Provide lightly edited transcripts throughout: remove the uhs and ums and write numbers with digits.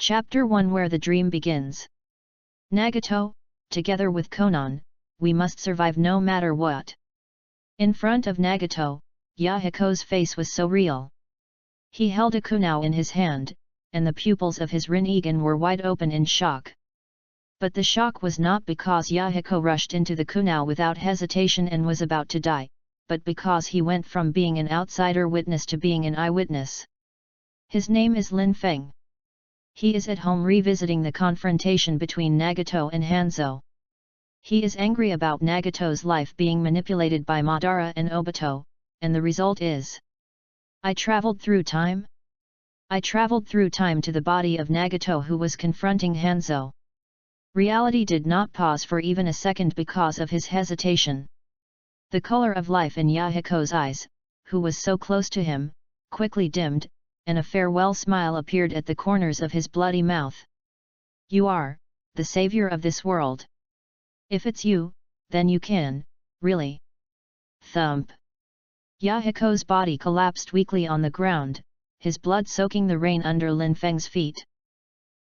Chapter 1 Where the Dream Begins. Nagato, together with Konan, we must survive no matter what. In front of Nagato, Yahiko's face was so real. He held a kunao in his hand, and the pupils of his rinnegan were wide open in shock. But the shock was not because Yahiko rushed into the kunao without hesitation and was about to die, but because he went from being an outsider witness to being an eyewitness. His name is Lin Feng. He is at home revisiting the confrontation between Nagato and Hanzo. He is angry about Nagato's life being manipulated by Madara and Obito, and the result is: I traveled through time? I traveled through time to the body of Nagato who was confronting Hanzo. Reality did not pause for even a second because of his hesitation. The color of life in Yahiko's eyes, who was so close to him, quickly dimmed, and a farewell smile appeared at the corners of his bloody mouth. You are the savior of this world. If it's you, then you can, really. Thump. Yahiko's body collapsed weakly on the ground, his blood soaking the rain under Lin Feng's feet.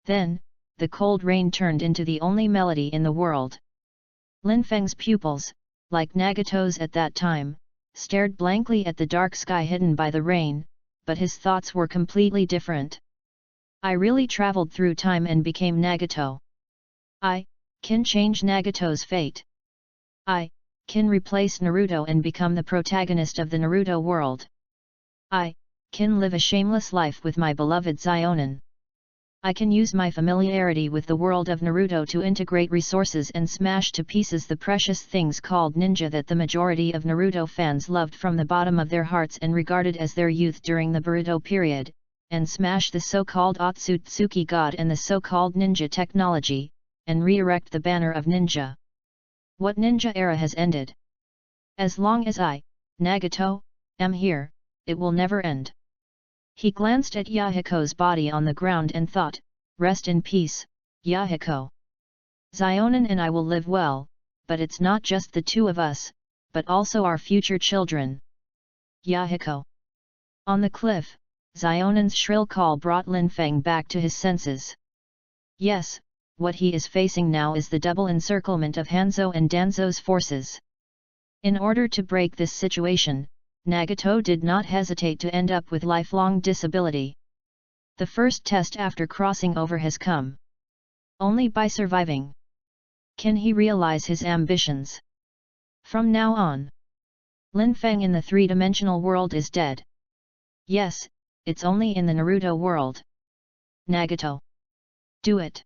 Then, the cold rain turned into the only melody in the world. Lin Feng's pupils, like Nagato's at that time, stared blankly at the dark sky hidden by the rain, but his thoughts were completely different. I really traveled through time and became Nagato. I can change Nagato's fate. I can replace Naruto and become the protagonist of the Naruto world. I can live a shameless life with my beloved Zionin. I can use my familiarity with the world of Naruto to integrate resources and smash to pieces the precious things called ninja that the majority of Naruto fans loved from the bottom of their hearts and regarded as their youth during the Boruto period, and smash the so-called Otsutsuki God and the so-called ninja technology, and re-erect the banner of ninja. What ninja era has ended? As long as I, Nagato, am here, it will never end. He glanced at Yahiko's body on the ground and thought, rest in peace, Yahiko. Zionin and I will live well, but it's not just the two of us, but also our future children. Yahiko. On the cliff, Zionin's shrill call brought Lin Feng back to his senses. Yes, what he is facing now is the double encirclement of Hanzo and Danzo's forces. In order to break this situation, Nagato did not hesitate to end up with lifelong disability. The first test after crossing over has come. Only by surviving can he realize his ambitions. From now on, Lin Feng in the three-dimensional world is dead. Yes, it's only in the Naruto world. Nagato. Do it.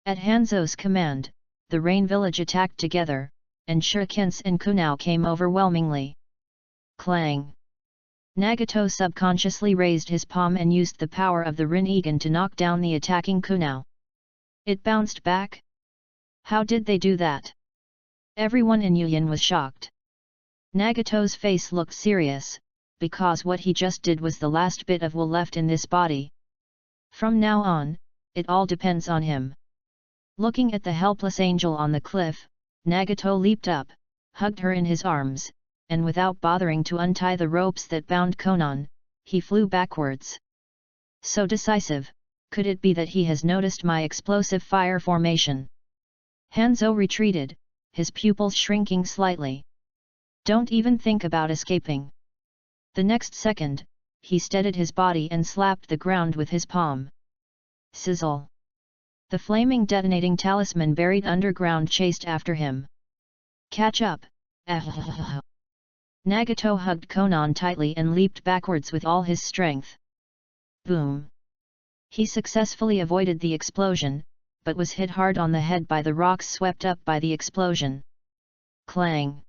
At Hanzo's command, the Rain Village attacked together, and shurikens and kunao came overwhelmingly. Clang! Nagato subconsciously raised his palm and used the power of the rinnegan to knock down the attacking kunao. It bounced back? How did they do that? Everyone in Yuyan was shocked. Nagato's face looked serious, because what he just did was the last bit of will left in this body. From now on, it all depends on him. Looking at the helpless angel on the cliff, Nagato leaped up, hugged her in his arms, and without bothering to untie the ropes that bound Konan, he flew backwards. So decisive, could it be that he has noticed my explosive fire formation? Hanzo retreated, his pupils shrinking slightly. Don't even think about escaping. The next second, he steadied his body and slapped the ground with his palm. Sizzle! The flaming detonating talisman buried underground chased after him. Catch up! Nagato hugged Konan tightly and leaped backwards with all his strength. Boom! He successfully avoided the explosion, but was hit hard on the head by the rocks swept up by the explosion. Clang!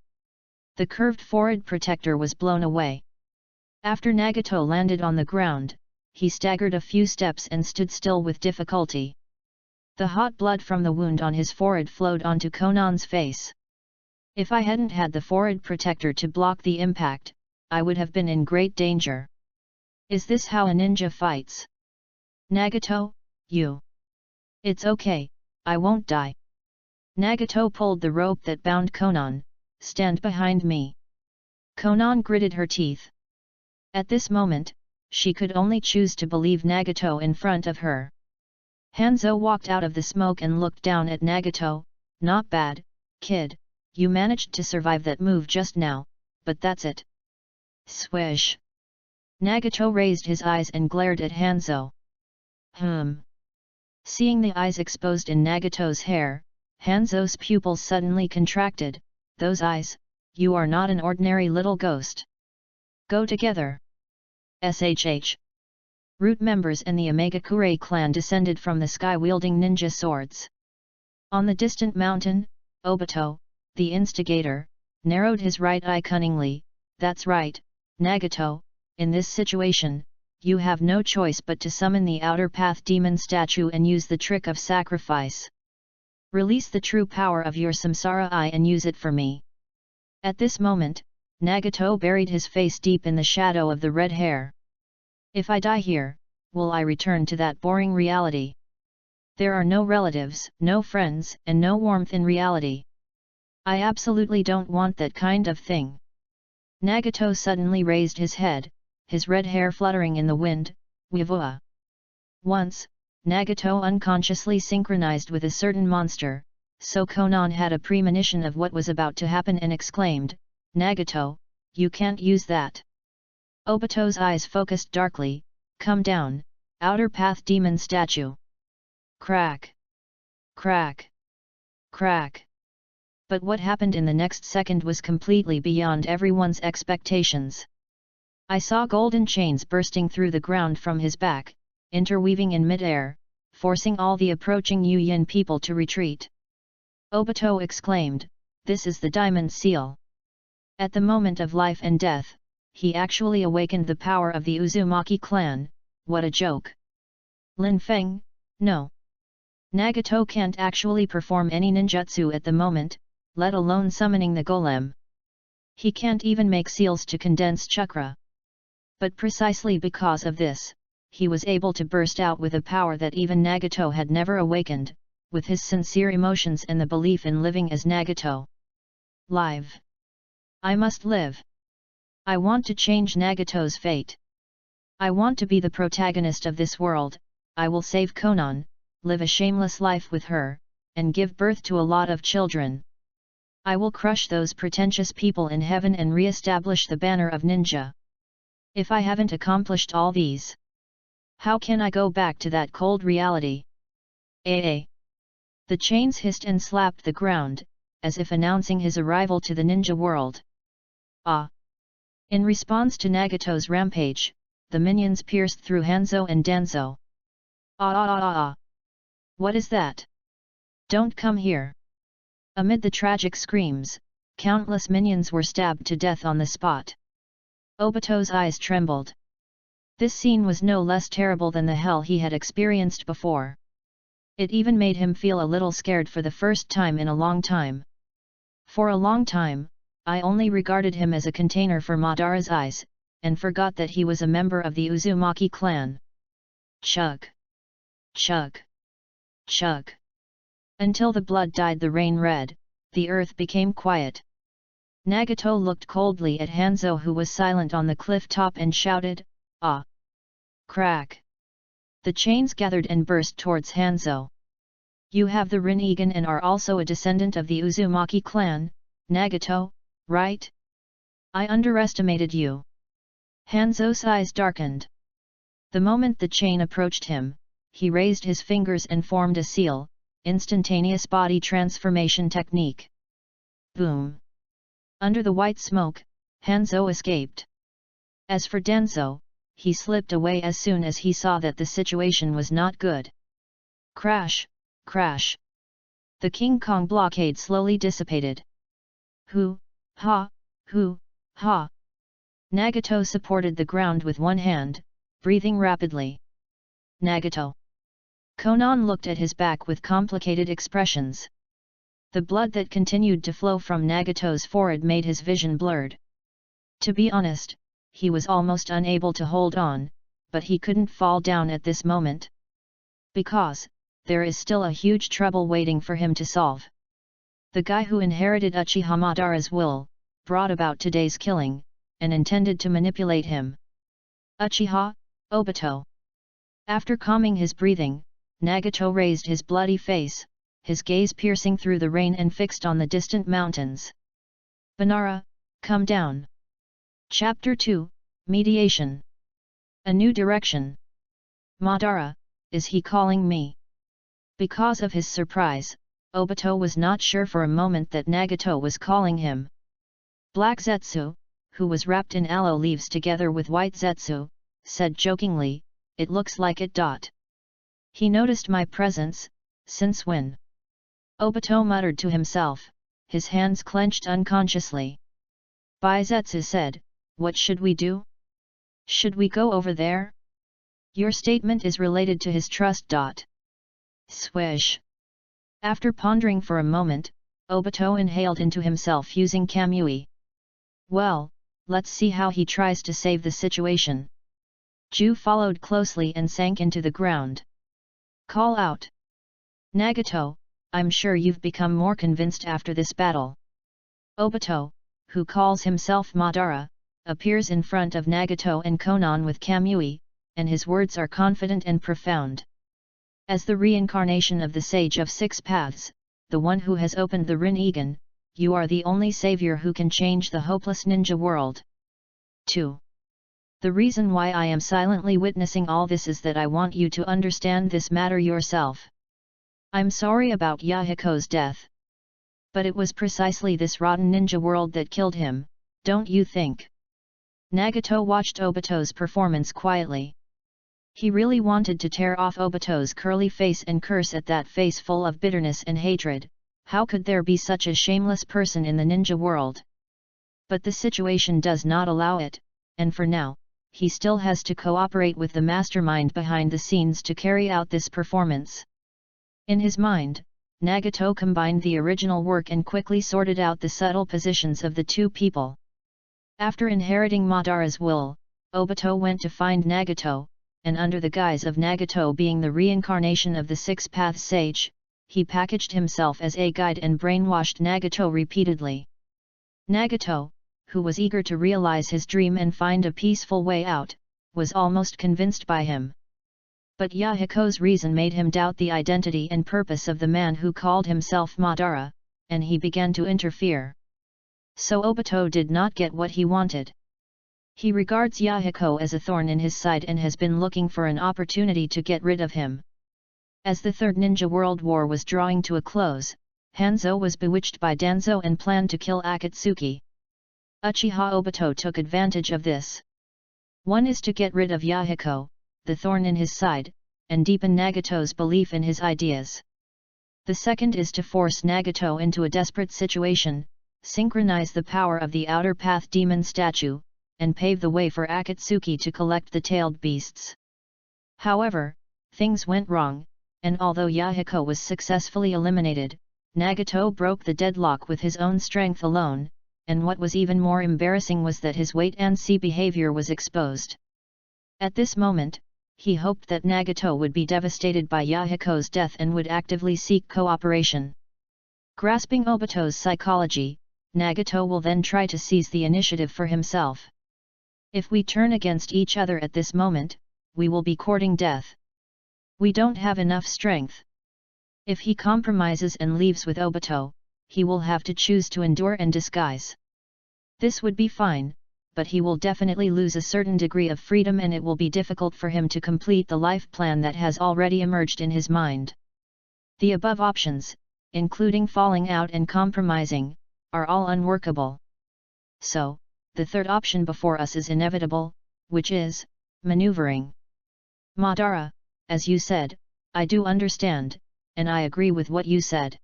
The curved forehead protector was blown away. After Nagato landed on the ground, he staggered a few steps and stood still with difficulty. The hot blood from the wound on his forehead flowed onto Konan's face. If I hadn't had the forehead protector to block the impact, I would have been in great danger. Is this how a ninja fights? Nagato, you. It's okay, I won't die. Nagato pulled the rope that bound Konan. Stand behind me. Konan gritted her teeth. At this moment, she could only choose to believe Nagato in front of her. Hanzo walked out of the smoke and looked down at Nagato. Not bad, kid, you managed to survive that move just now, but that's it. Swish. Nagato raised his eyes and glared at Hanzo. Seeing the eyes exposed in Nagato's hair, Hanzo's pupils suddenly contracted. Those eyes, you are not an ordinary little ghost. Go together. SHH. Root members and the Omega-Kure clan descended from the sky wielding ninja swords. On the distant mountain, Obito, the instigator, narrowed his right eye cunningly. That's right, Nagato, in this situation, you have no choice but to summon the outer path demon statue and use the trick of sacrifice. Release the true power of your samsara eye and use it for me. At this moment, Nagato buried his face deep in the shadow of the red hair. If I die here, will I return to that boring reality? There are no relatives, no friends, and no warmth in reality. I absolutely don't want that kind of thing. Nagato suddenly raised his head, his red hair fluttering in the wind. Wivua. Once, Nagato unconsciously synchronized with a certain monster, so Konan had a premonition of what was about to happen and exclaimed, Nagato, you can't use that. Obito's eyes focused darkly. Come down, outer path demon statue. Crack. Crack. Crack. But what happened in the next second was completely beyond everyone's expectations. I saw golden chains bursting through the ground from his back, interweaving in mid-air, forcing all the approaching Yu-Yin people to retreat. Obito exclaimed, this is the diamond seal. At the moment of life and death, he actually awakened the power of the Uzumaki clan. What a joke. Lin Feng, no. Nagato can't actually perform any ninjutsu at the moment, let alone summoning the golem. He can't even make seals to condense chakra. But precisely because of this, he was able to burst out with a power that even Nagato had never awakened, with his sincere emotions and the belief in living as Nagato. Live. I must live. I want to change Nagato's fate. I want to be the protagonist of this world. I will save Konan, live a shameless life with her, and give birth to a lot of children. I will crush those pretentious people in heaven and re-establish the banner of ninja. If I haven't accomplished all these, how can I go back to that cold reality? The chains hissed and slapped the ground, as if announcing his arrival to the ninja world. In response to Nagato's rampage, the minions pierced through Hanzo and Danzo. What is that? Don't come here! Amid the tragic screams, countless minions were stabbed to death on the spot. Obito's eyes trembled. This scene was no less terrible than the hell he had experienced before. It even made him feel a little scared for the first time in a long time. For a long time, I only regarded him as a container for Madara's eyes, and forgot that he was a member of the Uzumaki clan. Chug. Chug. Chug. Until the blood dyed the rain red, the earth became quiet. Nagato looked coldly at Hanzo, who was silent on the cliff top, and shouted, Ah! Crack! The chains gathered and burst towards Hanzo. You have the Rinnegan and are also a descendant of the Uzumaki clan, Nagato, right? I underestimated you. Hanzo's eyes darkened. The moment the chain approached him, he raised his fingers and formed a seal, instantaneous body transformation technique. Boom! Under the white smoke, Hanzo escaped. As for Danzo, he slipped away as soon as he saw that the situation was not good. Crash! Crash! The King Kong blockade slowly dissipated. Hoo! Ha! Hoo! Ha! Nagato supported the ground with one hand, breathing rapidly. Nagato! Konan looked at his back with complicated expressions. The blood that continued to flow from Nagato's forehead made his vision blurred. To be honest, he was almost unable to hold on, but he couldn't fall down at this moment. Because, there is still a huge trouble waiting for him to solve. The guy who inherited Uchiha Madara's will, brought about today's killing, and intended to manipulate him. Uchiha, Obito. After calming his breathing, Nagato raised his bloody face, his gaze piercing through the rain and fixed on the distant mountains. Banara, come down. Chapter 2, Mediation. A new direction. Madara, is he calling me? Because of his surprise, Obito was not sure for a moment that Nagato was calling him. Black Zetsu, who was wrapped in aloe leaves together with white Zetsu, said jokingly, "It looks like it. He noticed my presence, since when?" Obito muttered to himself, his hands clenched unconsciously. Zetsu said, "What should we do? Should we go over there? Your statement is related to his trust. Swish. After pondering for a moment, Obito inhaled into himself using Kamui. Well, let's see how he tries to save the situation. Ju followed closely and sank into the ground. Call out. Nagato, I'm sure you've become more convinced after this battle. Obito, who calls himself Madara, appears in front of Nagato and Konan with Kamui, and his words are confident and profound. As the reincarnation of the Sage of Six Paths, the one who has opened the Rinnegan, you are the only savior who can change the hopeless ninja world. 2. The reason why I am silently witnessing all this is that I want you to understand this matter yourself. I'm sorry about Yahiko's death. But it was precisely this rotten ninja world that killed him, don't you think? Nagato watched Obito's performance quietly. He really wanted to tear off Obito's curly face and curse at that face full of bitterness and hatred. How could there be such a shameless person in the ninja world? But the situation does not allow it, and for now, he still has to cooperate with the mastermind behind the scenes to carry out this performance. In his mind, Nagato combined the original work and quickly sorted out the subtle positions of the two people. After inheriting Madara's will, Obito went to find Nagato, and under the guise of Nagato being the reincarnation of the Six Paths Sage, he packaged himself as a guide and brainwashed Nagato repeatedly. Nagato, who was eager to realize his dream and find a peaceful way out, was almost convinced by him. But Yahiko's reason made him doubt the identity and purpose of the man who called himself Madara, and he began to interfere. So Obito did not get what he wanted. He regards Yahiko as a thorn in his side and has been looking for an opportunity to get rid of him. As the Third Ninja World War was drawing to a close, Hanzo was bewitched by Danzo and planned to kill Akatsuki. Uchiha Obito took advantage of this. One is to get rid of Yahiko, the thorn in his side, and deepen Nagato's belief in his ideas. The second is to force Nagato into a desperate situation, synchronize the power of the Outer Path Demon statue, and pave the way for Akatsuki to collect the tailed beasts. However, things went wrong, and although Yahiko was successfully eliminated, Nagato broke the deadlock with his own strength alone, and what was even more embarrassing was that his wait-and-see behavior was exposed. At this moment, he hoped that Nagato would be devastated by Yahiko's death and would actively seek cooperation. Grasping Obito's psychology, Nagato will then try to seize the initiative for himself. If we turn against each other at this moment, we will be courting death. We don't have enough strength. If he compromises and leaves with Obito, he will have to choose to endure and disguise. This would be fine, but he will definitely lose a certain degree of freedom and it will be difficult for him to complete the life plan that has already emerged in his mind. The above options, including falling out and compromising, are all unworkable. So, the third option before us is inevitable, which is maneuvering. Madara, as you said, I do understand, and I agree with what you said.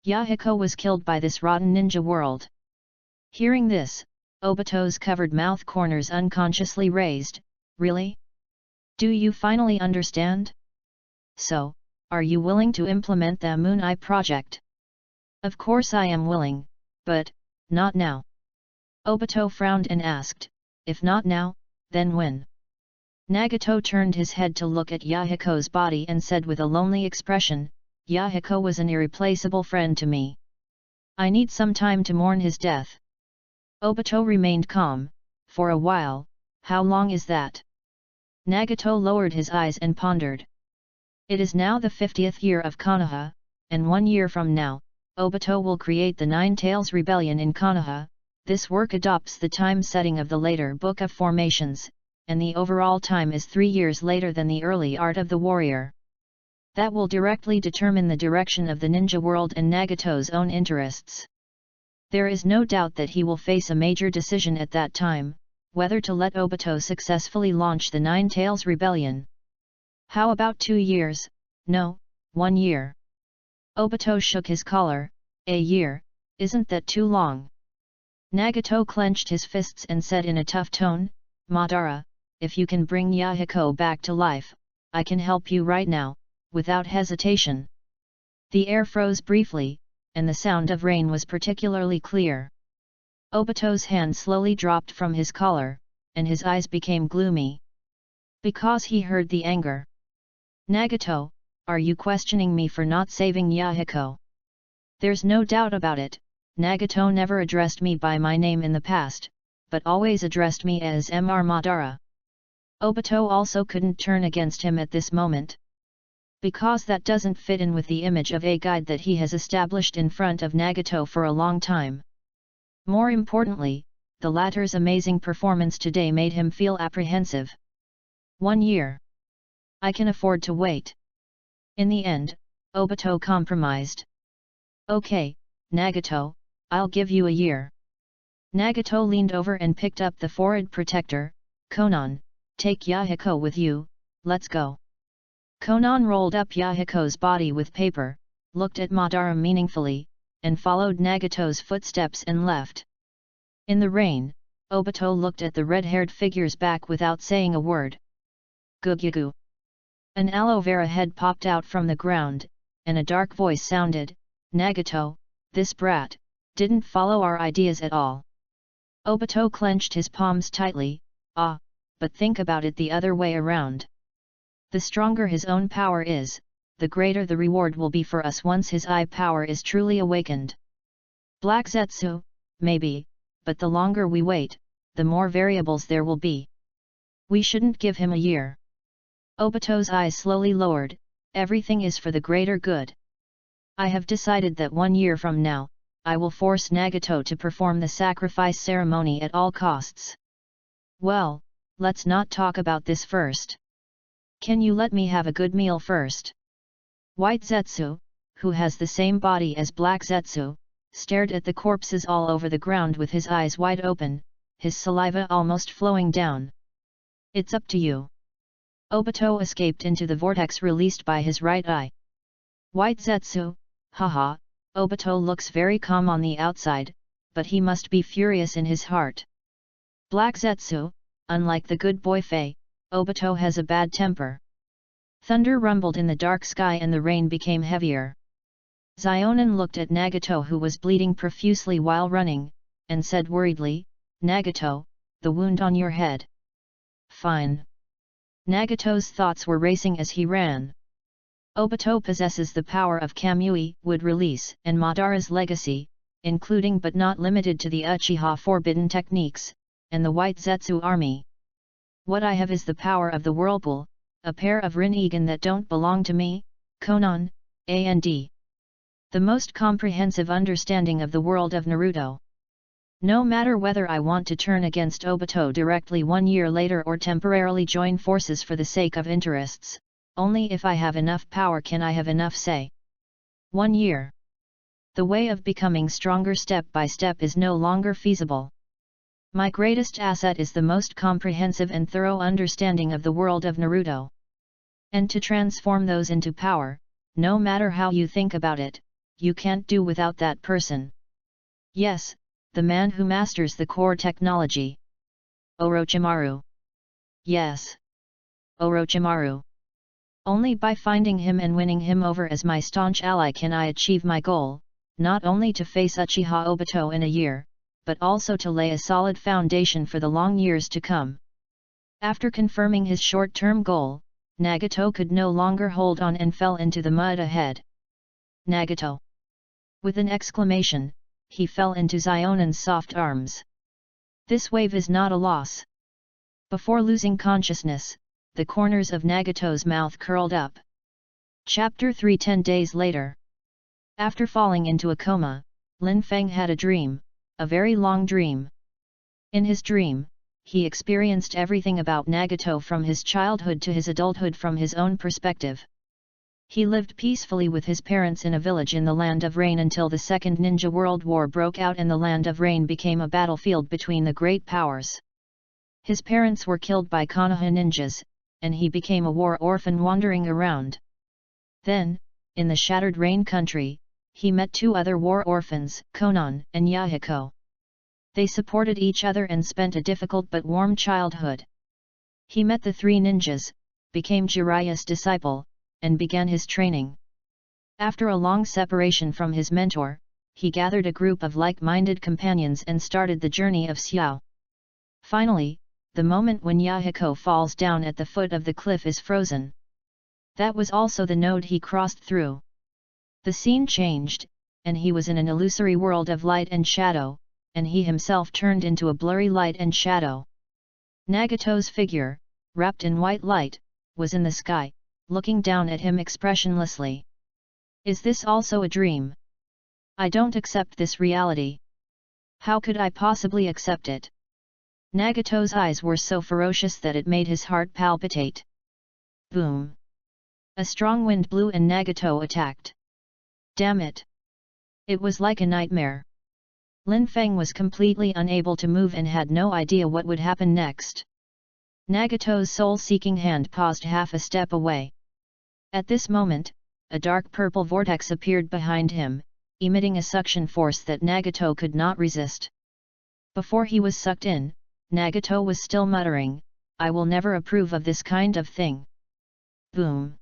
Yahiko was killed by this rotten ninja world. Hearing this, Obito's covered mouth corners unconsciously raised. Really? Do you finally understand? So, are you willing to implement the Moon Eye project? Of course I am willing, but not now. Obito frowned and asked, if not now, then when? Nagato turned his head to look at Yahiko's body and said with a lonely expression, Yahiko was an irreplaceable friend to me. I need some time to mourn his death. Obito remained calm, for a while. How long is that? Nagato lowered his eyes and pondered. It is now the 50th year of Konoha, and 1 year from now, Obito will create the Nine Tails Rebellion in Konoha. This work adopts the time setting of the later Book of Formations, and the overall time is 3 years later than the early Art of the Warrior. That will directly determine the direction of the ninja world and Nagato's own interests. There is no doubt that he will face a major decision at that time, whether to let Obito successfully launch the Nine Tails Rebellion. How about 2 years? No, 1 year. Obito shook his collar. A year, isn't that too long? Nagato clenched his fists and said in a tough tone, Madara, if you can bring Yahiko back to life, I can help you right now, without hesitation. The air froze briefly, and the sound of rain was particularly clear. Obito's hand slowly dropped from his collar, and his eyes became gloomy. Because he heard the anger. Nagato, are you questioning me for not saving Yahiko? There's no doubt about it, Nagato never addressed me by my name in the past, but always addressed me as Mr. Madara. Obito also couldn't turn against him at this moment. Because that doesn't fit in with the image of a guide that he has established in front of Nagato for a long time. More importantly, the latter's amazing performance today made him feel apprehensive. 1 year. I can afford to wait. In the end, Obito compromised. Okay, Nagato, I'll give you a year. Nagato leaned over and picked up the forehead protector. Konan, take Yahiko with you, let's go. Konan rolled up Yahiko's body with paper, looked at Madara meaningfully, and followed Nagato's footsteps and left. In the rain, Obito looked at the red-haired figure's back without saying a word. Gugugu. An aloe vera head popped out from the ground, and a dark voice sounded, Nagato, this brat, didn't follow our ideas at all. Obito clenched his palms tightly, but think about it the other way around. The stronger his own power is, the greater the reward will be for us once his eye power is truly awakened. Black Zetsu, maybe, but the longer we wait, the more variables there will be. We shouldn't give him a year. Obito's eyes slowly lowered, everything is for the greater good. I have decided that 1 year from now, I will force Nagato to perform the sacrifice ceremony at all costs. Well, let's not talk about this first. Can you let me have a good meal first? White Zetsu, who has the same body as Black Zetsu, stared at the corpses all over the ground with his eyes wide open, his saliva almost flowing down. It's up to you. Obito escaped into the vortex released by his right eye. White Zetsu, haha, Obito looks very calm on the outside, but he must be furious in his heart. Black Zetsu, unlike the good boy Fei, Obito has a bad temper. Thunder rumbled in the dark sky and the rain became heavier. Zionin looked at Nagato who was bleeding profusely while running, and said worriedly, Nagato, the wound on your head. Fine. Nagato's thoughts were racing as he ran. Obito possesses the power of Kamui, wood release, and Madara's legacy, including but not limited to the Uchiha forbidden techniques, and the White Zetsu army. What I have is the power of the whirlpool, a pair of Rinnegan that don't belong to me, Konan, and the most comprehensive understanding of the world of Naruto. No matter whether I want to turn against Obito directly 1 year later or temporarily join forces for the sake of interests, only if I have enough power can I have enough say. 1 year. The way of becoming stronger step by step is no longer feasible. My greatest asset is the most comprehensive and thorough understanding of the world of Naruto. And to transform those into power, no matter how you think about it, you can't do without that person. Yes, the man who masters the core technology. Orochimaru. Yes. Orochimaru. Only by finding him and winning him over as my staunch ally can I achieve my goal, not only to face Uchiha Obito in a year, but also to lay a solid foundation for the long years to come. After confirming his short-term goal, Nagato could no longer hold on and fell into the mud ahead. Nagato! With an exclamation, he fell into Zionin's soft arms. This wave is not a loss. Before losing consciousness, the corners of Nagato's mouth curled up. Chapter 3 10 days later. After falling into a coma, Lin Feng had a dream, a very long dream. In his dream, he experienced everything about Nagato from his childhood to his adulthood from his own perspective. He lived peacefully with his parents in a village in the Land of Rain until the Second Ninja World War broke out and the Land of Rain became a battlefield between the great powers. His parents were killed by Konoha ninjas, and he became a war orphan wandering around. Then, in the Shattered Rain country, he met two other war orphans, Konan and Yahiko. They supported each other and spent a difficult but warm childhood. He met the three ninjas, became Jiraiya's disciple, and began his training. After a long separation from his mentor, he gathered a group of like-minded companions and started the journey of Xiao. Finally, the moment when Yahiko falls down at the foot of the cliff is frozen. That was also the node he crossed through. The scene changed, and he was in an illusory world of light and shadow, and he himself turned into a blurry light and shadow. Nagato's figure, wrapped in white light, was in the sky, looking down at him expressionlessly. Is this also a dream? I don't accept this reality. How could I possibly accept it? Nagato's eyes were so ferocious that it made his heart palpitate. Boom! A strong wind blew and Nagato attacked. Damn it! It was like a nightmare. Lin Feng was completely unable to move and had no idea what would happen next. Nagato's soul-seeking hand paused half a step away. At this moment, a dark purple vortex appeared behind him, emitting a suction force that Nagato could not resist. Before he was sucked in, Nagato was still muttering, "I will never approve of this kind of thing." Boom!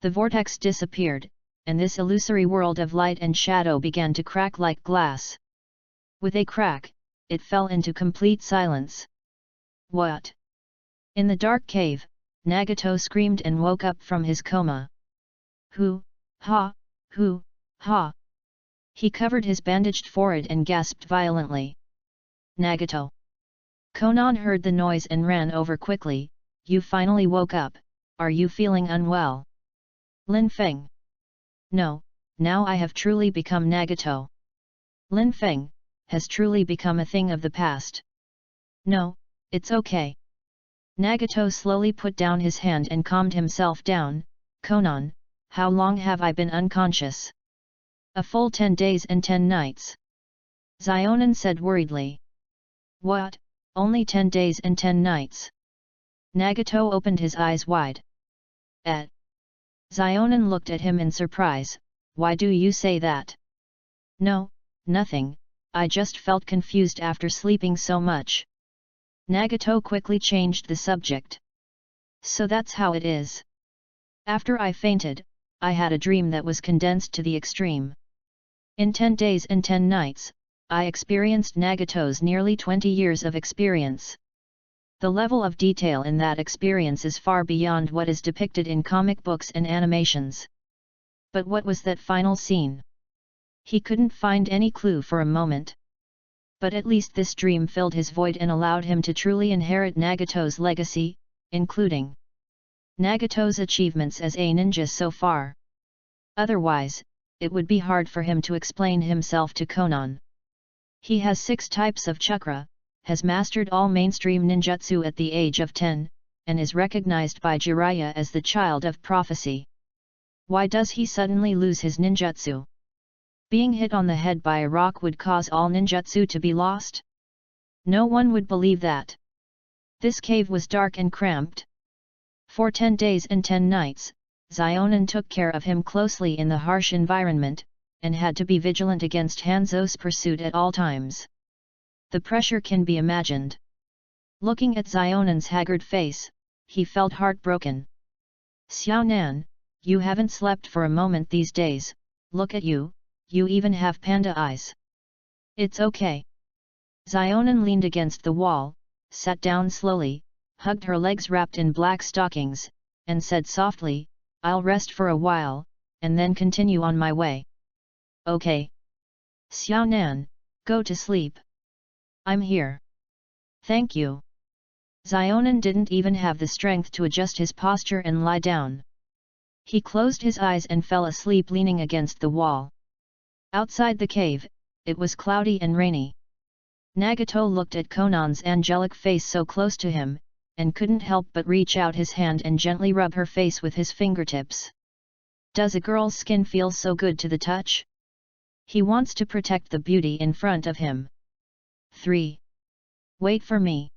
The vortex disappeared, and this illusory world of light and shadow began to crack like glass. With a crack, it fell into complete silence. What? In the dark cave, Nagato screamed and woke up from his coma. Hoo, ha, hoo, ha. He covered his bandaged forehead and gasped violently. Nagato. Konan heard the noise and ran over quickly. You finally woke up, are you feeling unwell? Lin Feng. No, now I have truly become Nagato. Lin Feng has truly become a thing of the past. No, it's okay. Nagato slowly put down his hand and calmed himself down. Konan, how long have I been unconscious? A full 10 days and 10 nights. Zionin said worriedly. What, only 10 days and 10 nights? Nagato opened his eyes wide. Zionin looked at him in surprise. Why do you say that? No, nothing, I just felt confused after sleeping so much. Nagato quickly changed the subject. So that's how it is. After I fainted, I had a dream that was condensed to the extreme. In 10 days and 10 nights, I experienced Nagato's nearly 20 years of experience. The level of detail in that experience is far beyond what is depicted in comic books and animations. But what was that final scene? He couldn't find any clue for a moment. But at least this dream filled his void and allowed him to truly inherit Nagato's legacy, including Nagato's achievements as a ninja so far. Otherwise, it would be hard for him to explain himself to Konan. He has 6 types of chakra, has mastered all mainstream ninjutsu at the age of 10, and is recognized by Jiraiya as the child of prophecy. Why does he suddenly lose his ninjutsu? Being hit on the head by a rock would cause all ninjutsu to be lost? No one would believe that. This cave was dark and cramped. For 10 days and 10 nights, Zionin took care of him closely in the harsh environment, and had to be vigilant against Hanzo's pursuit at all times. The pressure can be imagined. Looking at Zionin's haggard face, he felt heartbroken. Xiao Nan, you haven't slept for a moment these days, look at you. You even have panda eyes. It's okay. Zionin leaned against the wall, sat down slowly, hugged her legs wrapped in black stockings, and said softly, I'll rest for a while, and then continue on my way. Okay. Xiao Nan, go to sleep. I'm here. Thank you. Zionin didn't even have the strength to adjust his posture and lie down. He closed his eyes and fell asleep leaning against the wall. Outside the cave, it was cloudy and rainy. Nagato looked at Konan's angelic face so close to him, and couldn't help but reach out his hand and gently rub her face with his fingertips. Does a girl's skin feel so good to the touch? He wants to protect the beauty in front of him. 3. Wait for me.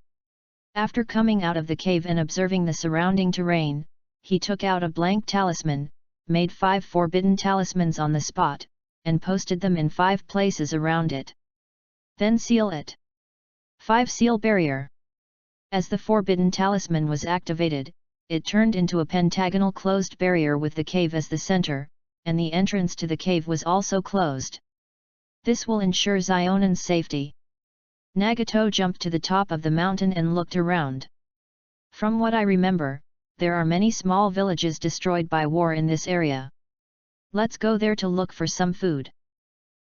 After coming out of the cave and observing the surrounding terrain, he took out a blank talisman, made 5 forbidden talismans on the spot, and posted them in 5 places around it. Then seal it. 5 seal barrier. As the forbidden talisman was activated, it turned into a pentagonal closed barrier with the cave as the center, and the entrance to the cave was also closed. This will ensure Zionan's safety. Nagato jumped to the top of the mountain and looked around. From what I remember, there are many small villages destroyed by war in this area. Let's go there to look for some food.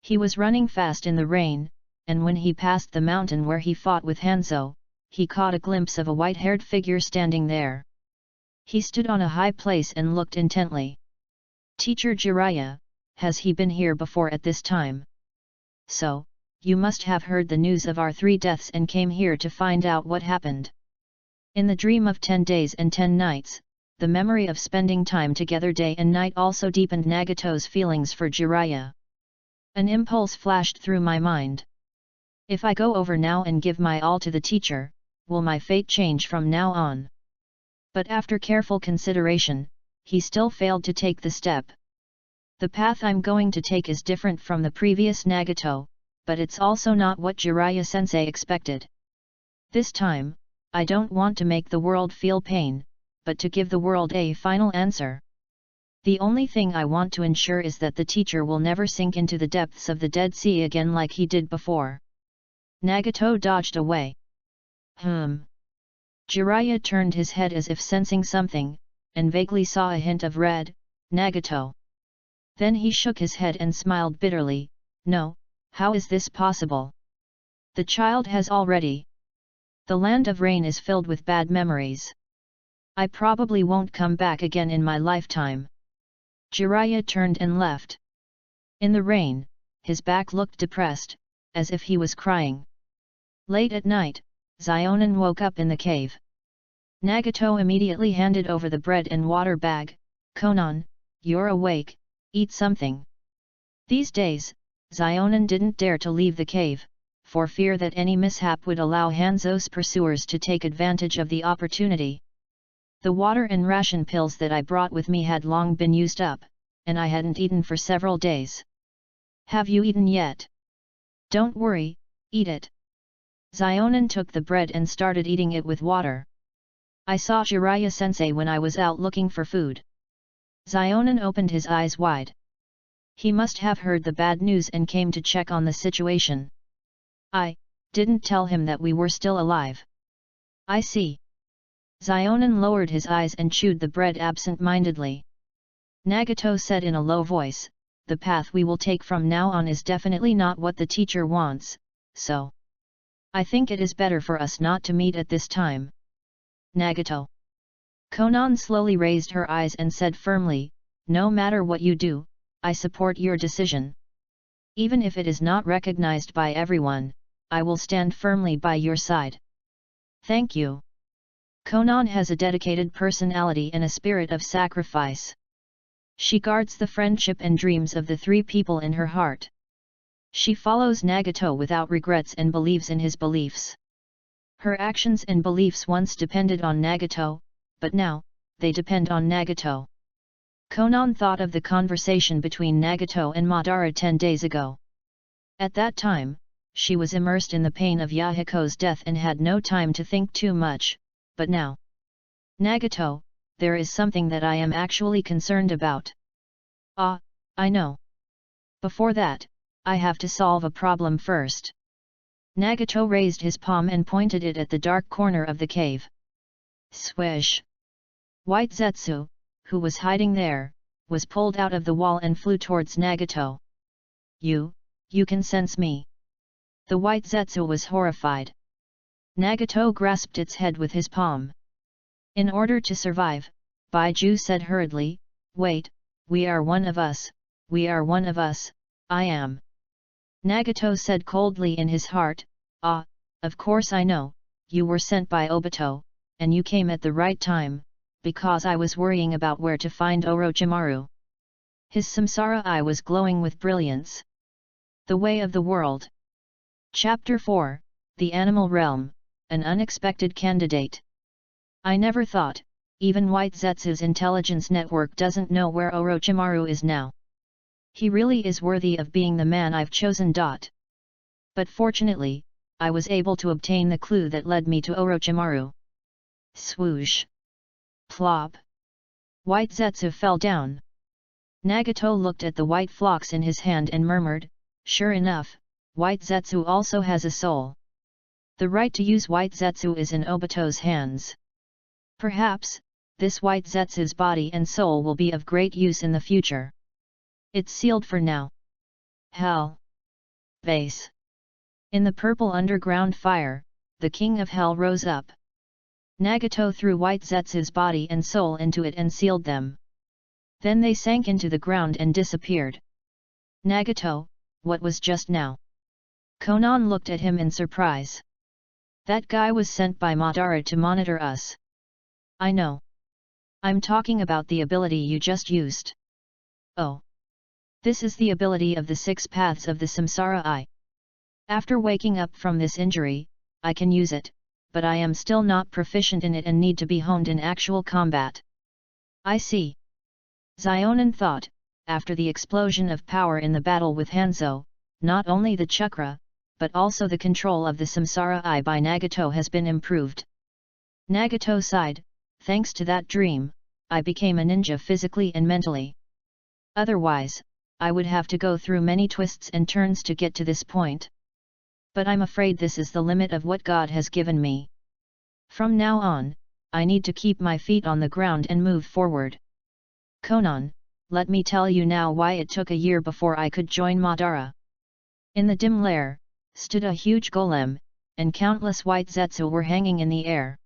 He was running fast in the rain, and when he passed the mountain where he fought with Hanzo, he caught a glimpse of a white-haired figure standing there. He stood on a high place and looked intently. Teacher Jiraiya, has he been here before at this time? So, you must have heard the news of our 3 deaths and came here to find out what happened. In the dream of 10 days and 10 nights, the memory of spending time together day and night also deepened Nagato's feelings for Jiraiya. An impulse flashed through my mind. If I go over now and give my all to the teacher, will my fate change from now on? But after careful consideration, he still failed to take the step. The path I'm going to take is different from the previous Nagato, but it's also not what Jiraiya-sensei expected. This time, I don't want to make the world feel pain, but to give the world a final answer. The only thing I want to ensure is that the teacher will never sink into the depths of the Dead Sea again like he did before. Nagato dodged away. Jiraiya turned his head as if sensing something, and vaguely saw a hint of red. Nagato. Then he shook his head and smiled bitterly. No, how is this possible? The child has already. The land of rain is filled with bad memories. I probably won't come back again in my lifetime. Jiraiya turned and left. In the rain, his back looked depressed, as if he was crying. Late at night, Zionan woke up in the cave. Nagato immediately handed over the bread and water bag. Konan, you're awake, eat something. These days, Zionan didn't dare to leave the cave, for fear that any mishap would allow Hanzo's pursuers to take advantage of the opportunity. The water and ration pills that I brought with me had long been used up, and I hadn't eaten for several days. Have you eaten yet? Don't worry, eat it. Zionan took the bread and started eating it with water. I saw Jiraiya-sensei when I was out looking for food. Zionan opened his eyes wide. He must have heard the bad news and came to check on the situation. I didn't tell him that we were still alive. I see. Zionan lowered his eyes and chewed the bread absent-mindedly. Nagato said in a low voice, the path we will take from now on is definitely not what the teacher wants, so I think it is better for us not to meet at this time. Nagato. Konan slowly raised her eyes and said firmly, no matter what you do, I support your decision. Even if it is not recognized by everyone, I will stand firmly by your side. Thank you. Konan has a dedicated personality and a spirit of sacrifice. She guards the friendship and dreams of the 3 people in her heart. She follows Nagato without regrets and believes in his beliefs. Her actions and beliefs once depended on Nagato, but now, they depend on Nagato. Konan thought of the conversation between Nagato and Madara 10 days ago. At that time, she was immersed in the pain of Yahiko's death and had no time to think too much, but now. Nagato, there is something that I am actually concerned about. Ah, I know. Before that, I have to solve a problem first. Nagato raised his palm and pointed it at the dark corner of the cave. Swish! White Zetsu, who was hiding there, was pulled out of the wall and flew towards Nagato. You can sense me. The white Zetsu was horrified. Nagato grasped its head with his palm. In order to survive, Baiju said hurriedly, Wait, we are one of us, we are one of us, I am. Nagato said coldly in his heart, ah, of course I know, you were sent by Obito, and you came at the right time, because I was worrying about where to find Orochimaru. His samsara eye was glowing with brilliance. The Way of the World. Chapter 4, The Animal Realm, An Unexpected Candidate. I never thought, even White Zetsu's intelligence network doesn't know where Orochimaru is now. He really is worthy of being the man I've chosen. But fortunately, I was able to obtain the clue that led me to Orochimaru. Swoosh. Plop. White Zetsu fell down. Nagato looked at the white flocks in his hand and murmured, sure enough, White Zetsu also has a soul. The right to use White Zetsu is in Obito's hands. Perhaps, this White Zetsu's body and soul will be of great use in the future. It's sealed for now. Hell. Base. In the purple underground fire, the King of Hell rose up. Nagato threw White Zetsu's body and soul into it and sealed them. Then they sank into the ground and disappeared. Nagato, what was just now? Konan looked at him in surprise. That guy was sent by Madara to monitor us. I know. I'm talking about the ability you just used. Oh. This is the ability of the 6 paths of the Samsara Eye. After waking up from this injury, I can use it, but I am still not proficient in it and need to be honed in actual combat. I see. Zionin thought, after the explosion of power in the battle with Hanzo, not only the chakra, but also the control of the Samsara Eye by Nagato has been improved. Nagato sighed, thanks to that dream, I became a ninja physically and mentally. Otherwise, I would have to go through many twists and turns to get to this point. But I'm afraid this is the limit of what God has given me. From now on, I need to keep my feet on the ground and move forward. Konan, let me tell you now why it took a year before I could join Madara. In the dim lair, stood a huge golem, and countless White Zetsu were hanging in the air.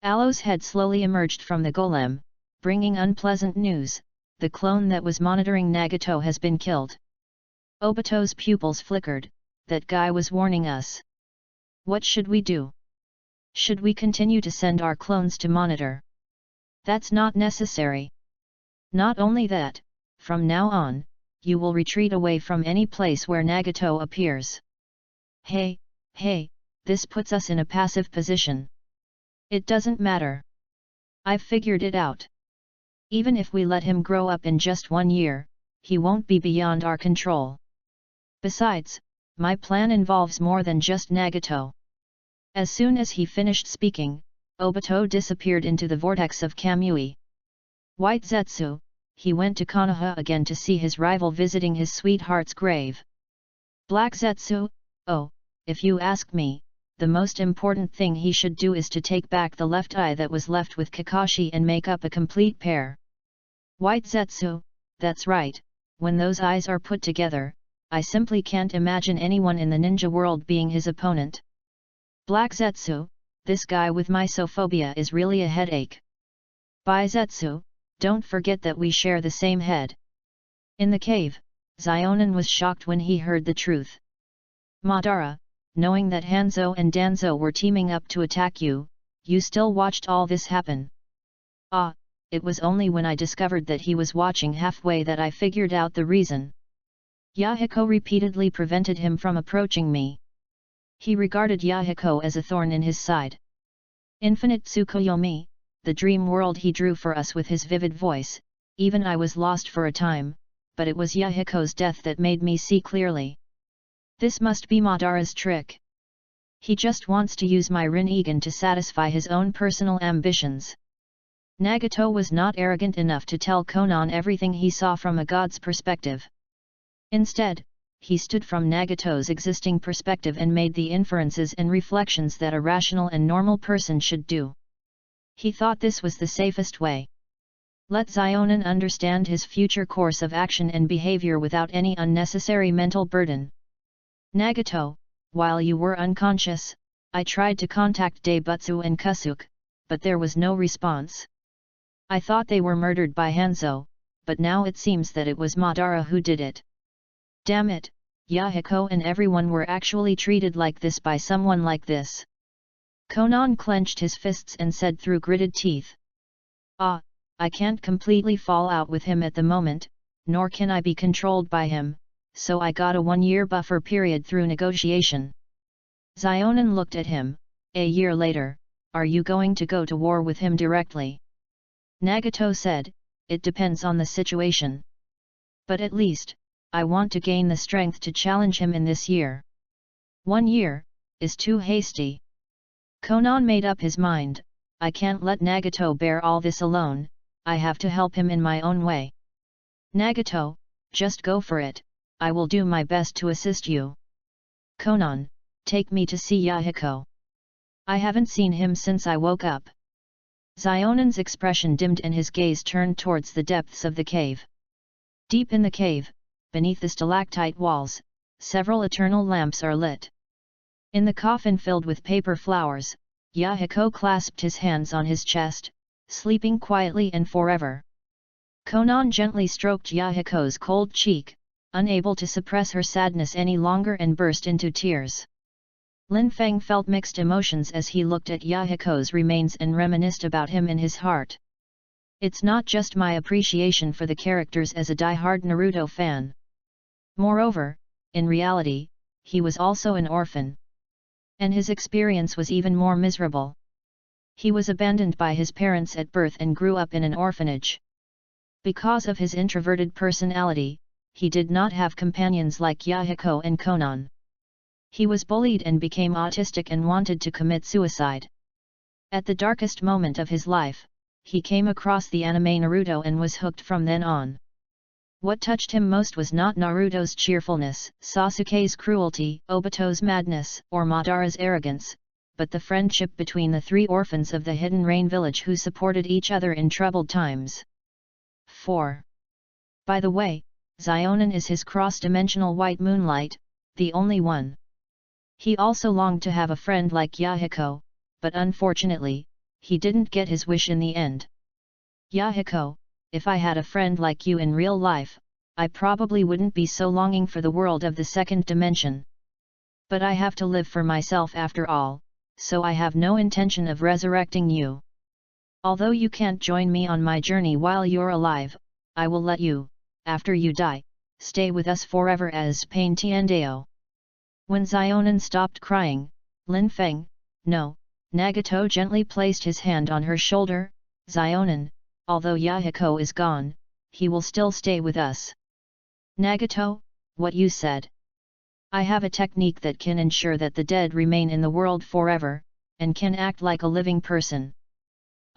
Aloe's head slowly emerged from the golem, bringing unpleasant news. The clone that was monitoring Nagato has been killed. Obito's pupils flickered, that guy was warning us. What should we do? Should we continue to send our clones to monitor? That's not necessary. Not only that, from now on, you will retreat away from any place where Nagato appears. Hey, this puts us in a passive position. It doesn't matter. I've figured it out. Even if we let him grow up in just 1 year, he won't be beyond our control. Besides, my plan involves more than just Nagato. As soon as he finished speaking, Obito disappeared into the vortex of Kamui. White Zetsu, he went to Konoha again to see his rival visiting his sweetheart's grave. Black Zetsu, oh, if you ask me, the most important thing he should do is to take back the left eye that was left with Kakashi and make up a complete pair. White Zetsu, that's right, when those eyes are put together, I simply can't imagine anyone in the ninja world being his opponent. Black Zetsu, this guy with mysophobia is really a headache. Bai Zetsu, don't forget that we share the same head. In the cave, Zionin was shocked when he heard the truth. Madara, knowing that Hanzo and Danzo were teaming up to attack you, you still watched all this happen. Ah, it was only when I discovered that he was watching halfway that I figured out the reason. Yahiko repeatedly prevented him from approaching me. He regarded Yahiko as a thorn in his side. Infinite Tsukuyomi, the dream world he drew for us with his vivid voice, even I was lost for a time, but it was Yahiko's death that made me see clearly. This must be Madara's trick. He just wants to use my Rinnegan to satisfy his own personal ambitions. Nagato was not arrogant enough to tell Konan everything he saw from a god's perspective. Instead, he stood from Nagato's existing perspective and made the inferences and reflections that a rational and normal person should do. He thought this was the safest way. Let Zionin understand his future course of action and behavior without any unnecessary mental burden. Nagato, while you were unconscious, I tried to contact Daibutsu and Kusuke, but there was no response. I thought they were murdered by Hanzo, but now it seems that it was Madara who did it. Damn it, Yahiko and everyone were actually treated like this by someone like this. Konan clenched his fists and said through gritted teeth. I can't completely fall out with him at the moment, nor can I be controlled by him, so I got a 1-year buffer period through negotiation. Zionin looked at him. A year later, are you going to go to war with him directly? Nagato said, it depends on the situation. But at least, I want to gain the strength to challenge him in this year. 1 year is too hasty. Konan made up his mind, I can't let Nagato bear all this alone, I have to help him in my own way. Nagato, just go for it, I will do my best to assist you. Konan, take me to see Yahiko. I haven't seen him since I woke up. Zionin's expression dimmed and his gaze turned towards the depths of the cave. Deep in the cave, beneath the stalactite walls, several eternal lamps are lit. In the coffin filled with paper flowers, Yahiko clasped his hands on his chest, sleeping quietly and forever. Konan gently stroked Yahiko's cold cheek, unable to suppress her sadness any longer, and burst into tears. Lin Feng felt mixed emotions as he looked at Yahiko's remains and reminisced about him in his heart. It's not just my appreciation for the characters as a die-hard Naruto fan. Moreover, in reality, he was also an orphan. And his experience was even more miserable. He was abandoned by his parents at birth and grew up in an orphanage. Because of his introverted personality, he did not have companions like Yahiko and Konan. He was bullied and became autistic and wanted to commit suicide. At the darkest moment of his life, he came across the anime Naruto and was hooked from then on. What touched him most was not Naruto's cheerfulness, Sasuke's cruelty, Obito's madness, or Madara's arrogance, but the friendship between the 3 orphans of the Hidden Rain village who supported each other in troubled times. 4. By the way, Zionin is his cross-dimensional white moonlight, the only one. He also longed to have a friend like Yahiko, but unfortunately, he didn't get his wish in the end. Yahiko, if I had a friend like you in real life, I probably wouldn't be so longing for the world of the second dimension. But I have to live for myself after all, so I have no intention of resurrecting you. Although you can't join me on my journey while you're alive, I will let you, after you die, stay with us forever as Pain Tiandeo. When Zionin stopped crying, Lin Feng, no, Nagato gently placed his hand on her shoulder. Zionin, although Yahiko is gone, he will still stay with us. Nagato, what you said. I have a technique that can ensure that the dead remain in the world forever, and can act like a living person.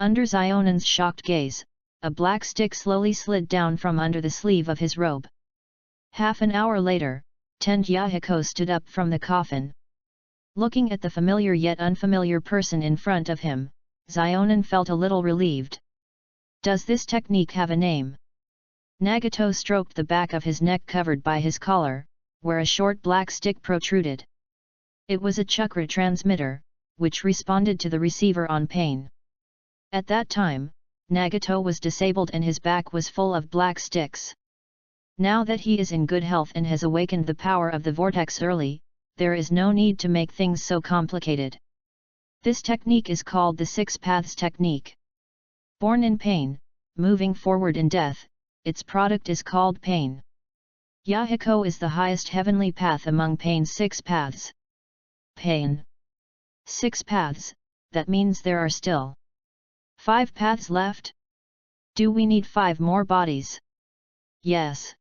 Under Zionin's shocked gaze, a black stick slowly slid down from under the sleeve of his robe. Half an hour later, Tend Yahiko stood up from the coffin. Looking at the familiar yet unfamiliar person in front of him, Zionin felt a little relieved. Does this technique have a name? Nagato stroked the back of his neck covered by his collar, where a short black stick protruded. It was a chakra transmitter, which responded to the receiver on pain. At that time, Nagato was disabled and his back was full of black sticks. Now that he is in good health and has awakened the power of the vortex early, there is no need to make things so complicated. This technique is called the 6 Paths Technique. Born in pain, moving forward in death, its product is called pain. Yahiko is the highest heavenly path among pain's 6 paths. Pain. 6 paths, that means there are still 5 paths left? Do we need 5 more bodies? Yes.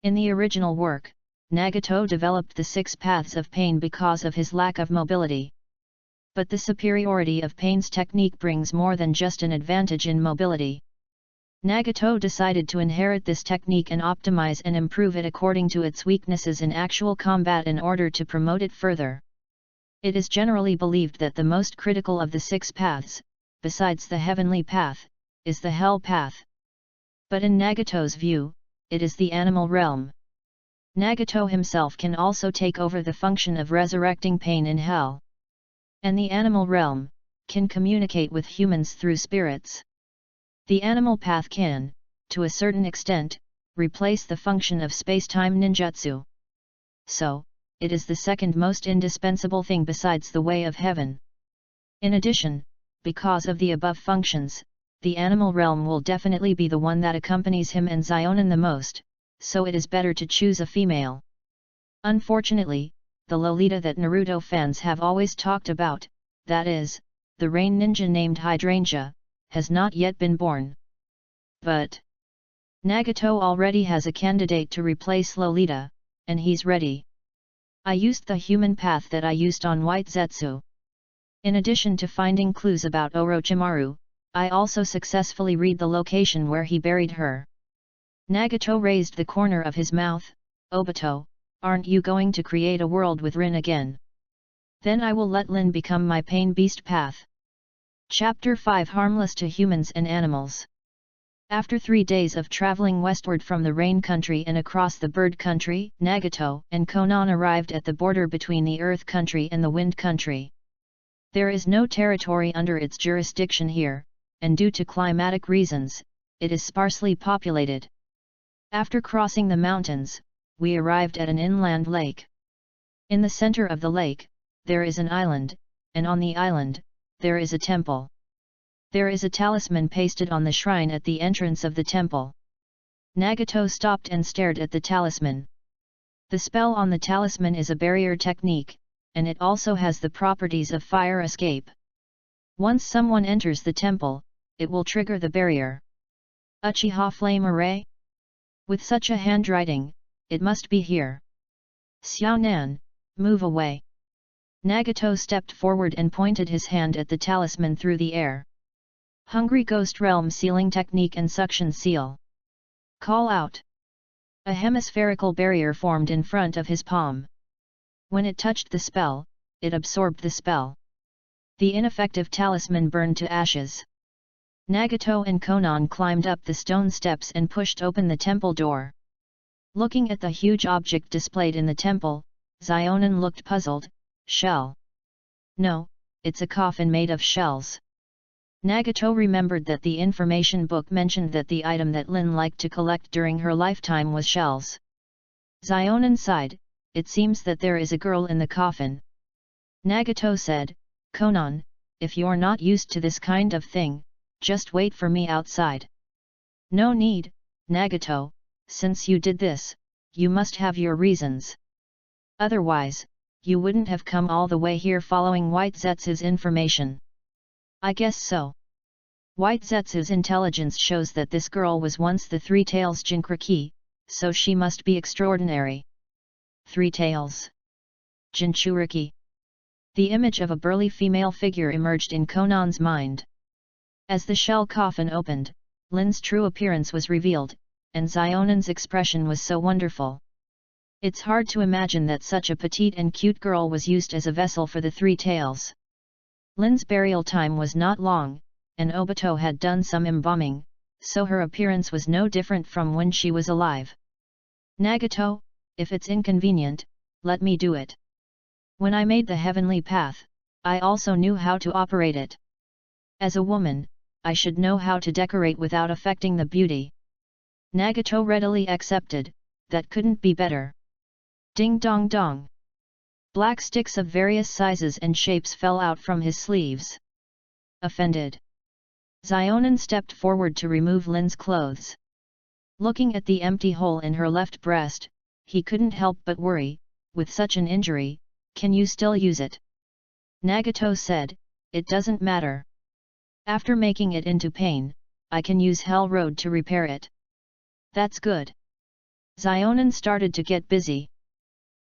In the original work, Nagato developed the 6 paths of pain because of his lack of mobility. But the superiority of pain's technique brings more than just an advantage in mobility. Nagato decided to inherit this technique and optimize and improve it according to its weaknesses in actual combat in order to promote it further. It is generally believed that the most critical of the 6 paths, besides the heavenly path, is the hell path. But in Nagato's view, it is the animal realm. Nagato himself can also take over the function of resurrecting pain in hell. And the animal realm can communicate with humans through spirits. The animal path can to a certain extent, replace the function of space-time ninjutsu. So, it is the second most indispensable thing besides the way of heaven. In addition, because of the above functions, the animal realm will definitely be the one that accompanies him and Xionin the most, so it is better to choose a female. Unfortunately, the Lolita that Naruto fans have always talked about, that is, the rain ninja named Hydrangea, has not yet been born. But Nagato already has a candidate to replace Lolita, and he's ready. I used the human path that I used on White Zetsu. In addition to finding clues about Orochimaru, I also successfully read the location where he buried her. Nagato raised the corner of his mouth. Obito, aren't you going to create a world with Rin again? Then I will let Lin become my pain beast path. Chapter 5 Harmless to Humans and Animals. After 3 days of traveling westward from the Rain Country and across the Bird Country, Nagato and Konan arrived at the border between the Earth Country and the Wind Country. There is no territory under its jurisdiction here, and due to climatic reasons, it is sparsely populated. After crossing the mountains, we arrived at an inland lake. In the center of the lake, there is an island, and on the island, there is a temple. There is a talisman pasted on the shrine at the entrance of the temple. Nagato stopped and stared at the talisman. The spell on the talisman is a barrier technique, and it also has the properties of fire escape. Once someone enters the temple, it will trigger the barrier. Uchiha Flame Array? With such a handwriting, it must be here. Xiaonan, move away. Nagato stepped forward and pointed his hand at the talisman through the air. Hungry Ghost Realm Sealing Technique and Suction Seal. Call out. A hemispherical barrier formed in front of his palm. When it touched the spell, it absorbed the spell. The ineffective talisman burned to ashes. Nagato and Konan climbed up the stone steps and pushed open the temple door. Looking at the huge object displayed in the temple, Xionin looked puzzled. Shell? No, it's a coffin made of shells. Nagato remembered that the information book mentioned that the item that Lin liked to collect during her lifetime was shells. Xionin sighed. It seems that there is a girl in the coffin. Nagato said, Konan, if you're not used to this kind of thing, just wait for me outside. No need, Nagato, since you did this, you must have your reasons. Otherwise, you wouldn't have come all the way here following White Zetsu's information. I guess so. White Zetsu's intelligence shows that this girl was once the Three Tails Jinchuriki, so she must be extraordinary. Three Tails. Jinchuriki. The image of a burly female figure emerged in Konan's mind. As the shell coffin opened, Lin's true appearance was revealed, and Xionin's expression was so wonderful. It's hard to imagine that such a petite and cute girl was used as a vessel for the Three Tails. Lin's burial time was not long, and Obito had done some embalming, so her appearance was no different from when she was alive. Nagato, if it's inconvenient, let me do it. When I made the heavenly path, I also knew how to operate it. As a woman, I should know how to decorate without affecting the beauty. Nagato readily accepted, that couldn't be better. Ding dong dong. Black sticks of various sizes and shapes fell out from his sleeves. Offended. Xionin stepped forward to remove Lin's clothes. Looking at the empty hole in her left breast, he couldn't help but worry, with such an injury, can you still use it? Nagato said, it doesn't matter. After making it into pain, I can use Hell Road to repair it. That's good. Xionin started to get busy.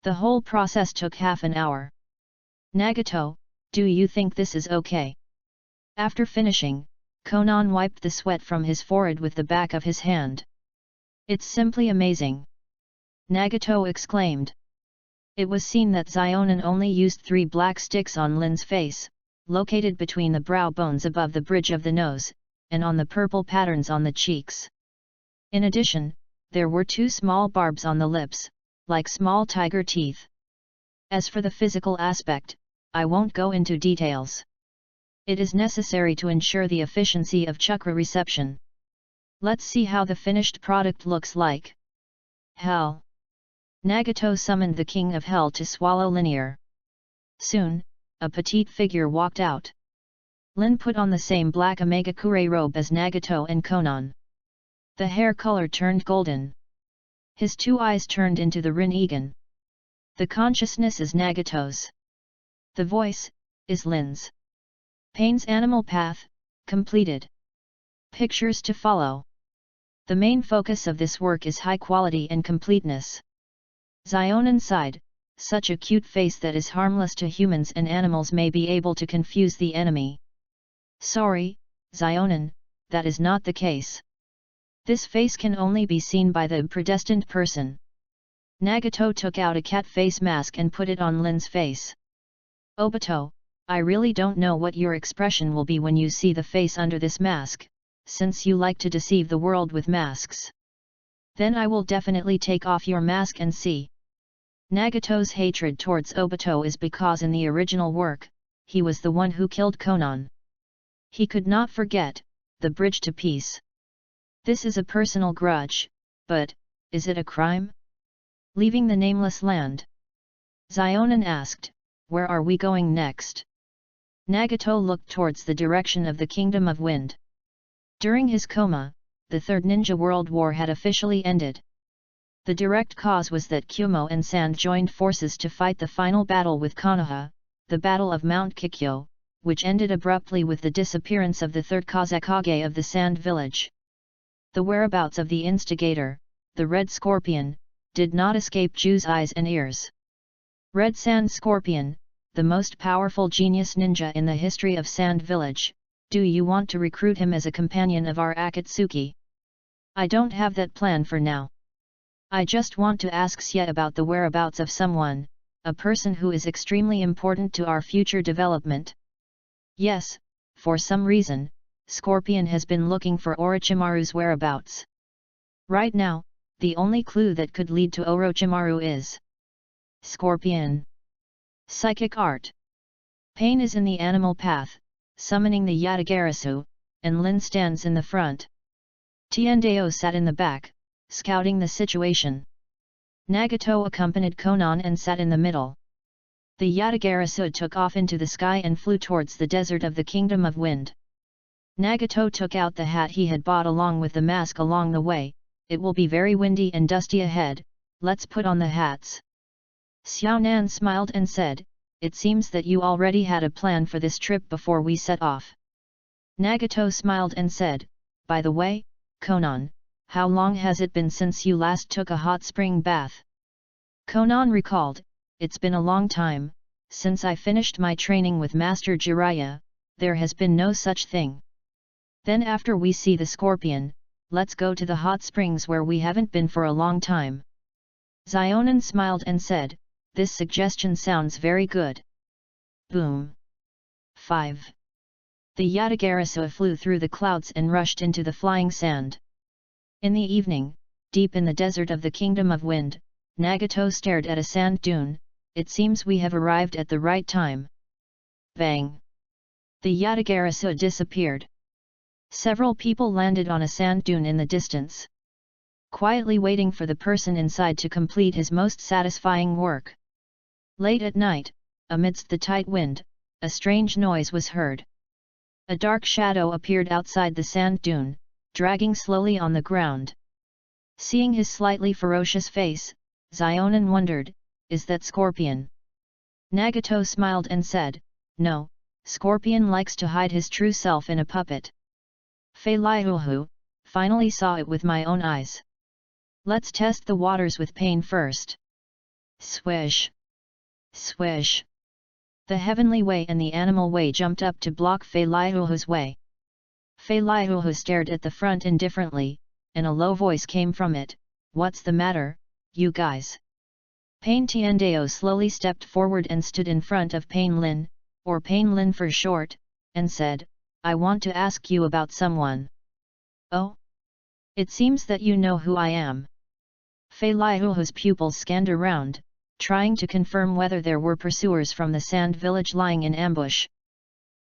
The whole process took half an hour. Nagato, do you think this is okay? After finishing, Konan wiped the sweat from his forehead with the back of his hand. It's simply amazing. Nagato exclaimed. It was seen that Xionin only used 3 black sticks on Lin's face, located between the brow bones above the bridge of the nose, and on the purple patterns on the cheeks. In addition, there were 2 small barbs on the lips, like small tiger teeth. As for the physical aspect, I won't go into details. It is necessary to ensure the efficiency of chakra reception. Let's see how the finished product looks like. Hell! Nagato summoned the King of Hell to swallow Linear. Soon, a petite figure walked out. Lin put on the same black Omegakure robe as Nagato and Konan. The hair color turned golden. His two eyes turned into the Rin-Egan. The consciousness is Nagato's. The voice is Lin's. Pain's animal path, completed. Pictures to follow. The main focus of this work is high quality and completeness. Zionan sighed, such a cute face that is harmless to humans and animals may be able to confuse the enemy. Sorry, Zionan, that is not the case. This face can only be seen by the predestined person. Nagato took out a cat face mask and put it on Lin's face. Obito, I really don't know what your expression will be when you see the face under this mask, since you like to deceive the world with masks. Then I will definitely take off your mask and see. Nagato's hatred towards Obito is because in the original work, he was the one who killed Konan. He could not forget the bridge to peace. This is a personal grudge, but is it a crime? Leaving the nameless land? Zionan asked, where are we going next? Nagato looked towards the direction of the Kingdom of Wind. During his coma, the Third Ninja World War had officially ended. The direct cause was that Kyumo and Sand joined forces to fight the final battle with Konoha, the Battle of Mount Kikyo, which ended abruptly with the disappearance of the third Kazekage of the Sand Village. The whereabouts of the instigator, the Red Scorpion, did not escape Ju's eyes and ears. Red Sand Scorpion, the most powerful genius ninja in the history of Sand Village, do you want to recruit him as a companion of our Akatsuki? I don't have that plan for now. I just want to ask Xie about the whereabouts of someone, a person who is extremely important to our future development. Yes, for some reason, Scorpion has been looking for Orochimaru's whereabouts. Right now, the only clue that could lead to Orochimaru is Scorpion. Psychic art. Pain is in the animal path, summoning the Yatagarasu, and Lin stands in the front. Tiendeo sat in the back, scouting the situation. Nagato accompanied Konan and sat in the middle. The Yatagarasu took off into the sky and flew towards the desert of the Kingdom of Wind. Nagato took out the hat he had bought along with the mask along the way. It will be very windy and dusty ahead, let's put on the hats. Xiaonan smiled and said, it seems that you already had a plan for this trip before we set off. Nagato smiled and said, by the way, Konan, how long has it been since you last took a hot spring bath? Konan recalled, it's been a long time, since I finished my training with Master Jiraiya, there has been no such thing. Then after we see the Scorpion, let's go to the hot springs where we haven't been for a long time. Zionan smiled and said, this suggestion sounds very good. Boom. 5. The Yatagarasu flew through the clouds and rushed into the flying sand. In the evening, deep in the desert of the Kingdom of Wind, Nagato stared at a sand dune. It seems we have arrived at the right time. Bang! The Yatagarasu disappeared. Several people landed on a sand dune in the distance, quietly waiting for the person inside to complete his most satisfying work. Late at night, amidst the tight wind, a strange noise was heard. A dark shadow appeared outside the sand dune, dragging slowly on the ground. Seeing his slightly ferocious face, Zionan wondered, is that Scorpion? Nagato smiled and said, no, Scorpion likes to hide his true self in a puppet. Fei Liuhu, finally saw it with my own eyes. Let's test the waters with pain first. Swish! Swish! The heavenly way and the animal way jumped up to block Fei Liuhu's way. Fei Liuhu stared at the front indifferently, and a low voice came from it, what's the matter, you guys? Pain Tiendeo slowly stepped forward and stood in front of Pain Lin, or Pain Lin for short, and said, I want to ask you about someone. Oh? It seems that you know who I am. Fei Liuhu's pupils scanned around, trying to confirm whether there were pursuers from the sand village lying in ambush.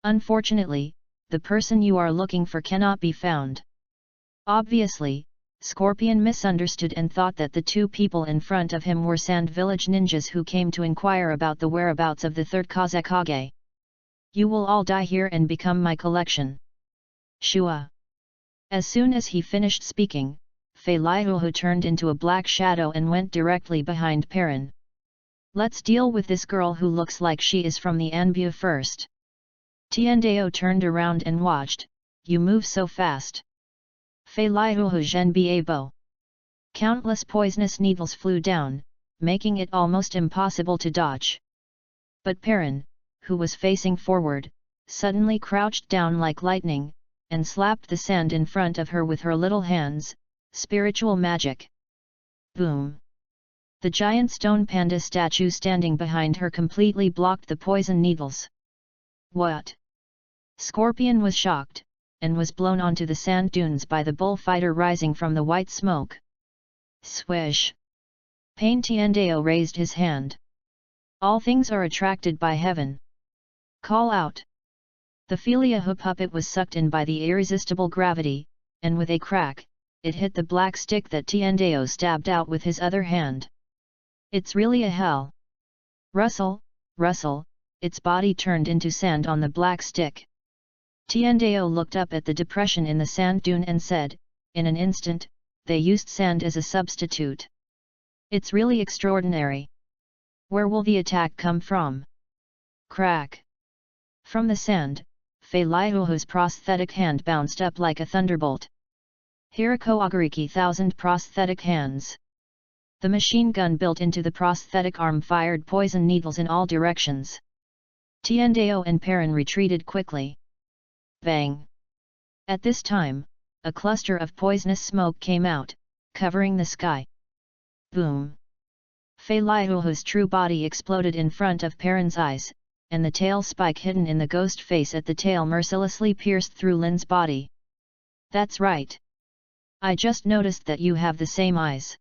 Unfortunately, the person you are looking for cannot be found. Obviously, Scorpion misunderstood and thought that the two people in front of him were Sand Village ninjas who came to inquire about the whereabouts of the third Kazekage. You will all die here and become my collection. Shua. As soon as he finished speaking, Fei Liuhu turned into a black shadow and went directly behind Perrin. Let's deal with this girl who looks like she is from the Anbu first. Tiandao turned around and watched. You move so fast. Fei Liuhu Zhenbiabo. Countless poisonous needles flew down, making it almost impossible to dodge. But Perrin, who was facing forward, suddenly crouched down like lightning, and slapped the sand in front of her with her little hands. Spiritual magic. Boom! The giant stone panda statue standing behind her completely blocked the poison needles. What? Scorpion was shocked, and was blown onto the sand dunes by the bullfighter rising from the white smoke. Swish! Pain Tiandao raised his hand. All things are attracted by heaven. Call out! The Feliahu puppet was sucked in by the irresistible gravity, and with a crack, it hit the black stick that Tiandao stabbed out with his other hand. It's really a hell. Rustle, rustle, its body turned into sand on the black stick. Tiandao looked up at the depression in the sand dune and said, in an instant, they used sand as a substitute. It's really extraordinary. Where will the attack come from? Crack! From the sand, Fei Liuhu's prosthetic hand bounced up like a thunderbolt. Hirako Agariki 1000 prosthetic hands. The machine gun built into the prosthetic arm fired poison needles in all directions. Tiandao and Perrin retreated quickly. Bang! At this time, a cluster of poisonous smoke came out, covering the sky. Boom! Fei Liuhu's true body exploded in front of Perrin's eyes, and the tail spike hidden in the ghost face at the tail mercilessly pierced through Lin's body. That's right. I just noticed that you have the same eyes.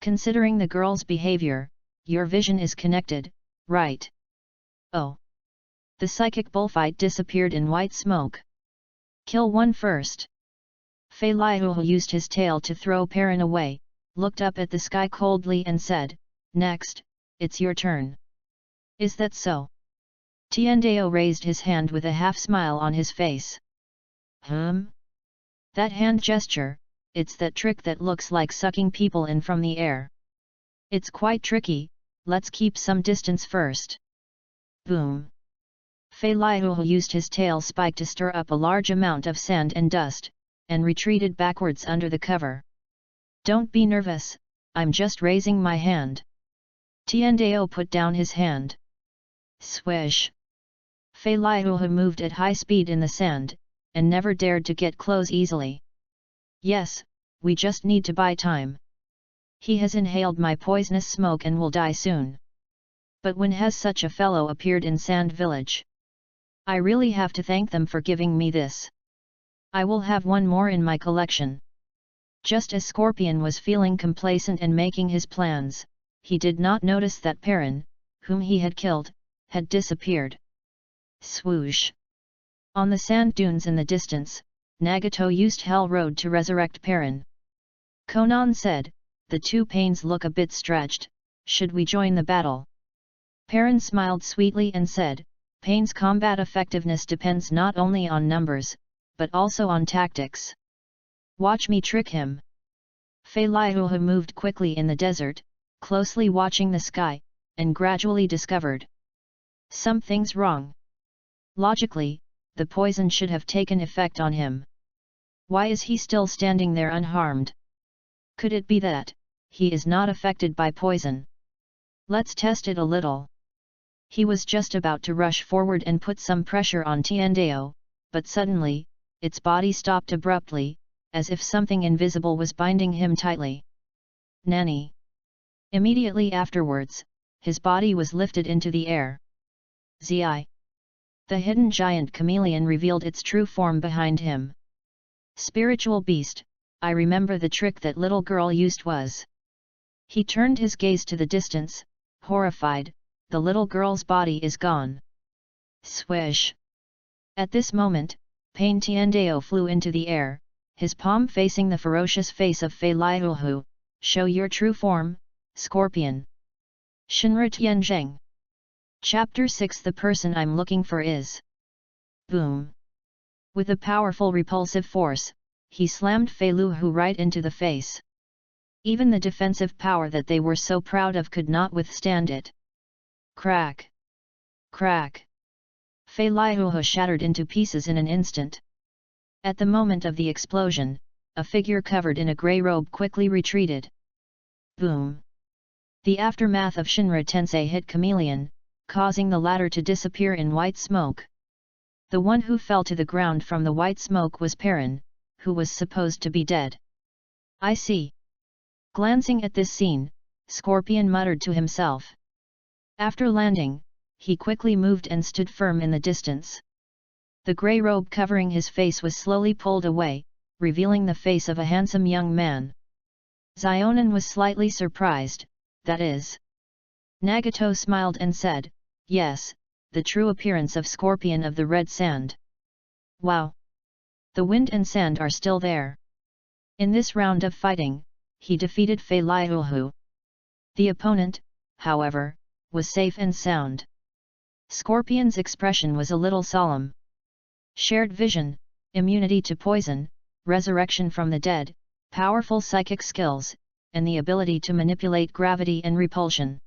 Considering the girl's behavior, your vision is connected, right? Oh! The psychic bullfight disappeared in white smoke. Kill one first. Fei Liuhu used his tail to throw Perrin away, looked up at the sky coldly and said, next, it's your turn. Is that so? Tiandao raised his hand with a half-smile on his face. That hand gesture, it's that trick that looks like sucking people in from the air. It's quite tricky, let's keep some distance first. Boom! Fei Liuhu used his tail spike to stir up a large amount of sand and dust, and retreated backwards under the cover. Don't be nervous, I'm just raising my hand. Tiandao put down his hand. Swish! Fei Liuhu moved at high speed in the sand, and never dared to get close easily. Yes, we just need to buy time. He has inhaled my poisonous smoke and will die soon. But when has such a fellow appeared in Sand Village? I really have to thank them for giving me this. I will have one more in my collection. Just as Scorpion was feeling complacent and making his plans, he did not notice that Perrin, whom he had killed, had disappeared. Swoosh! On the sand dunes in the distance, Nagato used Hell Road to resurrect Perrin. Konan said, the two pains look a bit stretched, should we join the battle? Perrin smiled sweetly and said, Pain's combat effectiveness depends not only on numbers, but also on tactics. Watch me trick him. Fei Liuhu moved quickly in the desert, closely watching the sky, and gradually discovered something's wrong. Logically, the poison should have taken effect on him. Why is he still standing there unharmed? Could it be that he is not affected by poison? Let's test it a little. He was just about to rush forward and put some pressure on Tiandao, but suddenly, its body stopped abruptly, as if something invisible was binding him tightly. Nanny! Immediately afterwards, his body was lifted into the air. Zi! The hidden giant chameleon revealed its true form behind him. Spiritual beast, I remember the trick that little girl used was. He turned his gaze to the distance, horrified, the little girl's body is gone. Swish! At this moment, Pain Tiandao flew into the air, his palm facing the ferocious face of Fei Liuhu. Show your true form, Scorpion. Shinra Tianzheng. Chapter 6. The person I'm looking for is. Boom. With a powerful repulsive force, he slammed Fei Liuhu right into the face. Even the defensive power that they were so proud of could not withstand it. Crack! Crack! Fei Liuhu shattered into pieces in an instant. At the moment of the explosion, a figure covered in a grey robe quickly retreated. Boom! The aftermath of Shinra Tensei hit Chameleon, causing the latter to disappear in white smoke. The one who fell to the ground from the white smoke was Perrin, who was supposed to be dead. I see. Glancing at this scene, Scorpion muttered to himself. After landing, he quickly moved and stood firm in the distance. The grey robe covering his face was slowly pulled away, revealing the face of a handsome young man. Xionin was slightly surprised, that is. Nagato smiled and said, yes, the true appearance of Scorpion of the Red Sand. Wow! The wind and sand are still there. In this round of fighting, he defeated Fei Liuhu. The opponent, however, was safe and sound. Scorpion's expression was a little solemn. Shared vision, immunity to poison, resurrection from the dead, powerful psychic skills, and the ability to manipulate gravity and repulsion.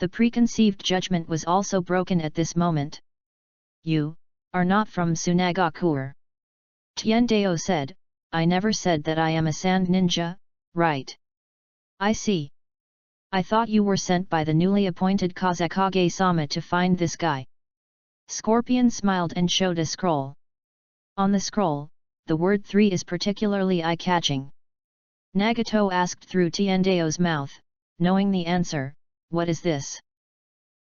The preconceived judgment was also broken at this moment. You are not from Sunagakure. Tiandao said, I never said that I am a sand ninja, right? I see. I thought you were sent by the newly appointed Kazekage-sama to find this guy. Scorpion smiled and showed a scroll. On the scroll, the word 3 is particularly eye-catching. Nagato asked through Tiandao's mouth, knowing the answer, what is this?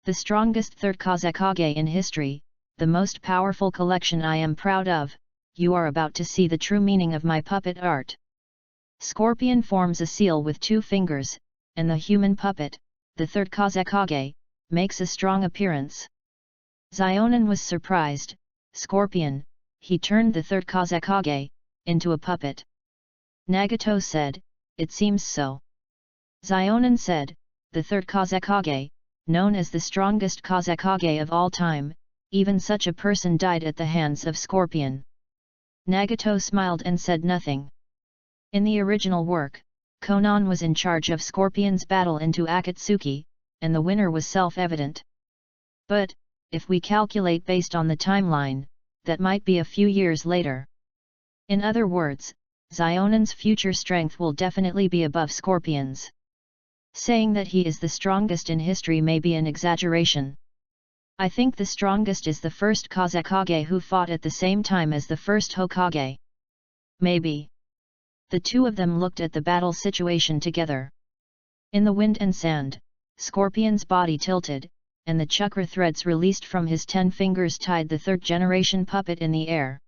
The strongest third Kazekage in history, the most powerful collection I am proud of, you are about to see the true meaning of my puppet art. Scorpion forms a seal with 2 fingers, and the human puppet, the third Kazekage, makes a strong appearance. Xionin was surprised. Scorpion, he turned the third Kazekage into a puppet. Nagato said, it seems so. Xionin said, the third Kazekage, known as the strongest Kazekage of all time, even such a person died at the hands of Scorpion. Nagato smiled and said nothing. In the original work, Konan was in charge of Scorpion's battle into Akatsuki, and the winner was self-evident. But, if we calculate based on the timeline, that might be a few years later. In other words, Xionin's future strength will definitely be above Scorpion's. Saying that he is the strongest in history may be an exaggeration. I think the strongest is the first Kazekage who fought at the same time as the first Hokage. Maybe. The two of them looked at the battle situation together. In the wind and sand, Scorpion's body tilted, and the chakra threads released from his 10 fingers tied the third-generation puppet in the air.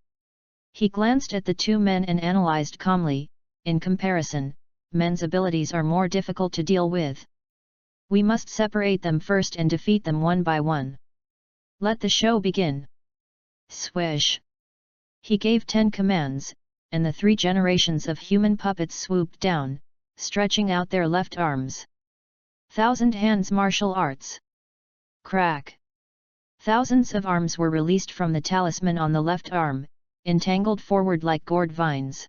He glanced at the 2 men and analyzed calmly, in comparison, men's abilities are more difficult to deal with. We must separate them first and defeat them one by one. Let the show begin. Swish! He gave 10 commands, and the 3 generations of human puppets swooped down, stretching out their left arms. 1,000 hands martial arts. Crack! Thousands of arms were released from the talisman on the left arm, entangled forward like gourd vines.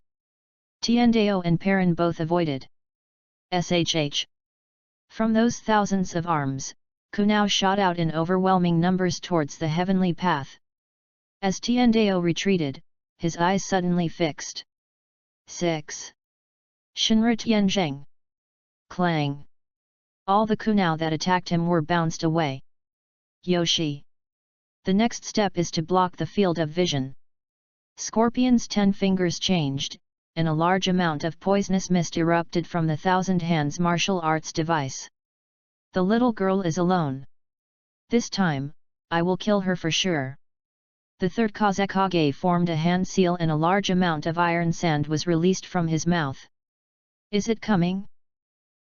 Tiandao and Perrin both avoided. SHH. From those thousands of arms, Kunao shot out in overwhelming numbers towards the heavenly path. As Tiandao retreated, his eyes suddenly fixed. 6. Shinra Tianzheng. Clang! All the Kunao that attacked him were bounced away. Yoshi. The next step is to block the field of vision. Scorpion's 10 fingers changed, and a large amount of poisonous mist erupted from the 1,000 hands martial arts device. The little girl is alone. This time, I will kill her for sure. The third Kazekage formed a hand seal and a large amount of iron sand was released from his mouth. Is it coming?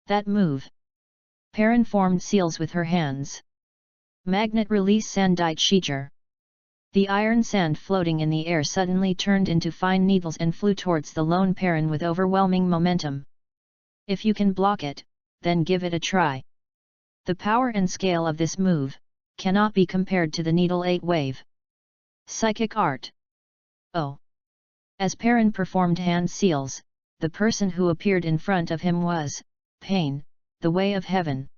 That move. Perrin formed seals with her hands. Magnet release Sandite Shiger. The iron sand floating in the air suddenly turned into fine needles and flew towards the lone Perrin with overwhelming momentum. If you can block it, then give it a try. The power and scale of this move cannot be compared to the Needle 8 wave. Psychic art. Oh! As Perrin performed hand seals, the person who appeared in front of him was Pain, the way of heaven.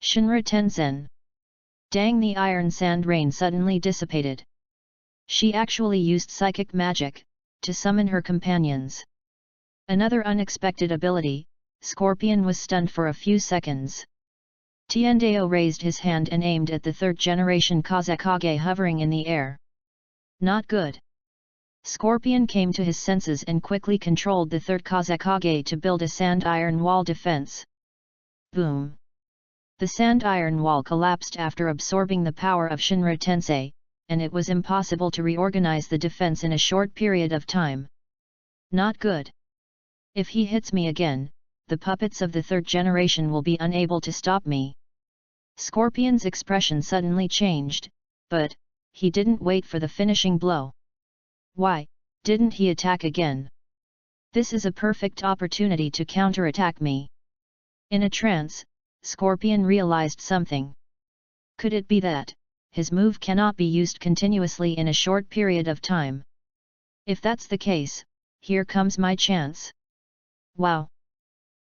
Shinra Tensen. Dang, the iron sand rain suddenly dissipated. She actually used psychic magic to summon her companions. Another unexpected ability. Scorpion was stunned for a few seconds. Tiendeo raised his hand and aimed at the third-generation Kazekage hovering in the air. Not good. Scorpion came to his senses and quickly controlled the third Kazekage to build a sand-iron wall defense. Boom! The sand-iron wall collapsed after absorbing the power of Shinra Tensei, and it was impossible to reorganize the defense in a short period of time. Not good. If he hits me again, the puppets of the third generation will be unable to stop me. Scorpion's expression suddenly changed, but he didn't wait for the finishing blow. Why didn't he attack again? This is a perfect opportunity to counterattack me. In a trance, Scorpion realized something. Could it be that his move cannot be used continuously in a short period of time? If that's the case, here comes my chance. Wow!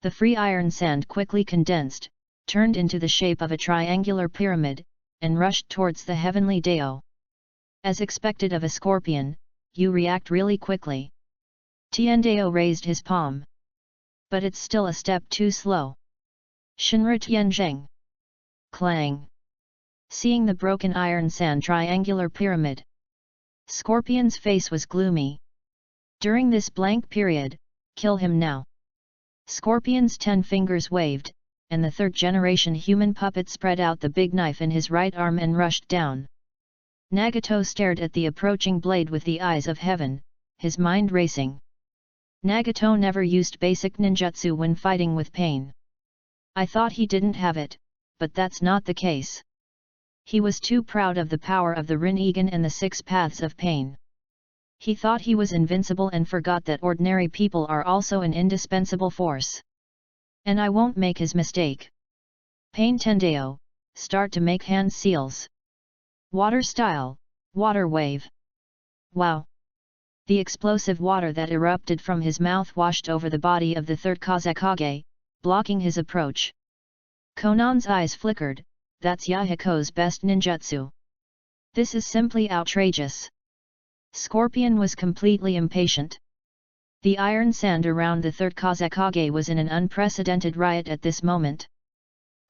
The free iron sand quickly condensed, turned into the shape of a triangular pyramid, and rushed towards the heavenly Deo. As expected of a scorpion, you react really quickly. Tiendeo raised his palm. But it's still a step too slow. Shinra Tianzheng. Clang. Seeing the broken iron sand triangular pyramid, Scorpion's face was gloomy. During this blank period, kill him now. Scorpion's 10 fingers waved, and the third-generation human puppet spread out the big knife in his right arm and rushed down. Nagato stared at the approaching blade with the eyes of heaven, his mind racing. Nagato never used basic ninjutsu when fighting with pain. I thought he didn't have it, but that's not the case. He was too proud of the power of the Rinnegan and the 6 paths of pain. He thought he was invincible and forgot that ordinary people are also an indispensable force. And I won't make his mistake. Pain Tendeo, start to make hand seals. Water style, water wave. Wow! The explosive water that erupted from his mouth washed over the body of the third Kazekage, blocking his approach. Konan's eyes flickered. That's Yahiko's best ninjutsu. This is simply outrageous. Scorpion was completely impatient. The iron sand around the third Kazekage was in an unprecedented riot at this moment.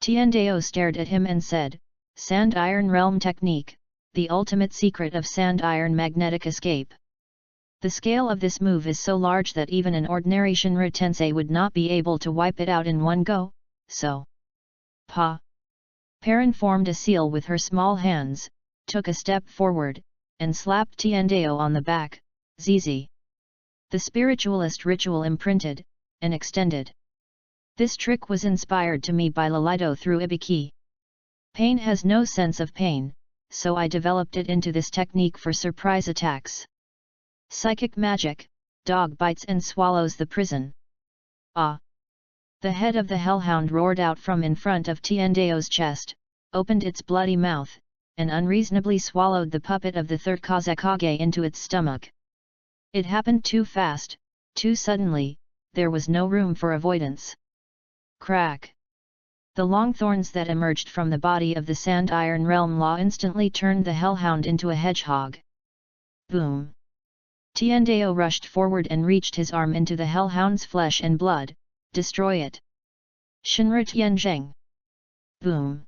Tiendeo stared at him and said, Sand-Iron Realm Technique, the ultimate secret of Sand-Iron Magnetic Escape. The scale of this move is so large that even an ordinary Shinra Tensei would not be able to wipe it out in one go, so... Pa! Perrin formed a seal with her small hands, took a step forward, and slapped Tiendeo on the back. Zizi. The spiritualist ritual imprinted, and extended. This trick was inspired to me by Lolito through Ibiki. Pain has no sense of pain, so I developed it into this technique for surprise attacks. Psychic magic, dog bites and swallows the prison. Ah! The head of the hellhound roared out from in front of Tiendeo's chest, opened its bloody mouth, and unreasonably swallowed the puppet of the third Kazekage into its stomach. It happened too fast, too suddenly, there was no room for avoidance. Crack! The long thorns that emerged from the body of the Sand-Iron Realm Law instantly turned the hellhound into a hedgehog. Boom! Tiendeo rushed forward and reached his arm into the hellhound's flesh and blood. Destroy it! Shinra Tianzheng. Boom!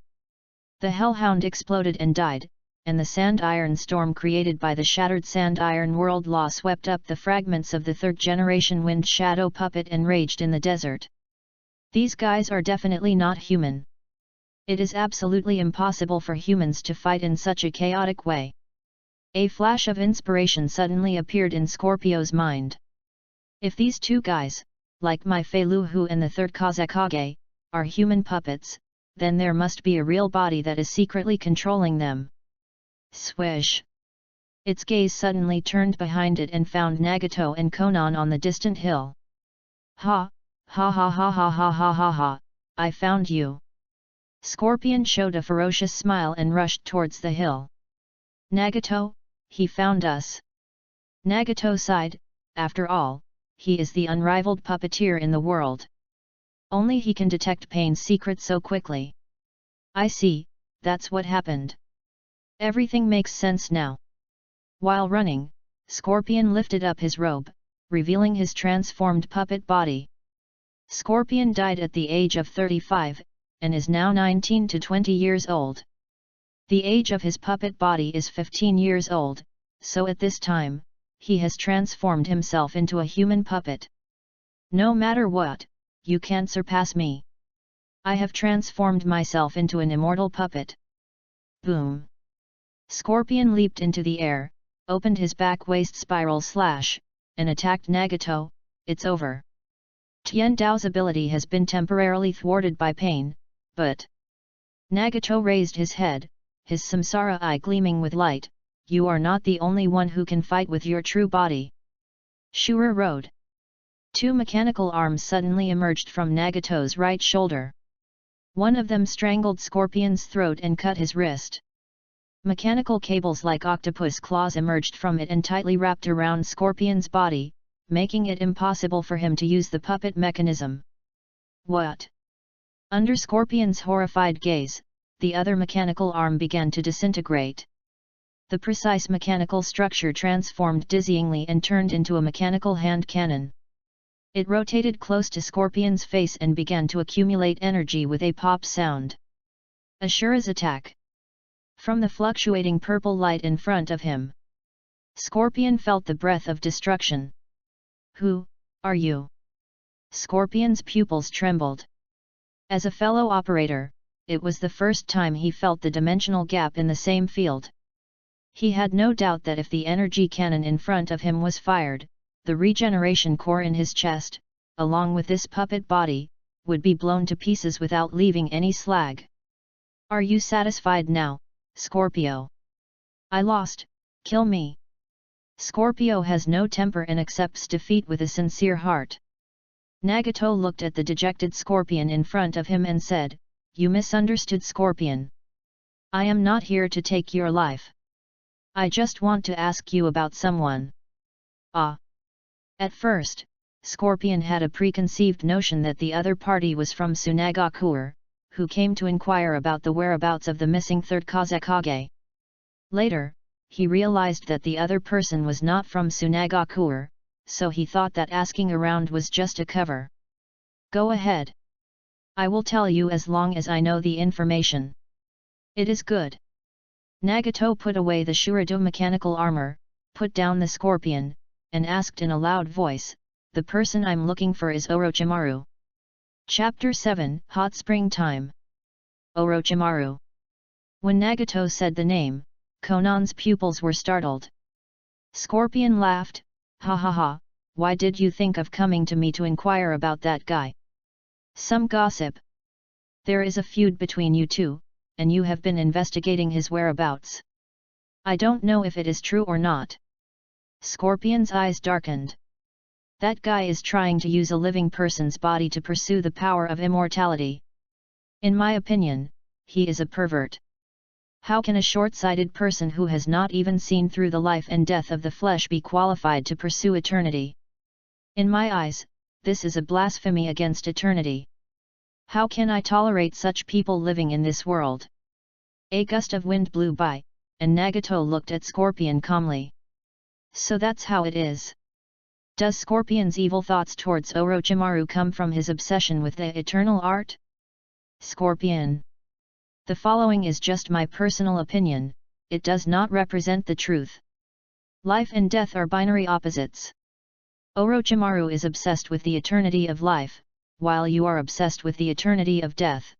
The hellhound exploded and died, and the sand-iron storm created by the shattered sand-iron world law swept up the fragments of the third-generation wind shadow puppet and raged in the desert. These guys are definitely not human. It is absolutely impossible for humans to fight in such a chaotic way. A flash of inspiration suddenly appeared in Scorpio's mind. If these two guys, like my Feiluhu and the third Kazekage, are human puppets, then there must be a real body that is secretly controlling them. Swish! Its gaze suddenly turned behind it and found Nagato and Konan on the distant hill. Ha! Ha ha ha ha ha ha ha ha! I found you! Scorpion showed a ferocious smile and rushed towards the hill. Nagato, he found us! Nagato sighed, after all, he is the unrivaled puppeteer in the world. Only he can detect pain's secret so quickly. I see, that's what happened. Everything makes sense now. While running, Scorpion lifted up his robe, revealing his transformed puppet body. Scorpion died at the age of 35, and is now 19 to 20 years old. The age of his puppet body is 15 years old, so at this time, he has transformed himself into a human puppet. No matter what, you can't surpass me. I have transformed myself into an immortal puppet. Boom! Scorpion leaped into the air, opened his back waist spiral slash, and attacked Nagato. It's over. Tian Dao's ability has been temporarily thwarted by pain, but... Nagato raised his head, his samsara eye gleaming with light. You are not the only one who can fight with your true body. Shura rode. Two mechanical arms suddenly emerged from Nagato's right shoulder. One of them strangled Scorpion's throat and cut his wrist. Mechanical cables like octopus claws emerged from it and tightly wrapped around Scorpion's body, making it impossible for him to use the puppet mechanism. What? Under Scorpion's horrified gaze, the other mechanical arm began to disintegrate. The precise mechanical structure transformed dizzyingly and turned into a mechanical hand cannon. It rotated close to Scorpion's face and began to accumulate energy with a pop sound. Ashura's attack. From the fluctuating purple light in front of him, Scorpion felt the breath of destruction. Who are you? Scorpion's pupils trembled. As a fellow operator, it was the first time he felt the dimensional gap in the same field. He had no doubt that if the energy cannon in front of him was fired, the regeneration core in his chest, along with this puppet body, would be blown to pieces without leaving any slag. Are you satisfied now, Scorpio? I lost, kill me. Scorpio has no temper and accepts defeat with a sincere heart. Nagato looked at the dejected Scorpion in front of him and said, You misunderstood, Scorpion. I am not here to take your life. I just want to ask you about someone. Ah. At first, Scorpion had a preconceived notion that the other party was from Tsunagakuer, who came to inquire about the whereabouts of the missing third Kazekage. Later, he realized that the other person was not from Tsunagakuer, so he thought that asking around was just a cover. Go ahead. I will tell you as long as I know the information. It is good. Nagato put away the Shurado mechanical armor, put down the Scorpion, and asked in a loud voice, The person I'm looking for is Orochimaru. Chapter 7 Hot Spring Time. Orochimaru. When Nagato said the name, Konan's pupils were startled. Scorpion laughed, Ha ha ha, why did you think of coming to me to inquire about that guy? Some gossip. There is a feud between you two, and you have been investigating his whereabouts. I don't know if it is true or not. Scorpion's eyes darkened. That guy is trying to use a living person's body to pursue the power of immortality. In my opinion, he is a pervert. How can a short-sighted person who has not even seen through the life and death of the flesh be qualified to pursue eternity? In my eyes, this is a blasphemy against eternity. How can I tolerate such people living in this world? A gust of wind blew by, and Nagato looked at Scorpion calmly. So that's how it is. Does Scorpion's evil thoughts towards Orochimaru come from his obsession with the eternal art? Scorpion. The following is just my personal opinion, it does not represent the truth. Life and death are binary opposites. Orochimaru is obsessed with the eternity of life, while you are obsessed with the eternity of death.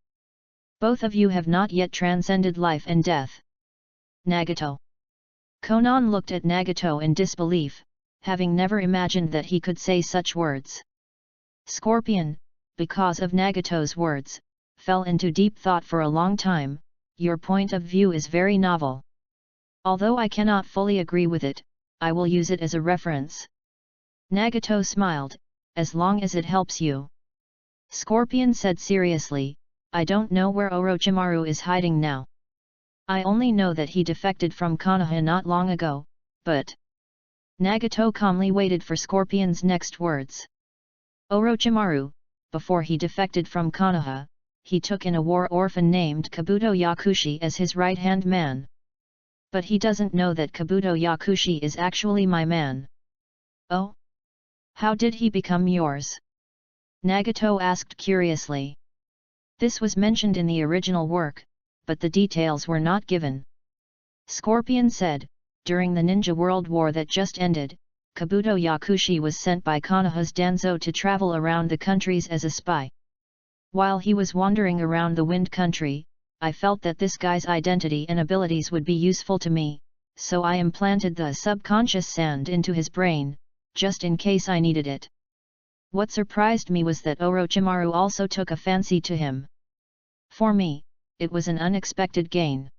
Both of you have not yet transcended life and death. Nagato. Konan looked at Nagato in disbelief, having never imagined that he could say such words. Scorpion, because of Nagato's words, fell into deep thought for a long time. Your point of view is very novel. Although I cannot fully agree with it, I will use it as a reference. Nagato smiled, as long as it helps you. Scorpion said seriously, I don't know where Orochimaru is hiding now. I only know that he defected from Konoha not long ago, but... Nagato calmly waited for Scorpion's next words. Orochimaru, before he defected from Konoha, he took in a war orphan named Kabuto Yakushi as his right-hand man. But he doesn't know that Kabuto Yakushi is actually my man. Oh? How did he become yours? Nagato asked curiously. This was mentioned in the original work, but the details were not given. Scorpion said, during the Ninja World War that just ended, Kabuto Yakushi was sent by Konoha's Danzo to travel around the countries as a spy. While he was wandering around the Wind Country, I felt that this guy's identity and abilities would be useful to me, so I implanted the subconscious sand into his brain, just in case I needed it. What surprised me was that Orochimaru also took a fancy to him. For me, it was an unexpected gain.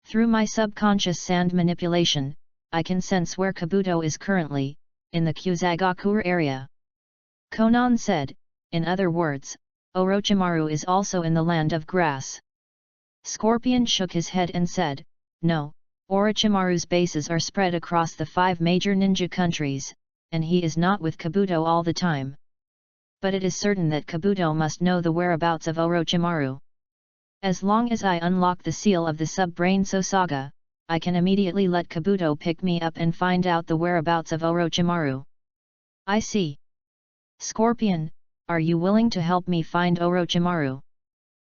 Through my subconscious sand manipulation, I can sense where Kabuto is currently, in the Kusagaku area. Konan said, in other words, Orochimaru is also in the land of grass. Scorpion shook his head and said, no, Orochimaru's bases are spread across the 5 major ninja countries, and he is not with Kabuto all the time. But it is certain that Kabuto must know the whereabouts of Orochimaru. As long as I unlock the seal of the sub-brain Sosaga, I can immediately let Kabuto pick me up and find out the whereabouts of Orochimaru. I see. Scorpion, are you willing to help me find Orochimaru?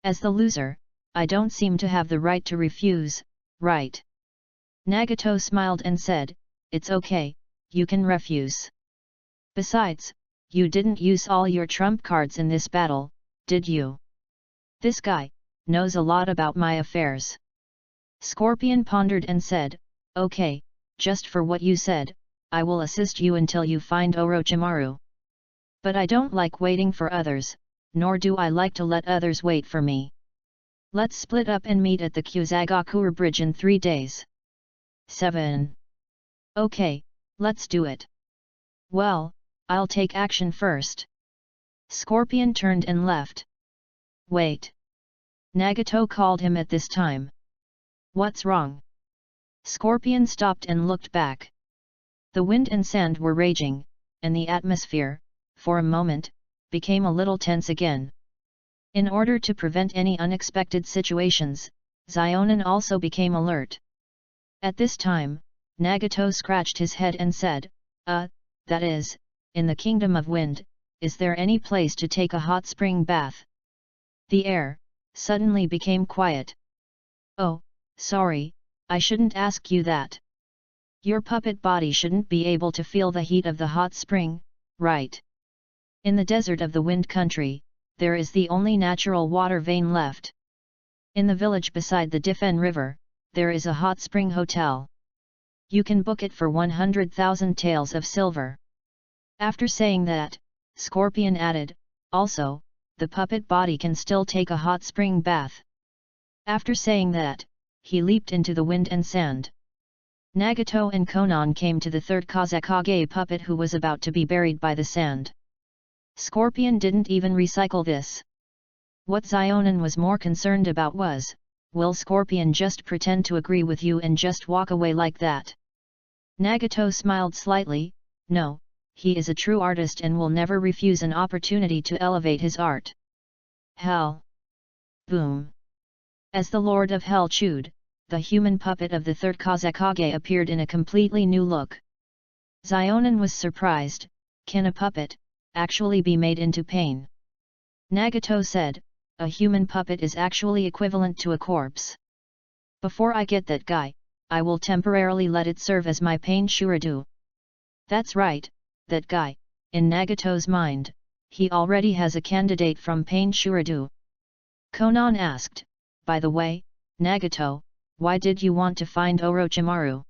As the loser, I don't seem to have the right to refuse, right? Nagato smiled and said, it's okay, you can refuse. Besides, you didn't use all your trump cards in this battle, did you? This guy knows a lot about my affairs. Scorpion pondered and said, okay, just for what you said, I will assist you until you find Orochimaru. But I don't like waiting for others, nor do I like to let others wait for me. Let's split up and meet at the Kusagaku Bridge in 3 days. 7. Okay, let's do it. Well, I'll take action first. Scorpion turned and left. Wait. Nagato called him at this time. What's wrong? Scorpion stopped and looked back. The wind and sand were raging, and the atmosphere, for a moment, became a little tense again. In order to prevent any unexpected situations, Zionin also became alert. At this time, Nagato scratched his head and said, that is, in the Kingdom of Wind, is there any place to take a hot spring bath? The air suddenly became quiet. Oh, sorry, I shouldn't ask you that. Your puppet body shouldn't be able to feel the heat of the hot spring, right? In the desert of the Wind Country, there is the only natural water vein left. In the village beside the Difen River, there is a hot spring hotel. You can book it for 100,000 taels of silver. After saying that, Scorpion added, also, the puppet body can still take a hot spring bath. After saying that, he leaped into the wind and sand. Nagato and Konan came to the 3rd Kazekage puppet who was about to be buried by the sand. Scorpion didn't even recycle this. What Zionin was more concerned about was, will Scorpion just pretend to agree with you and just walk away like that? Nagato smiled slightly, no, he is a true artist and will never refuse an opportunity to elevate his art. Hell! Boom! As the Lord of Hell chewed, the human puppet of the 3rd Kazekage appeared in a completely new look. Zionin was surprised, can a puppet actually be made into pain? Nagato said, a human puppet is actually equivalent to a corpse. Before I get that guy, I will temporarily let it serve as my pain shuridu. That's right, that guy, in Nagato's mind, he already has a candidate from pain shuridu. Konan asked, by the way, Nagato, why did you want to find Orochimaru?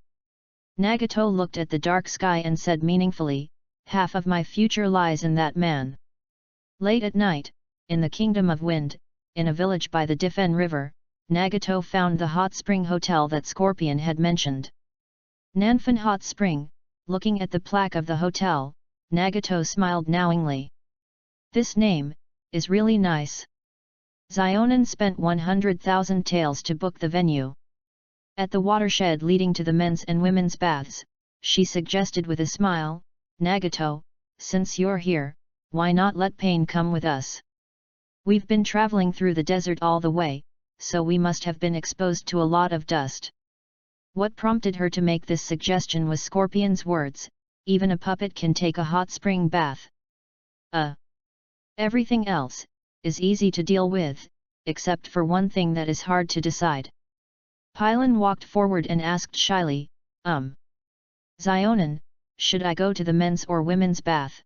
Nagato looked at the dark sky and said meaningfully, half of my future lies in that man. Late at night, in the Kingdom of Wind, in a village by the Difen River, Nagato found the hot spring hotel that Scorpion had mentioned. Nanfan Hot Spring. Looking at the plaque of the hotel, Nagato smiled knowingly. This name is really nice. Xionin spent 100,000 taels to book the venue. At the watershed leading to the men's and women's baths, she suggested with a smile, Nagato, since you're here, why not let Pain come with us? We've been traveling through the desert all the way, so we must have been exposed to a lot of dust. What prompted her to make this suggestion was Scorpion's words, even a puppet can take a hot spring bath. Everything else is easy to deal with, except for one thing that is hard to decide. Pylon walked forward and asked shyly, Xionin, should I go to the men's or women's bath?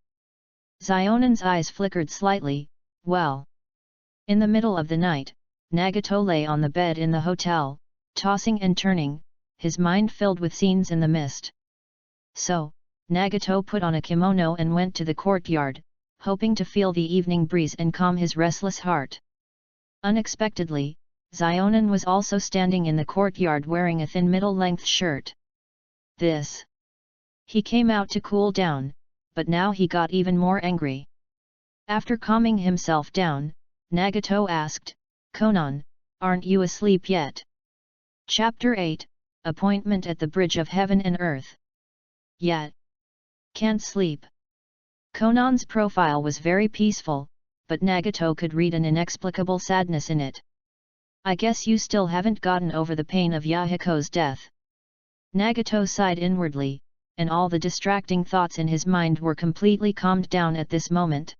Xionin's eyes flickered slightly, well. In the middle of the night, Nagato lay on the bed in the hotel, tossing and turning, his mind filled with scenes in the mist. So, Nagato put on a kimono and went to the courtyard, hoping to feel the evening breeze and calm his restless heart. Unexpectedly, Xionin was also standing in the courtyard wearing a thin middle-length shirt. He came out to cool down, but now he got even more angry. After calming himself down, Nagato asked, Konan, aren't you asleep yet? Chapter 8, Appointment at the Bridge of Heaven and Earth. Yet. Can't sleep. Konan's profile was very peaceful, but Nagato could read an inexplicable sadness in it. I guess you still haven't gotten over the pain of Yahiko's death. Nagato sighed inwardly, and all the distracting thoughts in his mind were completely calmed down at this moment.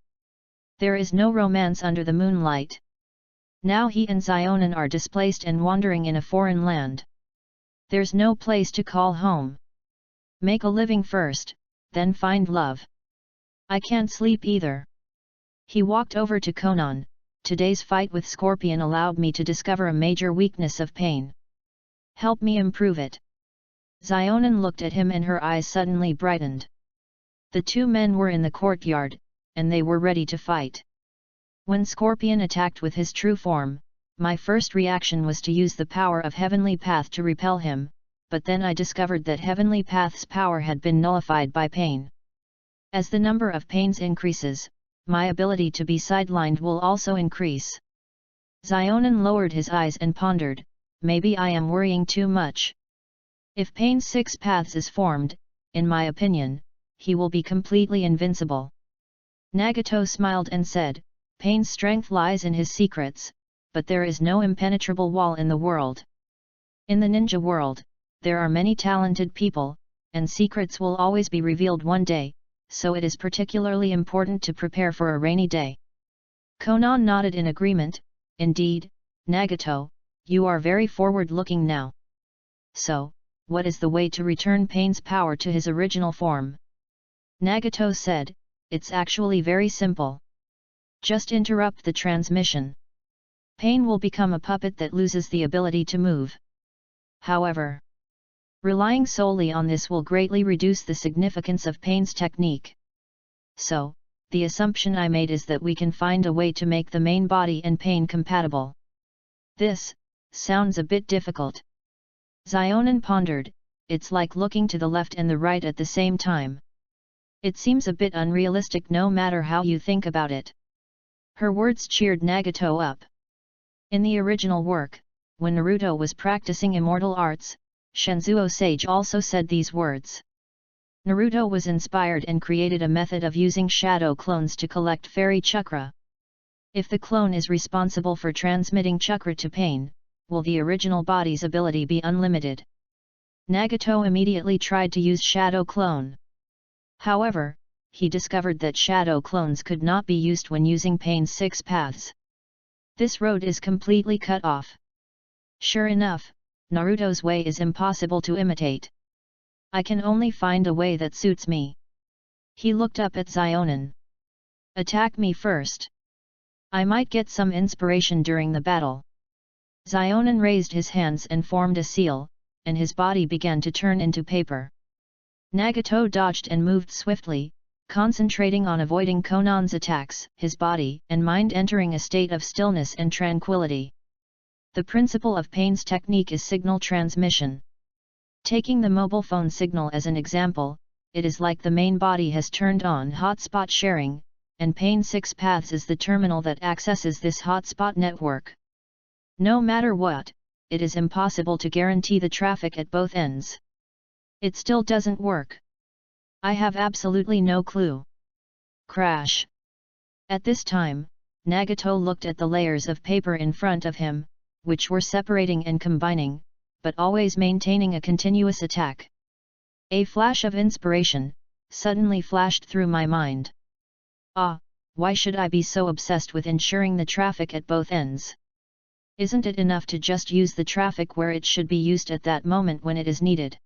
There is no romance under the moonlight. Now he and Xionin are displaced and wandering in a foreign land. There's no place to call home. Make a living first, then find love. I can't sleep either. He walked over to Konan. Today's fight with Scorpion allowed me to discover a major weakness of Pain. Help me improve it. Xionin looked at him and her eyes suddenly brightened. The two men were in the courtyard, and they were ready to fight. When Scorpion attacked with his true form, my first reaction was to use the power of Heavenly Path to repel him, but then I discovered that Heavenly Path's power had been nullified by Pain. As the number of pains increases, my ability to be sidelined will also increase. Xionin lowered his eyes and pondered, maybe I am worrying too much. If Pain's 6 paths is formed, in my opinion, he will be completely invincible. Nagato smiled and said, Pain's strength lies in his secrets, but there is no impenetrable wall in the world. In the ninja world, there are many talented people, and secrets will always be revealed one day, so it is particularly important to prepare for a rainy day. Konan nodded in agreement. Indeed, Nagato, you are very forward-looking now. So, what is the way to return Pain's power to his original form? Nagato said, it's actually very simple. Just interrupt the transmission. Pain will become a puppet that loses the ability to move. However, relying solely on this will greatly reduce the significance of Pain's technique. So, the assumption I made is that we can find a way to make the main body and Pain compatible. This sounds a bit difficult. Xionin pondered, it's like looking to the left and the right at the same time. It seems a bit unrealistic no matter how you think about it. Her words cheered Nagato up. In the original work, when Naruto was practicing immortal arts, Shenzuo Sage also said these words. Naruto was inspired and created a method of using shadow clones to collect fairy chakra. If the clone is responsible for transmitting chakra to Pain, will the original body's ability be unlimited? Nagato immediately tried to use shadow clone. However, he discovered that shadow clones could not be used when using Pain's 6 paths. This road is completely cut off. Sure enough, Naruto's way is impossible to imitate. I can only find a way that suits me. He looked up at Xionin. Attack me first. I might get some inspiration during the battle. Xionin raised his hands and formed a seal, and his body began to turn into paper. Nagato dodged and moved swiftly, concentrating on avoiding Konan's attacks, his body and mind entering a state of stillness and tranquility. The principle of Payne's technique is signal transmission. Taking the mobile phone signal as an example, it is like the main body has turned on hotspot sharing, and Payne 6 paths is the terminal that accesses this hotspot network. No matter what, it is impossible to guarantee the traffic at both ends. It still doesn't work. I have absolutely no clue. Crash. At this time, Nagato looked at the layers of paper in front of him, which were separating and combining, but always maintaining a continuous attack. A flash of inspiration suddenly flashed through my mind. Why should I be so obsessed with ensuring the traffic at both ends? Isn't it enough to just use the traffic where it should be used at that moment when it is needed?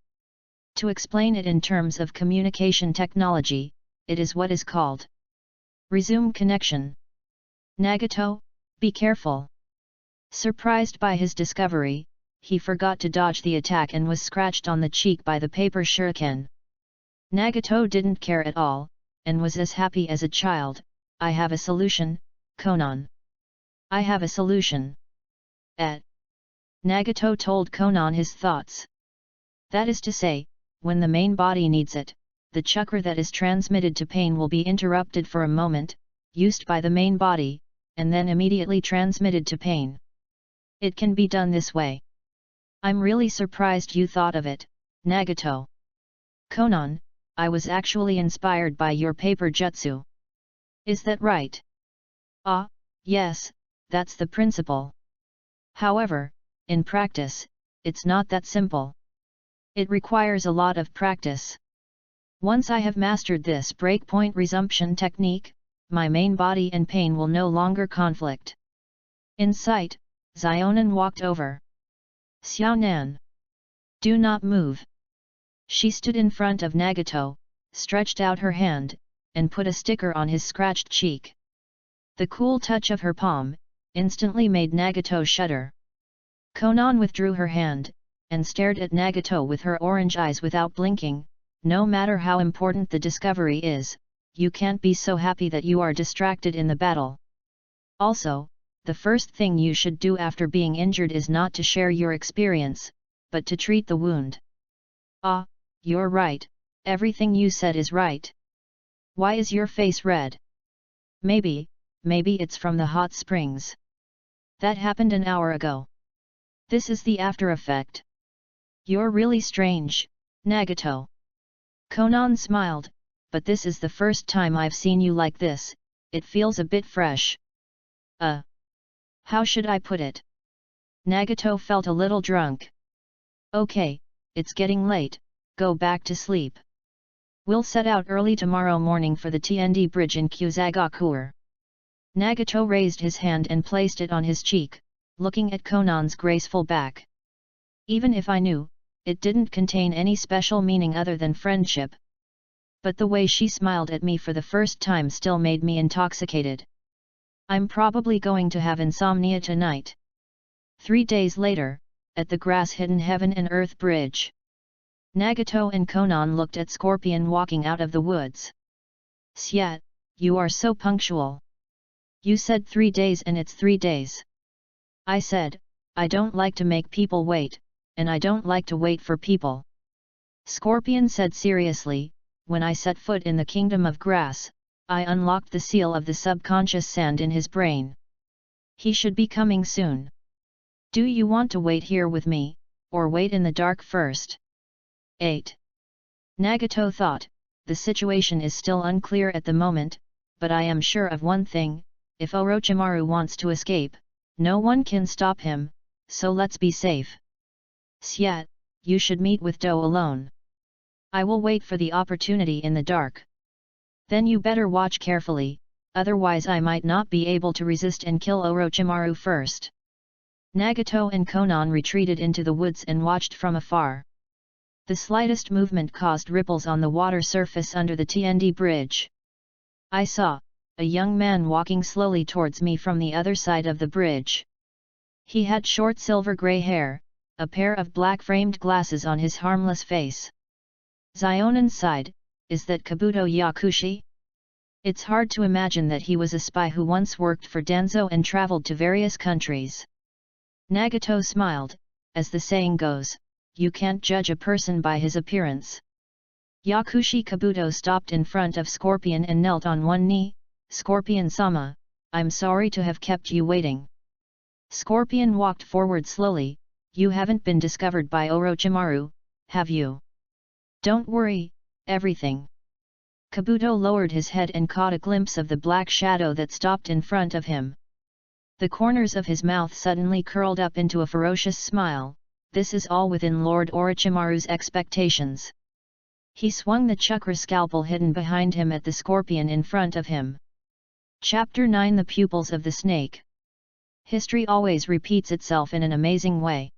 To explain it in terms of communication technology, it is what is called resume connection. Nagato, be careful. Surprised by his discovery, he forgot to dodge the attack and was scratched on the cheek by the paper shuriken. Nagato didn't care at all, and was as happy as a child. I have a solution, Konan. I have a solution. Nagato told Konan his thoughts. That is to say, when the main body needs it, the chakra that is transmitted to Payne will be interrupted for a moment, used by the main body, and then immediately transmitted to Payne. It can be done this way. I'm really surprised you thought of it, Nagato. Konan, I was actually inspired by your paper jutsu. Is that right? Yes, that's the principle. However, in practice, it's not that simple. It requires a lot of practice. Once I have mastered this breakpoint resumption technique, my main body and Payne will no longer conflict. In sight, Xionan walked over. Xiaonan. Do not move. She stood in front of Nagato, stretched out her hand, and put a sticker on his scratched cheek. The cool touch of her palm instantly made Nagato shudder. Konan withdrew her hand, and stared at Nagato with her orange eyes without blinking. No matter how important the discovery is, you can't be so happy that you are distracted in the battle. Also, the first thing you should do after being injured is not to share your experience, but to treat the wound. You're right, everything you said is right. Why is your face red? Maybe it's from the hot springs. That happened an hour ago. This is the after effect. You're really strange, Nagato. Konan smiled, but this is the first time I've seen you like this, it feels a bit fresh. How should I put it? Nagato felt a little drunk. Okay, it's getting late, go back to sleep. We'll set out early tomorrow morning for the TND bridge in Kusagakur. Nagato raised his hand and placed it on his cheek, looking at Konan's graceful back. Even if I knew, it didn't contain any special meaning other than friendship. But the way she smiled at me for the first time still made me intoxicated. I'm probably going to have insomnia tonight. 3 days later, at the grass-hidden Heaven and Earth Bridge. Nagato and Konan looked at Scorpion walking out of the woods. Syat, you are so punctual. You said 3 days and it's 3 days. I said, I don't like to make people wait, and I don't like to wait for people. Scorpion said seriously, when I set foot in the kingdom of grass, I unlocked the seal of the subconscious sand in his brain. He should be coming soon. Do you want to wait here with me, or wait in the dark first? 8. Nagato thought, the situation is still unclear at the moment, but I am sure of one thing, if Orochimaru wants to escape, no one can stop him, so let's be safe. Syat, you should meet with Do alone. I will wait for the opportunity in the dark. Then you better watch carefully, otherwise I might not be able to resist and kill Orochimaru first. Nagato and Konan retreated into the woods and watched from afar. The slightest movement caused ripples on the water surface under the TND bridge. I saw a young man walking slowly towards me from the other side of the bridge. He had short silver-grey hair, a pair of black-framed glasses on his harmless face. Xionan sighed, is that Kabuto Yakushi? It's hard to imagine that he was a spy who once worked for Danzo and traveled to various countries. Nagato smiled, as the saying goes, you can't judge a person by his appearance. Yakushi Kabuto stopped in front of Scorpion and knelt on one knee. Scorpion-sama, I'm sorry to have kept you waiting. Scorpion walked forward slowly. You haven't been discovered by Orochimaru, have you? Don't worry, everything. Kabuto lowered his head and caught a glimpse of the black shadow that stopped in front of him. The corners of his mouth suddenly curled up into a ferocious smile. This is all within Lord Orochimaru's expectations. He swung the chakra scalpel hidden behind him at the scorpion in front of him. Chapter 9: The Pupils of the Snake. History always repeats itself in an amazing way.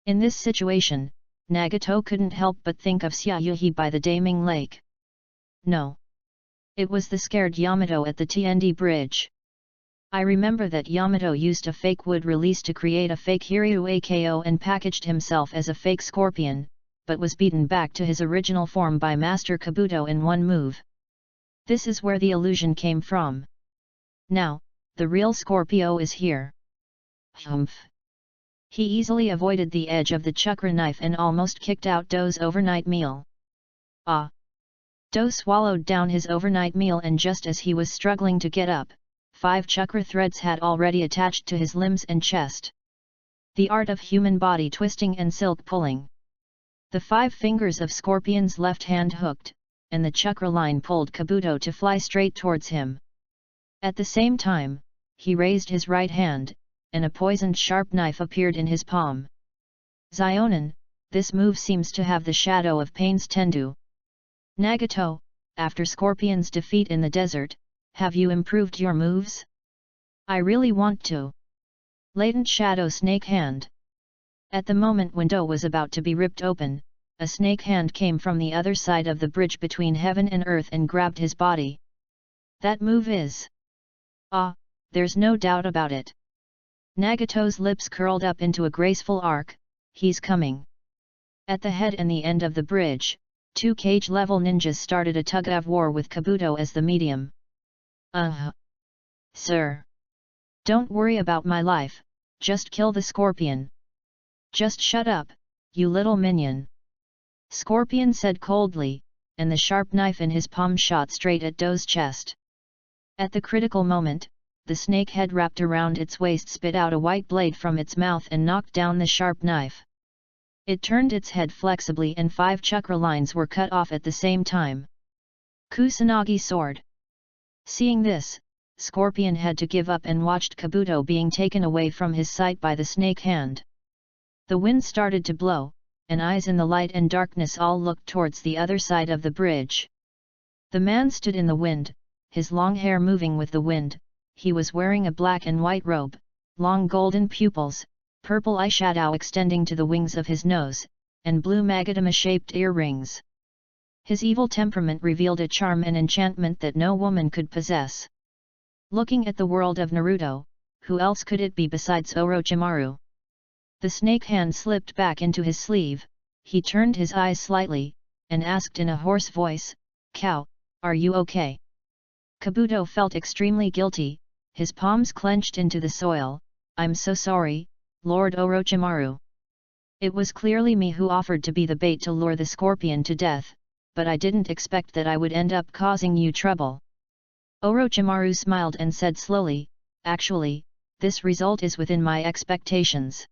In this situation, Nagato couldn't help but think of Sayuhi by the Daming Lake. No. It was the scared Yamato at the TND bridge. I remember that Yamato used a fake wood release to create a fake Hiryu Ako and packaged himself as a fake scorpion, but was beaten back to his original form by Master Kabuto in one move. This is where the illusion came from. Now, the real Scorpio is here. Humph. He easily avoided the edge of the chakra knife and almost kicked out Do's overnight meal. Ah! Do swallowed down his overnight meal, and just as he was struggling to get up, 5 chakra threads had already attached to his limbs and chest. The art of human body twisting and silk pulling. The 5 fingers of Scorpion's left hand hooked, and the chakra line pulled Kabuto to fly straight towards him. At the same time, he raised his right hand, and a poisoned sharp knife appeared in his palm. Zionin, this move seems to have the shadow of Pain's Tendu. Nagato, after Scorpion's defeat in the desert, have you improved your moves? I really want to. Latent Shadow Snake Hand. At the moment when Do was about to be ripped open, a snake hand came from the other side of the bridge between heaven and earth and grabbed his body. That move is... Ah, there's no doubt about it. Nagato's lips curled up into a graceful arc. He's coming. At the head and the end of the bridge, 2 cage-level ninjas started a tug-of-war with Kabuto as the medium. Sir. Don't worry about my life, just kill the scorpion. Just shut up, you little minion. Scorpion said coldly, and the sharp knife in his palm shot straight at Do's chest. At the critical moment, the snake head wrapped around its waist spit out a white blade from its mouth and knocked down the sharp knife. It turned its head flexibly and 5 chakra lines were cut off at the same time. Kusanagi sword. Seeing this, Scorpion had to give up and watched Kabuto being taken away from his sight by the snake hand. The wind started to blow, and eyes in the light and darkness all looked towards the other side of the bridge. The man stood in the wind, his long hair moving with the wind. He was wearing a black and white robe, long golden pupils, purple eyeshadow extending to the wings of his nose, and blue magatama-shaped earrings. His evil temperament revealed a charm and enchantment that no woman could possess. Looking at the world of Naruto, who else could it be besides Orochimaru? The snake hand slipped back into his sleeve, he turned his eyes slightly, and asked in a hoarse voice, "Cow, are you okay?" Kabuto felt extremely guilty, his palms clenched into the soil. "I'm so sorry, Lord Orochimaru. It was clearly me who offered to be the bait to lure the scorpion to death, but I didn't expect that I would end up causing you trouble." Orochimaru smiled and said slowly, "Actually, this result is within my expectations.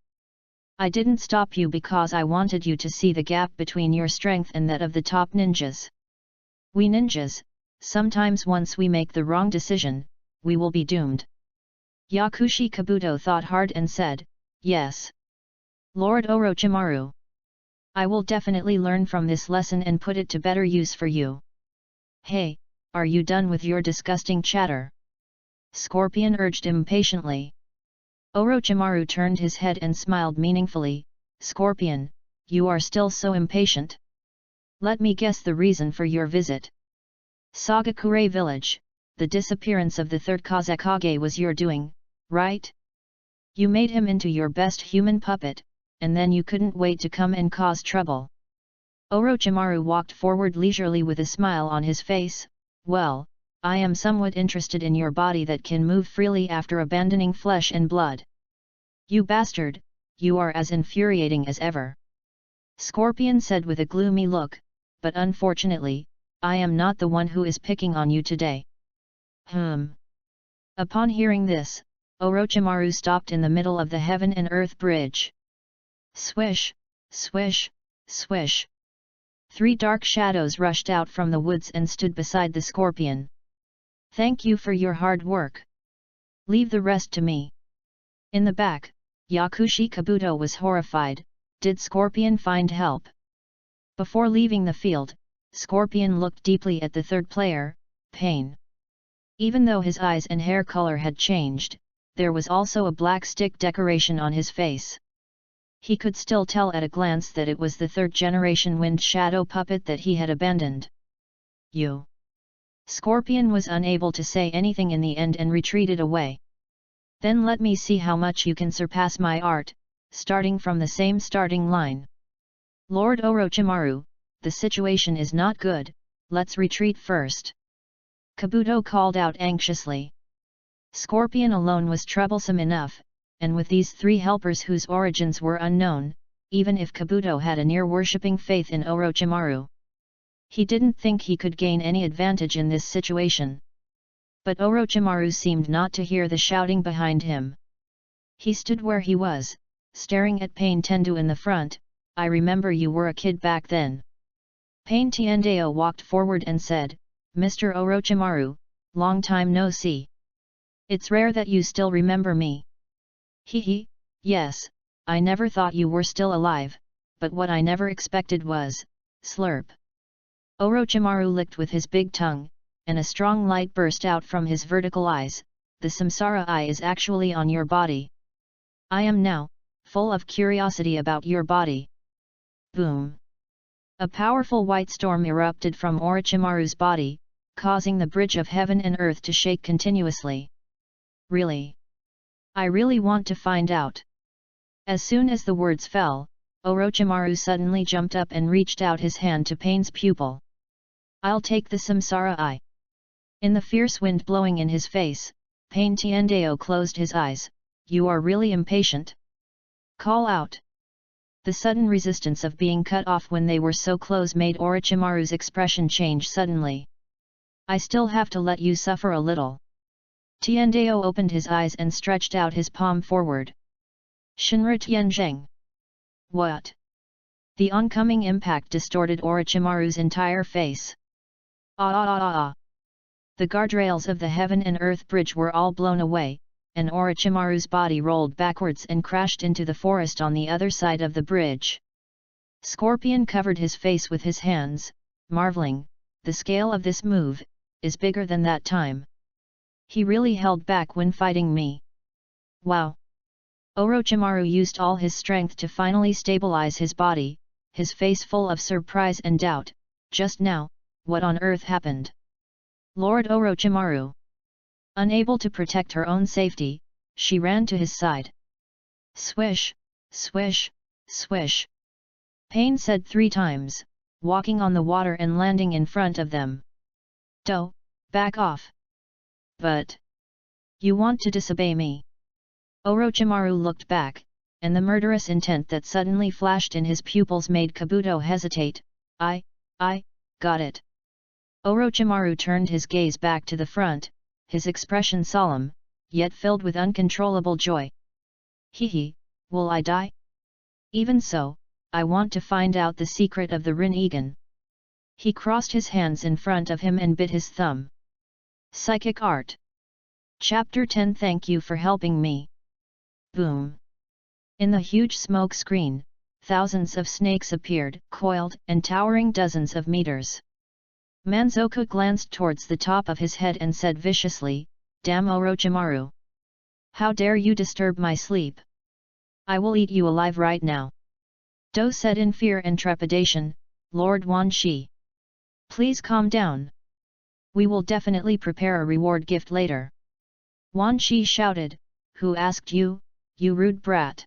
I didn't stop you because I wanted you to see the gap between your strength and that of the top ninjas. We ninjas, sometimes once we make the wrong decision, we will be doomed." Yakushi Kabuto thought hard and said, "Yes. Lord Orochimaru. I will definitely learn from this lesson and put it to better use for you." "Hey, are you done with your disgusting chatter?" Scorpion urged impatiently. Orochimaru turned his head and smiled meaningfully. "Scorpion, you are still so impatient. Let me guess the reason for your visit. Sagakure village, the disappearance of the 3rd Kazekage was your doing, right? You made him into your best human puppet, and then you couldn't wait to come and cause trouble." Orochimaru walked forward leisurely with a smile on his face. "Well, I am somewhat interested in your body that can move freely after abandoning flesh and blood." You bastard, you are as infuriating as ever. Scorpion said with a gloomy look, but unfortunately, I am not the one who is picking on you today. Upon hearing this, Orochimaru stopped in the middle of the heaven and earth bridge. Swish, swish, swish. 3 dark shadows rushed out from the woods and stood beside the scorpion. Thank you for your hard work. Leave the rest to me. In the back, Yakushi Kabuto was horrified. Did Scorpion find help? Before leaving the field, Scorpion looked deeply at the third player, Pain. Even though his eyes and hair color had changed, there was also a black stick decoration on his face. He could still tell at a glance that it was the 3rd-generation wind shadow puppet that he had abandoned. You. Scorpion was unable to say anything in the end and retreated away. Then let me see how much you can surpass my art, starting from the same starting line. Lord Orochimaru, the situation is not good, let's retreat first. Kabuto called out anxiously. Scorpion alone was troublesome enough, and with these 3 helpers whose origins were unknown, even if Kabuto had a near-worshipping faith in Orochimaru, he didn't think he could gain any advantage in this situation. But Orochimaru seemed not to hear the shouting behind him. He stood where he was, staring at Pain Tendu in the front. I remember you were a kid back then. Pain Tiendeo walked forward and said, Mr. Orochimaru, long time no see. It's rare that you still remember me. Hehe, yes, I never thought you were still alive, but what I never expected was, slurp. Orochimaru licked with his big tongue, and a strong light burst out from his vertical eyes. The samsara eye is actually on your body. I am now, full of curiosity about your body. Boom! A powerful white storm erupted from Orochimaru's body, causing the bridge of heaven and earth to shake continuously. Really? I really want to find out. As soon as the words fell, Orochimaru suddenly jumped up and reached out his hand to Pain's pupil. I'll take the samsara eye. In the fierce wind blowing in his face, Pain Tiendeo closed his eyes. You are really impatient. Call out. The sudden resistance of being cut off when they were so close made Orochimaru's expression change suddenly. I still have to let you suffer a little. Tiendeo opened his eyes and stretched out his palm forward. Shinra Tianzheng. What? The oncoming impact distorted Orochimaru's entire face. The guardrails of the heaven and earth bridge were all blown away, and Orochimaru's body rolled backwards and crashed into the forest on the other side of the bridge. Scorpion covered his face with his hands, marveling, the scale of this move is bigger than that time. He really held back when fighting me. Wow! Orochimaru used all his strength to finally stabilize his body, his face full of surprise and doubt. Just now, what on earth happened? Lord Orochimaru. Unable to protect her own safety, she ran to his side. Swish, swish, swish. Pain said 3 times, walking on the water and landing in front of them. Do, back off. But you want to disobey me? Orochimaru looked back, and the murderous intent that suddenly flashed in his pupils made Kabuto hesitate. I got it. Orochimaru turned his gaze back to the front, his expression solemn, yet filled with uncontrollable joy. Hehe, will I die? Even so, I want to find out the secret of the Rinnegan. He crossed his hands in front of him and bit his thumb. Psychic Art. Chapter 10. Thank you for helping me. Boom! In the huge smoke screen, thousands of snakes appeared, coiled and towering dozens of meters. Manzoka glanced towards the top of his head and said viciously, Damn Orochimaru! How dare you disturb my sleep? I will eat you alive right now. Do said in fear and trepidation, Lord Wan Shi. Please calm down. We will definitely prepare a reward gift later. Wan Shi shouted, Who asked you, you rude brat?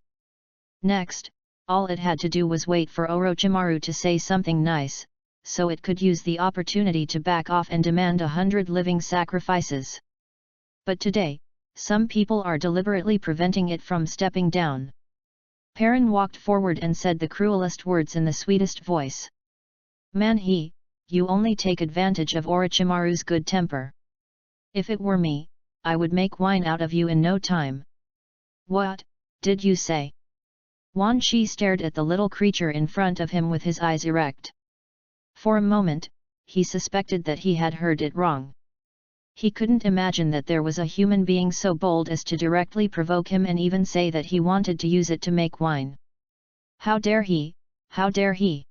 Next, all it had to do was wait for Orochimaru to say something nice, so it could use the opportunity to back off and demand 100 living sacrifices. But today, some people are deliberately preventing it from stepping down. Perrin walked forward and said the cruelest words in the sweetest voice. Man, you only take advantage of Orochimaru's good temper. If it were me, I would make wine out of you in no time. What did you say? Wan Shi stared at the little creature in front of him with his eyes erect. For a moment, he suspected that he had heard it wrong. He couldn't imagine that there was a human being so bold as to directly provoke him and even say that he wanted to use it to make wine. How dare he, how dare he!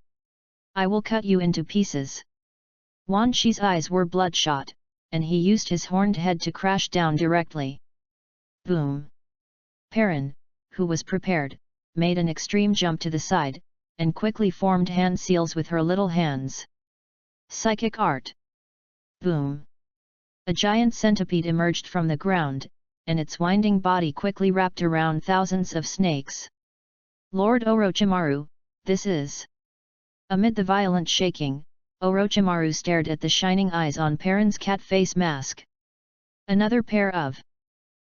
I will cut you into pieces. Wan Shi's eyes were bloodshot, and he used his horned head to crash down directly. Boom! Perrin, who was prepared, made an extreme jump to the side, and quickly formed hand seals with her little hands. Psychic art! Boom! A giant centipede emerged from the ground, and its winding body quickly wrapped around thousands of snakes. Lord Orochimaru, this is... Amid the violent shaking, Orochimaru stared at the shining eyes on Perrin's cat face mask. Another pair of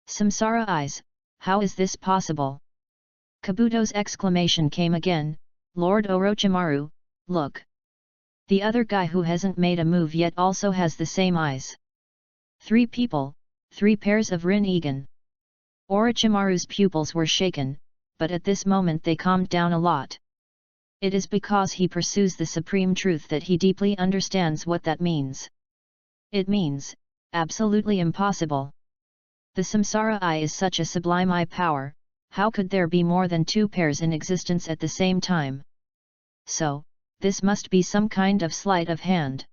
samsara eyes, how is this possible? Kabuto's exclamation came again, Lord Orochimaru, look! The other guy who hasn't made a move yet also has the same eyes. 3 people, 3 pairs of Rin-Egan. Orochimaru's pupils were shaken, but at this moment they calmed down a lot. It is because he pursues the supreme truth that he deeply understands what that means. It means, absolutely impossible. The samsara eye is such a sublime eye power, how could there be more than 2 pairs in existence at the same time? So, this must be some kind of sleight of hand.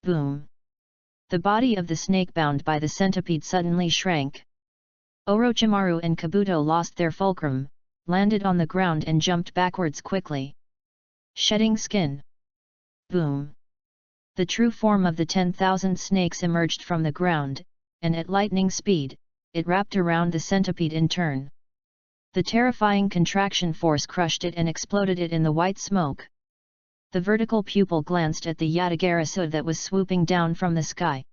Boom! The body of the snake bound by the centipede suddenly shrank. Orochimaru and Kabuto lost their fulcrum, landed on the ground and jumped backwards quickly. Shedding skin. Boom! The true form of the 10,000 snakes emerged from the ground, and at lightning speed, it wrapped around the centipede in turn. The terrifying contraction force crushed it and exploded it in the white smoke. The vertical pupil glanced at the Yatagarasu that was swooping down from the sky.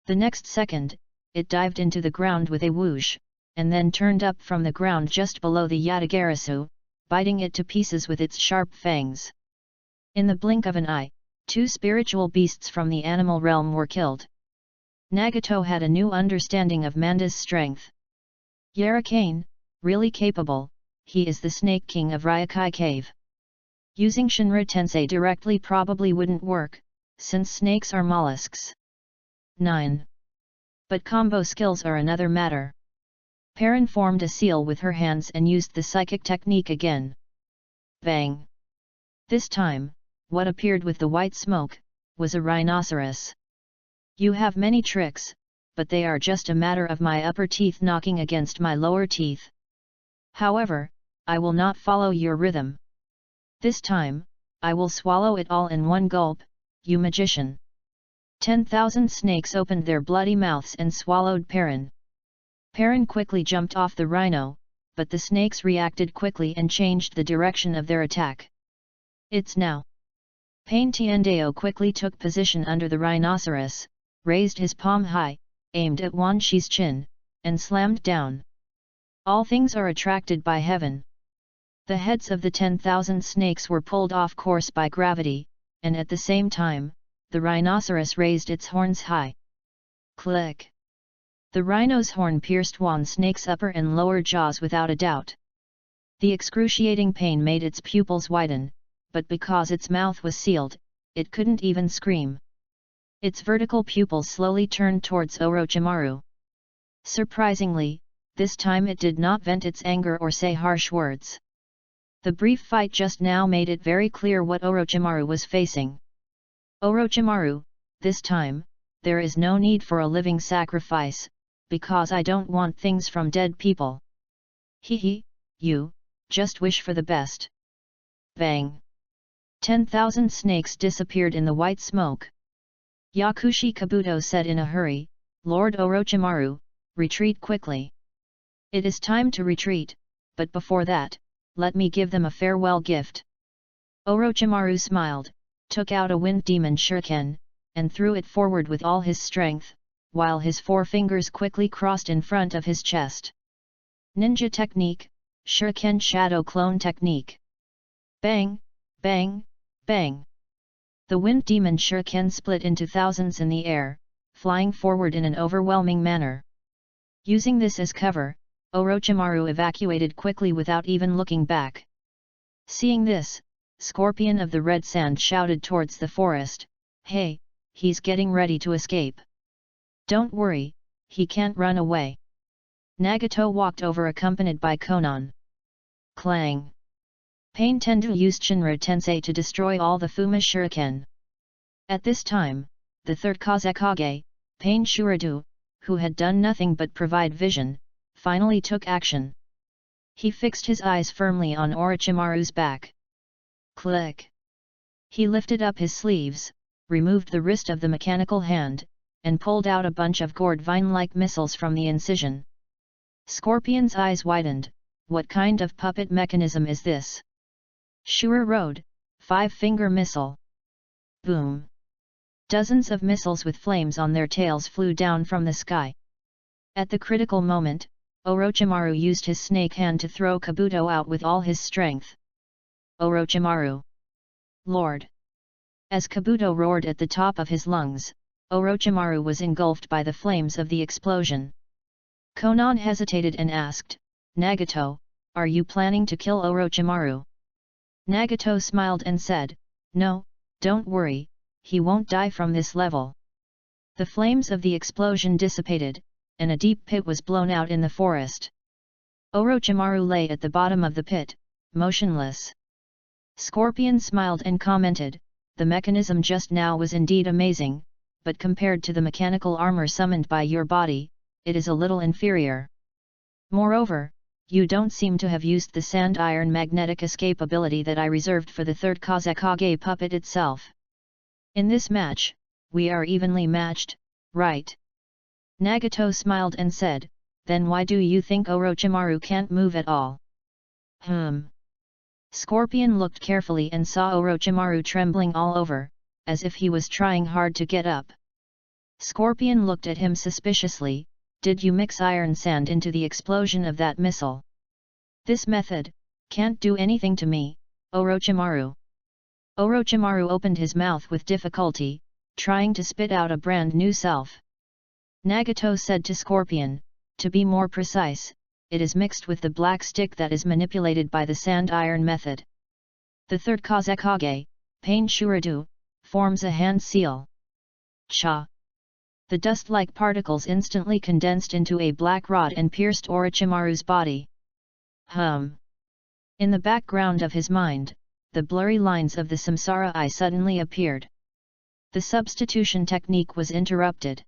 The next second, it dived into the ground with a whoosh, and then turned up from the ground just below the Yatagarasu, biting it to pieces with its sharp fangs. In the blink of an eye, 2 spiritual beasts from the animal realm were killed. Nagato had a new understanding of Manda's strength. Yarikane, really capable, he is the Snake King of Ryokai Cave. Using Shinra Tensei directly probably wouldn't work, since snakes are mollusks. 9. But combo skills are another matter. Perrin formed a seal with her hands and used the psychic technique again. Bang! This time, what appeared with the white smoke, was a rhinoceros. You have many tricks, but they are just a matter of my upper teeth knocking against my lower teeth. However, I will not follow your rhythm. This time, I will swallow it all in one gulp, you magician. 10,000 snakes opened their bloody mouths and swallowed Perrin. Perrin quickly jumped off the rhino, but the snakes reacted quickly and changed the direction of their attack. It's now. Pain Tiandeo quickly took position under the rhinoceros, raised his palm high, aimed at Wan Shi's chin, and slammed down. All things are attracted by heaven. The heads of the 10,000 snakes were pulled off course by gravity, and at the same time, the rhinoceros raised its horns high. Click! The rhino's horn pierced Wan Snake's upper and lower jaws without a doubt. The excruciating pain made its pupils widen, but because its mouth was sealed, it couldn't even scream. Its vertical pupils slowly turned towards Orochimaru. Surprisingly, this time it did not vent its anger or say harsh words. The brief fight just now made it very clear what Orochimaru was facing. Orochimaru, this time, there is no need for a living sacrifice, because I don't want things from dead people. Hee, you, just wish for the best. Bang! 10,000 snakes disappeared in the white smoke. Yakushi Kabuto said in a hurry, Lord Orochimaru, retreat quickly. It is time to retreat, but before that, let me give them a farewell gift. Orochimaru smiled, took out a wind demon shuriken, and threw it forward with all his strength, while his forefingers quickly crossed in front of his chest. Ninja technique, Shuriken Shadow Clone technique. Bang, bang, bang. The wind demon shuriken split into thousands in the air, flying forward in an overwhelming manner. Using this as cover, Orochimaru evacuated quickly without even looking back. Seeing this, Scorpion of the Red Sand shouted towards the forest, "Hey, he's getting ready to escape. Don't worry, he can't run away." Nagato walked over accompanied by Konan. Clang! Pain Tendu used Shinra Tensei to destroy all the Fuma shuriken. At this time, the third Kazekage, Pain Shuridu, who had done nothing but provide vision, finally took action. He fixed his eyes firmly on Orochimaru's back. Click! He lifted up his sleeves, removed the wrist of the mechanical hand, and pulled out a bunch of gourd vine-like missiles from the incision. Scorpion's eyes widened. What kind of puppet mechanism is this? Shura Road, 5-finger missile. Boom! Dozens of missiles with flames on their tails flew down from the sky. At the critical moment, Orochimaru used his snake hand to throw Kabuto out with all his strength. Orochimaru! Lord! As Kabuto roared at the top of his lungs, Orochimaru was engulfed by the flames of the explosion. Konan hesitated and asked, "Nagato, are you planning to kill Orochimaru?" Nagato smiled and said, "No, don't worry, he won't die from this level." The flames of the explosion dissipated, and a deep pit was blown out in the forest. Orochimaru lay at the bottom of the pit, motionless. Scorpion smiled and commented, "The mechanism just now was indeed amazing, but compared to the mechanical armor summoned by your body, it is a little inferior. Moreover, you don't seem to have used the sand-iron magnetic escape ability that I reserved for the third Kazekage puppet itself. In this match, we are evenly matched, right?" Nagato smiled and said, "Then why do you think Orochimaru can't move at all?" Scorpion looked carefully and saw Orochimaru trembling all over, as if he was trying hard to get up. Scorpion looked at him suspiciously. "Did you mix iron sand into the explosion of that missile? This method can't do anything to me, Orochimaru." Orochimaru opened his mouth with difficulty, trying to spit out a brand new self. Nagato said to Scorpion, "To be more precise, it is mixed with the black stick that is manipulated by the sand-iron method. The third Kazekage, Pain Shuridu, forms a hand seal." Cha! The dust-like particles instantly condensed into a black rod and pierced Orochimaru's body. In the background of his mind, the blurry lines of the Samsara Eye suddenly appeared. The substitution technique was interrupted.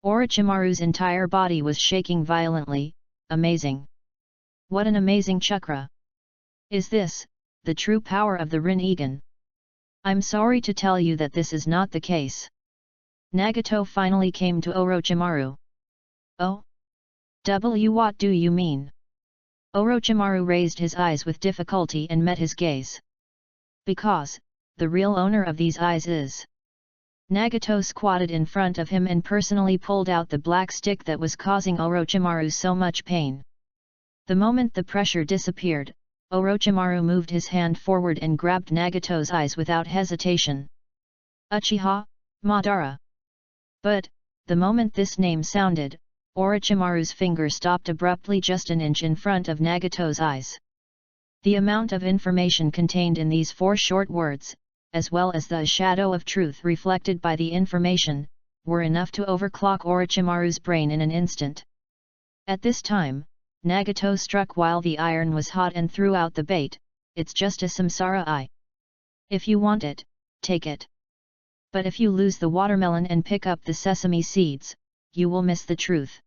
Orochimaru's entire body was shaking violently. Amazing! What an amazing chakra! Is this the true power of the Rinnegan? I'm sorry to tell you that this is not the case. Nagato finally came to Orochimaru. "Oh? What do you mean?" Orochimaru raised his eyes with difficulty and met his gaze. "Because, the real owner of these eyes is..." Nagato squatted in front of him and personally pulled out the black stick that was causing Orochimaru so much pain. The moment the pressure disappeared, Orochimaru moved his hand forward and grabbed Nagato's eyes without hesitation. "Uchiha Madara." But, the moment this name sounded, Orochimaru's finger stopped abruptly just an inch in front of Nagato's eyes. The amount of information contained in these 4 short words, as well as the shadow of truth reflected by the information, were enough to overclock Orochimaru's brain in an instant. At this time, Nagato struck while the iron was hot and threw out the bait. "It's just a Samsara Eye. If you want it, take it. But if you lose the watermelon and pick up the sesame seeds, you will miss the truth.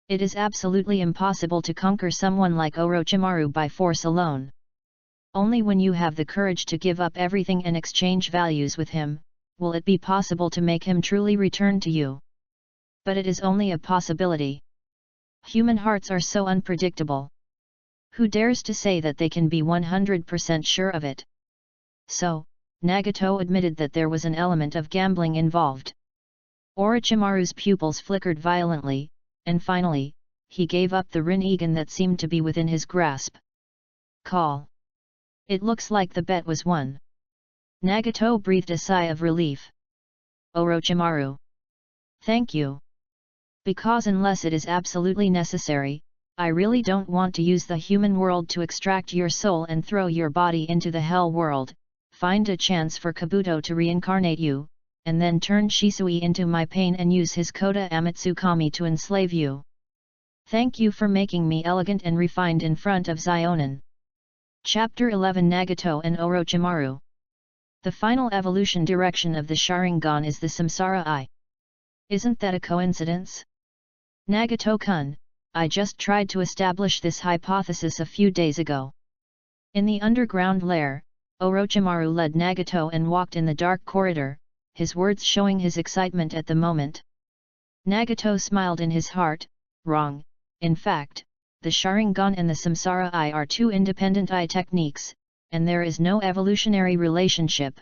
It is absolutely impossible to conquer someone like Orochimaru by force alone. Only when you have the courage to give up everything and exchange values with him, will it be possible to make him truly return to you. But it is only a possibility. Human hearts are so unpredictable. Who dares to say that they can be 100% sure of it?" So, Nagato admitted that there was an element of gambling involved. Orochimaru's pupils flickered violently, and finally, he gave up the Rinnegan that seemed to be within his grasp. Call. It looks like the bet was won. Nagato breathed a sigh of relief. Orochimaru. Thank you. Because unless it is absolutely necessary, I really don't want to use the human world to extract your soul and throw your body into the hell world. Find a chance for Kabuto to reincarnate you, and then turn Shisui into my pain and use his Kota Amatsukami to enslave you. Thank you for making me elegant and refined in front of Zionin. Chapter 11 Nagato and Orochimaru. The final evolution direction of the Sharingan is the Samsara Eye. Isn't that a coincidence? Nagato-kun, I just tried to establish this hypothesis a few days ago. In the underground lair, Orochimaru led Nagato and walked in the dark corridor, his words showing his excitement at the moment. Nagato smiled in his heart. Wrong. In fact, the Sharingan and the Samsara Eye are two independent eye techniques, and there is no evolutionary relationship.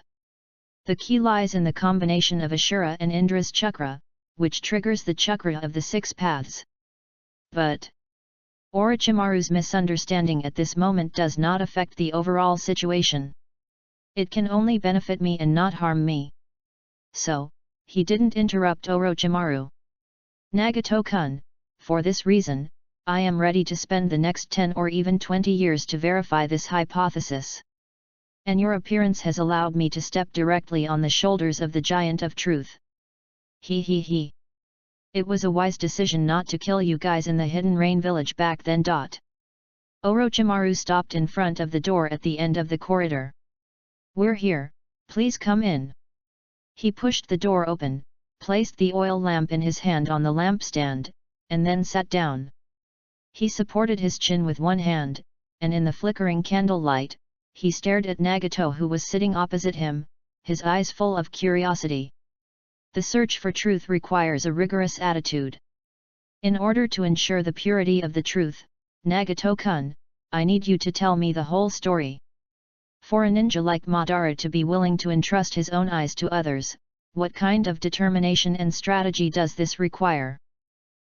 The key lies in the combination of Ashura and Indra's chakra, which triggers the chakra of the six paths. But Orochimaru's misunderstanding at this moment does not affect the overall situation. It can only benefit me and not harm me. So, he didn't interrupt Orochimaru. Nagato-kun, for this reason, I am ready to spend the next 10 or even 20 years to verify this hypothesis. And your appearance has allowed me to step directly on the shoulders of the giant of truth. He. It was a wise decision not to kill you guys in the Hidden Rain village back then. Orochimaru stopped in front of the door at the end of the corridor. We're here, please come in. He pushed the door open, placed the oil lamp in his hand on the lampstand, and then sat down. He supported his chin with one hand, and in the flickering candlelight, he stared at Nagato who was sitting opposite him, his eyes full of curiosity. The search for truth requires a rigorous attitude. In order to ensure the purity of the truth, Nagato-kun, I need you to tell me the whole story. For a ninja like Madara to be willing to entrust his own eyes to others, what kind of determination and strategy does this require?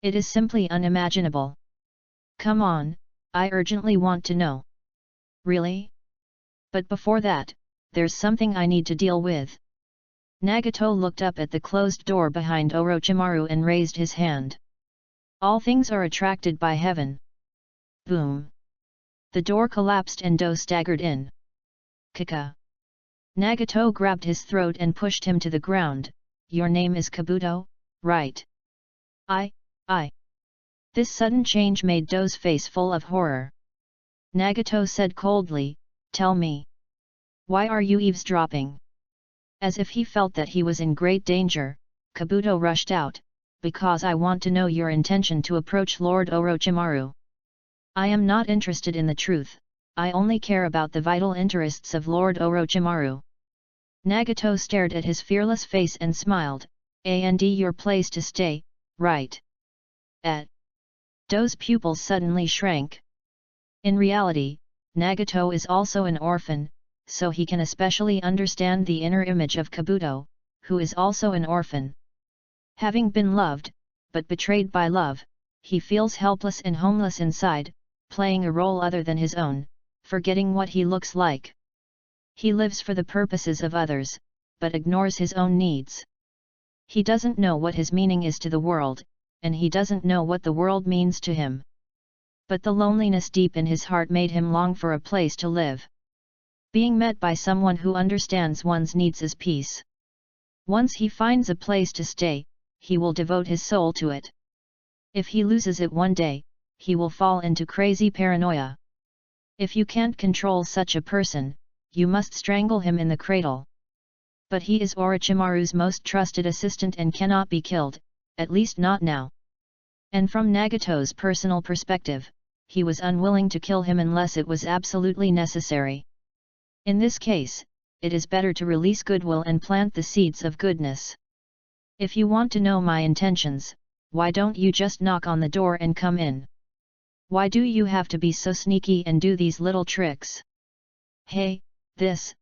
It is simply unimaginable. Come on, I urgently want to know. Really? But before that, there's something I need to deal with. Nagato looked up at the closed door behind Orochimaru and raised his hand. All things are attracted by heaven. Boom. The door collapsed and Do staggered in. Kaka. Nagato grabbed his throat and pushed him to the ground. Your name is Kabuto, right? I. This sudden change made Do's face full of horror. Nagato said coldly, tell me. Why are you eavesdropping? As if he felt that he was in great danger, Kabuto rushed out, because I want to know your intention to approach Lord Orochimaru. I am not interested in the truth, I only care about the vital interests of Lord Orochimaru. Nagato stared at his fearless face and smiled, and your place to stay, right? Do's pupils suddenly shrank. In reality, Nagato is also an orphan, so he can especially understand the inner image of Kabuto, who is also an orphan. Having been loved, but betrayed by love, he feels helpless and homeless inside, playing a role other than his own, forgetting what he looks like. He lives for the purposes of others, but ignores his own needs. He doesn't know what his meaning is to the world, and he doesn't know what the world means to him. But the loneliness deep in his heart made him long for a place to live. Being met by someone who understands one's needs is peace. Once he finds a place to stay, he will devote his soul to it. If he loses it one day, he will fall into crazy paranoia. If you can't control such a person, you must strangle him in the cradle. But he is Orochimaru's most trusted assistant and cannot be killed, at least not now. And from Nagato's personal perspective, he was unwilling to kill him unless it was absolutely necessary. In this case, it is better to release goodwill and plant the seeds of goodness. If you want to know my intentions, why don't you just knock on the door and come in? Why do you have to be so sneaky and do these little tricks? Hey, this.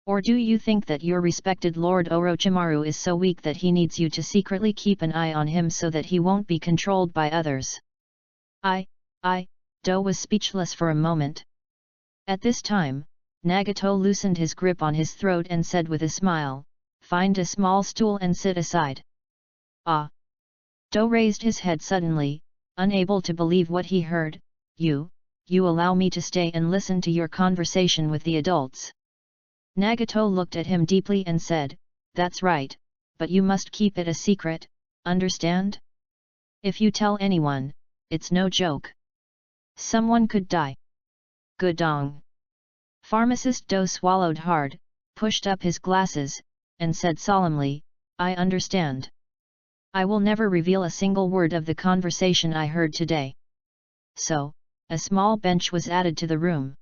Or do you think that your respected Lord Orochimaru is so weak that he needs you to secretly keep an eye on him so that he won't be controlled by others? Do was speechless for a moment. At this time, Nagato loosened his grip on his throat and said with a smile, "Find a small stool and sit aside." Ah! Do raised his head suddenly, unable to believe what he heard. You allow me to stay and listen to your conversation with the adults." Nagato looked at him deeply and said, "That's right, but you must keep it a secret, understand? If you tell anyone, it's no joke. Someone could die." Gudong. Pharmacist Do swallowed hard, pushed up his glasses, and said solemnly, "I understand. I will never reveal a single word of the conversation I heard today." So, a small bench was added to the room.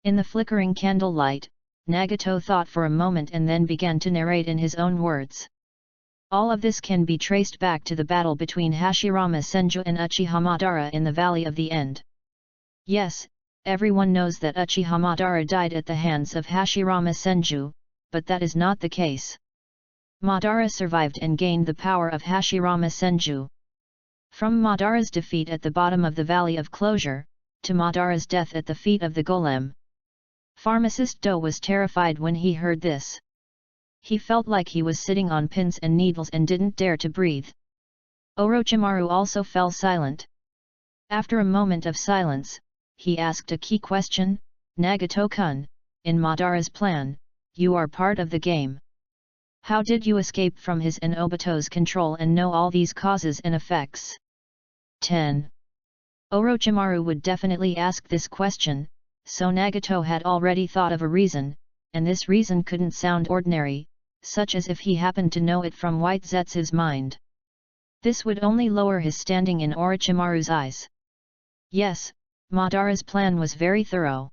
In the flickering candlelight, Nagato thought for a moment and then began to narrate in his own words. All of this can be traced back to the battle between Hashirama Senju and Uchiha Madara in the Valley of the End. Yes, everyone knows that Uchiha Madara died at the hands of Hashirama Senju, but that is not the case. Madara survived and gained the power of Hashirama Senju. From Madara's defeat at the bottom of the Valley of Closure, to Madara's death at the feet of the golem. Pharmacist Do was terrified when he heard this. He felt like he was sitting on pins and needles and didn't dare to breathe. Orochimaru also fell silent. After a moment of silence, he asked a key question, "Nagato-kun, in Madara's plan, you are part of the game. How did you escape from his and Obito's control and know all these causes and effects?" 10. Orochimaru would definitely ask this question, so Nagato had already thought of a reason, and this reason couldn't sound ordinary, such as if he happened to know it from White Zetsu's mind. This would only lower his standing in Orochimaru's eyes. Yes, Madara's plan was very thorough.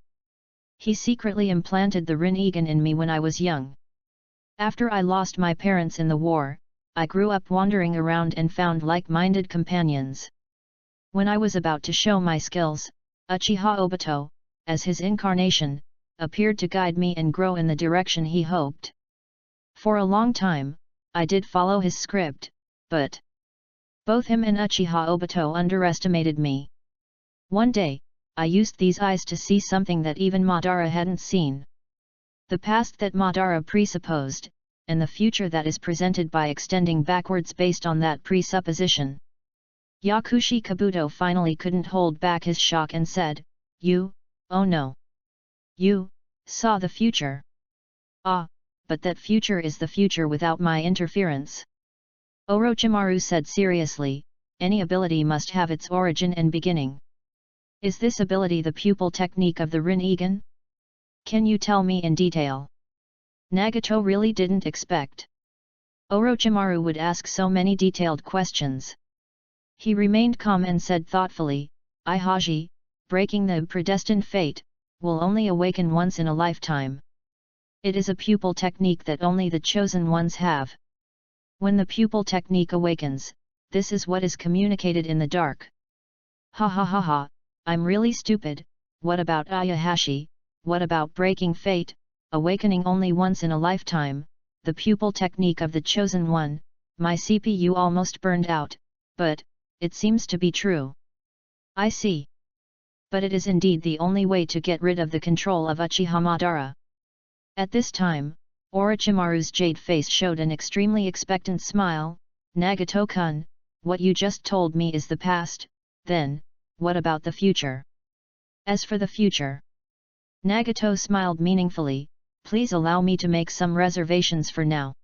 He secretly implanted the Rinnegan in me when I was young. After I lost my parents in the war, I grew up wandering around and found like-minded companions. When I was about to show my skills, Uchiha Obito, as his incarnation, appeared to guide me and grow in the direction he hoped. For a long time, I did follow his script, but both him and Uchiha Obito underestimated me. One day, I used these eyes to see something that even Madara hadn't seen. The past that Madara presupposed, and the future that is presented by extending backwards based on that presupposition. Yakushi Kabuto finally couldn't hold back his shock and said, "Oh no. You saw the future." "Ah, but that future is the future without my interference." Orochimaru said seriously, "Any ability must have its origin and beginning. Is this ability the pupil technique of the Rinnegan? Can you tell me in detail?" Nagato really didn't expect Orochimaru would ask so many detailed questions. He remained calm and said thoughtfully, "Ihaji, breaking the predestined fate, will only awaken once in a lifetime. It is a pupil technique that only the chosen ones have. When the pupil technique awakens, this is what is communicated in the dark." "Ha ha ha ha, I'm really stupid. What about Ayahashi, what about breaking fate, awakening only once in a lifetime, the pupil technique of the chosen one?" My CPU almost burned out, but it seems to be true. "I see. But it is indeed the only way to get rid of the control of Uchiha Madara." At this time, Orochimaru's jade face showed an extremely expectant smile. "Nagato-kun, what you just told me is the past, then, what about the future?" "As for the future," Nagato smiled meaningfully, "please allow me to make some reservations for now."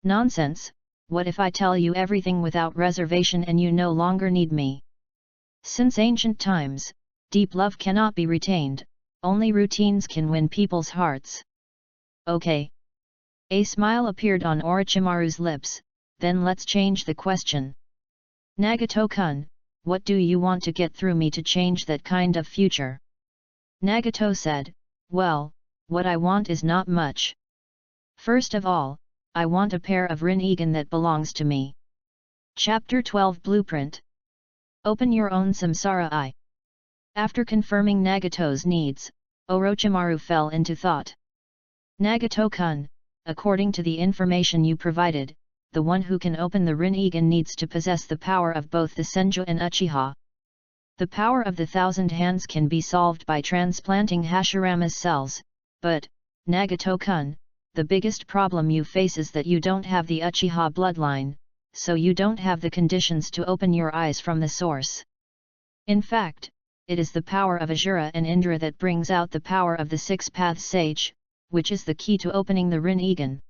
"Nonsense, what if I tell you everything without reservation and you no longer need me? Since ancient times, deep love cannot be retained, only routines can win people's hearts." "Okay." A smile appeared on Orochimaru's lips, "Then let's change the question. Nagato-kun, what do you want to get through me to change that kind of future?" Nagato said, "Well, what I want is not much. First of all, I want a pair of Rinnegan that belongs to me." Chapter 12 Blueprint. Open your own samsara eye. After confirming Nagato's needs, Orochimaru fell into thought. Nagato-kun, according to the information you provided, the one who can open the Rinnegan needs to possess the power of both the Senju and Uchiha. The power of the 1,000 hands can be solved by transplanting Hashirama's cells, but, Nagato-kun, the biggest problem you face is that you don't have the Uchiha bloodline, so you don't have the conditions to open your eyes from the source. In fact, it is the power of Asura and Indra that brings out the power of the Six Paths Sage, which is the key to opening the Rinnegan.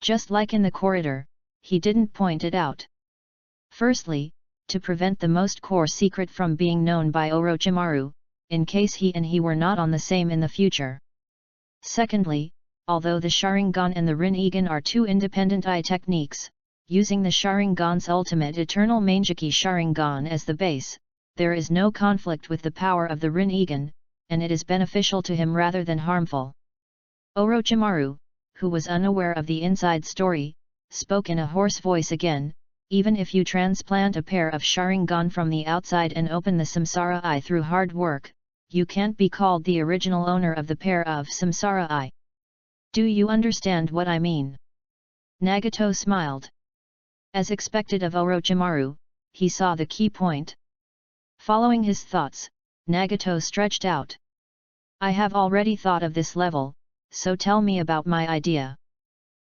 Just like in the corridor, he didn't point it out. Firstly, to prevent the most core secret from being known by Orochimaru, in case he were not on the same in the future. Secondly, although the Sharingan and the Rinnegan are two independent eye techniques, using the Sharingan's ultimate eternal Mangeki Sharingan as the base, there is no conflict with the power of the Rinnegan, and it is beneficial to him rather than harmful. Orochimaru, who was unaware of the inside story, spoke in a hoarse voice again. Even if you transplant a pair of Sharingan from the outside and open the Samsara Eye through hard work, you can't be called the original owner of the pair of Samsara Eye. Do you understand what I mean? Nagato smiled. As expected of Orochimaru, he saw the key point. Following his thoughts, Nagato stretched out. I have already thought of this level, so tell me about my idea.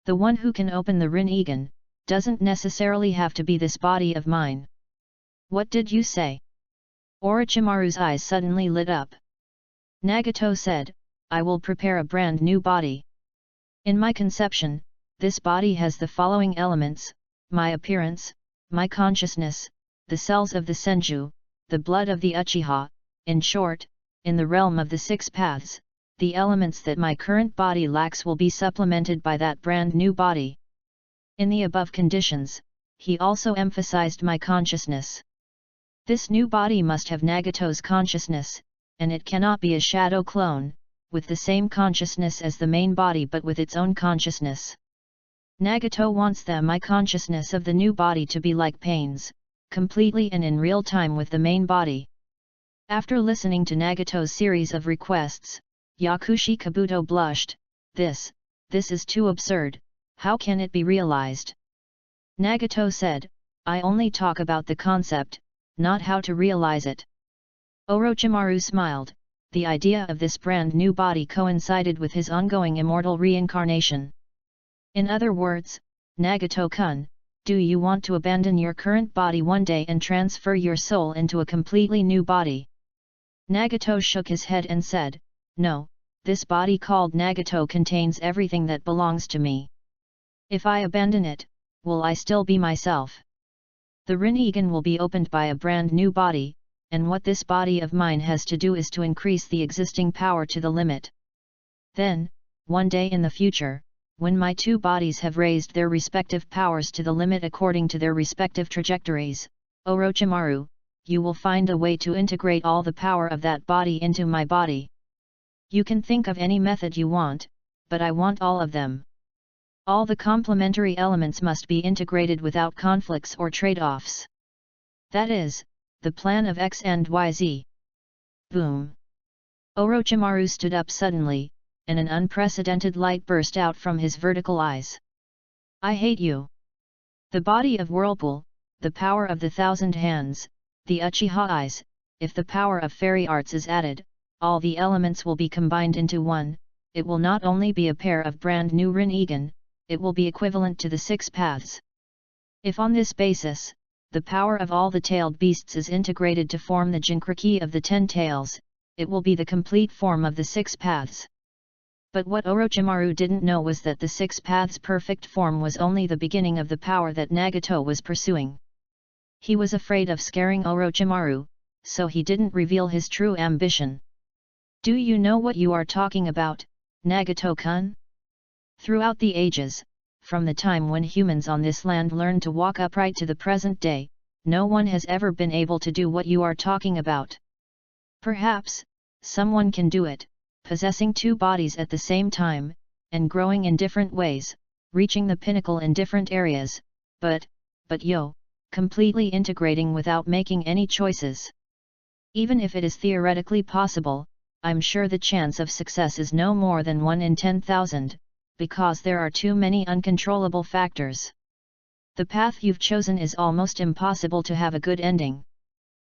The one who can open the Rinnegan doesn't necessarily have to be this body of mine. What did you say? Orochimaru's eyes suddenly lit up. Nagato said, I will prepare a brand new body. In my conception, this body has the following elements: my appearance, my consciousness, the cells of the Senju, the blood of the Uchiha, in short, in the realm of the Six Paths, the elements that my current body lacks will be supplemented by that brand new body. In the above conditions, he also emphasized my consciousness. This new body must have Nagato's consciousness, and it cannot be a shadow clone, with the same consciousness as the main body but with its own consciousness. Nagato wants my consciousness of the new body to be like pains, completely and in real time with the main body. After listening to Nagato's series of requests, Yakushi Kabuto blushed. This is too absurd. How can it be realized? Nagato said, I only talk about the concept, not how to realize it. Orochimaru smiled. The idea of this brand new body coincided with his ongoing immortal reincarnation. In other words, Nagato-kun, do you want to abandon your current body one day and transfer your soul into a completely new body? Nagato shook his head and said, no, this body called Nagato contains everything that belongs to me. If I abandon it, will I still be myself? The Rinnegan will be opened by a brand new body, and what this body of mine has to do is to increase the existing power to the limit. Then, one day in the future, when my two bodies have raised their respective powers to the limit according to their respective trajectories, Orochimaru, you will find a way to integrate all the power of that body into my body. You can think of any method you want, but I want all of them. All the complementary elements must be integrated without conflicts or trade-offs. That is, the plan of X and YZ. Boom! Orochimaru stood up suddenly, and an unprecedented light burst out from his vertical eyes. I hate you! The body of Whirlpool, the power of the 1,000 hands, the Uchiha eyes, if the power of fairy arts is added, all the elements will be combined into one. It will not only be a pair of brand new Rinnegan, it will be equivalent to the Six Paths. If on this basis, the power of all the tailed beasts is integrated to form the Jinchuriki of the 10 tails, it will be the complete form of the Six Paths. But what Orochimaru didn't know was that the Six Paths' perfect form was only the beginning of the power that Nagato was pursuing. He was afraid of scaring Orochimaru, so he didn't reveal his true ambition. Do you know what you are talking about, Nagato-kun? Throughout the ages, from the time when humans on this land learned to walk upright to the present day, no one has ever been able to do what you are talking about. Perhaps, someone can do it, possessing two bodies at the same time, and growing in different ways, reaching the pinnacle in different areas, but completely integrating without making any choices. Even if it is theoretically possible, I'm sure the chance of success is no more than 1 in 10,000, because there are too many uncontrollable factors. The path you've chosen is almost impossible to have a good ending.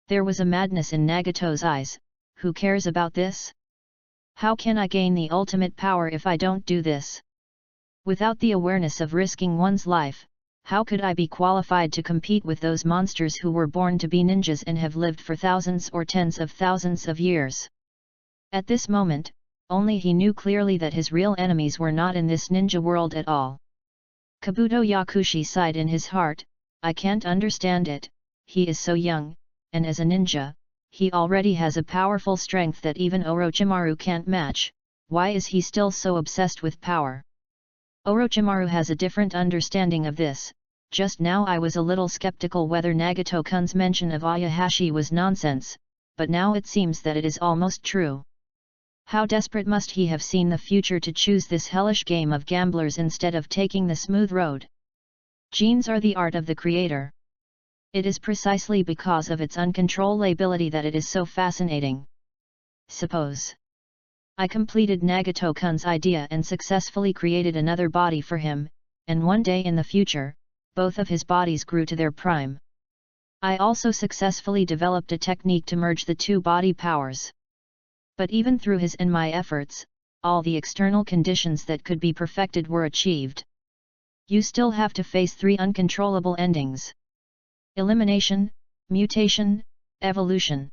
There was a madness in Nagato's eyes. Who cares about this? How can I gain the ultimate power if I don't do this? Without the awareness of risking one's life, how could I be qualified to compete with those monsters who were born to be ninjas and have lived for thousands or tens of thousands of years? At this moment, only he knew clearly that his real enemies were not in this ninja world at all. Kabuto Yakushi sighed in his heart, I can't understand it, he is so young, and as a ninja, he already has a powerful strength that even Orochimaru can't match. Why is he still so obsessed with power? Orochimaru has a different understanding of this. Just now I was a little skeptical whether Nagato-kun's mention of Ayahashi was nonsense, but now it seems that it is almost true. How desperate must he have seen the future to choose this hellish game of gamblers instead of taking the smooth road? Genes are the art of the creator. It is precisely because of its uncontrollability that it is so fascinating. Suppose I completed Nagato-kun's idea and successfully created another body for him, and one day in the future, both of his bodies grew to their prime. I also successfully developed a technique to merge the two body powers. But even through his and my efforts, all the external conditions that could be perfected were achieved. You still have to face 3 uncontrollable endings: elimination, mutation, evolution.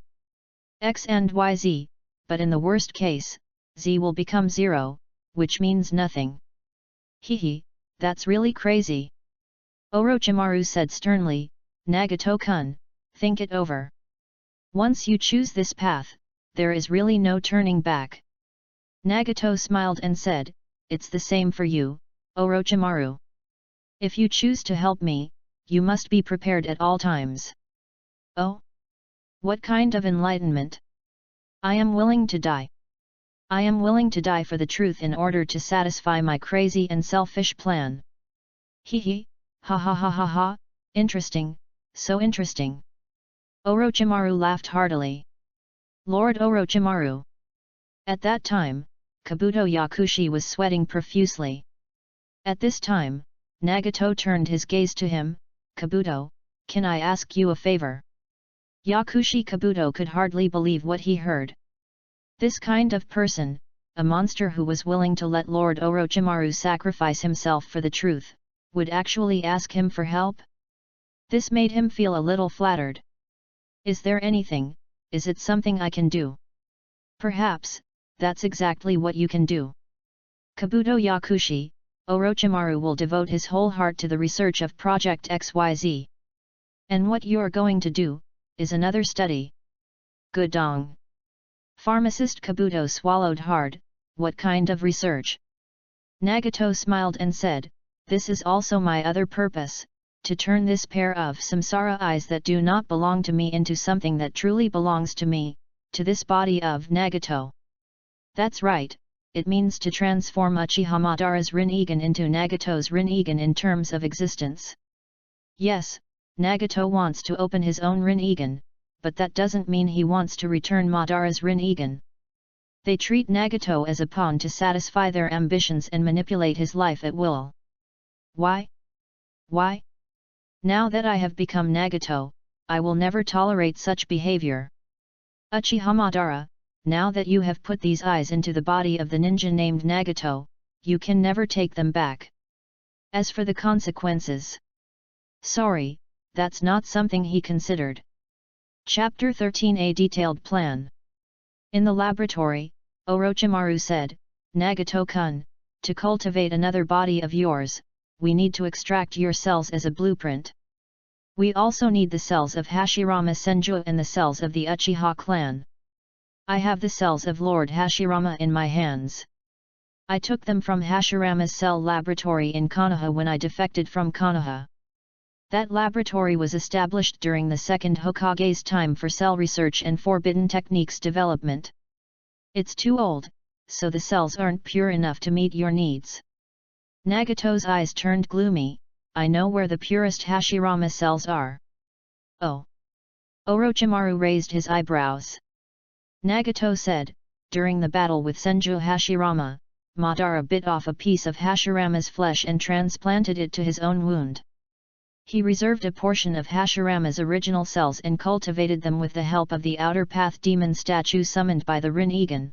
X and YZ, but in the worst case, Z will become 0, which means nothing. Hehe, that's really crazy. Orochimaru said sternly, Nagato-kun, think it over. Once you choose this path, there is really no turning back. Nagato smiled and said, it's the same for you, Orochimaru. If you choose to help me, you must be prepared at all times. Oh? What kind of enlightenment? I am willing to die. I am willing to die for the truth in order to satisfy my crazy and selfish plan. Hehe, ha ha ha ha ha, interesting, so interesting. Orochimaru laughed heartily. Lord Orochimaru. At that time, Kabuto Yakushi was sweating profusely. At this time, Nagato turned his gaze to him. Kabuto, can I ask you a favor? Yakushi Kabuto could hardly believe what he heard. This kind of person, a monster who was willing to let Lord Orochimaru sacrifice himself for the truth, would actually ask him for help? This made him feel a little flattered. Is there anything, is it something I can do? Perhaps, that's exactly what you can do. Kabuto Yakushi, Orochimaru will devote his whole heart to the research of Project XYZ. And what you're going to do, is another study. Gudong. Pharmacist Kabuto swallowed hard, what kind of research? Nagato smiled and said, this is also my other purpose, to turn this pair of samsara eyes that do not belong to me into something that truly belongs to me, to this body of Nagato. That's right, it means to transform Uchiha Madara's Rinnegan into Nagato's Rinnegan in terms of existence. Yes, Nagato wants to open his own Rinnegan, but that doesn't mean he wants to return Madara's Rinnegan. They treat Nagato as a pawn to satisfy their ambitions and manipulate his life at will. Why? Why? Now that I have become Nagato, I will never tolerate such behavior. Uchiha Madara, now that you have put these eyes into the body of the ninja named Nagato, you can never take them back. As for the consequences, sorry, that's not something he considered. Chapter 13: A detailed plan. In the laboratory, Orochimaru said, Nagato-kun, to cultivate another body of yours, we need to extract your cells as a blueprint. We also need the cells of Hashirama Senju and the cells of the Uchiha clan. I have the cells of Lord Hashirama in my hands. I took them from Hashirama's cell laboratory in Konoha when I defected from Konoha. That laboratory was established during the second Hokage's time for cell research and forbidden techniques development. It's too old, so the cells aren't pure enough to meet your needs. Nagato's eyes turned gloomy. I know where the purest Hashirama cells are. Oh. Orochimaru raised his eyebrows. Nagato said, during the battle with Senju Hashirama, Madara bit off a piece of Hashirama's flesh and transplanted it to his own wound. He reserved a portion of Hashirama's original cells and cultivated them with the help of the Outer Path demon statue summoned by the Rinnegan.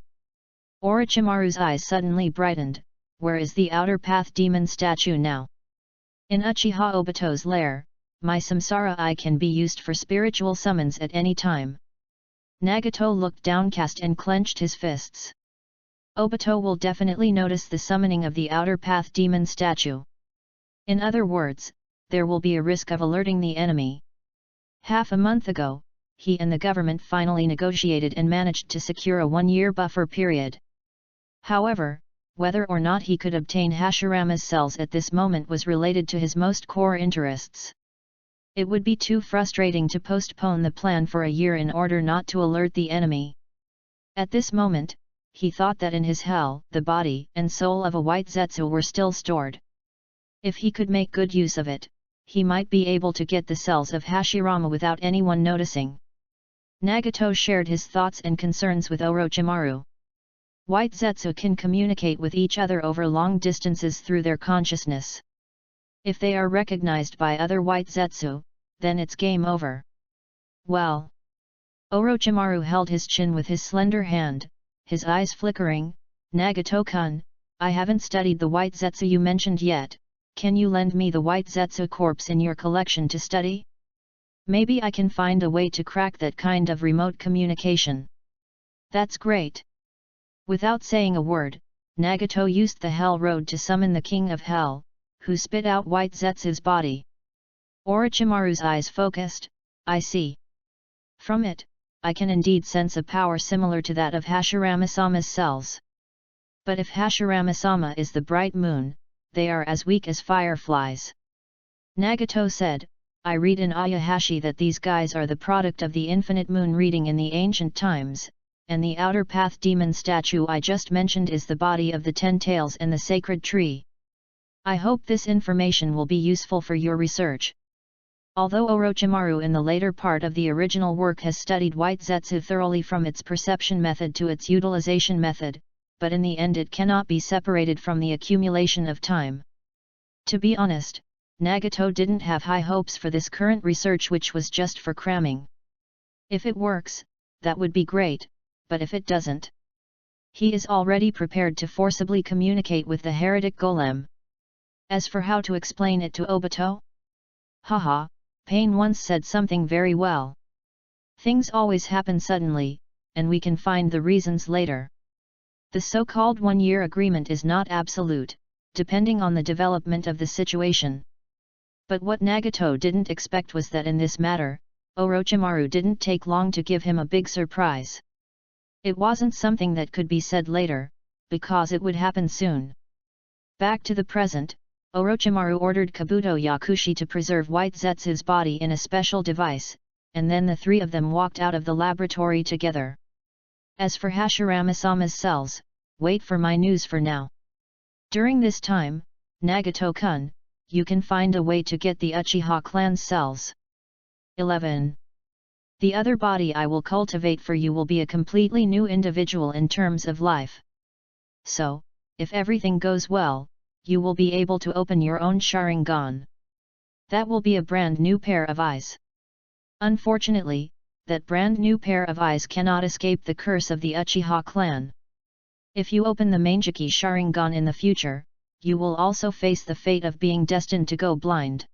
Orochimaru's eyes suddenly brightened. Where is the Outer Path demon statue now? In Uchiha Obito's lair. My Samsara eye can be used for spiritual summons at any time. Nagato looked downcast and clenched his fists. Obito will definitely notice the summoning of the Outer Path demon statue. In other words, there will be a risk of alerting the enemy. Half a month ago, he and the government finally negotiated and managed to secure a 1-year buffer period. However, whether or not he could obtain Hashirama's cells at this moment was related to his most core interests. It would be too frustrating to postpone the plan for a year in order not to alert the enemy. At this moment, he thought that in his hell, the body and soul of a white Zetsu were still stored. If he could make good use of it, he might be able to get the cells of Hashirama without anyone noticing. Nagato shared his thoughts and concerns with Orochimaru. White Zetsu can communicate with each other over long distances through their consciousness. If they are recognized by other white Zetsu, then it's game over. Well. Orochimaru held his chin with his slender hand, his eyes flickering. Nagato-kun, I haven't studied the white Zetsu you mentioned yet. Can you lend me the white Zetsu corpse in your collection to study? Maybe I can find a way to crack that kind of remote communication. That's great. Without saying a word, Nagato used the Hell Road to summon the King of Hell, who spit out white Zetsu's body. Orochimaru's eyes focused. I see. From it, I can indeed sense a power similar to that of Hashirama-sama's cells. But if Hashirama-sama is the bright moon, they are as weak as fireflies. Nagato said, I read in Ayahashi that these guys are the product of the infinite moon reading in the ancient times, and the Outer Path demon statue I just mentioned is the body of the 10 tails and the sacred tree. I hope this information will be useful for your research. Although Orochimaru in the later part of the original work has studied white Zetsu thoroughly from its perception method to its utilization method, but in the end it cannot be separated from the accumulation of time. To be honest, Nagato didn't have high hopes for this current research, which was just for cramming. If it works, that would be great, but if it doesn't, he is already prepared to forcibly communicate with the heretic golem. As for how to explain it to Obito? Haha, Pain once said something very well. Things always happen suddenly, and we can find the reasons later. The so-called 1-year agreement is not absolute, depending on the development of the situation. But what Nagato didn't expect was that in this matter, Orochimaru didn't take long to give him a big surprise. It wasn't something that could be said later, because it would happen soon. Back to the present, Orochimaru ordered Kabuto Yakushi to preserve White Zetsu's body in a special device, and then the 3 of them walked out of the laboratory together. As for Hashirama-sama's cells, wait for my news for now. During this time, Nagato-kun, you can find a way to get the Uchiha clan's cells. 11. The other body I will cultivate for you will be a completely new individual in terms of life. So, if everything goes well, you will be able to open your own Sharingan. That will be a brand new pair of eyes. Unfortunately, that brand new pair of eyes cannot escape the curse of the Uchiha clan. If you open the Manjiki Sharingan in the future, you will also face the fate of being destined to go blind.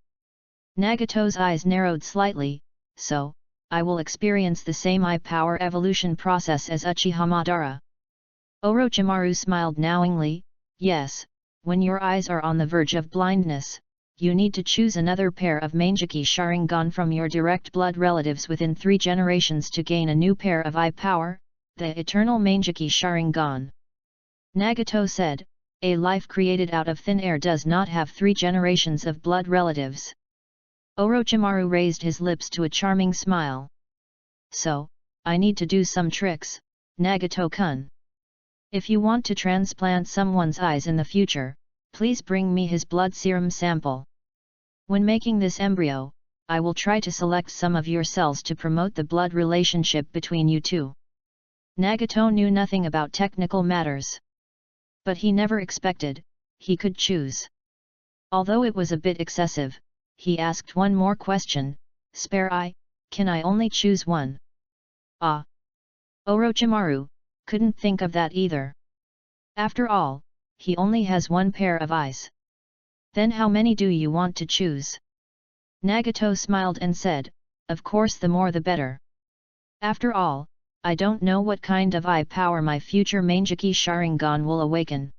Nagato's eyes narrowed slightly, so, I will experience the same eye power evolution process as Uchiha Madara. Orochimaru smiled knowingly, yes. When your eyes are on the verge of blindness, you need to choose another pair of Manjiki Sharingan from your direct blood relatives within 3 generations to gain a new pair of eye power, the eternal Manjiki Sharingan. Nagato said, a life created out of thin air does not have 3 generations of blood relatives. Orochimaru raised his lips to a charming smile. So, I need to do some tricks, Nagato-kun. If you want to transplant someone's eyes in the future, please bring me his blood serum sample. When making this embryo, I will try to select some of your cells to promote the blood relationship between you two. Nagato knew nothing about technical matters. But he never expected he could choose. Although it was a bit excessive, he asked one more question, "Spare eye, can I only choose one?" Ah! Orochimaru couldn't think of that either. After all, he only has one pair of eyes. Then how many do you want to choose? Nagato smiled and said, "Of course, the more the better. After all, I don't know what kind of eye power my future Manjiki Sharingan will awaken.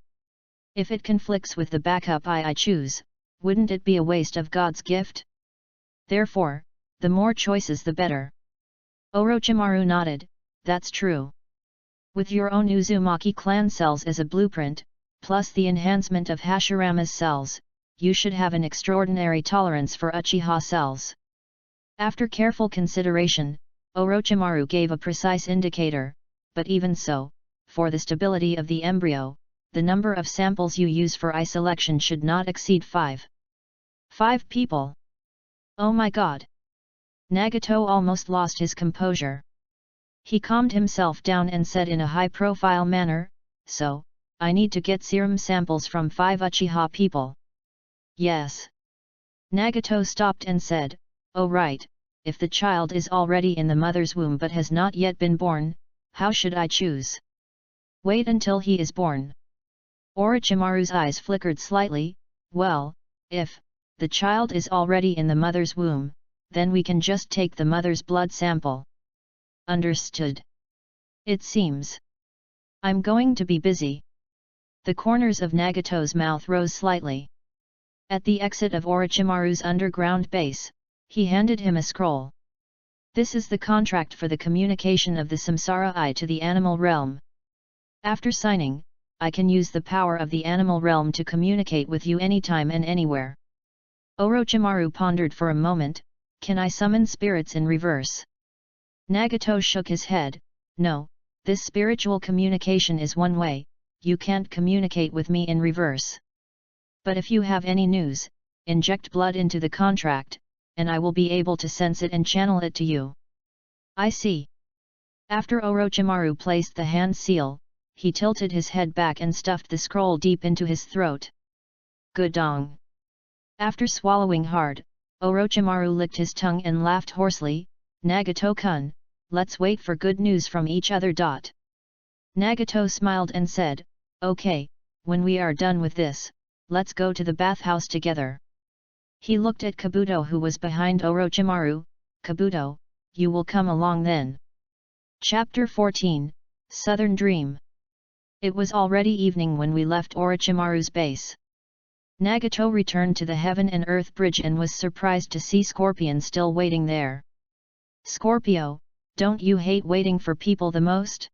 If it conflicts with the backup eye I choose, wouldn't it be a waste of God's gift? Therefore, the more choices the better." Orochimaru nodded, "That's true. With your own Uzumaki clan cells as a blueprint, plus the enhancement of Hashirama's cells, you should have an extraordinary tolerance for Uchiha cells." After careful consideration, Orochimaru gave a precise indicator, but even so, for the stability of the embryo, the number of samples you use for eye selection should not exceed 5. 5 people. Oh my god! Nagato almost lost his composure. He calmed himself down and said in a high-profile manner, "So, I need to get serum samples from 5 Uchiha people." "Yes." Nagato stopped and said, "Oh right, if the child is already in the mother's womb but has not yet been born, how should I choose?" "Wait until he is born." Orochimaru's eyes flickered slightly. "Well, if the child is already in the mother's womb, then we can just take the mother's blood sample." "Understood. It seems I'm going to be busy." The corners of Nagato's mouth rose slightly. At the exit of Orochimaru's underground base, he handed him a scroll. "This is the contract for the communication of the Samsara Eye to the animal realm. After signing, I can use the power of the animal realm to communicate with you anytime and anywhere." Orochimaru pondered for a moment, "Can I summon spirits in reverse?" Nagato shook his head, "No, this spiritual communication is one way, you can't communicate with me in reverse. But if you have any news, inject blood into the contract, and I will be able to sense it and channel it to you." "I see." After Orochimaru placed the hand seal, he tilted his head back and stuffed the scroll deep into his throat. "Gudong." After swallowing hard, Orochimaru licked his tongue and laughed hoarsely, "Nagato-kun, let's wait for good news from each other." Nagato smiled and said, "Okay, when we are done with this, let's go to the bathhouse together." He looked at Kabuto, who was behind Orochimaru. "Kabuto, you will come along then." Chapter 14, Southern Dream. It was already evening when we left Orochimaru's base. Nagato returned to the Heaven and Earth Bridge and was surprised to see Scorpion still waiting there. "Scorpio, don't you hate waiting for people the most?"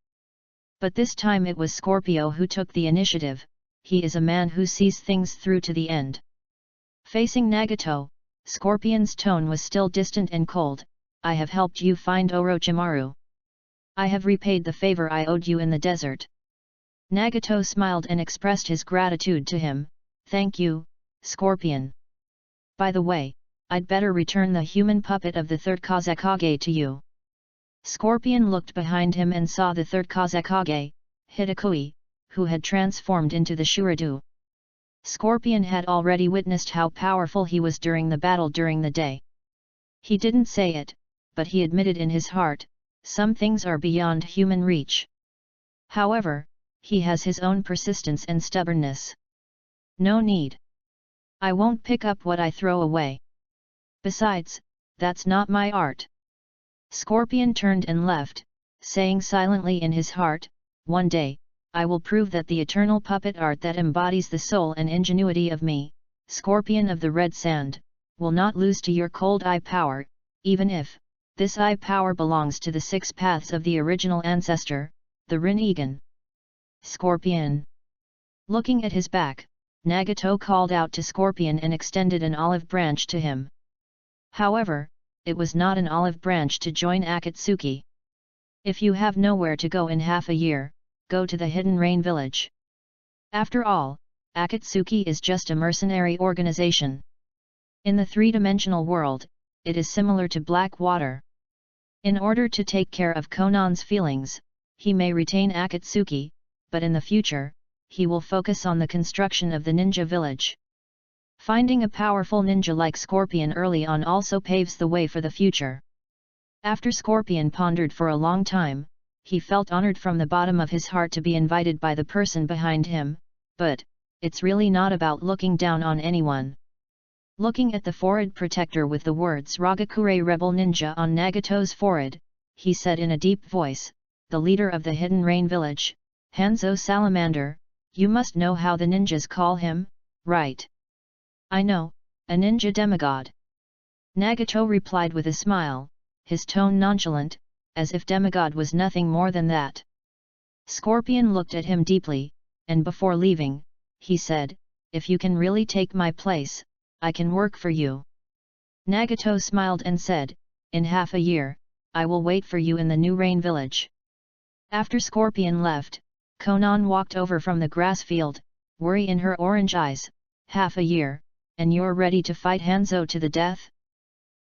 But this time it was Scorpio who took the initiative. He is a man who sees things through to the end. Facing Nagato, Scorpion's tone was still distant and cold. "I have helped you find Orochimaru. I have repaid the favor I owed you in the desert." Nagato smiled and expressed his gratitude to him. "Thank you, Scorpion. By the way, I'd better return the human puppet of the third Kazekage to you." Scorpion looked behind him and saw the third Kazekage, Hidakoi, who had transformed into the Shuridu. Scorpion had already witnessed how powerful he was during the battle during the day. He didn't say it, but he admitted in his heart, some things are beyond human reach. However, he has his own persistence and stubbornness. "No need. I won't pick up what I throw away. Besides, that's not my art." Scorpion turned and left, saying silently in his heart, "One day, I will prove that the eternal puppet art that embodies the soul and ingenuity of me, Scorpion of the Red Sand, will not lose to your cold eye power, even if this eye power belongs to the 6 paths of the original ancestor, the Rinnegan." "Scorpion." Looking at his back, Nagato called out to Scorpion and extended an olive branch to him. However, it was not an olive branch to join Akatsuki. "If you have nowhere to go in half a year, go to the Hidden Rain Village. After all, Akatsuki is just a mercenary organization. In the three-dimensional world, it is similar to Black Water. In order to take care of Konan's feelings, He may retain Akatsuki, but in the future, he will focus on the construction of the ninja village. Finding a powerful ninja like Scorpion early on also paves the way for the future. After Scorpion pondered for a long time, he felt honored from the bottom of his heart to be invited by the person behind him, but it's really not about looking down on anyone. Looking at the forehead protector with the words Ragakure Rebel Ninja on Nagato's forehead, he said in a deep voice, "The leader of the Hidden Rain Village, Hanzo Salamander, you must know how the ninjas call him, right?" "I know, a ninja demigod." Nagato replied with a smile, his tone nonchalant, as if demigod was nothing more than that. Scorpion looked at him deeply, and before leaving, he said, "If you can really take my place, I can work for you." Nagato smiled and said, "In half a year, I will wait for you in the new Rain Village." After Scorpion left, Konan walked over from the grass field, worry in her orange eyes. "Half a year, and you're ready to fight Hanzo to the death?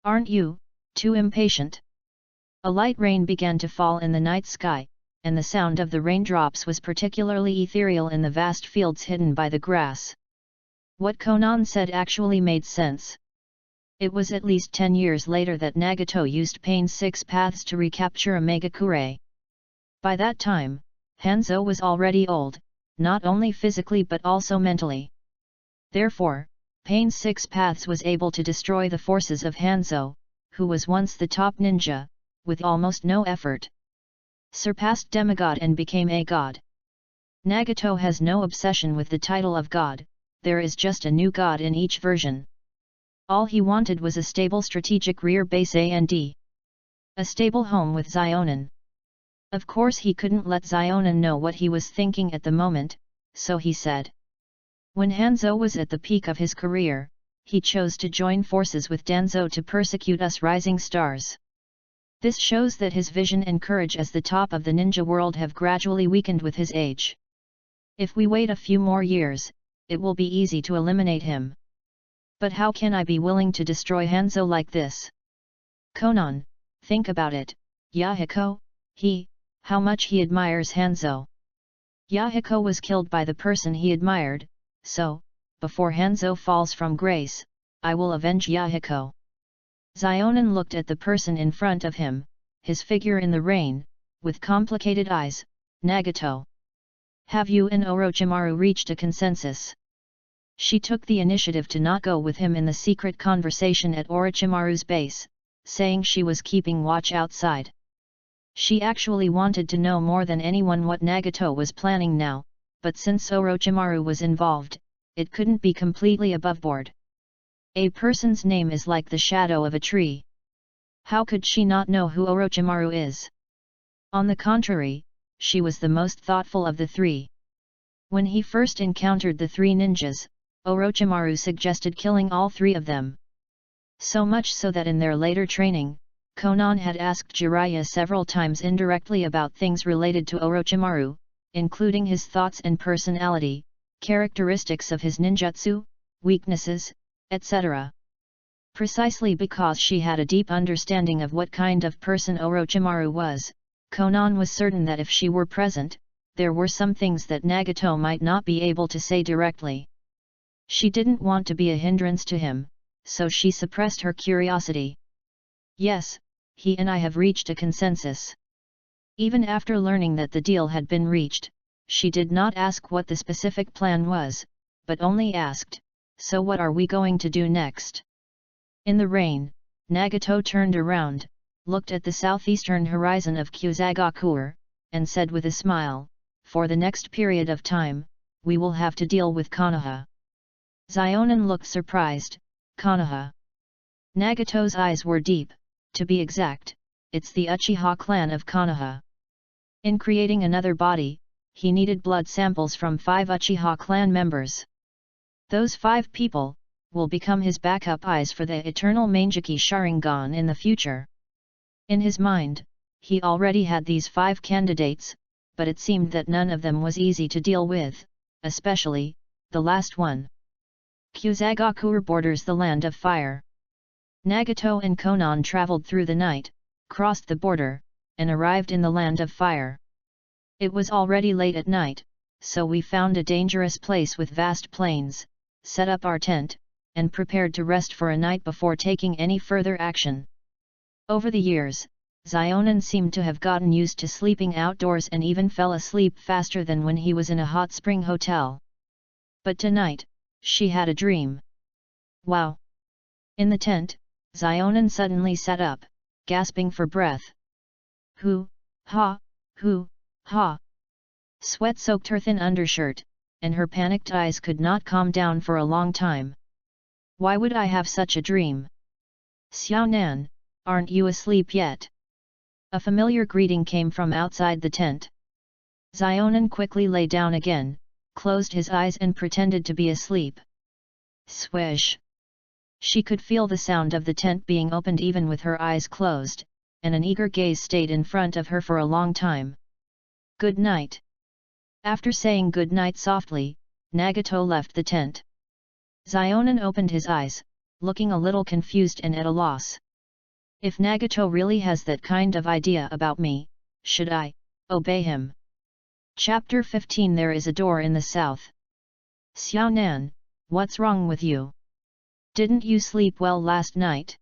Aren't you, too impatient?" A light rain began to fall in the night sky, and the sound of the raindrops was particularly ethereal in the vast fields hidden by the grass. What Konan said actually made sense. It was at least 10 years later that Nagato used Pain's 6 paths to recapture a Megakure. By that time, Hanzo was already old, not only physically but also mentally. Therefore, Pain's 6 paths was able to destroy the forces of Hanzo, who was once the top ninja, with almost no effort. Surpassed demigod and became a god. Nagato has no obsession with the title of god, there is just a new god in each version. All he wanted was a stable strategic rear base and a stable home with Zionin. Of course he couldn't let Zionin know what he was thinking at the moment, so he said. When Hanzo was at the peak of his career, he chose to join forces with Danzo to persecute us rising stars. This shows that his vision and courage as the top of the ninja world have gradually weakened with his age. If we wait a few more years, it will be easy to eliminate him. But how can I be willing to destroy Hanzo like this? Konan, think about it, Yahiko, how much he admires Hanzo. Yahiko was killed by the person he admired, so, before Hanzo falls from grace, I will avenge Yahiko. Zionin looked at the person in front of him, his figure in the rain, with complicated eyes. Nagato. Have you and Orochimaru reached a consensus? She took the initiative to not go with him in the secret conversation at Orochimaru's base, saying she was keeping watch outside. She actually wanted to know more than anyone what Nagato was planning now, but since Orochimaru was involved, it couldn't be completely aboveboard. A person's name is like the shadow of a tree. How could she not know who Orochimaru is? On the contrary, she was the most thoughtful of the three. When he first encountered the 3 ninjas, Orochimaru suggested killing all 3 of them. So much so that in their later training, Konan had asked Jiraiya several times indirectly about things related to Orochimaru, including his thoughts and personality, characteristics of his ninjutsu, weaknesses, etc. Precisely because she had a deep understanding of what kind of person Orochimaru was, Konan was certain that if she were present, there were some things that Nagato might not be able to say directly. She didn't want to be a hindrance to him, so she suppressed her curiosity. Yes, he and I have reached a consensus. Even after learning that the deal had been reached, she did not ask what the specific plan was, but only asked, so what are we going to do next? In the rain, Nagato turned around, looked at the southeastern horizon of Kusagakur, and said with a smile, for the next period of time, we will have to deal with Konoha. Zionin looked surprised. Konoha. Nagato's eyes were deep. To be exact, it's the Uchiha clan of Konoha. In creating another body, he needed blood samples from 5 Uchiha clan members. Those 5 people will become his backup eyes for the eternal Manjiki Sharingan in the future. In his mind, he already had these 5 candidates, but it seemed that none of them was easy to deal with, especially the last one. Kusagakur borders the land of fire. Nagato and Konan traveled through the night, crossed the border, and arrived in the land of fire. It was already late at night, so we found a dangerous place with vast plains, set up our tent, and prepared to rest for a night before taking any further action. Over the years, Zionin seemed to have gotten used to sleeping outdoors and even fell asleep faster than when he was in a hot spring hotel. But tonight, she had a dream. Wow! In the tent, Zionin suddenly sat up, gasping for breath. Hoo, ha, hoo, ha. Sweat soaked her thin undershirt, and her panicked eyes could not calm down for a long time. Why would I have such a dream? Xiao Nan, aren't you asleep yet? A familiar greeting came from outside the tent. Zionin quickly lay down again, closed his eyes and pretended to be asleep. Swish! She could feel the sound of the tent being opened even with her eyes closed, and an eager gaze stayed in front of her for a long time. Good night. After saying good night softly, Nagato left the tent. Zionin opened his eyes, looking a little confused and at a loss. If Nagato really has that kind of idea about me, should I obey him? Chapter 15. There is a door in the south. Xiao Nan, what's wrong with you? Didn't you sleep well last night?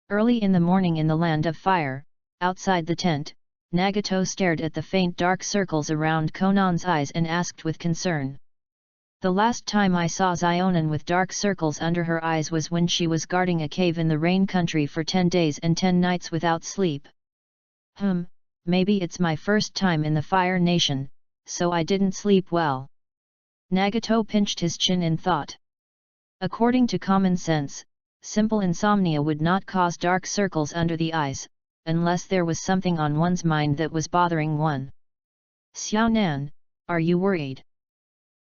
Early in the morning in the land of fire, outside the tent, Nagato stared at the faint dark circles around Konan's eyes and asked with concern. The last time I saw Zionin with dark circles under her eyes was when she was guarding a cave in the rain country for 10 days and 10 nights without sleep. Maybe it's my first time in the Fire Nation, so I didn't sleep well. Nagato pinched his chin in thought. According to common sense, simple insomnia would not cause dark circles under the eyes, unless there was something on one's mind that was bothering one. Xiao Nan, are you worried?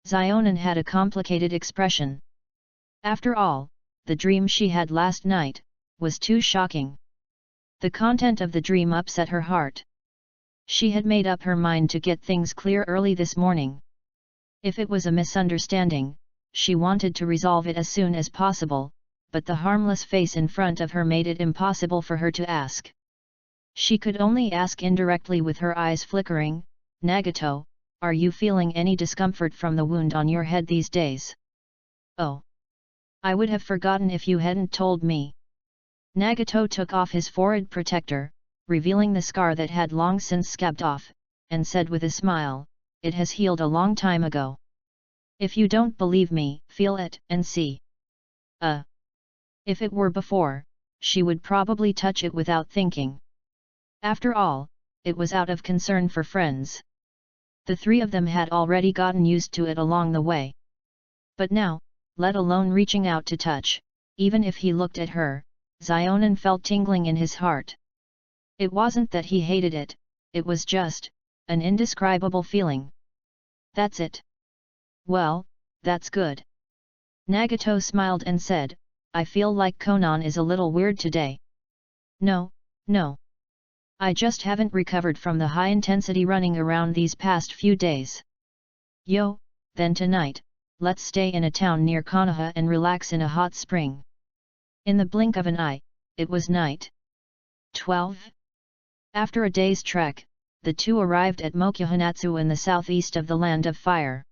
Zionin had a complicated expression. After all, the dream she had last night was too shocking. The content of the dream upset her heart. She had made up her mind to get things clear early this morning. If it was a misunderstanding, she wanted to resolve it as soon as possible, but the harmless face in front of her made it impossible for her to ask. She could only ask indirectly with her eyes flickering, Nagato, are you feeling any discomfort from the wound on your head these days? Oh! I would have forgotten if you hadn't told me. Nagato took off his forehead protector, revealing the scar that had long since scabbed off, and said with a smile, it has healed a long time ago. If you don't believe me, feel it and see. If it were before, she would probably touch it without thinking. After all, it was out of concern for friends. The three of them had already gotten used to it along the way. But now, let alone reaching out to touch, even if he looked at her, Zionin felt tingling in his heart. It wasn't that he hated it, it was just an indescribable feeling. That's it. Well, that's good. Nagato smiled and said, I feel like Konan is a little weird today. No. I just haven't recovered from the high-intensity running around these past few days. Yo, then tonight, let's stay in a town near Konoha and relax in a hot spring. In the blink of an eye, it was night. 12. After a day's trek, the two arrived at Mokuhinatsu in the southeast of the Land of Fire.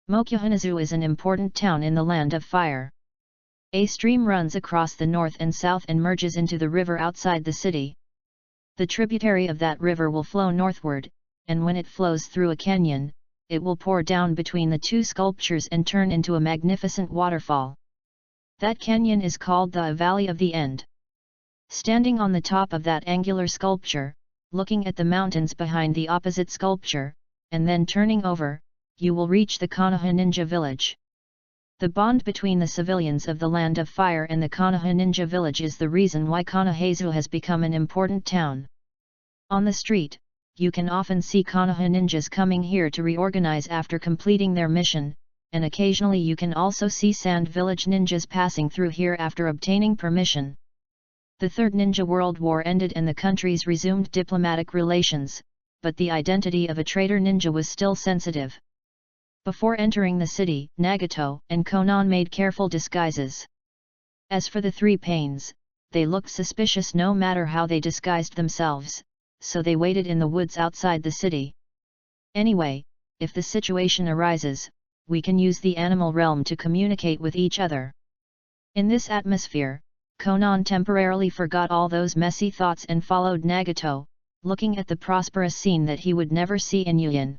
Mokuhinatsu is an important town in the Land of Fire. A stream runs across the north and south and merges into the river outside the city. The tributary of that river will flow northward, and when it flows through a canyon, it will pour down between the two sculptures and turn into a magnificent waterfall. That canyon is called the Valley of the End. Standing on the top of that angular sculpture, looking at the mountains behind the opposite sculpture, and then turning over, you will reach the Konoha Ninja Village. The bond between the civilians of the Land of Fire and the Konoha Ninja Village is the reason why Konohaizu has become an important town. On the street, you can often see Konoha ninjas coming here to reorganize after completing their mission, and occasionally you can also see Sand Village ninjas passing through here after obtaining permission. The Third Ninja World War ended and the countries resumed diplomatic relations, but the identity of a traitor ninja was still sensitive. Before entering the city, Nagato and Konan made careful disguises. As for the three Pains, they looked suspicious no matter how they disguised themselves, so they waited in the woods outside the city. Anyway, if the situation arises, we can use the animal realm to communicate with each other. In this atmosphere, Konan temporarily forgot all those messy thoughts and followed Nagato, looking at the prosperous scene that he would never see in Yuyan.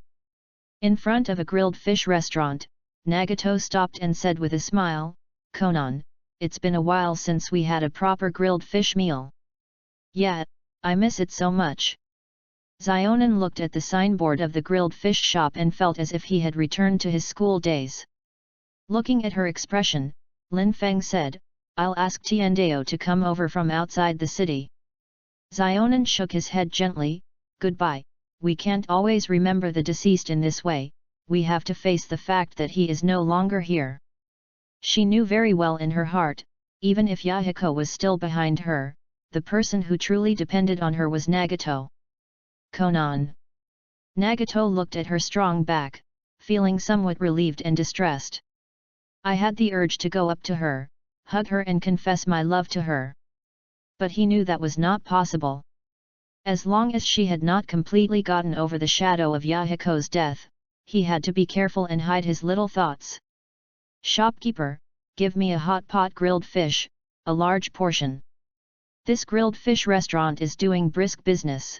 In front of a grilled fish restaurant, Nagato stopped and said with a smile, "Konan, it's been a while since we had a proper grilled fish meal. Yeah, I miss it so much." Zionin looked at the signboard of the grilled fish shop and felt as if he had returned to his school days. Looking at her expression, Lin Feng said, "I'll ask Tiandeo to come over from outside the city." Zionin shook his head gently, "Goodbye, we can't always remember the deceased in this way, we have to face the fact that he is no longer here." She knew very well in her heart, even if Yahiko was still behind her, the person who truly depended on her was Nagato. Konan. Nagato looked at her strong back, feeling somewhat relieved and distressed. I had the urge to go up to her, hug her and confess my love to her. But he knew that was not possible. As long as she had not completely gotten over the shadow of Yahiko's death, he had to be careful and hide his little thoughts. "Shopkeeper, give me a hot pot grilled fish, a large portion. This grilled fish restaurant is doing brisk business.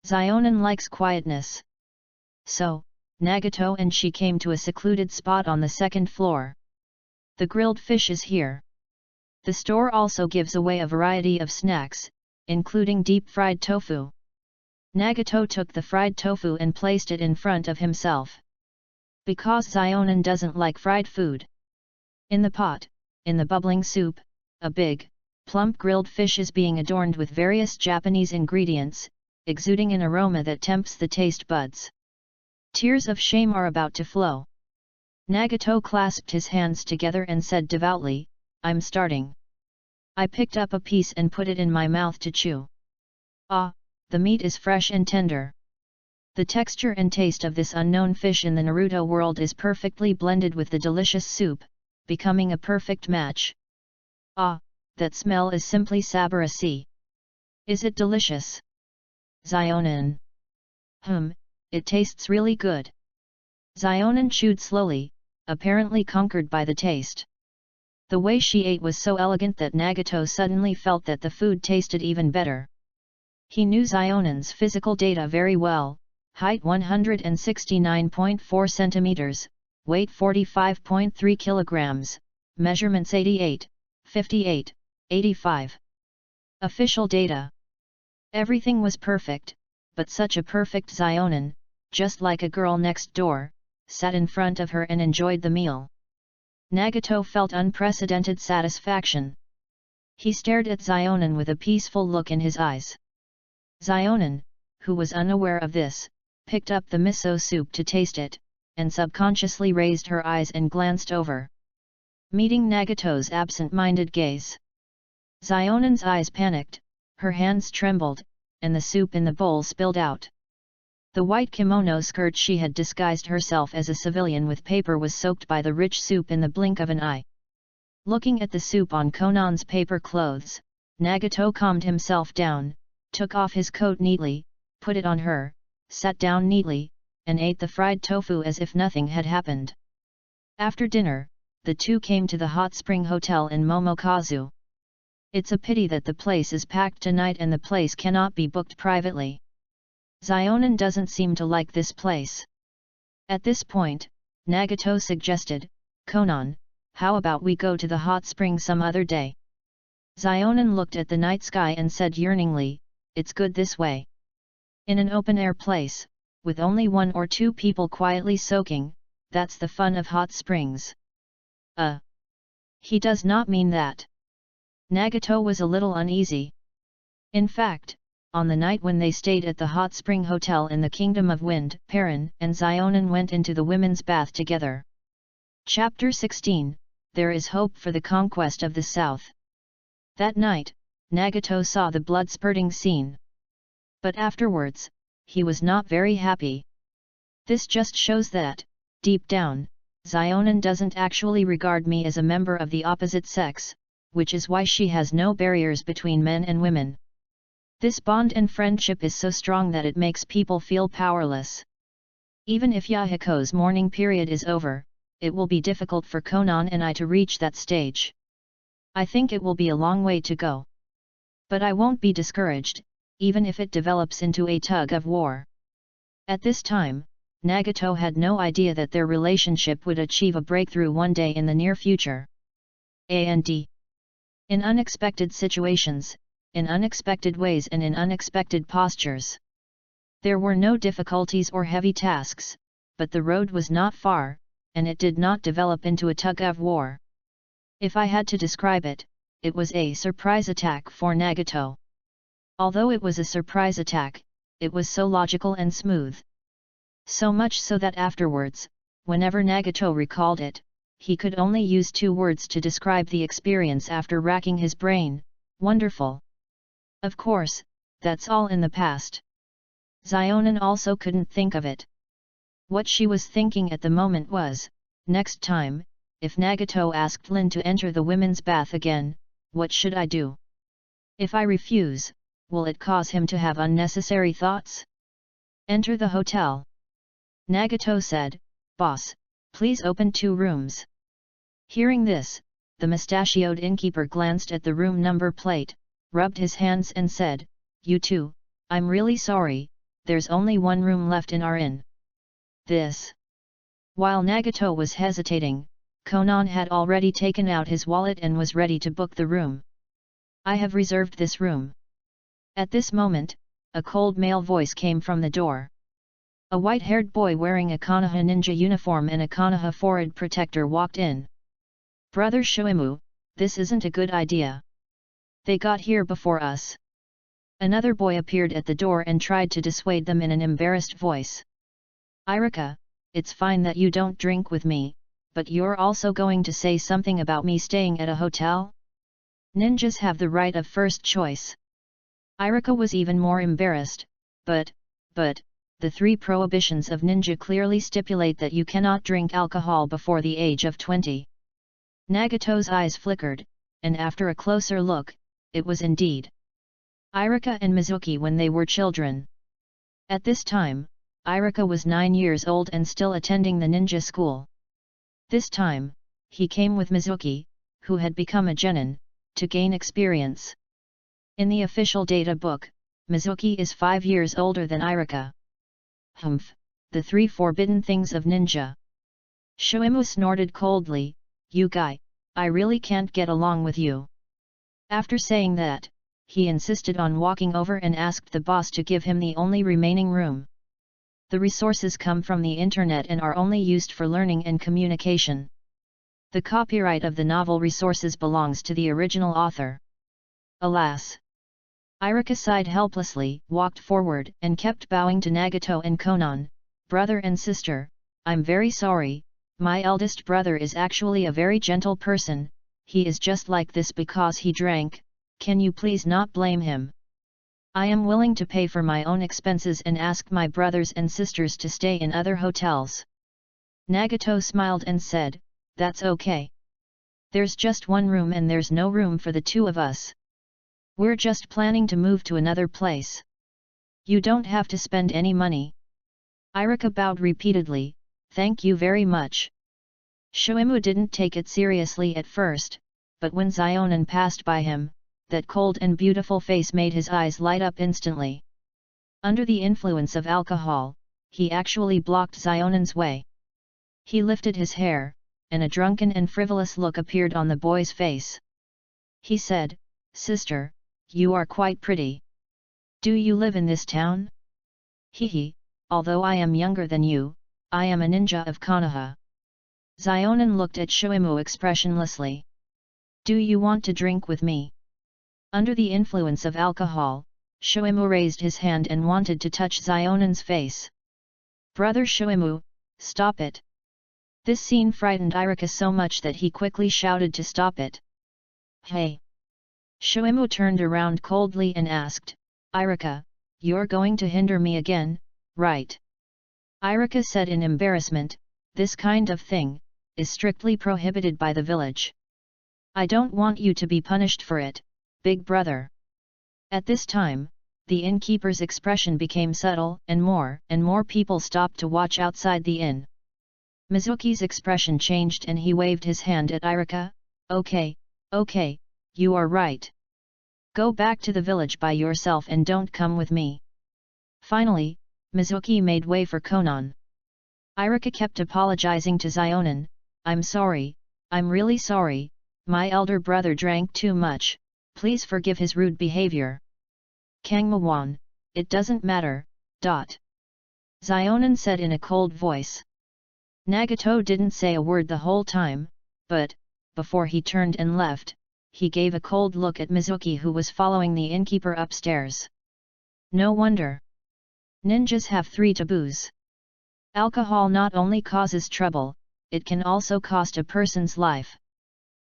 Zionin likes quietness." So, Nagato and she came to a secluded spot on the second floor. "The grilled fish is here. The store also gives away a variety of snacks, including deep-fried tofu." Nagato took the fried tofu and placed it in front of himself. Because Zionin doesn't like fried food. In the pot, in the bubbling soup, a big, plump grilled fish is being adorned with various Japanese ingredients, exuding an aroma that tempts the taste buds. Tears of shame are about to flow. Nagato clasped his hands together and said devoutly, "I'm starting." I picked up a piece and put it in my mouth to chew. Ah, the meat is fresh and tender. The texture and taste of this unknown fish in the Naruto world is perfectly blended with the delicious soup, becoming a perfect match. Ah, that smell is simply saborasi. Is it delicious? Zionin. It tastes really good. Zionin chewed slowly, apparently conquered by the taste. The way she ate was so elegant that Nagato suddenly felt that the food tasted even better. He knew Zionin's physical data very well: height 169.4 centimeters, weight 45.3 kilograms, measurements 88, 58, 85. Official data. Everything was perfect, but such a perfect Zionin, just like a girl next door, sat in front of her and enjoyed the meal. Nagato felt unprecedented satisfaction. He stared at Zionin with a peaceful look in his eyes. Zionin, who was unaware of this, picked up the miso soup to taste it, and subconsciously raised her eyes and glanced over, meeting Nagato's absent-minded gaze. Zionin's eyes panicked, her hands trembled, and the soup in the bowl spilled out. The white kimono skirt she had disguised herself as a civilian with paper was soaked by the rich soup in the blink of an eye. Looking at the soup on Konan's paper clothes, Nagato calmed himself down, took off his coat neatly, put it on her, sat down neatly, and ate the fried tofu as if nothing had happened. After dinner, the two came to the hot spring hotel in Momokazu. It's a pity that the place is packed tonight and the place cannot be booked privately. Zionin doesn't seem to like this place. At this point, Nagato suggested, "Konan, how about we go to the hot spring some other day?" Zionin looked at the night sky and said yearningly, "It's good this way. In an open-air place, with only one or two people quietly soaking, that's the fun of hot springs." He does not mean that. Nagato was a little uneasy. In fact, on the night when they stayed at the hot spring hotel in the Kingdom of Wind, Perrin and Zionin went into the women's bath together. Chapter 16, There is Hope for the Conquest of the South. That night, Nagato saw the blood-spurting scene. But afterwards, he was not very happy. This just shows that, deep down, Zionin doesn't actually regard me as a member of the opposite sex, which is why she has no barriers between men and women. This bond and friendship is so strong that it makes people feel powerless. Even if Yahiko's mourning period is over, it will be difficult for Konan and I to reach that stage. I think it will be a long way to go. But I won't be discouraged, even if it develops into a tug of war. At this time, Nagato had no idea that their relationship would achieve a breakthrough one day in the near future. And in unexpected situations, in unexpected ways and in unexpected postures. There were no difficulties or heavy tasks, but the road was not far, and it did not develop into a tug of war. If I had to describe it, it was a surprise attack for Nagato. Although it was a surprise attack, it was so logical and smooth. So much so that afterwards, whenever Nagato recalled it, he could only use 2 words to describe the experience after racking his brain: wonderful. Of course, that's all in the past. Xionan also couldn't think of it. What she was thinking at the moment was, next time, if Nagato asked Lin to enter the women's bath again, what should I do? If I refuse, will it cause him to have unnecessary thoughts? Enter the hotel. Nagato said, "Boss, please open 2 rooms." Hearing this, the mustachioed innkeeper glanced at the room number plate, rubbed his hands and said, "You two, I'm really sorry, there's only 1 room left in our inn." This. While Nagato was hesitating, Konan had already taken out his wallet and was ready to book the room. "I have reserved this room." At this moment, a cold male voice came from the door. A white-haired boy wearing a Konoha ninja uniform and a Konoha forehead protector walked in. "Brother Shuimu, this isn't a good idea. They got here before us." Another boy appeared at the door and tried to dissuade them in an embarrassed voice. "Irika, it's fine that you don't drink with me, but you're also going to say something about me staying at a hotel? Ninjas have the right of first choice." Irika was even more embarrassed, but, the 3 prohibitions of ninja clearly stipulate that you cannot drink alcohol before the age of 20. Nagato's eyes flickered, and after a closer look, it was indeed Irika and Mizuki when they were children. At this time, Irika was 9 years old and still attending the ninja school. This time, he came with Mizuki, who had become a genin, to gain experience. In the official data book, Mizuki is 5 years older than Irika. Humph, the 3 forbidden things of ninja. Shuimu snorted coldly, "You guy, I really can't get along with you." After saying that, he insisted on walking over and asked the boss to give him the only remaining room. The resources come from the internet and are only used for learning and communication. The copyright of the novel resources belongs to the original author. Alas! Irika sighed helplessly, walked forward and kept bowing to Nagato and Konan. "Brother and sister, I'm very sorry, my eldest brother is actually a very gentle person, he is just like this because he drank, can you please not blame him? I am willing to pay for my own expenses and ask my brothers and sisters to stay in other hotels." Nagato smiled and said, "That's okay. There's just 1 room and there's no room for the 2 of us. We're just planning to move to another place. You don't have to spend any money." Irika bowed repeatedly, "Thank you very much." Shuimu didn't take it seriously at first, but when Xionan passed by him, that cold and beautiful face made his eyes light up instantly. Under the influence of alcohol, he actually blocked Xionan's way. He lifted his hair, and a drunken and frivolous look appeared on the boy's face. He said, "Sister, you are quite pretty. Do you live in this town?" "Hehe, although I am younger than you, I am a ninja of Konoha." Xionan looked at Shuimu expressionlessly. "Do you want to drink with me?" Under the influence of alcohol, Shuimu raised his hand and wanted to touch Xionan's face. "Brother Shuimu, stop it!" This scene frightened Irika so much that he quickly shouted to stop it. "Hey!" Shuimu turned around coldly and asked, "Irika, you're going to hinder me again, right?" Irika said in embarrassment, "This kind of thing is strictly prohibited by the village. I don't want you to be punished for it, big brother." At this time, the innkeeper's expression became subtle, and more people stopped to watch outside the inn. Mizuki's expression changed and he waved his hand at Irika. Okay, you are right. Go back to the village by yourself and don't come with me. Finally, Mizuki made way for Konan. Irika kept apologizing to Zionin. I'm sorry, I'm really sorry, my elder brother drank too much, please forgive his rude behavior. Kangmawan, it doesn't matter. Zionin said in a cold voice. Nagato didn't say a word the whole time, but, before he turned and left, he gave a cold look at Mizuki who was following the innkeeper upstairs. No wonder. Ninjas have 3 taboos. Alcohol not only causes trouble, it can also cost a person's life.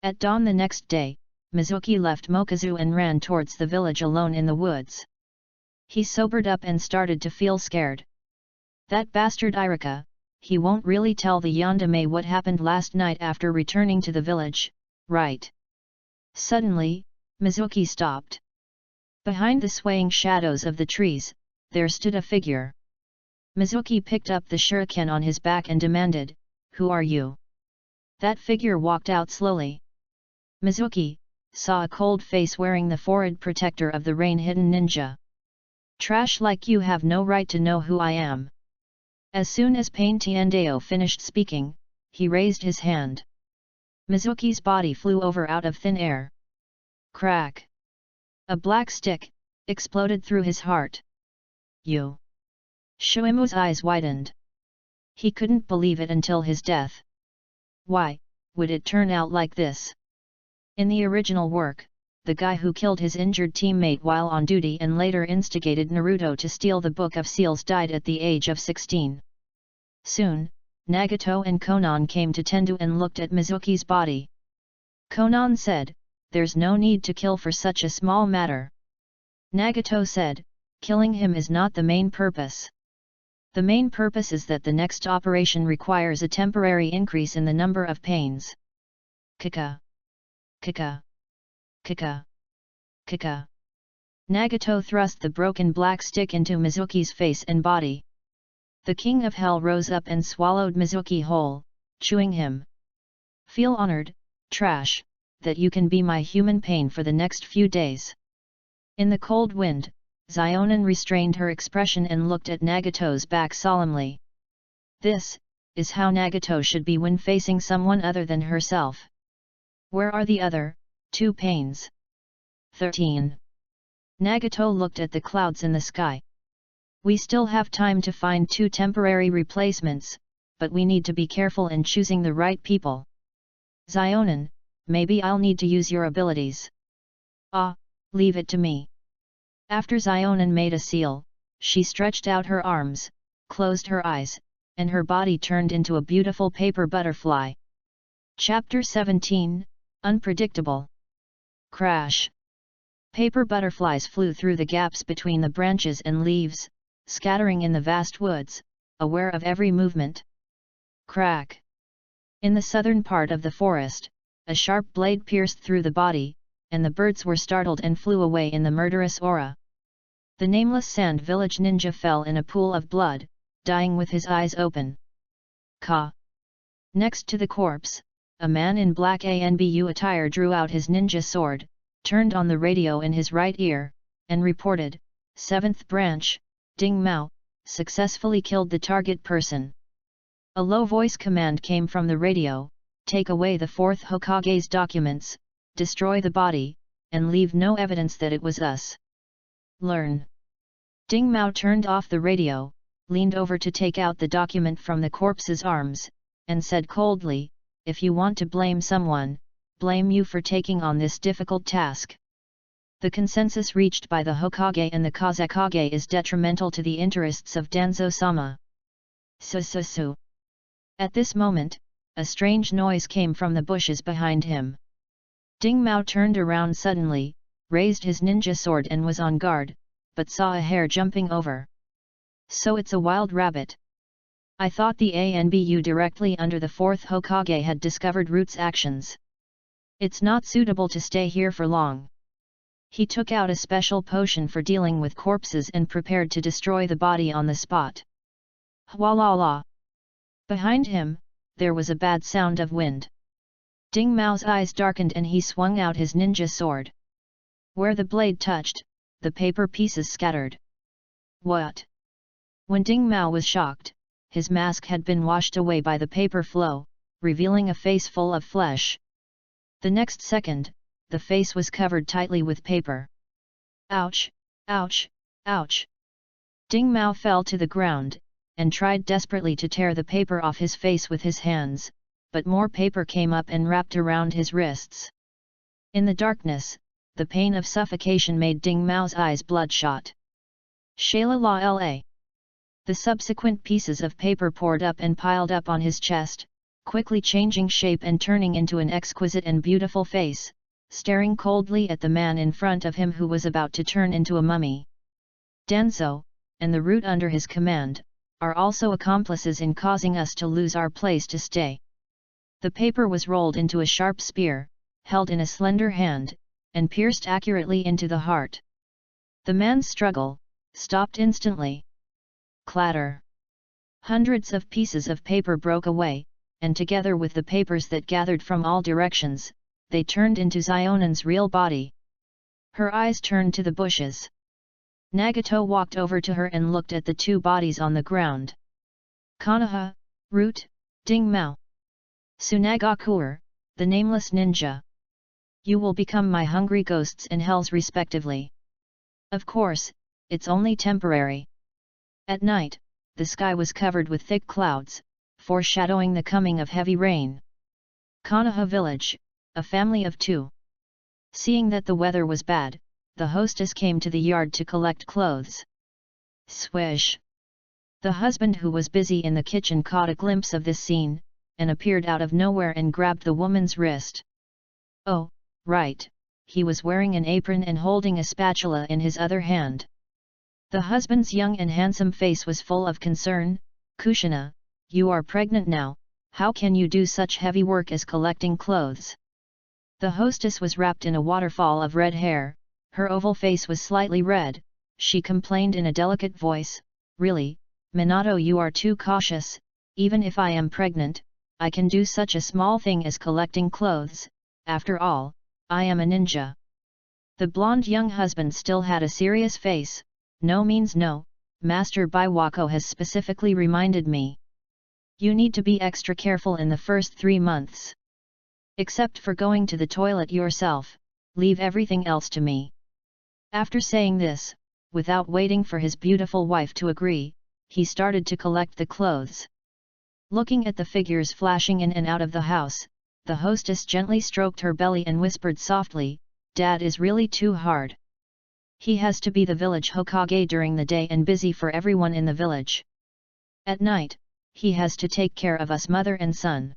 At dawn the next day, Mizuki left Mokazu and ran towards the village alone in the woods. He sobered up and started to feel scared. That bastard Irika, he won't really tell the yandere what happened last night after returning to the village, right? Suddenly, Mizuki stopped. Behind the swaying shadows of the trees, there stood a figure. Mizuki picked up the shuriken on his back and demanded, "Who are you?" That figure walked out slowly. Mizuki saw a cold face wearing the forehead protector of the rain-hidden ninja. "Trash like you have no right to know who I am." As soon as Pain Tiandeo finished speaking, he raised his hand. Mizuki's body flew over out of thin air. Crack! A black stick exploded through his heart. "You?" Shuimu's eyes widened. He couldn't believe it until his death. Why would it turn out like this? In the original work, the guy who killed his injured teammate while on duty and later instigated Naruto to steal the Book of Seals died at the age of 16. Soon, Nagato and Konan came to Tendu and looked at Mizuki's body. Konan said, "There's no need to kill for such a small matter." Nagato said, "Killing him is not the main purpose. The main purpose is that the next operation requires a temporary increase in the number of pains." Kika. Kika. Kika. Kika. Nagato thrust the broken black stick into Mizuki's face and body. The King of Hell rose up and swallowed Mizuki whole, chewing him. "Feel honored, trash, that you can be my human pain for the next few days." In the cold wind, Zionin restrained her expression and looked at Nagato's back solemnly. This is how Nagato should be when facing someone other than herself. Where are the other 2 pains? 13. Nagato looked at the clouds in the sky. "We still have time to find 2 temporary replacements, but we need to be careful in choosing the right people. Zionin, maybe I'll need to use your abilities." Leave it to me." After Zionin made a seal, she stretched out her arms, closed her eyes, and her body turned into a beautiful paper butterfly. Chapter 17, Unpredictable. Crash! Paper butterflies flew through the gaps between the branches and leaves, scattering in the vast woods, aware of every movement. Crack! In the southern part of the forest, a sharp blade pierced through the body, and the birds were startled and flew away in the murderous aura. The nameless Sand Village ninja fell in a pool of blood, dying with his eyes open. Ka! Next to the corpse, a man in black ANBU attire drew out his ninja sword, turned on the radio in his right ear, and reported, "7th branch, Ding Mao, successfully killed the target person." A low voice command came from the radio, "Take away the 4th Hokage's documents, destroy the body, and leave no evidence that it was us. Learn." Ding Mao turned off the radio, leaned over to take out the document from the corpse's arms, and said coldly, "If you want to blame someone, blame you for taking on this difficult task. The consensus reached by the Hokage and the Kazekage is detrimental to the interests of Danzo-sama." Su. At this moment, a strange noise came from the bushes behind him. Ding Mao turned around suddenly, raised his ninja sword and was on guard, but saw a hare jumping over. "So it's a wild rabbit. I thought the ANBU directly under the 4th Hokage had discovered Root's actions. It's not suitable to stay here for long." He took out a special potion for dealing with corpses and prepared to destroy the body on the spot. Hwalala! Behind him, there was a bad sound of wind. Ding Mao's eyes darkened and he swung out his ninja sword. Where the blade touched, the paper pieces scattered. What? When Ding Mao was shocked, his mask had been washed away by the paper flow, revealing a face full of flesh. The next second, the face was covered tightly with paper. Ouch! Ouch! Ouch! Ding Mao fell to the ground, and tried desperately to tear the paper off his face with his hands, but more paper came up and wrapped around his wrists. In the darkness, the pain of suffocation made Ding Mao's eyes bloodshot. Shalala. The subsequent pieces of paper poured up and piled up on his chest, quickly changing shape and turning into an exquisite and beautiful face, staring coldly at the man in front of him who was about to turn into a mummy. Danzo, and the root under his command, are also accomplices in causing us to lose our place to stay. The paper was rolled into a sharp spear, held in a slender hand, and pierced accurately into the heart. The man's struggle stopped instantly. Clatter! Hundreds of pieces of paper broke away, and together with the papers that gathered from all directions, they turned into Xionan's real body. Her eyes turned to the bushes. Nagato walked over to her and looked at the two bodies on the ground. Konoha, Root, Ding Mao. Tsunagakuer, the nameless ninja. You will become my hungry ghosts and hells respectively. Of course, it's only temporary. At night, the sky was covered with thick clouds, foreshadowing the coming of heavy rain. Konoha village, a family of two. Seeing that the weather was bad, the hostess came to the yard to collect clothes. Swish! The husband who was busy in the kitchen caught a glimpse of this scene, and appeared out of nowhere and grabbed the woman's wrist. Oh, right, he was wearing an apron and holding a spatula in his other hand. The husband's young and handsome face was full of concern. Kushina, you are pregnant now, how can you do such heavy work as collecting clothes? The hostess was wrapped in a waterfall of red hair, her oval face was slightly red, she complained in a delicate voice, really, Minato, you are too cautious, even if I am pregnant, I can do such a small thing as collecting clothes, after all, I am a ninja. The blonde young husband still had a serious face. No means no, Master Biwako has specifically reminded me. You need to be extra careful in the first 3 months. Except for going to the toilet yourself, leave everything else to me. After saying this, without waiting for his beautiful wife to agree, he started to collect the clothes. Looking at the figures flashing in and out of the house, the hostess gently stroked her belly and whispered softly, "Dad is really too hard. He has to be the village Hokage during the day and busy for everyone in the village. At night, he has to take care of us mother and son.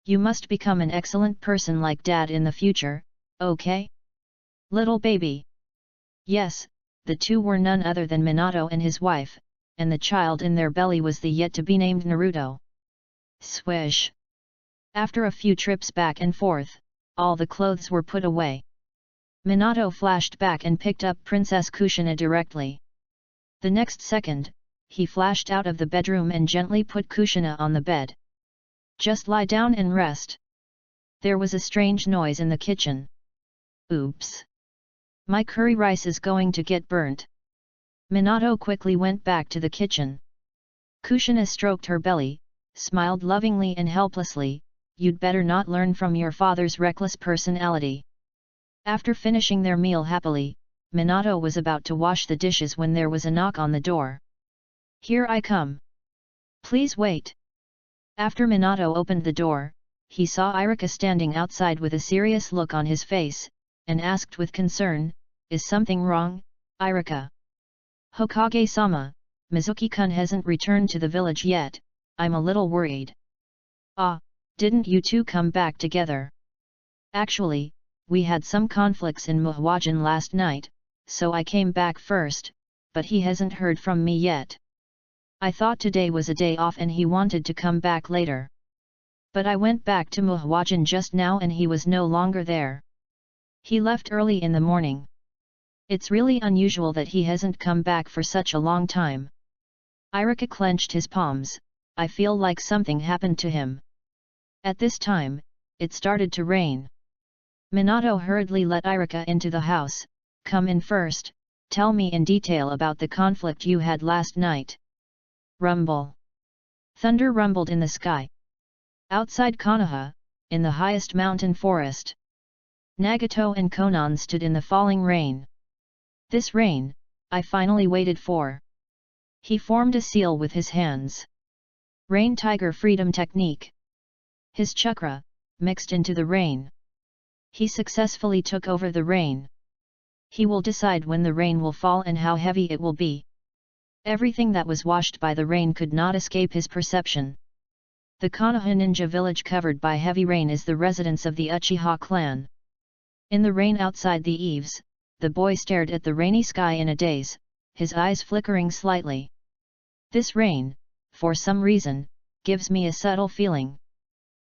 You must become an excellent person like Dad in the future, okay? Little baby." Yes, the two were none other than Minato and his wife, and the child in their belly was the yet-to-be-named Naruto. Swish! After a few trips back and forth, all the clothes were put away. Minato flashed back and picked up Princess Kushina directly. The next second, he flashed out of the bedroom and gently put Kushina on the bed. Just lie down and rest. There was a strange noise in the kitchen. Oops! My curry rice is going to get burnt. Minato quickly went back to the kitchen. Kushina stroked her belly, smiled lovingly and helplessly, "You'd better not learn from your father's reckless personality." After finishing their meal happily, Minato was about to wash the dishes when there was a knock on the door. "Here I come. Please wait." After Minato opened the door, he saw Irika standing outside with a serious look on his face, and asked with concern, "Is something wrong, Irika?" "Hokage-sama, Mizuki-kun hasn't returned to the village yet, I'm a little worried." "Ah, didn't you two come back together?" "Actually, we had some conflicts in Muhwajin last night, so I came back first, but he hasn't heard from me yet. I thought today was a day off and he wanted to come back later. But I went back to Muhwajin just now and he was no longer there. He left early in the morning." It's really unusual that he hasn't come back for such a long time. Irika clenched his palms. I feel like something happened to him. At this time, it started to rain. Minato hurriedly let Irika into the house. Come in first, tell me in detail about the conflict you had last night. Rumble. Thunder rumbled in the sky. Outside Konoha, in the highest mountain forest, Nagato and Konan stood in the falling rain. This rain, I finally waited for. He formed a seal with his hands. Rain Tiger Freedom Technique. His chakra, mixed into the rain. He successfully took over the rain. He will decide when the rain will fall and how heavy it will be. Everything that was washed by the rain could not escape his perception. The Konoha ninja village covered by heavy rain is the residence of the Uchiha clan. In the rain outside the eaves, the boy stared at the rainy sky in a daze, his eyes flickering slightly. This rain, for some reason, gives me a subtle feeling.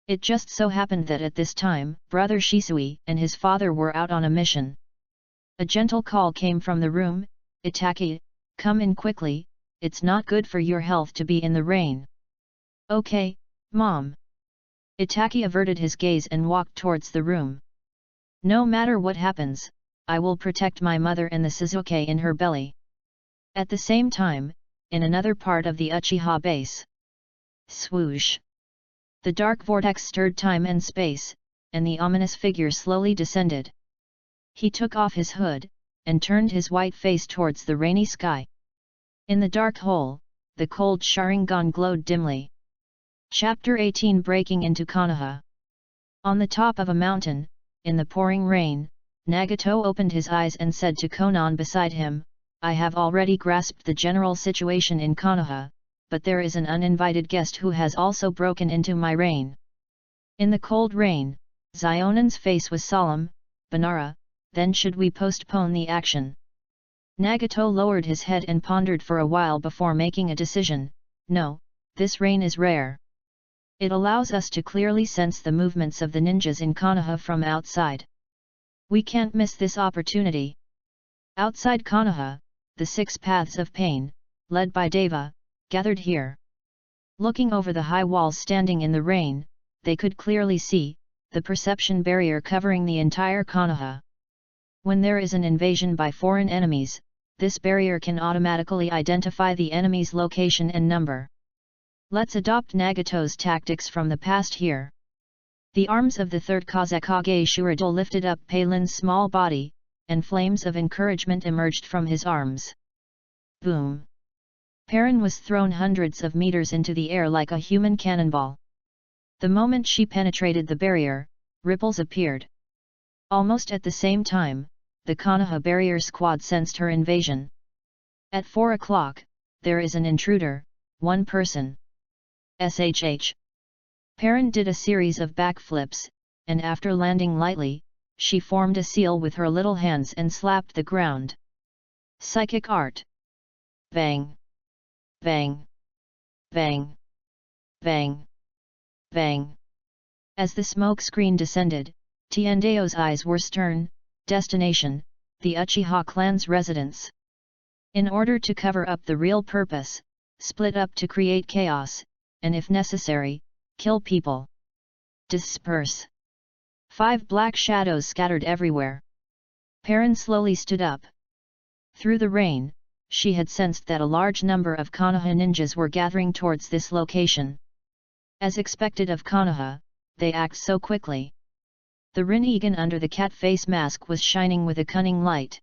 It just so happened that at this time, brother Shisui and his father were out on a mission. A gentle call came from the room, Itaki, come in quickly, it's not good for your health to be in the rain. Okay, Mom. Itaki averted his gaze and walked towards the room. No matter what happens, I will protect my mother and the Suzuki in her belly. At the same time, in another part of the Uchiha base. Swoosh! The dark vortex stirred time and space, and the ominous figure slowly descended. He took off his hood, and turned his white face towards the rainy sky. In the dark hole, the cold Sharingan glowed dimly. Chapter 18 Breaking into Konoha. On the top of a mountain, in the pouring rain, Nagato opened his eyes and said to Konan beside him, I have already grasped the general situation in Konoha, but there is an uninvited guest who has also broken into my rain. In the cold rain, Zionan's face was solemn. Banara, then should we postpone the action? Nagato lowered his head and pondered for a while before making a decision. No, this rain is rare. It allows us to clearly sense the movements of the ninjas in Konoha from outside. We can't miss this opportunity. Outside Konoha, the 6 paths of pain, led by Deva, gathered here. Looking over the high walls standing in the rain, they could clearly see the perception barrier covering the entire Konoha. When there is an invasion by foreign enemies, this barrier can automatically identify the enemy's location and number. Let's adopt Nagato's tactics from the past here. The arms of the third Kazekage Shurido lifted up Palin's small body, and flames of encouragement emerged from his arms. Boom! Perrin was thrown hundreds of meters into the air like a human cannonball. The moment she penetrated the barrier, ripples appeared. Almost at the same time, the Konoha barrier squad sensed her invasion. At 4 o'clock, there is an intruder, one person. SHH. Perrin did a series of backflips, and after landing lightly, she formed a seal with her little hands and slapped the ground. Psychic art. Bang! Bang! Bang! Bang! Bang! As the smoke screen descended, Tiandao's eyes were stern. Destination, the Uchiha clan's residence. In order to cover up the real purpose, split up to create chaos, and if necessary, kill people. Disperse. 5 black shadows scattered everywhere. Perrin slowly stood up. Through the rain, she had sensed that a large number of Konoha ninjas were gathering towards this location. As expected of Konoha, they act so quickly. The Rinnegan under the cat face mask was shining with a cunning light.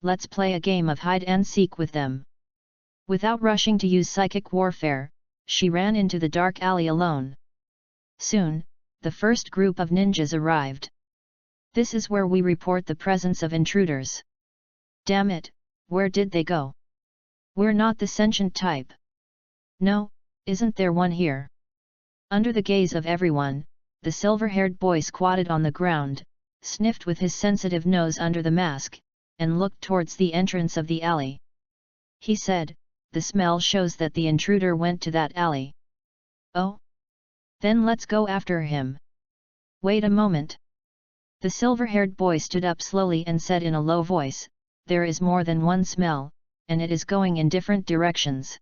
Let's play a game of hide and seek with them. Without rushing to use psychic warfare, she ran into the dark alley alone. Soon, the first group of ninjas arrived. This is where we report the presence of intruders. Damn it, where did they go? We're not the sentient type. No, isn't there one here? Under the gaze of everyone, the silver-haired boy squatted on the ground, sniffed with his sensitive nose under the mask, and looked towards the entrance of the alley. He said, the smell shows that the intruder went to that alley. Oh? Then let's go after him. Wait a moment. The silver-haired boy stood up slowly and said in a low voice, "There is more than one smell, and it is going in different directions."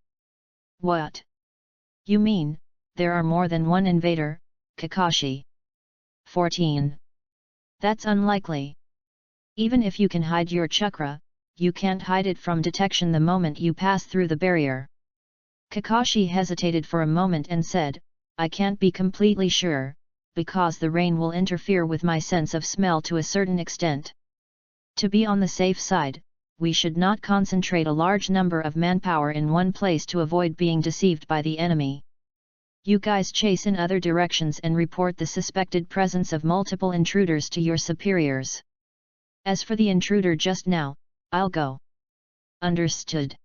"What? You mean, there are more than one invader, Kakashi?" 14. That's unlikely. Even if you can hide your chakra, you can't hide it from detection the moment you pass through the barrier. Kakashi hesitated for a moment and said, "I can't be completely sure, because the rain will interfere with my sense of smell to a certain extent. To be on the safe side, we should not concentrate a large number of manpower in one place to avoid being deceived by the enemy. You guys chase in other directions and report the suspected presence of multiple intruders to your superiors. As for the intruder just now, I'll go." "Understood."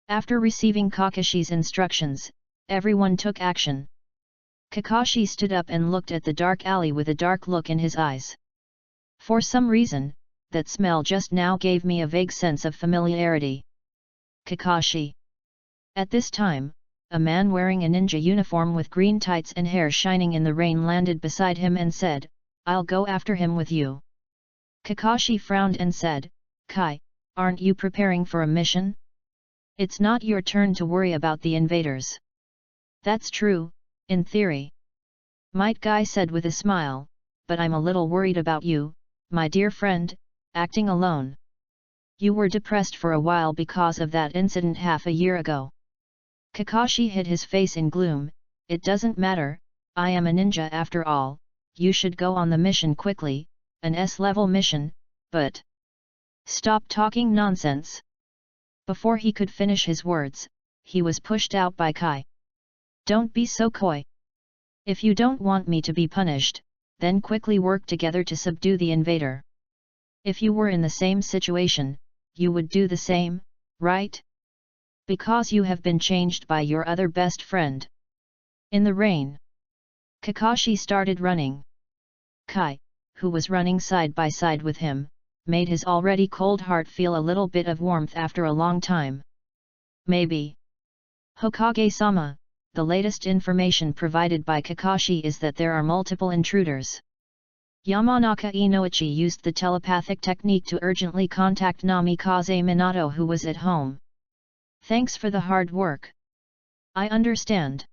After receiving Kakashi's instructions, everyone took action. Kakashi stood up and looked at the dark alley with a dark look in his eyes. "For some reason, that smell just now gave me a vague sense of familiarity." "Kakashi." At this time, a man wearing a ninja uniform with green tights and hair shining in the rain landed beside him and said, "I'll go after him with you." Kakashi frowned and said, "Kai, aren't you preparing for a mission? It's not your turn to worry about the invaders." "That's true, in theory," Might Guy said with a smile, "but I'm a little worried about you, my dear friend, acting alone. You were depressed for a while because of that incident half a year ago." Kakashi hid his face in gloom. "It doesn't matter, I am a ninja after all. You should go on the mission quickly, an S-level mission, but..." "Stop talking nonsense." Before he could finish his words, he was pushed out by Kai. "Don't be so coy. If you don't want me to be punished, then quickly work together to subdue the invader. If you were in the same situation, you would do the same, right? Because you have been changed by your other best friend." In the rain, Kakashi started running. Kai, who was running side by side with him, made his already cold heart feel a little bit of warmth after a long time. "Maybe." "Hokage-sama, the latest information provided by Kakashi is that there are multiple intruders." Yamanaka Inoichi used the telepathic technique to urgently contact Namikaze Minato, who was at home. "Thanks for the hard work. I understand."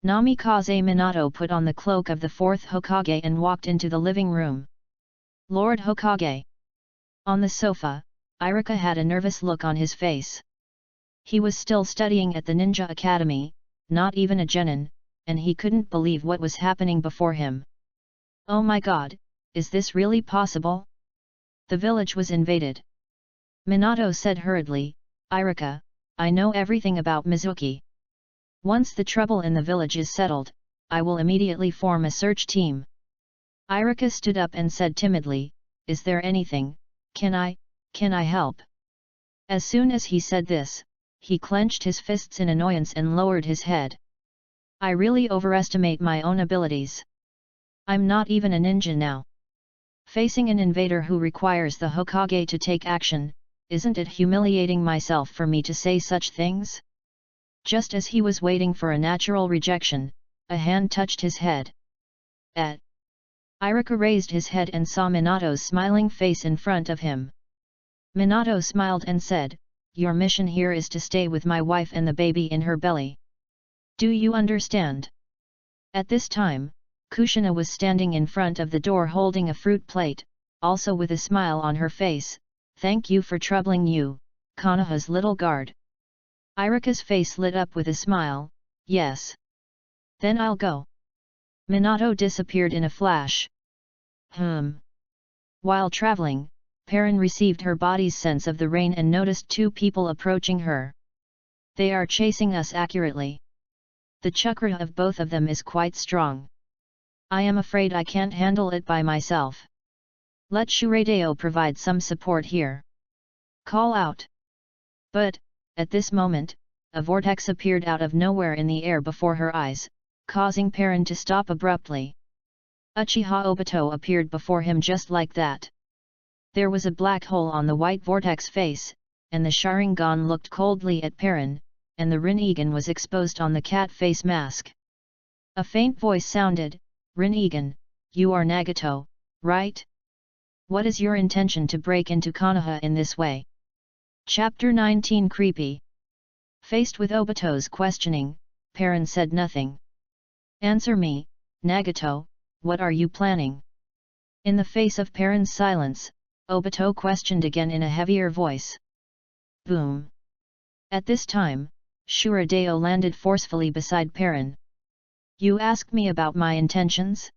Namikaze Minato put on the cloak of the fourth Hokage and walked into the living room. "Lord Hokage." On the sofa, Irika had a nervous look on his face. He was still studying at the Ninja Academy, not even a genin, and he couldn't believe what was happening before him. "Oh my god, is this really possible? The village was invaded." Minato said hurriedly, "Irika, I know everything about Mizuki. Once the trouble in the village is settled, I will immediately form a search team." Irika stood up and said timidly, "Is there anything, can I help?" As soon as he said this, he clenched his fists in annoyance and lowered his head. "I really overestimate my own abilities. I'm not even a ninja now. Facing an invader who requires the Hokage to take action, isn't it humiliating myself for me to say such things?" Just as he was waiting for a natural rejection, a hand touched his head. Irika raised his head and saw Minato's smiling face in front of him. Minato smiled and said, "Your mission here is to stay with my wife and the baby in her belly. Do you understand?" At this time, Kushina was standing in front of the door holding a fruit plate, also with a smile on her face. "Thank you for troubling you, Konoha's little guard." Irika's face lit up with a smile. "Yes. Then I'll go." Minato disappeared in a flash. While traveling, Perrin received her body's sense of the rain and noticed two people approaching her. "They are chasing us accurately. The chakra of both of them is quite strong. I am afraid I can't handle it by myself. Let Shureideo provide some support here." "Call out." But, at this moment, a vortex appeared out of nowhere in the air before her eyes, causing Perrin to stop abruptly. Uchiha Obito appeared before him just like that. There was a black hole on the white vortex face, and the Sharingan looked coldly at Perrin, and the Rinnegan was exposed on the cat face mask. A faint voice sounded, "Rinnegan, you are Nagato, right?" What is your intention to break into Konoha in this way? Chapter 19 Creepy. Faced with Obito's questioning, Perrin said nothing. Answer me, Nagato, what are you planning? In the face of Perrin's silence, Obito questioned again in a heavier voice. Boom. At this time, Shuradeo landed forcefully beside Perrin. You ask me about my intentions?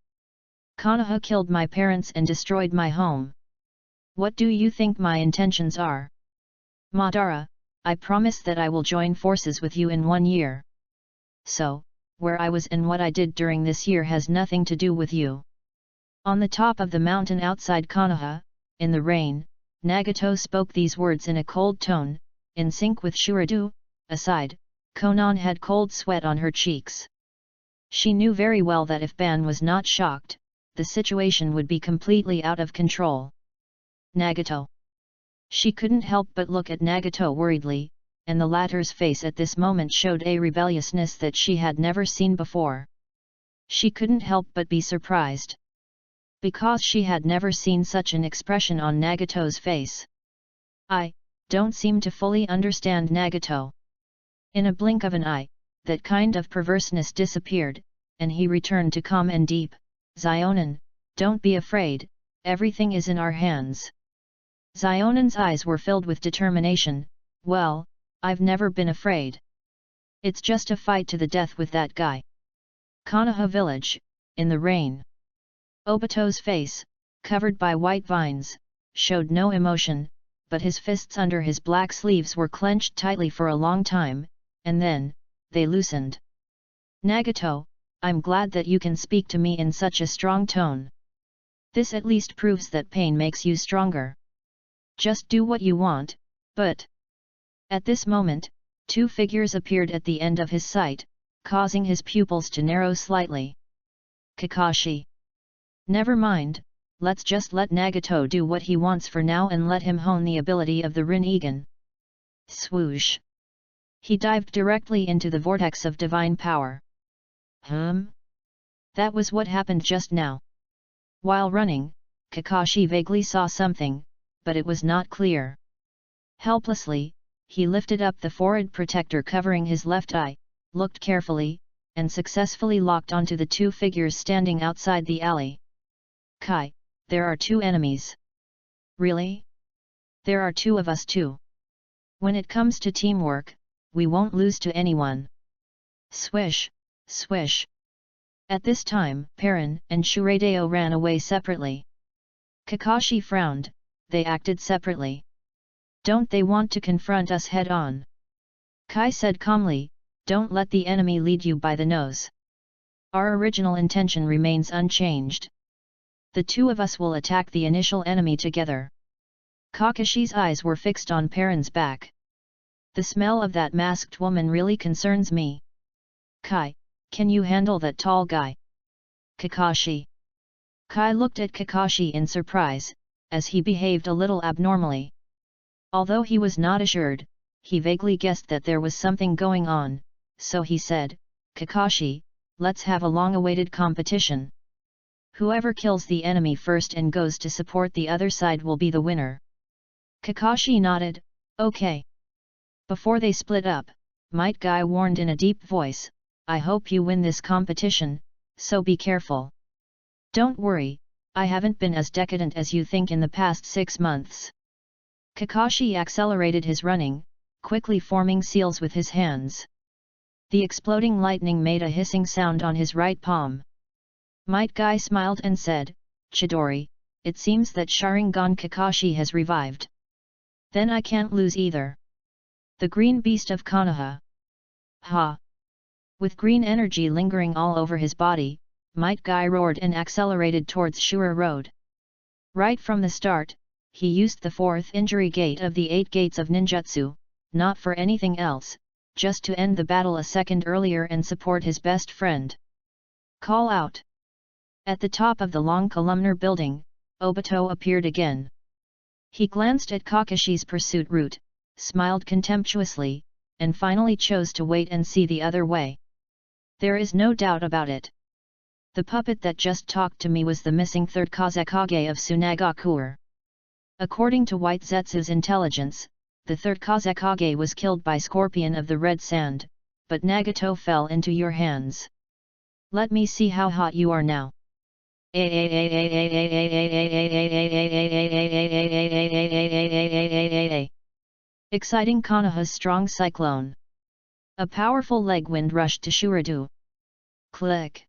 Konoha killed my parents and destroyed my home. What do you think my intentions are? Madara, I promise that I will join forces with you in 1 year. So, where I was and what I did during this year has nothing to do with you. On the top of the mountain outside Konoha, in the rain, Nagato spoke these words in a cold tone, in sync with Shuradu. Aside, Konan had cold sweat on her cheeks. She knew very well that if Ban was not shocked, the situation would be completely out of control. Nagato. She couldn't help but look at Nagato worriedly, and the latter's face at this moment showed a rebelliousness that she had never seen before. She couldn't help but be surprised. Because she had never seen such an expression on Nagato's face. I don't seem to fully understand Nagato. In a blink of an eye, that kind of perverseness disappeared, and he returned to calm and deep. Zionin, don't be afraid, everything is in our hands. Zionin's eyes were filled with determination. Well, I've never been afraid. It's just a fight to the death with that guy. Konoha village, in the rain. Obito's face, covered by white vines, showed no emotion, but his fists under his black sleeves were clenched tightly for a long time, and then, they loosened. Nagato, I'm glad that you can speak to me in such a strong tone. This at least proves that pain makes you stronger. Just do what you want, but... At this moment, 2 figures appeared at the end of his sight, causing his pupils to narrow slightly. Kakashi. Never mind, let's just let Nagato do what he wants for now and let him hone the ability of the Rinnegan. Swoosh. He dived directly into the vortex of divine power. That was what happened just now. While running, Kakashi vaguely saw something, but it was not clear. Helplessly, he lifted up the forehead protector covering his left eye, looked carefully, and successfully locked onto the 2 figures standing outside the alley. Kai, there are 2 enemies. Really? There are 2 of us too. When it comes to teamwork, we won't lose to anyone. Swish, swish. At this time, Perrin and Shuradeo ran away separately. Kakashi frowned, they acted separately. Don't they want to confront us head-on? Kai said calmly, don't let the enemy lead you by the nose. Our original intention remains unchanged. The 2 of us will attack the initial enemy together. Kakashi's eyes were fixed on Perrin's back. The smell of that masked woman really concerns me. Kai, can you handle that tall guy? Kakashi. Kai looked at Kakashi in surprise, as he behaved a little abnormally. Although he was not assured, he vaguely guessed that there was something going on, so he said, Kakashi, let's have a long-awaited competition. Whoever kills the enemy first and goes to support the other side will be the winner. Kakashi nodded, okay. Before they split up, Might Guy warned in a deep voice, I hope you win this competition, so be careful. Don't worry, I haven't been as decadent as you think in the past 6 months. Kakashi accelerated his running, quickly forming seals with his hands. The exploding lightning made a hissing sound on his right palm. Might Guy smiled and said, Chidori, it seems that Sharingan Kakashi has revived. Then I can't lose either. The green beast of Konoha. Ha! With green energy lingering all over his body, Might Guy roared and accelerated towards Shura Road. Right from the start, he used the 4th injury gate of the 8 gates of ninjutsu, not for anything else, just to end the battle a second earlier and support his best friend. Call out! At the top of the long columnar building, Obito appeared again. He glanced at Kakashi's pursuit route, smiled contemptuously, and finally chose to wait and see the other way. There is no doubt about it. The puppet that just talked to me was the missing 3rd Kazekage of Tsunagakure. According to White Zetsu's intelligence, the third Kazekage was killed by Scorpion of the Red Sand, but Nagato fell into your hands. Let me see how hot you are now. Exciting Konoha's strong cyclone. A powerful leg wind rushed to Shuradu. Click.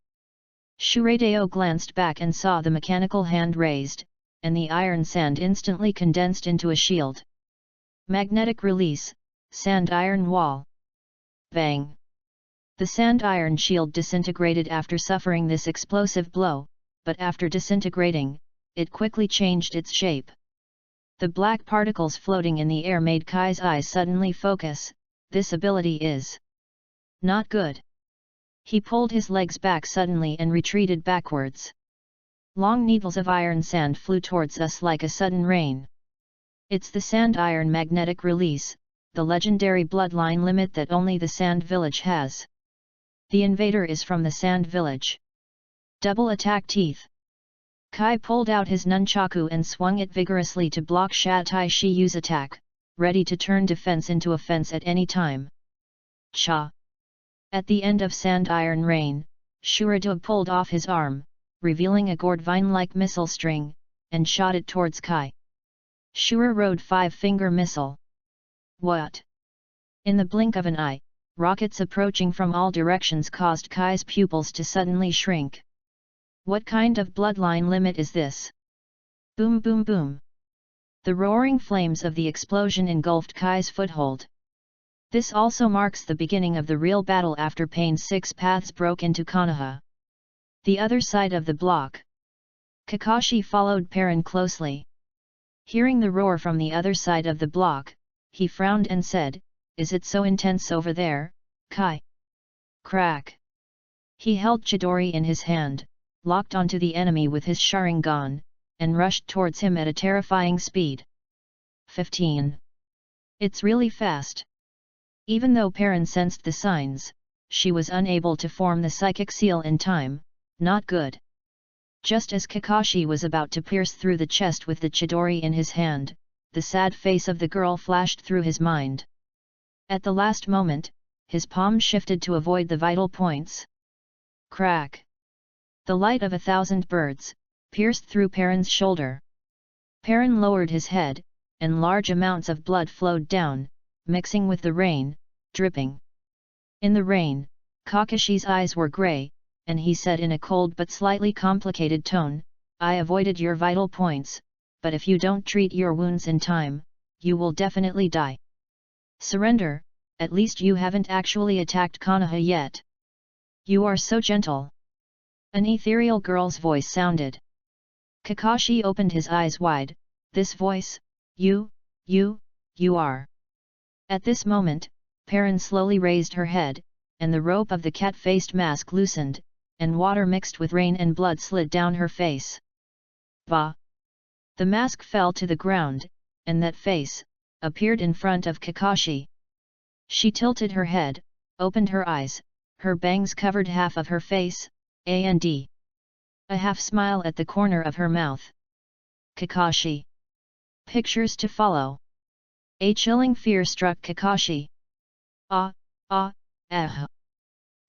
Shureideo glanced back and saw the mechanical hand raised, and the iron sand instantly condensed into a shield. Magnetic release, sand iron wall. Bang! The sand iron shield disintegrated after suffering this explosive blow, but after disintegrating, it quickly changed its shape. The black particles floating in the air made Kai's eyes suddenly focus. This ability is not good. He pulled his legs back suddenly and retreated backwards. Long needles of iron sand flew towards us like a sudden rain. It's the sand iron magnetic release, the legendary bloodline limit that only the Sand Village has. The invader is from the Sand Village. Double attack teeth. Kai pulled out his nunchaku and swung it vigorously to block Shatai Shiyu's attack, ready to turn defense into offense at any time. Cha! At the end of Sand Iron Rain, Shuradu pulled off his arm, revealing a gourd vine-like missile string, and shot it towards Kai. Shura rode 5-finger missile. What? In the blink of an eye, rockets approaching from all directions caused Kai's pupils to suddenly shrink. What kind of bloodline limit is this? Boom boom boom! The roaring flames of the explosion engulfed Kai's foothold. This also marks the beginning of the real battle after Pain's 6 paths broke into Konoha. The other side of the block. Kakashi followed Perrin closely. Hearing the roar from the other side of the block, he frowned and said, "Is it so intense over there, Kai?" Crack! He held Chidori in his hand, locked onto the enemy with his Sharingan, and rushed towards him at a terrifying speed. 15. It's really fast. Even though Perrin sensed the signs, she was unable to form the psychic seal in time. Not good. Just as Kakashi was about to pierce through the chest with the Chidori in his hand, the sad face of the girl flashed through his mind. At the last moment, his palm shifted to avoid the vital points. Crack! The light of 1,000 birds pierced through Perrin's shoulder. Perrin lowered his head, and large amounts of blood flowed down, mixing with the rain, dripping. In the rain, Kakashi's eyes were grey, and he said in a cold but slightly complicated tone, "I avoided your vital points, but if you don't treat your wounds in time, you will definitely die. Surrender, at least you haven't actually attacked Konoha yet. You are so gentle." An ethereal girl's voice sounded. Kakashi opened his eyes wide. This voice, you are. At this moment, Perrin slowly raised her head, and the rope of the cat-faced mask loosened, and water mixed with rain and blood slid down her face. Bah! The mask fell to the ground, and that face appeared in front of Kakashi. She tilted her head, opened her eyes, her bangs covered half of her face, and a half smile at the corner of her mouth. Kakashi. Pictures to follow. A chilling fear struck Kakashi.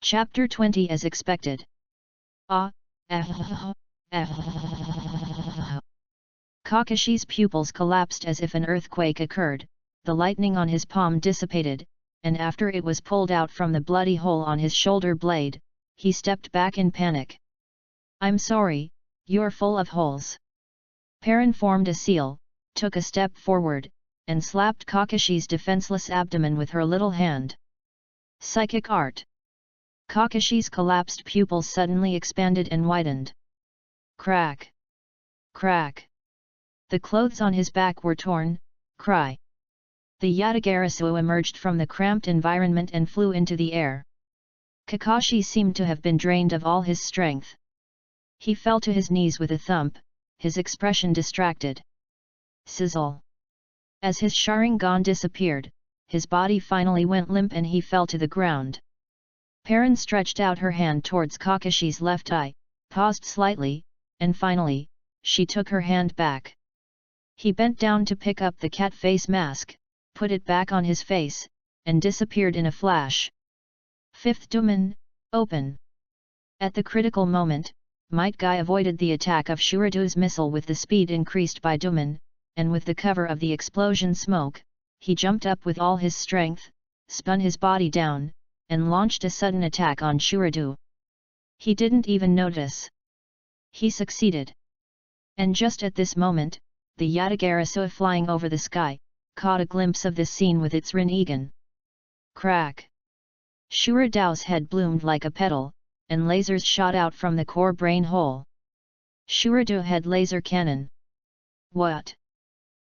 Chapter 20 as expected. Kakashi's pupils collapsed as if an earthquake occurred, the lightning on his palm dissipated, and after it was pulled out from the bloody hole on his shoulder blade, he stepped back in panic. "I'm sorry, you're full of holes." Perrin formed a seal, took a step forward, and slapped Kakashi's defenseless abdomen with her little hand. Psychic art. Kakashi's collapsed pupils suddenly expanded and widened. Crack! Crack! The clothes on his back were torn. Cry! The Yatagarasu emerged from the cramped environment and flew into the air. Kakashi seemed to have been drained of all his strength. He fell to his knees with a thump, his expression distracted. Sizzle! As his Sharingan disappeared, his body finally went limp and he fell to the ground. Perrin stretched out her hand towards Kakashi's left eye, paused slightly, and finally, she took her hand back. He bent down to pick up the cat face mask, put it back on his face, and disappeared in a flash. Fifth domain, open. At the critical moment, Might Guy avoided the attack of Shuradu's missile with the speed increased by domain, and with the cover of the explosion smoke, he jumped up with all his strength, spun his body down, and launched a sudden attack on Shuradu. He didn't even notice. He succeeded. And just at this moment, the Yatagarasua flying over the sky, caught a glimpse of this scene with its Rinnegan. Crack! Shuradu's head bloomed like a petal, and lasers shot out from the core brain hole. Shuradu had laser cannon. What?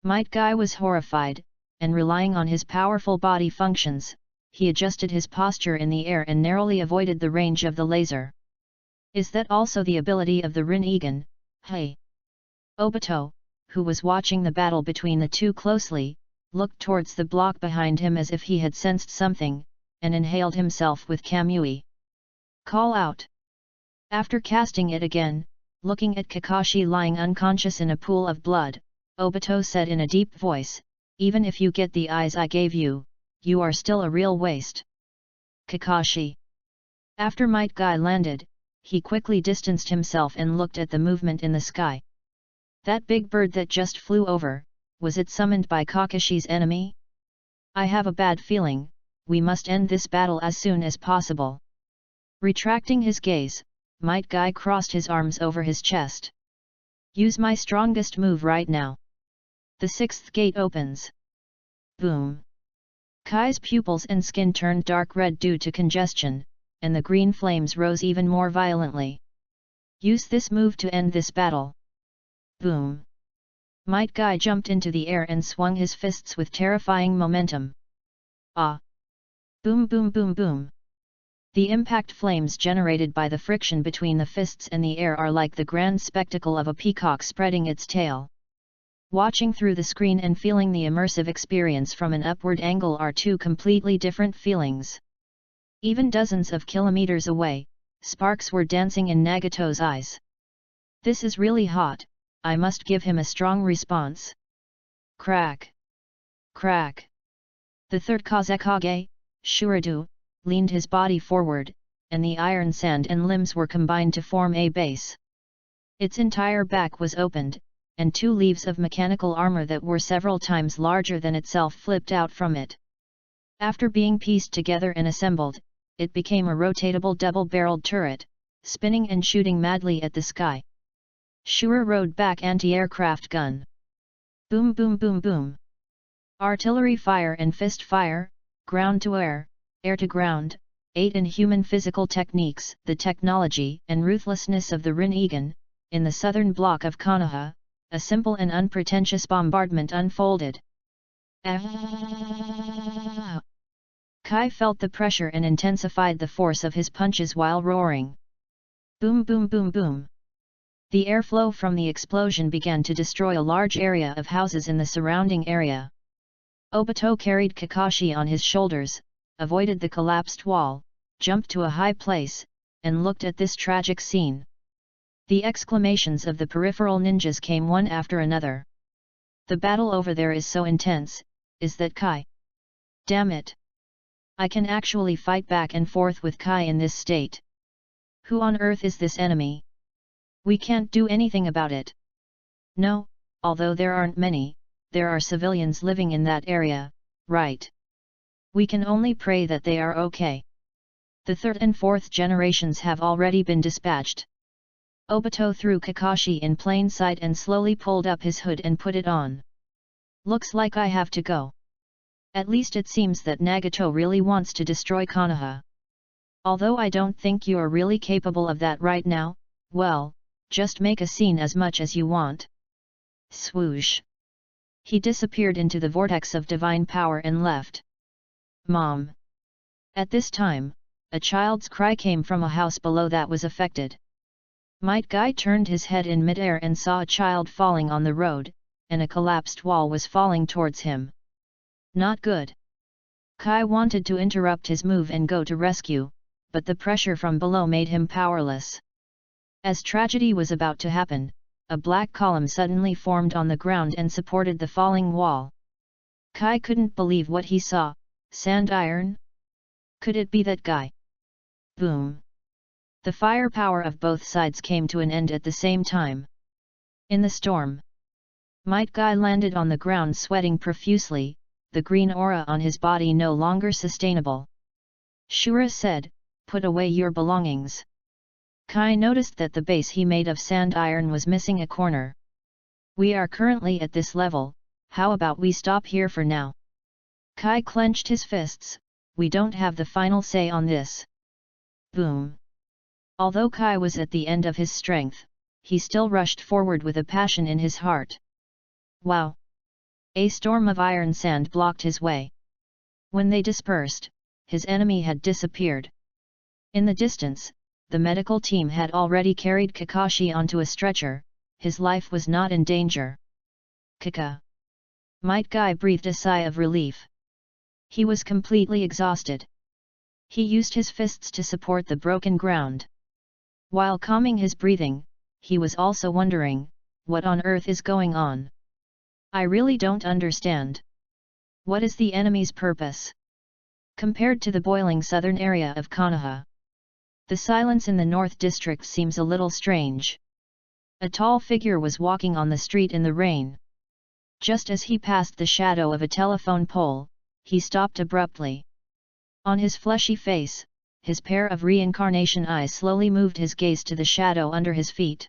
Might Guy was horrified, and relying on his powerful body functions, he adjusted his posture in the air and narrowly avoided the range of the laser. Is that also the ability of the Rinnegan? Hey! Obito, who was watching the battle between the two closely, looked towards the block behind him as if he had sensed something, and inhaled himself with Kamui. Call out! After casting it again, looking at Kakashi lying unconscious in a pool of blood, Obito said in a deep voice, "Even if you get the eyes I gave you, you are still a real waste." Kakashi. After Might Guy landed, he quickly distanced himself and looked at the movement in the sky. That big bird that just flew over, was it summoned by Kakashi's enemy? I have a bad feeling, we must end this battle as soon as possible. Retracting his gaze, Might Guy crossed his arms over his chest. Use my strongest move right now. The sixth gate opens. Boom! Kai's pupils and skin turned dark red due to congestion, and the green flames rose even more violently. Use this move to end this battle. Boom! Might Guy jumped into the air and swung his fists with terrifying momentum. Ah! Boom boom boom boom! The impact flames generated by the friction between the fists and the air are like the grand spectacle of a peacock spreading its tail. Watching through the screen and feeling the immersive experience from an upward angle are two completely different feelings. Even dozens of kilometers away, sparks were dancing in Nagato's eyes. This is really hot, I must give him a strong response. Crack! Crack! The third Kazekage, Shuradu, leaned his body forward, and the iron sand and limbs were combined to form a base. Its entire back was opened, and two leaves of mechanical armor that were several times larger than itself flipped out from it. After being pieced together and assembled, it became a rotatable double-barreled turret, spinning and shooting madly at the sky. Shura rode back anti-aircraft gun. Boom boom boom boom! Artillery fire and fist fire, ground to air, air to ground, 8 inhuman physical techniques, the technology and ruthlessness of the Rinnegan, in the southern block of Konoha, a simple and unpretentious bombardment unfolded. Kai felt the pressure and intensified the force of his punches while roaring. Boom boom boom boom! The airflow from the explosion began to destroy a large area of houses in the surrounding area. Obito carried Kakashi on his shoulders, avoided the collapsed wall, jumped to a high place, and looked at this tragic scene. The exclamations of the peripheral ninjas came one after another. The battle over there is so intense, is that Kai? Damn it! I can actually fight back and forth with Kai in this state. Who on earth is this enemy? We can't do anything about it. No, although there aren't many, there are civilians living in that area, right? We can only pray that they are okay. The third and fourth generations have already been dispatched. Obito threw Kakashi in plain sight and slowly pulled up his hood and put it on. Looks like I have to go. At least it seems that Nagato really wants to destroy Konoha. Although I don't think you are really capable of that right now, well, just make a scene as much as you want. Swoosh! He disappeared into the vortex of divine power and left. Mom! At this time, a child's cry came from a house below that was affected. Might Guy turned his head in midair and saw a child falling on the road, and a collapsed wall was falling towards him. Not good. Kai wanted to interrupt his move and go to rescue, but the pressure from below made him powerless. As tragedy was about to happen, a black column suddenly formed on the ground and supported the falling wall. Kai couldn't believe what he saw. Sand iron? Could it be that guy? Boom! The firepower of both sides came to an end at the same time. In the storm, Might Guy landed on the ground sweating profusely, the green aura on his body no longer sustainable. Shura said, "Put away your belongings." Kai noticed that the base he made of sand iron was missing a corner. "We are currently at this level, how about we stop here for now?" Kai clenched his fists, "We don't have the final say on this." Boom! Although Kai was at the end of his strength, he still rushed forward with a passion in his heart. Wow! A storm of iron sand blocked his way. When they dispersed, his enemy had disappeared. In the distance, the medical team had already carried Kakashi onto a stretcher. His life was not in danger. Kaka! Might Guy breathed a sigh of relief. He was completely exhausted. He used his fists to support the broken ground. While calming his breathing, he was also wondering, what on earth is going on? I really don't understand. What is the enemy's purpose? Compared to the boiling southern area of Konoha, the silence in the North District seems a little strange. A tall figure was walking on the street in the rain. Just as he passed the shadow of a telephone pole, he stopped abruptly. On his fleshy face, his pair of reincarnation eyes slowly moved his gaze to the shadow under his feet.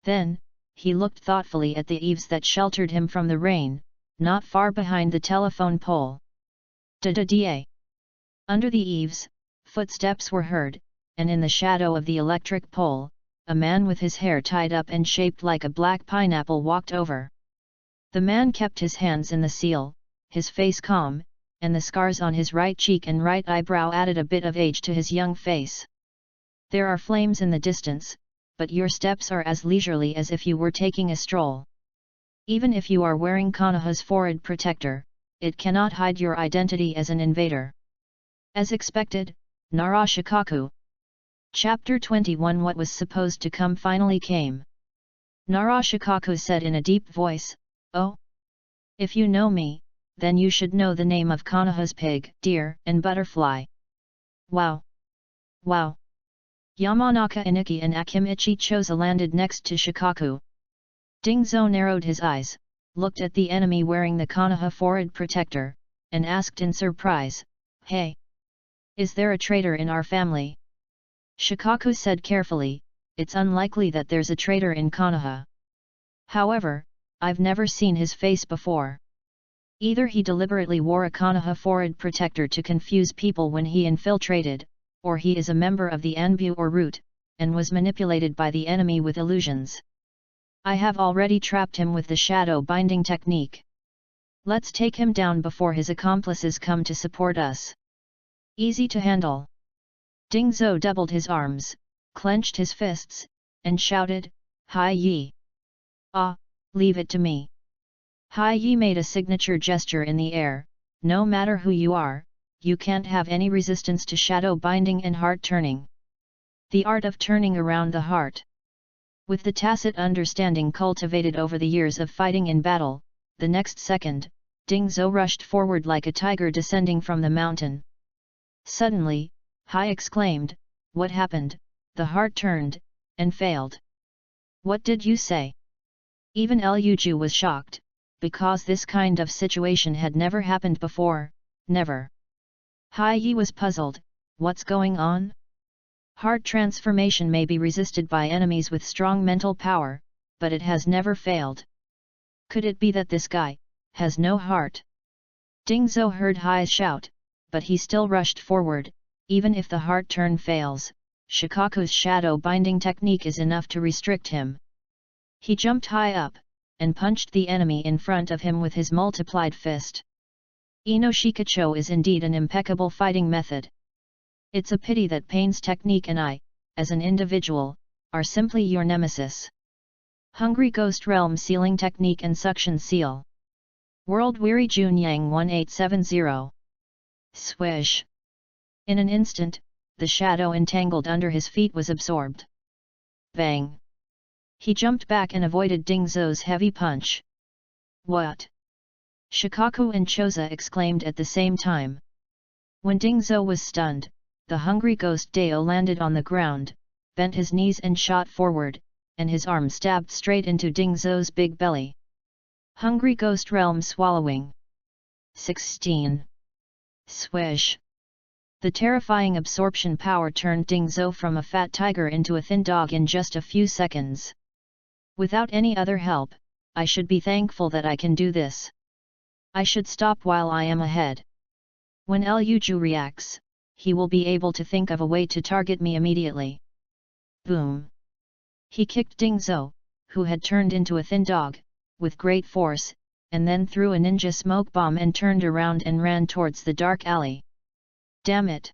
Then, he looked thoughtfully at the eaves that sheltered him from the rain, not far behind the telephone pole. Da-da-da! Under the eaves, footsteps were heard, and in the shadow of the electric pole, a man with his hair tied up and shaped like a black pineapple walked over. The man kept his hands in the seal, his face calm, and the scars on his right cheek and right eyebrow added a bit of age to his young face. There are flames in the distance, but your steps are as leisurely as if you were taking a stroll. Even if you are wearing Konoha's forehead protector, it cannot hide your identity as an invader. As expected, Nara Shikaku. Chapter 21. What was supposed to come finally came. Nara Shikaku said in a deep voice, "Oh? If you know me, then you should know the name of Konoha's pig, deer, and butterfly." Wow! Wow! Yamanaka Iniki and Akimichi Choza landed next to Shikaku. Dingzo narrowed his eyes, looked at the enemy wearing the Konoha forehead protector, and asked in surprise, "Hey! Is there a traitor in our family?" Shikaku said carefully, "It's unlikely that there's a traitor in Konoha. However, I've never seen his face before. Either he deliberately wore a Konoha forehead protector to confuse people when he infiltrated, or he is a member of the Anbu or Root, and was manipulated by the enemy with illusions. I have already trapped him with the shadow binding technique. Let's take him down before his accomplices come to support us. Easy to handle." Dingzo doubled his arms, clenched his fists, and shouted, "Hai Yi! Ah, leave it to me." Hai Yi made a signature gesture in the air, "No matter who you are, you can't have any resistance to shadow binding and heart turning. The art of turning around the heart." With the tacit understanding cultivated over the years of fighting in battle, the next second, Dingzo rushed forward like a tiger descending from the mountain. Suddenly, Hai exclaimed, "What happened?" The heart turned, and failed. "What did you say?" Even Ryuju was shocked, because this kind of situation had never happened before, never. Hai Yi was puzzled, "What's going on?" Heart transformation may be resisted by enemies with strong mental power, but it has never failed. Could it be that this guy has no heart? Dingzo heard Hai's shout, but he still rushed forward. Even if the heart turn fails, Shikaku's shadow binding technique is enough to restrict him. He jumped high up, and punched the enemy in front of him with his multiplied fist. Inoshikacho is indeed an impeccable fighting method. It's a pity that Pain's technique and I, as an individual, are simply your nemesis. Hungry Ghost Realm Sealing Technique and Suction Seal. World Weary Junyang 1870. Swish! In an instant, the shadow entangled under his feet was absorbed. Bang! He jumped back and avoided Dingzhou's heavy punch. What? Shikaku and Choza exclaimed at the same time. When Dingzhou was stunned, the hungry ghost Dao landed on the ground, bent his knees and shot forward, and his arm stabbed straight into Dingzhou's big belly. Hungry Ghost Realm Swallowing. 16. Swish. The terrifying absorption power turned Dingzhou from a fat tiger into a thin dog in just a few seconds. Without any other help, I should be thankful that I can do this. I should stop while I am ahead. When Luju reacts, he will be able to think of a way to target me immediately. Boom! He kicked Dingzhou, who had turned into a thin dog, with great force, and then threw a ninja smoke bomb and turned around and ran towards the dark alley. Damn it!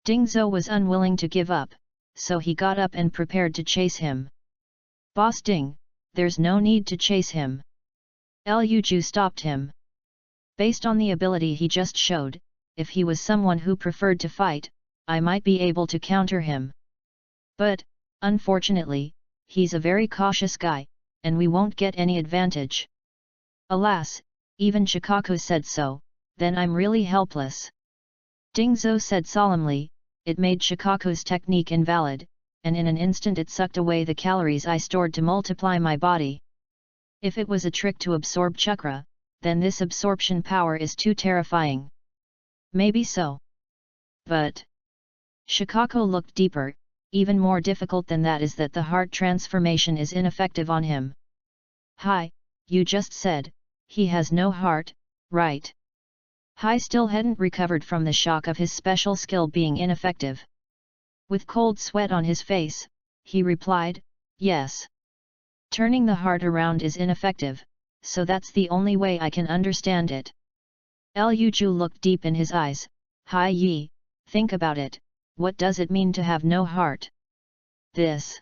Dingzhou was unwilling to give up, so he got up and prepared to chase him. Boss Ding, there's no need to chase him. Luju stopped him. Based on the ability he just showed, if he was someone who preferred to fight, I might be able to counter him. But, unfortunately, he's a very cautious guy, and we won't get any advantage. Alas, even Shikaku said so, then I'm really helpless. Dingzhou said solemnly, it made Shikaku's technique invalid, and in an instant it sucked away the calories I stored to multiply my body. If it was a trick to absorb chakra, then this absorption power is too terrifying. Maybe so. But Shikaku looked deeper. Even more difficult than that is that the heart transformation is ineffective on him. Hi, you just said, he has no heart, right? Hai still hadn't recovered from the shock of his special skill being ineffective. With cold sweat on his face, he replied, yes. Turning the heart around is ineffective, so that's the only way I can understand it. Luju looked deep in his eyes. Hai Yi, think about it. What does it mean to have no heart? This.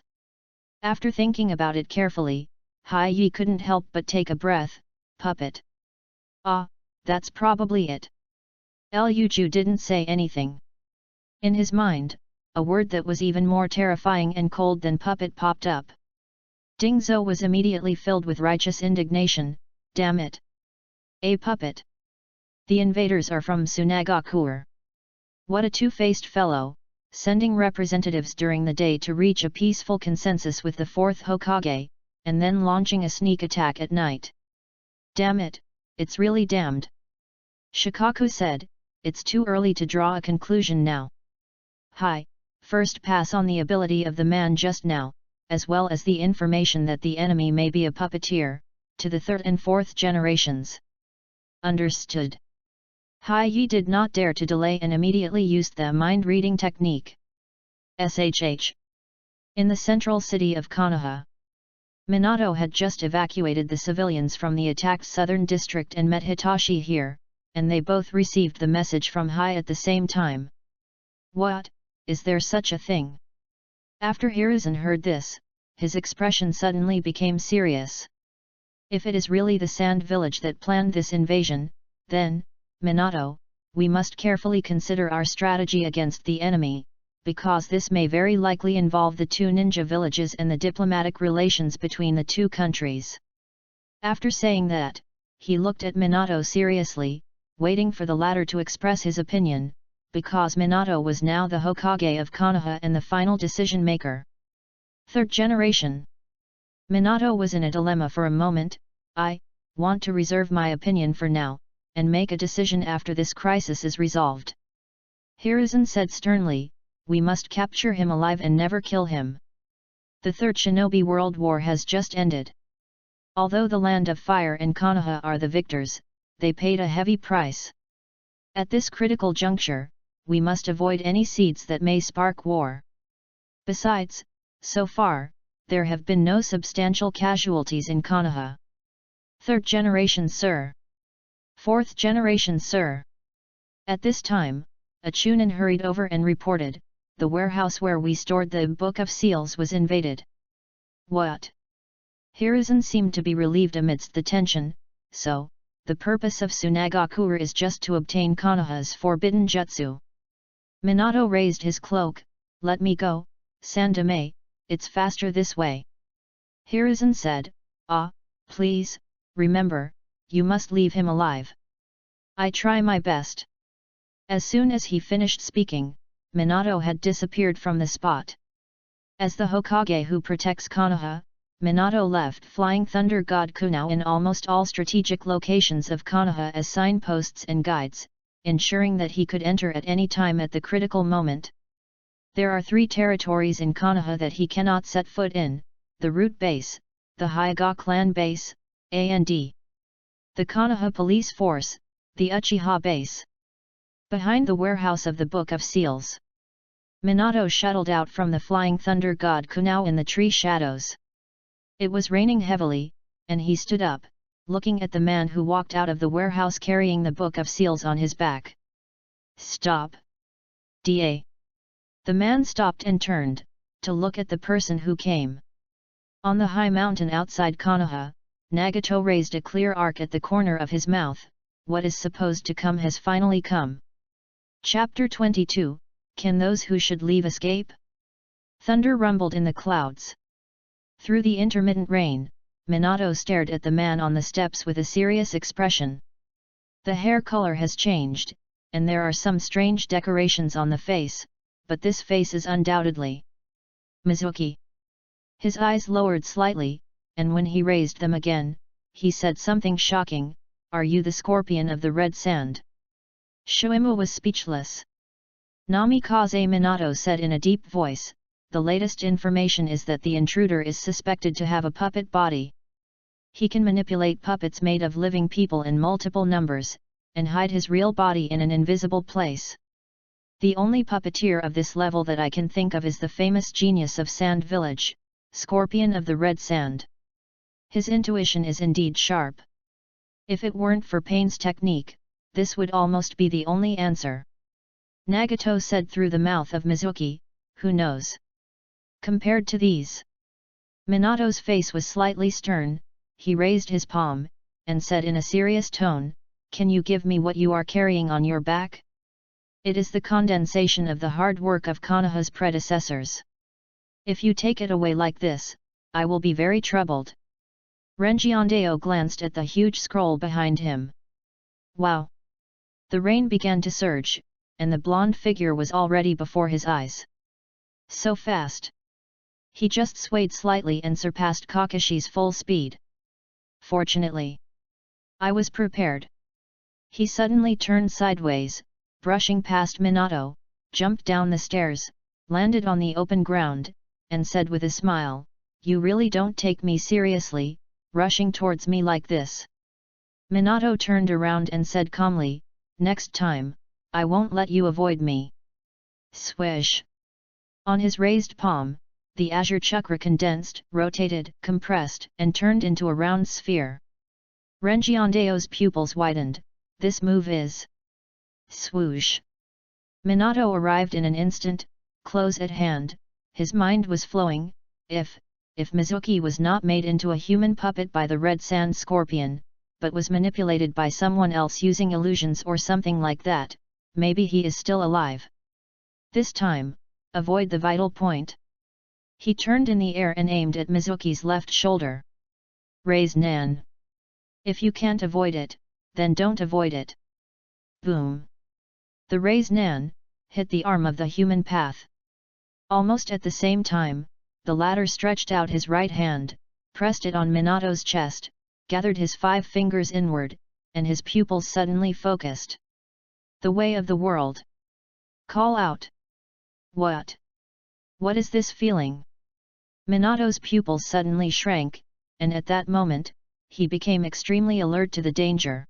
After thinking about it carefully, Hai Yi couldn't help but take a breath. Puppet. Ah, that's probably it. Luju didn't say anything. In his mind, a word that was even more terrifying and cold than puppet popped up. Dingzhou was immediately filled with righteous indignation. Damn it! A puppet! The invaders are from Tsunagakur. What a two-faced fellow, sending representatives during the day to reach a peaceful consensus with the fourth Hokage, and then launching a sneak attack at night. Damn it, it's really damned. Shikaku said, it's too early to draw a conclusion now. Hi, first pass on the ability of the man just now, as well as the information that the enemy may be a puppeteer, to the third and fourth generations. Understood. Hai Yi did not dare to delay and immediately used the mind-reading technique. SHH. In the central city of Konoha, Minato had just evacuated the civilians from the attacked southern district and met Hitachi here, and they both received the message from Hai at the same time. What, is there such a thing? After Hiruzen heard this, his expression suddenly became serious. If it is really the Sand Village that planned this invasion, then, Minato, we must carefully consider our strategy against the enemy, because this may very likely involve the two ninja villages and the diplomatic relations between the two countries. After saying that, he looked at Minato seriously, waiting for the latter to express his opinion, because Minato was now the Hokage of Konoha and the final decision-maker. Third generation. Minato was in a dilemma for a moment. I want to reserve my opinion for now, and make a decision after this crisis is resolved. Hiruzen said sternly, we must capture him alive and never kill him. The Third Shinobi World War has just ended. Although the Land of Fire and Konoha are the victors, they paid a heavy price. At this critical juncture, we must avoid any seeds that may spark war. Besides, so far, there have been no substantial casualties in Konoha. Third generation, sir. Fourth generation, sir. At this time, a Chunin hurried over and reported, the warehouse where we stored the Book of Seals was invaded. What? Hiruzen seemed to be relieved amidst the tension. So, the purpose of Tsunagakur is just to obtain Konoha's forbidden jutsu. Minato raised his cloak. Let me go, Sandame, it's faster this way. Hiruzen said, "Ah, please, remember, you must leave him alive." "I try my best." As soon as he finished speaking, Minato had disappeared from the spot. As the Hokage who protects Konoha, Minato left Flying Thunder God Kunao in almost all strategic locations of Konoha as signposts and guides, ensuring that he could enter at any time at the critical moment. There are 3 territories in Konoha that he cannot set foot in: the Root Base, the Hyuga Clan Base, and the Konoha Police Force, the Uchiha Base. Behind the warehouse of the Book of Seals, Minato shuttled out from the Flying Thunder God Kunao in the tree shadows. It was raining heavily, and he stood up, looking at the man who walked out of the warehouse carrying the Book of Seals on his back. "Stop! Da!" The man stopped and turned, to look at the person who came. On the high mountain outside Konoha, Nagato raised a clear arc at the corner of his mouth. What is supposed to come has finally come. Chapter 22, Can those who should leave escape? Thunder rumbled in the clouds. Through the intermittent rain, Minato stared at the man on the steps with a serious expression. The hair color has changed, and there are some strange decorations on the face, but this face is undoubtedly Mizuki. His eyes lowered slightly, and when he raised them again, he said something shocking, "Are you the scorpion of the red sand?" Shuimu was speechless. "Namikaze," Minato said in a deep voice, "the latest information is that the intruder is suspected to have a puppet body. He can manipulate puppets made of living people in multiple numbers, and hide his real body in an invisible place. The only puppeteer of this level that I can think of is the famous genius of Sand Village, Scorpion of the Red Sand. His intuition is indeed sharp. If it weren't for Pain's technique, this would almost be the only answer." Nagato said through the mouth of Mizuki, "Who knows? Compared to these." Minato's face was slightly stern. He raised his palm, and said in a serious tone, "Can you give me what you are carrying on your back? It is the condensation of the hard work of Konoha's predecessors. If you take it away like this, I will be very troubled." Renjiandeo glanced at the huge scroll behind him. Wow! The rain began to surge, and the blonde figure was already before his eyes. So fast! He just swayed slightly and surpassed Kakashi's full speed. Fortunately, I was prepared. He suddenly turned sideways, brushing past Minato, jumped down the stairs, landed on the open ground, and said with a smile, "You really don't take me seriously, rushing towards me like this." Minato turned around and said calmly, "Next time, I won't let you avoid me." Swish! On his raised palm, the azure chakra condensed, rotated, compressed, and turned into a round sphere. Renjiandeo's pupils widened. This move is... Swoosh! Minato arrived in an instant, close at hand. His mind was flowing. If Mizuki was not made into a human puppet by the Red Sand Scorpion, but was manipulated by someone else using illusions or something like that, maybe he is still alive. This time, avoid the vital point. He turned in the air and aimed at Mizuki's left shoulder. Raise Nan. If you can't avoid it, then don't avoid it. Boom! The Raise Nan hit the arm of the human path. Almost at the same time, the latter stretched out his right hand, pressed it on Minato's chest, gathered his 5 fingers inward, and his pupils suddenly focused. The way of the world. Call out. What? What is this feeling? Minato's pupils suddenly shrank, and at that moment, he became extremely alert to the danger.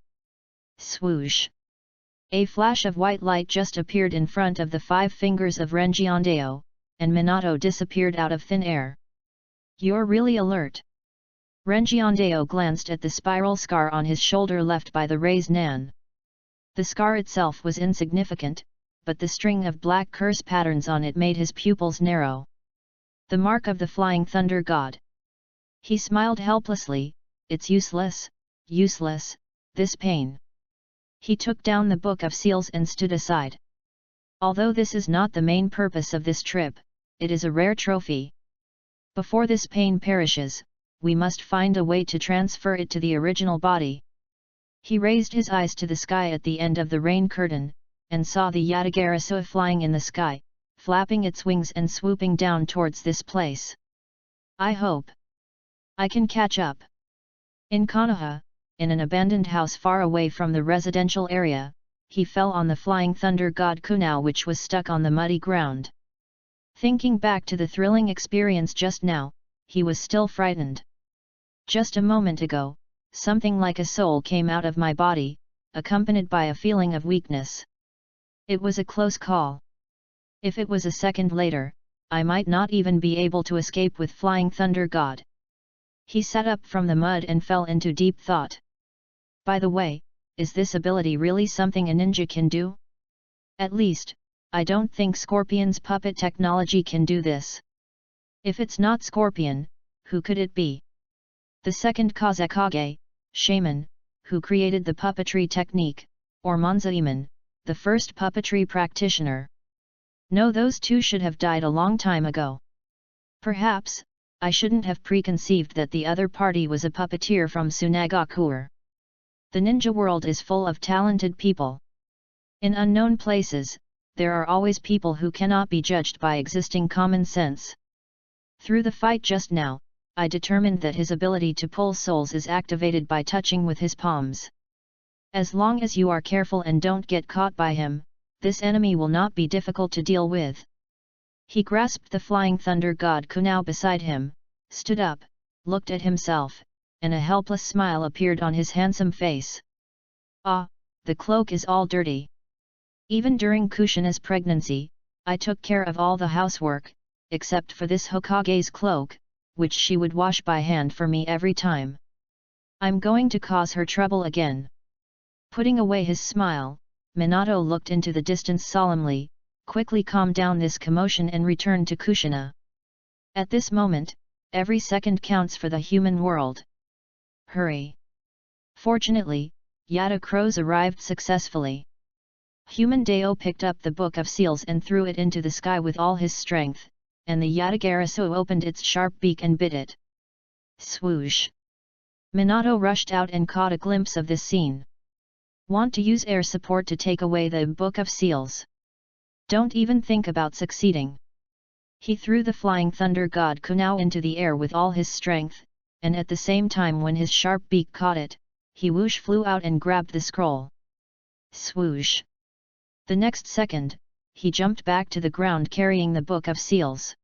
Swoosh! A flash of white light just appeared in front of the 5 fingers of Renjiandeo, and Minato disappeared out of thin air. You're really alert. Renjiandeo glanced at the spiral scar on his shoulder left by the Raise Nan. The scar itself was insignificant, but the string of black curse patterns on it made his pupils narrow. The mark of the Flying Thunder God. He smiled helplessly. It's useless, useless, this pain. He took down the Book of Seals and stood aside. Although this is not the main purpose of this trip, it is a rare trophy. Before this pain perishes, we must find a way to transfer it to the original body. He raised his eyes to the sky at the end of the rain curtain, and saw the Yatagarasu flying in the sky, flapping its wings and swooping down towards this place. I hope I can catch up. In Konoha, in an abandoned house far away from the residential area, he fell on the flying thunder god Kunao, which was stuck on the muddy ground. Thinking back to the thrilling experience just now, he was still frightened. Just a moment ago, something like a soul came out of my body, accompanied by a feeling of weakness. It was a close call. If it was a second later, I might not even be able to escape with flying thunder god. He sat up from the mud and fell into deep thought. By the way, is this ability really something a ninja can do? At least, I don't think Scorpion's puppet technology can do this. If it's not Scorpion, who could it be? The second Kazekage, shaman, who created the puppetry technique, or Monzaemon, the first puppetry practitioner. No, those two should have died a long time ago. Perhaps, I shouldn't have preconceived that the other party was a puppeteer from Tsunagakuer. The ninja world is full of talented people. In unknown places, there are always people who cannot be judged by existing common sense. Through the fight just now, I determined that his ability to pull souls is activated by touching with his palms. As long as you are careful and don't get caught by him, this enemy will not be difficult to deal with. He grasped the flying thunder god Kunao beside him, stood up, looked at himself, and a helpless smile appeared on his handsome face. Ah, the cloak is all dirty. Even during Kushina's pregnancy, I took care of all the housework, except for this Hokage's cloak, which she would wash by hand for me every time. I'm going to cause her trouble again. Putting away his smile, Minato looked into the distance solemnly, quickly calmed down this commotion and returned to Kushina. At this moment, every second counts for the human world. Hurry! Fortunately, Yata Crows arrived successfully. Human Deo picked up the Book of Seals and threw it into the sky with all his strength, and the Yatagarasu opened its sharp beak and bit it. Swoosh! Minato rushed out and caught a glimpse of this scene. Want to use air support to take away the Book of Seals? Don't even think about succeeding. He threw the flying thunder god Kunao into the air with all his strength, and at the same time when his sharp beak caught it, he whoosh flew out and grabbed the scroll. Swoosh! The next second, he jumped back to the ground carrying the Book of Seals.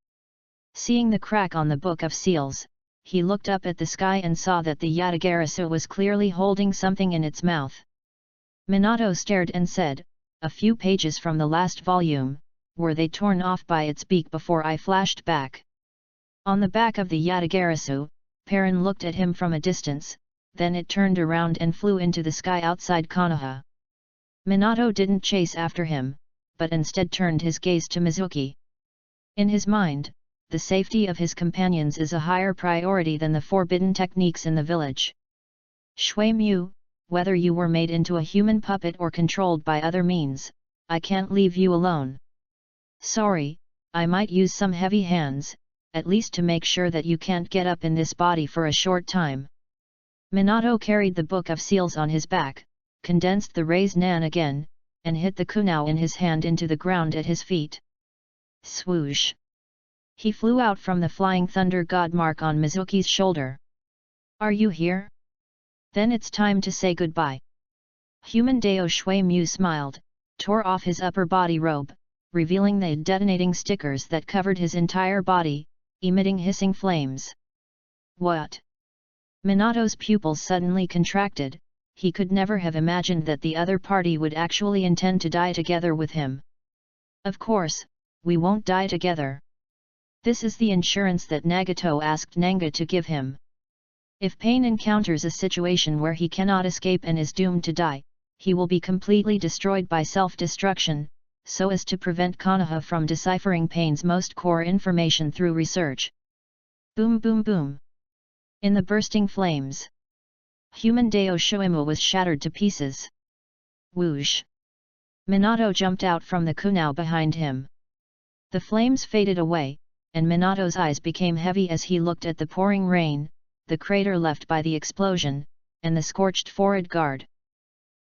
Seeing the crack on the Book of Seals, he looked up at the sky and saw that the Yatagarasu was clearly holding something in its mouth. Minato stared and said, "A few pages from the last volume, were they torn off by its beak before I flashed back?" On the back of the Yatagarasu, Perrin looked at him from a distance, then it turned around and flew into the sky outside Konoha. Minato didn't chase after him, but instead turned his gaze to Mizuki. In his mind, the safety of his companions is a higher priority than the forbidden techniques in the village. Shui Mu, whether you were made into a human puppet or controlled by other means, I can't leave you alone. Sorry, I might use some heavy hands, at least to make sure that you can't get up in this body for a short time. Minato carried the Book of Seals on his back, condensed the raised nan again, and hit the kunao in his hand into the ground at his feet. Swoosh! He flew out from the flying thunder god mark on Mizuki's shoulder. Are you here? Then it's time to say goodbye. Human Deo Shui Mu smiled, tore off his upper body robe, revealing the detonating stickers that covered his entire body, emitting hissing flames. What? Minato's pupils suddenly contracted. He could never have imagined that the other party would actually intend to die together with him. Of course, we won't die together. This is the insurance that Nagato asked Nanga to give him. If Pain encounters a situation where he cannot escape and is doomed to die, he will be completely destroyed by self-destruction, so as to prevent Konoha from deciphering Pain's most core information through research. Boom boom boom. In the bursting flames, Human Deo Shuimu was shattered to pieces. Whoosh! Minato jumped out from the kunao behind him. The flames faded away, and Minato's eyes became heavy as he looked at the pouring rain, the crater left by the explosion, and the scorched forehead guard.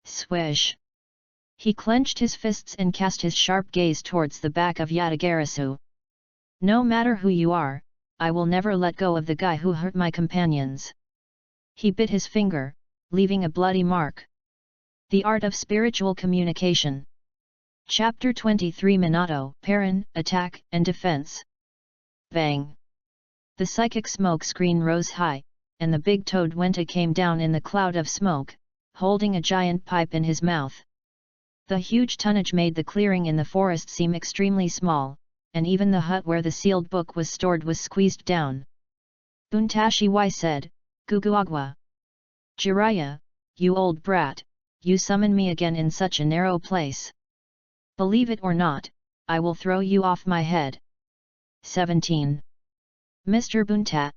Swish! He clenched his fists and cast his sharp gaze towards the back of Yatagarasu. No matter who you are, I will never let go of the guy who hurt my companions. He bit his finger, leaving a bloody mark. The Art of Spiritual Communication. Chapter 23 Minato, Parent, Attack and Defense. Bang! The psychic smoke screen rose high, and the big-toed Wenta came down in the cloud of smoke, holding a giant pipe in his mouth. The huge tonnage made the clearing in the forest seem extremely small, and even the hut where the sealed book was stored was squeezed down. Buntashi said, Guguagwa. Jiraiya, you old brat, you summon me again in such a narrow place. Believe it or not, I will throw you off my head. 17. Mr. Bunta.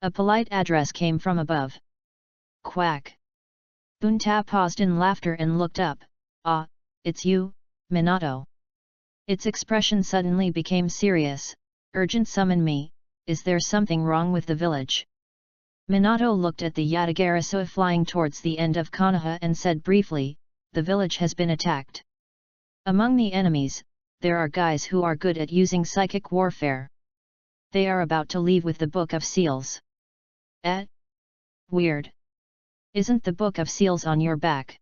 A polite address came from above. Quack. Bunta paused in laughter and looked up. Ah, it's you, Minato. Its expression suddenly became serious. Urgent, summon me, is there something wrong with the village? Minato looked at the Yatagarasu flying towards the end of Konoha and said briefly, the village has been attacked. Among the enemies, there are guys who are good at using psychic warfare. They are about to leave with the Book of Seals. Weird. Isn't the Book of Seals on your back?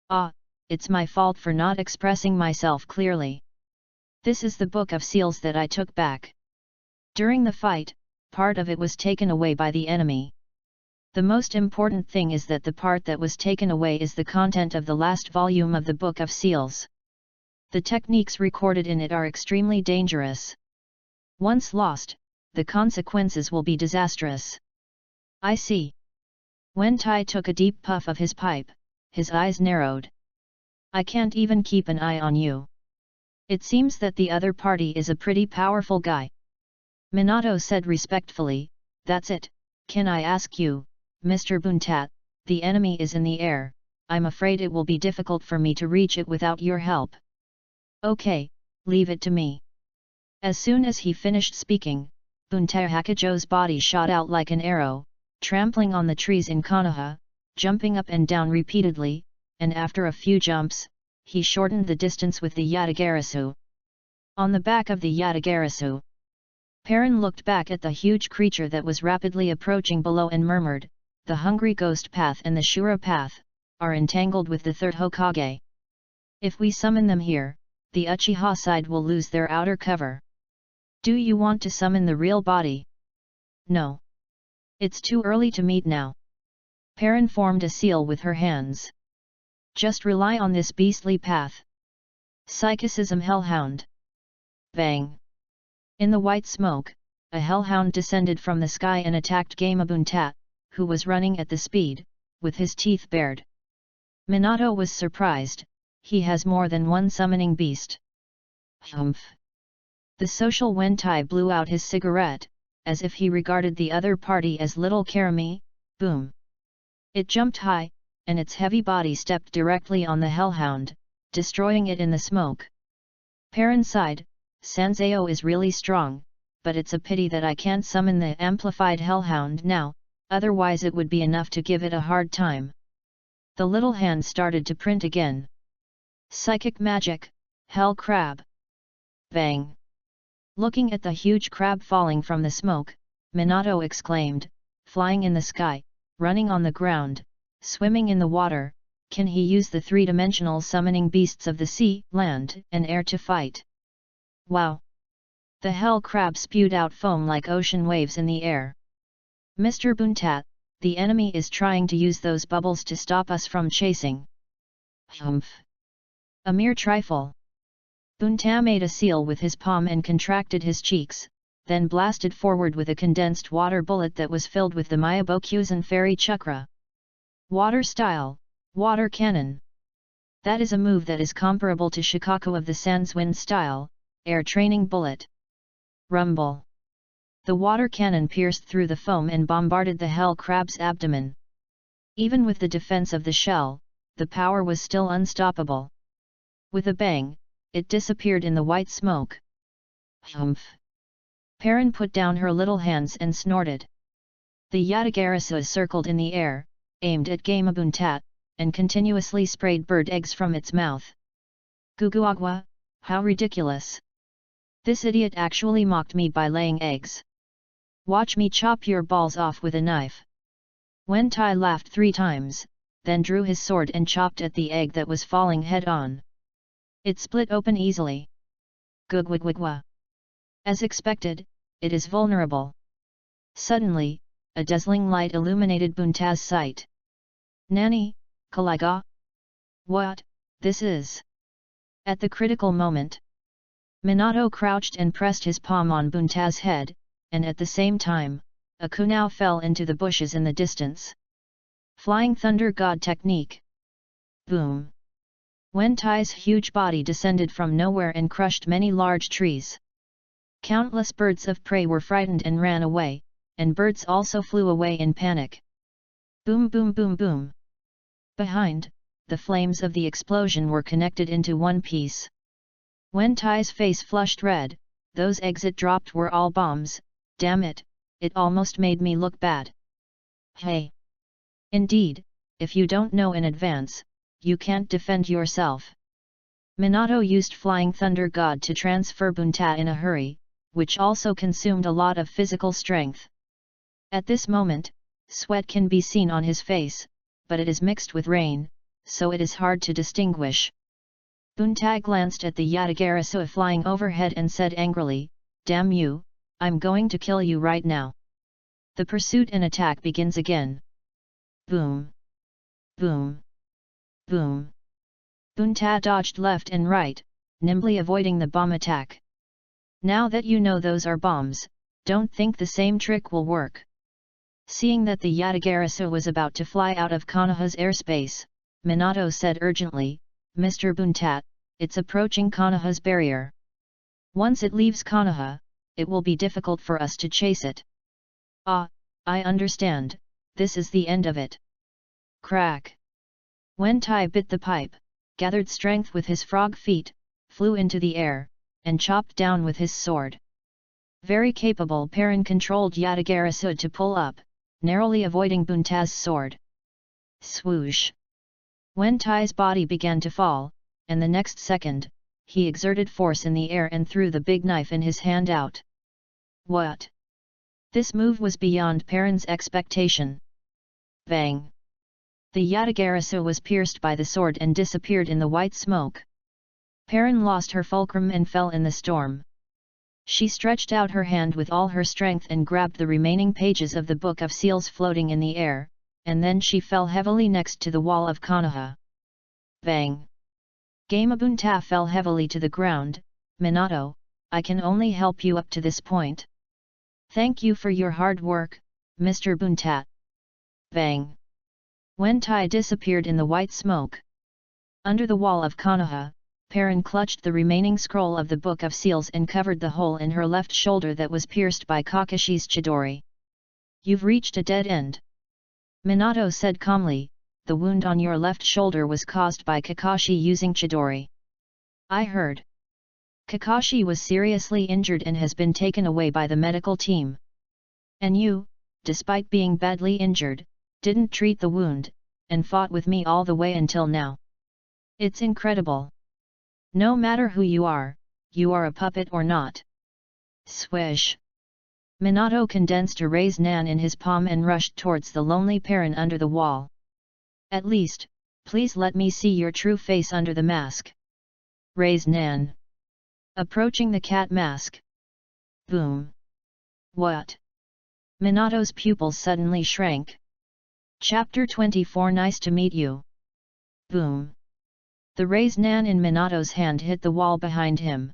Ah, it's my fault for not expressing myself clearly. This is the Book of Seals that I took back. During the fight, part of it was taken away by the enemy. The most important thing is that the part that was taken away is the content of the last volume of the Book of Seals. The techniques recorded in it are extremely dangerous. Once lost, the consequences will be disastrous. I see. When Tai took a deep puff of his pipe, his eyes narrowed. I can't even keep an eye on you. It seems that the other party is a pretty powerful guy. Minato said respectfully, that's it, can I ask you, Mr. Buntat, the enemy is in the air, I'm afraid it will be difficult for me to reach it without your help. Okay, leave it to me. As soon as he finished speaking, Buntai Hakujo's body shot out like an arrow, trampling on the trees in Konoha, jumping up and down repeatedly, and after a few jumps, he shortened the distance with the Yatagarasu. On the back of the Yatagarasu, Perrin looked back at the huge creature that was rapidly approaching below and murmured, the Hungry Ghost Path and the Shura Path, are entangled with the third Hokage. If we summon them here, the Uchiha side will lose their outer cover. Do you want to summon the real body? No. It's too early to meet now. Perrin formed a seal with her hands. Just rely on this beastly path. Psychicism Hellhound. Bang! In the white smoke, a hellhound descended from the sky and attacked Gamabuntat, who was running at the speed, with his teeth bared. Minato was surprised, he has more than one summoning beast. Humph! The social Wentai blew out his cigarette, as if he regarded the other party as little Karami. Boom! It jumped high, and its heavy body stepped directly on the hellhound, destroying it in the smoke. Perrin sighed, Sanzeo is really strong, but it's a pity that I can't summon the amplified hellhound now, otherwise it would be enough to give it a hard time. The little hand started to print again. Psychic magic, Hell Crab. Bang! Looking at the huge crab falling from the smoke, Minato exclaimed, flying in the sky, running on the ground, swimming in the water, can he use the three-dimensional summoning beasts of the sea, land, and air to fight? Wow! The hell crab spewed out foam like ocean waves in the air. Mr. Buntat, the enemy is trying to use those bubbles to stop us from chasing. Humph! A mere trifle. Bunta made a seal with his palm and contracted his cheeks, then blasted forward with a condensed water bullet that was filled with the Myabokuzen Fairy Chakra. Water style, water cannon. That is a move that is comparable to Shikaku of the Sanswind style, air training bullet. Rumble. The water cannon pierced through the foam and bombarded the hell crab's abdomen. Even with the defense of the shell, the power was still unstoppable. With a bang, it disappeared in the white smoke. Humph! Perrin put down her little hands and snorted. The Yatagarasu circled in the air, aimed at Gamabuntat, and continuously sprayed bird eggs from its mouth. Guguagwa, how ridiculous! This idiot actually mocked me by laying eggs. Watch me chop your balls off with a knife. Wen Tai laughed 3 times, then drew his sword and chopped at the egg that was falling head-on. It split open easily. Gugwigwigwa. As expected, it is vulnerable. Suddenly, a dazzling light illuminated Bunta's sight. Nani, Kaliga? What, this is? At the critical moment, Minato crouched and pressed his palm on Bunta's head, and at the same time, a kunao fell into the bushes in the distance. Flying Thunder God technique. Boom! Wen Tai's huge body descended from nowhere and crushed many large trees. Countless birds of prey were frightened and ran away, and birds also flew away in panic. Boom boom boom boom! Behind, the flames of the explosion were connected into one piece. Wen Tai's face flushed red. Those eggs it dropped were all bombs. Damn it, it almost made me look bad. Hey! Indeed, if you don't know in advance, you can't defend yourself. Minato used Flying Thunder God to transfer Bunta in a hurry, which also consumed a lot of physical strength. At this moment, sweat can be seen on his face, but it is mixed with rain, so it is hard to distinguish. Bunta glanced at the Yatagarasu flying overhead and said angrily, "Damn you, I'm going to kill you right now." The pursuit and attack begins again. Boom! Boom! Boom! Bunta dodged left and right, nimbly avoiding the bomb attack. Now that you know those are bombs, don't think the same trick will work. Seeing that the Yatagarasu was about to fly out of Konoha's airspace, Minato said urgently, "Mr. Bunta, it's approaching Konoha's barrier. Once it leaves Konoha, it will be difficult for us to chase it." "Ah, I understand, this is the end of it." Crack! Wen Tai bit the pipe, gathered strength with his frog feet, flew into the air, and chopped down with his sword. Very capable Perrin controlled Yatagarasu to pull up, narrowly avoiding Bunta's sword. Swoosh! Wen Tai's body began to fall, and the next second, he exerted force in the air and threw the big knife in his hand out. What? This move was beyond Perrin's expectation. Bang! The Yatagarasu was pierced by the sword and disappeared in the white smoke. Perrin lost her fulcrum and fell in the storm. She stretched out her hand with all her strength and grabbed the remaining pages of the Book of Seals floating in the air, and then she fell heavily next to the wall of Konoha. Bang! Gamabunta fell heavily to the ground. "Minato, I can only help you up to this point. Thank you for your hard work, Mr. Bunta." Bang! Wen Tai disappeared in the white smoke. Under the wall of Konoha, Perrin clutched the remaining scroll of the Book of Seals and covered the hole in her left shoulder that was pierced by Kakashi's Chidori. "You've reached a dead end," Minato said calmly. "The wound on your left shoulder was caused by Kakashi using Chidori." "I heard. Kakashi was seriously injured and has been taken away by the medical team. And you, despite being badly injured, didn't treat the wound, and fought with me all the way until now. It's incredible. No matter who you are a puppet or not." Swish! Minato condensed a raised nan in his palm and rushed towards the lonely Perrin under the wall. "At least, please let me see your true face under the mask." Raised nan. Approaching the cat mask. Boom! What? Minato's pupils suddenly shrank. Chapter 24 Nice to meet you. Boom! The raised nan in Minato's hand hit the wall behind him.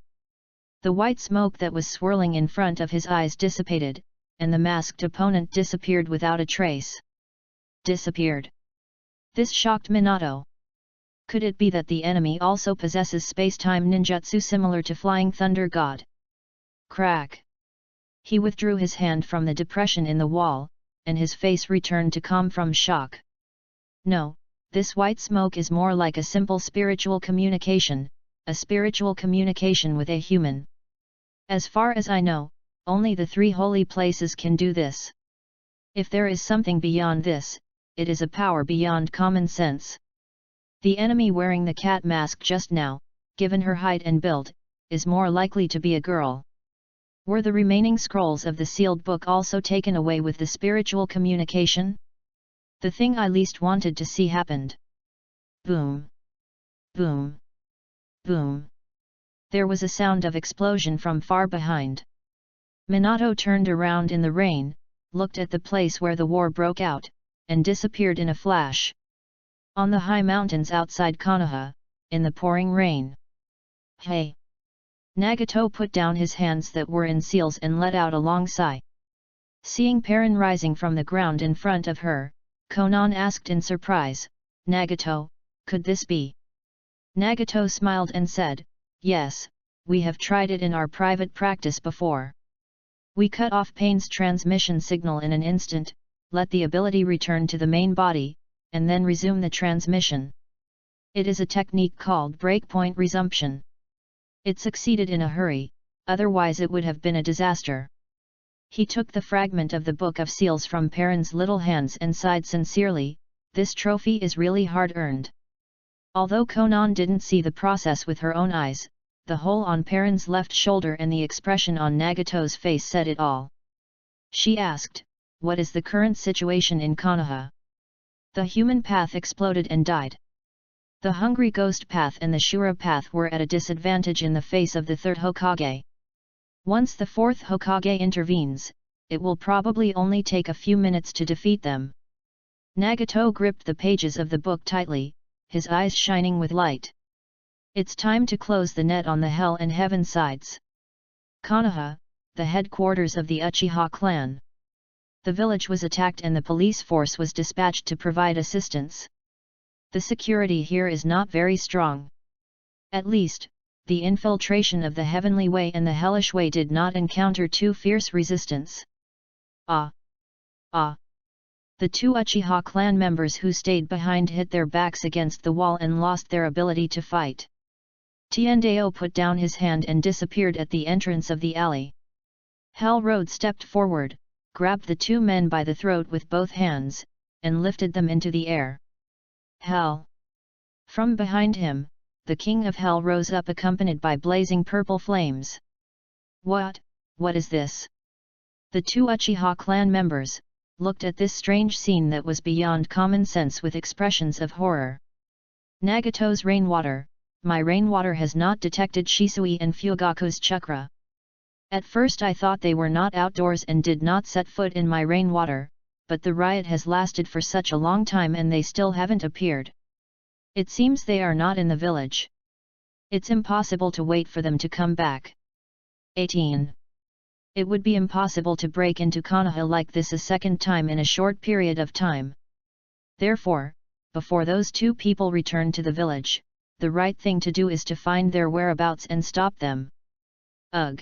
The white smoke that was swirling in front of his eyes dissipated, and the masked opponent disappeared without a trace. Disappeared. This shocked Minato. Could it be that the enemy also possesses space-time ninjutsu similar to Flying Thunder God? Crack! He withdrew his hand from the depression in the wall, and his face returned to calm from shock. No, this white smoke is more like a simple spiritual communication, a spiritual communication with a human. As far as I know, only the 3 holy places can do this. If there is something beyond this, it is a power beyond common sense. The enemy wearing the cat mask just now, given her height and build, is more likely to be a girl. Were the remaining scrolls of the sealed book also taken away with the spiritual communication? The thing I least wanted to see happened. Boom! Boom! Boom! There was a sound of explosion from far behind. Minato turned around in the rain, looked at the place where the war broke out, and disappeared in a flash. On the high mountains outside Konoha, in the pouring rain. Hey! Nagato put down his hands that were in seals and let out a long sigh. Seeing Perrin rising from the ground in front of her, Konan asked in surprise, "Nagato, could this be?" Nagato smiled and said, "Yes, we have tried it in our private practice before. We cut off Pain's transmission signal in an instant, let the ability return to the main body, and then resume the transmission. It is a technique called breakpoint resumption. It succeeded in a hurry, otherwise it would have been a disaster." He took the fragment of the Book of Seals from Perrin's little hands and sighed sincerely, "This trophy is really hard-earned." Although Konan didn't see the process with her own eyes, the hole on Perrin's left shoulder and the expression on Nagato's face said it all. She asked, "What is the current situation in Konoha?" The human path exploded and died. The Hungry Ghost path and the Shura path were at a disadvantage in the face of the third Hokage. Once the fourth Hokage intervenes, it will probably only take a few minutes to defeat them. Nagato gripped the pages of the book tightly, his eyes shining with light. It's time to close the net on the Hell and Heaven sides. Konoha, the headquarters of the Uchiha clan. The village was attacked and the police force was dispatched to provide assistance. The security here is not very strong. At least, the infiltration of the Heavenly Way and the Hellish Way did not encounter too fierce resistance. Ah! The two Uchiha clan members who stayed behind hit their backs against the wall and lost their ability to fight. Tiendao put down his hand and disappeared at the entrance of the alley. Hell Road stepped forward, grabbed the two men by the throat with both hands, and lifted them into the air. Hell! From behind him, the King of Hell rose up accompanied by blazing purple flames. What is this? The two Uchiha clan members looked at this strange scene that was beyond common sense with expressions of horror. Nagato's rainwater, my rainwater has not detected Shisui and Fugaku's chakra. At first I thought they were not outdoors and did not set foot in my rainwater, but the riot has lasted for such a long time and they still haven't appeared. It seems they are not in the village. It's impossible to wait for them to come back. 18. It would be impossible to break into Konoha like this a second time in a short period of time. Therefore, before those two people return to the village, the right thing to do is to find their whereabouts and stop them. Ugh!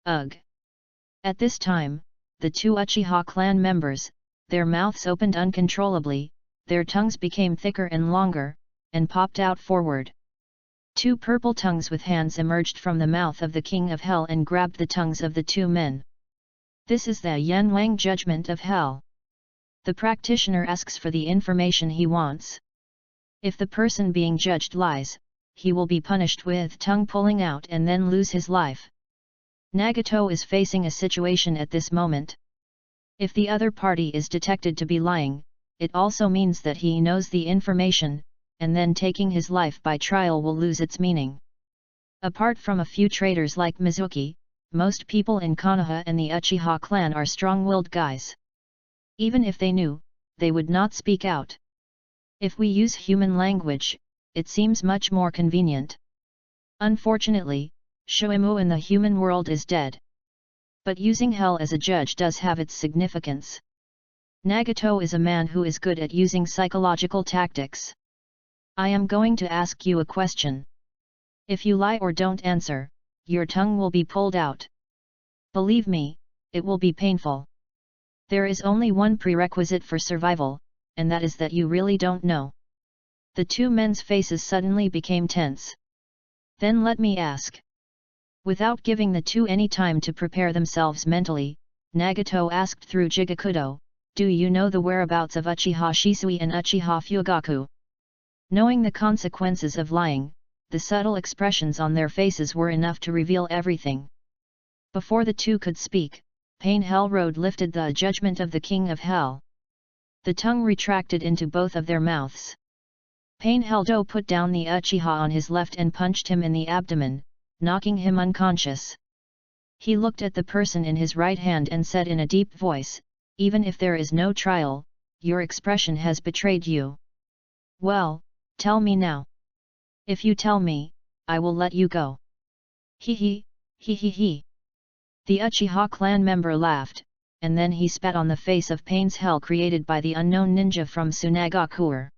Ugh! At this time, the two Uchiha clan members, their mouths opened uncontrollably, their tongues became thicker and longer, and popped out forward. Two purple tongues with hands emerged from the mouth of the King of Hell and grabbed the tongues of the two men. This is the Yanwang judgment of Hell. The practitioner asks for the information he wants. If the person being judged lies, he will be punished with tongue pulling out and then lose his life. Nagato is facing a situation at this moment. If the other party is detected to be lying, it also means that he knows the information, and then taking his life by trial will lose its meaning. Apart from a few traitors like Mizuki, most people in Konoha and the Uchiha clan are strong-willed guys. Even if they knew, they would not speak out. If we use human language, it seems much more convenient. Unfortunately, Shoimu in the human world is dead. But using hell as a judge does have its significance. Nagato is a man who is good at using psychological tactics. I am going to ask you a question. If you lie or don't answer, your tongue will be pulled out. Believe me, it will be painful. There is only one prerequisite for survival, and that is that you really don't know. The two men's faces suddenly became tense. Then let me ask. Without giving the two any time to prepare themselves mentally, Nagato asked through Jigakudo, do you know the whereabouts of Uchiha Shisui and Uchiha Fugaku? Knowing the consequences of lying, the subtle expressions on their faces were enough to reveal everything. Before the two could speak, Pain Hell Road lifted the judgment of the King of Hell. The tongue retracted into both of their mouths. Pain Hell-Do put down the Uchiha on his left and punched him in the abdomen, knocking him unconscious. He looked at the person in his right hand and said in a deep voice, "Even if there is no trial, your expression has betrayed you. Well, tell me now. If you tell me, I will let you go." He. The Uchiha clan member laughed, and then he spat on the face of Pain's hell created by the unknown ninja from Tsunagakuer.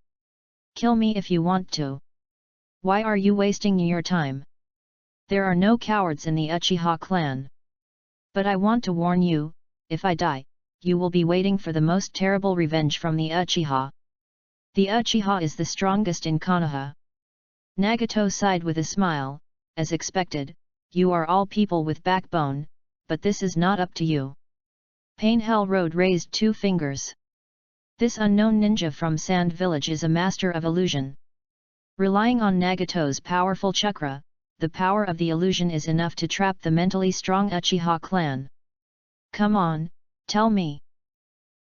"Kill me if you want to. Why are you wasting your time? There are no cowards in the Uchiha clan. But I want to warn you, if I die, you will be waiting for the most terrible revenge from the Uchiha. The Uchiha is the strongest in Konoha." Nagato sighed with a smile, "As expected, you are all people with backbone, but this is not up to you." Pain Hell Road raised 2 fingers. "This unknown ninja from Sand Village is a master of illusion. Relying on Nagato's powerful chakra, the power of the illusion is enough to trap the mentally strong Uchiha clan. Come on, tell me."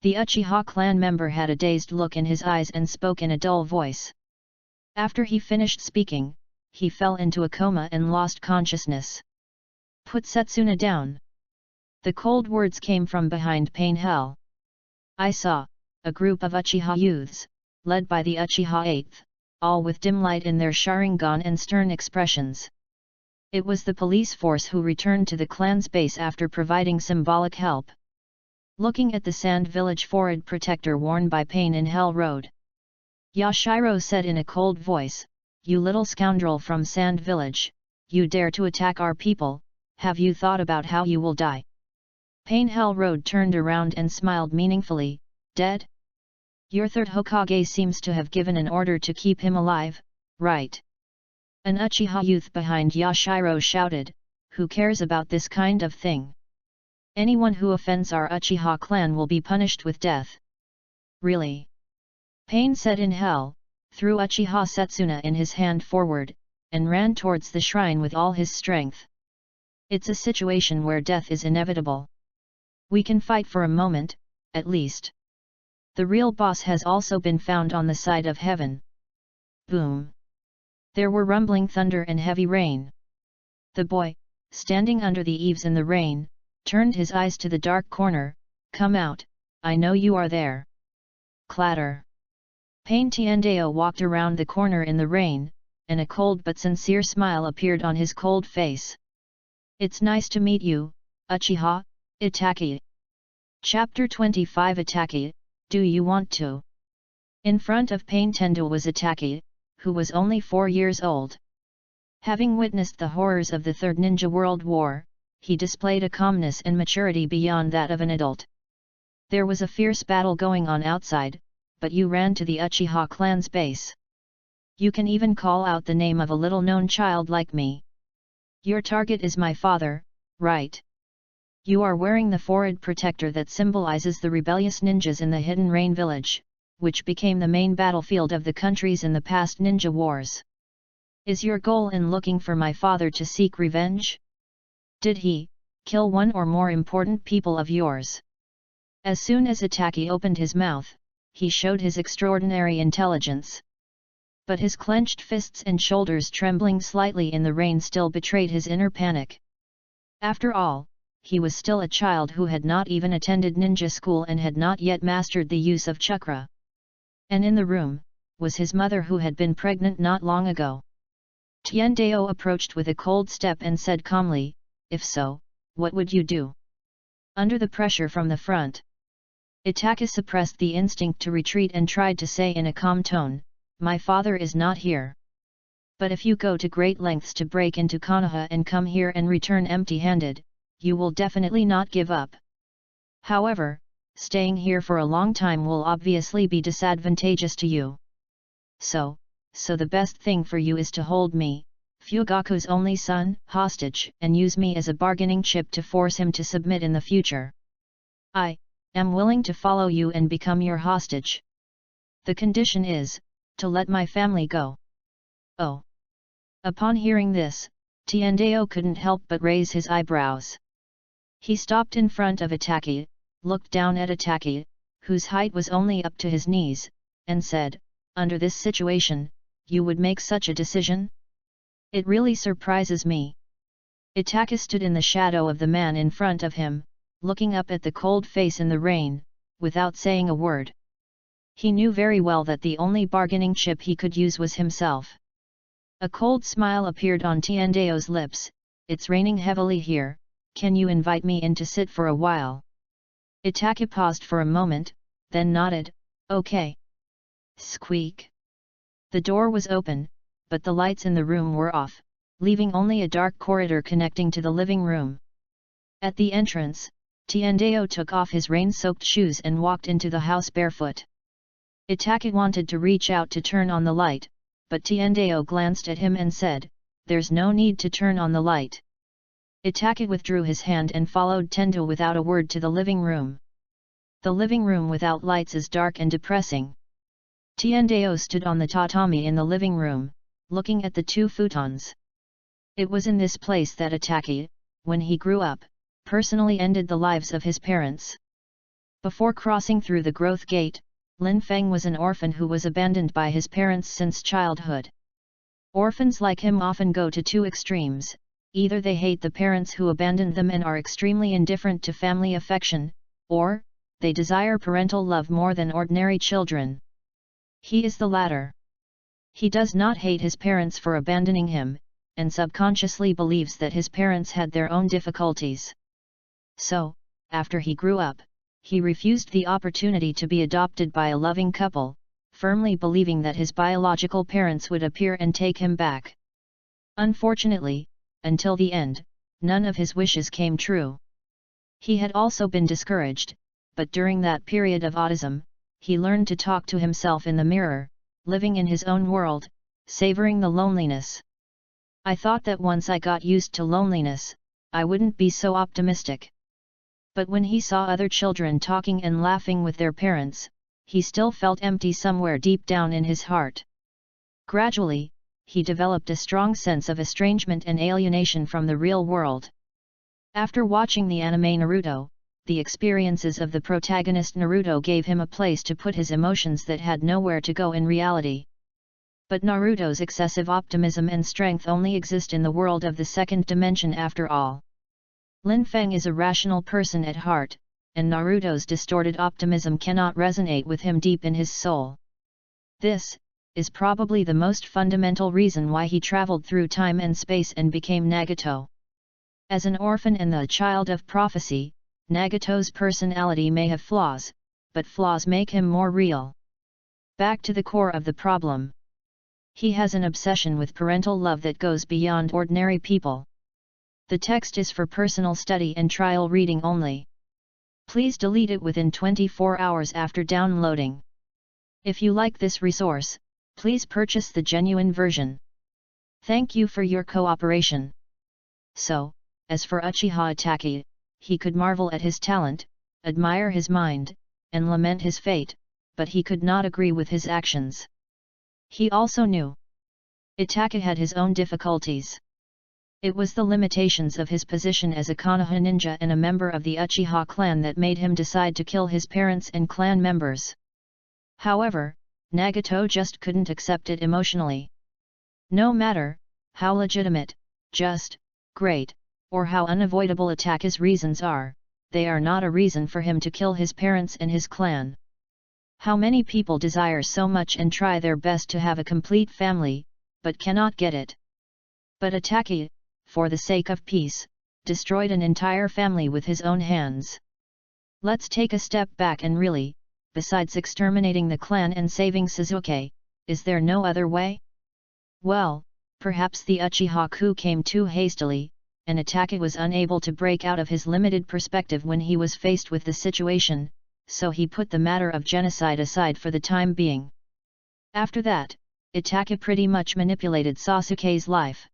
The Uchiha clan member had a dazed look in his eyes and spoke in a dull voice. After he finished speaking, he fell into a coma and lost consciousness. "Put Setsuna down." The cold words came from behind Pain Hell. "I saw a group of Uchiha youths, led by the Uchiha 8th, all with dim light in their Sharingan and stern expressions. It was the police force who returned to the clan's base after providing symbolic help." Looking at the Sand Village forward protector worn by Pain in Hell Road, Yashiro said in a cold voice, "You little scoundrel from Sand Village, you dare to attack our people, have you thought about how you will die?" Pain Hell Road turned around and smiled meaningfully, "Dead? Your third Hokage seems to have given an order to keep him alive, right?" An Uchiha youth behind Yashiro shouted, "Who cares about this kind of thing? Anyone who offends our Uchiha clan will be punished with death." "Really?" Pain said in Hell, threw Uchiha Setsuna in his hand forward, and ran towards the shrine with all his strength. "It's a situation where death is inevitable. We can fight for a moment, at least. The real boss has also been found on the side of heaven." Boom! There were rumbling thunder and heavy rain. The boy, standing under the eaves in the rain, turned his eyes to the dark corner. "Come out, I know you are there." Clatter! Pain Tiandeo walked around the corner in the rain, and a cold but sincere smile appeared on his cold face. "It's nice to meet you, Uchiha Itaki." Chapter 25 Itaki, do you want to? In front of Pain Tendo was Itaki, who was only 4 years old. Having witnessed the horrors of the Third Ninja World War, he displayed a calmness and maturity beyond that of an adult. There was a fierce battle going on outside, but you ran to the Uchiha clan's base. You can even call out the name of a little-known child like me. Your target is my father, right? You are wearing the forehead protector that symbolizes the rebellious ninjas in the Hidden Rain village, which became the main battlefield of the countries in the past ninja wars. Is your goal in looking for my father to seek revenge? Did he kill one or more important people of yours? As soon as Itaki opened his mouth, he showed his extraordinary intelligence. But his clenched fists and shoulders trembling slightly in the rain still betrayed his inner panic. After all, he was still a child who had not even attended ninja school and had not yet mastered the use of chakra. And in the room, was his mother who had been pregnant not long ago. Tiandeo approached with a cold step and said calmly, "If so, what would you do?" Under the pressure from the front, Itaki suppressed the instinct to retreat and tried to say in a calm tone, "My father is not here. But if you go to great lengths to break into Konoha and come here and return empty-handed, you will definitely not give up. However, staying here for a long time will obviously be disadvantageous to you. So the best thing for you is to hold me, Fugaku's only son, hostage and use me as a bargaining chip to force him to submit in the future. I am willing to follow you and become your hostage. The condition is, to let my family go. Oh! Upon hearing this, Tiendao couldn't help but raise his eyebrows. He stopped in front of Itaki, looked down at Itaki, whose height was only up to his knees, and said, "Under this situation, you would make such a decision? It really surprises me." Itaki stood in the shadow of the man in front of him, looking up at the cold face in the rain, without saying a word. He knew very well that the only bargaining chip he could use was himself. A cold smile appeared on Tiendao's lips. "It's raining heavily here, can you invite me in to sit for a while?" Itaki paused for a moment, then nodded, "Okay." Squeak! The door was open, but the lights in the room were off, leaving only a dark corridor connecting to the living room. At the entrance, Tiendao took off his rain-soaked shoes and walked into the house barefoot. Itaki wanted to reach out to turn on the light, but Tiendao glanced at him and said, "There's no need to turn on the light." Itaki withdrew his hand and followed Tendo without a word to the living room. The living room without lights is dark and depressing. Tiendao stood on the tatami in the living room, looking at the two futons. It was in this place that Itaki, when he grew up, personally ended the lives of his parents. Before crossing through the growth gate, Lin Feng was an orphan who was abandoned by his parents since childhood. Orphans like him often go to two extremes: either they hate the parents who abandoned them and are extremely indifferent to family affection, or they desire parental love more than ordinary children. He is the latter. He does not hate his parents for abandoning him, and subconsciously believes that his parents had their own difficulties. So, after he grew up, he refused the opportunity to be adopted by a loving couple, firmly believing that his biological parents would appear and take him back. Unfortunately, until the end, none of his wishes came true. He had also been discouraged, but during that period of autism, he learned to talk to himself in the mirror, living in his own world, savoring the loneliness. "I thought that once I got used to loneliness, I wouldn't be so optimistic." But when he saw other children talking and laughing with their parents, he still felt empty somewhere deep down in his heart. Gradually, he developed a strong sense of estrangement and alienation from the real world. After watching the anime Naruto, the experiences of the protagonist Naruto gave him a place to put his emotions that had nowhere to go in reality. But Naruto's excessive optimism and strength only exist in the world of the second dimension after all. Lin Feng is a rational person at heart, and Naruto's distorted optimism cannot resonate with him deep in his soul. This is probably the most fundamental reason why he traveled through time and space and became Nagato. As an orphan and the child of prophecy, Nagato's personality may have flaws, but flaws make him more real. Back to the core of the problem. He has an obsession with parental love that goes beyond ordinary people. The text is for personal study and trial reading only. Please delete it within 24 hours after downloading. If you like this resource, please purchase the genuine version. Thank you for your cooperation. So, as for Uchiha Itaki, he could marvel at his talent, admire his mind, and lament his fate, but he could not agree with his actions. He also knew Itaki had his own difficulties. It was the limitations of his position as a Konoha ninja and a member of the Uchiha clan that made him decide to kill his parents and clan members. However, Nagato just couldn't accept it emotionally. No matter how legitimate, just, great, or how unavoidable Itaki's reasons are, they are not a reason for him to kill his parents and his clan. How many people desire so much and try their best to have a complete family, but cannot get it? But Itaki, for the sake of peace, destroyed an entire family with his own hands. Let's take a step back and really, besides exterminating the clan and saving Sasuke, is there no other way? Well, perhaps the Uchiha coup came too hastily, and Itaki was unable to break out of his limited perspective when he was faced with the situation, so he put the matter of genocide aside for the time being. After that, Itaki pretty much manipulated Sasuke's life.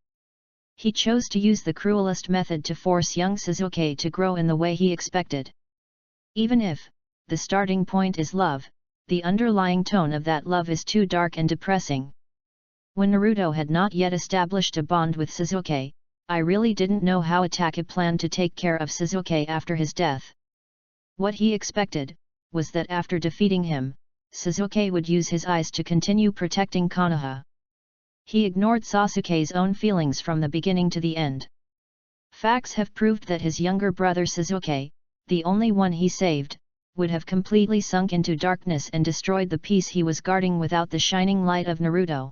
He chose to use the cruelest method to force young Sasuke to grow in the way he expected. Even if, the starting point is love, the underlying tone of that love is too dark and depressing. When Naruto had not yet established a bond with Sasuke, I really didn't know how Itachi planned to take care of Sasuke after his death. What he expected, was that after defeating him, Sasuke would use his eyes to continue protecting Konoha. He ignored Sasuke's own feelings from the beginning to the end. Facts have proved that his younger brother Sasuke, the only one he saved, would have completely sunk into darkness and destroyed the peace he was guarding without the shining light of Naruto.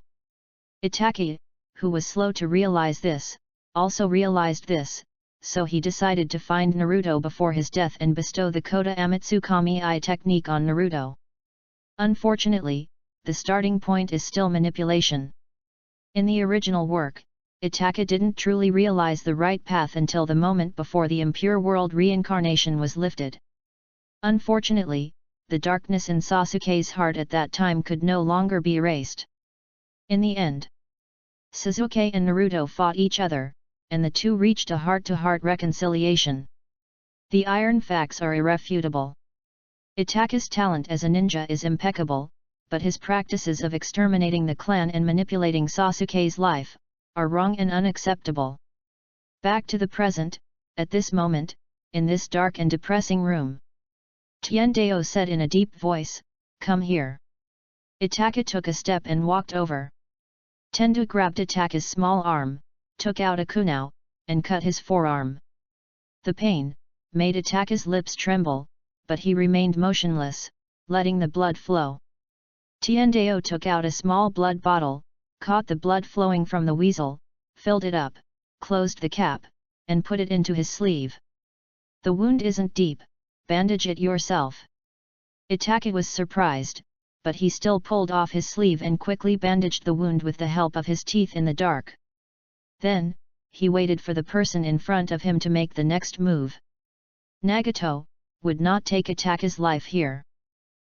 Itachi, who was slow to realize this, also realized this, so he decided to find Naruto before his death and bestow the Kota Amatsu Kami-I technique on Naruto. Unfortunately, the starting point is still manipulation. In the original work, Itachi didn't truly realize the right path until the moment before the impure world reincarnation was lifted. Unfortunately, the darkness in Sasuke's heart at that time could no longer be erased. In the end, Sasuke and Naruto fought each other, and the two reached a heart-to-heart reconciliation. The iron facts are irrefutable. Itachi's talent as a ninja is impeccable, but his practices of exterminating the clan and manipulating Sasuke's life are wrong and unacceptable. Back to the present, at this moment, in this dark and depressing room. Tiendao said in a deep voice, "Come here." Itachi took a step and walked over. Tendo grabbed Itachi's small arm, took out a kunai, and cut his forearm. The pain made Itachi's lips tremble, but he remained motionless, letting the blood flow. Tiendao took out a small blood bottle, caught the blood flowing from the weasel, filled it up, closed the cap, and put it into his sleeve. "The wound isn't deep, bandage it yourself." Itachi was surprised, but he still pulled off his sleeve and quickly bandaged the wound with the help of his teeth in the dark. Then, he waited for the person in front of him to make the next move. Nagato would not take Itachi's life here.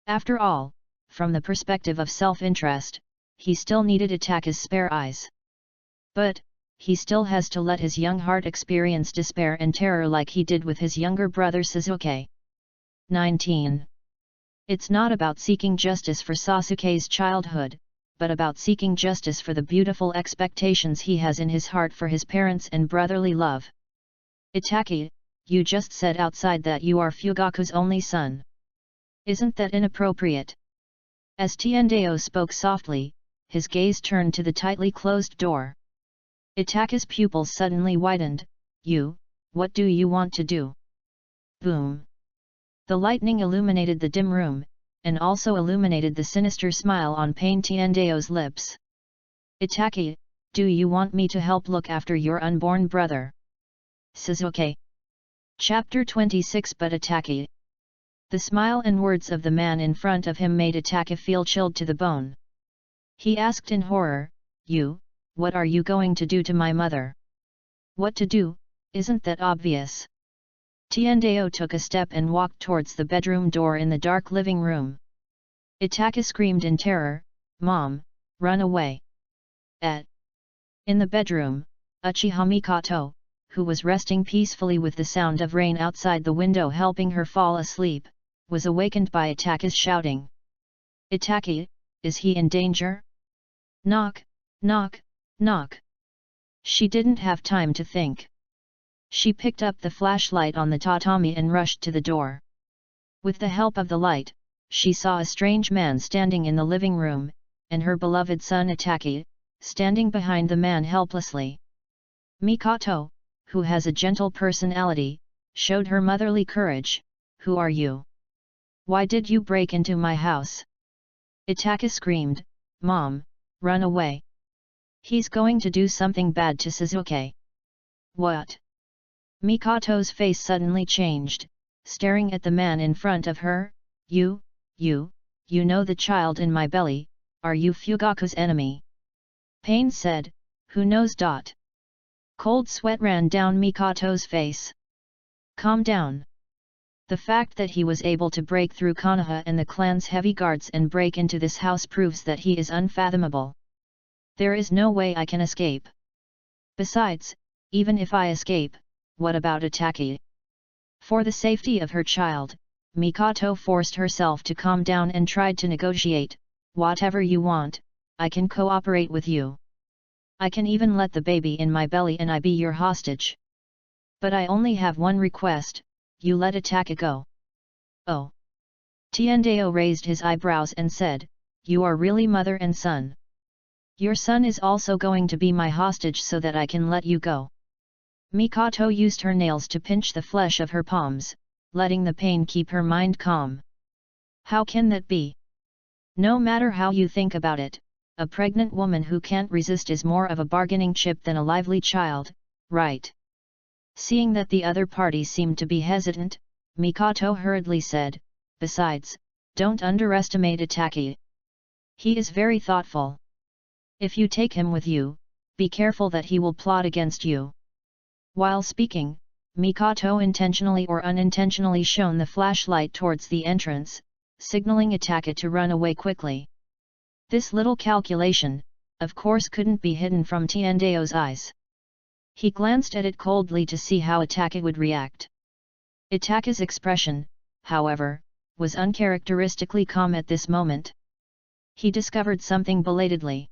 After all, from the perspective of self-interest, he still needed Itachi's spare eyes. But, he still has to let his young heart experience despair and terror like he did with his younger brother Sasuke. 19. It's not about seeking justice for Sasuke's childhood, but about seeking justice for the beautiful expectations he has in his heart for his parents and brotherly love. "Itachi, you just said outside that you are Fugaku's only son. Isn't that inappropriate?" As Tiendao spoke softly, his gaze turned to the tightly closed door. Itachi's pupils suddenly widened. What do you want to do?" Boom! The lightning illuminated the dim room, and also illuminated the sinister smile on Pain Tiendao's lips. "Itachi, do you want me to help look after your unborn brother?" Sasuke. Chapter 26. But Itachi. The smile and words of the man in front of him made Itachi feel chilled to the bone. He asked in horror, What are you going to do to my mother?" "What to do, isn't that obvious?" Tiendao took a step and walked towards the bedroom door in the dark living room. Itachi screamed in terror, "Mom, run away!" In the bedroom, Uchiha Mikoto, who was resting peacefully with the sound of rain outside the window helping her fall asleep, was awakened by Itachi's shouting. "Itachi, is he in danger?" "Knock, knock, knock." She didn't have time to think. She picked up the flashlight on the tatami and rushed to the door. With the help of the light, she saw a strange man standing in the living room, and her beloved son Itachi, standing behind the man helplessly. Mikoto, who has a gentle personality, showed her motherly courage. "Who are you? Why did you break into my house?" Itachi screamed, "Mom, run away! He's going to do something bad to Sasuke." "What?" Mikoto's face suddenly changed, staring at the man in front of her. You know the child in my belly, are you Fugaku's enemy?" Pain said, "Who knows?" Cold sweat ran down Mikoto's face. "Calm down. The fact that he was able to break through Konoha and the clan's heavy guards and break into this house proves that he is unfathomable. There is no way I can escape. Besides, even if I escape, what about Itachi? For the safety of her child, Mikoto forced herself to calm down and tried to negotiate. Whatever you want, I can cooperate with you. I can even let the baby in my belly and I be your hostage. But I only have one request, you let Ataka go. Oh. Tiendeo raised his eyebrows and said, you are really mother and son. Your son is also going to be my hostage so that I can let you go. Mikoto used her nails to pinch the flesh of her palms, letting the pain keep her mind calm. How can that be? No matter how you think about it, a pregnant woman who can't resist is more of a bargaining chip than a lively child, right? Seeing that the other party seemed to be hesitant, Mikoto hurriedly said, besides, don't underestimate Ataki. He is very thoughtful. If you take him with you, be careful that he will plot against you. While speaking, Mikoto intentionally or unintentionally shone the flashlight towards the entrance, signaling Ataka to run away quickly. This little calculation, of course, couldn't be hidden from Tiendeo's eyes. He glanced at it coldly to see how Ataka would react. Ataka's expression, however, was uncharacteristically calm at this moment. He discovered something belatedly.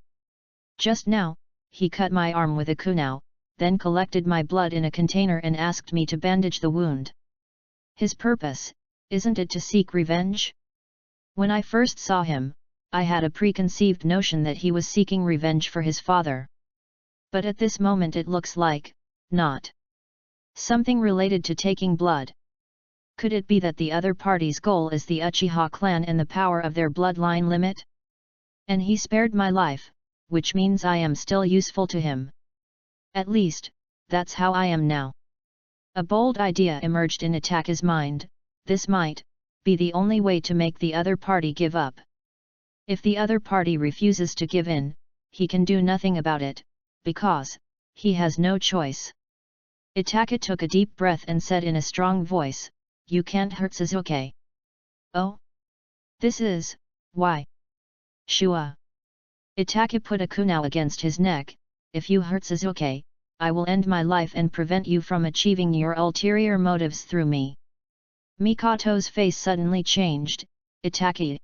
Just now, he cut my arm with a kunai, then collected my blood in a container and asked me to bandage the wound. His purpose, isn't it to seek revenge? When I first saw him, I had a preconceived notion that he was seeking revenge for his father. But at this moment it looks like, not. Something related to taking blood. Could it be that the other party's goal is the Uchiha clan and the power of their bloodline limit? And he spared my life, which means I am still useful to him. At least, that's how I am now. A bold idea emerged in Ataka's mind. This might be the only way to make the other party give up. If the other party refuses to give in, he can do nothing about it, because he has no choice. Ataka took a deep breath and said in a strong voice, you can't hurt Suzuki. Oh? This is why. Shua. Ataka put a kunai against his neck, if you hurt Suzuki, I will end my life and prevent you from achieving your ulterior motives through me. Mikoto's face suddenly changed. Ataki.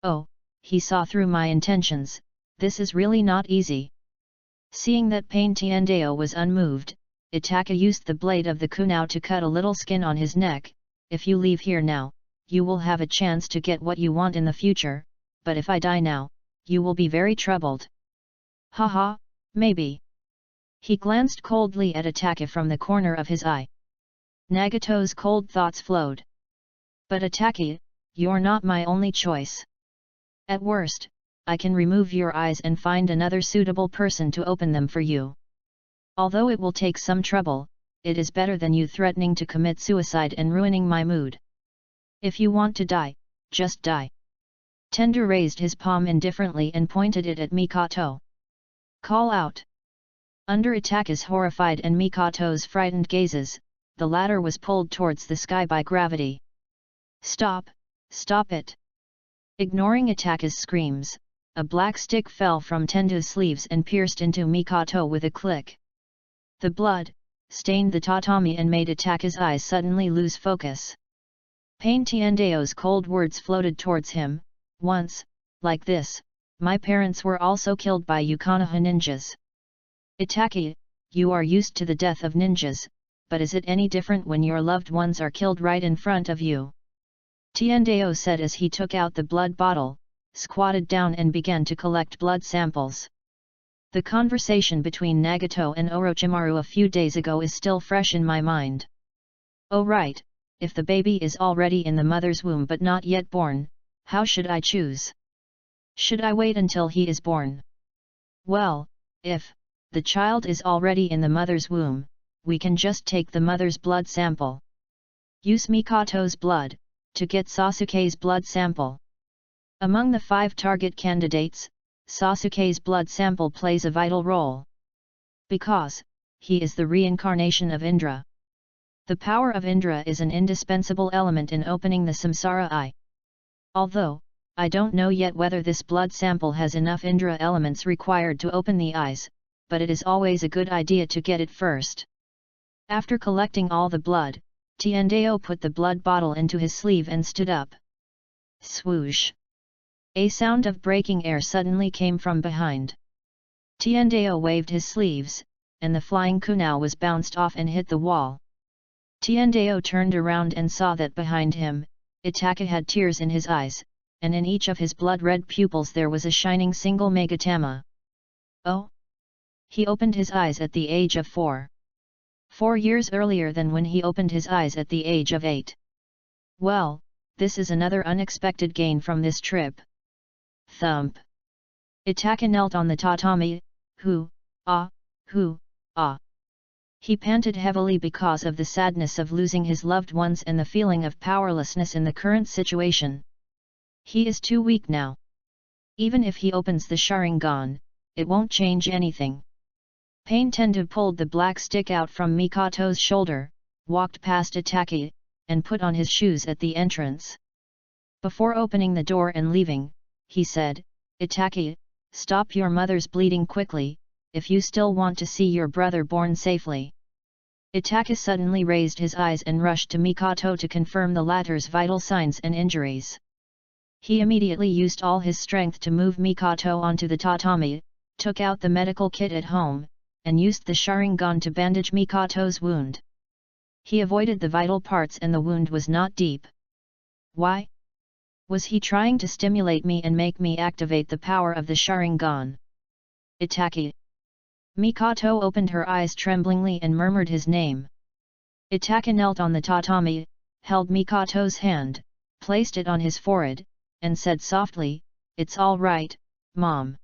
Oh, he saw through my intentions, this is really not easy. Seeing that Pain Tiendeo was unmoved, Ataka used the blade of the kunai to cut a little skin on his neck. If you leave here now, you will have a chance to get what you want in the future, but if I die now, you will be very troubled. Haha, maybe. He glanced coldly at Ataka from the corner of his eye. Nagato's cold thoughts flowed. But Ataka, you're not my only choice. At worst, I can remove your eyes and find another suitable person to open them for you. Although it will take some trouble, it is better than you threatening to commit suicide and ruining my mood. If you want to die, just die. Tender raised his palm indifferently and pointed it at Mikoto. Call out. Under Ataka's horrified and Mikoto's frightened gazes, the latter was pulled towards the sky by gravity. Stop, stop it. Ignoring Ataka's screams, a black stick fell from Tendu's sleeves and pierced into Mikoto with a click. The blood stained the tatami and made Ataka's eyes suddenly lose focus. Pain Tiendeo's cold words floated towards him. Once, like this, my parents were also killed by Yukanaha ninjas. Ataki, you are used to the death of ninjas, but is it any different when your loved ones are killed right in front of you? Tiendeo said as he took out the blood bottle, squatted down and began to collect blood samples. The conversation between Nagato and Orochimaru a few days ago is still fresh in my mind. Oh right, if the baby is already in the mother's womb but not yet born, how should I choose? Should I wait until he is born? Well, if the child is already in the mother's womb, we can just take the mother's blood sample. Use Mikoto's blood to get Sasuke's blood sample. Among the 5 target candidates, Sasuke's blood sample plays a vital role. Because he is the reincarnation of Indra. The power of Indra is an indispensable element in opening the samsara eye. Although, I don't know yet whether this blood sample has enough Indra elements required to open the eyes, but it is always a good idea to get it first. After collecting all the blood, Tiendao put the blood bottle into his sleeve and stood up. Swoosh! A sound of breaking air suddenly came from behind. Tiendao waved his sleeves, and the flying kunao was bounced off and hit the wall. Tiendao turned around and saw that behind him, Itaka had tears in his eyes, and in each of his blood-red pupils there was a shining single megatama. Oh! He opened his eyes at the age of 4. 4 years earlier than when he opened his eyes at the age of 8. Well, this is another unexpected gain from this trip. Thump! Itaka knelt on the tatami, hoo, ah. He panted heavily because of the sadness of losing his loved ones and the feeling of powerlessness in the current situation. He is too weak now. Even if he opens the Sharingan, it won't change anything. Pain Tendu pulled the black stick out from Mikato's shoulder, walked past Itaki, and put on his shoes at the entrance. Before opening the door and leaving, he said, "Itaki, stop your mother's bleeding quickly, if you still want to see your brother born safely." Itaka suddenly raised his eyes and rushed to Mikato to confirm the latter's vital signs and injuries. He immediately used all his strength to move Mikato onto the tatami, took out the medical kit at home, and used the Sharingan to bandage Mikato's wound. He avoided the vital parts and the wound was not deep. Why? Was he trying to stimulate me and make me activate the power of the Sharingan? Itaki. Mikato opened her eyes tremblingly and murmured his name. Itaka knelt on the tatami, held Mikato's hand, placed it on his forehead, and said softly, "It's all right, Mom."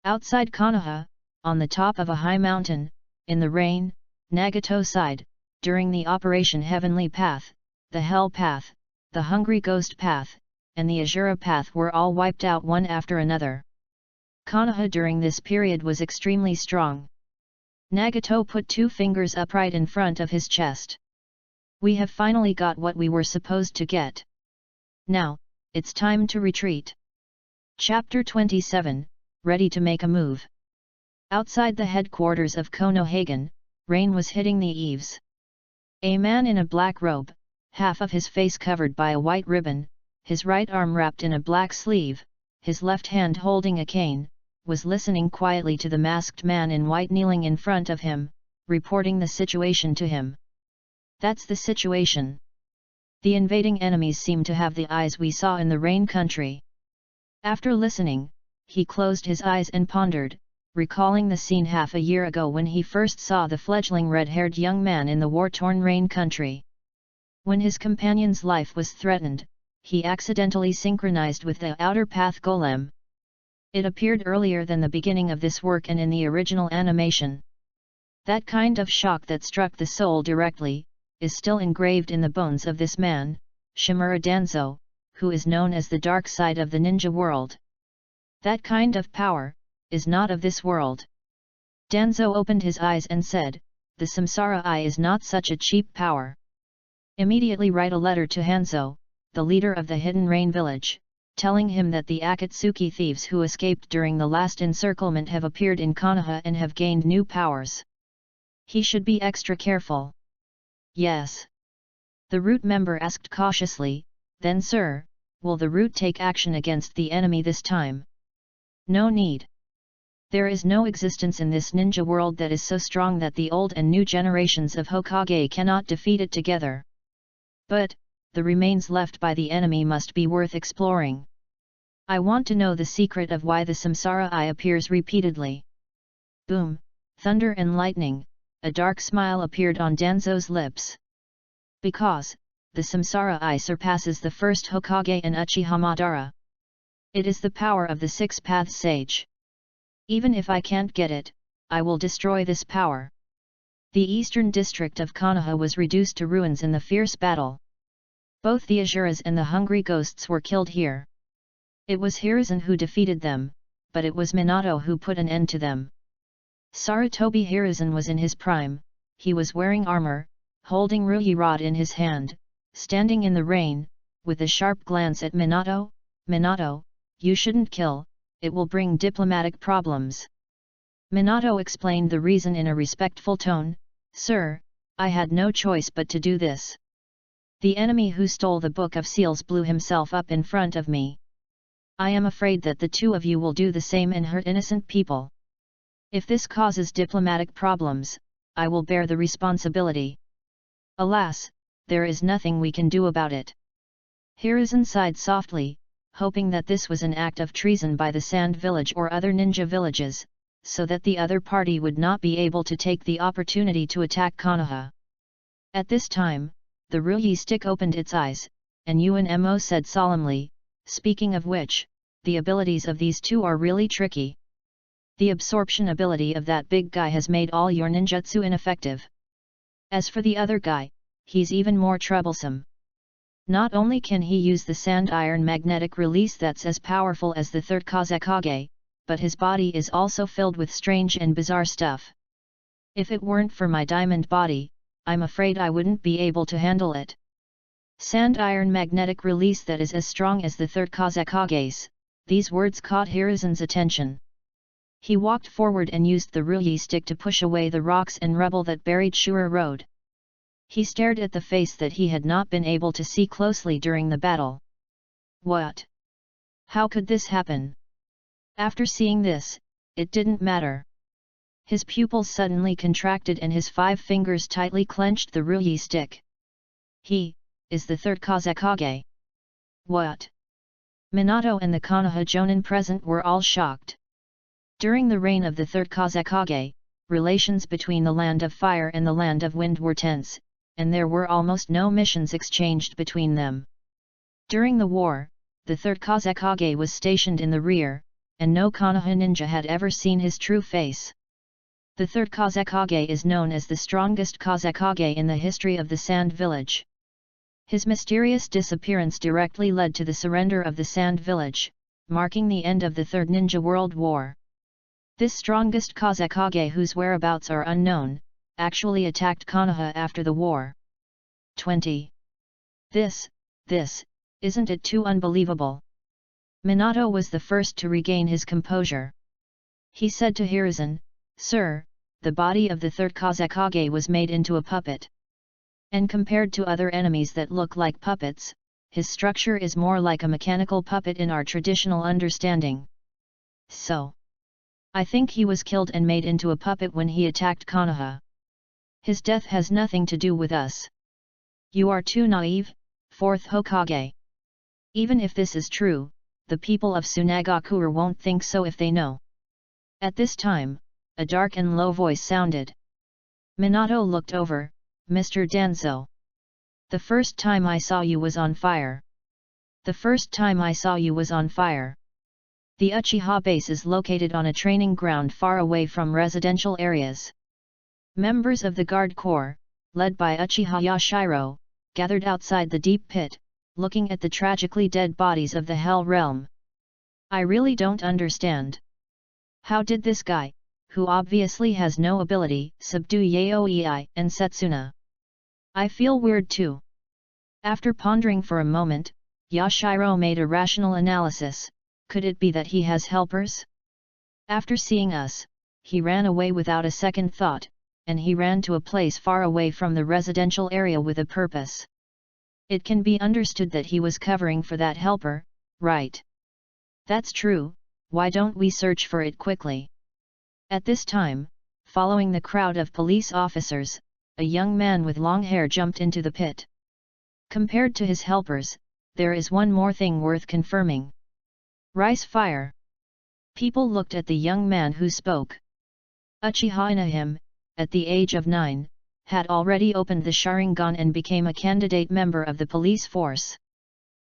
Outside Konoha, on the top of a high mountain, in the rain, Nagato sighed. During the Operation Heavenly Path, the Hell Path, the Hungry Ghost Path, and the Azura Path were all wiped out one after another. Konoha during this period was extremely strong. Nagato put 2 fingers upright in front of his chest. "We have finally got what we were supposed to get. Now, it's time to retreat." Chapter 27, Ready to make a move. Outside the headquarters of Konohagen, rain was hitting the eaves. A man in a black robe, half of his face covered by a white ribbon, his right arm wrapped in a black sleeve, his left hand holding a cane, was listening quietly to the masked man in white kneeling in front of him, reporting the situation to him. "That's the situation. The invading enemies seem to have the eyes we saw in the rain country." After listening, he closed his eyes and pondered, recalling the scene half a year ago when he first saw the fledgling red-haired young man in the war-torn rain country. When his companion's life was threatened, he accidentally synchronized with the Outer Path Golem. It appeared earlier than the beginning of this work and in the original animation. That kind of shock that struck the soul directly, is still engraved in the bones of this man, Shimura Danzo, who is known as the dark side of the ninja world. That kind of power, is not of this world. Danzo opened his eyes and said, "The Samsara Eye is not such a cheap power. Immediately write a letter to Hanzo, the leader of the Hidden Rain village, telling him that the Akatsuki thieves who escaped during the last encirclement have appeared in Konoha and have gained new powers. He should be extra careful." "Yes." The root member asked cautiously, "Then sir, will the root take action against the enemy this time?" "No need. There is no existence in this ninja world that is so strong that the old and new generations of Hokage cannot defeat it together. But, the remains left by the enemy must be worth exploring. I want to know the secret of why the Samsara Eye appears repeatedly." Boom, thunder and lightning, a dark smile appeared on Danzo's lips. "Because, the Samsara Eye surpasses the first Hokage and Uchiha Madara. It is the power of the Six Paths Sage. Even if I can't get it, I will destroy this power." The eastern district of Konoha was reduced to ruins in the fierce battle. Both the Azuras and the Hungry Ghosts were killed here. It was Hiruzen who defeated them, but it was Minato who put an end to them. Sarutobi Hiruzen was in his prime, he was wearing armor, holding Ruyi rod in his hand, standing in the rain, with a sharp glance at Minato. "Minato, you shouldn't kill, it will bring diplomatic problems." Minato explained the reason in a respectful tone, "Sir, I had no choice but to do this." The enemy who stole the Book of Seals blew himself up in front of me. I am afraid that the two of you will do the same and hurt innocent people. If this causes diplomatic problems, I will bear the responsibility. Alas, there is nothing we can do about it. Hiruzen sighed softly, hoping that this was an act of treason by the Sand Village or other ninja villages, so that the other party would not be able to take the opportunity to attack Konoha. At this time, the Ruyi stick opened its eyes, and Mo said solemnly, speaking of which, the abilities of these two are really tricky. The absorption ability of that big guy has made all your ninjutsu ineffective. As for the other guy, he's even more troublesome. Not only can he use the sand iron magnetic release that's as powerful as the third Kazekage, but his body is also filled with strange and bizarre stuff. If it weren't for my diamond body, I'm afraid I wouldn't be able to handle it. Sand iron magnetic release that is as strong as the third Kazekage's. These words caught Hiruzen's attention. He walked forward and used the Ruyi stick to push away the rocks and rubble that barried Shura Road. He stared at the face that he had not been able to see closely during the battle. What? How could this happen? After seeing this, it didn't matter. His pupils suddenly contracted and his 5 fingers tightly clenched the Ruyi stick. He is the third Kazekage. What? Minato and the Konoha Jonin present were all shocked. During the reign of the third Kazekage, relations between the Land of Fire and the Land of Wind were tense, and there were almost no missions exchanged between them. During the war, the third Kazekage was stationed in the rear, and no Konoha ninja had ever seen his true face. The third Kazekage is known as the strongest Kazekage in the history of the Sand Village. His mysterious disappearance directly led to the surrender of the Sand Village, marking the end of the Third Ninja World War. This strongest Kazekage, whose whereabouts are unknown, actually attacked Konoha after the war. 20. This, isn't it too unbelievable? Minato was the first to regain his composure. He said to Hiruzen, "Sir, the body of the third Kazekage was made into a puppet. And compared to other enemies that look like puppets, his structure is more like a mechanical puppet in our traditional understanding. So, I think he was killed and made into a puppet when he attacked Konoha. His death has nothing to do with us." "You are too naive, 4th Hokage. Even if this is true, the people of Tsunagakure won't think so if they know." At this time, a dark and low voice sounded. Minato looked over. "Mr. Danzo. The first time I saw you was on fire. The first time I saw you was on fire." The Uchiha base is located on a training ground far away from residential areas. Members of the Guard Corps, led by Uchiha Yashiro, gathered outside the deep pit, looking at the tragically dead bodies of the Hell Realm. "I really don't understand. How did this guy, who obviously has no ability, subdue Yaoi and Setsuna? I feel weird too." After pondering for a moment, Yashiro made a rational analysis. Could it be that he has helpers? After seeing us, he ran away without a second thought, and he ran to a place far away from the residential area with a purpose. It can be understood that he was covering for that helper, right? That's true. Why don't we search for it quickly? At this time, following the crowd of police officers, a young man with long hair jumped into the pit. Compared to his helpers, there is one more thing worth confirming. Rice fire. People looked at the young man who spoke. Uchiha Inahime, at the age of 9, had already opened the Sharingan and became a candidate member of the police force.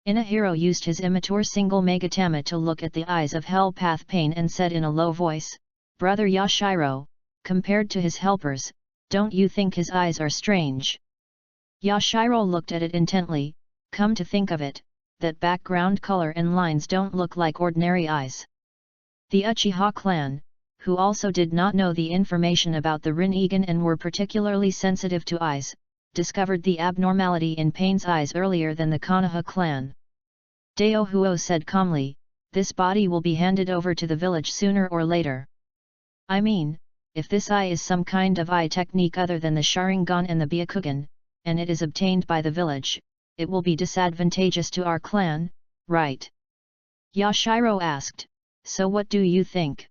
Inahiro used his immature single Megatama to look at the eyes of Hell Path Pain and said in a low voice, "Brother Yashiro, compared to his helpers, don't you think his eyes are strange?" Yashiro looked at it intently. Come to think of it, that background color and lines don't look like ordinary eyes. The Uchiha clan, who also did not know the information about the Rinnegan and were particularly sensitive to eyes, discovered the abnormality in Pain's eyes earlier than the Konoha clan. Dao Huo said calmly, "This body will be handed over to the village sooner or later. I mean, if this eye is some kind of eye technique other than the Sharingan and the Byakugan, and it is obtained by the village, it will be disadvantageous to our clan, right? Yashiro asked, so what do you think?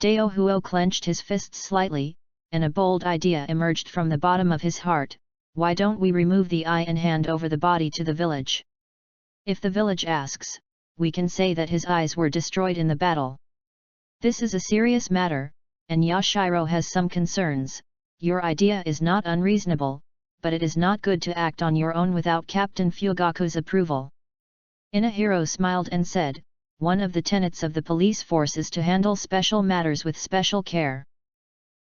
Daohuo clenched his fists slightly, and a bold idea emerged from the bottom of his heart: why don't we remove the eye and hand over the body to the village? If the village asks, we can say that his eyes were destroyed in the battle. This is a serious matter, and Yashiro has some concerns. Your idea is not unreasonable, but it is not good to act on your own without Captain Fugaku's approval. Inahiro smiled and said, one of the tenets of the police force is to handle special matters with special care.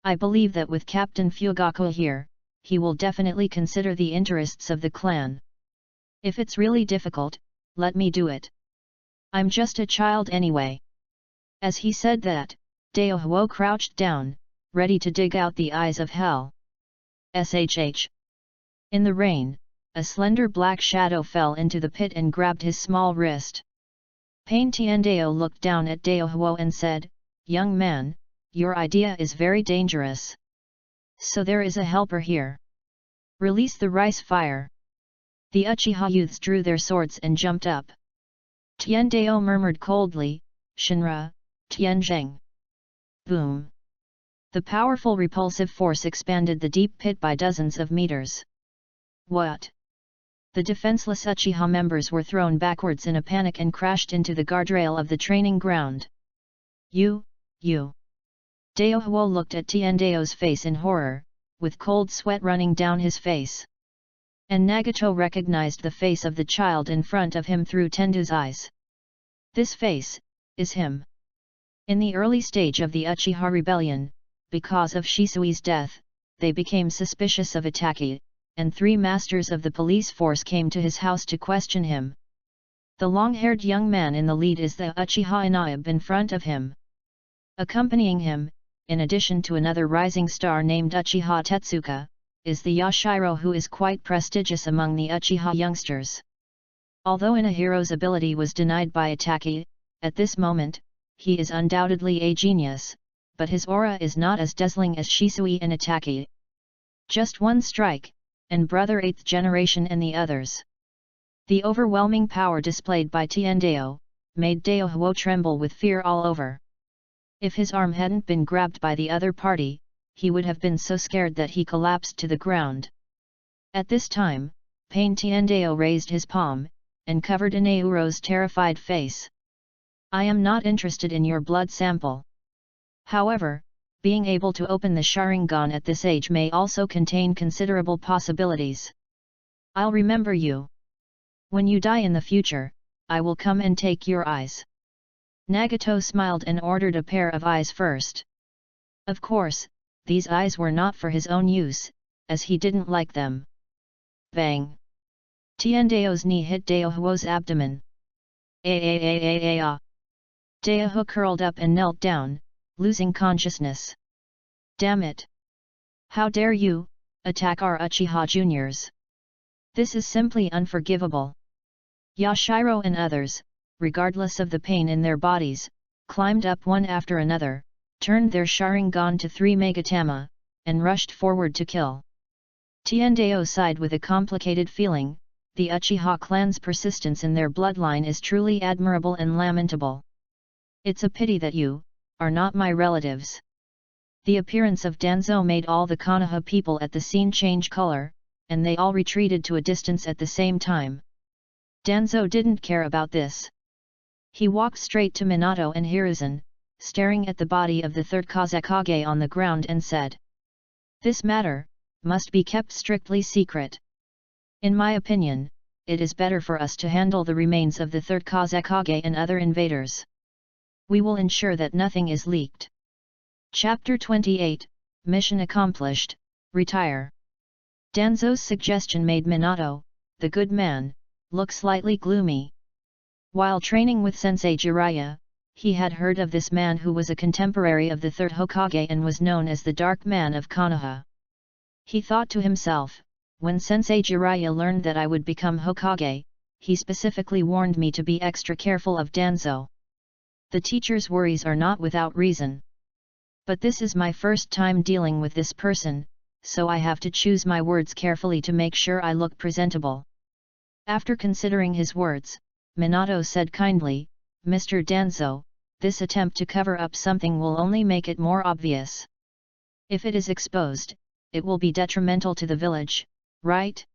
I believe that with Captain Fugaku here, he will definitely consider the interests of the clan. If it's really difficult, let me do it. I'm just a child anyway. As he said that, Daohuo crouched down, ready to dig out the eyes of hell. SHH. In the rain, a slender black shadow fell into the pit and grabbed his small wrist. Pain Tiandao looked down at Daohuo and said, young man, your idea is very dangerous. So there is a helper here. Release the rice fire. The Uchiha youths drew their swords and jumped up. Tiandao murmured coldly, Shinra, Tianzheng. Boom. The powerful repulsive force expanded the deep pit by dozens of meters. What? The defenseless Uchiha members were thrown backwards in a panic and crashed into the guardrail of the training ground. You. Daohuo looked at Tiandao's face in horror, with cold sweat running down his face. And Nagato recognized the face of the child in front of him through Tendu's eyes. This face is him. In the early stage of the Uchiha rebellion, because of Shisui's death, they became suspicious of Itaki, and 3 masters of the police force came to his house to question him. The long-haired young man in the lead is the Uchiha Inaib in front of him. Accompanying him, in addition to another rising star named Uchiha Tetsuka, is the Yashiro, who is quite prestigious among the Uchiha youngsters. Although Inahiro's ability was denied by Itaki, at this moment, he is undoubtedly a genius, but his aura is not as dazzling as Shisui and Itaki. Just one strike, and brother 8th generation and the others. The overwhelming power displayed by Tiandao made Daohuo tremble with fear all over. If his arm hadn't been grabbed by the other party, he would have been so scared that he collapsed to the ground. At this time, Pain Tiandao raised his palm, and covered Inauro's terrified face. I am not interested in your blood sample. However, being able to open the Sharingan at this age may also contain considerable possibilities. I'll remember you. When you die in the future, I will come and take your eyes. Nagato smiled and ordered a pair of eyes first. Of course, these eyes were not for his own use, as he didn't like them. Bang! Tiandao's knee hit Daohuo's abdomen. Daohuo curled up and knelt down, losing consciousness. Damn it! How dare you attack our Uchiha juniors? This is simply unforgivable. Yashiro and others, regardless of the pain in their bodies, climbed up one after another, turned their Sharingan to 3 Megatama, and rushed forward to kill. Tiandao sighed with a complicated feeling. The Uchiha clan's persistence in their bloodline is truly admirable and lamentable. It's a pity that you are not my relatives. The appearance of Danzo made all the Konoha people at the scene change color, and they all retreated to a distance at the same time. Danzo didn't care about this. He walked straight to Minato and Hiruzen, staring at the body of the 3rd Kazekage on the ground, and said, "This matter must be kept strictly secret. In my opinion, it is better for us to handle the remains of the 3rd Kazekage and other invaders. We will ensure that nothing is leaked." Chapter 28, Mission Accomplished, Retire. Danzo's suggestion made Minato, the good man, look slightly gloomy. While training with Sensei Jiraiya, he had heard of this man who was a contemporary of the 3rd Hokage and was known as the Dark Man of Konoha. He thought to himself, when Sensei Jiraiya learned that I would become Hokage, he specifically warned me to be extra careful of Danzo. The teacher's worries are not without reason. But this is my first time dealing with this person, so I have to choose my words carefully to make sure I look presentable. After considering his words, Minato said kindly, "Mr. Danzo, this attempt to cover up something will only make it more obvious. If it is exposed, it will be detrimental to the village, right?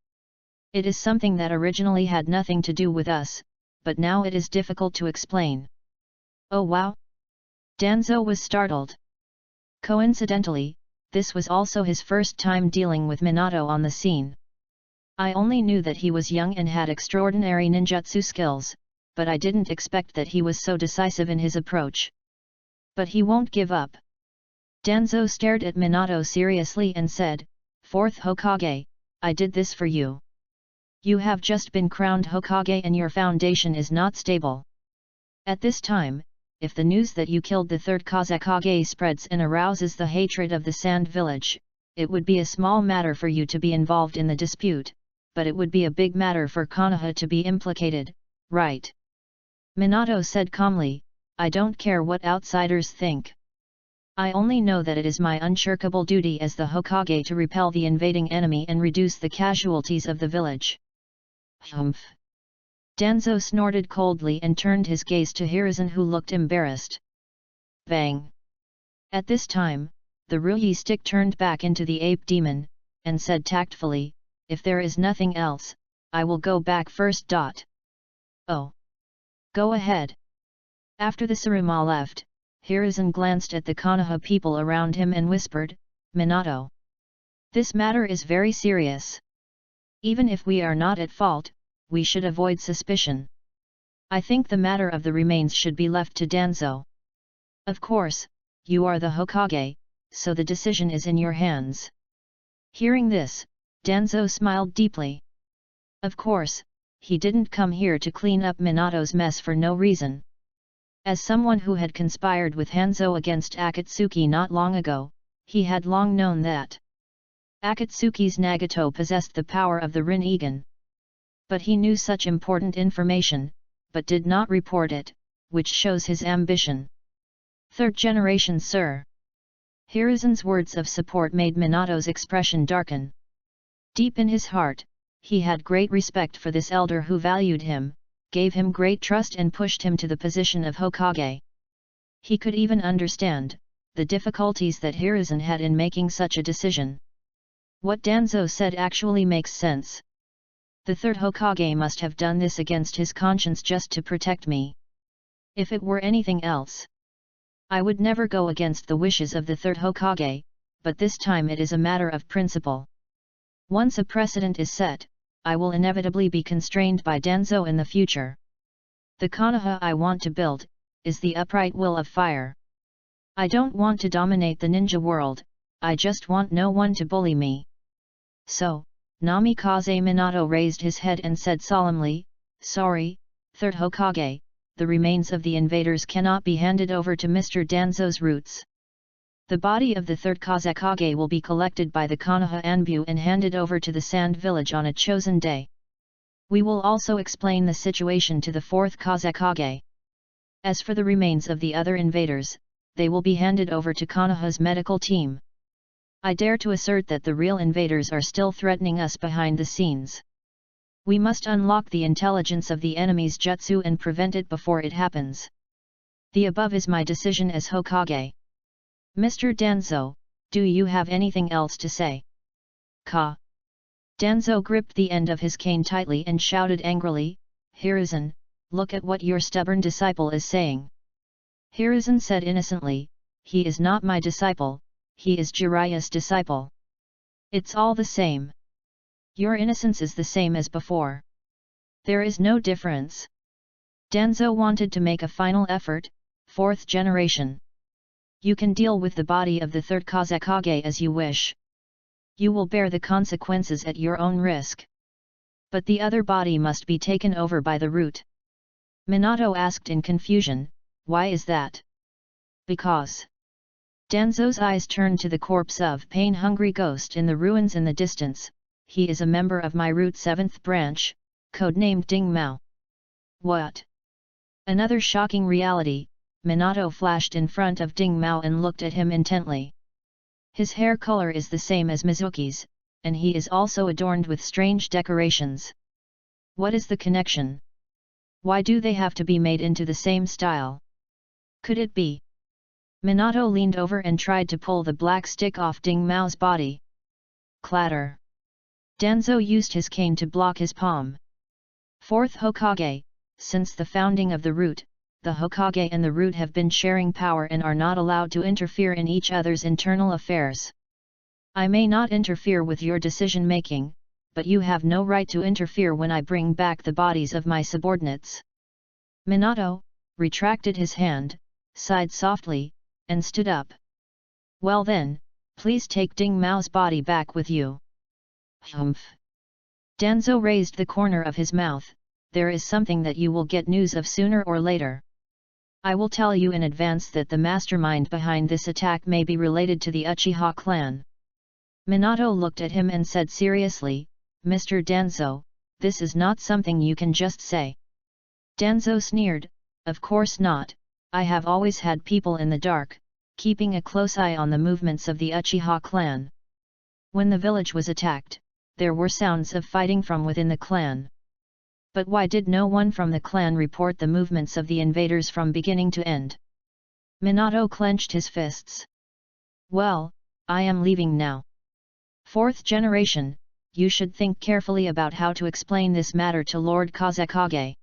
It is something that originally had nothing to do with us, but now it is difficult to explain." "Oh wow!" Danzo was startled. Coincidentally, this was also his first time dealing with Minato on the scene. "I only knew that he was young and had extraordinary ninjutsu skills, but I didn't expect that he was so decisive in his approach. But he won't give up." Danzo stared at Minato seriously and said, "Fourth Hokage, I did this for you. You have just been crowned Hokage and your foundation is not stable. At this time, if the news that you killed the third Kazekage spreads and arouses the hatred of the Sand Village, it would be a small matter for you to be involved in the dispute, but it would be a big matter for Konoha to be implicated, right?" Minato said calmly, "I don't care what outsiders think. I only know that it is my unshirkable duty as the Hokage to repel the invading enemy and reduce the casualties of the village." "Humph!" Danzo snorted coldly and turned his gaze to Hiruzen, who looked embarrassed. Bang! At this time, the Ruyi stick turned back into the ape demon, and said tactfully, "If there is nothing else, I will go back first. Oh! Go ahead." After the Saruma left, Hiruzen glanced at the Konoha people around him and whispered, "Minato, this matter is very serious. Even if we are not at fault, we should avoid suspicion. I think the matter of the remains should be left to Danzo. Of course, you are the Hokage, so the decision is in your hands." Hearing this, Danzo smiled deeply. Of course, he didn't come here to clean up Minato's mess for no reason. As someone who had conspired with Hanzo against Akatsuki not long ago, he had long known that Akatsuki's Nagato possessed the power of the Rinnegan. But he knew such important information, but did not report it, which shows his ambition. "Third generation, sir." Hiruzen's words of support made Minato's expression darken. Deep in his heart, he had great respect for this elder who valued him, gave him great trust and pushed him to the position of Hokage. He could even understand the difficulties that Hiruzen had in making such a decision. What Danzo said actually makes sense. The third Hokage must have done this against his conscience just to protect me. If it were anything else, I would never go against the wishes of the third Hokage, but this time it is a matter of principle. Once a precedent is set, I will inevitably be constrained by Danzo in the future. The Konoha I want to build, is the upright will of fire. I don't want to dominate the ninja world, I just want no one to bully me. So, Namikaze Minato raised his head and said solemnly, "Sorry, third Hokage, the remains of the invaders cannot be handed over to Mr. Danzo's roots. The body of the third Kazekage will be collected by the Konoha Anbu and handed over to the Sand Village on a chosen day. We will also explain the situation to the fourth Kazekage. As for the remains of the other invaders, they will be handed over to Konoha's medical team. I dare to assert that the real invaders are still threatening us behind the scenes. We must unlock the intelligence of the enemy's jutsu and prevent it before it happens. The above is my decision as Hokage. Mr. Danzo, do you have anything else to say?" "Ka." Danzo gripped the end of his cane tightly and shouted angrily, "Hiruzen, look at what your stubborn disciple is saying." Hiruzen said innocently, "He is not my disciple, he is Jiraiya's disciple. It's all the same. Your innocence is the same as before. There is no difference." Danzo wanted to make a final effort, "Fourth generation. You can deal with the body of the third Kazekage as you wish. You will bear the consequences at your own risk. But the other body must be taken over by the root." Minato asked in confusion, "Why is that?" "Because." Danzo's eyes turned to the corpse of pain-hungry ghost in the ruins in the distance. "He is a member of my root 7th branch, codenamed Ding Mao." "What?" Another shocking reality, Minato flashed in front of Ding Mao and looked at him intently. His hair color is the same as Mizuki's, and he is also adorned with strange decorations. What is the connection? Why do they have to be made into the same style? Could it be? Minato leaned over and tried to pull the black stick off Ding Mao's body. Clatter! Danzo used his cane to block his palm. Fourth Hokage, since the founding of the root, the Hokage and the root have been sharing power and are not allowed to interfere in each other's internal affairs. I may not interfere with your decision-making, but you have no right to interfere when I bring back the bodies of my subordinates. Minato retracted his hand, sighed softly, and stood up. Well then, please take Ding Mao's body back with you. Humph! Danzo raised the corner of his mouth. There is something that you will get news of sooner or later. I will tell you in advance that the mastermind behind this attack may be related to the Uchiha clan. Minato looked at him and said seriously, Mr. Danzo, this is not something you can just say. Danzo sneered, of course not, I have always had people in the dark, keeping a close eye on the movements of the Uchiha clan. When the village was attacked, there were sounds of fighting from within the clan. But why did no one from the clan report the movements of the invaders from beginning to end? Minato clenched his fists. Well, I am leaving now. Fourth generation, you should think carefully about how to explain this matter to Lord Kazekage.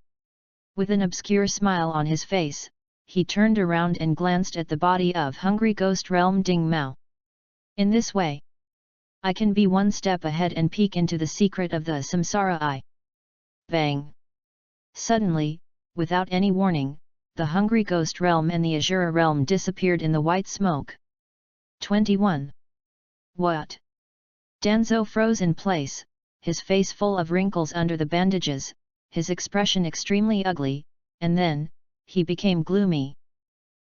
With an obscure smile on his face, he turned around and glanced at the body of Hungry Ghost Realm Ding Mao. In this way, I can be one step ahead and peek into the secret of the Samsara Eye. Bang! Suddenly, without any warning, the Hungry Ghost Realm and the Azura Realm disappeared in the white smoke. 21. What? Danzo froze in place, his face full of wrinkles under the bandages, his expression extremely ugly, and then, he became gloomy.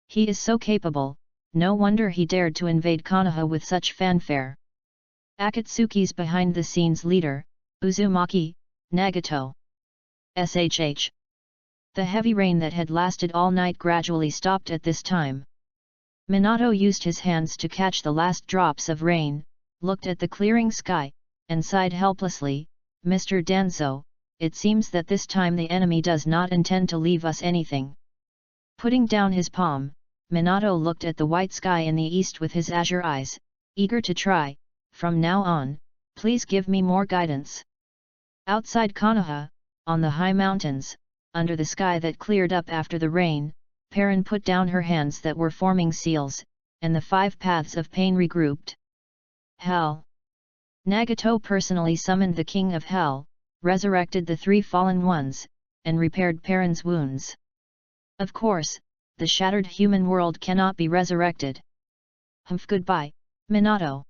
He is so capable, no wonder he dared to invade Konoha with such fanfare. Akatsuki's behind-the-scenes leader, Uzumaki, Nagato. SHH. The heavy rain that had lasted all night gradually stopped at this time. Minato used his hands to catch the last drops of rain, looked at the clearing sky, and sighed helplessly, Mr. Danzo, it seems that this time the enemy does not intend to leave us anything. Putting down his palm, Minato looked at the white sky in the east with his azure eyes, eager to try, from now on, please give me more guidance. Outside Konoha, on the high mountains, under the sky that cleared up after the rain, Perrin put down her hands that were forming seals, and the 5 paths of pain regrouped. Hell! Nagato personally summoned the King of Hell, resurrected the 3 fallen ones, and repaired Perrin's wounds. Of course, the shattered human world cannot be resurrected. Humph! Goodbye, Minato.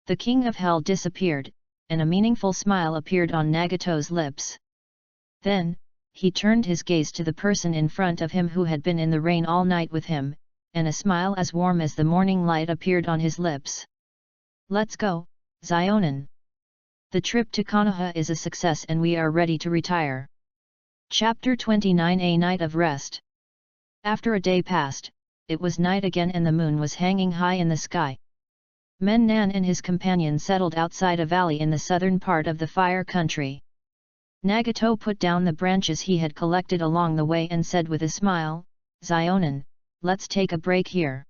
The King of Hell disappeared, and a meaningful smile appeared on Nagato's lips. Then, he turned his gaze to the person in front of him who had been in the rain all night with him, and a smile as warm as the morning light appeared on his lips. Let's go, Zionin. The trip to Konoha is a success and we are ready to retire. Chapter 29 A Night of Rest. After a day passed, it was night again and the moon was hanging high in the sky. Men-Nan and his companion settled outside a valley in the southern part of the Fire Country. Nagato put down the branches he had collected along the way and said with a smile, Zionin, let's take a break here.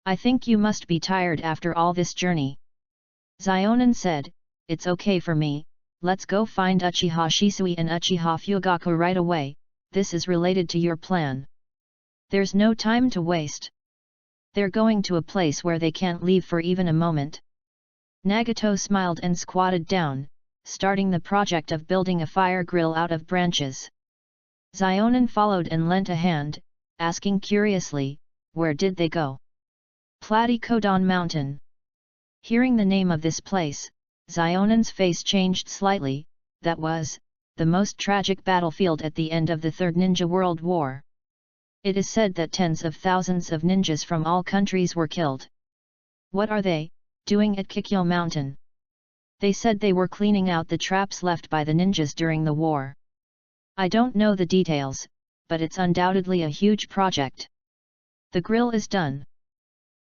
I think you must be tired after all this journey. Zionin said, it's okay for me, let's go find Uchiha Shisui and Uchiha Fugaku right away, this is related to your plan. There's no time to waste. They're going to a place where they can't leave for even a moment. Nagato smiled and squatted down, starting the project of building a fire grill out of branches. Zionin followed and lent a hand, asking curiously, where did they go? Konan Mountain. Hearing the name of this place, Zionin's face changed slightly, that was, the most tragic battlefield at the end of the Third Ninja World War. It is said that tens of thousands of ninjas from all countries were killed. What are they doing at Kikyo Mountain? They said they were cleaning out the traps left by the ninjas during the war. I don't know the details, but it's undoubtedly a huge project. The grill is done.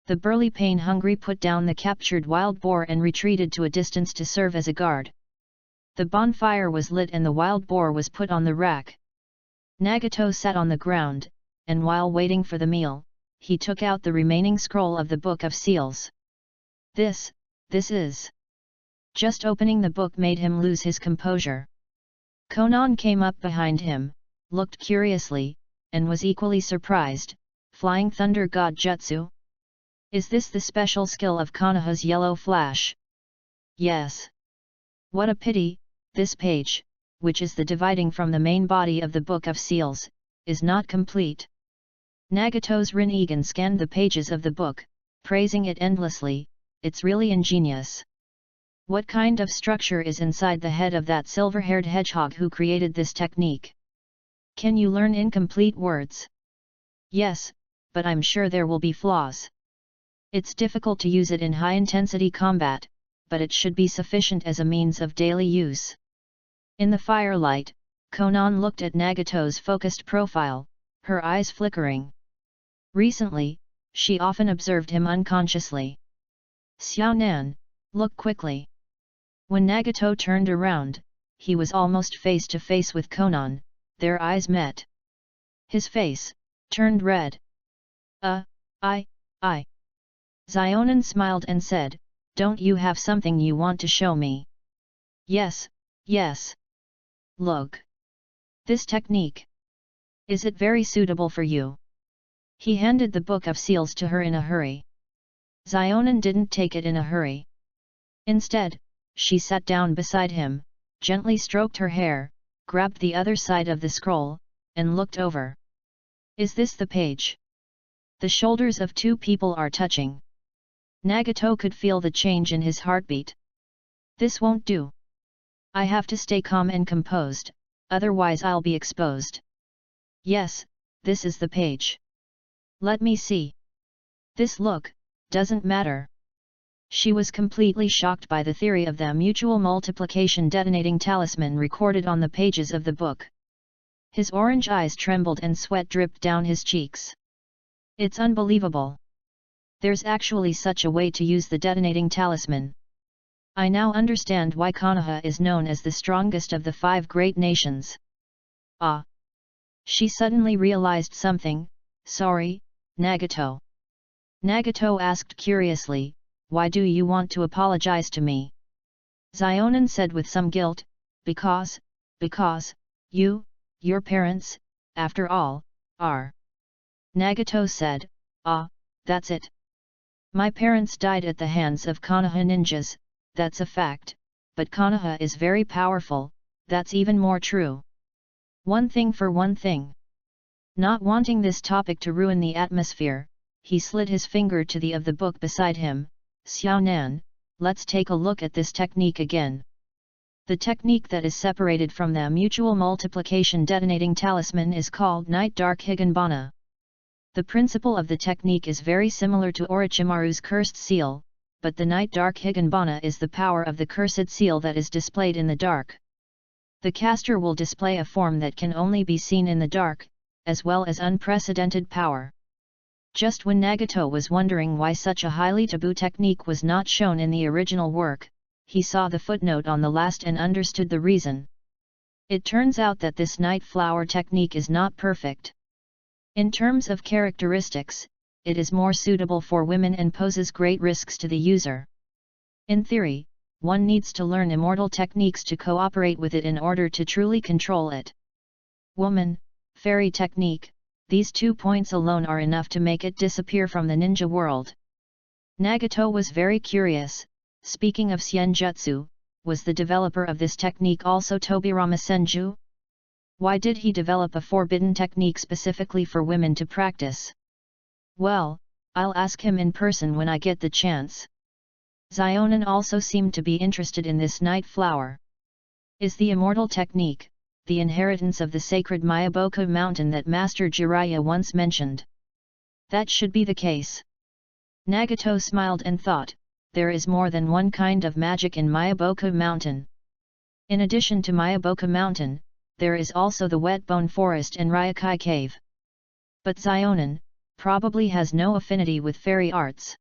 The burly pain-hungry put down the captured wild boar and retreated to a distance to serve as a guard. The bonfire was lit and the wild boar was put on the rack. Nagato sat on the ground, and while waiting for the meal, he took out the remaining scroll of the Book of Seals. This is... Just opening the book made him lose his composure. Konan came up behind him, looked curiously, and was equally surprised. Flying Thunder God Jutsu? Is this the special skill of Konoha's Yellow Flash? Yes. What a pity, this page, which is the dividing from the main body of the Book of Seals, is not complete. Nagato's Rinnegan scanned the pages of the book, praising it endlessly. It's really ingenious. What kind of structure is inside the head of that silver-haired hedgehog who created this technique? Can you learn incomplete words? Yes, but I'm sure there will be flaws. It's difficult to use it in high-intensity combat, but it should be sufficient as a means of daily use. In the firelight, Konan looked at Nagato's focused profile, her eyes flickering. Recently, she often observed him unconsciously. Xiaonan, look quickly. When Nagato turned around, he was almost face to face with Konan. Their eyes met. His face turned red. I. Xiaonan smiled and said, "Don't you have something you want to show me?" Yes. Look. This technique. Is it very suitable for you? He handed the Book of Seals to her in a hurry. Xiaonan didn't take it in a hurry. Instead, she sat down beside him, gently stroked her hair, grabbed the other side of the scroll, and looked over. Is this the page? The shoulders of two people are touching. Nagato could feel the change in his heartbeat. This won't do. I have to stay calm and composed, otherwise I'll be exposed. Yes, this is the page. Let me see. This look, doesn't matter. She was completely shocked by the theory of the mutual multiplication detonating talisman recorded on the pages of the book. His orange eyes trembled and sweat dripped down his cheeks. It's unbelievable. There's actually such a way to use the detonating talisman. I now understand why Konoha is known as the strongest of the 5 great nations. Ah! She suddenly realized something. Sorry, Nagato. Nagato asked curiously, why do you want to apologize to me? Xiaonan said with some guilt, because, your parents, after all, are. Nagato said, that's it. My parents died at the hands of Konoha ninjas, that's a fact, but Konoha is very powerful, that's even more true. One thing for one thing. Not wanting this topic to ruin the atmosphere, he slid his finger to the of the book beside him. Xiaonan, let's take a look at this technique again. The technique that is separated from the mutual multiplication detonating talisman is called Night Dark Higanbana. The principle of the technique is very similar to Orochimaru's cursed seal, but the Night Dark Higanbana is the power of the cursed seal that is displayed in the dark. The caster will display a form that can only be seen in the dark, as well as unprecedented power. Just when Nagato was wondering why such a highly taboo technique was not shown in the original work, he saw the footnote on the last and understood the reason. It turns out that this night flower technique is not perfect. In terms of characteristics, it is more suitable for women and poses great risks to the user. In theory, one needs to learn immortal techniques to cooperate with it in order to truly control it. Woman, fairy technique, these 2 points alone are enough to make it disappear from the ninja world. Nagato was very curious. Speaking of Senjutsu, was the developer of this technique also Tobirama Senju? Why did he develop a forbidden technique specifically for women to practice? Well, I'll ask him in person when I get the chance. Xiaonan also seemed to be interested in this night flower. Is the immortal technique the inheritance of the sacred Myaboku mountain that Master Jiraiya once mentioned? That should be the case. Nagato smiled and thought, there is more than one kind of magic in Myaboku mountain. In addition to Myaboku mountain, there is also the wet bone forest and Ryokai cave. But Xiaonan probably has no affinity with fairy arts.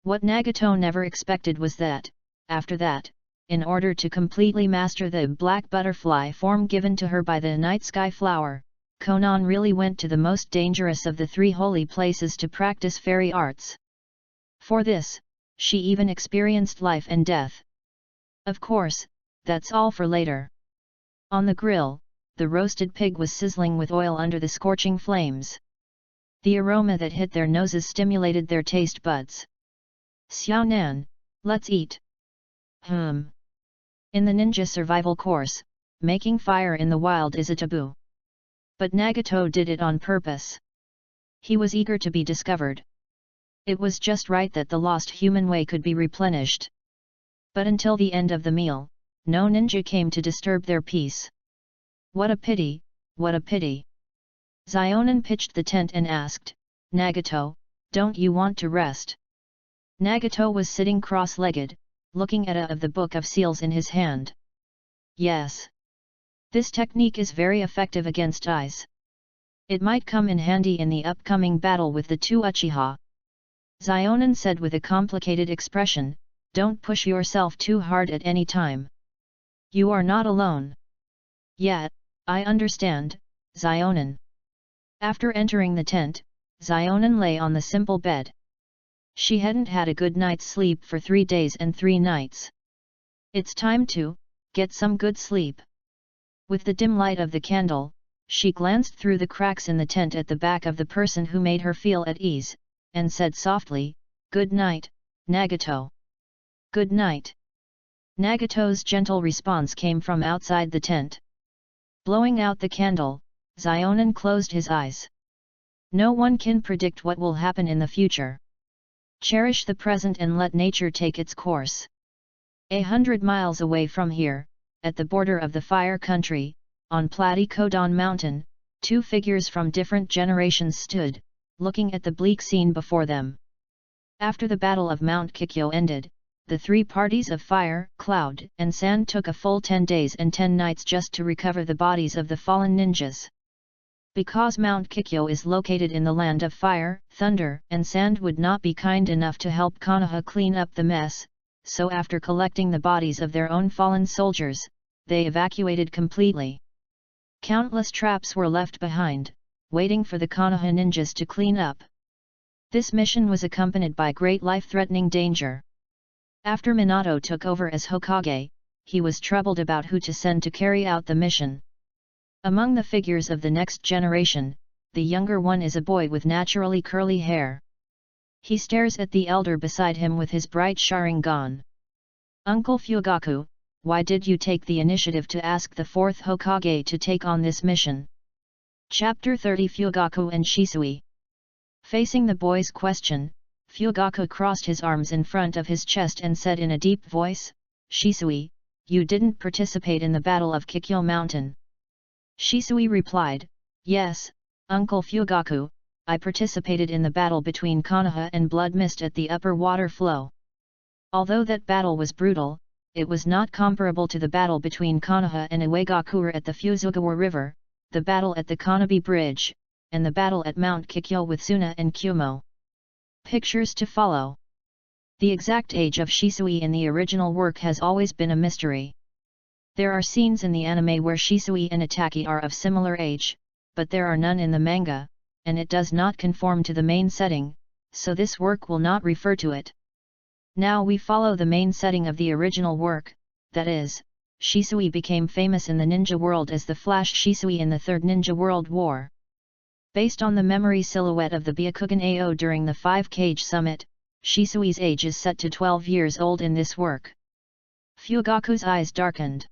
What Nagato never expected was that, after that, in order to completely master the black butterfly form given to her by the night sky flower, Konan really went to the most dangerous of the 3 holy places to practice fairy arts. For this, she even experienced life and death. Of course, that's all for later. On the grill, the roasted pig was sizzling with oil under the scorching flames. The aroma that hit their noses stimulated their taste buds. Xiao Nan, let's eat. In the ninja survival course, making fire in the wild is a taboo. But Nagato did it on purpose. He was eager to be discovered. It was just right that the lost human way could be replenished. But until the end of the meal, no ninja came to disturb their peace. What a pity, what a pity. Zionin pitched the tent and asked, Nagato, don't you want to rest? Nagato was sitting cross-legged, looking at of the Book of Seals in his hand. Yes. This technique is very effective against eyes. It might come in handy in the upcoming battle with the 2 Uchiha. Zionin said with a complicated expression, don't push yourself too hard at any time. You are not alone. Yeah, I understand, Zionin. After entering the tent, Zionin lay on the simple bed. She hadn't had a good night's sleep for 3 days and 3 nights. It's time to get some good sleep. With the dim light of the candle, she glanced through the cracks in the tent at the back of the person who made her feel at ease, and said softly, Good night, Nagato. Good night. Nagato's gentle response came from outside the tent. Blowing out the candle, Zionin closed his eyes. No one can predict what will happen in the future. Cherish the present and let nature take its course. 100 miles away from here, at the border of the Fire Country, on Plati Kodan Mountain, 2 figures from different generations stood, looking at the bleak scene before them. After the Battle of Mount Kikyo ended, the 3 parties of fire, cloud, and sand took a full 10 days and 10 nights just to recover the bodies of the fallen ninjas. Because Mount Kikyo is located in the land of fire, thunder, and sand would not be kind enough to help Konoha clean up the mess, so after collecting the bodies of their own fallen soldiers, they evacuated completely. Countless traps were left behind, waiting for the Konoha ninjas to clean up. This mission was accompanied by great life-threatening danger. After Minato took over as Hokage, he was troubled about who to send to carry out the mission. Among the figures of the next generation, the younger one is a boy with naturally curly hair. He stares at the elder beside him with his bright Sharingan. Uncle Fugaku, why did you take the initiative to ask the 4th Hokage to take on this mission? Chapter 30 Fugaku and Shisui. Facing the boy's question, Fugaku crossed his arms in front of his chest and said in a deep voice, Shisui, you didn't participate in the Battle of Kikyo Mountain. Shisui replied, Yes, Uncle Fugaku, I participated in the battle between Konoha and Blood Mist at the upper water flow. Although that battle was brutal, it was not comparable to the battle between Konoha and Iwagakure at the Fuzugawa River, the battle at the Konobe Bridge, and the battle at Mount Kikyo with Suna and Kumo. Pictures to follow. The exact age of Shisui in the original work has always been a mystery. There are scenes in the anime where Shisui and Itaki are of similar age, but there are none in the manga, and it does not conform to the main setting, so this work will not refer to it. Now we follow the main setting of the original work, that is, Shisui became famous in the ninja world as the Flash Shisui in the Third Ninja World War. Based on the memory silhouette of the Byakugan AO during the 5-Cage Summit, Shisui's age is set to 12 years old in this work. Fugaku's eyes darkened.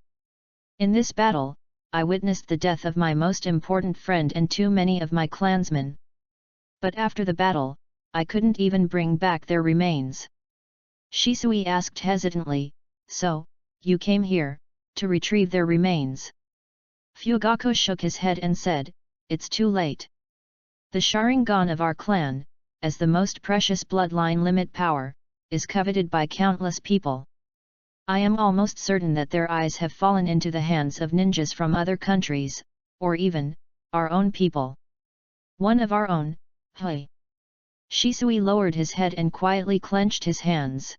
In this battle, I witnessed the death of my most important friend and too many of my clansmen. But after the battle, I couldn't even bring back their remains. Shisui asked hesitantly, So, you came here, to retrieve their remains? Fugaku shook his head and said, It's too late. The Sharingan of our clan, as the most precious bloodline limit power, is coveted by countless people. I am almost certain that their eyes have fallen into the hands of ninjas from other countries, or even, our own people. One of our own, Hui. Shisui lowered his head and quietly clenched his hands.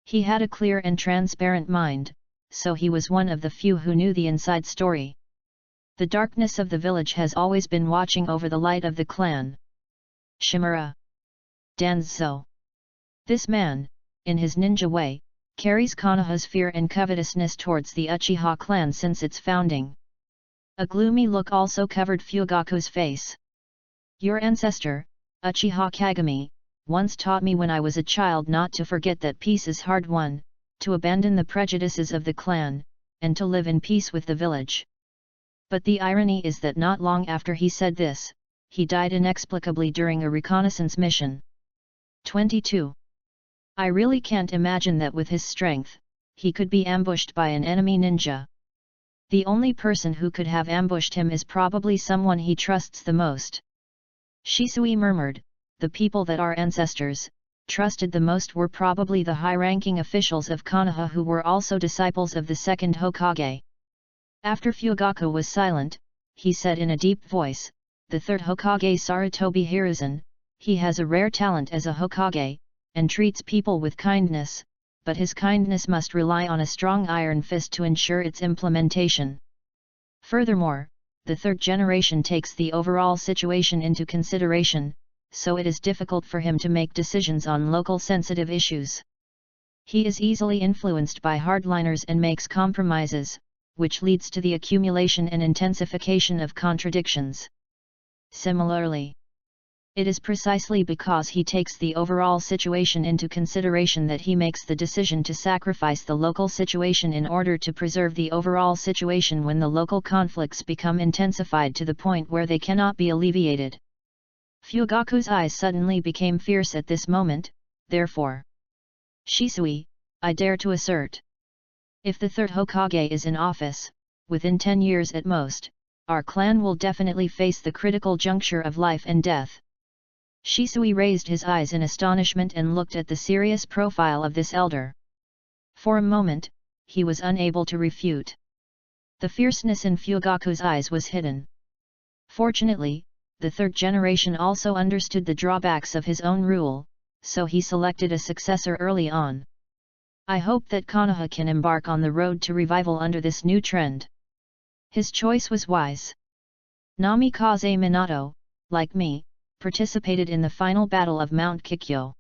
He had a clear and transparent mind, so he was one of the few who knew the inside story. The darkness of the village has always been watching over the light of the clan. Shimura Danzo. This man, in his ninja way, carries Konoha's fear and covetousness towards the Uchiha clan since its founding. A gloomy look also covered Fugaku's face. Your ancestor, Uchiha Kagami, once taught me when I was a child not to forget that peace is hard won, to abandon the prejudices of the clan, and to live in peace with the village. But the irony is that not long after he said this, he died inexplicably during a reconnaissance mission. 22. I really can't imagine that with his strength, he could be ambushed by an enemy ninja. The only person who could have ambushed him is probably someone he trusts the most. Shisui murmured, the people that our ancestors trusted the most were probably the high-ranking officials of Konoha who were also disciples of the second Hokage. After Fugaku was silent, he said in a deep voice, the third Hokage Sarutobi Hiruzen, he has a rare talent as a Hokage, and treats people with kindness, but his kindness must rely on a strong iron fist to ensure its implementation. Furthermore, the third generation takes the overall situation into consideration, so it is difficult for him to make decisions on local sensitive issues. He is easily influenced by hardliners and makes compromises, which leads to the accumulation and intensification of contradictions. Similarly, it is precisely because he takes the overall situation into consideration that he makes the decision to sacrifice the local situation in order to preserve the overall situation when the local conflicts become intensified to the point where they cannot be alleviated. Fugaku's eyes suddenly became fierce at this moment, therefore. Shisui, I dare to assert. If the third Hokage is in office, within 10 years at most, our clan will definitely face the critical juncture of life and death. Shisui raised his eyes in astonishment and looked at the serious profile of this elder. For a moment, he was unable to refute. The fierceness in Fugaku's eyes was hidden. Fortunately, the third generation also understood the drawbacks of his own rule, so he selected a successor early on. I hope that Konoha can embark on the road to revival under this new trend. His choice was wise. Namikaze Minato, like me, participated in the final battle of Mount Kikyo.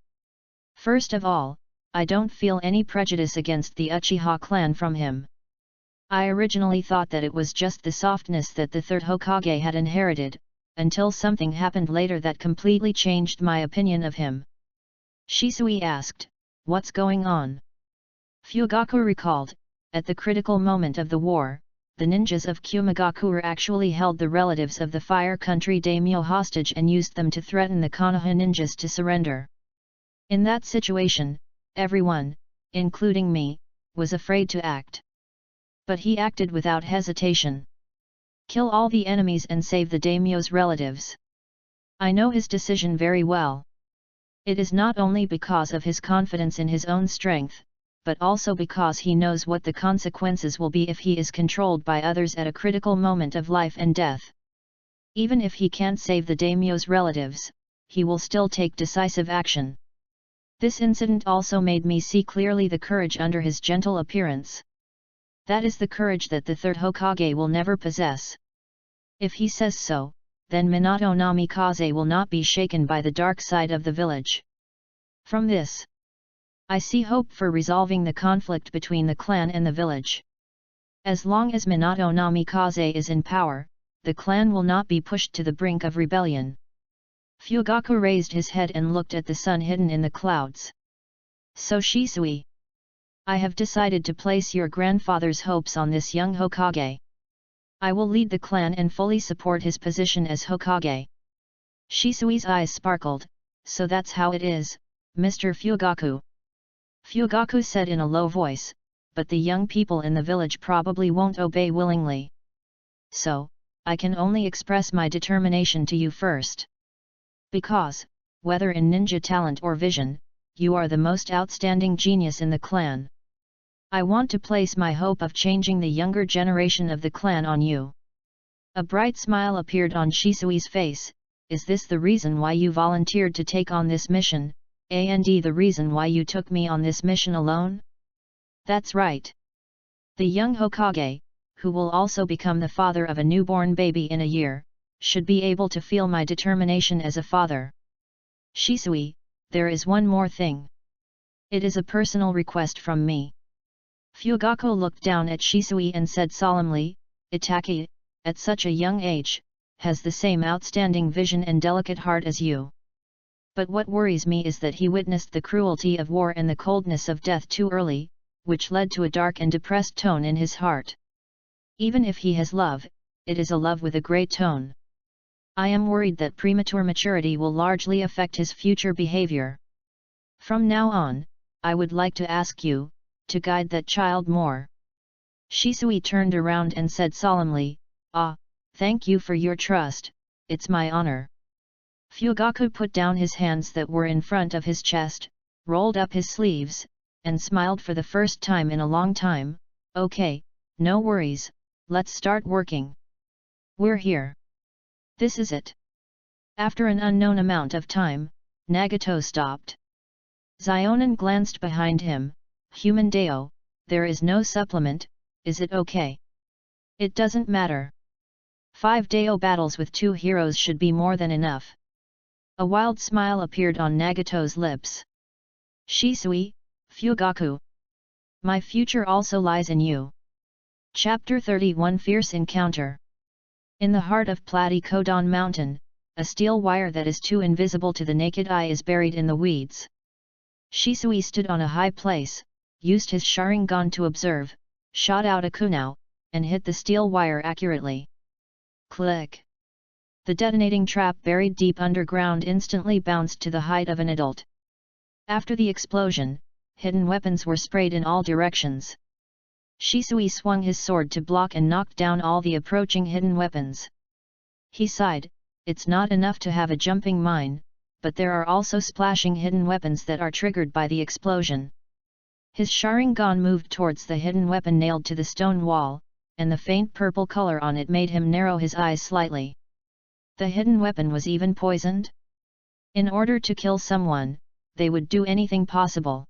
First of all, I don't feel any prejudice against the Uchiha clan from him. I originally thought that it was just the softness that the third Hokage had inherited, until something happened later that completely changed my opinion of him. Shisui asked, what's going on? Fugaku recalled, at the critical moment of the war, the ninjas of Kumigakure actually held the relatives of the Fire Country daimyo hostage and used them to threaten the Konoha ninjas to surrender. In that situation, everyone, including me, was afraid to act. But he acted without hesitation. Kill all the enemies and save the daimyo's relatives. I know his decision very well. It is not only because of his confidence in his own strength, but also because he knows what the consequences will be if he is controlled by others at a critical moment of life and death. Even if he can't save the daimyo's relatives, he will still take decisive action. This incident also made me see clearly the courage under his gentle appearance. That is the courage that the third Hokage will never possess. If he says so, then Minato Namikaze will not be shaken by the dark side of the village. From this, I see hope for resolving the conflict between the clan and the village. As long as Minato Namikaze is in power, the clan will not be pushed to the brink of rebellion. Fugaku raised his head and looked at the sun hidden in the clouds. So Shisui, I have decided to place your grandfather's hopes on this young Hokage. I will lead the clan and fully support his position as Hokage. Shisui's eyes sparkled, so that's how it is, Mr. Fugaku. Fugaku said in a low voice, but the young people in the village probably won't obey willingly. So, I can only express my determination to you first. Because, whether in ninja talent or vision, you are the most outstanding genius in the clan. I want to place my hope of changing the younger generation of the clan on you. A bright smile appeared on Shisui's face. Is this the reason why you volunteered to take on this mission, And the reason why you took me on this mission alone? That's right. The young Hokage, who will also become the father of a newborn baby in a year, should be able to feel my determination as a father. Shisui, there is one more thing. It is a personal request from me. Fugaku looked down at Shisui and said solemnly, Itaki, at such a young age, has the same outstanding vision and delicate heart as you. But what worries me is that he witnessed the cruelty of war and the coldness of death too early, which led to a dark and depressed tone in his heart. Even if he has love, it is a love with a great tone. I am worried that premature maturity will largely affect his future behavior. From now on, I would like to ask you, to guide that child more. Shisui turned around and said solemnly, thank you for your trust, it's my honor. Fugaku put down his hands that were in front of his chest, rolled up his sleeves, and smiled for the first time in a long time. Okay, no worries, let's start working. We're here. This is it. After an unknown amount of time, Nagato stopped. Zionin glanced behind him. Human Deo, there is no supplement, is it okay? It doesn't matter. 5 Deo battles with 2 heroes should be more than enough. A wild smile appeared on Nagato's lips. Shisui, Fugaku. My future also lies in you. Chapter 31 Fierce Encounter. In the heart of Platy Kodan Mountain, a steel wire that is too invisible to the naked eye is buried in the weeds. Shisui stood on a high place, used his Sharingan to observe, shot out a kunao, and hit the steel wire accurately. Click! The detonating trap buried deep underground instantly bounced to the height of an adult. After the explosion, hidden weapons were sprayed in all directions. Shisui swung his sword to block and knocked down all the approaching hidden weapons. He sighed, it's not enough to have a jumping mine, but there are also splashing hidden weapons that are triggered by the explosion. His Sharingan moved towards the hidden weapon nailed to the stone wall, and the faint purple color on it made him narrow his eyes slightly. The hidden weapon was even poisoned? In order to kill someone, they would do anything possible.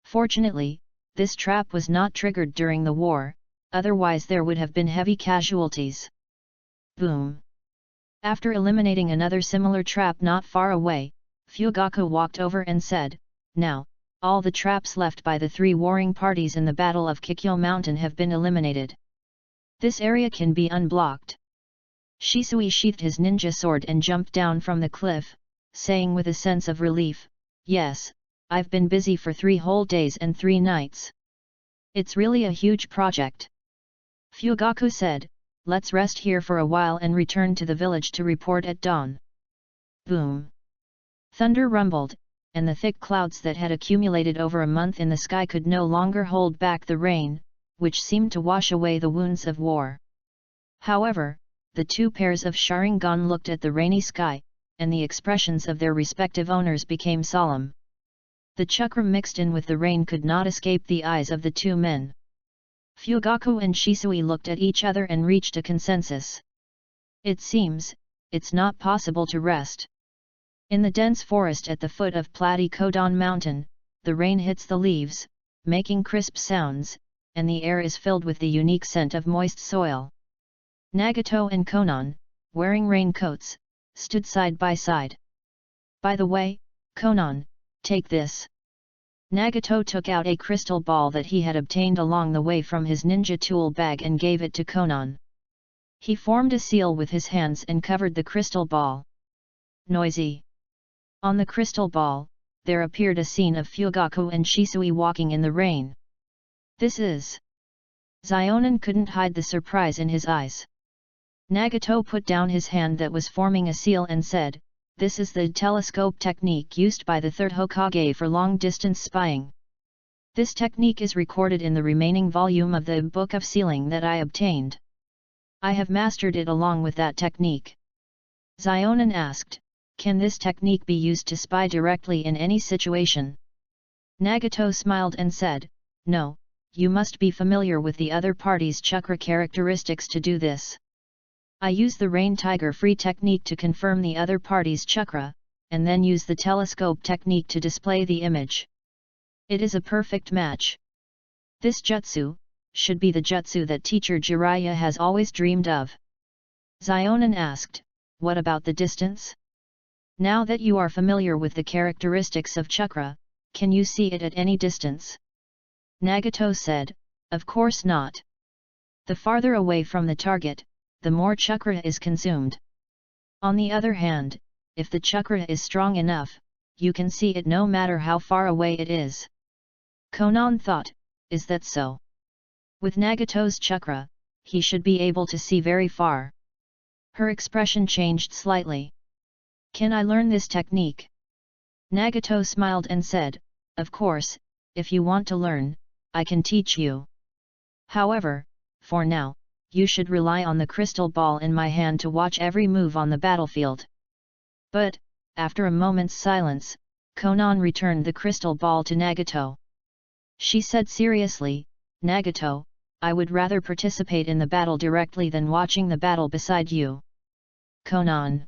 Fortunately, this trap was not triggered during the war, otherwise there would have been heavy casualties. Boom! After eliminating another similar trap not far away, Fugaku walked over and said, now, all the traps left by the 3 warring parties in the Battle of Kikyo Mountain have been eliminated. This area can be unblocked. Shisui sheathed his ninja sword and jumped down from the cliff, saying with a sense of relief, yes, I've been busy for 3 whole days and 3 nights. It's really a huge project. Fugaku said, let's rest here for a while and return to the village to report at dawn. Boom! Thunder rumbled, and the thick clouds that had accumulated over a month in the sky could no longer hold back the rain, which seemed to wash away the wounds of war. However, the 2 pairs of Sharingan looked at the rainy sky, and the expressions of their respective owners became solemn. The chakra mixed in with the rain could not escape the eyes of the 2 men. Fugaku and Shisui looked at each other and reached a consensus. It seems, it's not possible to rest. In the dense forest at the foot of Platy Kodan Mountain, the rain hits the leaves, making crisp sounds, and the air is filled with the unique scent of moist soil. Nagato and Konan, wearing raincoats, stood side by side. By the way, Konan, take this. Nagato took out a crystal ball that he had obtained along the way from his ninja tool bag and gave it to Konan. He formed a seal with his hands and covered the crystal ball. Noisy. On the crystal ball, there appeared a scene of Fugaku and Shisui walking in the rain. This is... Zionin couldn't hide the surprise in his eyes. Nagato put down his hand that was forming a seal and said, this is the telescope technique used by the 3rd Hokage for long-distance spying. This technique is recorded in the remaining volume of the Book of Sealing that I obtained. I have mastered it along with that technique. Zionin asked, can this technique be used to spy directly in any situation? Nagato smiled and said, no, you must be familiar with the other party's chakra characteristics to do this. I use the Rain Tiger Free technique to confirm the other party's chakra, and then use the telescope technique to display the image. It is a perfect match. This jutsu should be the jutsu that teacher Jiraiya has always dreamed of. Zionin asked, what about the distance? Now that you are familiar with the characteristics of chakra, can you see it at any distance? Nagato said, of course not. The farther away from the target, the more chakra is consumed. On the other hand, if the chakra is strong enough, you can see it no matter how far away it is. Konan thought, is that so? With Nagato's chakra, he should be able to see very far. Her expression changed slightly. Can I learn this technique? Nagato smiled and said, of course, if you want to learn, I can teach you. However, for now, you should rely on the crystal ball in my hand to watch every move on the battlefield. But, after a moment's silence, Konan returned the crystal ball to Nagato. She said seriously, Nagato, I would rather participate in the battle directly than watching the battle beside you. Konan.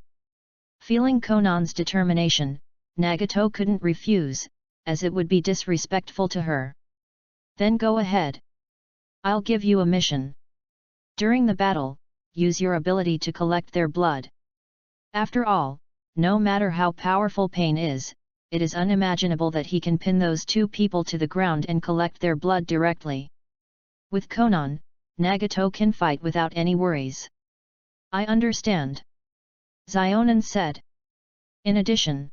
Feeling Konan's determination, Nagato couldn't refuse, as it would be disrespectful to her. Then go ahead. I'll give you a mission. During the battle, use your ability to collect their blood. After all, no matter how powerful Pain is, it is unimaginable that he can pin those two people to the ground and collect their blood directly. With Konan, Nagato can fight without any worries. I understand. Zionin said. In addition,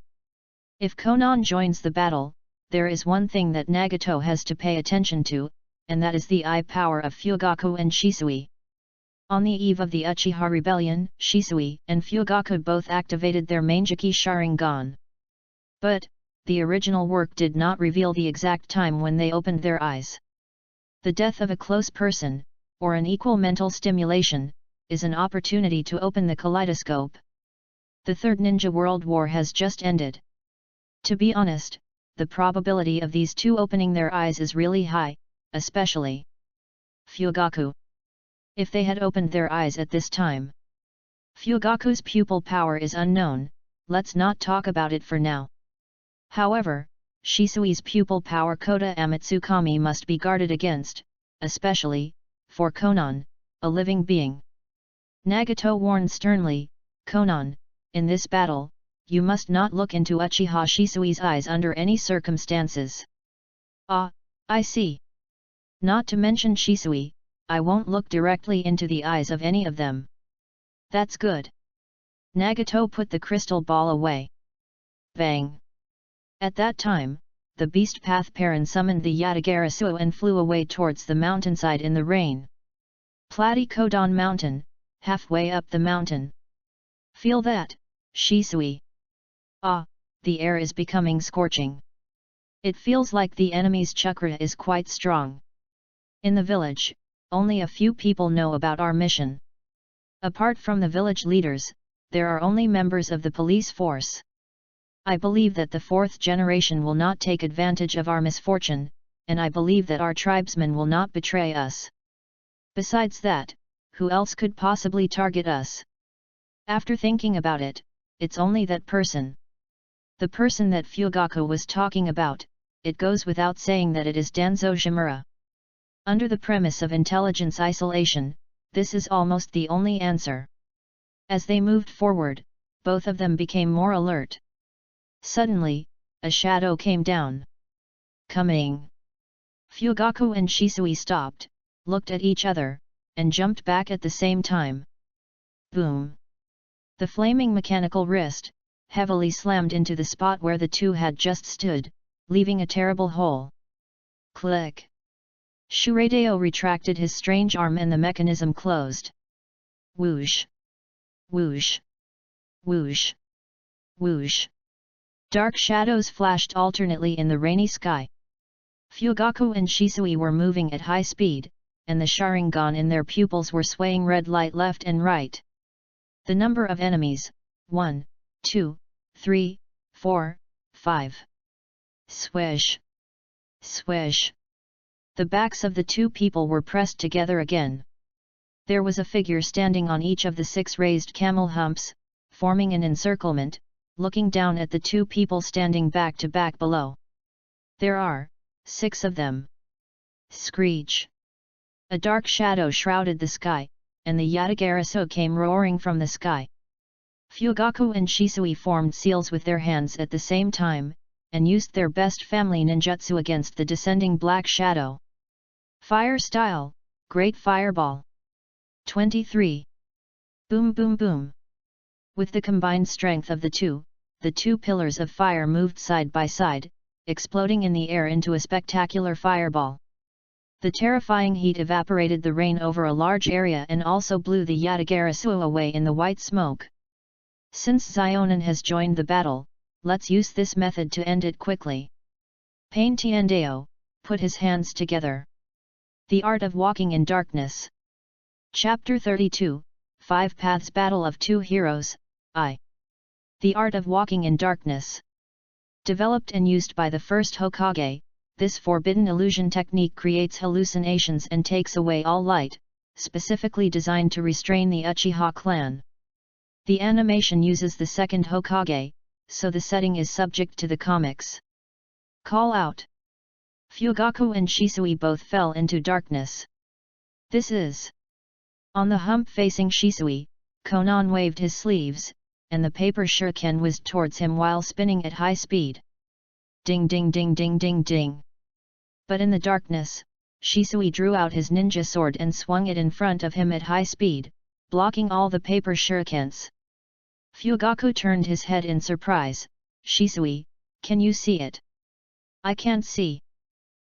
if Konan joins the battle, there is one thing that Nagato has to pay attention to, and that is the eye power of Fugaku and Shisui. On the eve of the Uchiha Rebellion, Shisui and Fugaku both activated their Mangeki Sharingan. But, the original work did not reveal the exact time when they opened their eyes. The death of a close person, or an equal mental stimulation, is an opportunity to open the kaleidoscope. The Third Ninja World War has just ended. To be honest, the probability of these two opening their eyes is really high, especially Fugaku. If they had opened their eyes at this time. Fugaku's pupil power is unknown, let's not talk about it for now. However, Shisui's pupil power Kota Amatsukami must be guarded against, especially, for Konan, a living being. Nagato warned sternly, Konan, in this battle, you must not look into Uchiha Shisui's eyes under any circumstances. Ah, I see. Not to mention Shisui, I won't look directly into the eyes of any of them. That's good. Nagato put the crystal ball away. Bang! At that time, the Beast Path Perrin summoned the Yatagarasu and flew away towards the mountainside in the rain. Platikodon Mountain, halfway up the mountain. Feel that, Shisui? Ah, the air is becoming scorching. It feels like the enemy's chakra is quite strong. In the village, only a few people know about our mission. Apart from the village leaders, there are only members of the police force. I believe that the fourth generation will not take advantage of our misfortune, and I believe that our tribesmen will not betray us. Besides that, who else could possibly target us? After thinking about it, it's only that person. The person that Fugaku was talking about, it goes without saying that it is Danzo Shimura. Under the premise of intelligence isolation, this is almost the only answer. As they moved forward, both of them became more alert. Suddenly, a shadow came down. Coming! Fugaku and Shisui stopped, looked at each other, and jumped back at the same time. Boom! The flaming mechanical wrist, heavily slammed into the spot where the two had just stood, leaving a terrible hole. Click! Shureideo retracted his strange arm and the mechanism closed. Whoosh! Whoosh! Whoosh! Whoosh! Dark shadows flashed alternately in the rainy sky. Fugaku and Shisui were moving at high speed, and the Sharingan in their pupils were swaying red light left and right. The number of enemies, 1, 2, 3, 4, 5. Swish! Swish! The backs of the two people were pressed together again. There was a figure standing on each of the 6 raised camel humps, forming an encirclement, looking down at the two people standing back to back below. There are 6 of them. Screech! A dark shadow shrouded the sky, and the Yatagarasu came roaring from the sky. Fugaku and Shisui formed seals with their hands at the same time, and used their best family ninjutsu against the descending black shadow. Fire style, Great Fireball. 23. Boom boom boom. With the combined strength of the two pillars of fire moved side by side, exploding in the air into a spectacular fireball. The terrifying heat evaporated the rain over a large area and also blew the Yatagarasu away in the white smoke. Since Xionan has joined the battle, let's use this method to end it quickly. Pain Tiandeo, put his hands together. The Art of Walking in Darkness. Chapter 32, 5 Paths Battle of Two Heroes, I. The Art of Walking in Darkness. Developed and used by the first Hokage, this forbidden illusion technique creates hallucinations and takes away all light, specifically designed to restrain the Uchiha clan. The animation uses the second Hokage, so the setting is subject to the comics. Call out. Fugaku and Shisui both fell into darkness. This is. On the hump facing Shisui, Konan waved his sleeves, and the paper shuriken whizzed towards him while spinning at high speed. Ding ding ding ding ding ding. But in the darkness, Shisui drew out his ninja sword and swung it in front of him at high speed, blocking all the paper shurikens. Fugaku turned his head in surprise. Shisui, can you see it? I can't see.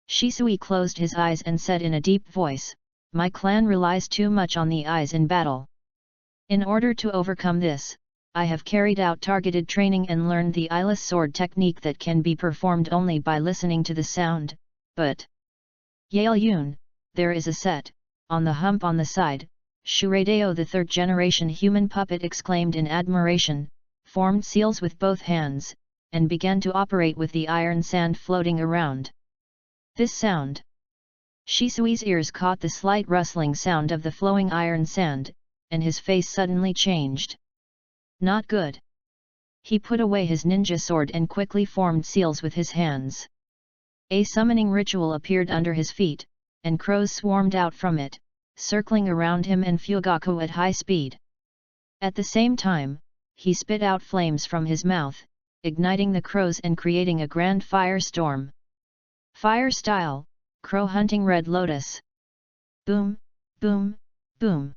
Shisui closed his eyes and said in a deep voice, my clan relies too much on the eyes in battle. In order to overcome this, I have carried out targeted training and learned the eyeless sword technique that can be performed only by listening to the sound, but... Yale Yun, there is a set, on the hump on the side, Shureideo the third-generation human puppet exclaimed in admiration, formed seals with both hands, and began to operate with the iron sand floating around. This sound. Shisui's ears caught the slight rustling sound of the flowing iron sand, and his face suddenly changed. Not good. He put away his ninja sword and quickly formed seals with his hands. A summoning ritual appeared under his feet, and crows swarmed out from it, circling around him and Fugaku at high speed. At the same time, he spit out flames from his mouth, igniting the crows and creating a grand firestorm. Fire style, Crow Hunting Red Lotus. Boom, boom, boom.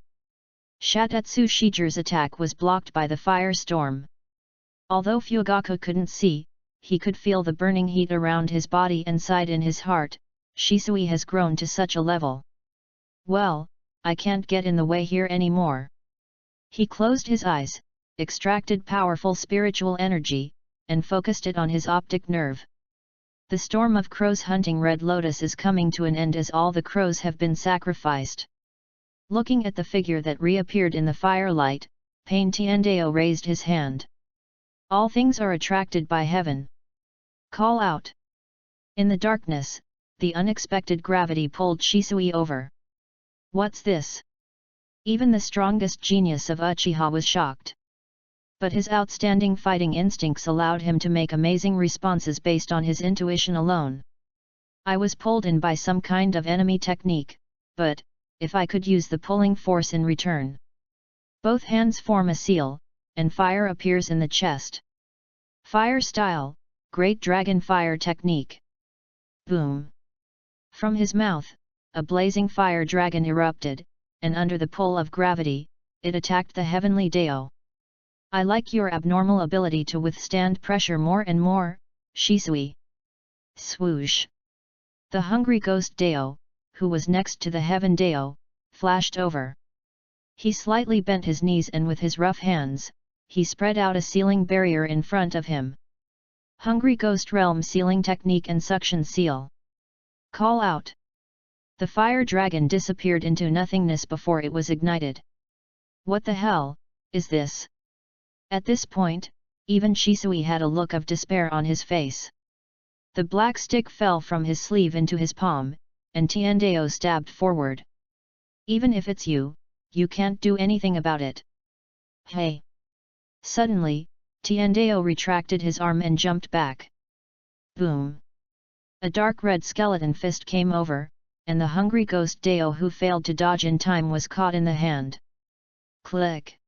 Shatetsu Shiger's attack was blocked by the firestorm. Although Fugaku couldn't see, he could feel the burning heat around his body and sighed in his heart, Shisui has grown to such a level. Well, I can't get in the way here anymore. He closed his eyes, extracted powerful spiritual energy, and focused it on his optic nerve. The storm of crows hunting Red Lotus is coming to an end as all the crows have been sacrificed. Looking at the figure that reappeared in the firelight, Pain Tiandeo raised his hand. All things are attracted by heaven. Call out. In the darkness, the unexpected gravity pulled Shisui over. What's this? Even the strongest genius of Uchiha was shocked. But his outstanding fighting instincts allowed him to make amazing responses based on his intuition alone. I was pulled in by some kind of enemy technique, but, if I could use the pulling force in return. Both hands form a seal, and fire appears in the chest. Fire style, Great Dragon Fire Technique. Boom! From his mouth, a blazing fire dragon erupted, and under the pull of gravity, it attacked the heavenly Deo. I like your abnormal ability to withstand pressure more and more, Shisui. Swoosh! The hungry ghost Deo, who was next to the heaven Deo, flashed over. He slightly bent his knees and with his rough hands, he spread out a sealing barrier in front of him. Hungry Ghost Realm Sealing Technique and Suction Seal. Call out. The fire dragon disappeared into nothingness before it was ignited. What the hell is this? At this point, even Shisui had a look of despair on his face. The black stick fell from his sleeve into his palm, and Tiandeo stabbed forward. Even if it's you, you can't do anything about it. Hey! Suddenly, Tiendeo retracted his arm and jumped back. Boom! A dark red skeleton fist came over, and the hungry ghost Deo, who failed to dodge in time, was caught in the hand. Click!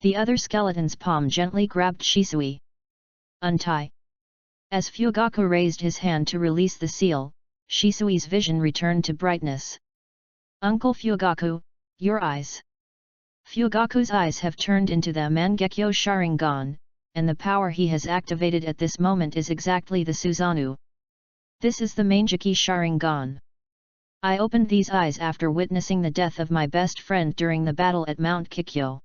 The other skeleton's palm gently grabbed Shisui. Untie! As Fugaku raised his hand to release the seal, Shisui's vision returned to brightness. Uncle Fugaku, your eyes! Fugaku's eyes have turned into the Mangekyo Sharingan, and the power he has activated at this moment is exactly the Susanoo. This is the Mangeki Sharingan. I opened these eyes after witnessing the death of my best friend during the battle at Mount Kikyo.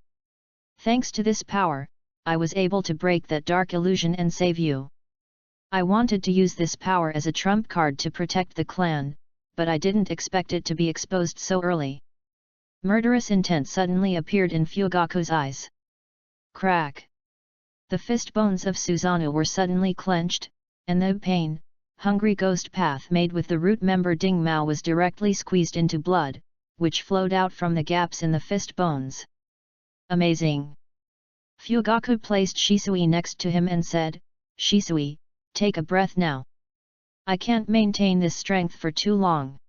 Thanks to this power, I was able to break that dark illusion and save you. I wanted to use this power as a trump card to protect the clan, but I didn't expect it to be exposed so early. Murderous intent suddenly appeared in Fugaku's eyes. Crack! The fist bones of Susanoo were suddenly clenched, and the pain, hungry ghost path made with the root member Ding Mao was directly squeezed into blood, which flowed out from the gaps in the fist bones. Amazing! Fugaku placed Shisui next to him and said, Shisui, take a breath now. I can't maintain this strength for too long.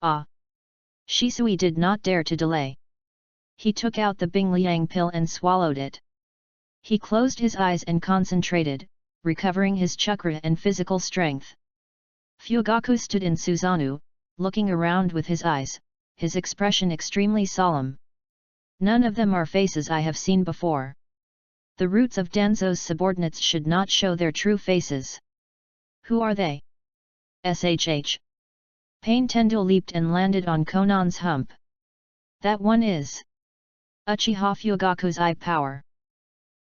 Ah! Shisui did not dare to delay. He took out the Bingliang pill and swallowed it. He closed his eyes and concentrated, recovering his chakra and physical strength. Fugaku stood in Susanoo, looking around with his eyes, his expression extremely solemn. None of them are faces I have seen before. The roots of Danzo's subordinates should not show their true faces. Who are they? SHH. Pain Tendo leaped and landed on Konan's hump. That one is Uchiha Fugaku's eye power.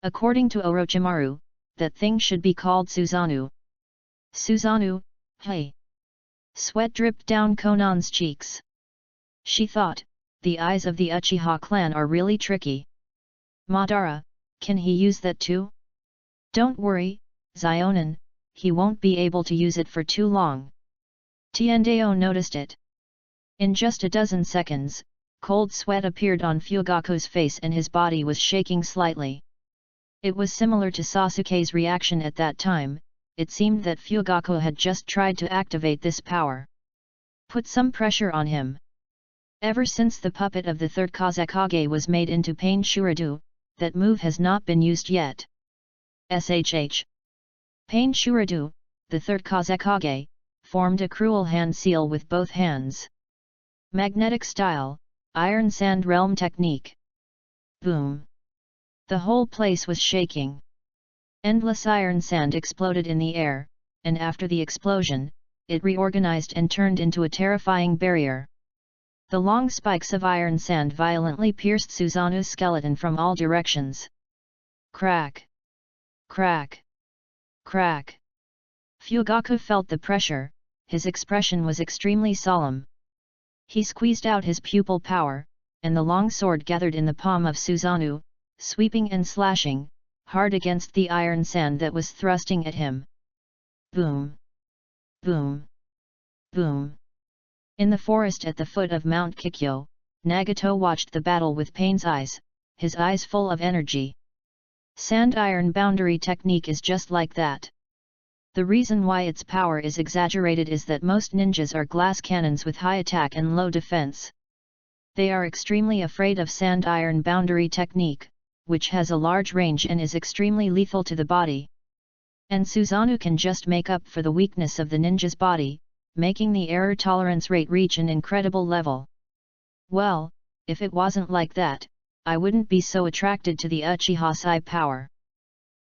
According to Orochimaru, that thing should be called Susanoo. Susanoo, hey! Sweat dripped down Konan's cheeks. She thought, the eyes of the Uchiha clan are really tricky. Madara, can he use that too? Don't worry, Zionin, he won't be able to use it for too long. Tiendeo noticed it. In just a dozen seconds, cold sweat appeared on Fugaku's face and his body was shaking slightly. It was similar to Sasuke's reaction at that time. It seemed that Fugaku had just tried to activate this power. Put some pressure on him. Ever since the puppet of the third Kazekage was made into Pain Shuridu, that move has not been used yet. SHH. Pain Shuridu, the third Kazekage, formed a cruel hand seal with both hands. Magnetic style, Iron Sand Realm technique. Boom! The whole place was shaking. Endless iron sand exploded in the air, and after the explosion, it reorganized and turned into a terrifying barrier. The long spikes of iron sand violently pierced Susanoo's skeleton from all directions. Crack! Crack! Crack! Fugaku felt the pressure, his expression was extremely solemn. He squeezed out his pupil power, and the long sword gathered in the palm of Susanoo, sweeping and slashing, hard against the iron sand that was thrusting at him. Boom! Boom! Boom! In the forest at the foot of Mount Kikyo, Nagato watched the battle with pain's eyes, his eyes full of energy. Sand-iron boundary technique is just like that. The reason why its power is exaggerated is that most ninjas are glass cannons with high attack and low defense. They are extremely afraid of sand-iron boundary technique, which has a large range and is extremely lethal to the body. And Susanoo can just make up for the weakness of the ninja's body, making the error tolerance rate reach an incredible level. Well, if it wasn't like that, I wouldn't be so attracted to the Uchiha's eye power.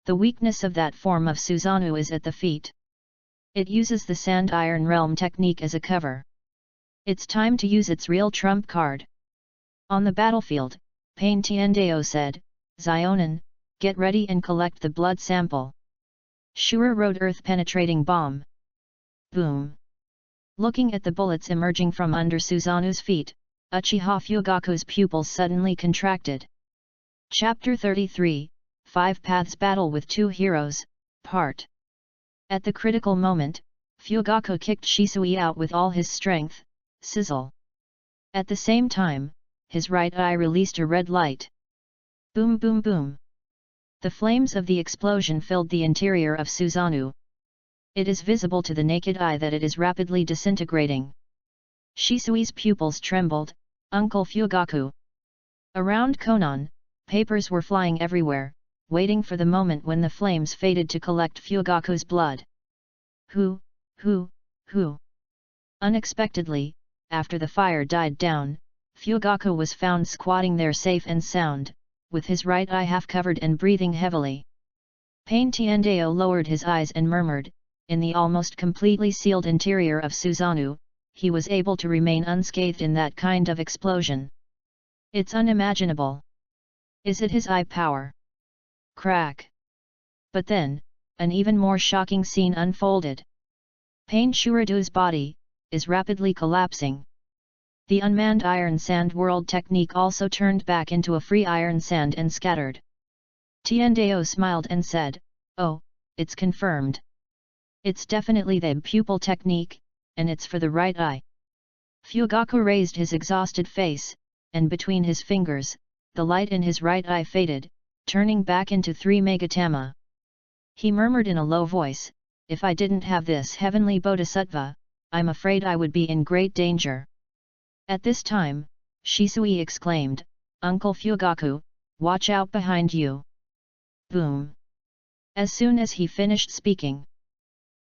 The weakness of that form of Susanoo is at the feet. It uses the Sand-Iron Realm technique as a cover. It's time to use its real trump card. On the battlefield, Pain Tiendeo said, Zionin, get ready and collect the blood sample. Shura wrote earth-penetrating bomb. Boom! Looking at the bullets emerging from under Susanoo's feet, Uchiha Fugaku's pupils suddenly contracted. Chapter 33, 5 Paths Battle with Two Heroes, Part. At the critical moment, Fugaku kicked Shisui out with all his strength, sizzle. At the same time, his right eye released a red light. Boom boom boom. The flames of the explosion filled the interior of Susanoo. It is visible to the naked eye that it is rapidly disintegrating. Shisui's pupils trembled. Uncle Fugaku. Around Konan, papers were flying everywhere, waiting for the moment when the flames faded to collect Fugaku's blood. Who? Unexpectedly, after the fire died down, Fugaku was found squatting there safe and sound, with his right eye half covered and breathing heavily. Pain Tiandeo lowered his eyes and murmured, in the almost completely sealed interior of Susanoo, he was able to remain unscathed in that kind of explosion. It's unimaginable. Is it his eye power? Crack. But then, an even more shocking scene unfolded. Pain Shuradu's body is rapidly collapsing. The unmanned iron sand world technique also turned back into a free iron sand and scattered. Tiandeo smiled and said, "Oh, it's confirmed. It's definitely the pupil technique, and it's for the right eye." Fugaku raised his exhausted face, and between his fingers, the light in his right eye faded, turning back into 3 megatama. He murmured in a low voice, "If I didn't have this heavenly bodhisattva, I'm afraid I would be in great danger." At this time, Shisui exclaimed, "Uncle Fugaku, watch out behind you." Boom! As soon as he finished speaking,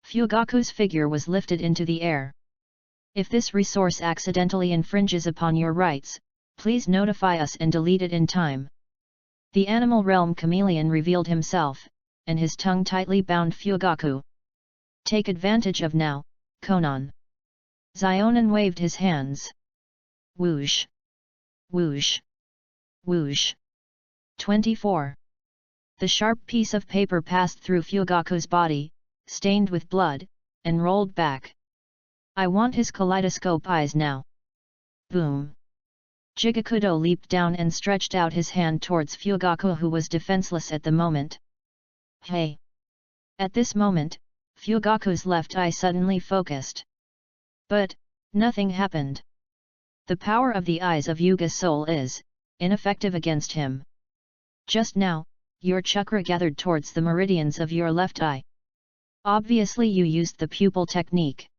Fugaku's figure was lifted into the air. "If this resource accidentally infringes upon your rights, please notify us and delete it in time." The animal realm chameleon revealed himself, and his tongue tightly bound Fugaku. "Take advantage of now, Konan." Zionin waved his hands. Whoosh! Whoosh! Whoosh! 24. The sharp piece of paper passed through Fugaku's body, stained with blood, and rolled back. "I want his kaleidoscope eyes now." Boom! Jigakudo leaped down and stretched out his hand towards Fugaku, who was defenseless at the moment. "Hey!" At this moment, Fugaku's left eye suddenly focused. But nothing happened. The power of the eyes of Yuga's soul is ineffective against him. Just now, your chakra gathered towards the meridians of your left eye. Obviously you used the pupil technique.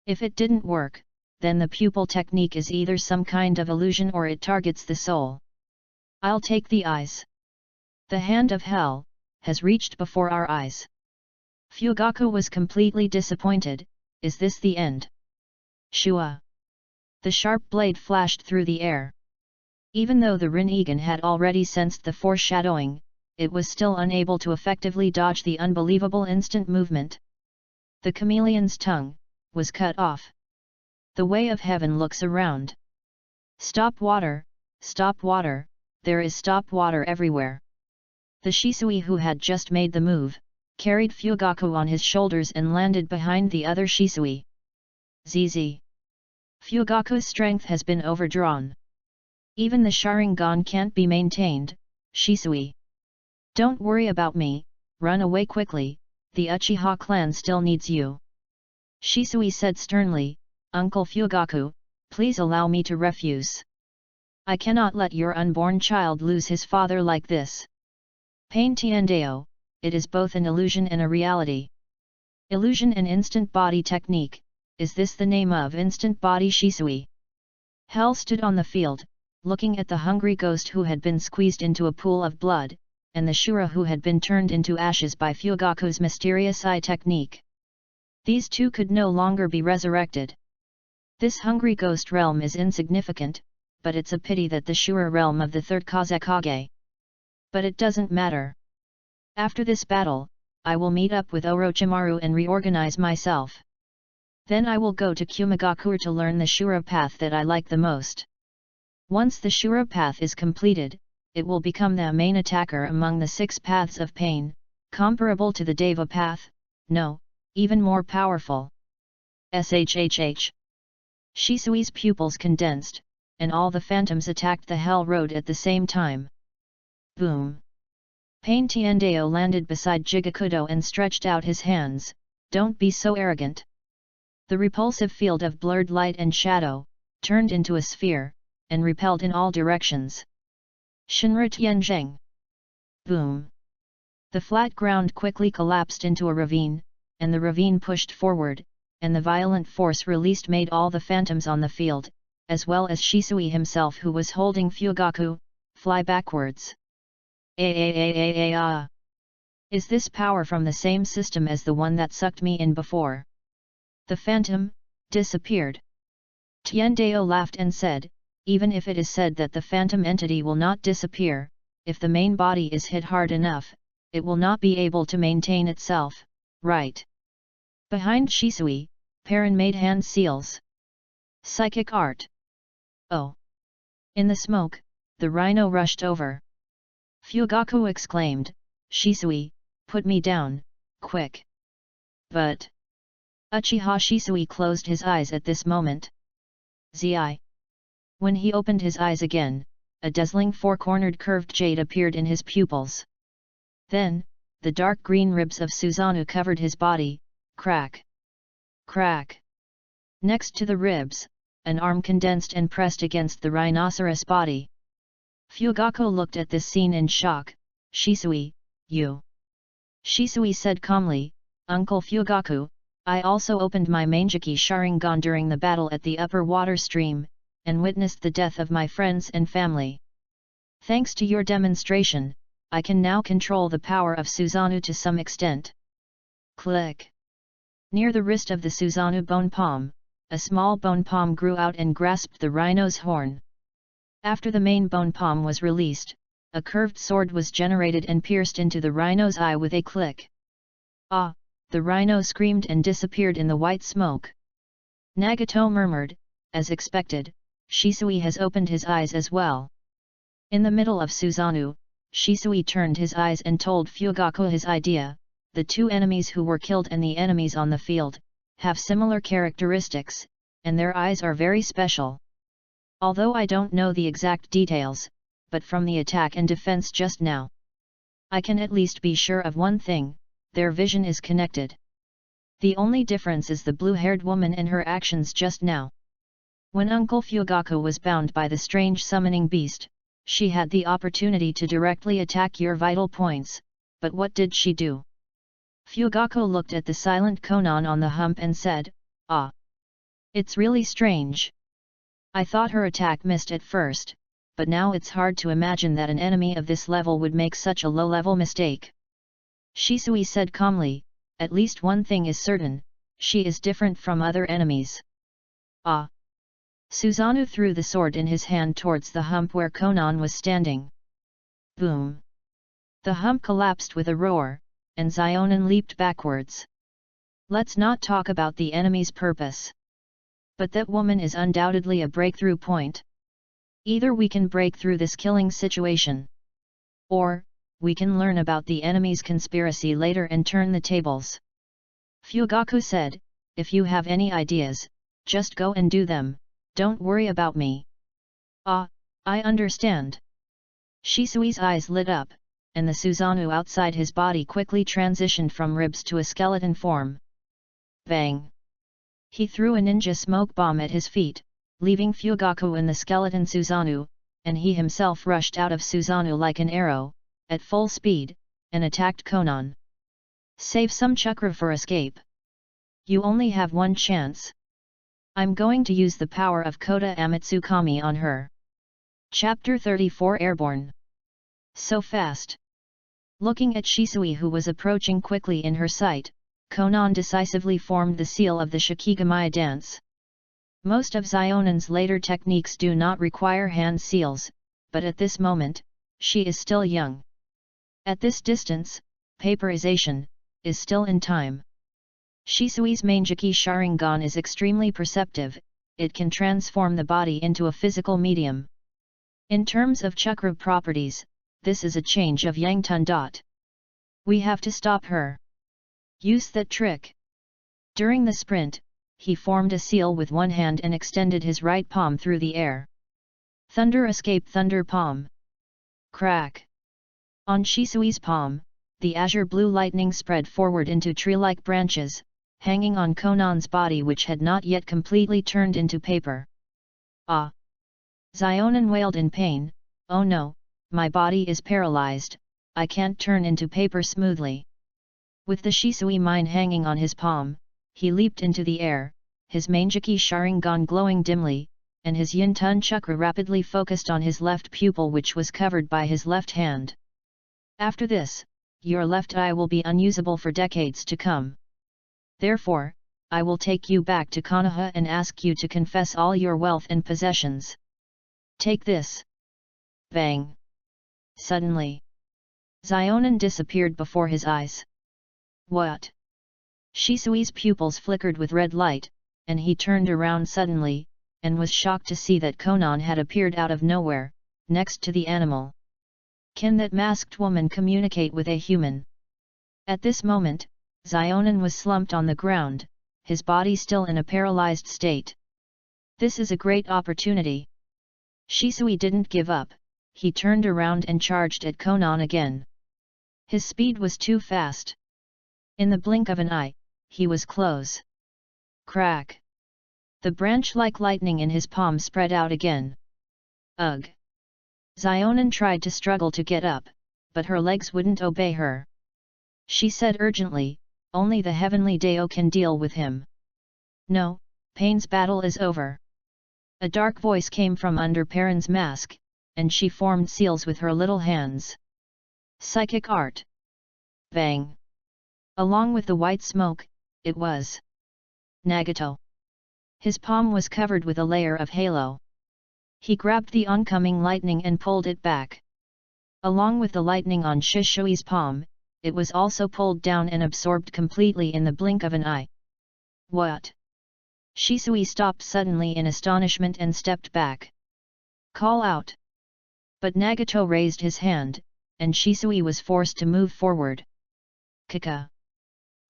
If it didn't work, then the pupil technique is either some kind of illusion or it targets the soul. I'll take the eyes. The hand of hell has reached before our eyes. Fugaku was completely disappointed. Is this the end? Shua! The sharp blade flashed through the air. Even though the Rinnegan had already sensed the foreshadowing, it was still unable to effectively dodge the unbelievable instant movement. The chameleon's tongue was cut off. The way of heaven looks around. Stop water, there is stop water everywhere. The Shisui, who had just made the move, carried Fugaku on his shoulders and landed behind the other Shisui. ZZ. Fugaku's strength has been overdrawn. Even the Sharingan can't be maintained, Shisui. Don't worry about me, run away quickly, the Uchiha clan still needs you. Shisui said sternly, "Uncle Fugaku, please allow me to refuse. I cannot let your unborn child lose his father like this." Pain Tiandeo, it is both an illusion and a reality. Illusion and instant body technique, is this the name of instant body Shisui? Hell stood on the field, looking at the hungry ghost who had been squeezed into a pool of blood, and the Shura who had been turned into ashes by Fugaku's mysterious eye technique. These two could no longer be resurrected. This hungry ghost realm is insignificant, but it's a pity that the Shura realm of the third Kazekage. But it doesn't matter. After this battle, I will meet up with Orochimaru and reorganize myself. Then I will go to Kumagakure to learn the Shura path that I like the most. Once the Shura path is completed, it will become the main attacker among the 6 paths of pain, comparable to the Deva path, no, even more powerful. SHHH. Shisui's pupils condensed, and all the phantoms attacked the Hell Road at the same time. Boom! Pain Tiandeo landed beside Jigakudo and stretched out his hands. "Don't be so arrogant." The repulsive field of blurred light and shadow turned into a sphere, and repelled in all directions. Shinra Tianzheng. Boom! The flat ground quickly collapsed into a ravine, and the ravine pushed forward, and the violent force released made all the phantoms on the field, as well as Shisui himself who was holding Fugaku, fly backwards. Ah! Is this power from the same system as the one that sucked me in before? The phantom disappeared. Tiandao laughed and said, even if it is said that the phantom entity will not disappear, if the main body is hit hard enough, it will not be able to maintain itself, right? Behind Shisui, Perrin made hand seals. Psychic art. Oh! In the smoke, the rhino rushed over. Fugaku exclaimed, Shisui, put me down, quick! But Uchiha Shisui closed his eyes at this moment. Zi. When he opened his eyes again, a dazzling four-cornered curved jade appeared in his pupils. Then, the dark green ribs of Susanoo covered his body, crack! Crack! Next to the ribs, an arm condensed and pressed against the rhinoceros body. Fugaku looked at this scene in shock. Shisui, you. Shisui said calmly, Uncle Fugaku, I also opened my Mangeki Sharingan during the battle at the upper water stream, and witnessed the death of my friends and family. Thanks to your demonstration, I can now control the power of Susanoo to some extent. Click. Near the wrist of the Susanoo bone palm, a small bone palm grew out and grasped the rhino's horn. After the main bone palm was released, a curved sword was generated and pierced into the rhino's eye with a click. Ah! The rhino screamed and disappeared in the white smoke. Nagato murmured, as expected, Shisui has opened his eyes as well. In the middle of Susanoo, Shisui turned his eyes and told Fugaku his idea. The two enemies who were killed and the enemies on the field, have similar characteristics, and their eyes are very special. Although I don't know the exact details, but from the attack and defense just now, I can at least be sure of one thing, their vision is connected. The only difference is the blue-haired woman and her actions just now. When Uncle Fugaku was bound by the strange summoning beast, she had the opportunity to directly attack your vital points, but what did she do? Fugaku looked at the silent Konan on the hump and said, Ah! It's really strange. I thought her attack missed at first, but now it's hard to imagine that an enemy of this level would make such a low-level mistake. Shisui said calmly, at least one thing is certain, she is different from other enemies. Ah! Susanoo threw the sword in his hand towards the hump where Konan was standing. Boom! The hump collapsed with a roar, and Zionin leaped backwards. Let's not talk about the enemy's purpose. But that woman is undoubtedly a breakthrough point. Either we can break through this killing situation, or we can learn about the enemy's conspiracy later and turn the tables. Fugaku said, if you have any ideas, just go and do them, don't worry about me. Ah, I understand. Shisui's eyes lit up, and the Susanoo outside his body quickly transitioned from ribs to a skeleton form. Bang! He threw a ninja smoke bomb at his feet, leaving Fugaku in the skeleton Susanoo, and he himself rushed out of Susanoo like an arrow, at full speed, and attacked Konan. Save some chakra for escape. You only have one chance. I'm going to use the power of Kota Amatsukami on her. Chapter 34 Airborne. So fast. Looking at Shisui who was approaching quickly in her sight, Konan decisively formed the seal of the Shikigami dance. Most of Zionin's later techniques do not require hand seals, but at this moment, she is still young. At this distance, paperization is still in time. Shisui's Mangeki Sharingan is extremely perceptive, it can transform the body into a physical medium. In terms of chakra properties, this is a change of Yangtun. We have to stop her. Use that trick. During the sprint, he formed a seal with one hand and extended his right palm through the air. Thunder escape thunder palm. Crack. On Shisui's palm, the azure blue lightning spread forward into tree-like branches, hanging on Konan's body which had not yet completely turned into paper. Ah! Zionin wailed in pain, oh no, my body is paralyzed, I can't turn into paper smoothly. With the Shisui mine hanging on his palm, he leaped into the air, his Manjiki Sharingan glowing dimly, and his Yin-Tun chakra rapidly focused on his left pupil which was covered by his left hand. After this, your left eye will be unusable for decades to come. Therefore, I will take you back to Konoha and ask you to confess all your wealth and possessions. Take this. Bang! Suddenly, Zionin disappeared before his eyes. What? Shisui's pupils flickered with red light, and he turned around suddenly, and was shocked to see that Konan had appeared out of nowhere, next to the animal. Can that masked woman communicate with a human? At this moment, Zionin was slumped on the ground, his body still in a paralyzed state. This is a great opportunity. Shisui didn't give up, he turned around and charged at Konan again. His speed was too fast. In the blink of an eye, he was close. Crack! The branch-like lightning in his palm spread out again. Ugh! Zionin tried to struggle to get up, but her legs wouldn't obey her. She said urgently, only the heavenly Dao can deal with him. No, Pain's battle is over. A dark voice came from under Perrin's mask, and she formed seals with her little hands. Psychic art. Bang! Along with the white smoke, it was Nagato. His palm was covered with a layer of halo. He grabbed the oncoming lightning and pulled it back. Along with the lightning on Shisui's palm, it was also pulled down and absorbed completely in the blink of an eye. What? Shisui stopped suddenly in astonishment and stepped back. Call out! But Nagato raised his hand, and Shisui was forced to move forward. Kaka!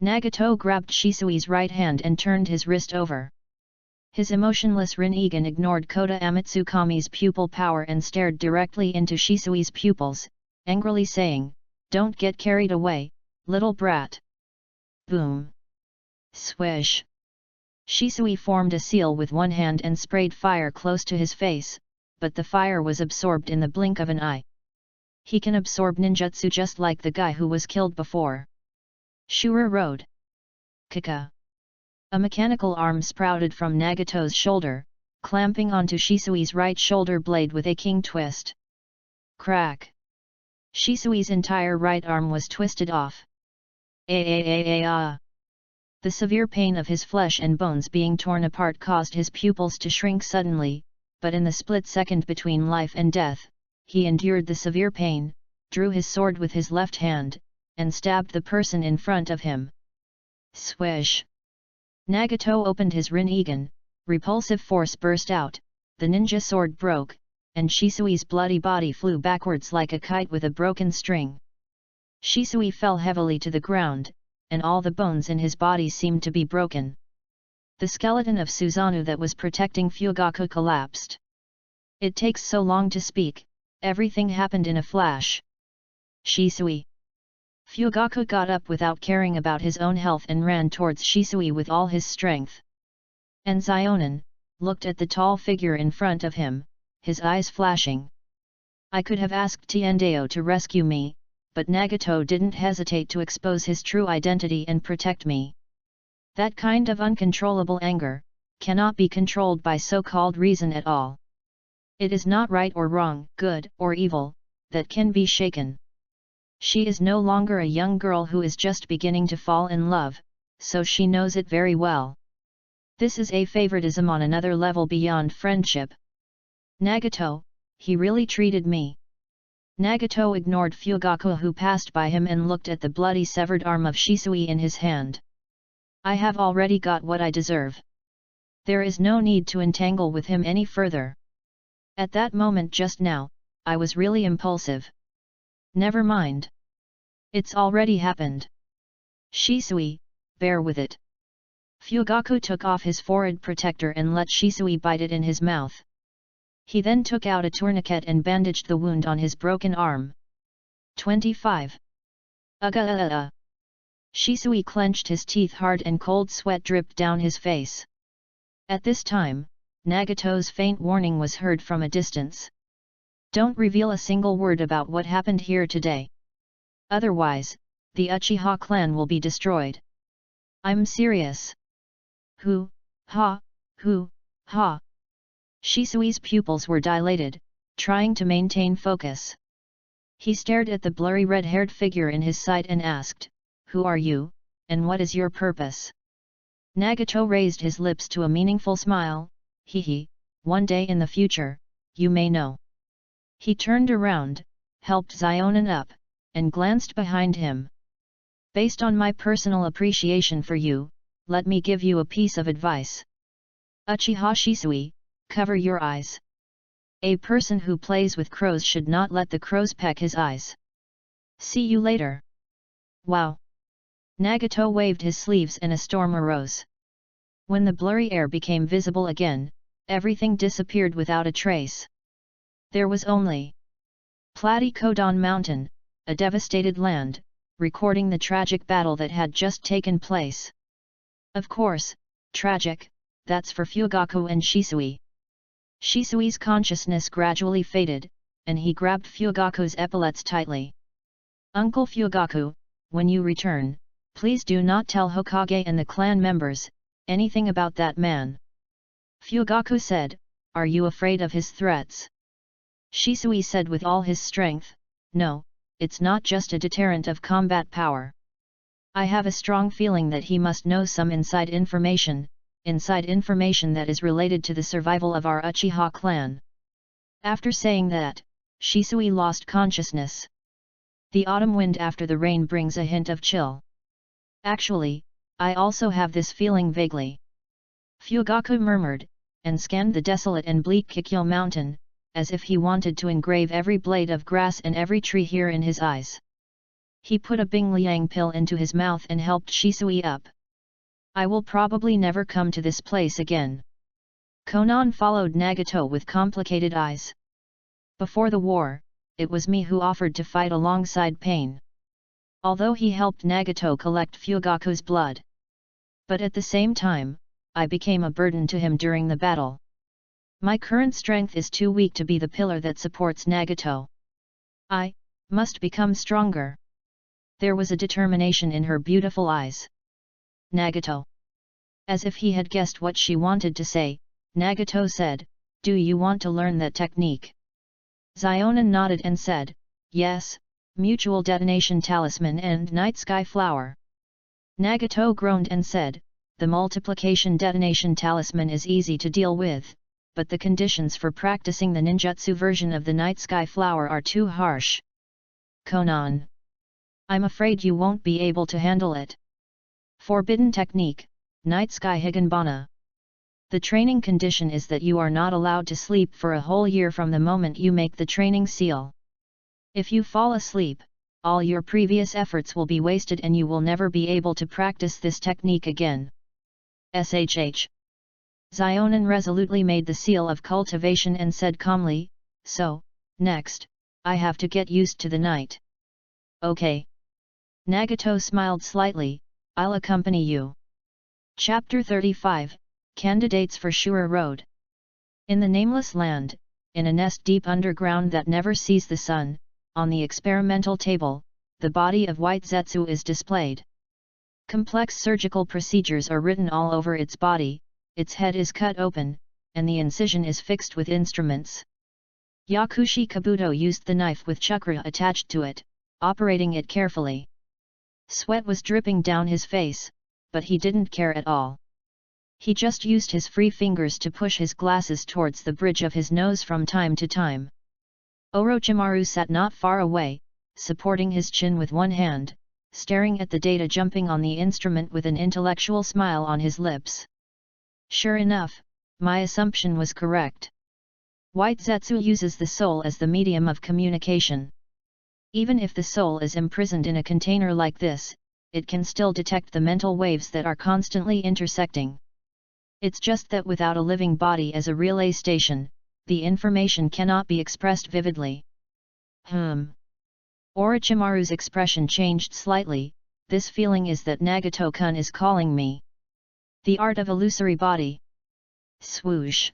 Nagato grabbed Shisui's right hand and turned his wrist over. His emotionless Rinnegan ignored Kota Amatsukami's pupil power and stared directly into Shisui's pupils, angrily saying, "Don't get carried away, little brat." Boom! Swish! Shisui formed a seal with one hand and sprayed fire close to his face, but the fire was absorbed in the blink of an eye. He can absorb ninjutsu just like the guy who was killed before. Shura Road. Kaka. A mechanical arm sprouted from Nagato's shoulder, clamping onto Shisui's right shoulder blade with a king twist. Crack! Shisui's entire right arm was twisted off. Ah! The severe pain of his flesh and bones being torn apart caused his pupils to shrink suddenly, but in the split second between life and death, he endured the severe pain, drew his sword with his left hand, and stabbed the person in front of him. Swish! Nagato opened his Rinnegan, repulsive force burst out, the ninja sword broke, and Shisui's bloody body flew backwards like a kite with a broken string. Shisui fell heavily to the ground, and all the bones in his body seemed to be broken. The skeleton of Susanoo that was protecting Fugaku collapsed. It takes so long to speak, everything happened in a flash. Shisui. Fugaku got up without caring about his own health and ran towards Shisui with all his strength. And Zionin looked at the tall figure in front of him, his eyes flashing. I could have asked Tiendeo to rescue me, but Nagato didn't hesitate to expose his true identity and protect me. That kind of uncontrollable anger cannot be controlled by so-called reason at all. It is not right or wrong, good or evil, that can be shaken. She is no longer a young girl who is just beginning to fall in love, so she knows it very well. This is a favoritism on another level beyond friendship. Nagato, he really treated me. Nagato ignored Fugaku who passed by him and looked at the bloody severed arm of Shisui in his hand. I have already got what I deserve. There is no need to entangle with him any further. At that moment just now, I was really impulsive. Never mind. It's already happened. Shisui, bear with it. Fugaku took off his forehead protector and let Shisui bite it in his mouth. He then took out a tourniquet and bandaged the wound on his broken arm. 25. Ugh! Shisui clenched his teeth hard and cold sweat dripped down his face. At this time, Nagato's faint warning was heard from a distance. Don't reveal a single word about what happened here today. Otherwise, the Uchiha clan will be destroyed. I'm serious. Hoo, ha, hoo, ha. Shisui's pupils were dilated, trying to maintain focus. He stared at the blurry red-haired figure in his sight and asked, "Who are you, and what is your purpose?" Nagato raised his lips to a meaningful smile, "Hee, one day in the future, you may know." He turned around, helped Zionin up, and glanced behind him. "Based on my personal appreciation for you, let me give you a piece of advice. Uchiha Shisui, cover your eyes. A person who plays with crows should not let the crows peck his eyes. See you later." Wow! Nagato waved his sleeves and a storm arose. When the blurry air became visible again, everything disappeared without a trace. There was only Platy Kodan Mountain, a devastated land, recording the tragic battle that had just taken place. Of course, tragic, that's for Fugaku and Shisui. Shisui's consciousness gradually faded, and he grabbed Fugaku's epaulets tightly. "Uncle Fugaku, when you return, please do not tell Hokage and the clan members anything about that man." Fugaku said, "Are you afraid of his threats?" Shisui said with all his strength, "No, it's not just a deterrent of combat power. I have a strong feeling that he must know some inside information that is related to the survival of our Uchiha clan." After saying that, Shisui lost consciousness. The autumn wind after the rain brings a hint of chill. "Actually, I also have this feeling vaguely," Fugaku murmured, and scanned the desolate and bleak Kikyo mountain, as if he wanted to engrave every blade of grass and every tree here in his eyes. He put a Bing Liang pill into his mouth and helped Shisui up. "I will probably never come to this place again." Konan followed Nagato with complicated eyes. "Before the war, it was me who offered to fight alongside Pain. Although he helped Nagato collect Fugaku's blood. But at the same time, I became a burden to him during the battle. My current strength is too weak to be the pillar that supports Nagato. I must become stronger." There was a determination in her beautiful eyes. "Nagato." As if he had guessed what she wanted to say, Nagato said, "Do you want to learn that technique?" Zionin nodded and said, "Yes, Mutual Detonation Talisman and Night Sky Flower." Nagato groaned and said, "The Multiplication Detonation Talisman is easy to deal with, but the conditions for practicing the ninjutsu version of the Night Sky Flower are too harsh. Konan, I'm afraid you won't be able to handle it." Forbidden technique, Night Sky Higanbana. The training condition is that you are not allowed to sleep for a whole year from the moment you make the training seal. If you fall asleep, all your previous efforts will be wasted and you will never be able to practice this technique again. SHH. Zionin resolutely made the seal of cultivation and said calmly, "So, next, I have to get used to the night." "Okay." Nagato smiled slightly, "I'll accompany you." Chapter 35, Candidates for Shura Road. In the nameless land, in a nest deep underground that never sees the sun, on the experimental table, the body of White Zetsu is displayed. Complex surgical procedures are written all over its body, its head is cut open, and the incision is fixed with instruments. Yakushi Kabuto used the knife with chakra attached to it, operating it carefully. Sweat was dripping down his face, but he didn't care at all. He just used his free fingers to push his glasses towards the bridge of his nose from time to time. Orochimaru sat not far away, supporting his chin with one hand, staring at the data jumping on the instrument with an intellectual smile on his lips. Sure enough, my assumption was correct. White Zetsu uses the soul as the medium of communication. Even if the soul is imprisoned in a container like this, it can still detect the mental waves that are constantly intersecting. It's just that without a living body as a relay station, the information cannot be expressed vividly. Orochimaru's expression changed slightly. This feeling is that Nagato-kun is calling me. The art of illusory body. Swoosh.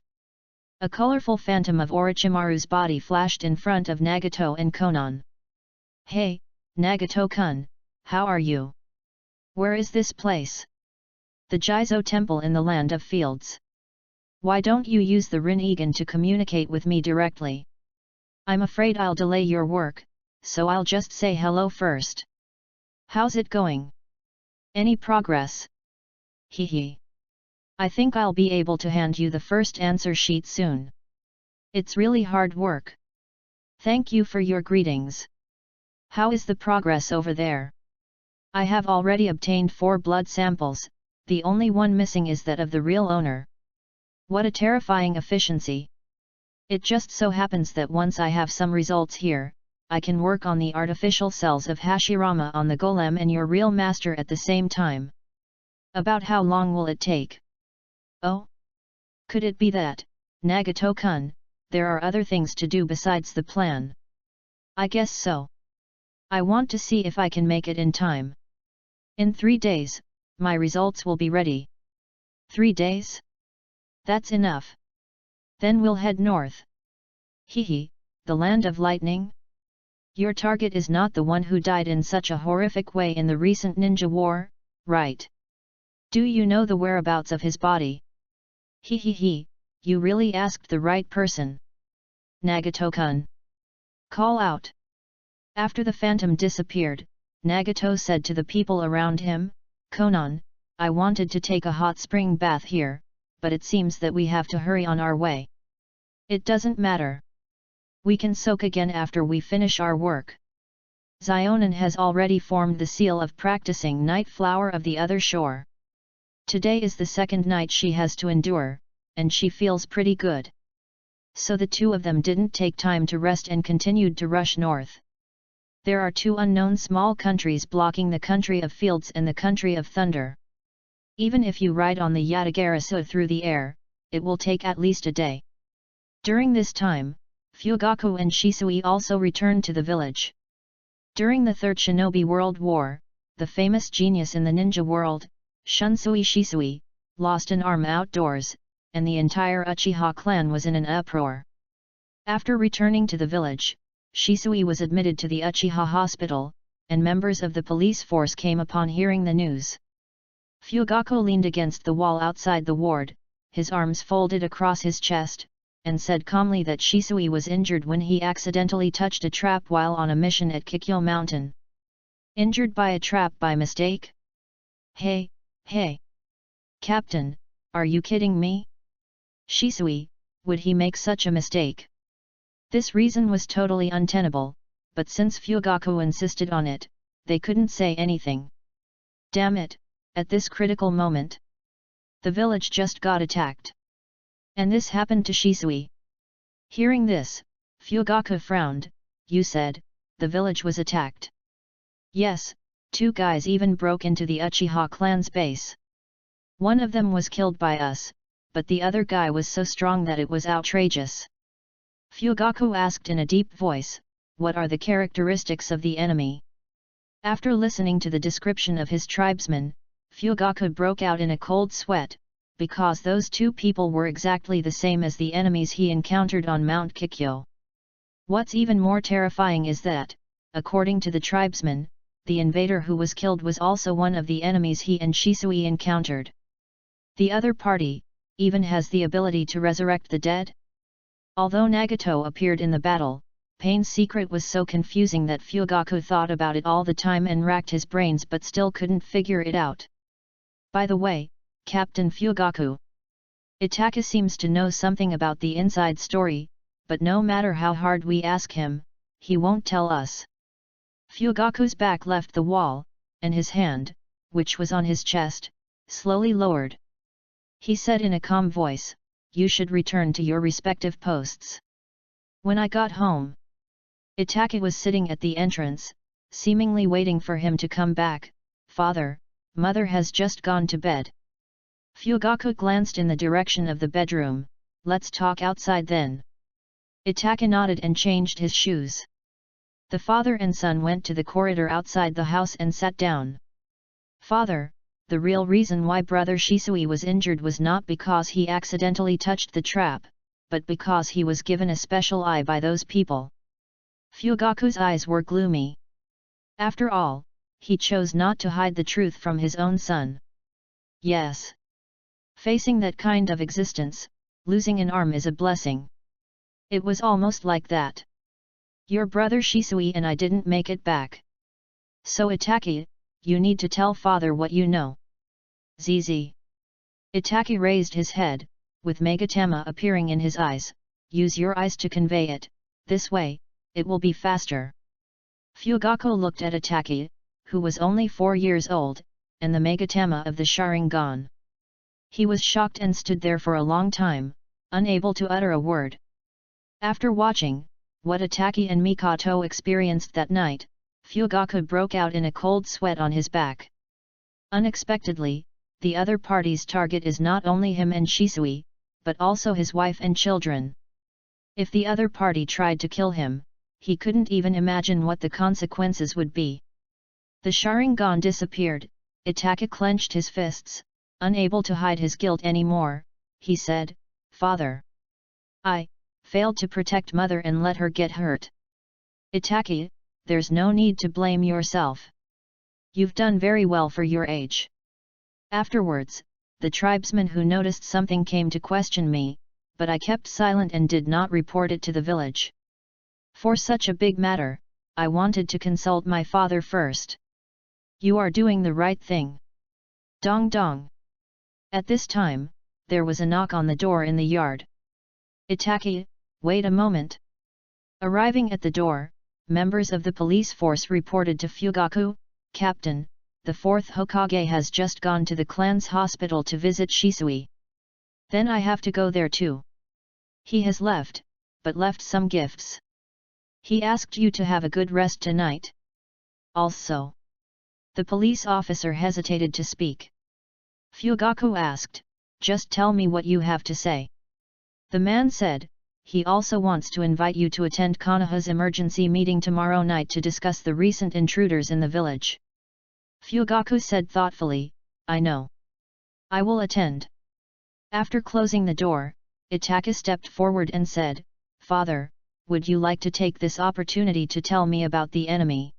A colorful phantom of Orochimaru's body flashed in front of Nagato and Konan. "Hey, Nagato-kun, how are you? Where is this place? The Jizo Temple in the Land of Fields. Why don't you use the Rinnegan to communicate with me directly? I'm afraid I'll delay your work, so I'll just say hello first. How's it going? Any progress? Hehe. I think I'll be able to hand you the first answer sheet soon. It's really hard work. Thank you for your greetings. How is the progress over there? I have already obtained 4 blood samples, the only one missing is that of the real owner. What a terrifying efficiency! It just so happens that once I have some results here, I can work on the artificial cells of Hashirama on the golem and your real master at the same time. About how long will it take? Oh? Could it be that, Nagato-kun, there are other things to do besides the plan? I guess so. I want to see if I can make it in time. In 3 days, my results will be ready. 3 days? That's enough. Then we'll head north. Hehe, the land of lightning? Your target is not the one who died in such a horrific way in the recent ninja war, right? Do you know the whereabouts of his body? Hehehe, you really asked the right person. Nagato-kun. Call out. After the phantom disappeared, Nagato said to the people around him, Konan, I wanted to take a hot spring bath here, but it seems that we have to hurry on our way. It doesn't matter. We can soak again after we finish our work. Xionan has already formed the seal of practicing Night Flower of the Other Shore. Today is the 2nd night she has to endure, and she feels pretty good. So the 2 of them didn't take time to rest and continued to rush north. There are 2 unknown small countries blocking the country of fields and the country of thunder. Even if you ride on the Yatagarasu through the air, it will take at least a day. During this time, Fugaku and Shisui also returned to the village. During the Third Shinobi World War, the famous genius in the ninja world, Shunsui Shisui, lost an arm outdoors, and the entire Uchiha clan was in an uproar. After returning to the village, Shisui was admitted to the Uchiha hospital, and members of the police force came upon hearing the news. Fugaku leaned against the wall outside the ward, his arms folded across his chest, and said calmly that Shisui was injured when he accidentally touched a trap while on a mission at Kikyo Mountain. Injured by a trap by mistake? Hey! Captain, are you kidding me? Shisui, would he make such a mistake? This reason was totally untenable, but since Fugaku insisted on it, they couldn't say anything. Damn it, at this critical moment. The village just got attacked. And this happened to Shisui. Hearing this, Fugaku frowned. You said, the village was attacked. Yes, 2 guys even broke into the Uchiha clan's base. One of them was killed by us, but the other guy was so strong that it was outrageous. Fugaku asked in a deep voice, what are the characteristics of the enemy? After listening to the description of his tribesmen, Fugaku broke out in a cold sweat, because those 2 people were exactly the same as the enemies he encountered on Mount Kikyo. What's even more terrifying is that, according to the tribesmen, the invader who was killed was also one of the enemies he and Shisui encountered. The other party, even has the ability to resurrect the dead? Although Nagato appeared in the battle, Pain's secret was so confusing that Fugaku thought about it all the time and racked his brains but still couldn't figure it out. By the way, Captain Fugaku. Itaka seems to know something about the inside story, but no matter how hard we ask him, he won't tell us. Fugaku's back left the wall, and his hand, which was on his chest, slowly lowered. He said in a calm voice, you should return to your respective posts. When I got home, Itaka was sitting at the entrance, seemingly waiting for him to come back. Father, Mother has just gone to bed. Fugaku glanced in the direction of the bedroom. Let's talk outside then. Itaka nodded and changed his shoes. The father and son went to the corridor outside the house and sat down. Father, the real reason why brother Shisui was injured was not because he accidentally touched the trap, but because he was given a special eye by those people. Fugaku's eyes were gloomy. After all, he chose not to hide the truth from his own son. Yes. Facing that kind of existence, losing an arm is a blessing. It was almost like that. Your brother Shisui and I didn't make it back. So Itaki, you need to tell father what you know. ZZ. Itaki raised his head, with Megatama appearing in his eyes. Use your eyes to convey it, this way, it will be faster. Fugaku looked at Itaki, who was only 4 years old, and the Megatama of the Sharingan. He was shocked and stood there for a long time, unable to utter a word. After watching what Itaki and Mikoto experienced that night, Fugaku broke out in a cold sweat on his back. Unexpectedly, the other party's target is not only him and Shisui, but also his wife and children. If the other party tried to kill him, he couldn't even imagine what the consequences would be. The Sharingan disappeared. Itaki clenched his fists, unable to hide his guilt anymore. He said, "Father, I failed to protect mother and let her get hurt. Itaki, there's no need to blame yourself. You've done very well for your age." Afterwards, the tribesman who noticed something came to question me, but I kept silent and did not report it to the village. For such a big matter, I wanted to consult my father first. You are doing the right thing. Dong dong. At this time, there was a knock on the door in the yard. Itaki, wait a moment. Arriving at the door, members of the police force reported to Fugaku, "Captain, the 4th Hokage has just gone to the clan's hospital to visit Shisui. Then I have to go there too. He has left, but left some gifts. He asked you to have a good rest tonight. Also." The police officer hesitated to speak. Fugaku asked, "Just tell me what you have to say." The man said, "He also wants to invite you to attend Konoha's emergency meeting tomorrow night to discuss the recent intruders in the village." Fugaku said thoughtfully, "I know. I will attend." After closing the door, Itaki stepped forward and said, "Father, would you like to take this opportunity to tell me about the enemy?"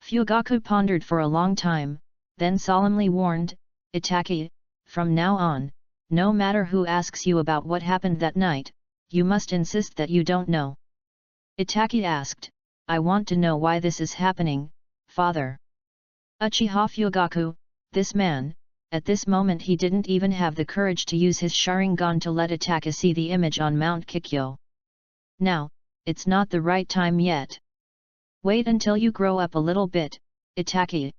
Fugaku pondered for a long time, then solemnly warned, "Itaki, from now on, no matter who asks you about what happened that night, you must insist that you don't know." Itaki asked, "I want to know why this is happening, father." Uchiha Fugaku, this man, at this moment he didn't even have the courage to use his Sharingan to let Itaki see the image on Mount Kikyo. "Now, it's not the right time yet. Wait until you grow up a little bit, Itaki."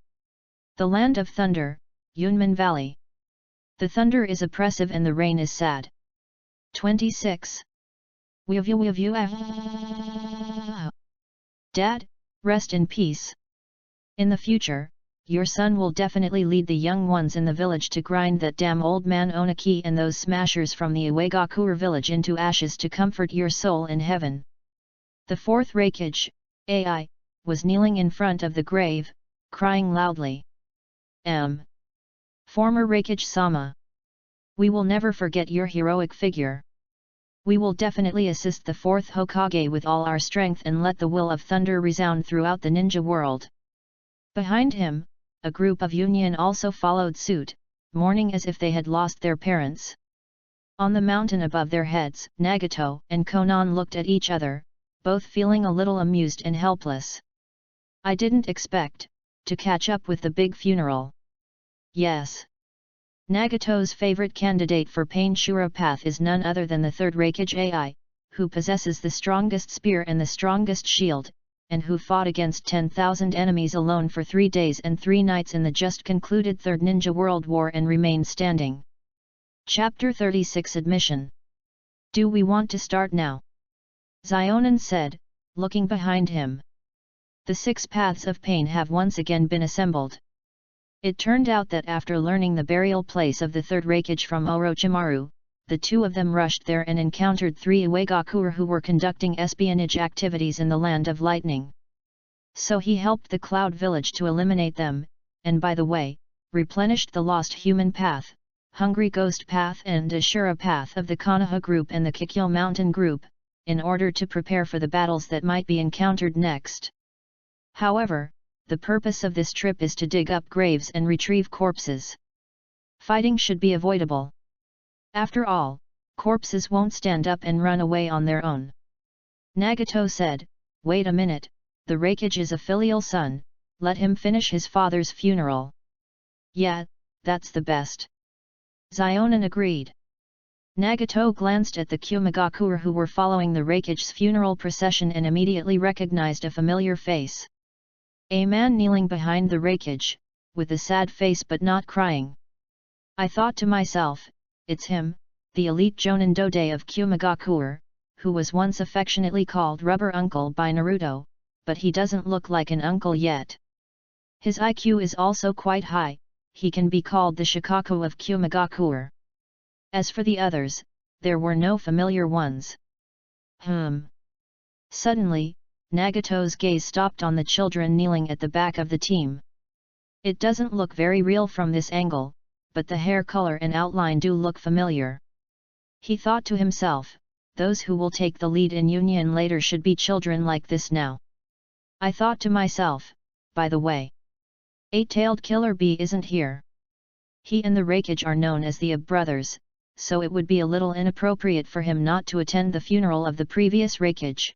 The land of thunder, Yunmen Valley. The thunder is oppressive and the rain is sad. 26. Dad, rest in peace. In the future, your son will definitely lead the young ones in the village to grind that damn old man Onaki and those smashers from the Iwagakure village into ashes to comfort your soul in heaven. The 4th Raikage, AI, was kneeling in front of the grave, crying loudly. Former Raikage Sama. We will never forget your heroic figure. We will definitely assist the 4th Hokage with all our strength and let the will of thunder resound throughout the ninja world. Behind him, a group of Union also followed suit, mourning as if they had lost their parents. On the mountain above their heads, Nagato and Konan looked at each other, both feeling a little amused and helpless. "I didn't expect to catch up with the big funeral." Yes. Nagato's favorite candidate for Pain Shura Path is none other than the 3rd Raikage AI, who possesses the strongest spear and the strongest shield, and who fought against 10,000 enemies alone for 3 days and 3 nights in the just concluded Third Ninja World War and remained standing. Chapter 36 Admission. "Do we want to start now?" Zionin said, looking behind him. The 6 paths of pain have once again been assembled. It turned out that after learning the burial place of the 3rd Raikage from Orochimaru, the 2 of them rushed there and encountered 3 Iwagakure who were conducting espionage activities in the Land of Lightning. So he helped the Cloud Village to eliminate them, and by the way, replenished the Lost Human Path, Hungry Ghost Path and Ashura Path of the Konoha Group and the Kikyo Mountain Group, in order to prepare for the battles that might be encountered next. However, the purpose of this trip is to dig up graves and retrieve corpses. Fighting should be avoidable. After all, corpses won't stand up and run away on their own. Nagato said, "Wait a minute, the Reikage is a filial son, let him finish his father's funeral." "Yeah, that's the best." Zionin agreed. Nagato glanced at the Kumigakure who were following the Reikage's funeral procession and immediately recognized a familiar face. A man kneeling behind the Reikage, with a sad face but not crying. I thought to myself, it's him, the elite Jonin Dode of Kumigakure, who was once affectionately called Rubber Uncle by Naruto, but he doesn't look like an uncle yet. His IQ is also quite high, he can be called the Shikaku of Kumigakure. As for the others, there were no familiar ones. Suddenly, Nagato's gaze stopped on the children kneeling at the back of the team. It doesn't look very real from this angle, but the hair color and outline do look familiar. He thought to himself, those who will take the lead in Union later should be children like this now. I thought to myself, by the way, Eight-tailed Killer Bee isn't here. He and the Reikage are known as the Ab brothers, so it would be a little inappropriate for him not to attend the funeral of the previous Reikage.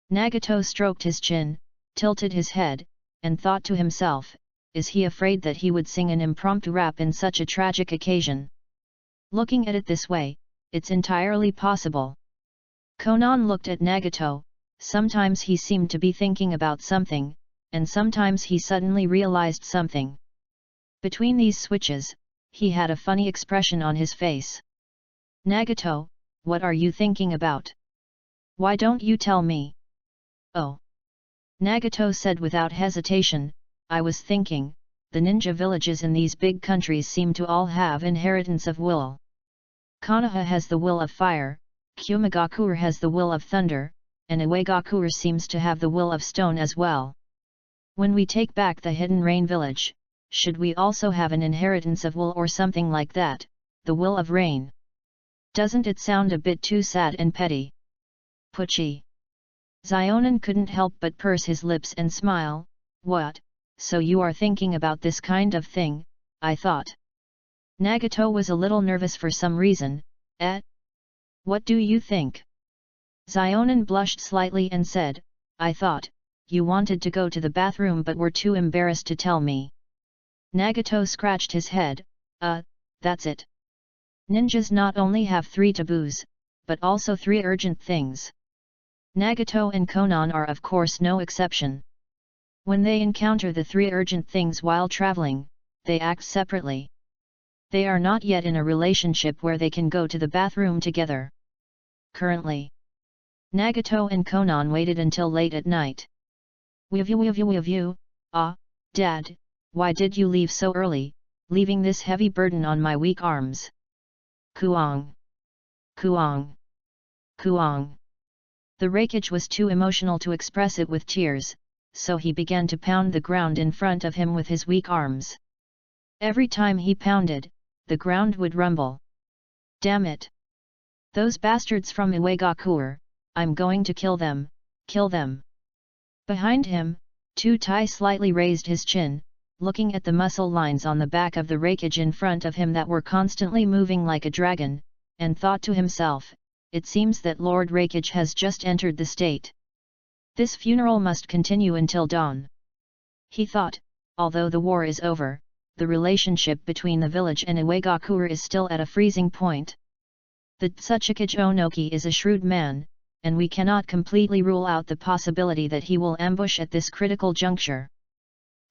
Nagato stroked his chin, tilted his head, and thought to himself, is he afraid that he would sing an impromptu rap in such a tragic occasion? Looking at it this way, it's entirely possible. Konan looked at Nagato, sometimes he seemed to be thinking about something, and sometimes he suddenly realized something. Between these switches, he had a funny expression on his face. Nagato, what are you thinking about? Why don't you tell me? Oh. Nagato said without hesitation, I was thinking, the ninja villages in these big countries seem to all have inheritance of will. Konoha has the will of fire, Kumigakure has the will of thunder, and Iwagakure seems to have the will of stone as well. When we take back the Hidden Rain village, should we also have an inheritance of will or something like that, the will of rain? Doesn't it sound a bit too sad and petty? Pucci. Zionin couldn't help but purse his lips and smile. What, so you are thinking about this kind of thing, I thought. Nagato was a little nervous for some reason. What do you think? Zionin blushed slightly and said, I thought, you wanted to go to the bathroom but were too embarrassed to tell me. Nagato scratched his head, that's it. Ninjas not only have 3 taboos, but also 3 urgent things. Nagato and Konan are of course no exception. When they encounter the 3 urgent things while traveling, they act separately. They are not yet in a relationship where they can go to the bathroom together. Currently, Nagato and Konan waited until late at night. Dad, why did you leave so early, leaving this heavy burden on my weak arms? Kuang. Kuang. Kuang. The Reikage was too emotional to express it with tears, so he began to pound the ground in front of him with his weak arms. Every time he pounded, the ground would rumble. Damn it! Those bastards from Iwagakure, I'm going to kill them, kill them! Behind him, Tai slightly raised his chin, looking at the muscle lines on the back of the Reikage in front of him that were constantly moving like a dragon, and thought to himself, it seems that Lord Reikage has just entered the state. This funeral must continue until dawn. He thought, although the war is over, the relationship between the village and Iwagakure is still at a freezing point. The Tsuchikage Onoki is a shrewd man, and we cannot completely rule out the possibility that he will ambush at this critical juncture.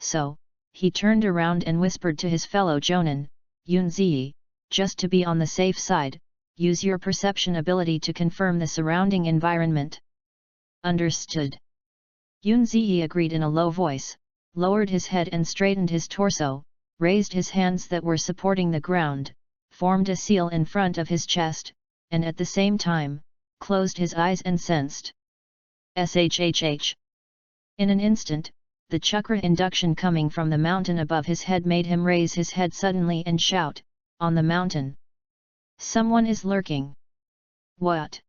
So, he turned around and whispered to his fellow Jonin, Yunzi, just to be on the safe side, use your perception ability to confirm the surrounding environment. Understood. Yunzi agreed in a low voice, lowered his head and straightened his torso, raised his hands that were supporting the ground, formed a seal in front of his chest, and at the same time, closed his eyes and sensed. Shhh. In an instant, the chakra induction coming from the mountain above his head made him raise his head suddenly and shout, on the mountain. Someone is lurking. What?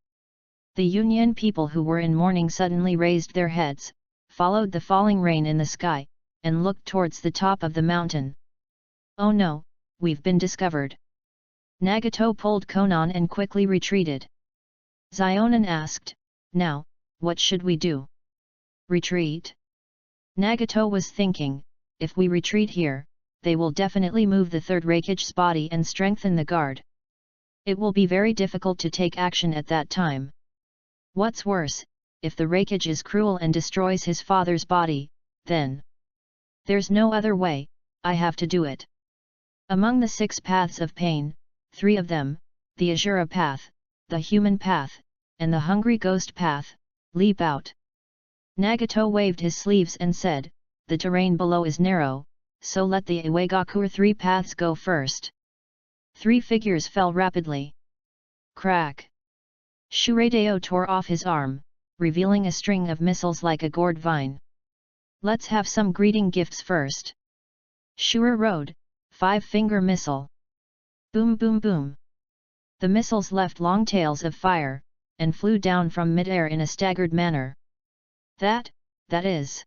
The Union people who were in mourning suddenly raised their heads, followed the falling rain in the sky, and looked towards the top of the mountain. "Oh no, we've been discovered." Nagato pulled Konan and quickly retreated. Zionin asked, "Now, what should we do?" "Retreat?" Nagato was thinking, "If we retreat here, they will definitely move the third Raikage's body and strengthen the guard. It will be very difficult to take action at that time. What's worse, if the Raikage is cruel and destroys his father's body, then there's no other way, I have to do it." Among the 6 paths of pain, 3 of them, the Azura path, the human path, and the hungry ghost path, leap out. Nagato waved his sleeves and said, "The terrain below is narrow, so let the Iwagakure 3 paths go first." 3 figures fell rapidly. Crack! Shureideo tore off his arm, revealing a string of missiles like a gourd vine. "Let's have some greeting gifts first." Shura rode, 5-finger missile. Boom boom boom. The missiles left long tails of fire, and flew down from mid-air in a staggered manner. That is.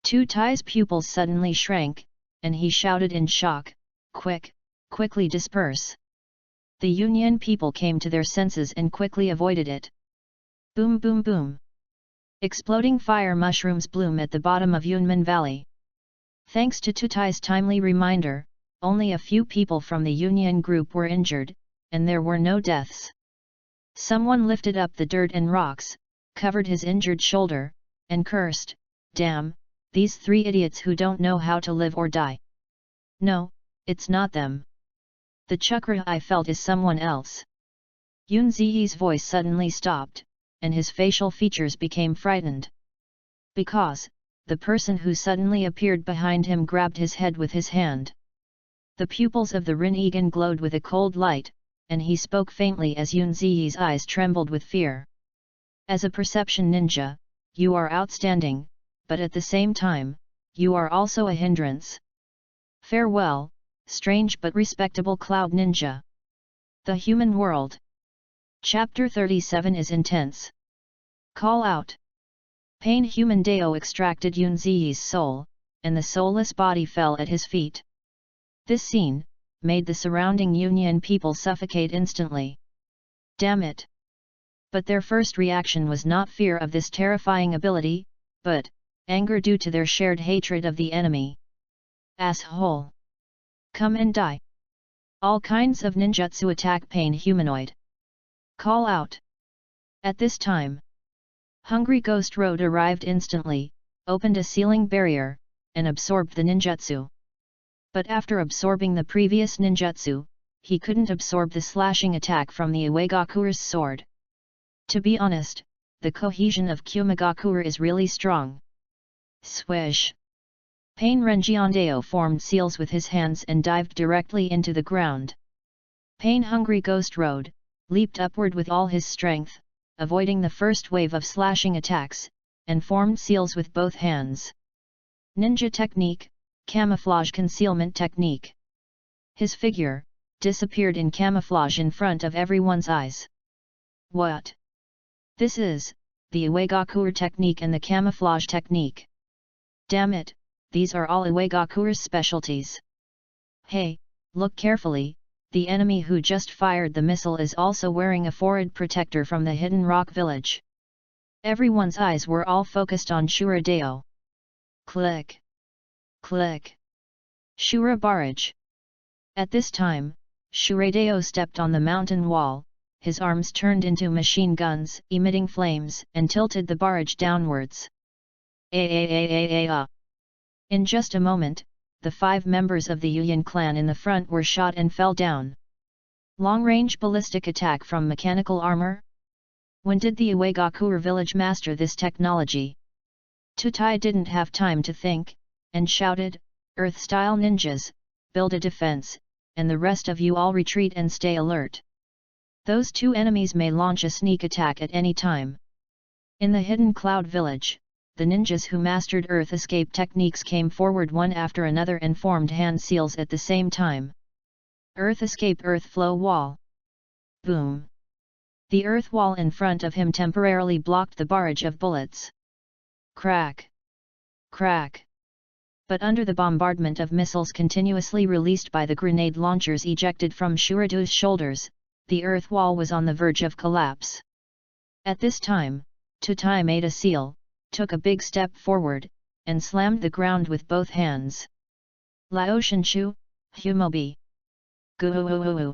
Tutai's pupils suddenly shrank, and he shouted in shock, quickly disperse." The Union people came to their senses and quickly avoided it. Boom boom boom. Exploding fire mushrooms bloom at the bottom of Yunmen Valley. Thanks to Tutai's timely reminder, only a few people from the Union group were injured, and there were no deaths. Someone lifted up the dirt and rocks, covered his injured shoulder, and cursed, "Damn, these 3 idiots who don't know how to live or die." "No, it's not them. The chakra I felt is someone else." Yun Ziyi's voice suddenly stopped, and his facial features became frightened. Because, the person who suddenly appeared behind him grabbed his head with his hand. The pupils of the Rin-Egan glowed with a cold light, and he spoke faintly as Yun Ziyi's eyes trembled with fear. "As a perception ninja, you are outstanding, but at the same time, you are also a hindrance. Farewell, strange but respectable cloud ninja." The human world. Chapter 37 is intense. Call out. Pain Human Deo extracted Yun Ziyi's soul, and the soulless body fell at his feet. This scene made the surrounding Union people suffocate instantly. Damn it! But their first reaction was not fear of this terrifying ability, but anger due to their shared hatred of the enemy. Asshole! Come and die! All kinds of ninjutsu attack Pain Humanoid. Call out! At this time, Hungry Ghost Road arrived instantly, opened a ceiling barrier, and absorbed the ninjutsu. But after absorbing the previous ninjutsu, he couldn't absorb the slashing attack from the Iwagakure's sword. To be honest, the cohesion of Kumagakure is really strong. Swish! Pain Renjiandeo formed seals with his hands and dived directly into the ground. Pain Hungry Ghost Road leaped upward with all his strength, avoiding the first wave of slashing attacks, and formed seals with both hands. Ninja technique, camouflage concealment technique. His figure disappeared in camouflage in front of everyone's eyes. What? This is the Iwagakure technique and the camouflage technique. Damn it, these are all Iwagakure's specialties. Hey, look carefully, the enemy who just fired the missile is also wearing a forehead protector from the Hidden Rock Village. Everyone's eyes were all focused on Shureideo. Click! Click! Shura barrage! At this time, Shureideo stepped on the mountain wall, his arms turned into machine guns, emitting flames, and tilted the barrage downwards. In just a moment, the 5 members of the Yuyan clan in the front were shot and fell down. Long-range ballistic attack from mechanical armor? When did the Iwagakure village master this technology? Tutai didn't have time to think, and shouted, "Earth-style ninjas, build a defense, and the rest of you all retreat and stay alert. Those 2 enemies may launch a sneak attack at any time." In the Hidden Cloud Village, the ninjas who mastered earth escape techniques came forward one after another and formed hand seals at the same time. Earth escape earth flow wall. Boom! The earth wall in front of him temporarily blocked the barrage of bullets. Crack! Crack! But under the bombardment of missiles continuously released by the grenade launchers ejected from Shuradu's shoulders, the earth wall was on the verge of collapse. At this time, Tutai made a seal, took a big step forward, and slammed the ground with both hands. Laoshinshu, Humobi. Gu.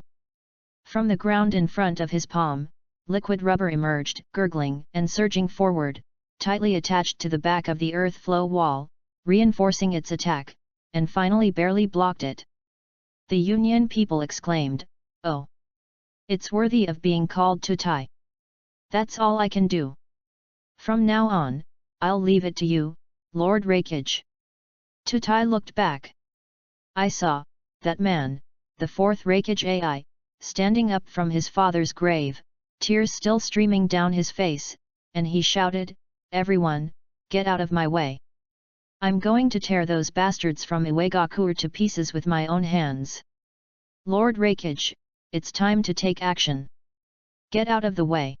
From the ground in front of his palm, liquid rubber emerged, gurgling and surging forward, tightly attached to the back of the earth flow wall, reinforcing its attack, and finally barely blocked it. The Union people exclaimed, "Oh! It's worthy of being called Tutai. That's all I can do. From now on, I'll leave it to you, Lord Rakage." Tutai looked back. "I saw that man, the fourth Rakage AI, standing up from his father's grave, tears still streaming down his face, and he shouted, 'Everyone, get out of my way. I'm going to tear those bastards from Iwagakure to pieces with my own hands. Lord Rakage, it's time to take action. Get out of the way.'"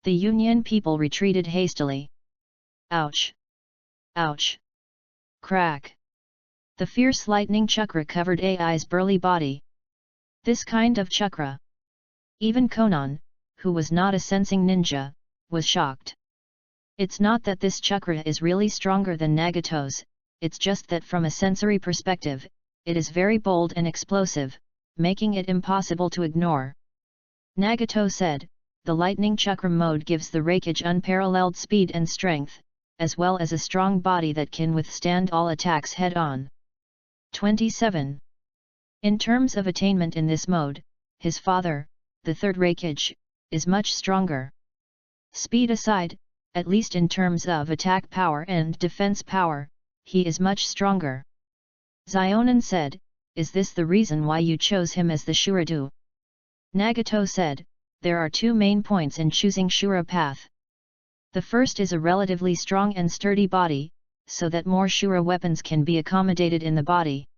The Union people retreated hastily. Ouch! Ouch! Crack! The fierce lightning chakra covered AI's burly body. This kind of chakra. Even Konan, who was not a sensing ninja, was shocked. It's not that this chakra is really stronger than Nagato's, it's just that from a sensory perspective, it is very bold and explosive, making it impossible to ignore. Nagato said, "The lightning chakra mode gives the Rakage unparalleled speed and strength, as well as a strong body that can withstand all attacks head-on." 27. In terms of attainment in this mode, his father, the third Rakage, is much stronger. Speed aside, at least in terms of attack power and defense power, he is much stronger. Zionin said, "Is this the reason why you chose him as the Shuradu?" Nagato said, "There are two main points in choosing Shura path. The first is a relatively strong and sturdy body, so that more Shura weapons can be accommodated in the body.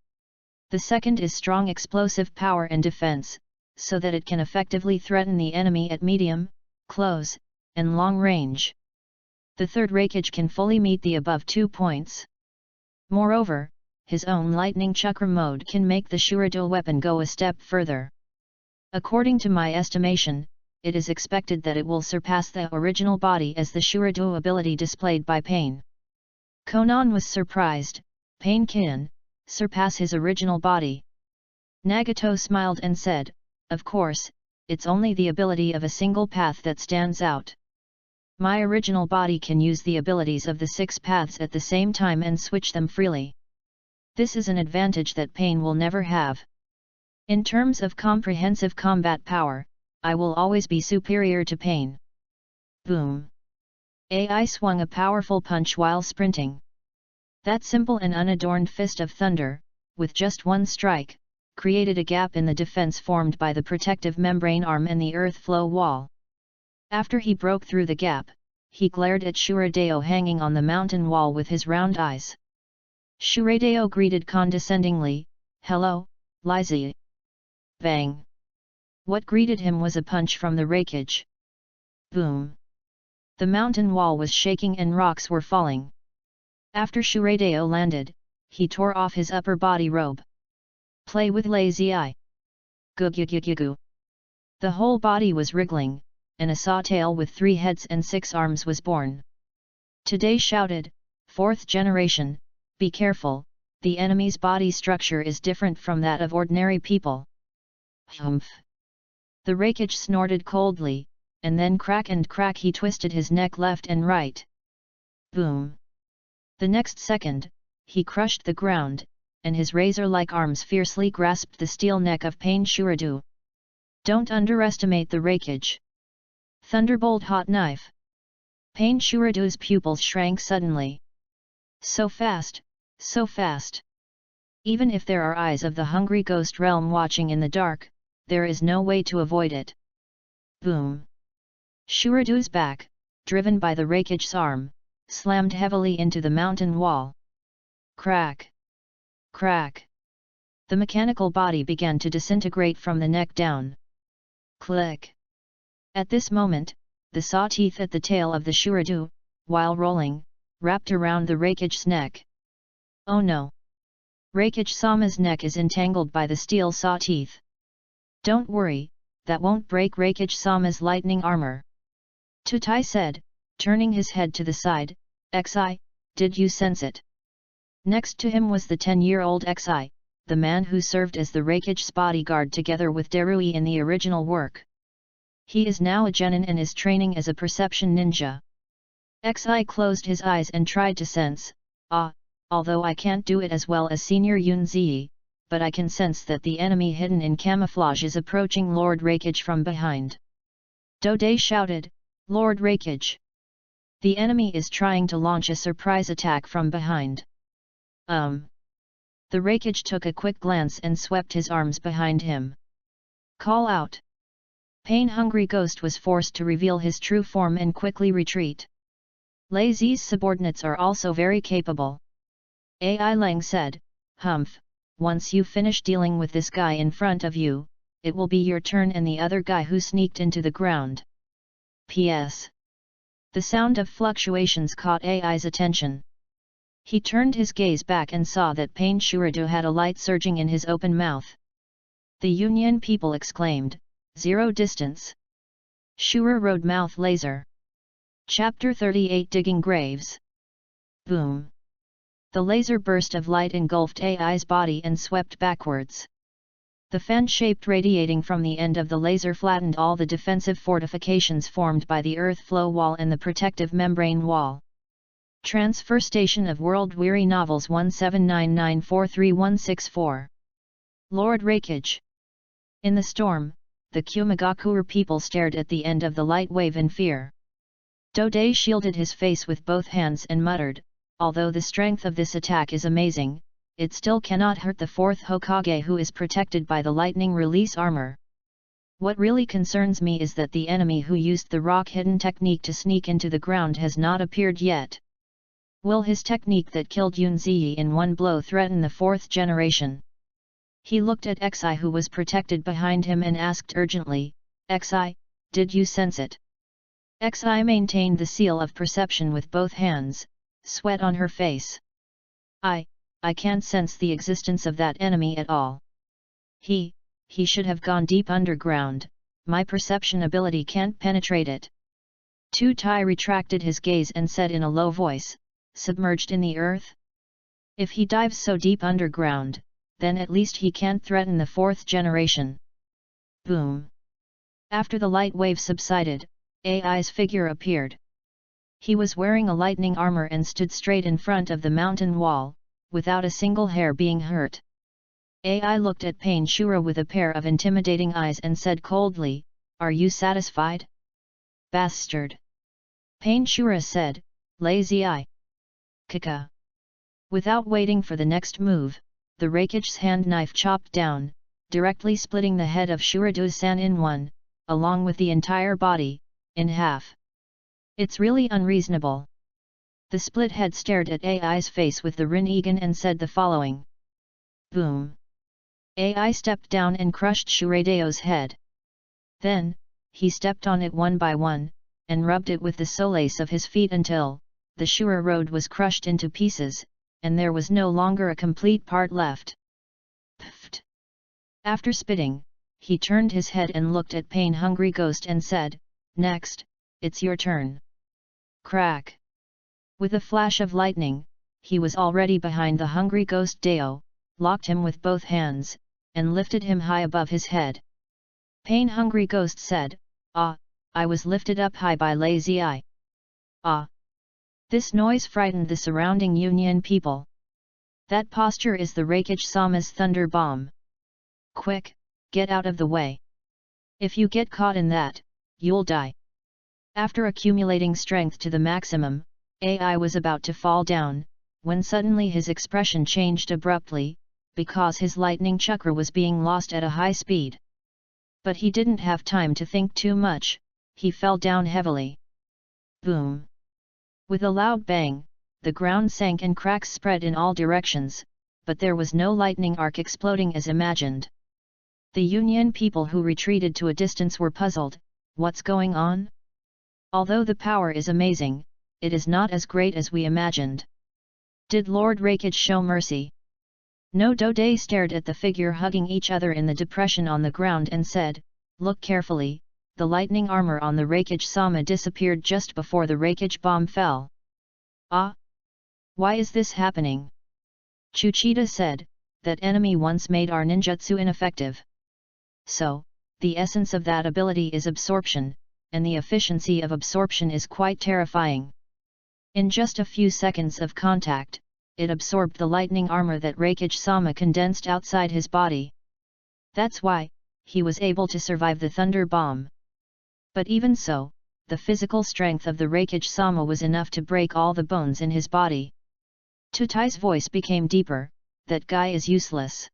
The second is strong explosive power and defense, so that it can effectively threaten the enemy at medium, close, and long range. The third Rakage can fully meet the above 2 points. Moreover, his own lightning chakra mode can make the Shuradu weapon go a step further. According to my estimation, it is expected that it will surpass the original body as the Shuradu ability displayed by Pain." Konan was surprised. "Pain can surpass his original body?" Nagato smiled and said, "Of course, it's only the ability of a single path that stands out. My original body can use the abilities of the 6 paths at the same time and switch them freely. This is an advantage that Pain will never have. In terms of comprehensive combat power, I will always be superior to Pain." Boom! AI swung a powerful punch while sprinting. That simple and unadorned fist of thunder, with just one strike, created a gap in the defense formed by the protective membrane arm and the earth flow wall. After he broke through the gap, he glared at Shuradeo hanging on the mountain wall with his round eyes. Shuradeo greeted condescendingly, "Hello, Lizzie." Bang! What greeted him was a punch from the Rakage. Boom! The mountain wall was shaking and rocks were falling. After Shuradeo landed, he tore off his upper body robe. "Play with lazy eye." Gu. The whole body was wriggling, and a sawtail with 3 heads and 6 arms was born. Today shouted, "4th generation, be careful, the enemy's body structure is different from that of ordinary people." Humph! The Rakage snorted coldly, and then crack and crack he twisted his neck left and right. Boom! The next second, he crushed the ground, and his razor-like arms fiercely grasped the steel neck of Pain Shuradu. Don't underestimate the Rakage. Thunderbolt hot knife. Pain Shuradu's pupils shrank suddenly. So fast, so fast. Even if there are eyes of the hungry ghost realm watching in the dark, there is no way to avoid it. Boom! Shuradu's back, driven by the Rakage's arm, slammed heavily into the mountain wall. Crack! Crack! The mechanical body began to disintegrate from the neck down. Click! At this moment, the saw teeth at the tail of the Shuradu, while rolling, wrapped around the Rakage's neck. Oh no! Reikage-sama's neck is entangled by the steel saw teeth. Don't worry, that won't break Reikage-sama's lightning armor. Tutai said, turning his head to the side. Xi, did you sense it? Next to him was the 10-year-old Xi, the man who served as the Reikage's bodyguard together with Darui in the original work. He is now a genin and is training as a perception ninja. Xi closed his eyes and tried to sense, although I can't do it as well as Senior Yunzi, but I can sense that the enemy hidden in camouflage is approaching Lord Reikage from behind. Dode shouted, Lord Reikage! The enemy is trying to launch a surprise attack from behind. The Reikage took a quick glance and swept his arms behind him. Call out! Pain-hungry Ghost was forced to reveal his true form and quickly retreat. Lei Zi's subordinates are also very capable. Ai Lang said, Humph, once you finish dealing with this guy in front of you, it will be your turn and the other guy who sneaked into the ground. P.S. The sound of fluctuations caught Ai's attention. He turned his gaze back and saw that Pain Shurido had a light surging in his open mouth. The Union people exclaimed, Zero distance. Shura Road Mouth Laser. Chapter 38 Digging Graves. Boom. The laser burst of light engulfed Ai's body and swept backwards. The fan-shaped radiating from the end of the laser flattened all the defensive fortifications formed by the earth flow wall and the protective membrane wall. Transfer Station of World Weary Novels 1799436164. Lord Reikage. In the storm, the Kumagakure people stared at the end of the light wave in fear. Dode shielded his face with both hands and muttered, although the strength of this attack is amazing, it still cannot hurt the fourth Hokage who is protected by the lightning release armor. What really concerns me is that the enemy who used the rock-hidden technique to sneak into the ground has not appeared yet. Will his technique that killed Yunzi in one blow threaten the fourth generation? He looked at Xi who was protected behind him and asked urgently, Xi, did you sense it? Xi maintained the seal of perception with both hands, sweat on her face. I can't sense the existence of that enemy at all. He should have gone deep underground, my perception ability can't penetrate it. Tai retracted his gaze and said in a low voice, submerged in the earth? If he dives so deep underground, then at least he can't threaten the fourth generation. Boom. After the light wave subsided, Ai's figure appeared. He was wearing a lightning armor and stood straight in front of the mountain wall, without a single hair being hurt. Ai looked at Pain Shura with a pair of intimidating eyes and said coldly, Are you satisfied? Bastard! Pain Shura said, Lazy eye. Kaka. Without waiting for the next move, the Reikage's hand knife chopped down, directly splitting the head of Shurido-san in one, along with the entire body, in half. It's really unreasonable. The split head stared at Ai's face with the Rinnegan and said the following. Boom. Ai stepped down and crushed Shurideo's head. Then, he stepped on it one by one, and rubbed it with the soles of his feet until, the Shura road was crushed into pieces, and there was no longer a complete part left. Pfft. After spitting, he turned his head and looked at Pain-hungry Ghost and said, Next, it's your turn. Crack. With a flash of lightning, he was already behind the hungry Ghost Deo, locked him with both hands, and lifted him high above his head. Pain-hungry Ghost said, I was lifted up high by Lazy Eye. This noise frightened the surrounding Union people. That posture is the Reikage-sama's thunder bomb. Quick, get out of the way. If you get caught in that, you'll die. After accumulating strength to the maximum, Ai was about to fall down, when suddenly his expression changed abruptly, because his lightning chakra was being lost at a high speed. But he didn't have time to think too much, he fell down heavily. Boom! With a loud bang, the ground sank and cracks spread in all directions, but there was no lightning arc exploding as imagined. The Union people who retreated to a distance were puzzled, what's going on? Although the power is amazing, it is not as great as we imagined. Did Lord Rakage show mercy? No. Dode stared at the figure hugging each other in the depression on the ground and said, "Look carefully, the lightning armor on the Rakage-sama disappeared just before the Rakage bomb fell." "Ah? Why is this happening?" Chuchita said, "That enemy once made our ninjutsu ineffective. So, the essence of that ability is absorption, and the efficiency of absorption is quite terrifying. In just a few seconds of contact, it absorbed the lightning armor that Rakage-sama condensed outside his body. That's why, he was able to survive the thunder bomb. But even so, the physical strength of the Rakage-sama was enough to break all the bones in his body." Tutai's voice became deeper, "That guy is useless."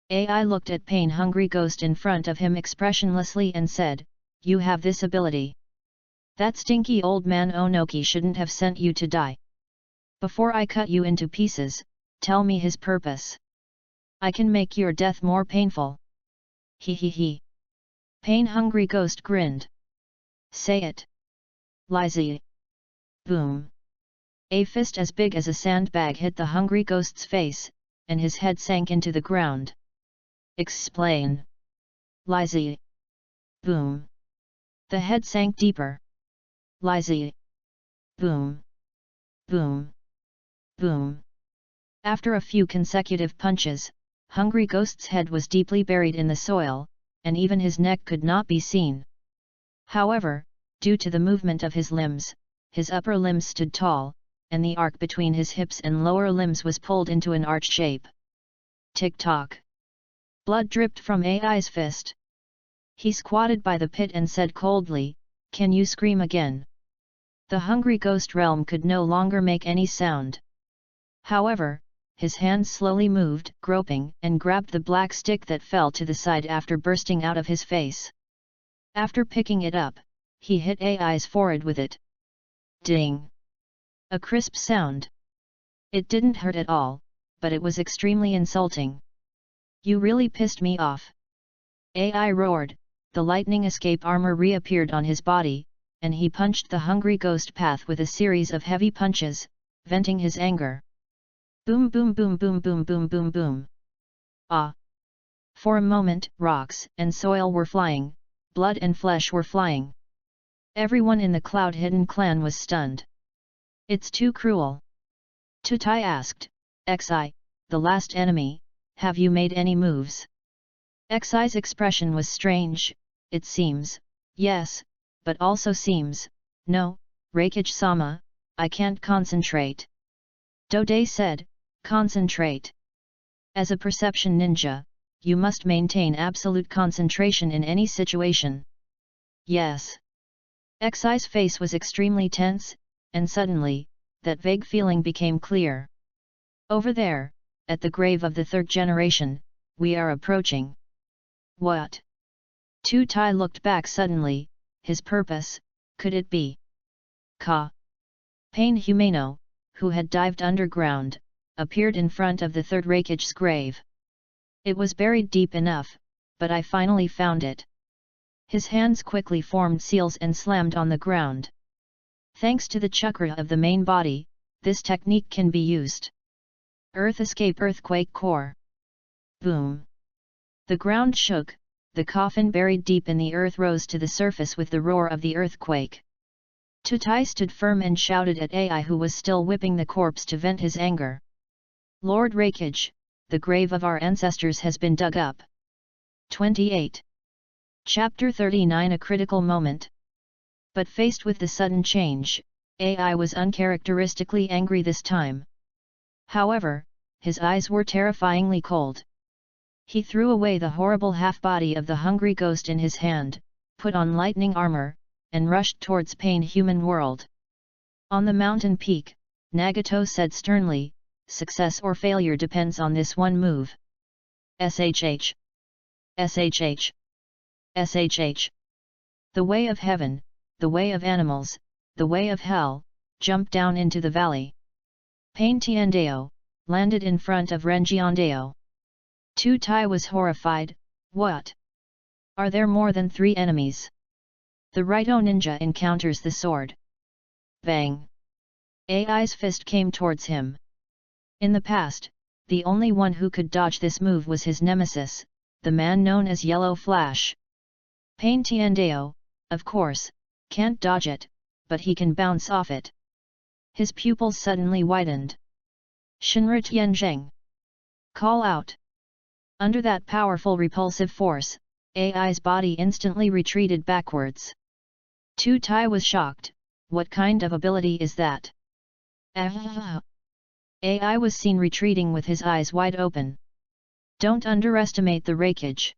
AI looked at pain-hungry ghost in front of him expressionlessly and said, "You have this ability. That stinky old man Onoki shouldn't have sent you to die. Before I cut you into pieces, tell me his purpose. I can make your death more painful." "He he he." Pain-hungry ghost grinned. "Say it." "Lizzie." Boom. A fist as big as a sandbag hit the hungry ghost's face, and his head sank into the ground. "Explain." "Lizzie." Boom. The head sank deeper. "Lizzie." Boom. Boom. Boom. After a few consecutive punches, hungry ghost's head was deeply buried in the soil, and even his neck could not be seen. However, due to the movement of his limbs, his upper limbs stood tall, and the arc between his hips and lower limbs was pulled into an arch shape. Tick-tock. Blood dripped from AI's fist. He squatted by the pit and said coldly, "Can you scream again?" The hungry ghost realm could no longer make any sound. However, his hands slowly moved, groping, and grabbed the black stick that fell to the side after bursting out of his face. After picking it up, he hit AI's forehead with it. Ding! A crisp sound. It didn't hurt at all, but it was extremely insulting. "You really pissed me off." AI roared, the lightning escape armor reappeared on his body, and he punched the hungry ghost path with a series of heavy punches, venting his anger. Boom boom boom boom boom boom boom boom. Ah! For a moment, rocks and soil were flying, blood and flesh were flying. Everyone in the Cloud Hidden clan was stunned. "It's too cruel." Tutai asked, "Xi, the last enemy, have you made any moves?" Xi's expression was strange. "It seems, yes, but also seems, no, Rakage-sama, I can't concentrate." Dode said, "Concentrate. As a perception ninja, you must maintain absolute concentration in any situation." "Yes." Xi's face was extremely tense, and suddenly, that vague feeling became clear. "Over there, at the grave of the third generation, we are approaching." "What?" Tutai looked back suddenly. His purpose, could it be Ka? Pain Humano, who had dived underground, appeared in front of the third Rakage's grave. "It was buried deep enough, but I finally found it." His hands quickly formed seals and slammed on the ground. Thanks to the chakra of the main body, this technique can be used. Earth Escape Earthquake Core. Boom! The ground shook, the coffin buried deep in the earth rose to the surface with the roar of the earthquake. Tutai stood firm and shouted at AI who was still whipping the corpse to vent his anger. "Lord Rakage, the grave of our ancestors has been dug up." 28. Chapter 39 A critical moment. But faced with the sudden change, AI was uncharacteristically angry this time. However, his eyes were terrifyingly cold. He threw away the horrible half-body of the hungry ghost in his hand, put on lightning armor, and rushed towards Pain Human World. On the mountain peak, Nagato said sternly, "Success or failure depends on this one move." SHH. SHH. SHH. The way of heaven, the way of animals, the way of hell, jumped down into the valley. Pain Tiandeo, landed in front of Renjiandeo. Tutai was horrified. "What? Are there more than 3 enemies?" The Raito ninja encounters the sword. Bang! AI's fist came towards him. In the past, the only one who could dodge this move was his nemesis, the man known as Yellow Flash. Pain Tiandeo, of course, can't dodge it, but he can bounce off it. His pupils suddenly widened. Shinra Tianzheng. Call out. Under that powerful repulsive force, AI's body instantly retreated backwards. Tu Tai was shocked. What kind of ability is that? AI was seen retreating with his eyes wide open. Don't underestimate the rakeage.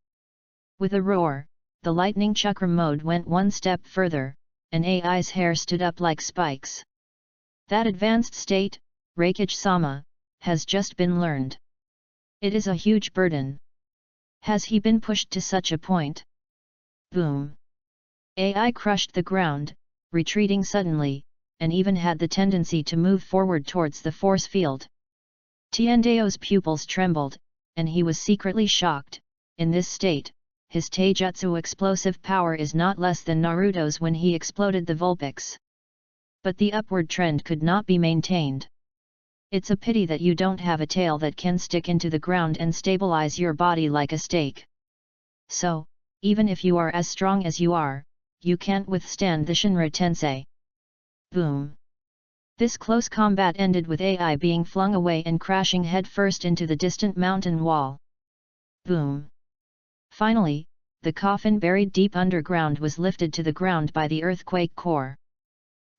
With a roar, the lightning chakra mode went one step further, and AI's hair stood up like spikes. That advanced state, rakeage sama, has just been learned. It is a huge burden. Has he been pushed to such a point? Boom! AI crushed the ground, retreating suddenly, and even had the tendency to move forward towards the force field. Tiandeo's pupils trembled, and he was secretly shocked. In this state, his taijutsu explosive power is not less than Naruto's when he exploded the Vulpix. But the upward trend could not be maintained. It's a pity that you don't have a tail that can stick into the ground and stabilize your body like a stake. So, even if you are as strong as you are, you can't withstand the Shinra Tensei. Boom! This close combat ended with AI being flung away and crashing headfirst into the distant mountain wall. Boom! Finally, the coffin buried deep underground was lifted to the ground by the earthquake core.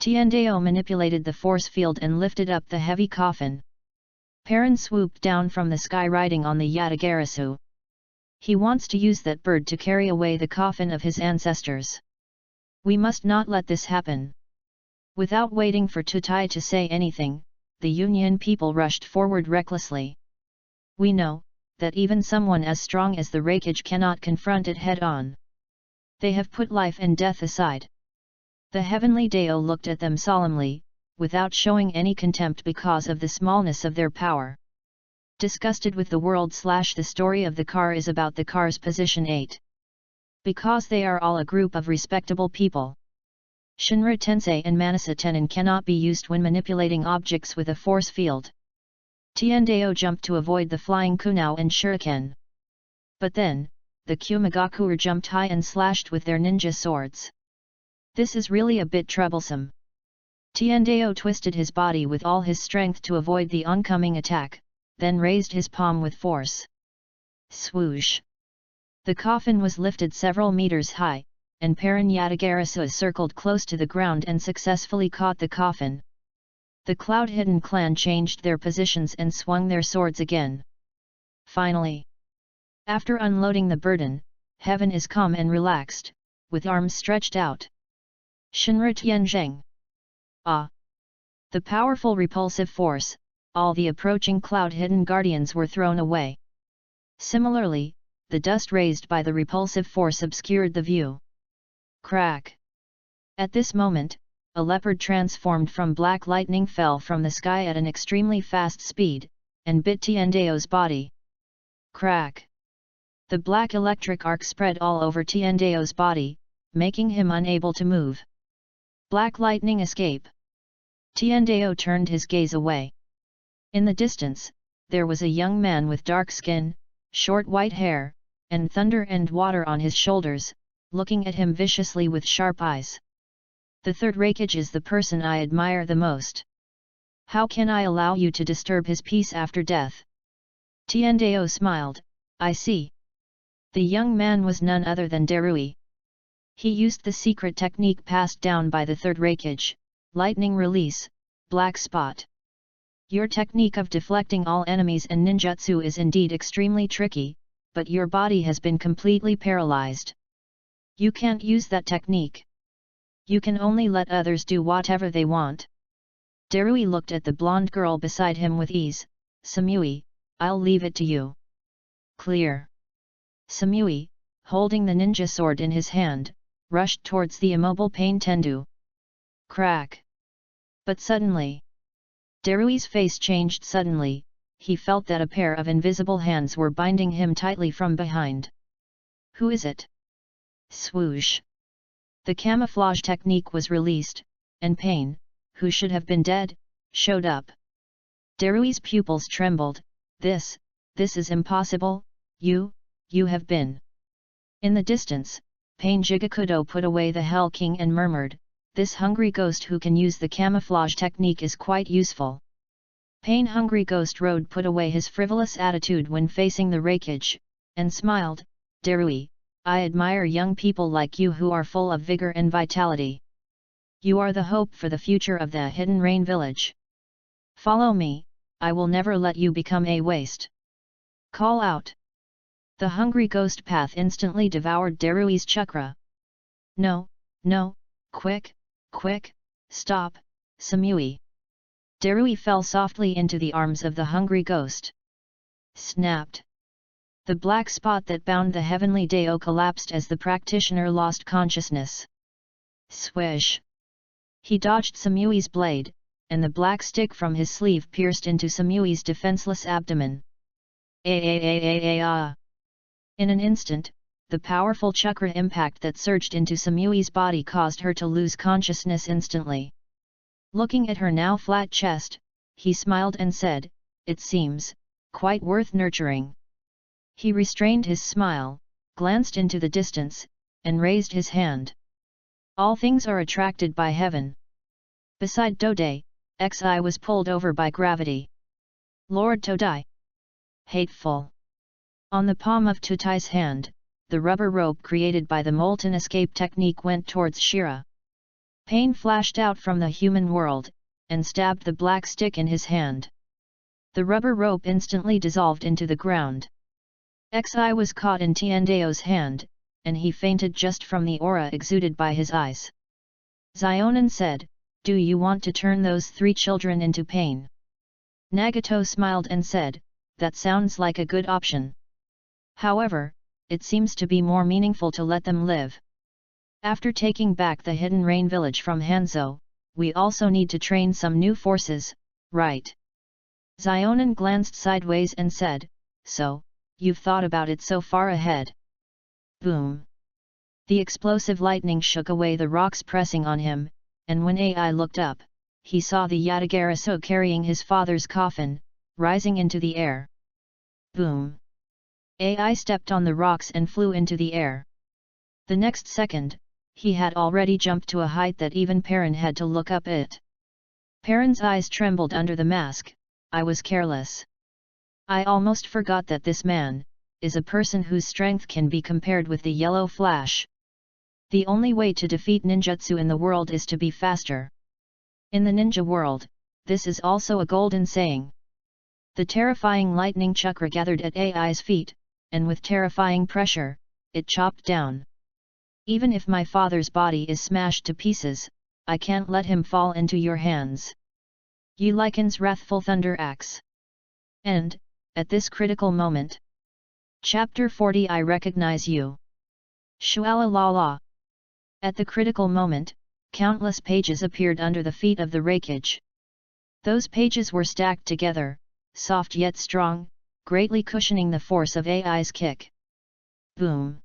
Tiandeo manipulated the force field and lifted up the heavy coffin. Perrin swooped down from the sky riding on the Yatagarasu. He wants to use that bird to carry away the coffin of his ancestors. We must not let this happen. Without waiting for Tutai to say anything, the Union people rushed forward recklessly. We know that even someone as strong as the rakeage cannot confront it head-on. They have put life and death aside. The heavenly Deo looked at them solemnly, without showing any contempt because of the smallness of their power. Disgusted with the world / the story of the car is about the car's position 8. Because they are all a group of respectable people. Shinra Tensei and Manasa Tenin cannot be used when manipulating objects with a force field. Tiandeo jumped to avoid the flying kunao and shuriken. But then, the Kumagakuer jumped high and slashed with their ninja swords. This is really a bit troublesome. Tiandeo twisted his body with all his strength to avoid the oncoming attack, then raised his palm with force. Swoosh! The coffin was lifted several meters high, and Perrin Yatagarasu circled close to the ground and successfully caught the coffin. The Cloud-Hidden clan changed their positions and swung their swords again. Finally, after unloading the burden, heaven is calm and relaxed, with arms stretched out. Shinra Tianzheng. Ah! The powerful repulsive force, all the approaching Cloud-Hidden guardians were thrown away. Similarly, the dust raised by the repulsive force obscured the view. Crack! At this moment, a leopard transformed from black lightning fell from the sky at an extremely fast speed, and bit Tiandeo's body. Crack! The black electric arc spread all over Tiandeo's body, making him unable to move. Black lightning escape! Tiandeo turned his gaze away. In the distance, there was a young man with dark skin, short white hair, and thunder and water on his shoulders, looking at him viciously with sharp eyes. The third rakeage is the person I admire the most. How can I allow you to disturb his peace after death? Tiandeo smiled. I see. The young man was none other than Darui. He used the secret technique passed down by the third rakeage, lightning release, black spot. Your technique of deflecting all enemies and ninjutsu is indeed extremely tricky, but your body has been completely paralyzed. You can't use that technique. You can only let others do whatever they want. Darui looked at the blonde girl beside him with ease. Samui, I'll leave it to you. Clear. Samui, holding the ninja sword in his hand, rushed towards the immobile Pain Tendu. Crack! But suddenly, Darui's face changed suddenly. He felt that a pair of invisible hands were binding him tightly from behind. Who is it? Swoosh! The camouflage technique was released, and Pain, who should have been dead, showed up. Darui's pupils trembled. This is impossible, you have been. In the distance, Pain Jigakudo put away the Hell King and murmured, this hungry ghost who can use the camouflage technique is quite useful. Pain Hungry Ghost Road put away his frivolous attitude when facing the wreckage, and smiled, Darui, I admire young people like you who are full of vigor and vitality. You are the hope for the future of the Hidden Rain Village. Follow me, I will never let you become a waste. Call out. The hungry ghost path instantly devoured Darui's chakra. No, quick, stop, Samui. Darui fell softly into the arms of the hungry ghost. Snapped. The black spot that bound the heavenly Deo collapsed as the practitioner lost consciousness. Swish. He dodged Samui's blade, and the black stick from his sleeve pierced into Samui's defenseless abdomen. In an instant, the powerful chakra impact that surged into Samui's body caused her to lose consciousness instantly. Looking at her now flat chest, he smiled and said, it seems quite worth nurturing. He restrained his smile, glanced into the distance, and raised his hand. All things are attracted by heaven. Beside Dode, Xi was pulled over by gravity. Lord Todai. Hateful. On the palm of Totai's hand, the rubber rope created by the molten escape technique went towards Shira. Pain flashed out from the human world, and stabbed the black stick in his hand. The rubber rope instantly dissolved into the ground. Xi was caught in Tiandao's hand, and he fainted just from the aura exuded by his eyes. Zionin said, do you want to turn those 3 children into pain? Nagato smiled and said, that sounds like a good option. However, it seems to be more meaningful to let them live. After taking back the Hidden Rain Village from Hanzo, we also need to train some new forces, right? Zionin glanced sideways and said, so, you've thought about it so far ahead. Boom! The explosive lightning shook away the rocks pressing on him, and when Ai looked up, he saw the Yatagarasu carrying his father's coffin, rising into the air. Boom! Ai stepped on the rocks and flew into the air. The next second, he had already jumped to a height that even Perrin had to look up at. Perrin's eyes trembled under the mask. I was careless. I almost forgot that this man is a person whose strength can be compared with the Yellow Flash. The only way to defeat ninjutsu in the world is to be faster. In the ninja world, this is also a golden saying. The terrifying lightning chakra gathered at Ai's feet, and with terrifying pressure, it chopped down. Even if my father's body is smashed to pieces, I can't let him fall into your hands. Yi Liken's wrathful thunder axe. And, at this critical moment. Chapter 40 I recognize you. Shuala la la. At the critical moment, countless pages appeared under the feet of the wreckage. Those pages were stacked together, soft yet strong, greatly cushioning the force of Ai's kick. Boom!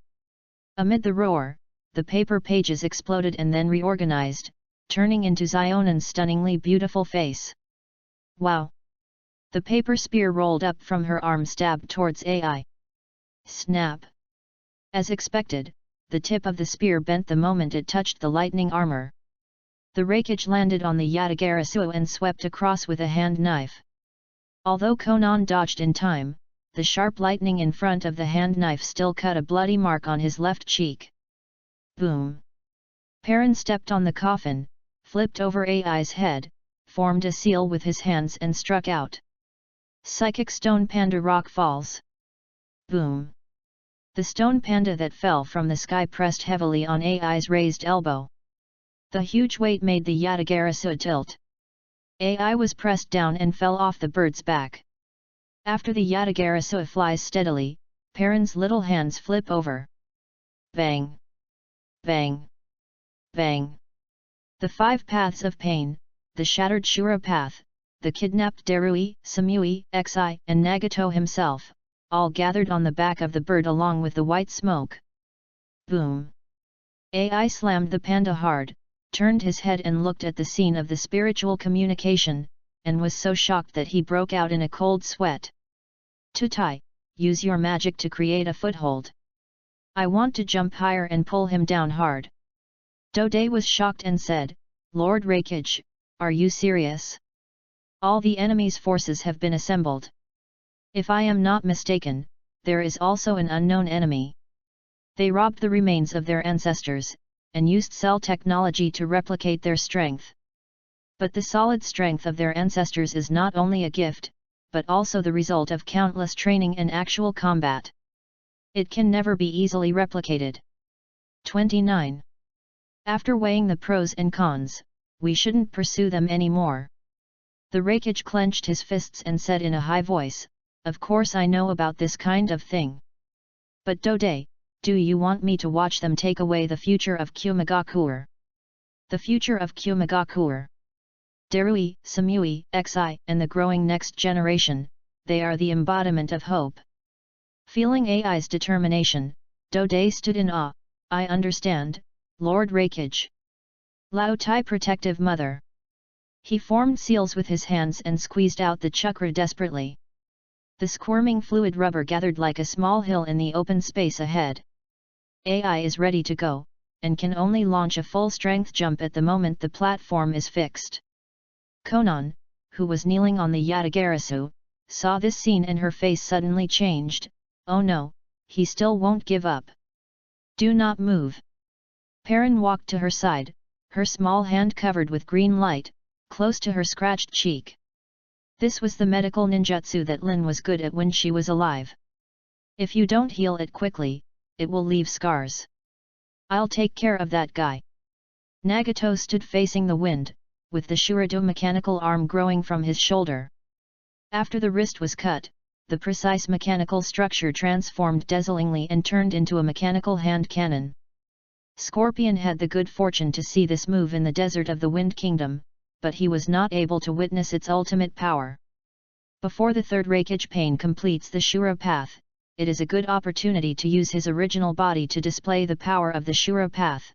Amid the roar, the paper pages exploded and then reorganized, turning into Zionin's stunningly beautiful face. Wow! The paper spear rolled up from her arm, stabbed towards Ai. Snap! As expected, the tip of the spear bent the moment it touched the lightning armor. The wreckage landed on the Yatagarasu and swept across with a hand knife. Although Konan dodged in time, the sharp lightning in front of the hand knife still cut a bloody mark on his left cheek. Boom! Perrin stepped on the coffin, flipped over Ai's head, formed a seal with his hands and struck out. Psychic Stone Panda Rock Falls. Boom! The stone panda that fell from the sky pressed heavily on Ai's raised elbow. The huge weight made the Yatagarasu tilt. Ai was pressed down and fell off the bird's back. After the Yatagarasu flies steadily, Perrin's little hands flip over. Bang! Bang! Bang! The 5 paths of pain, the shattered Shura path, the kidnapped Darui, Samui, Xi, and Nagato himself, all gathered on the back of the bird along with the white smoke. Boom! Ai slammed the panda hard, turned his head and looked at the scene of the spiritual communication, and was so shocked that he broke out in a cold sweat. Tutai, use your magic to create a foothold. I want to jump higher and pull him down hard. Dode was shocked and said, Lord Rakage, are you serious? All the enemy's forces have been assembled. If I am not mistaken, there is also an unknown enemy. They robbed the remains of their ancestors, and used cell technology to replicate their strength. But the solid strength of their ancestors is not only a gift, but also the result of countless training and actual combat. It can never be easily replicated. 29. After weighing the pros and cons, we shouldn't pursue them anymore. The Rakage clenched his fists and said in a high voice, of course I know about this kind of thing. But Dode, do you want me to watch them take away the future of Kyumegakuer? The future of Kyumegakuer. Darui, Samui, Xi, and the growing next generation, they are the embodiment of hope. Feeling Ai's determination, Dode stood in awe. I understand, Lord Rakage. Lao Tai protective mother. He formed seals with his hands and squeezed out the chakra desperately. The squirming fluid rubber gathered like a small hill in the open space ahead. Ai is ready to go, and can only launch a full-strength jump at the moment the platform is fixed. Konan, who was kneeling on the Yatagarasu, saw this scene and her face suddenly changed. Oh no, he still won't give up. Do not move. Perrin walked to her side, her small hand covered with green light, close to her scratched cheek. This was the medical ninjutsu that Lin was good at when she was alive. If you don't heal it quickly, it will leave scars. I'll take care of that guy. Nagato stood facing the wind, with the Shurido mechanical arm growing from his shoulder. After the wrist was cut, the precise mechanical structure transformed dazzlingly and turned into a mechanical hand cannon. Scorpion had the good fortune to see this move in the desert of the Wind Kingdom, but he was not able to witness its ultimate power. Before the third Rakage Pain completes the Shura path, it is a good opportunity to use his original body to display the power of the Shura path.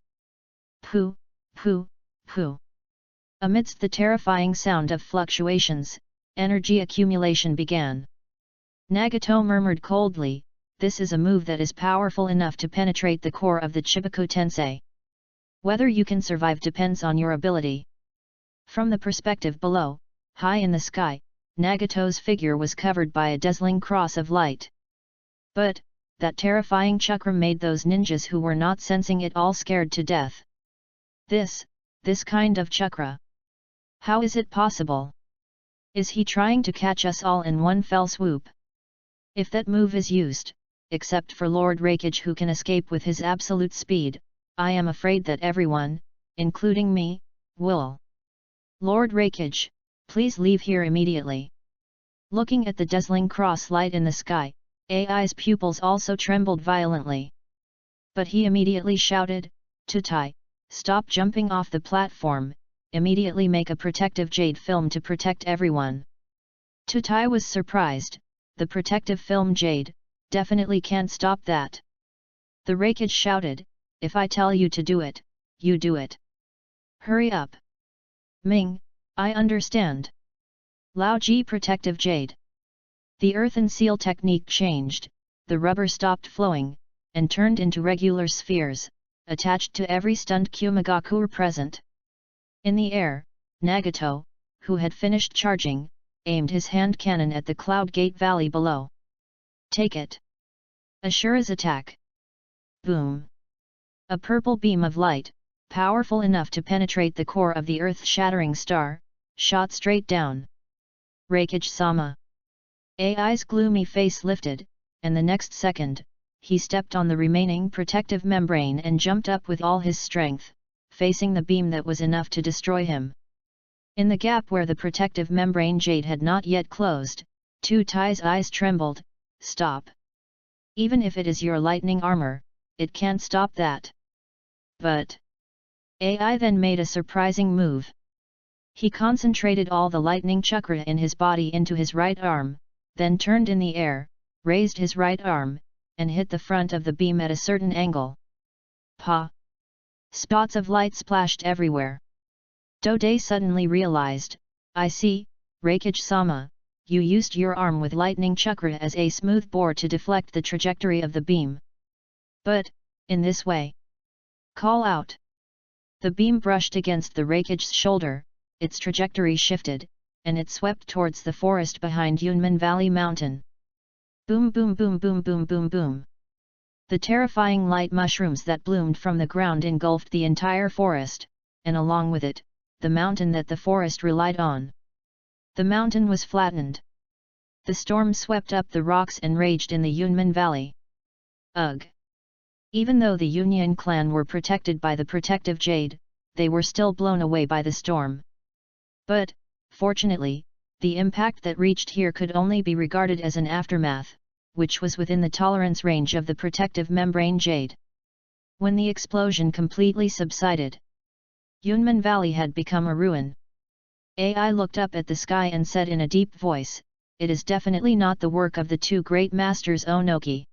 Pooh, pooh, pooh. Amidst the terrifying sound of fluctuations, energy accumulation began. Nagato murmured coldly, this is a move that is powerful enough to penetrate the core of the Chibaku Tensei. Whether you can survive depends on your ability. From the perspective below, high in the sky, Nagato's figure was covered by a dazzling cross of light. But, that terrifying chakra made those ninjas who were not sensing it all scared to death. This kind of chakra. How is it possible? Is he trying to catch us all in one fell swoop? If that move is used, except for Lord Rakage who can escape with his absolute speed, I am afraid that everyone, including me, will. Lord Rakage, please leave here immediately. Looking at the dazzling cross light in the sky, Ai's pupils also trembled violently. But he immediately shouted, Tutai, stop jumping off the platform, immediately make a protective jade film to protect everyone. Tutai was surprised, the protective film jade, definitely can't stop that. The Rakage shouted, if I tell you to do it, you do it. Hurry up. Ming, I understand. Lao Ji protective jade. The earthen seal technique changed, the rubber stopped flowing, and turned into regular spheres, attached to every stunned Kyumegakuer present. In the air, Nagato, who had finished charging, aimed his hand cannon at the Cloud Gate Valley below. Take it. Ashura's attack. Boom. A purple beam of light, powerful enough to penetrate the core of the earth-shattering star, shot straight down. Rakage-sama. Ai's gloomy face lifted, and the next second, he stepped on the remaining protective membrane and jumped up with all his strength, facing the beam that was enough to destroy him. In the gap where the protective membrane jade had not yet closed, Tutai's eyes trembled. Stop. Even if it is your lightning armor, it can't stop that. But Ai then made a surprising move. He concentrated all the lightning chakra in his body into his right arm, then turned in the air, raised his right arm, and hit the front of the beam at a certain angle. Pa! Spots of light splashed everywhere. Dode suddenly realized, I see, Reikage-sama, you used your arm with lightning chakra as a smooth bore to deflect the trajectory of the beam. But, in this way, call out. The beam brushed against the Reikage's shoulder, its trajectory shifted, and it swept towards the forest behind Yunmen Valley Mountain. Boom boom boom boom boom boom boom. The terrifying light mushrooms that bloomed from the ground engulfed the entire forest, and along with it, the mountain that the forest relied on. The mountain was flattened. The storm swept up the rocks and raged in the Yunmen Valley. Ugh! Even though the Union clan were protected by the protective jade, they were still blown away by the storm. But, fortunately, the impact that reached here could only be regarded as an aftermath, which was within the tolerance range of the protective membrane jade. When the explosion completely subsided, Yunmen Valley had become a ruin. AI looked up at the sky and said in a deep voice, "It is definitely not the work of the two great masters Onoki.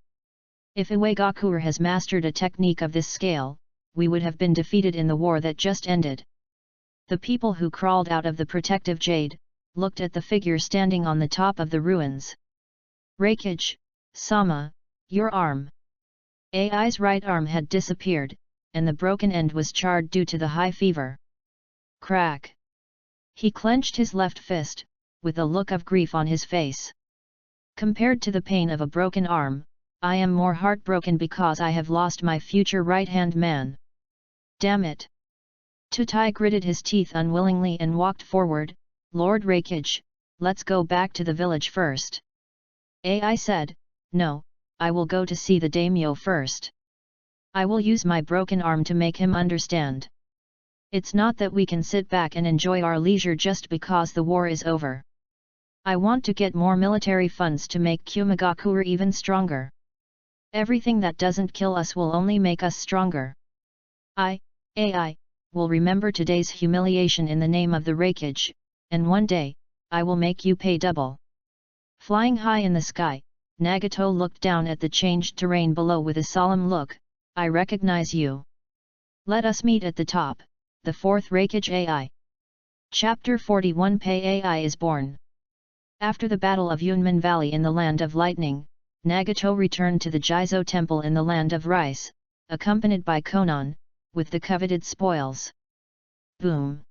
If Iwagakure has mastered a technique of this scale, we would have been defeated in the war that just ended." The people who crawled out of the protective jade, looked at the figure standing on the top of the ruins. Reikage-sama, your arm. AI's right arm had disappeared, and the broken end was charred due to the high fever. Crack! He clenched his left fist, with a look of grief on his face. Compared to the pain of a broken arm, I am more heartbroken because I have lost my future right-hand man. Damn it! Tutai gritted his teeth unwillingly and walked forward. "Lord Reikage, let's go back to the village first." AI said, "No, I will go to see the daimyo first. I will use my broken arm to make him understand. It's not that we can sit back and enjoy our leisure just because the war is over. I want to get more military funds to make Kumagakure even stronger. Everything that doesn't kill us will only make us stronger. AI, will remember today's humiliation in the name of the Reikage, and one day, I will make you pay double." Flying high in the sky, Nagato looked down at the changed terrain below with a solemn look. "I recognize you. Let us meet at the top, the fourth Reikage AI." Chapter 41 Pei AI is born. After the Battle of Yunmen Valley in the Land of Lightning, Nagato returned to the Jizo Temple in the Land of Rice, accompanied by Konan, with the coveted spoils. Boom!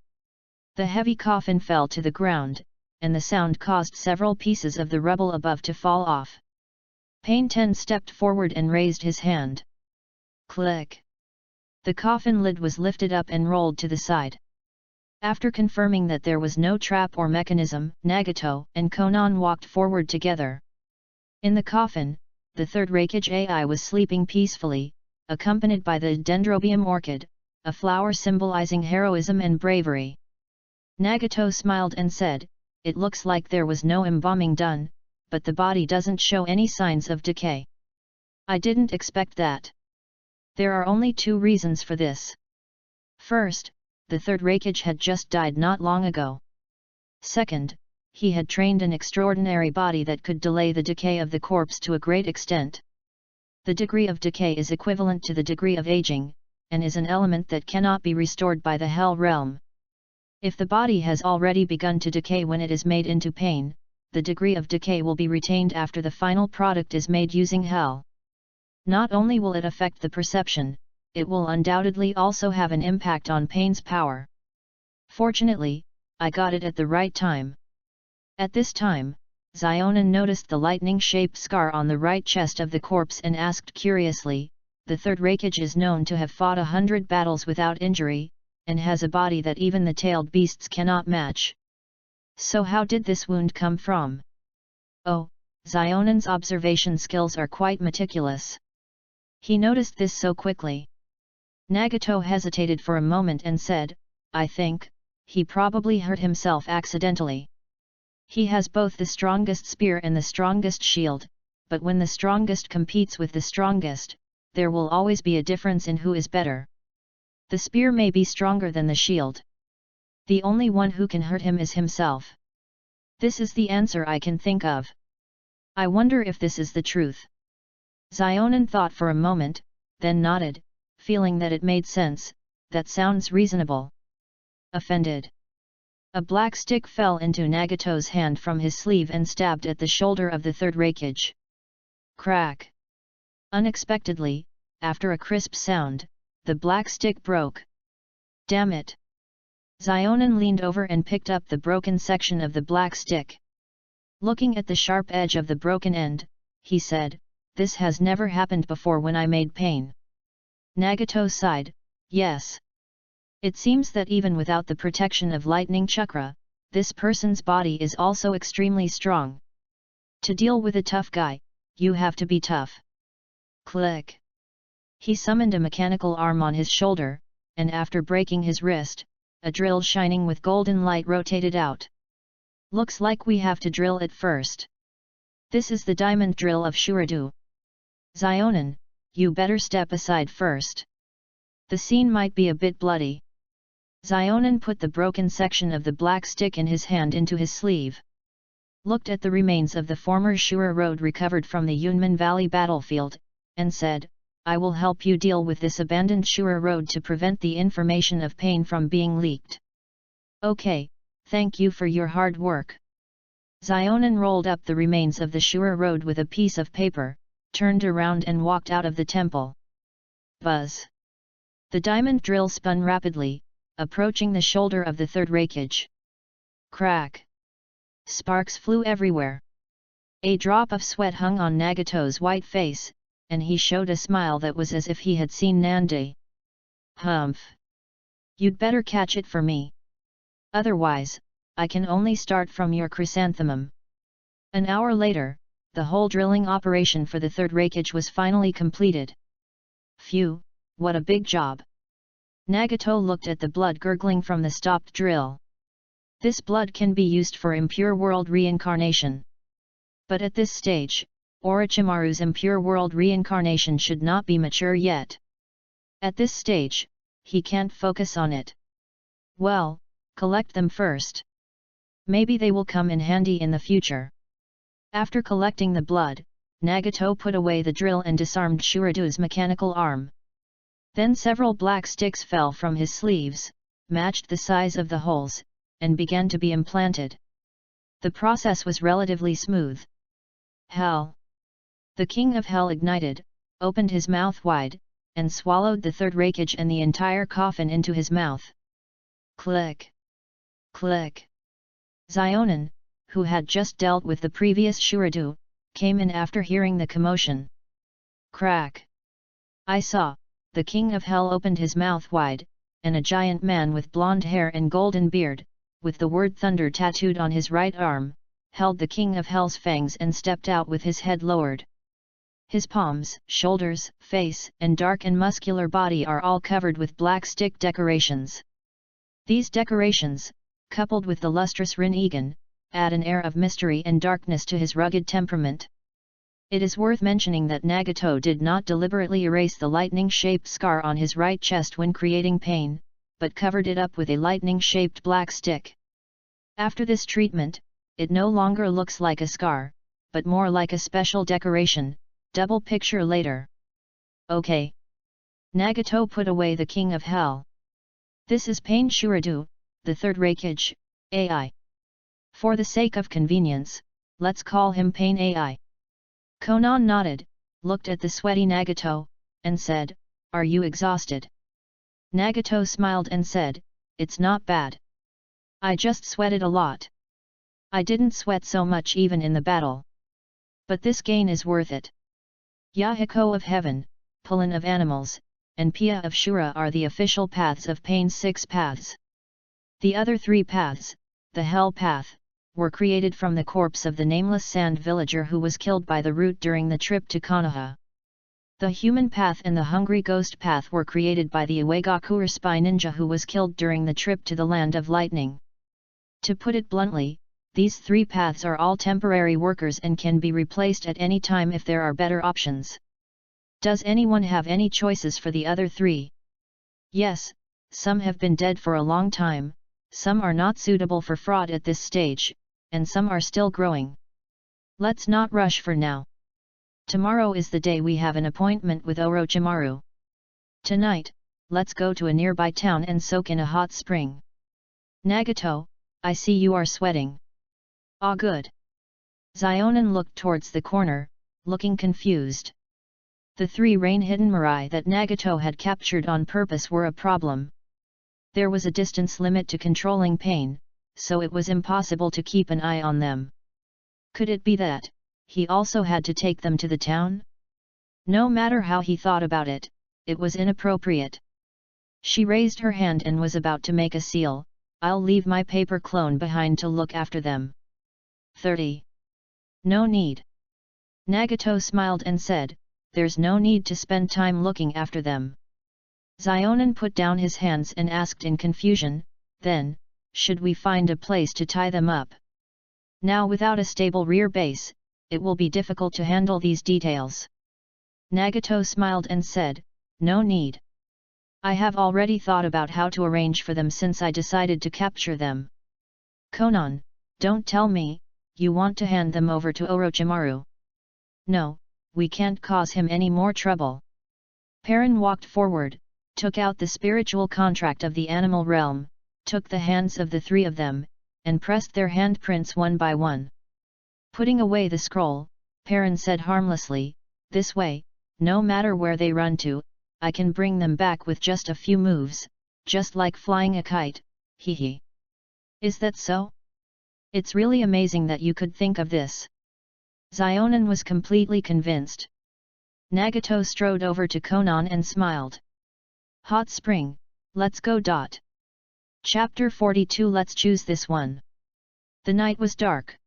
The heavy coffin fell to the ground, and the sound caused several pieces of the rubble above to fall off. Pain Ten stepped forward and raised his hand. Click! The coffin lid was lifted up and rolled to the side. After confirming that there was no trap or mechanism, Nagato and Konan walked forward together. In the coffin, the third Reikage AI was sleeping peacefully, accompanied by the Dendrobium orchid, a flower symbolizing heroism and bravery. Nagato smiled and said, "It looks like there was no embalming done, but the body doesn't show any signs of decay. I didn't expect that. There are only two reasons for this. First, the third Reikage had just died not long ago. Second, he had trained an extraordinary body that could delay the decay of the corpse to a great extent. The degree of decay is equivalent to the degree of aging, and is an element that cannot be restored by the Hell Realm. If the body has already begun to decay when it is made into pain, the degree of decay will be retained after the final product is made using Hell. Not only will it affect the perception, it will undoubtedly also have an impact on pain's power. Fortunately, I got it at the right time." At this time, Zionin noticed the lightning-shaped scar on the right chest of the corpse and asked curiously, "The third Reikage is known to have fought 100 battles without injury, and has a body that even the tailed beasts cannot match. So how did this wound come from?" Oh, Zionin's observation skills are quite meticulous. He noticed this so quickly. Nagato hesitated for a moment and said, "I think, he probably hurt himself accidentally. He has both the strongest spear and the strongest shield, but when the strongest competes with the strongest, there will always be a difference in who is better. The spear may be stronger than the shield. The only one who can hurt him is himself. This is the answer I can think of. I wonder if this is the truth." Zionin thought for a moment, then nodded, feeling that it made sense. "That sounds reasonable." Offended. A black stick fell into Nagato's hand from his sleeve and stabbed at the shoulder of the third raikage. Crack! Unexpectedly, after a crisp sound, the black stick broke. Damn it! Zionin leaned over and picked up the broken section of the black stick. Looking at the sharp edge of the broken end, he said, "This has never happened before when I made pain." Nagato sighed, "Yes. It seems that even without the protection of lightning chakra, this person's body is also extremely strong. To deal with a tough guy, you have to be tough." Click! He summoned a mechanical arm on his shoulder, and after breaking his wrist, a drill shining with golden light rotated out. "Looks like we have to drill it first. This is the diamond drill of Shuradu. Zionin, you better step aside first. The scene might be a bit bloody." Zionin put the broken section of the black stick in his hand into his sleeve. Looked at the remains of the former Shura road recovered from the Yunmen Valley battlefield, and said, "I will help you deal with this abandoned Shura road to prevent the information of pain from being leaked." "Okay, thank you for your hard work." Zionin rolled up the remains of the Shura road with a piece of paper, turned around and walked out of the temple. Buzz! The diamond drill spun rapidly, approaching the shoulder of the third raikage. Crack! Sparks flew everywhere. A drop of sweat hung on Nagato's white face, and he showed a smile that was as if he had seen Nandi. "Humph! You'd better catch it for me. Otherwise, I can only start from your chrysanthemum." An hour later, the whole drilling operation for the third raikage was finally completed. Phew, what a big job! Nagato looked at the blood gurgling from the stopped drill. This blood can be used for impure world reincarnation. But at this stage, Orochimaru's impure world reincarnation should not be mature yet. At this stage, he can't focus on it. Well, collect them first. Maybe they will come in handy in the future. After collecting the blood, Nagato put away the drill and disarmed Shuradu's mechanical arm. Then several black sticks fell from his sleeves, matched the size of the holes, and began to be implanted. The process was relatively smooth. Hell! The King of Hell ignited, opened his mouth wide, and swallowed the third raikage and the entire coffin into his mouth. Click! Click! Zionin, who had just dealt with the previous Shuradu, came in after hearing the commotion. Crack! I saw, the King of Hell opened his mouth wide, and a giant man with blonde hair and golden beard, with the word thunder tattooed on his right arm, held the King of Hell's fangs and stepped out with his head lowered. His palms, shoulders, face, and dark and muscular body are all covered with black stick decorations. These decorations, coupled with the lustrous Rinnegan, add an air of mystery and darkness to his rugged temperament. It is worth mentioning that Nagato did not deliberately erase the lightning-shaped scar on his right chest when creating pain, but covered it up with a lightning-shaped black stick. After this treatment, it no longer looks like a scar, but more like a special decoration. Double picture later. Okay. Nagato put away the King of Hell. This is Pain Shuradu, the third raikage, AI. For the sake of convenience, let's call him Pain AI. Konan nodded, looked at the sweaty Nagato, and said, "Are you exhausted?" Nagato smiled and said, "It's not bad. I just sweated a lot. I didn't sweat so much even in the battle. But this gain is worth it." Yahiko of Heaven, Pulan of Animals, and Pia of Shura are the official paths of Pain's 6 paths. The other 3 paths, the Hell Path, were created from the corpse of the nameless sand villager who was killed by the root during the trip to Konoha. The Human Path and the Hungry Ghost Path were created by the Uegakuer spy ninja who was killed during the trip to the Land of Lightning. To put it bluntly, these 3 paths are all temporary workers and can be replaced at any time if there are better options. Does anyone have any choices for the other 3? Yes, some have been dead for a long time, some are not suitable for fraud at this stage, and some are still growing. Let's not rush for now. Tomorrow is the day we have an appointment with Orochimaru. Tonight, let's go to a nearby town and soak in a hot spring. Nagato, I see you are sweating. Ah, good. Zionin looked towards the corner, looking confused. The 3 rain-hidden Mirai that Nagato had captured on purpose were a problem. There was a distance limit to controlling pain, so it was impossible to keep an eye on them. Could it be that he also had to take them to the town? No matter how he thought about it, it was inappropriate. She raised her hand and was about to make a seal. I'll leave my paper clone behind to look after them. 30. No need. Nagato smiled and said, there's no need to spend time looking after them. Zionin put down his hands and asked in confusion, then, should we find a place to tie them up? Now without a stable rear base, it will be difficult to handle these details. Nagato smiled and said, no need. I have already thought about how to arrange for them since I decided to capture them. Konan, don't tell me, you want to hand them over to Orochimaru. No, we can't cause him any more trouble. Perrin walked forward, took out the spiritual contract of the animal realm, took the hands of the 3 of them, and pressed their handprints one by one. Putting away the scroll, Perrin said harmlessly, this way, no matter where they run to, I can bring them back with just a few moves, just like flying a kite, hee hee. Is that so? It's really amazing that you could think of this. Zionin was completely convinced. Nagato strode over to Konan and smiled. Hot spring, let's go. Chapter 42. Let's choose this one. The night was dark.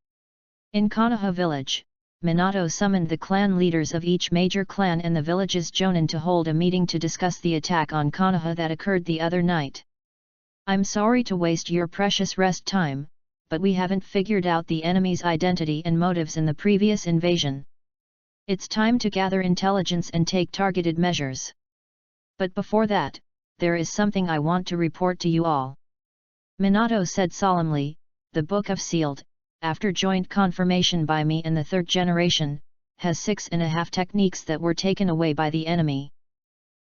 In Konoha village, Minato summoned the clan leaders of each major clan and the village's jonin to hold a meeting to discuss the attack on Konoha that occurred the other night. I'm sorry to waste your precious rest time, but we haven't figured out the enemy's identity and motives in the previous invasion. It's time to gather intelligence and take targeted measures. But before that, there is something I want to report to you all. Minato said solemnly, the Book of Sealed, after joint confirmation by me and the 3rd generation, has 6.5 techniques that were taken away by the enemy.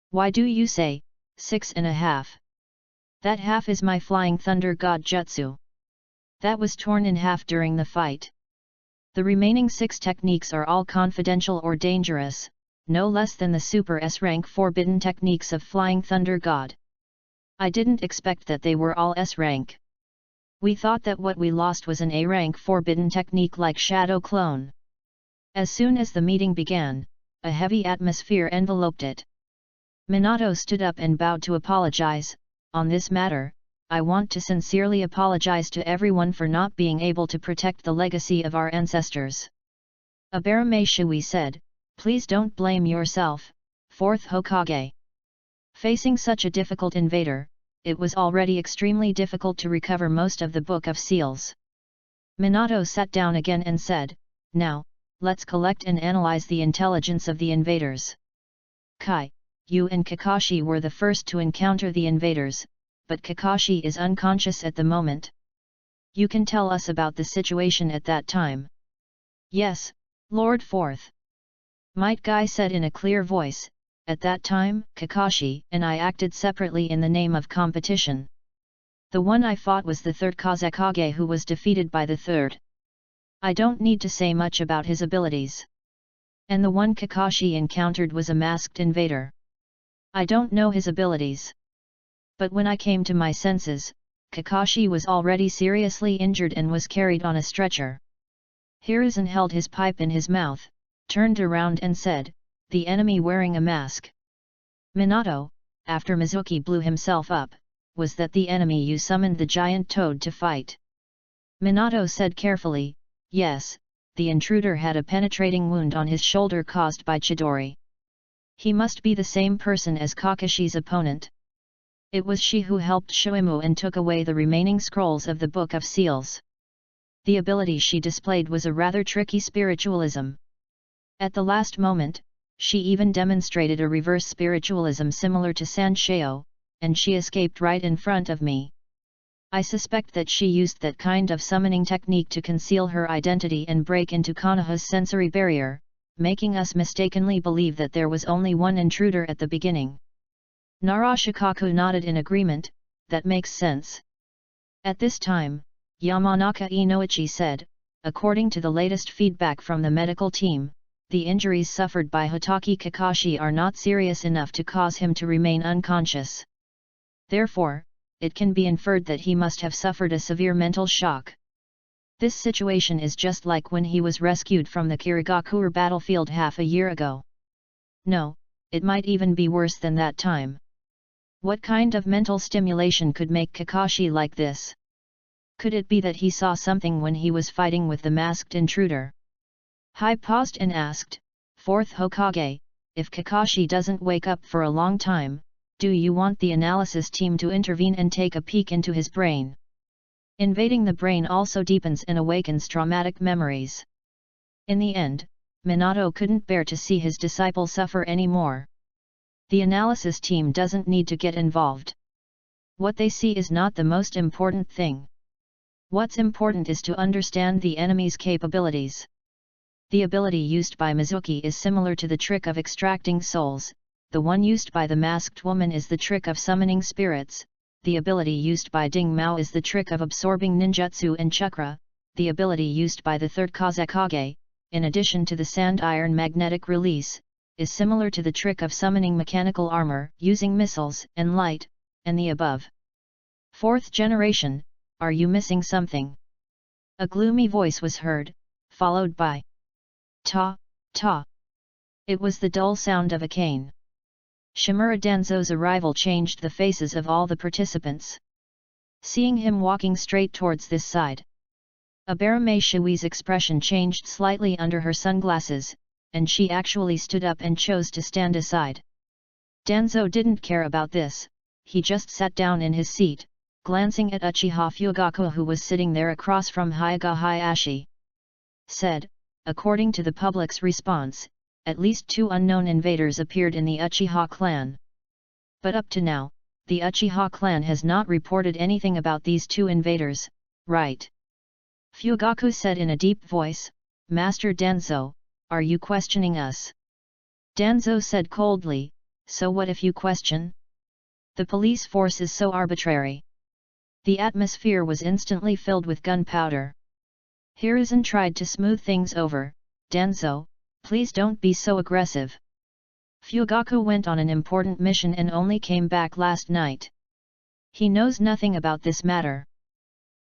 Why do you say, 6.5? That half is my Flying Thunder God Jutsu. That was torn in half during the fight. The remaining 6 techniques are all confidential or dangerous, no less than the Super S-rank forbidden techniques of Flying Thunder God. I didn't expect that they were all S-rank. We thought that what we lost was an A-rank forbidden technique like Shadow Clone. As soon as the meeting began, a heavy atmosphere enveloped it. Minato stood up and bowed to apologize. On this matter, I want to sincerely apologize to everyone for not being able to protect the legacy of our ancestors. Abarame Shui said, please don't blame yourself, 4th Hokage. Facing such a difficult invader, it was already extremely difficult to recover most of the Book of Seals. Minato sat down again and said, now, let's collect and analyze the intelligence of the invaders. Kai, you and Kakashi were the first to encounter the invaders, but Kakashi is unconscious at the moment. You can tell us about the situation at that time. Yes, Lord 4th. Might Guy said in a clear voice, at that time, Kakashi and I acted separately in the name of competition. The one I fought was the 3rd Kazekage who was defeated by the 3rd. I don't need to say much about his abilities. And the one Kakashi encountered was a masked invader. I don't know his abilities. But when I came to my senses, Kakashi was already seriously injured and was carried on a stretcher. Hiruzen held his pipe in his mouth, turned around and said, the enemy wearing a mask. Minato, after Mizuki blew himself up, was that the enemy you summoned the giant toad to fight? Minato said carefully, yes, the intruder had a penetrating wound on his shoulder caused by Chidori. He must be the same person as Kakashi's opponent. It was she who helped Shuimu and took away the remaining scrolls of the Book of Seals. The ability she displayed was a rather tricky spiritualism. At the last moment, she even demonstrated a reverse spiritualism similar to Sansheo, and she escaped right in front of me. I suspect that she used that kind of summoning technique to conceal her identity and break into Konoha's sensory barrier, making us mistakenly believe that there was only one intruder at the beginning. Narashikaku nodded in agreement, that makes sense. At this time, Yamanaka Inoichi said, according to the latest feedback from the medical team, the injuries suffered by Hitaki Kakashi are not serious enough to cause him to remain unconscious. Therefore, it can be inferred that he must have suffered a severe mental shock. This situation is just like when he was rescued from the Kirigakure battlefield half a year ago. No, it might even be worse than that time. What kind of mental stimulation could make Kakashi like this? Could it be that he saw something when he was fighting with the masked intruder? Hai paused and asked, "Fourth Hokage, if Kakashi doesn't wake up for a long time, do you want the analysis team to intervene and take a peek into his brain?" Invading the brain also deepens and awakens traumatic memories. In the end, Minato couldn't bear to see his disciple suffer anymore. The analysis team doesn't need to get involved. What they see is not the most important thing. What's important is to understand the enemy's capabilities. The ability used by Mizuki is similar to the trick of extracting souls, the one used by the masked woman is the trick of summoning spirits, the ability used by Ding Mao is the trick of absorbing ninjutsu and chakra, the ability used by the third Kazekage, in addition to the sand iron magnetic release, is similar to the trick of summoning mechanical armor using missiles and light, and the above. Fourth generation, are you missing something? A gloomy voice was heard, followed by ta, ta. It was the dull sound of a cane. Shimura Danzo's arrival changed the faces of all the participants. Seeing him walking straight towards this side, Abarame Shui's expression changed slightly under her sunglasses, and she actually stood up and chose to stand aside. Danzo didn't care about this, he just sat down in his seat, glancing at Uchiha Fugaku who was sitting there across from Hyuga Hayashi. Said, according to the public's response, at least 2 unknown invaders appeared in the Uchiha clan. But up to now, the Uchiha clan has not reported anything about these 2 invaders, right? Fugaku said in a deep voice, "Master Danzo, are you questioning us?" Danzo said coldly, "So what if you question? The police force is so arbitrary." The atmosphere was instantly filled with gunpowder. Hiruzen tried to smooth things over, "Danzo, please don't be so aggressive. Fugaku went on an important mission and only came back last night. He knows nothing about this matter."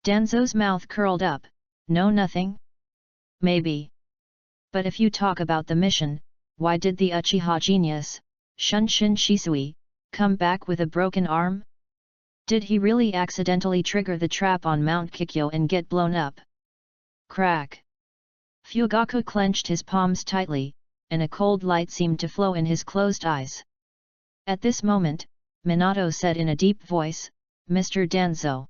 Danzo's mouth curled up, "No nothing? Maybe. But if you talk about the mission, why did the Uchiha genius, Shunshin Shisui, come back with a broken arm? Did he really accidentally trigger the trap on Mount Kikyo and get blown up?" Crack! Fugaku clenched his palms tightly, and a cold light seemed to flow in his closed eyes. At this moment, Minato said in a deep voice, "Mr. Danzo.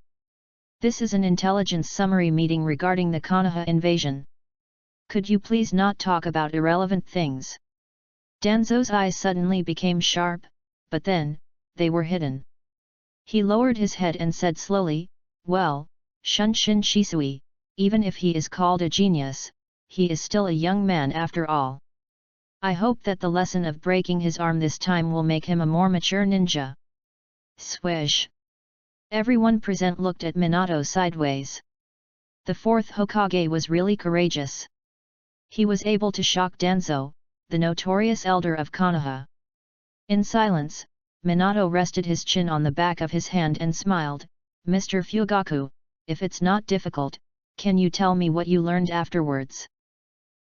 This is an intelligence summary meeting regarding the Konoha invasion. Could you please not talk about irrelevant things?" Danzo's eyes suddenly became sharp, but then, they were hidden. He lowered his head and said slowly, "Well, Shunshin Shisui, even if he is called a genius, he is still a young man after all. I hope that the lesson of breaking his arm this time will make him a more mature ninja." Swish! Everyone present looked at Minato sideways. The 4th Hokage was really courageous. He was able to shock Danzo, the notorious elder of Konoha. In silence, Minato rested his chin on the back of his hand and smiled, "Mr. Fugaku, if it's not difficult, can you tell me what you learned afterwards?"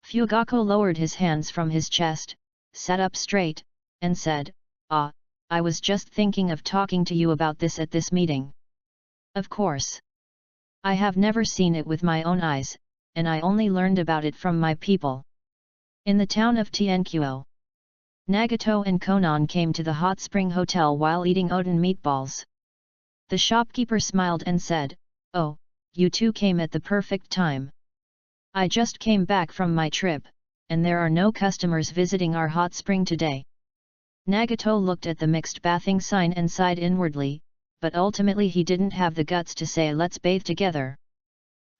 Fugaku lowered his hands from his chest, sat up straight, and said, I was just thinking of talking to you about this at this meeting. Of course. I have never seen it with my own eyes, and I only learned about it from my people. In the town of Tianquo, Nagato and Konan came to the hot spring hotel while eating Oden meatballs. The shopkeeper smiled and said, "Oh, you two came at the perfect time. I just came back from my trip, and there are no customers visiting our hot spring today." Nagato looked at the mixed bathing sign and sighed inwardly, but ultimately he didn't have the guts to say let's bathe together.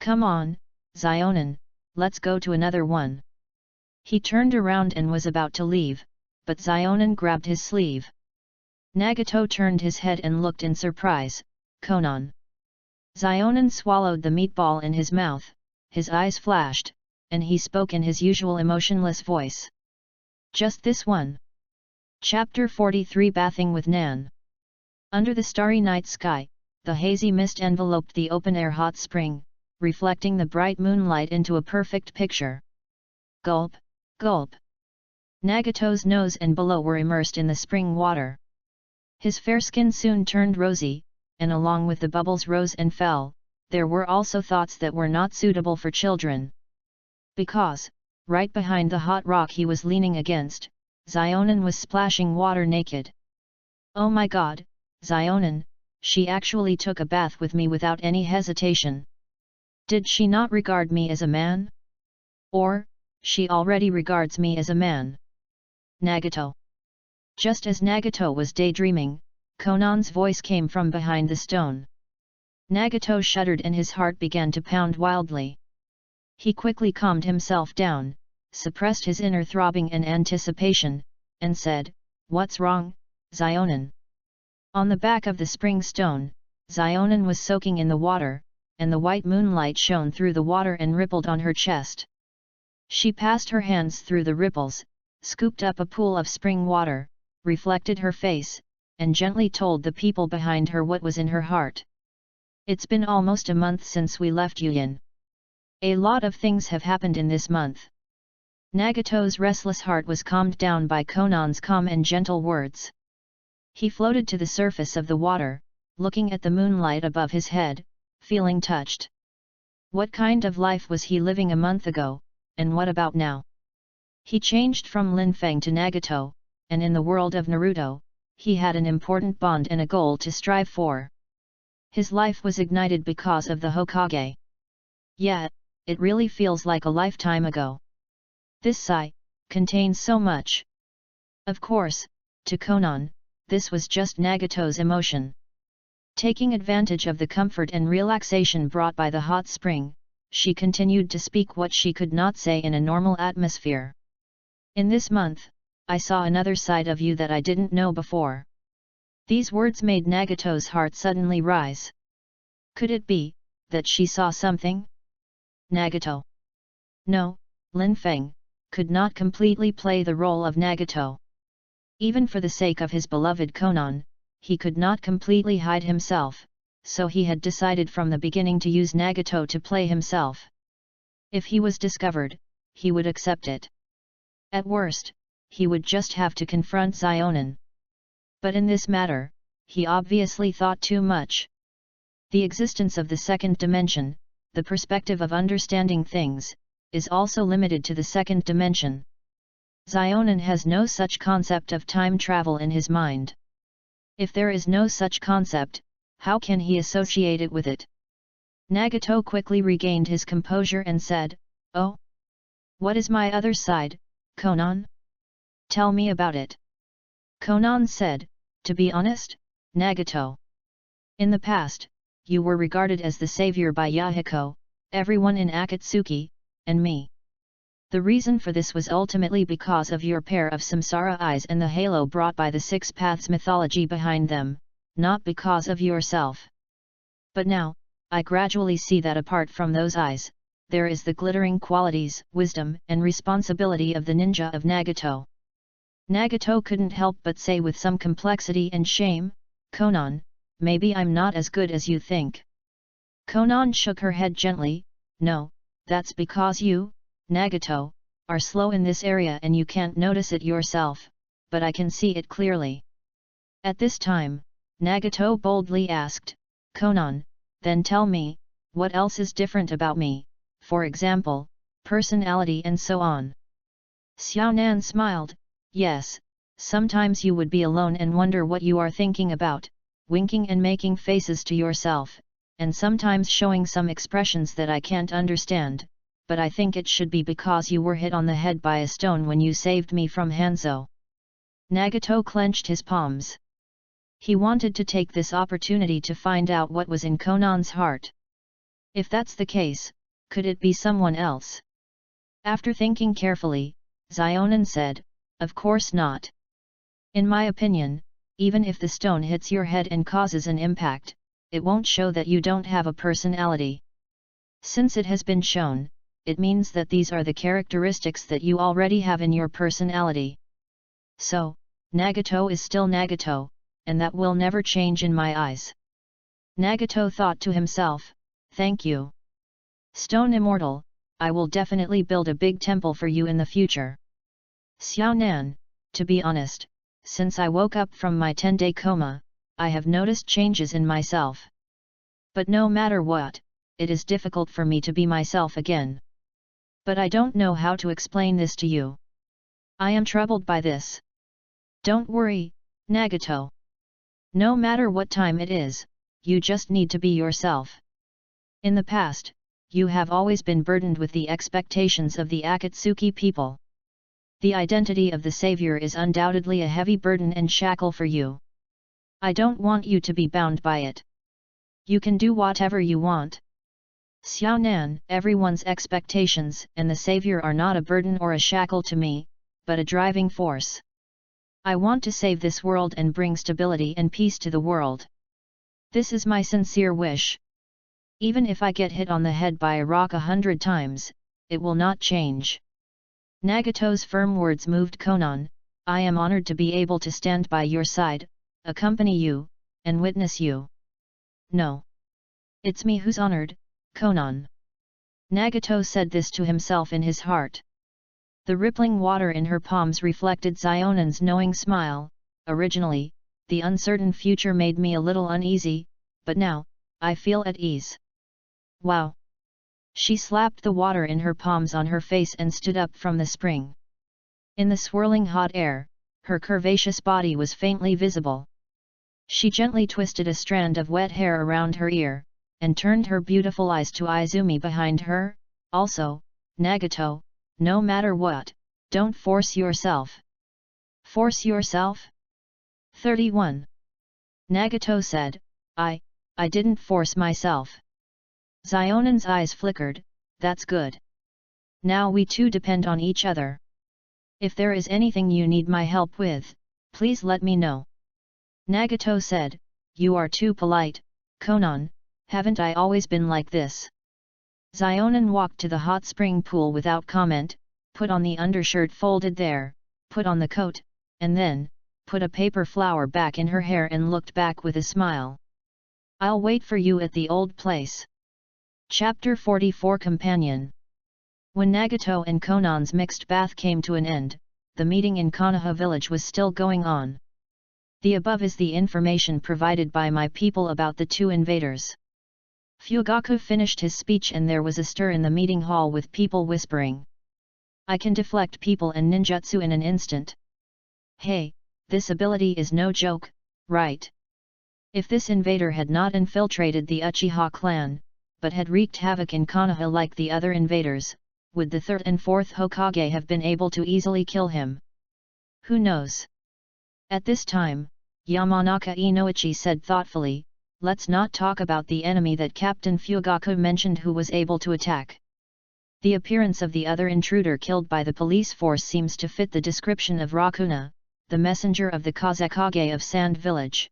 "Come on, Zionin, let's go to another one." He turned around and was about to leave, but Zionin grabbed his sleeve. Nagato turned his head and looked in surprise, "Konan. Zionin swallowed the meatball in his mouth, his eyes flashed, and he spoke in his usual emotionless voice. Just this one. Chapter 43 Bathing with Nan. Under the starry night sky, the hazy mist enveloped the open-air hot spring, reflecting the bright moonlight into a perfect picture. Gulp, gulp. Nagato's nose and below were immersed in the spring water. His fair skin soon turned rosy, and along with the bubbles rose and fell, there were also thoughts that were not suitable for children. Because, right behind the hot rock he was leaning against, Zionin was splashing water naked. Oh my god, Zionin, she actually took a bath with me without any hesitation. Did she not regard me as a man? Or, she already regards me as a man? Nagato. Just as Nagato was daydreaming, Konan's voice came from behind the stone. Nagato shuddered and his heart began to pound wildly. He quickly calmed himself down, suppressed his inner throbbing and anticipation, and said, "What's wrong, Zionin?" On the back of the spring stone, Zionin was soaking in the water, and the white moonlight shone through the water and rippled on her chest. She passed her hands through the ripples, scooped up a pool of spring water, reflected her face, and gently told the people behind her what was in her heart. It's been almost a month since we left Yuyin. A lot of things have happened in this month. Nagato's restless heart was calmed down by Konan's calm and gentle words. He floated to the surface of the water, looking at the moonlight above his head, feeling touched. What kind of life was he living a month ago, and what about now? He changed from Linfeng to Nagato, and in the world of Naruto, he had an important bond and a goal to strive for. His life was ignited because of the Hokage. Yet, it really feels like a lifetime ago. This sigh contains so much. Of course, to Konan, this was just Nagato's emotion. Taking advantage of the comfort and relaxation brought by the hot spring, she continued to speak what she could not say in a normal atmosphere. In this month, I saw another side of you that I didn't know before. These words made Nagato's heart suddenly rise. Could it be that she saw something? Nagato. No, Linfeng could not completely play the role of Nagato. Even for the sake of his beloved Konan, he could not completely hide himself, so he had decided from the beginning to use Nagato to play himself. If he was discovered, he would accept it. At worst, he would just have to confront Zionin. But in this matter, he obviously thought too much. The existence of the second dimension, the perspective of understanding things, is also limited to the second dimension. Zionin has no such concept of time travel in his mind. If there is no such concept, how can he associate it with it? Nagato quickly regained his composure and said, "Oh? What is my other side, Konan? Tell me about it." Konan said, "To be honest, Nagato. In the past, you were regarded as the savior by Yahiko, everyone in Akatsuki, and me. The reason for this was ultimately because of your pair of samsara eyes and the halo brought by the Six Paths mythology behind them, not because of yourself. But now, I gradually see that apart from those eyes, there is the glittering qualities, wisdom and responsibility of the ninja of Nagato." Nagato couldn't help but say with some complexity and shame, "Konan, maybe I'm not as good as you think." Konan shook her head gently, "No, that's because you, Nagato, are slow in this area and you can't notice it yourself, but I can see it clearly." At this time, Nagato boldly asked, "Konan, then tell me, what else is different about me, for example, personality and so on?" Xiaonan smiled, "Yes, sometimes you would be alone and wonder what you are thinking about, winking and making faces to yourself, and sometimes showing some expressions that I can't understand, but I think it should be because you were hit on the head by a stone when you saved me from Hanzo." Nagato clenched his palms. He wanted to take this opportunity to find out what was in Konan's heart. If that's the case, could it be someone else? After thinking carefully, Zionin said, "Of course not. In my opinion, even if the stone hits your head and causes an impact, it won't show that you don't have a personality. Since it has been shown, it means that these are the characteristics that you already have in your personality. So, Nagato is still Nagato, and that will never change in my eyes. Nagato thought to himself, thank you. Stone Immortal, I will definitely build a big temple for you in the future. Xiao Nan, to be honest, since I woke up from my 10-day coma, I have noticed changes in myself. But no matter what, it is difficult for me to be myself again. But I don't know how to explain this to you. I am troubled by this. Don't worry, Nagato. No matter what time it is, you just need to be yourself. In the past, you have always been burdened with the expectations of the Akatsuki people. The identity of the savior is undoubtedly a heavy burden and shackle for you. I don't want you to be bound by it. You can do whatever you want. Xiao Nan, everyone's expectations and the savior are not a burden or a shackle to me, but a driving force. I want to save this world and bring stability and peace to the world. This is my sincere wish. Even if I get hit on the head by a rock 100 times, it will not change. Nagato's firm words moved Konan. I am honored to be able to stand by your side, accompany you, and witness you. No. It's me who's honored, Konan. Nagato said this to himself in his heart. The rippling water in her palms reflected Xionan's knowing smile. Originally, the uncertain future made me a little uneasy, but now, I feel at ease. Wow! She slapped the water in her palms on her face and stood up from the spring. In the swirling hot air, her curvaceous body was faintly visible. She gently twisted a strand of wet hair around her ear, and turned her beautiful eyes to Izumi behind her. Also, Nagato, no matter what, don't force yourself. Force yourself? 31. Nagato said, I didn't force myself. Xionan's eyes flickered, that's good. Now we two depend on each other. If there is anything you need my help with, please let me know. Nagato said, you are too polite, Konan, haven't I always been like this? Xionan walked to the hot spring pool without comment, put on the undershirt folded there, put on the coat, and then, put a paper flower back in her hair and looked back with a smile. I'll wait for you at the old place. Chapter 44 Companion. When Nagato and Konan's mixed bath came to an end, the meeting in Konoha village was still going on. The above is the information provided by my people about the two invaders. Fugaku finished his speech and there was a stir in the meeting hall with people whispering. I can deflect people and ninjutsu in an instant. Hey, this ability is no joke, right? If this invader had not infiltrated the Uchiha clan, but had wreaked havoc in Konoha like the other invaders, would the third and fourth Hokage have been able to easily kill him? Who knows? At this time, Yamanaka Inoichi said thoughtfully, let's not talk about the enemy that Captain Fugaku mentioned who was able to attack. The appearance of the other intruder killed by the police force seems to fit the description of Rakuna, the messenger of the Kazekage of Sand Village.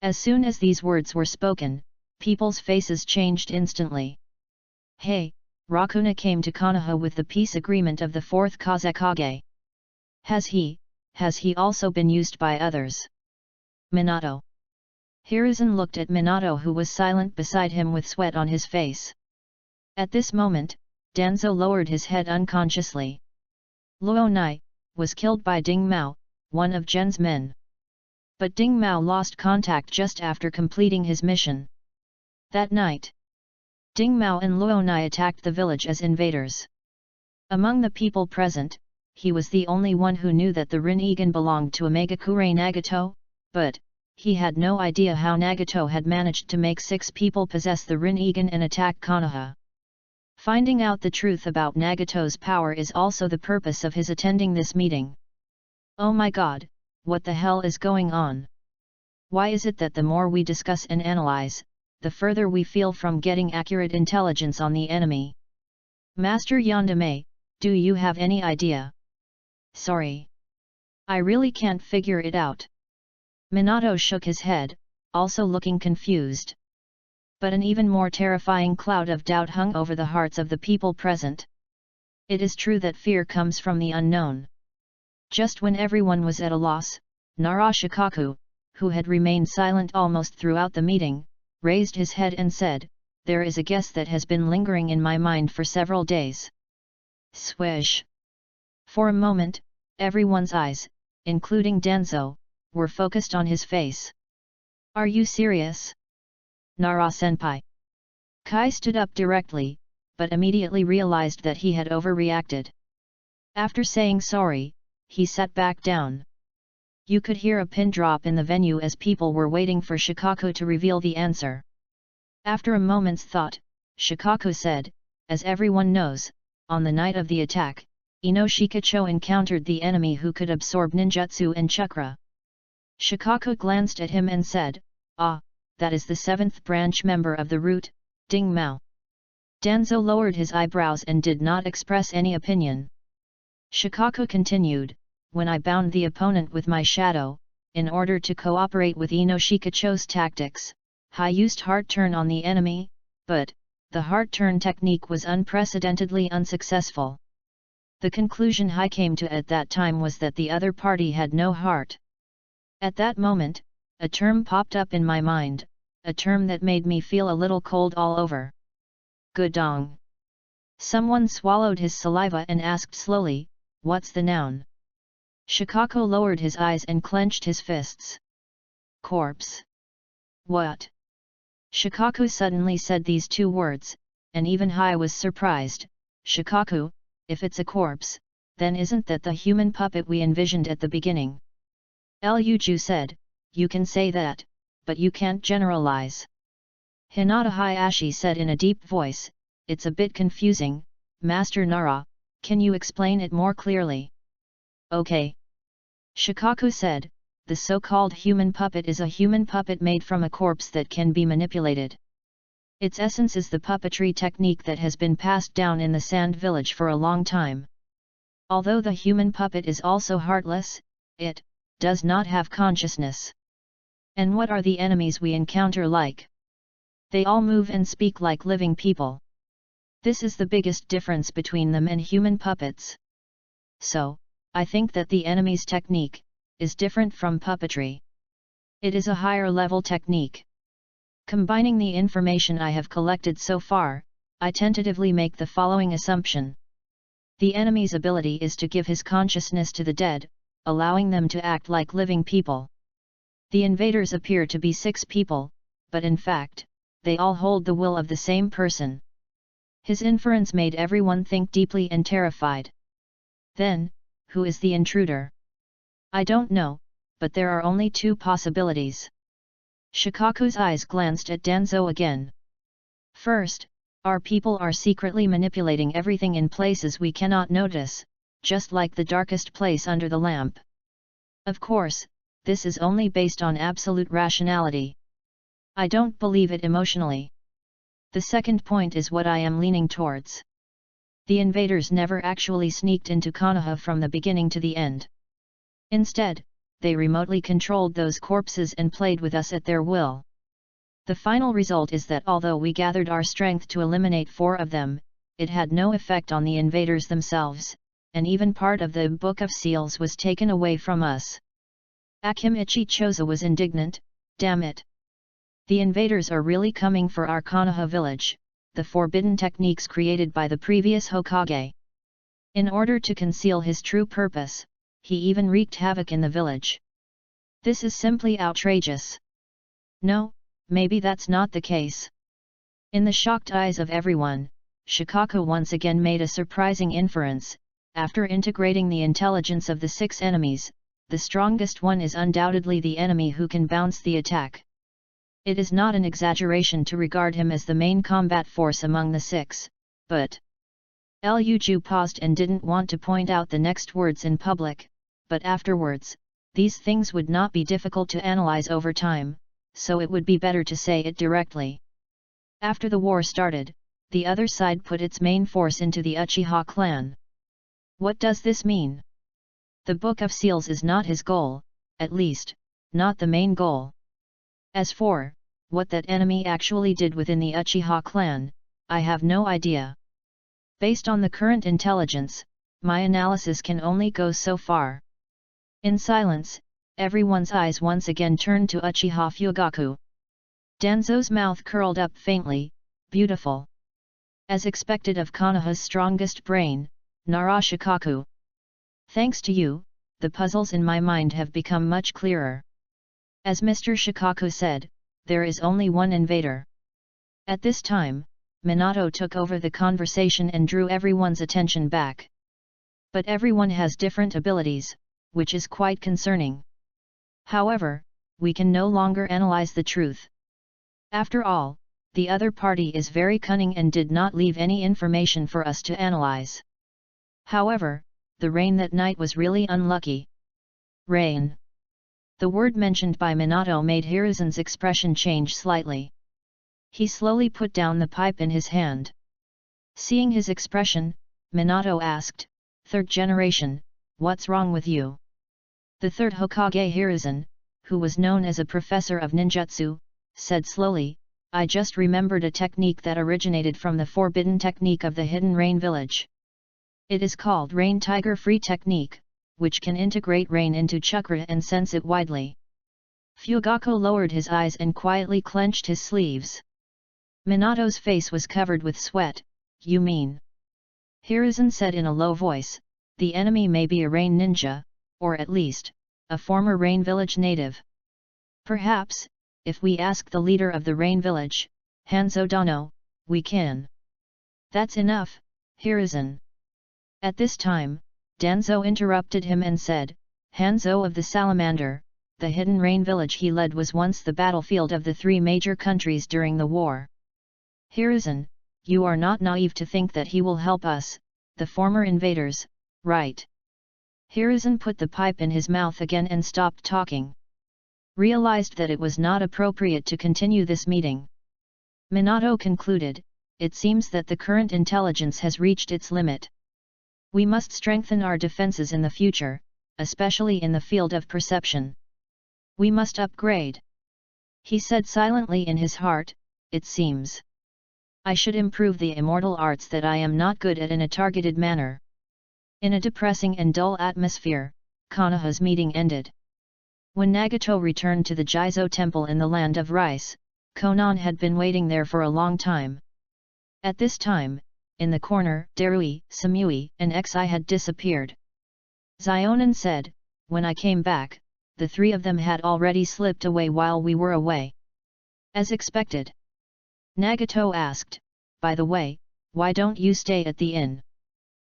As soon as these words were spoken, people's faces changed instantly. Hey, Rakuna came to Konoha with the peace agreement of the fourth Kazekage. Has he also been used by others? Minato. Hiruzen looked at Minato who was silent beside him with sweat on his face. At this moment, Danzo lowered his head unconsciously. Luonai was killed by Ding Mao, one of Gen's men. But Ding Mao lost contact just after completing his mission. That night, Ding Mao and Luonai attacked the village as invaders. Among the people present, he was the only one who knew that the Rinnegan belonged to Omegakure Nagato, but he had no idea how Nagato had managed to make 6 people possess the Rinnegan and attack Konoha. Finding out the truth about Nagato's power is also the purpose of his attending this meeting. Oh my god, what the hell is going on? Why is it that the more we discuss and analyze, the further we feel from getting accurate intelligence on the enemy? Master Yandame, do you have any idea? Sorry. I really can't figure it out. Minato shook his head, also looking confused. But an even more terrifying cloud of doubt hung over the hearts of the people present. It is true that fear comes from the unknown. Just when everyone was at a loss, Nara Shikaku, who had remained silent almost throughout the meeting, raised his head and said, "There is a guess that has been lingering in my mind for several days." Swish! For a moment, everyone's eyes, including Danzo, were focused on his face. "Are you serious? Nara-senpai?" Kai stood up directly, but immediately realized that he had overreacted. After saying sorry, he sat back down. You could hear a pin drop in the venue as people were waiting for Shikaku to reveal the answer. After a moment's thought, Shikaku said, "As everyone knows, on the night of the attack, Inoshikacho encountered the enemy who could absorb ninjutsu and chakra." Shikaku glanced at him and said, "Ah, that is the 7th branch member of the root, Ding Mao." Danzo lowered his eyebrows and did not express any opinion. Shikaku continued, "When I bound the opponent with my shadow, in order to cooperate with Inoshikacho's tactics, I used heart turn on the enemy, but the heart turn technique was unprecedentedly unsuccessful. The conclusion I came to at that time was that the other party had no heart." At that moment, a term popped up in my mind, a term that made me feel a little cold all over. Gudong. Someone swallowed his saliva and asked slowly, "What's the noun?" Shikaku lowered his eyes and clenched his fists. "Corpse." "What?" Shikaku suddenly said these two words, and even I was surprised. "Shikaku, if it's a corpse, then isn't that the human puppet we envisioned at the beginning?" Luju said, "You can say that, but you can't generalize." Hinata Hayashi said in a deep voice, "It's a bit confusing, Master Nara, can you explain it more clearly?" "Okay." Shikaku said, "The so-called human puppet is a human puppet made from a corpse that can be manipulated. Its essence is the puppetry technique that has been passed down in the Sand Village for a long time. Although the human puppet is also heartless, it does not have consciousness." "And what are the enemies we encounter like?" "They all move and speak like living people. This is the biggest difference between them and human puppets. So, I think that the enemy's technique is different from puppetry. It is a higher level technique. Combining the information I have collected so far, I tentatively make the following assumption. The enemy's ability is to give his consciousness to the dead, allowing them to act like living people. The invaders appear to be 6 people, but in fact, they all hold the will of the same person." His inference made everyone think deeply and terrified. "Then, who is the intruder?" "I don't know, but there are only 2 possibilities." Shikaku's eyes glanced at Danzo again. "First, our people are secretly manipulating everything in places we cannot notice, just like the darkest place under the lamp. Of course, this is only based on absolute rationality. I don't believe it emotionally. The second point is what I am leaning towards. The invaders never actually sneaked into Konoha from the beginning to the end. Instead, they remotely controlled those corpses and played with us at their will. The final result is that although we gathered our strength to eliminate 4 of them, it had no effect on the invaders themselves, and even part of the Book of Seals was taken away from us." Akimichi Choza was indignant, "Damn it! The invaders are really coming for our Konoha village, the forbidden techniques created by the previous Hokage. In order to conceal his true purpose, he even wreaked havoc in the village. This is simply outrageous." "No, maybe that's not the case." In the shocked eyes of everyone, Shikaku once again made a surprising inference. After integrating the intelligence of the 6 enemies, the strongest one is undoubtedly the enemy who can bounce the attack. It is not an exaggeration to regard him as the main combat force among the 6, but... Luju paused and didn't want to point out the next words in public, but afterwards, these things would not be difficult to analyze over time, so it would be better to say it directly. After the war started, the other side put its main force into the Uchiha clan. What does this mean? The Book of Seals is not his goal, at least, not the main goal. As for what that enemy actually did within the Uchiha clan, I have no idea. Based on the current intelligence, my analysis can only go so far. In silence, everyone's eyes once again turned to Uchiha Fugaku. Danzo's mouth curled up faintly, beautiful. As expected of Konoha's strongest brain, Nara Shikaku. Thanks to you, the puzzles in my mind have become much clearer. As Mr. Shikaku said, there is only one invader. At this time, Minato took over the conversation and drew everyone's attention back. But everyone has different abilities, which is quite concerning. However, we can no longer analyze the truth. After all, the other party is very cunning and did not leave any information for us to analyze. However, the rain that night was really unlucky. Rain. The word mentioned by Minato made Hiruzen's expression change slightly. He slowly put down the pipe in his hand. Seeing his expression, Minato asked, "Third generation, what's wrong with you?" The third Hokage Hiruzen, who was known as a professor of ninjutsu, said slowly, "I just remembered a technique that originated from the forbidden technique of the Hidden Rain Village. It is called Rain Tiger Free Technique, which can integrate rain into chakra and sense it widely." Fugaku lowered his eyes and quietly clenched his sleeves. Minato's face was covered with sweat. "You mean?" Hiruzen said in a low voice, "The enemy may be a rain ninja, or at least, a former rain village native. Perhaps, if we ask the leader of the rain village, Hanzo Dano, we can." "That's enough, Hiruzen." At this time, Danzo interrupted him and said, "Hanzo of the Salamander, the hidden rain village he led was once the battlefield of the three major countries during the war. Hiruzen, you are not naive to think that he will help us, the former invaders, right?" Hiruzen put the pipe in his mouth again and stopped talking. Realized that it was not appropriate to continue this meeting. Minato concluded, "It seems that the current intelligence has reached its limit. We must strengthen our defenses in the future, especially in the field of perception. We must upgrade." He said silently in his heart, "It seems I should improve the immortal arts that I am not good at in a targeted manner." In a depressing and dull atmosphere, Konoha's meeting ended. When Nagato returned to the Jizo temple in the land of rice, Konan had been waiting there for a long time. At this time, in the corner, Darui, Samui, and Xi had disappeared. Zionin said, "When I came back, the three of them had already slipped away while we were away." As expected. Nagato asked, "By the way, why don't you stay at the inn?"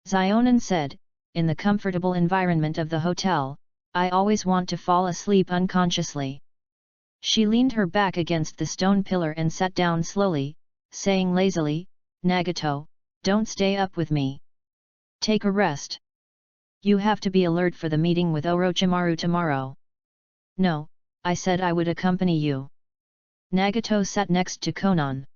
Zionin said, "In the comfortable environment of the hotel, I always want to fall asleep unconsciously." She leaned her back against the stone pillar and sat down slowly, saying lazily, "Nagato, don't stay up with me. Take a rest. You have to be alert for the meeting with Orochimaru tomorrow." "No, I said I would accompany you." Nagato sat next to Konan.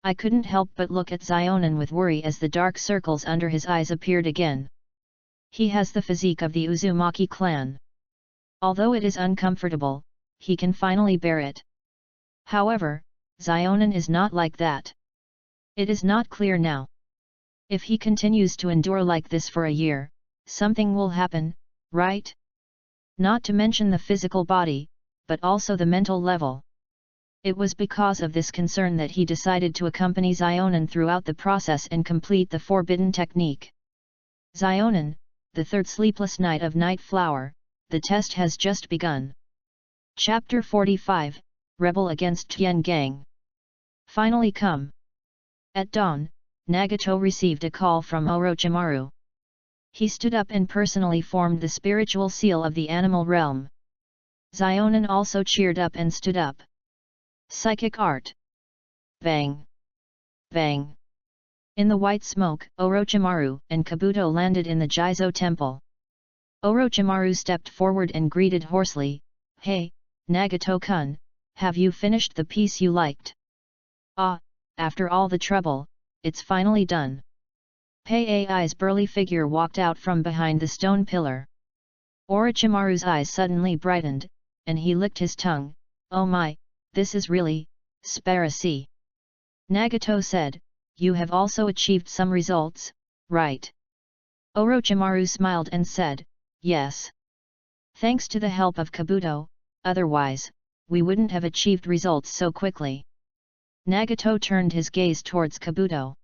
I couldn't help but look at Zionin with worry as the dark circles under his eyes appeared again. He has the physique of the Uzumaki clan. Although it is uncomfortable, he can finally bear it. However, Zionin is not like that. It is not clear now. If he continues to endure like this for a year, something will happen, right? Not to mention the physical body, but also the mental level. It was because of this concern that he decided to accompany Zionin throughout the process and complete the forbidden technique. Zionin, the third sleepless night of Night Flower, the test has just begun. Chapter 45, Rebel against Tien Gang. Finally come. At dawn, Nagato received a call from Orochimaru. He stood up and personally formed the spiritual seal of the animal realm. Zionin also cheered up and stood up. Psychic art. Bang! Bang! In the white smoke, Orochimaru and Kabuto landed in the Jizo temple. Orochimaru stepped forward and greeted hoarsely, "Hey, Nagato-kun, have you finished the piece you liked?" "Ah, after all the trouble, it's finally done." Pei Ai's burly figure walked out from behind the stone pillar. Orochimaru's eyes suddenly brightened, and he licked his tongue. "Oh my, this is really Sparacy. Nagato said, you have also achieved some results, right? Orochimaru smiled and said, yes. Thanks to the help of Kabuto, otherwise, we wouldn't have achieved results so quickly. Nagato turned his gaze towards Kabuto.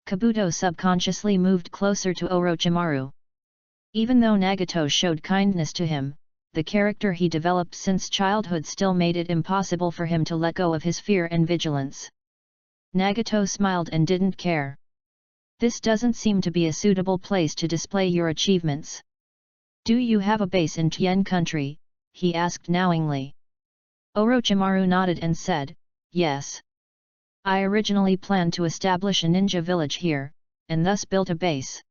Kabuto subconsciously moved closer to Orochimaru. Even though Nagato showed kindness to him, the character he developed since childhood still made it impossible for him to let go of his fear and vigilance. Nagato smiled and didn't care. This doesn't seem to be a suitable place to display your achievements. Do you have a base in Tien country? He asked knowingly. Orochimaru nodded and said, yes. I originally planned to establish a ninja village here, and thus built a base.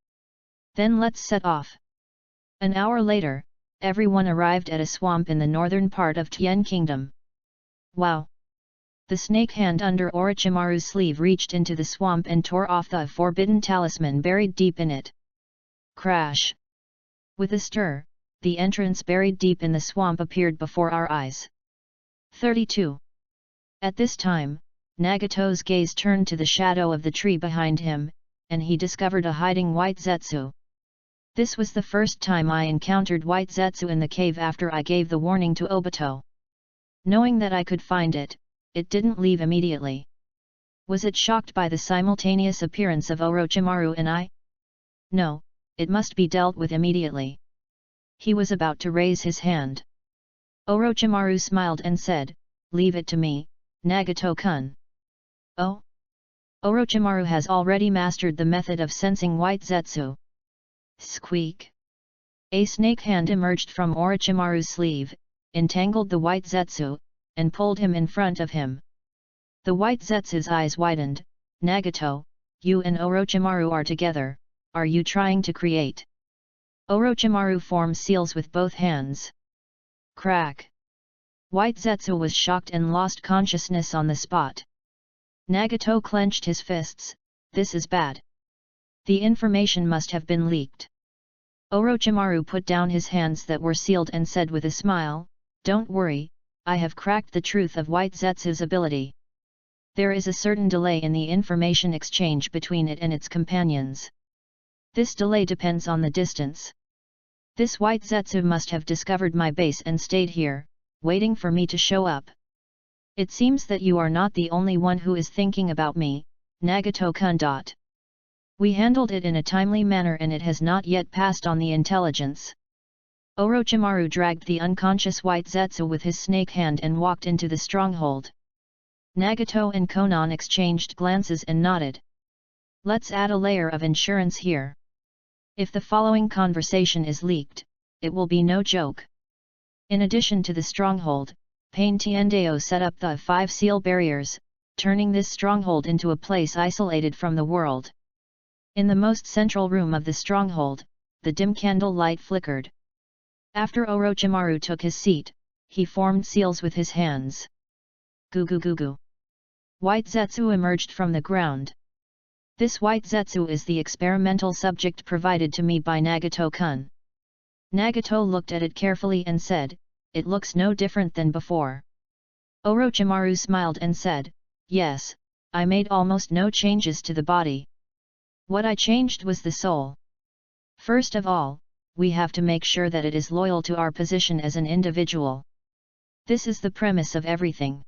Then let's set off. An hour later, everyone arrived at a swamp in the northern part of Tien Kingdom. Wow! The snake hand under Orochimaru's sleeve reached into the swamp and tore off the forbidden talisman buried deep in it. Crash! With a stir, the entrance buried deep in the swamp appeared before our eyes. 32. At this time, Nagato's gaze turned to the shadow of the tree behind him, and he discovered a hiding white Zetsu. This was the first time I encountered white Zetsu in the cave after I gave the warning to Obito. Knowing that I could find it, it didn't leave immediately. Was it shocked by the simultaneous appearance of Orochimaru and I? No, it must be dealt with immediately. He was about to raise his hand. Orochimaru smiled and said, leave it to me, Nagato-kun. Oh? Orochimaru has already mastered the method of sensing white Zetsu. Squeak! A snake hand emerged from Orochimaru's sleeve, entangled the white Zetsu, and pulled him in front of him. The white Zetsu's eyes widened. Nagato, you and Orochimaru are together, are you trying to create? Orochimaru formed seals with both hands. Crack! White Zetsu was shocked and lost consciousness on the spot. Nagato clenched his fists, this is bad. The information must have been leaked. Orochimaru put down his hands that were sealed and said with a smile, don't worry, I have cracked the truth of White Zetsu's ability. There is a certain delay in the information exchange between it and its companions. This delay depends on the distance. This White Zetsu must have discovered my base and stayed here, waiting for me to show up. It seems that you are not the only one who is thinking about me, Nagato-kun. We handled it in a timely manner and it has not yet passed on the intelligence. Orochimaru dragged the unconscious White Zetsu with his snake hand and walked into the stronghold. Nagato and Konan exchanged glances and nodded. Let's add a layer of insurance here. If the following conversation is leaked, it will be no joke. In addition to the stronghold, Pain Tiendao set up the 5 seal barriers, turning this stronghold into a place isolated from the world. In the most central room of the stronghold, the dim candle light flickered. After Orochimaru took his seat, he formed seals with his hands. Goo goo goo goo. White Zetsu emerged from the ground. This White Zetsu is the experimental subject provided to me by Nagato-kun. Nagato looked at it carefully and said, it looks no different than before. Orochimaru smiled and said, yes, I made almost no changes to the body. What I changed was the soul. First of all, we have to make sure that it is loyal to our position as an individual. This is the premise of everything.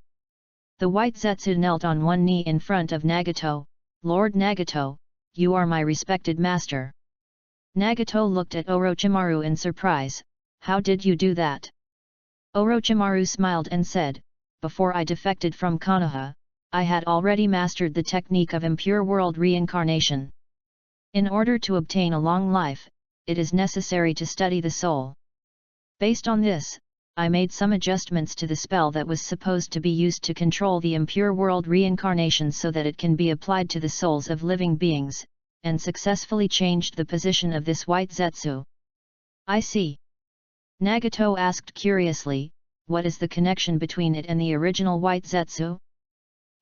The White Zetsu knelt on one knee in front of Nagato. Lord Nagato, you are my respected master. Nagato looked at Orochimaru in surprise, how did you do that? Orochimaru smiled and said, before I defected from Konoha, I had already mastered the technique of impure world reincarnation. In order to obtain a long life, it is necessary to study the soul. Based on this, I made some adjustments to the spell that was supposed to be used to control the impure world reincarnation so that it can be applied to the souls of living beings, and successfully changed the position of this White Zetsu. I see. Nagato asked curiously, what is the connection between it and the original White Zetsu?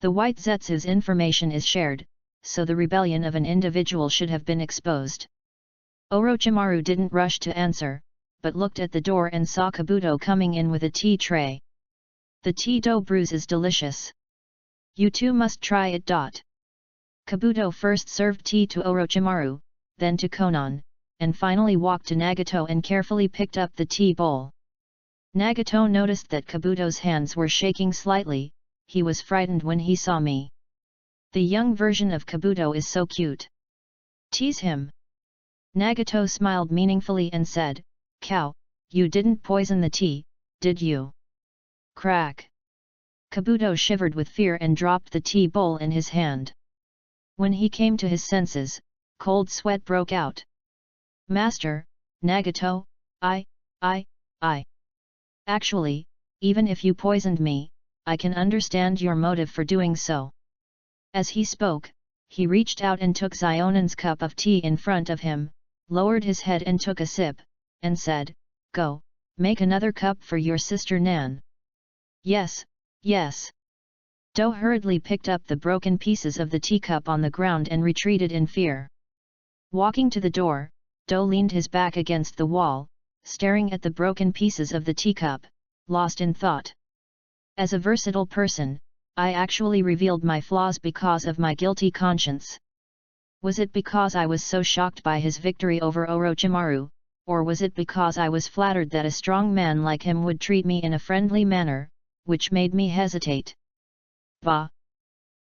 The White Zetsu's information is shared, so the rebellion of an individual should have been exposed. Orochimaru didn't rush to answer, but looked at the door and saw Kabuto coming in with a tea tray. The tea dough brews is delicious. You too must try it. Kabuto first served tea to Orochimaru, then to Konan, and finally walked to Nagato and carefully picked up the tea bowl. Nagato noticed that Kabuto's hands were shaking slightly. He was frightened when he saw me. The young version of Kabuto is so cute. Tease him. Nagato smiled meaningfully and said, "Cow, you didn't poison the tea, did you?" Crack. Kabuto shivered with fear and dropped the tea bowl in his hand. When he came to his senses, cold sweat broke out. "Master, Nagato, I. Actually, even if you poisoned me, I can understand your motive for doing so." As he spoke, he reached out and took Zionan's cup of tea in front of him, lowered his head and took a sip, and said, "Go, make another cup for your sister Nan." "Yes, yes." Do hurriedly picked up the broken pieces of the teacup on the ground and retreated in fear. Walking to the door, Do leaned his back against the wall, staring at the broken pieces of the teacup, lost in thought. As a versatile person, I actually revealed my flaws because of my guilty conscience. Was it because I was so shocked by his victory over Orochimaru, or was it because I was flattered that a strong man like him would treat me in a friendly manner, which made me hesitate? Bah!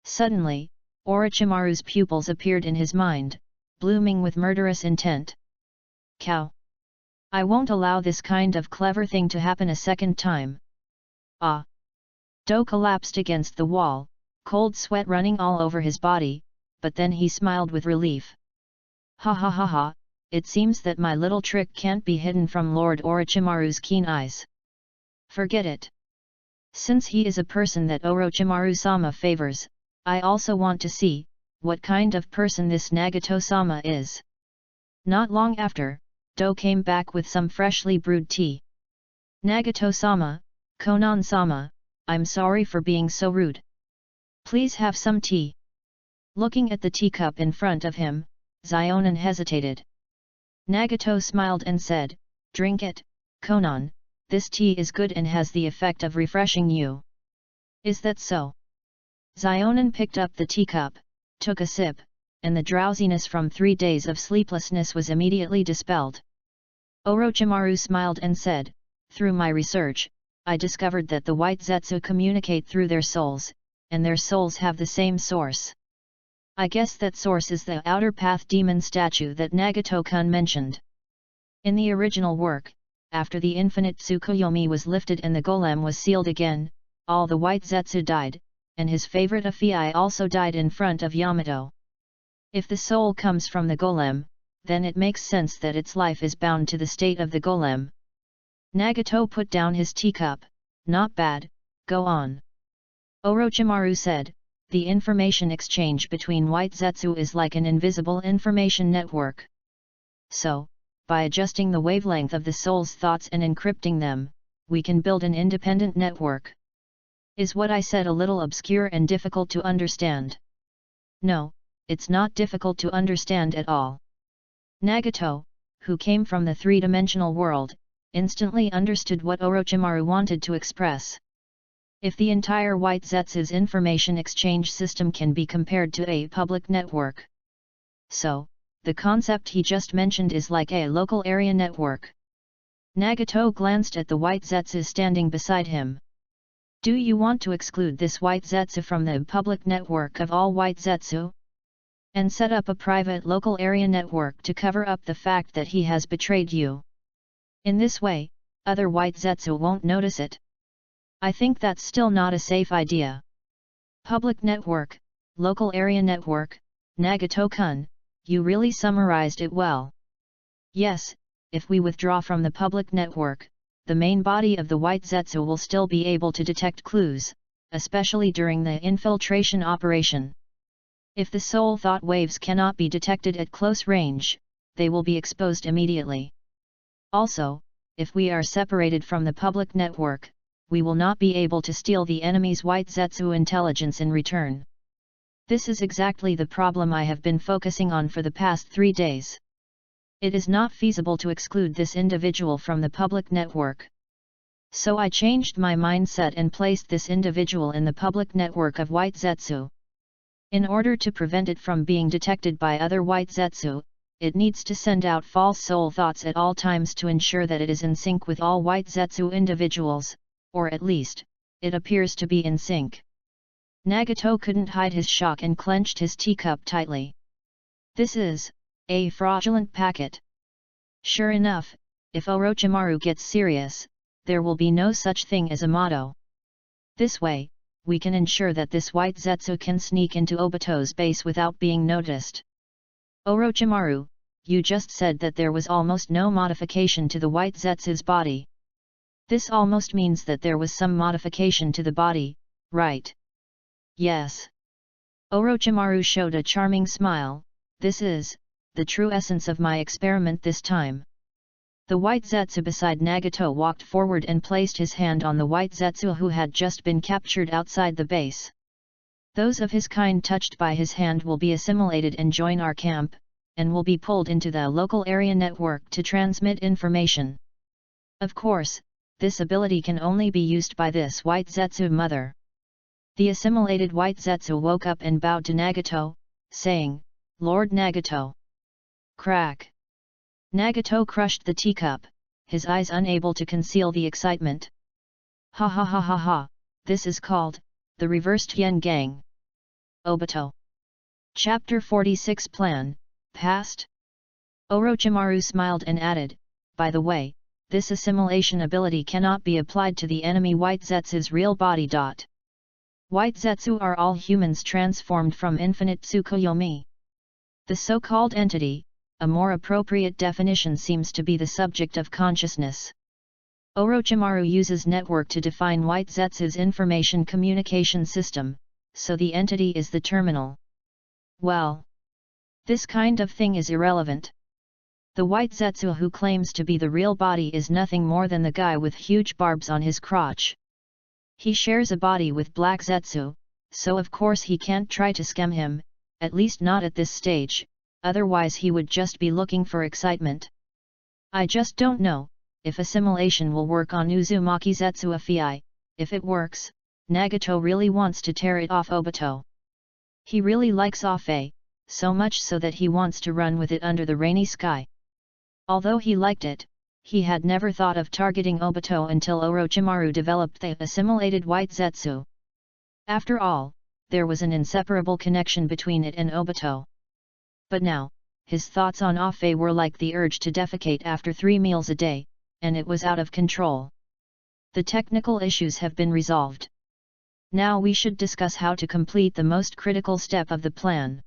Suddenly, Orochimaru's pupils appeared in his mind, blooming with murderous intent. Cow! I won't allow this kind of clever thing to happen a second time. Ah! Do collapsed against the wall, cold sweat running all over his body, but then he smiled with relief. Ha ha ha ha, it seems that my little trick can't be hidden from Lord Orochimaru's keen eyes. Forget it. Since he is a person that Orochimaru-sama favors, I also want to see what kind of person this Nagato-sama is. Not long after, Do came back with some freshly brewed tea. Nagato-sama, Konan-sama, I'm sorry for being so rude. Please have some tea. Looking at the teacup in front of him, Zionan hesitated. Nagato smiled and said, "Drink it, Konan, this tea is good and has the effect of refreshing you." Is that so? Zionan picked up the teacup, took a sip, and the drowsiness from 3 days of sleeplessness was immediately dispelled. Orochimaru smiled and said, "Through my research, I discovered that the white Zetsu communicate through their souls, and their souls have the same source. I guess that source is the outer path demon statue that Nagato-kun mentioned. In the original work, after the infinite Tsukuyomi was lifted and the golem was sealed again, all the white Zetsu died, and his favorite Afei also died in front of Yamato. If the soul comes from the golem, then it makes sense that its life is bound to the state of the golem." Nagato put down his teacup. "Not bad, go on." Orochimaru said, "The information exchange between white Zetsu is like an invisible information network. So, by adjusting the wavelength of the soul's thoughts and encrypting them, we can build an independent network. Is what I said a little obscure and difficult to understand?" "No, it's not difficult to understand at all." Nagato, who came from the three-dimensional world, instantly understood what Orochimaru wanted to express. If the entire white Zetsu's information exchange system can be compared to a public network, so, the concept he just mentioned is like a local area network. Nagato glanced at the white Zetsu standing beside him. "Do you want to exclude this white Zetsu from the public network of all white Zetsu? And set up a private local area network to cover up the fact that he has betrayed you? In this way, other white Zetsu won't notice it." "I think that's still not a safe idea." "Public network, local area network, Nagato-kun, you really summarized it well. Yes, if we withdraw from the public network, the main body of the white Zetsu will still be able to detect clues, especially during the infiltration operation. If the soul thought waves cannot be detected at close range, they will be exposed immediately. Also, if we are separated from the public network, we will not be able to steal the enemy's white Zetsu intelligence in return. This is exactly the problem I have been focusing on for the past 3 days. It is not feasible to exclude this individual from the public network. So I changed my mindset and placed this individual in the public network of white zetsu. In order to prevent it from being detected by other white zetsu, it needs to send out false soul thoughts at all times to ensure that it is in sync with all white zetsu individuals, or at least, it appears to be in sync. Nagato couldn't hide his shock and clenched his teacup tightly. This is a fraudulent packet. Sure enough, if Orochimaru gets serious, there will be no such thing as a motto. This way, we can ensure that this white zetsu can sneak into Obito's base without being noticed. Orochimaru, you just said that there was almost no modification to the white zetsu's body. This almost means that there was some modification to the body, right? Yes. Orochimaru showed a charming smile. This is the true essence of my experiment this time. The white zetsu beside Nagato walked forward and placed his hand on the white zetsu who had just been captured outside the base. Those of his kind touched by his hand will be assimilated and join our camp, and will be pulled into the local area network to transmit information. Of course, this ability can only be used by this white zetsu mother. The assimilated white zetsu woke up and bowed to Nagato, saying, "Lord Nagato." Crack! Nagato crushed the teacup, his eyes unable to conceal the excitement. Ha ha ha ha ha, this is called the reversed yen gang. Obito. Chapter 46 Plan, Past? Orochimaru smiled and added, by the way, this assimilation ability cannot be applied to the enemy white zetsu's real body. White zetsu are all humans transformed from infinite Tsukuyomi. The so-called entity, a more appropriate definition, seems to be the subject of consciousness. Orochimaru uses network to define white zetsu's information communication system, so the entity is the terminal. Well, this kind of thing is irrelevant. The white zetsu who claims to be the real body is nothing more than the guy with huge barbs on his crotch. He shares a body with black zetsu, so of course he can't try to scam him, at least not at this stage, otherwise he would just be looking for excitement. I just don't know if assimilation will work on Uzumaki zetsu Afii. If it works, Nagato really wants to tear it off Obito. He really likes Afe, so much so that he wants to run with it under the rainy sky. Although he liked it, he had never thought of targeting Obito until Orochimaru developed the assimilated white zetsu. After all, there was an inseparable connection between it and Obito. But now, his thoughts on Afe were like the urge to defecate after 3 meals a day, and it was out of control. The technical issues have been resolved. Now we should discuss how to complete the most critical step of the plan.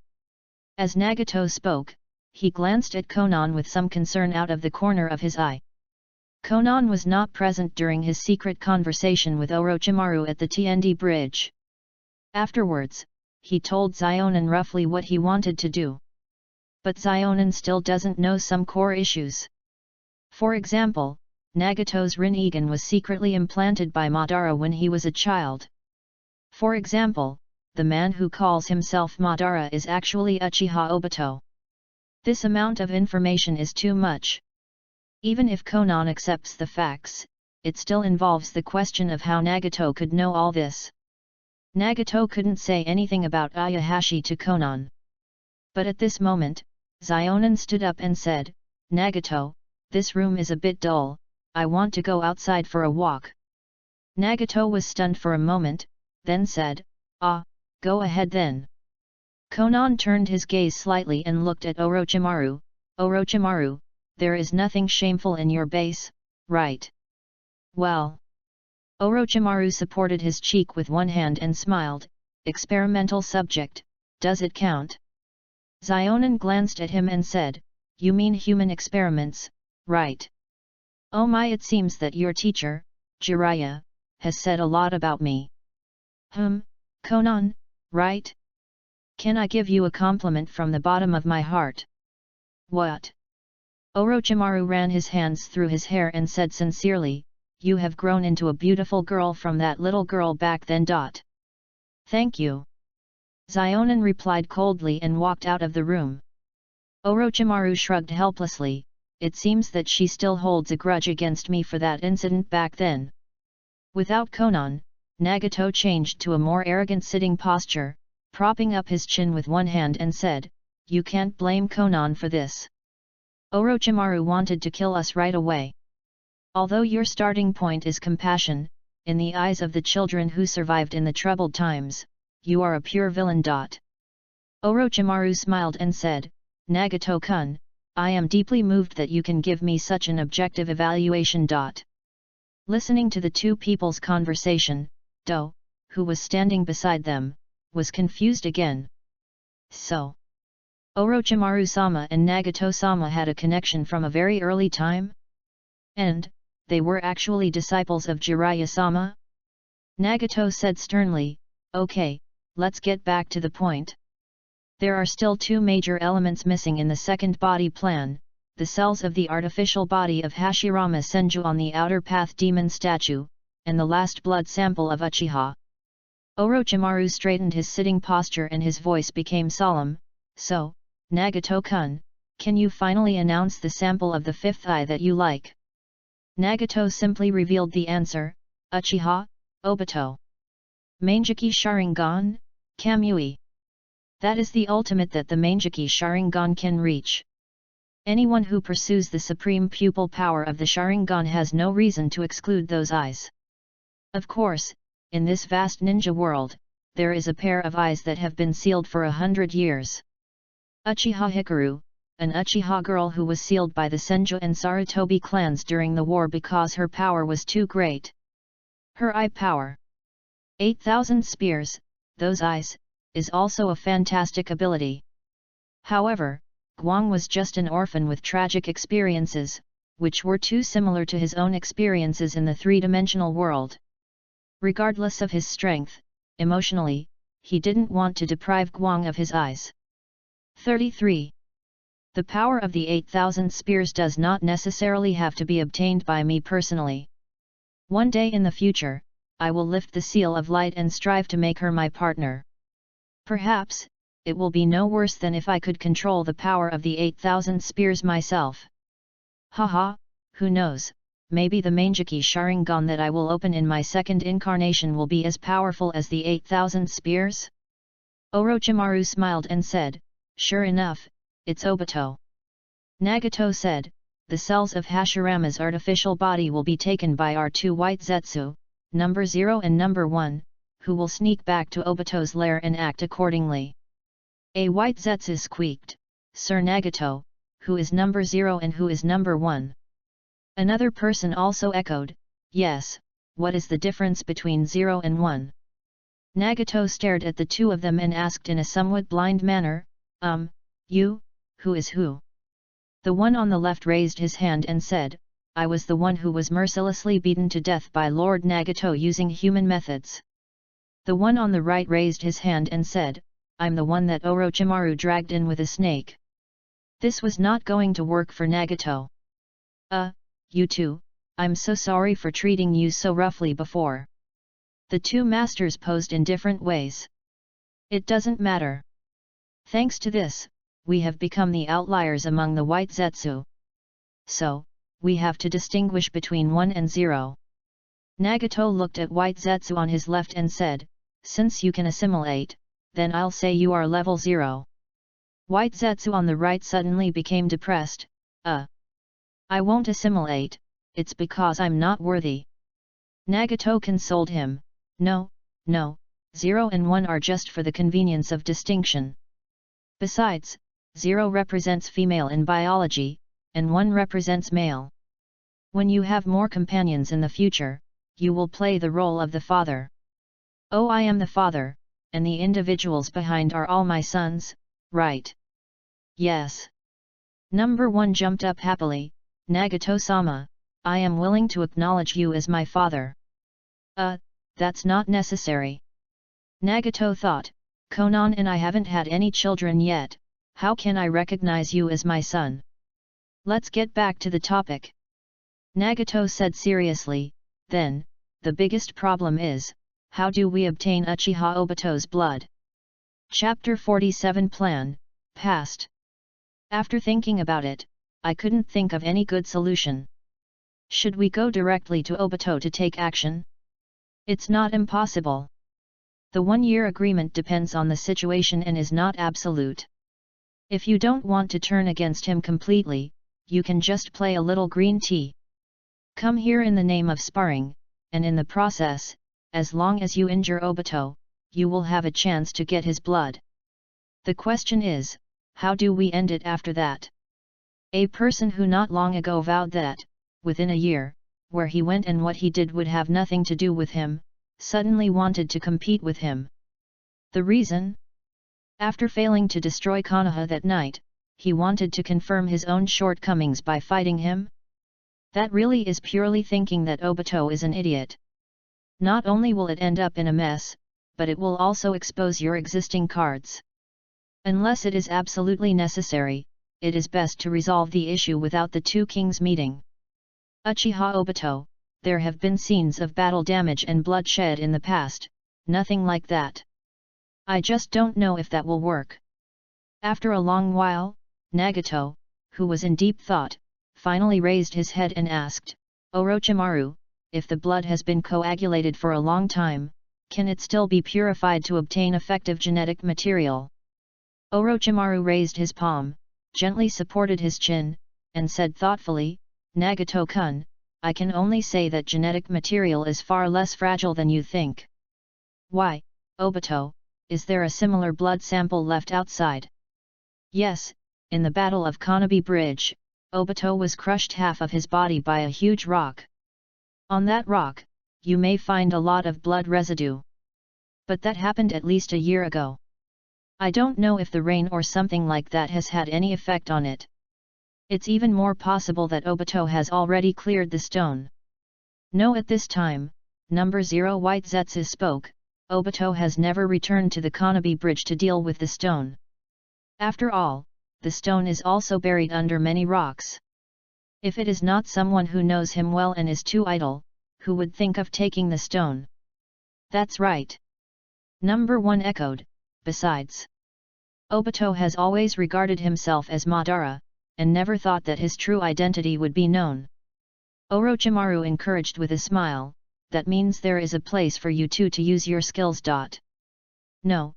As Nagato spoke, he glanced at Konan with some concern out of the corner of his eye. Konan was not present during his secret conversation with Orochimaru at the TND bridge. Afterwards, he told Zionin roughly what he wanted to do. But Zionin still doesn't know some core issues. For example, Nagato's Rinnegan was secretly implanted by Madara when he was a child. For example, the man who calls himself Madara is actually Uchiha Obito. This amount of information is too much. Even if Konan accepts the facts, it still involves the question of how Nagato could know all this. Nagato couldn't say anything about Ayahashi to Konan. But at this moment, Zionin stood up and said, "Nagato, this room is a bit dull, I want to go outside for a walk." Nagato was stunned for a moment, then said, "Ah, go ahead then." Konan turned his gaze slightly and looked at Orochimaru. "Orochimaru, there is nothing shameful in your base, right?" "Well." Orochimaru supported his cheek with one hand and smiled. "Experimental subject, does it count?" Zionin glanced at him and said, "You mean human experiments, right?" "Oh my, it seems that your teacher, Jiraiya, has said a lot about me." Konan, right? Can I give you a compliment from the bottom of my heart?" "What?" Orochimaru ran his hands through his hair and said sincerely, "You have grown into a beautiful girl from that little girl back then. Thank you." Zionin replied coldly and walked out of the room. Orochimaru shrugged helplessly. "It seems that she still holds a grudge against me for that incident back then." Without Konan, Nagato changed to a more arrogant sitting posture, propping up his chin with one hand and said, "You can't blame Konan for this. Orochimaru wanted to kill us right away. Although your starting point is compassion, in the eyes of the children who survived in the troubled times, you are a pure villain." Orochimaru smiled and said, "Nagato-kun, I am deeply moved that you can give me such an objective evaluation. Listening to the two people's conversation, Do, who was standing beside them, was confused again. So, Orochimaru-sama and Nagato-sama had a connection from a very early time? And, they were actually disciples of Jiraiya-sama? Nagato said sternly, "Okay, let's get back to the point. There are still two major elements missing in the second body plan, the cells of the artificial body of Hashirama Senju on the outer path demon statue, and the last blood sample of Uchiha." Orochimaru straightened his sitting posture and his voice became solemn, "So, Nagato-kun, can you finally announce the sample of the fifth eye that you like?" Nagato simply revealed the answer, "Uchiha, Obito. Manjiki Sharingan, Kamui. That is the ultimate that the Manjiki Sharingan can reach. Anyone who pursues the supreme pupil power of the Sharingan has no reason to exclude those eyes. Of course, in this vast ninja world, there is a pair of eyes that have been sealed for 100 years. Uchiha Hikaru, an Uchiha girl who was sealed by the Senju and Sarutobi clans during the war because her power was too great. Her eye power. 8,000 spears, those eyes, is also a fantastic ability. However, Guang was just an orphan with tragic experiences, which were too similar to his own experiences in the three-dimensional world. Regardless of his strength, emotionally, he didn't want to deprive Guang of his eyes. 33. The power of the 8,000 spears does not necessarily have to be obtained by me personally. One day in the future, I will lift the seal of light and strive to make her my partner. Perhaps, it will be no worse than if I could control the power of the 8,000 spears myself. Haha, who knows, maybe the Manjiki Sharingan that I will open in my second incarnation will be as powerful as the 8,000 spears? Orochimaru smiled and said, "Sure enough, it's Obito." Nagato said, "The cells of Hashirama's artificial body will be taken by our two white Zetsu, number 0 and number 1, who will sneak back to Obito's lair and act accordingly." A white Zetsu squeaked, "Sir Nagato, who is number 0 and who is number 1? Another person also echoed, "Yes, what is the difference between 0 and 1? Nagato stared at the two of them and asked in a somewhat blind manner, You, who is who?" The one on the left raised his hand and said, "I was the one who was mercilessly beaten to death by Lord Nagato using human methods." The one on the right raised his hand and said, "I'm the one that Orochimaru dragged in with a snake." This was not going to work for Nagato. You two, I'm so sorry for treating you so roughly before." The two masters posed in different ways. "It doesn't matter. Thanks to this, we have become the outliers among the white Zetsu. So, we have to distinguish between 1 and 0. Nagato looked at white Zetsu on his left and said, "Since you can assimilate, then I'll say you are level 0. White Zetsu on the right suddenly became depressed, I won't assimilate, it's because I'm not worthy." Nagato consoled him, No, 0 and 1 are just for the convenience of distinction. Besides, 0 represents female in biology, and 1 represents male. When you have more companions in the future, you will play the role of the father." "Oh, I am the father, and the individuals behind are all my sons, right?" "Yes." Number 1 jumped up happily, "Nagato-sama, I am willing to acknowledge you as my father." That's not necessary." Nagato thought, "Konan and I haven't had any children yet, how can I recognize you as my son? Let's get back to the topic." Nagato said seriously, "Then, the biggest problem is, how do we obtain Uchiha Obito's blood?" Chapter 47 Plan, Past. After thinking about it, I couldn't think of any good solution. Should we go directly to Obito to take action? It's not impossible. The 1-year agreement depends on the situation and is not absolute. If you don't want to turn against him completely, you can just play a little green tea. Come here in the name of sparring, and in the process, as long as you injure Obito, you will have a chance to get his blood. The question is, how do we end it after that? A person who not long ago vowed that, within a year, where he went and what he did would have nothing to do with him, suddenly wanted to compete with him. The reason? After failing to destroy Konoha that night, he wanted to confirm his own shortcomings by fighting him? That really is purely thinking that Obito is an idiot. Not only will it end up in a mess, but it will also expose your existing cards. Unless it is absolutely necessary, it is best to resolve the issue without the two kings meeting. Uchiha Obito, there have been scenes of battle damage and bloodshed in the past, nothing like that. I just don't know if that will work. After a long while, Nagato, who was in deep thought, finally raised his head and asked, Orochimaru, if the blood has been coagulated for a long time, can it still be purified to obtain effective genetic material? Orochimaru raised his palm, gently supported his chin, and said thoughtfully, Nagato-kun, I can only say that genetic material is far less fragile than you think. Why, Obito, is there a similar blood sample left outside? Yes, in the Battle of Konobe Bridge, Obito was crushed half of his body by a huge rock. On that rock, you may find a lot of blood residue. But that happened at least a year ago. I don't know if the rain or something like that has had any effect on it. It's even more possible that Obito has already cleared the stone. No, at this time, number 0 White Zetsu spoke, Obito has never returned to the Konobe Bridge to deal with the stone. After all, the stone is also buried under many rocks. If it is not someone who knows him well and is too idle, who would think of taking the stone? That's right. Number 1 echoed, besides. Obito has always regarded himself as Madara, and never thought that his true identity would be known. Orochimaru encouraged with a smile, that means there is a place for you two to use your skills. No,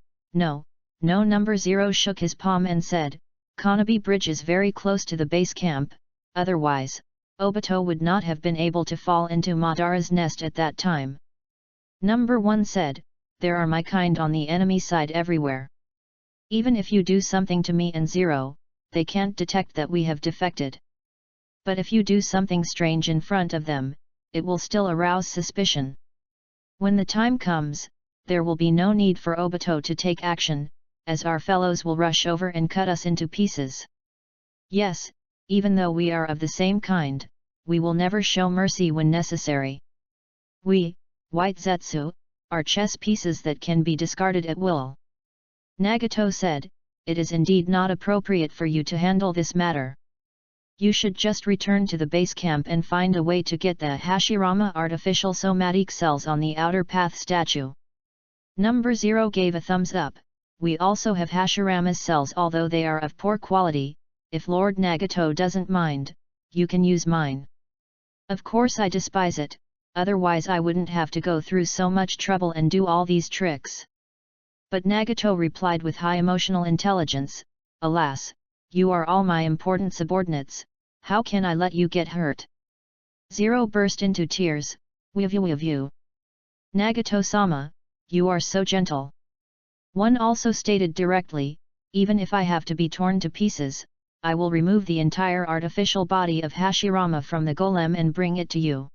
number 0 shook his palm and said, Konobe Bridge is very close to the base camp, otherwise, Obito would not have been able to fall into Madara's nest at that time. Number 1 said, there are my kind on the enemy side everywhere. Even if you do something to me and 0, they can't detect that we have defected. But if you do something strange in front of them, it will still arouse suspicion. When the time comes, there will be no need for Obito to take action, as our fellows will rush over and cut us into pieces. Yes, even though we are of the same kind, we will never show mercy when necessary. We, White Zetsu, are chess pieces that can be discarded at will. Nagato said, it is indeed not appropriate for you to handle this matter. You should just return to the base camp and find a way to get the Hashirama artificial somatic cells on the outer path statue. Number 0 gave a thumbs up. We also have Hashirama's cells, although they are of poor quality. If Lord Nagato doesn't mind, you can use mine. Of course I despise it, otherwise I wouldn't have to go through so much trouble and do all these tricks. But Nagato replied with high emotional intelligence, alas, you are all my important subordinates, how can I let you get hurt? 0 burst into tears, Wivu. Nagato-sama, you are so gentle. 1 also stated directly, even if I have to be torn to pieces, I will remove the entire artificial body of Hashirama from the golem and bring it to you.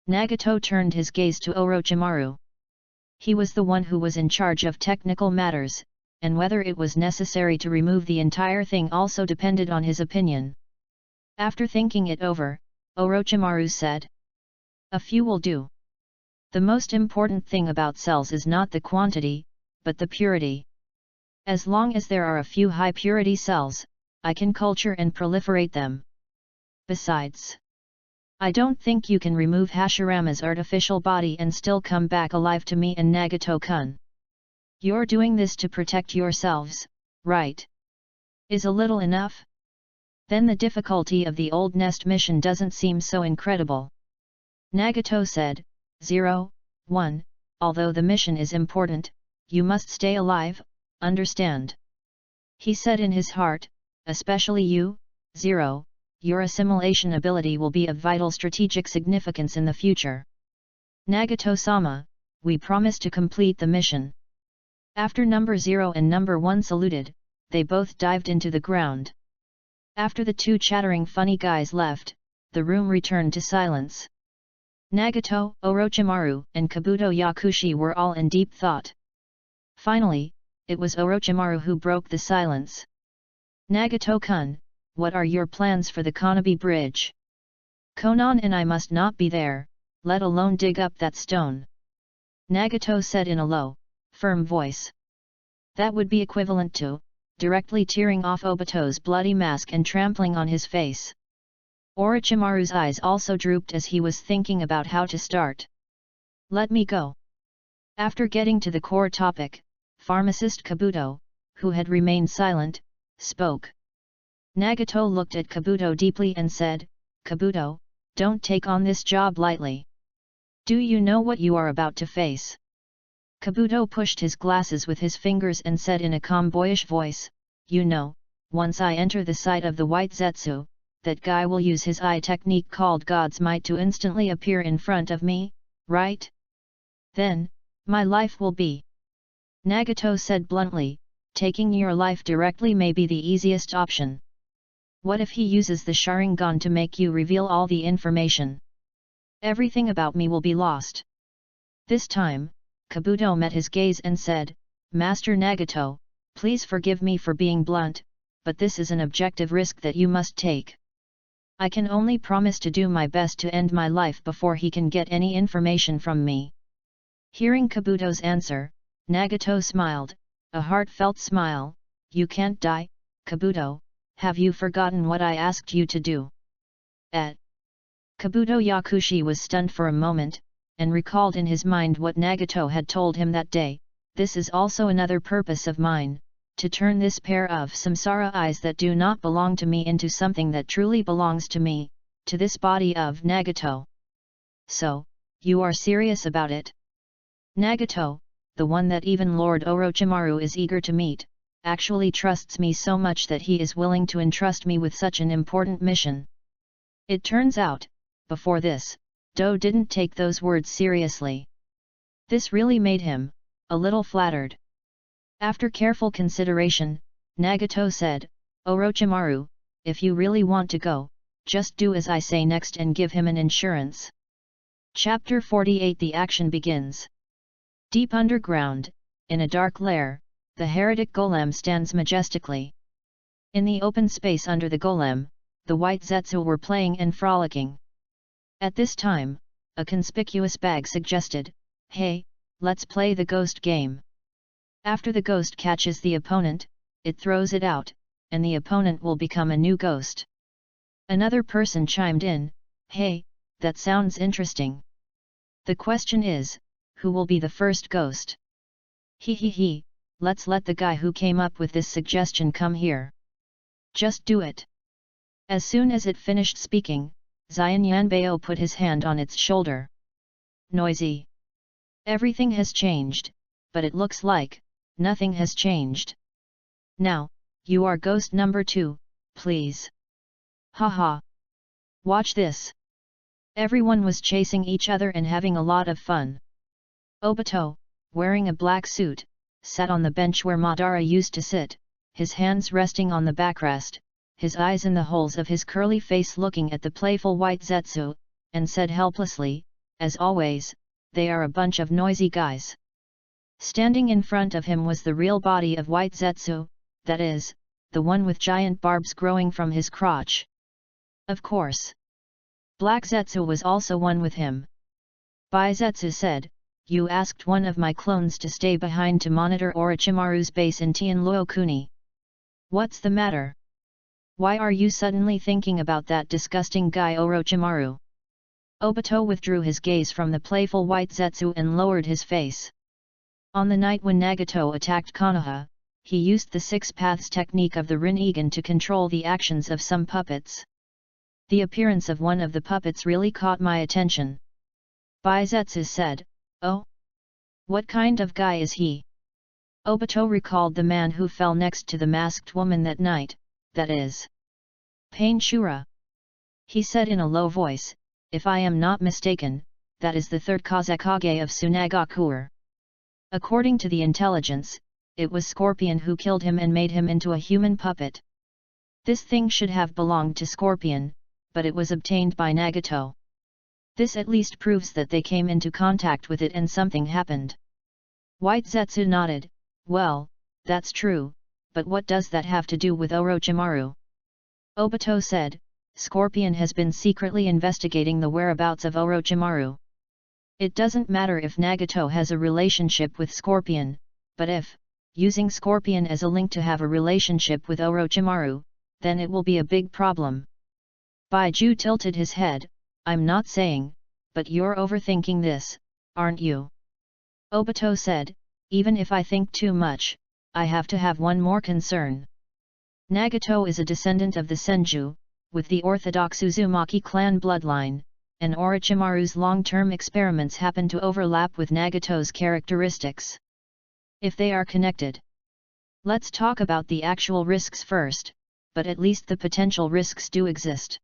Nagato turned his gaze to Orochimaru. He was the one who was in charge of technical matters, and whether it was necessary to remove the entire thing also depended on his opinion. After thinking it over, Orochimaru said, a few will do. The most important thing about cells is not the quantity, but the purity. As long as there are a few high purity cells, I can culture and proliferate them. Besides, I don't think you can remove Hashirama's artificial body and still come back alive to me and Nagato-kun. You're doing this to protect yourselves, right? Is a little enough? Then the difficulty of the old nest mission doesn't seem so incredible. Nagato said, 0, 1. Although the mission is important, you must stay alive, understand? He said in his heart, especially you, 0, your assimilation ability will be of vital strategic significance in the future. Nagato-sama, we promise to complete the mission. After number 0 and number 1 saluted, they both dived into the ground. After the two chattering funny guys left, the room returned to silence. Nagato, Orochimaru, and Kabuto Yakushi were all in deep thought. Finally, it was Orochimaru who broke the silence. Nagato-kun, what are your plans for the Konobe Bridge? Konan and I must not be there, let alone dig up that stone. Nagato said in a low, firm voice. That would be equivalent to, directly tearing off Obito's bloody mask and trampling on his face. Orochimaru's eyes also drooped as he was thinking about how to start. Let me go. After getting to the core topic, pharmacist Kabuto, who had remained silent, spoke. Nagato looked at Kabuto deeply and said, Kabuto, don't take on this job lightly. Do you know what you are about to face? Kabuto pushed his glasses with his fingers and said in a calm boyish voice, you know, once I enter the sight of the white Zetsu, that guy will use his eye technique called God's Might to instantly appear in front of me, right? Then, my life will be. Nagato said bluntly, taking your life directly may be the easiest option. What if he uses the Sharingan to make you reveal all the information? Everything about me will be lost. This time, Kabuto met his gaze and said, Master Nagato, please forgive me for being blunt, but this is an objective risk that you must take. I can only promise to do my best to end my life before he can get any information from me. Hearing Kabuto's answer, Nagato smiled, a heartfelt smile. You can't die, Kabuto, have you forgotten what I asked you to do? Kabuto Yakushi was stunned for a moment, and recalled in his mind what Nagato had told him that day. This is also another purpose of mine, to turn this pair of samsara eyes that do not belong to me into something that truly belongs to me, to this body of Nagato. So, you are serious about it? Nagato, the one that even Lord Orochimaru is eager to meet, actually trusts me so much that he is willing to entrust me with such an important mission. It turns out, before this, Do didn't take those words seriously. This really made him a little flattered. After careful consideration, Nagato said, Orochimaru, if you really want to go, just do as I say next and give him an insurance. Chapter 48 The action begins. Deep underground, in a dark lair, the heretic golem stands majestically. In the open space under the golem, the white Zetsu were playing and frolicking. At this time, a conspicuous bag suggested, hey, let's play the ghost game. After the ghost catches the opponent, it throws it out, and the opponent will become a new ghost. Another person chimed in, hey, that sounds interesting. The question is, who will be the first ghost? He, let's let the guy who came up with this suggestion come here. Just do it. As soon as it finished speaking, Xian Yanbao put his hand on its shoulder. Noisy. Everything has changed, but it looks like nothing has changed. Now, you are ghost number 2, please. Haha. Watch this. Everyone was chasing each other and having a lot of fun. Obito, wearing a black suit, sat on the bench where Madara used to sit, his hands resting on the backrest, his eyes in the holes of his curly face looking at the playful white Zetsu, and said helplessly, as always, they are a bunch of noisy guys. Standing in front of him was the real body of white Zetsu, that is, the one with giant barbs growing from his crotch. Of course. Black Zetsu was also one with him. Baizetsu said, you asked one of my clones to stay behind to monitor Orochimaru's base in Tianluo-kuni. What's the matter? Why are you suddenly thinking about that disgusting guy Orochimaru? Obito withdrew his gaze from the playful white Zetsu and lowered his face. On the night when Nagato attacked Konoha, he used the 6 paths technique of the Rinnegan to control the actions of some puppets. The appearance of one of the puppets really caught my attention. Baizetsu said, Oh? What kind of guy is he? Obito recalled the man who fell next to the masked woman that night, that is. Pain Shura. He said in a low voice, if I am not mistaken, that is the third Kazekage of Tsunagakuer. According to the intelligence, it was Scorpion who killed him and made him into a human puppet. This thing should have belonged to Scorpion, but it was obtained by Nagato. This at least proves that they came into contact with it and something happened. White Zetsu nodded, well, that's true, but what does that have to do with Orochimaru? Obito said, Scorpion has been secretly investigating the whereabouts of Orochimaru. It doesn't matter if Nagato has a relationship with Scorpion, but if, using Scorpion as a link to have a relationship with Orochimaru, then it will be a big problem. Baiju tilted his head, I'm not saying, but you're overthinking this, aren't you? Obito said, even if I think too much, I have to have one more concern. Nagato is a descendant of the Senju, with the orthodox Uzumaki clan bloodline, and Orochimaru's long-term experiments happen to overlap with Nagato's characteristics. If they are connected. Let's talk about the actual risks first, but at least the potential risks do exist.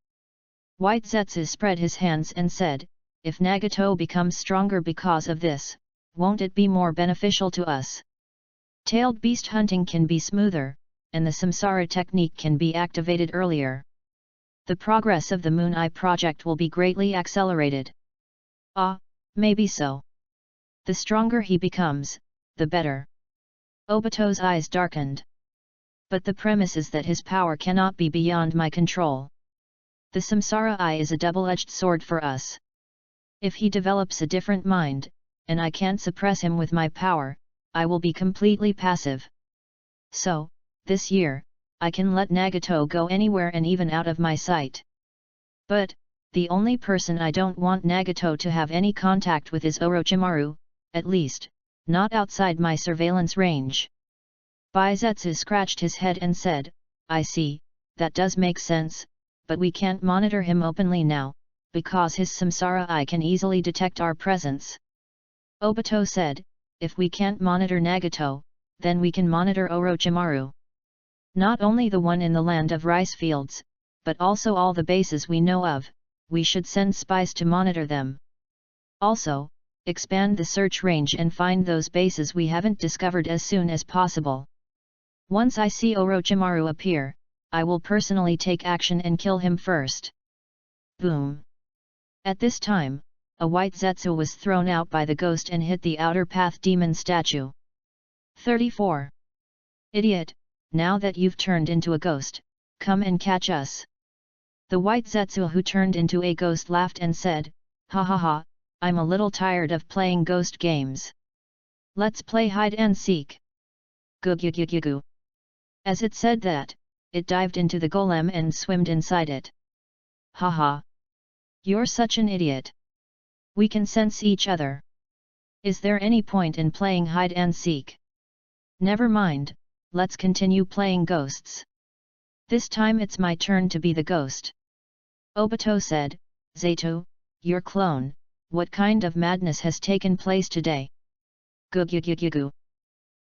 White Zetsu spread his hands and said, if Nagato becomes stronger because of this, won't it be more beneficial to us? Tailed beast hunting can be smoother, and the Samsara technique can be activated earlier. The progress of the Moon Eye project will be greatly accelerated. Ah, maybe so. The stronger he becomes, the better. Obito's eyes darkened. But the premise is that his power cannot be beyond my control. The Samsara Eye is a double-edged sword for us. If he develops a different mind, and I can't suppress him with my power, I will be completely passive. So, this year, I can let Nagato go anywhere and even out of my sight. But, the only person I don't want Nagato to have any contact with is Orochimaru, at least, not outside my surveillance range. Baizetsu scratched his head and said, I see, that does make sense, but we can't monitor him openly now, because his Samsara Eye can easily detect our presence. Obito said, if we can't monitor Nagato, then we can monitor Orochimaru. Not only the one in the land of rice fields, but also all the bases we know of, we should send spies to monitor them. Also, expand the search range and find those bases we haven't discovered as soon as possible. Once I see Orochimaru appear, I will personally take action and kill him first. Boom! At this time, a white Zetsu was thrown out by the ghost and hit the outer path demon statue. 34. Idiot! Now that you've turned into a ghost, come and catch us. The white Zetsu who turned into a ghost laughed and said, ha ha ha, I'm a little tired of playing ghost games. Let's play hide and seek. Gu. As it said that, it dived into the golem and swimmed inside it. Ha ha. You're such an idiot. We can sense each other. Is there any point in playing hide and seek? Never mind. Let's continue playing ghosts. This time it's my turn to be the ghost. Obito said, Zato, your clone, what kind of madness has taken place today? Gu.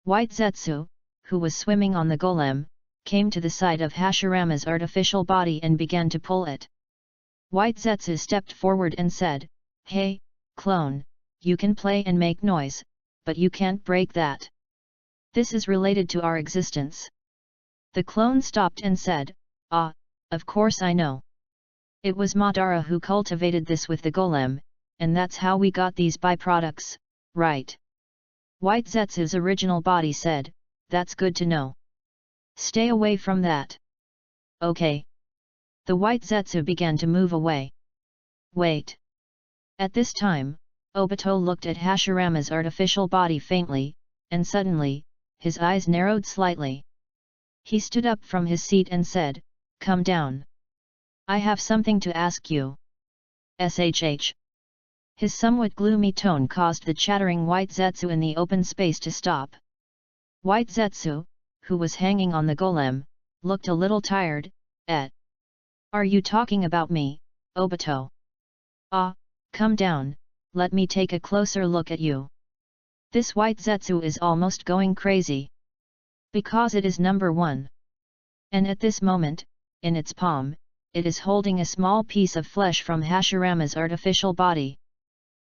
White Zetsu, who was swimming on the golem, came to the side of Hashirama's artificial body and began to pull it. White Zetsu stepped forward and said, hey, clone, you can play and make noise, but you can't break that. This is related to our existence. The clone stopped and said, ah, of course I know. It was Madara who cultivated this with the golem, and that's how we got these byproducts, right? White Zetsu's original body said, that's good to know. Stay away from that. Okay. The white Zetsu began to move away. Wait. At this time, Obito looked at Hashirama's artificial body faintly, and suddenly, his eyes narrowed slightly. He stood up from his seat and said, come down. I have something to ask you. SHH. His somewhat gloomy tone caused the chattering white Zetsu in the open space to stop. White Zetsu, who was hanging on the golem, looked a little tired. Are you talking about me, Obito? Ah, come down, let me take a closer look at you. This white Zetsu is almost going crazy. Because it is number 1. And at this moment, in its palm, it is holding a small piece of flesh from Hashirama's artificial body.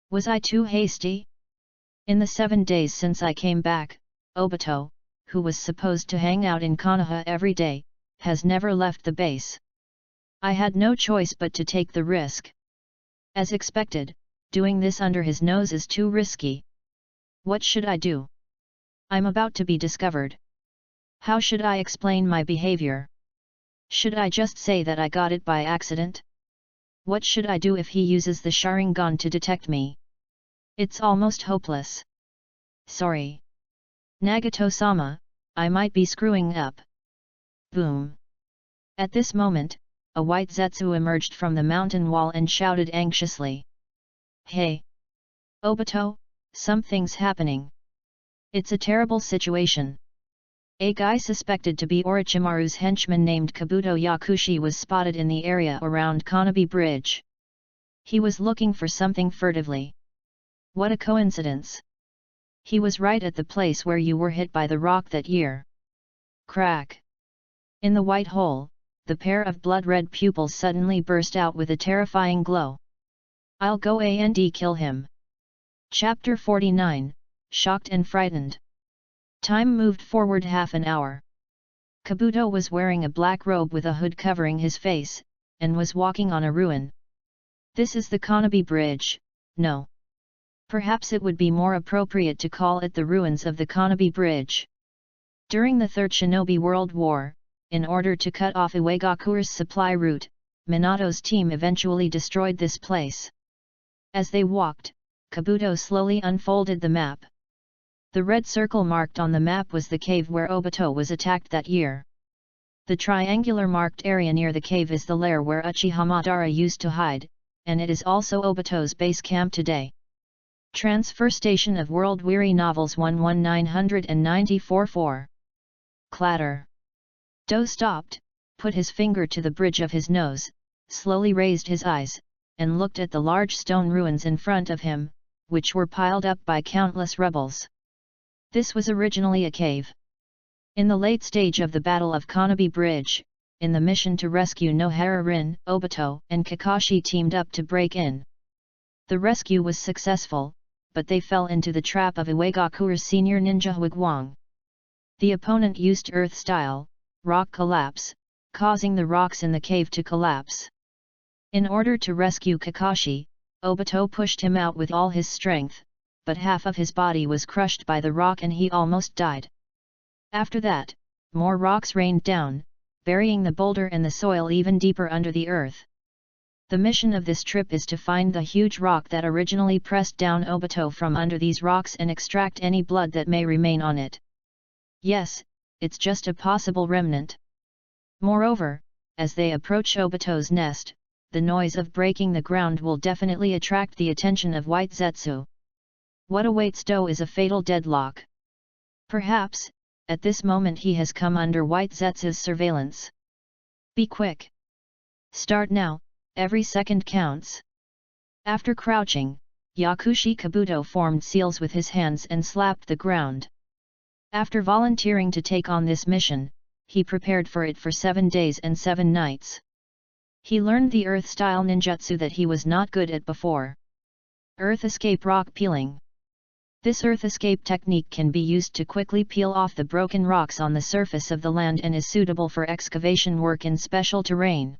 Was I too hasty? In the 7 days since I came back, Obito, who was supposed to hang out in Konoha every day, has never left the base. I had no choice but to take the risk. As expected, doing this under his nose is too risky. What should I do? I'm about to be discovered. How should I explain my behavior? Should I just say that I got it by accident? What should I do if he uses the Sharingan to detect me? It's almost hopeless. Sorry. Nagato-sama, I might be screwing up. Boom. At this moment, a white Zetsu emerged from the mountain wall and shouted anxiously. Hey! Obito, something's happening. It's a terrible situation. A guy suspected to be Orochimaru's henchman named Kabuto Yakushi was spotted in the area around Konobe Bridge. He was looking for something furtively. What a coincidence! He was right at the place where you were hit by the rock that year. Crack! In the white hole, the pair of blood-red pupils suddenly burst out with a terrifying glow. I'll go and kill him. Chapter 49, Shocked and Frightened. Time moved forward half an hour. Kabuto was wearing a black robe with a hood covering his face, and was walking on a ruin. This is the Konobe Bridge, no. Perhaps it would be more appropriate to call it the ruins of the Konobe Bridge. During the Third Shinobi World War, in order to cut off Iwagakure's supply route, Minato's team eventually destroyed this place. As they walked, Kabuto slowly unfolded the map. The red circle marked on the map was the cave where Obito was attacked that year. The triangular marked area near the cave is the lair where Uchiha Madara used to hide, and it is also Obito's base camp today. Transfer Station of World Weary Novels 11994-4. Clatter. Do stopped, put his finger to the bridge of his nose, slowly raised his eyes, and looked at the large stone ruins in front of him, which were piled up by countless rebels. This was originally a cave. In the late stage of the Battle of Konobe Bridge, in the mission to rescue Nohara Rin, Obito and Kakashi teamed up to break in. The rescue was successful, but they fell into the trap of Iwagakure's senior ninja Huiguang. The opponent used Earth-style rock collapse, causing the rocks in the cave to collapse. In order to rescue Kakashi, Obito pushed him out with all his strength, but half of his body was crushed by the rock and he almost died. After that, more rocks rained down, burying the boulder and the soil even deeper under the earth. The mission of this trip is to find the huge rock that originally pressed down Obito from under these rocks and extract any blood that may remain on it. Yes, it's just a possible remnant. Moreover, as they approach Obito's nest, the noise of breaking the ground will definitely attract the attention of White Zetsu. What awaits Do is a fatal deadlock. Perhaps, at this moment he has come under White Zetsu's surveillance. Be quick. Start now. Every second counts. After crouching, Yakushi Kabuto formed seals with his hands and slapped the ground. After volunteering to take on this mission, he prepared for it for 7 days and 7 nights. He learned the earth-style ninjutsu that he was not good at before. Earth escape rock peeling. This earth escape technique can be used to quickly peel off the broken rocks on the surface of the land and is suitable for excavation work in special terrain.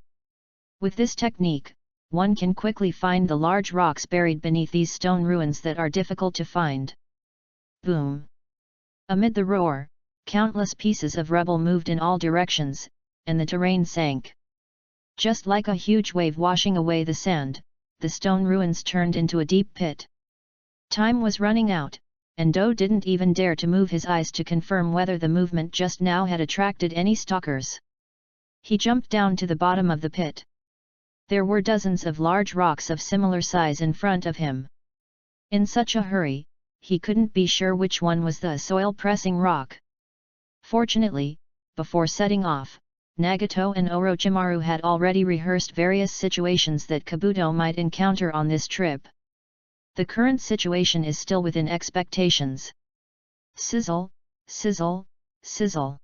With this technique, one can quickly find the large rocks buried beneath these stone ruins that are difficult to find. Boom! Amid the roar, countless pieces of rubble moved in all directions, and the terrain sank. Just like a huge wave washing away the sand, the stone ruins turned into a deep pit. Time was running out, and Do didn't even dare to move his eyes to confirm whether the movement just now had attracted any stalkers. He jumped down to the bottom of the pit. There were dozens of large rocks of similar size in front of him. In such a hurry, he couldn't be sure which one was the soil-pressing rock. Fortunately, before setting off, Nagato and Orochimaru had already rehearsed various situations that Kabuto might encounter on this trip. The current situation is still within expectations. Sizzle, sizzle, sizzle.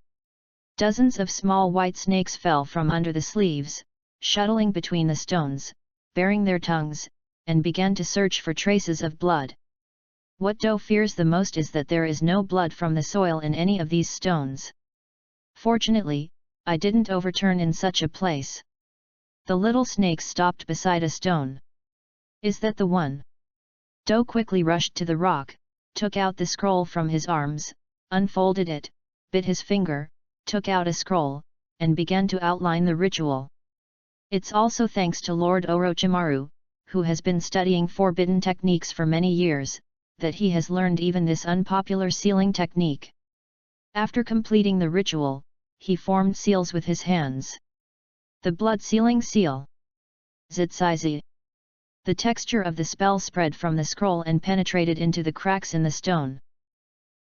Dozens of small white snakes fell from under the sleeves, shuttling between the stones, baring their tongues, and began to search for traces of blood. What Do fears the most is that there is no blood from the soil in any of these stones. Fortunately, I didn't overturn in such a place. The little snakes stopped beside a stone. Is that the one? Do quickly rushed to the rock, took out the scroll from his arms, unfolded it, bit his finger, took out a scroll, and began to outline the ritual. It's also thanks to Lord Orochimaru, who has been studying forbidden techniques for many years, that he has learned even this unpopular sealing technique. After completing the ritual, he formed seals with his hands. The blood sealing seal. Zitsaizi. The texture of the spell spread from the scroll and penetrated into the cracks in the stone.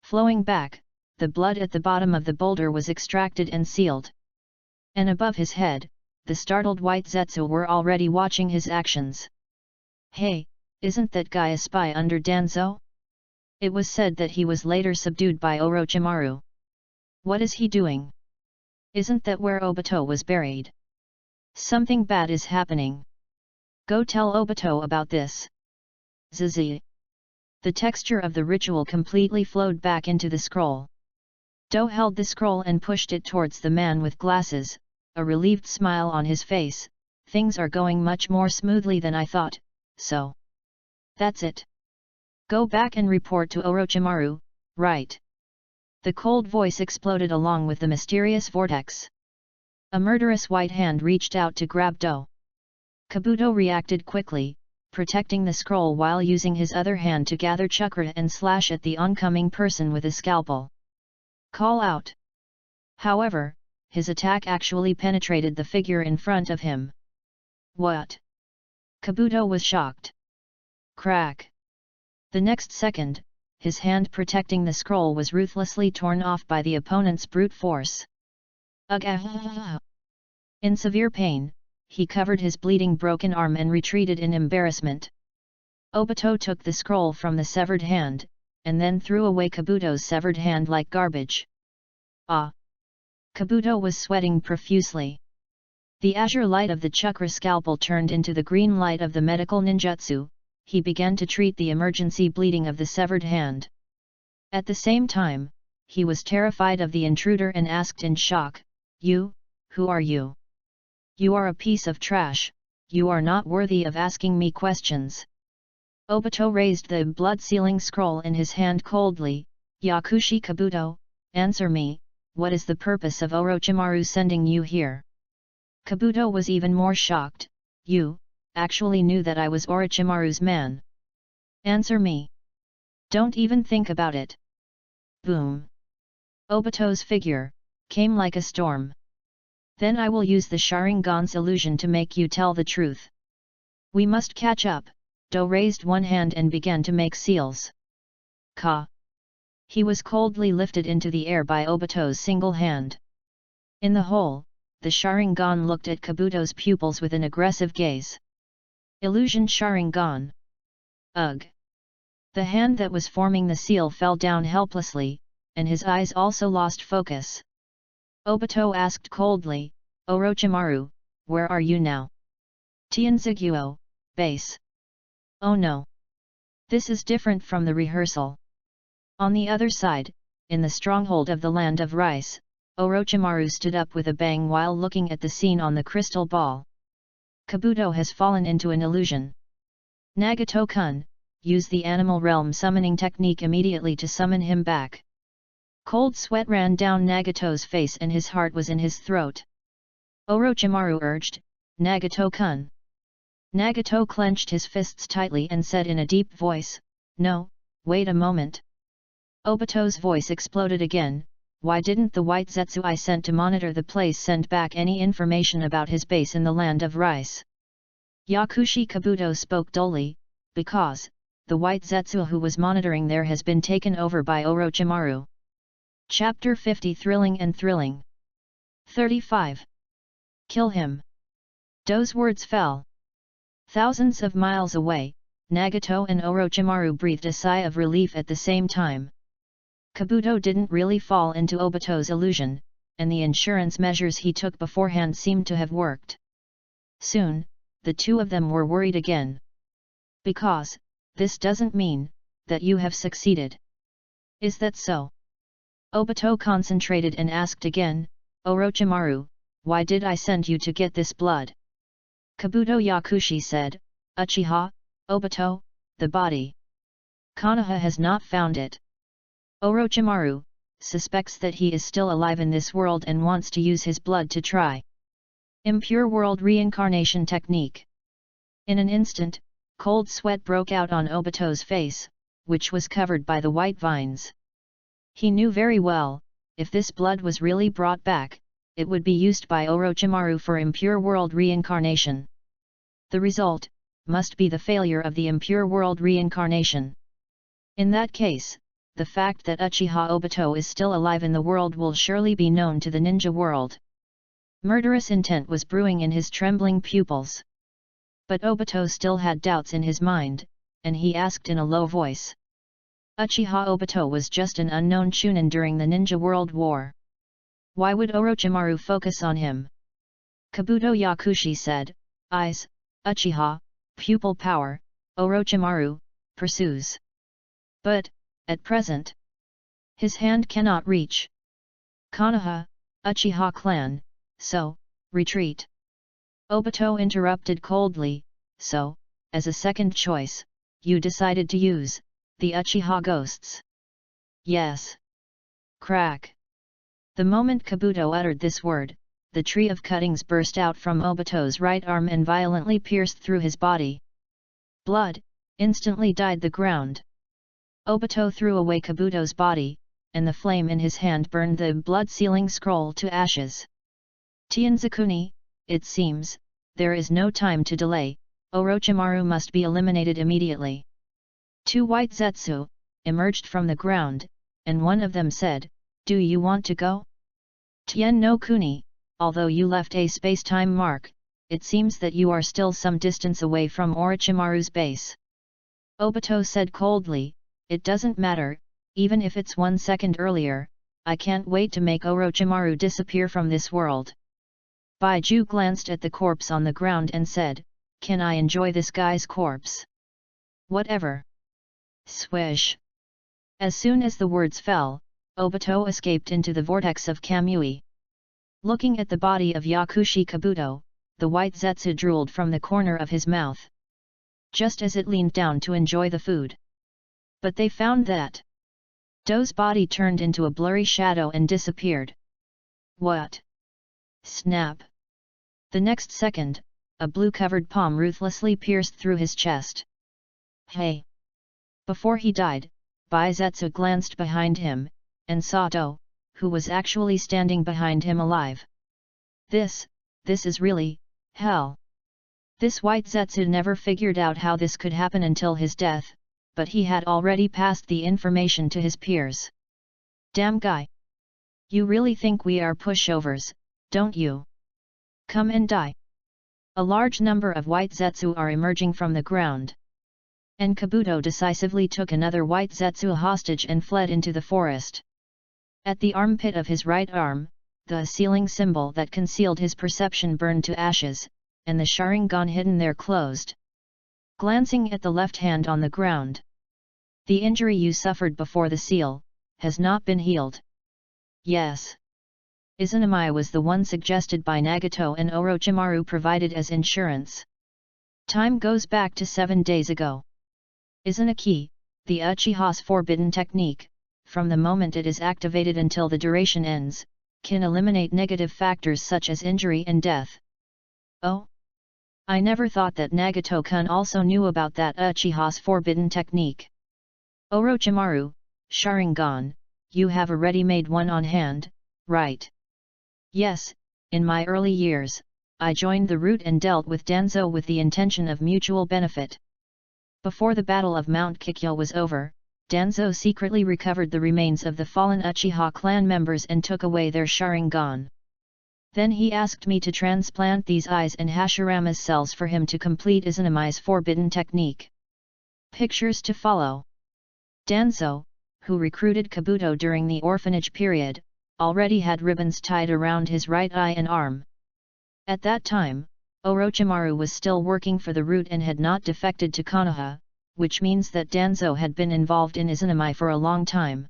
Flowing back, the blood at the bottom of the boulder was extracted and sealed. And above his head, the startled white Zetsu were already watching his actions. Hey, isn't that guy a spy under Danzo? It was said that he was later subdued by Orochimaru. What is he doing? Isn't that where Obito was buried? Something bad is happening. Go tell Obito about this. Zizi. The texture of the ritual completely flowed back into the scroll. Do held the scroll and pushed it towards the man with glasses, a relieved smile on his face. Things are going much more smoothly than I thought, so. That's it. Go back and report to Orochimaru, right? The cold voice exploded along with the mysterious vortex. A murderous white hand reached out to grab Do. Kabuto reacted quickly, protecting the scroll while using his other hand to gather chakra and slash at the oncoming person with a scalpel. Call out! However, his attack actually penetrated the figure in front of him. What? Kabuto was shocked. Crack! The next second, his hand protecting the scroll was ruthlessly torn off by the opponent's brute force. Ugh! In severe pain, he covered his bleeding broken arm and retreated in embarrassment. Obito took the scroll from the severed hand, and then threw away Kabuto's severed hand like garbage. Ah! Kabuto was sweating profusely. The azure light of the chakra scalpel turned into the green light of the medical ninjutsu. He began to treat the emergency bleeding of the severed hand. At the same time, he was terrified of the intruder and asked in shock, "You, who are you? You are a piece of trash, you are not worthy of asking me questions." Obito raised the blood-sealing scroll in his hand coldly. "Yakushi Kabuto, answer me, what is the purpose of Orochimaru sending you here?" Kabuto was even more shocked. "You actually knew that I was Orochimaru's man? Answer me. Don't even think about it." Boom! Obito's figure came like a storm. "Then I will use the Sharingan's illusion to make you tell the truth. We must catch up." Do raised one hand and began to make seals. Ka! He was coldly lifted into the air by Obito's single hand. In the hole, the Sharingan looked at Kabuto's pupils with an aggressive gaze. Illusion Sharingan. Ugh! The hand that was forming the seal fell down helplessly, and his eyes also lost focus. Obito asked coldly, "Orochimaru, where are you now?" "Tianziguo, base." "Oh no! This is different from the rehearsal." On the other side, in the stronghold of the land of rice, Orochimaru stood up with a bang while looking at the scene on the crystal ball. Kabuto has fallen into an illusion. Nagato-kun, use the animal realm summoning technique immediately to summon him back. Cold sweat ran down Nagato's face and his heart was in his throat. Orochimaru urged, "Nagato-kun." Nagato clenched his fists tightly and said in a deep voice, "No, wait a moment." Obito's voice exploded again. Why didn't the white Zetsu I sent to monitor the place send back any information about his base in the land of rice? Yakushi Kabuto spoke dully, "Because, the white Zetsu who was monitoring there has been taken over by Orochimaru." Chapter 50 Thrilling and Thrilling. 35. Kill him. Do's words fell. Thousands of miles away, Nagato and Orochimaru breathed a sigh of relief at the same time. Kabuto didn't really fall into Obito's illusion, and the insurance measures he took beforehand seemed to have worked. Soon, the two of them were worried again. Because, this doesn't mean that you have succeeded. Is that so? Obito concentrated and asked again, Orochimaru, why did I send you to get this blood? Kabuto Yakushi said, Uchiha, Obito, the body. Konoha has not found it. Orochimaru suspects that he is still alive in this world and wants to use his blood to try. Impure world reincarnation technique. In an instant, cold sweat broke out on Obito's face, which was covered by the white vines. He knew very well, if this blood was really brought back, it would be used by Orochimaru for impure world reincarnation. The result must be the failure of the impure world reincarnation. In that case, the fact that Uchiha Obito is still alive in the world will surely be known to the ninja world. Murderous intent was brewing in his trembling pupils. But Obito still had doubts in his mind, and he asked in a low voice. Uchiha Obito was just an unknown chunin during the Ninja World War. Why would Orochimaru focus on him? Kabuto Yakushi said, Eyes, Uchiha, pupil power, Orochimaru, pursues. But, at present, his hand cannot reach. Konoha, Uchiha clan, so, retreat. Obito interrupted coldly, so, as a second choice, you decided to use the Uchiha ghosts. Yes. Crack. The moment Kabuto uttered this word, the tree of cuttings burst out from Obito's right arm and violently pierced through his body. Blood instantly dyed the ground. Obito threw away Kabuto's body, and the flame in his hand burned the blood-sealing scroll to ashes. Tianzakuni, it seems, there is no time to delay, Orochimaru must be eliminated immediately. Two white Zetsu emerged from the ground, and one of them said, Do you want to go? Tien no Kuni, although you left a space-time mark, it seems that you are still some distance away from Orochimaru's base. Obito said coldly, It doesn't matter, even if it's 1 second earlier, I can't wait to make Orochimaru disappear from this world. Baiju glanced at the corpse on the ground and said, Can I enjoy this guy's corpse? Whatever. Swish. As soon as the words fell, Obito escaped into the vortex of Kamui. Looking at the body of Yakushi Kabuto, the white Zetsu drooled from the corner of his mouth. Just as it leaned down to enjoy the food. But they found that Do's body turned into a blurry shadow and disappeared. What? Snap. The next second, a blue-covered palm ruthlessly pierced through his chest. Hey! Before he died, Baizetsu glanced behind him, and saw Do, who was actually standing behind him alive. This is really hell. This white Zetsu never figured out how this could happen until his death, but he had already passed the information to his peers. Damn guy! You really think we are pushovers, don't you? Come and die. A large number of white Zetsu are emerging from the ground. And Kabuto decisively took another white Zetsu hostage and fled into the forest. At the armpit of his right arm, the sealing symbol that concealed his perception burned to ashes, and the Sharingan hidden there closed. Glancing at the left hand on the ground. The injury you suffered before the seal has not been healed. Yes. Izanami was the one suggested by Nagato and Orochimaru provided as insurance. Time goes back to 7 days ago. Izanaki, the Uchiha's forbidden technique, from the moment it is activated until the duration ends, can eliminate negative factors such as injury and death. Oh? I never thought that Nagato-kun also knew about that Uchiha's forbidden technique. Orochimaru, Sharingan, you have a ready-made one on hand, right? Yes, in my early years, I joined the route and dealt with Danzo with the intention of mutual benefit. Before the Battle of Mount Kikyo was over, Danzo secretly recovered the remains of the fallen Uchiha clan members and took away their Sharingan. Then he asked me to transplant these eyes and Hashirama's cells for him to complete Izanami's forbidden technique. Pictures to follow. Danzo, who recruited Kabuto during the orphanage period, already had ribbons tied around his right eye and arm. At that time, Orochimaru was still working for the route and had not defected to Konoha, which means that Danzo had been involved in izanami for a long time.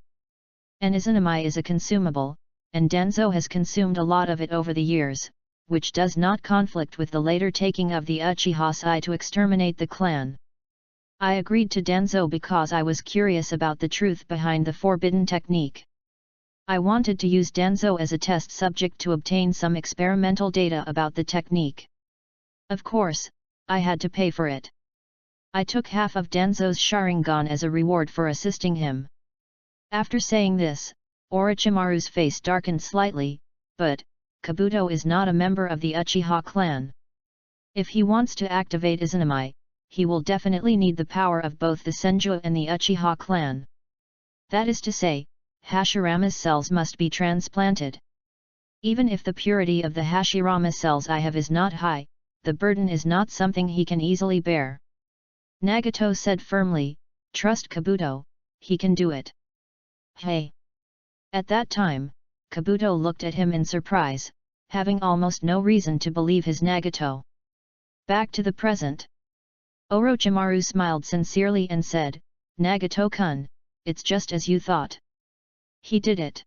An izanami is a consumable, and Danzo has consumed a lot of it over the years, which does not conflict with the later taking of the Uchiha Sai to exterminate the clan. I agreed to Danzo because I was curious about the truth behind the forbidden technique. I wanted to use Danzo as a test subject to obtain some experimental data about the technique. Of course, I had to pay for it. I took half of Danzo's Sharingan as a reward for assisting him. After saying this, Orochimaru's face darkened slightly, but Kabuto is not a member of the Uchiha clan. If he wants to activate izanami, he will definitely need the power of both the Senju and the Uchiha clan. That is to say, Hashirama's cells must be transplanted. Even if the purity of the Hashirama cells I have is not high, the burden is not something he can easily bear. Nagato said firmly, "Trust Kabuto, he can do it." Hey! At that time, Kabuto looked at him in surprise, having almost no reason to believe his Nagato. Back to the present. Orochimaru smiled sincerely and said, "Nagato-kun, it's just as you thought. He did it.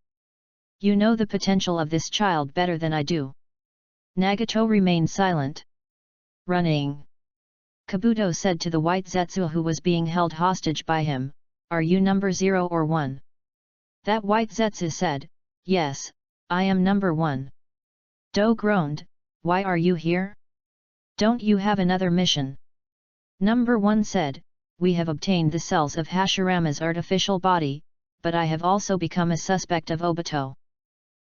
You know the potential of this child better than I do." Nagato remained silent. Running. Kabuto said to the white Zetsu who was being held hostage by him, "Are you number 0 or 1? That white Zetsu said, "Yes, I am number 1. Do groaned, "Why are you here? Don't you have another mission?" Number 1 said, "We have obtained the cells of Hashirama's artificial body, but I have also become a suspect of Obito.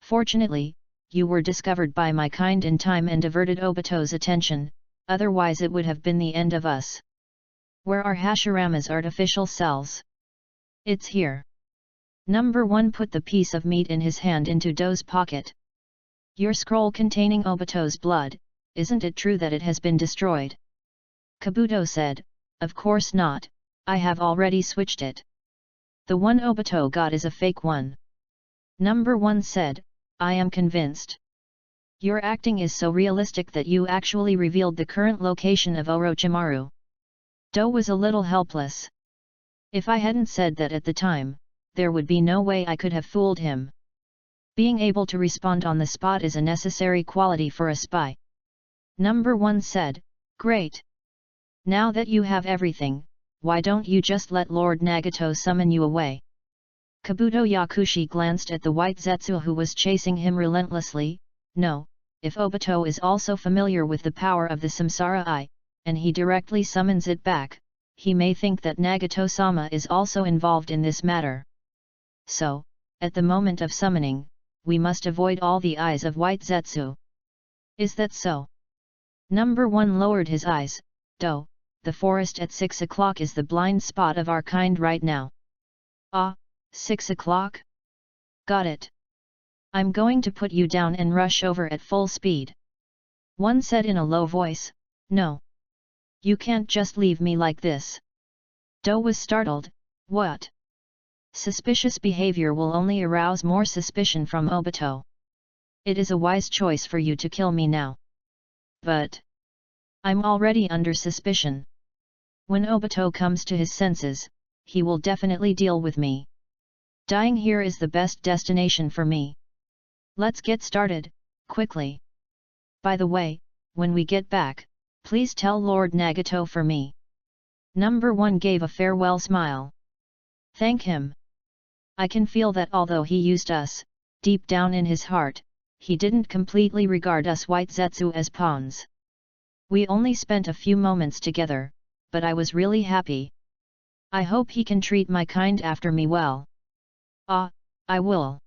Fortunately, you were discovered by my kind in time and diverted Obito's attention, otherwise it would have been the end of us." "Where are Hashirama's artificial cells?" "It's here." Number 1 put the piece of meat in his hand into Do's pocket. "Your scroll containing Obito's blood, isn't it true that it has been destroyed?" Kabuto said, "Of course not, I have already switched it. The one Obito got is a fake one." Number 1 said, "I am convinced. Your acting is so realistic that you actually revealed the current location of Orochimaru." Do was a little helpless. If I hadn't said that at the time, there would be no way I could have fooled him. Being able to respond on the spot is a necessary quality for a spy. Number 1 said, "Great. Now that you have everything, why don't you just let Lord Nagato summon you away?" Kabuto Yakushi glanced at the white Zetsu who was chasing him relentlessly. No, if Obito is also familiar with the power of the Samsara Eye, and he directly summons it back, he may think that Nagato-sama is also involved in this matter. So, at the moment of summoning, we must avoid all the eyes of white Zetsu. Is that so? Number 1 lowered his eyes. "Do, the forest at 6 o'clock is the blind spot of our kind right now." "Ah, 6 o'clock? Got it. I'm going to put you down and rush over at full speed." One said in a low voice, "No. You can't just leave me like this." Do was startled. "What? Suspicious behavior will only arouse more suspicion from Obito. It is a wise choice for you to kill me now." "But I'm already under suspicion. When Obito comes to his senses, he will definitely deal with me. Dying here is the best destination for me. Let's get started, quickly. By the way, when we get back, please tell Lord Nagato for me." Number 1 gave a farewell smile. "Thank him. I can feel that although he used us, deep down in his heart, he didn't completely regard us white Zetsu as pawns. We only spent a few moments together, but I was really happy. I hope he can treat my kind after me well." "Ah, I will."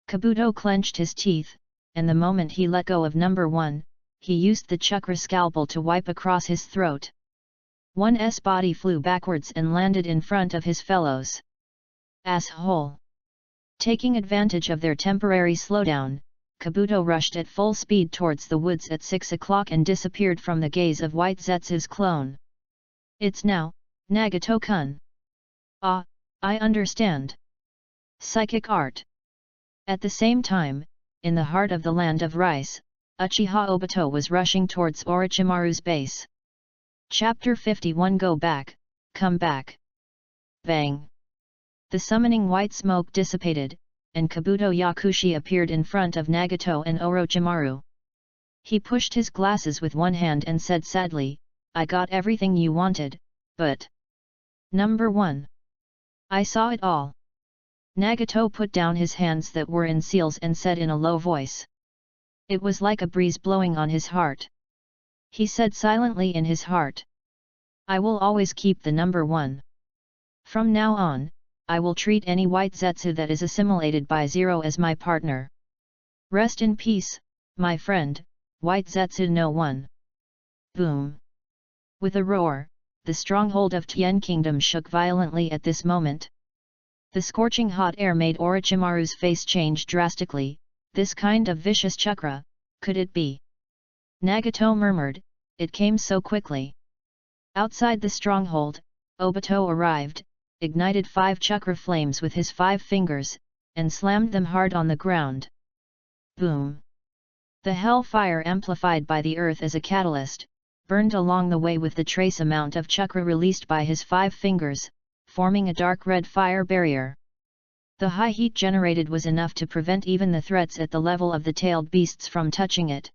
Kabuto clenched his teeth, and the moment he let go of Number 1, he used the chakra scalpel to wipe across his throat. One's body flew backwards and landed in front of his fellows. "Asshole!" Taking advantage of their temporary slowdown, Kabuto rushed at full speed towards the woods at 6 o'clock and disappeared from the gaze of white Zetsu's clone. "It's now, Nagato-kun. Ah, I understand. Psychic art. At the same time, in the heart of the land of rice, Uchiha Obito was rushing towards Orochimaru's base. Chapter 51 Go back, come back. Bang! The summoning white smoke dissipated, and Kabuto Yakushi appeared in front of Nagato and Orochimaru. He pushed his glasses with one hand and said sadly, I got everything you wanted, but... Number 1. I saw it all. Nagato put down his hands that were in seals and said in a low voice. It was like a breeze blowing on his heart. He said silently in his heart. I will always keep the number 1. From now on, I will treat any white Zetsu that is assimilated by Zero as my partner. Rest in peace, my friend, White Zetsu no 1. Boom! With a roar, the stronghold of Tien Kingdom shook violently at this moment. The scorching hot air made Orochimaru's face change drastically. This kind of vicious chakra, could it be? Nagato murmured, it came so quickly. Outside the stronghold, Obito arrived, ignited 5 chakra flames with his 5 fingers, and slammed them hard on the ground. Boom! The hellfire amplified by the earth as a catalyst, burned along the way with the trace amount of chakra released by his 5 fingers, forming a dark red fire barrier. The high heat generated was enough to prevent even the threats at the level of the tailed beasts from touching it.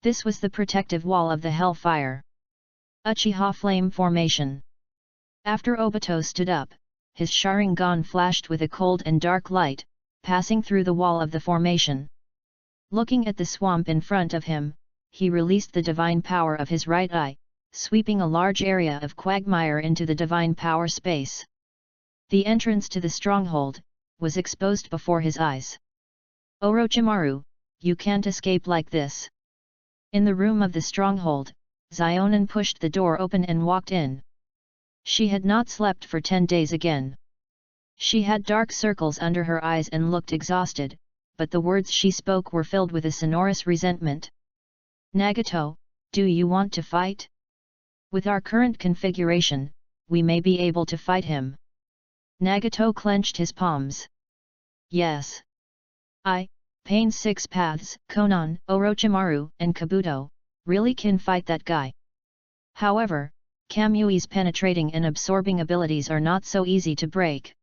This was the protective wall of the hellfire. Uchiha Flame Formation. After Obito stood up, his Sharingan flashed with a cold and dark light, passing through the wall of the formation. Looking at the swamp in front of him, he released the divine power of his right eye, sweeping a large area of quagmire into the divine power space. The entrance to the stronghold was exposed before his eyes. Orochimaru, you can't escape like this. In the room of the stronghold, Xionin pushed the door open and walked in. She had not slept for 10 days again. She had dark circles under her eyes and looked exhausted, but the words she spoke were filled with a sonorous resentment. Nagato, do you want to fight? With our current configuration, we may be able to fight him. Nagato clenched his palms. Yes. Pain Six Paths, Konan, Orochimaru, and Kabuto, really can fight that guy. However, Kamui's penetrating and absorbing abilities are not so easy to break.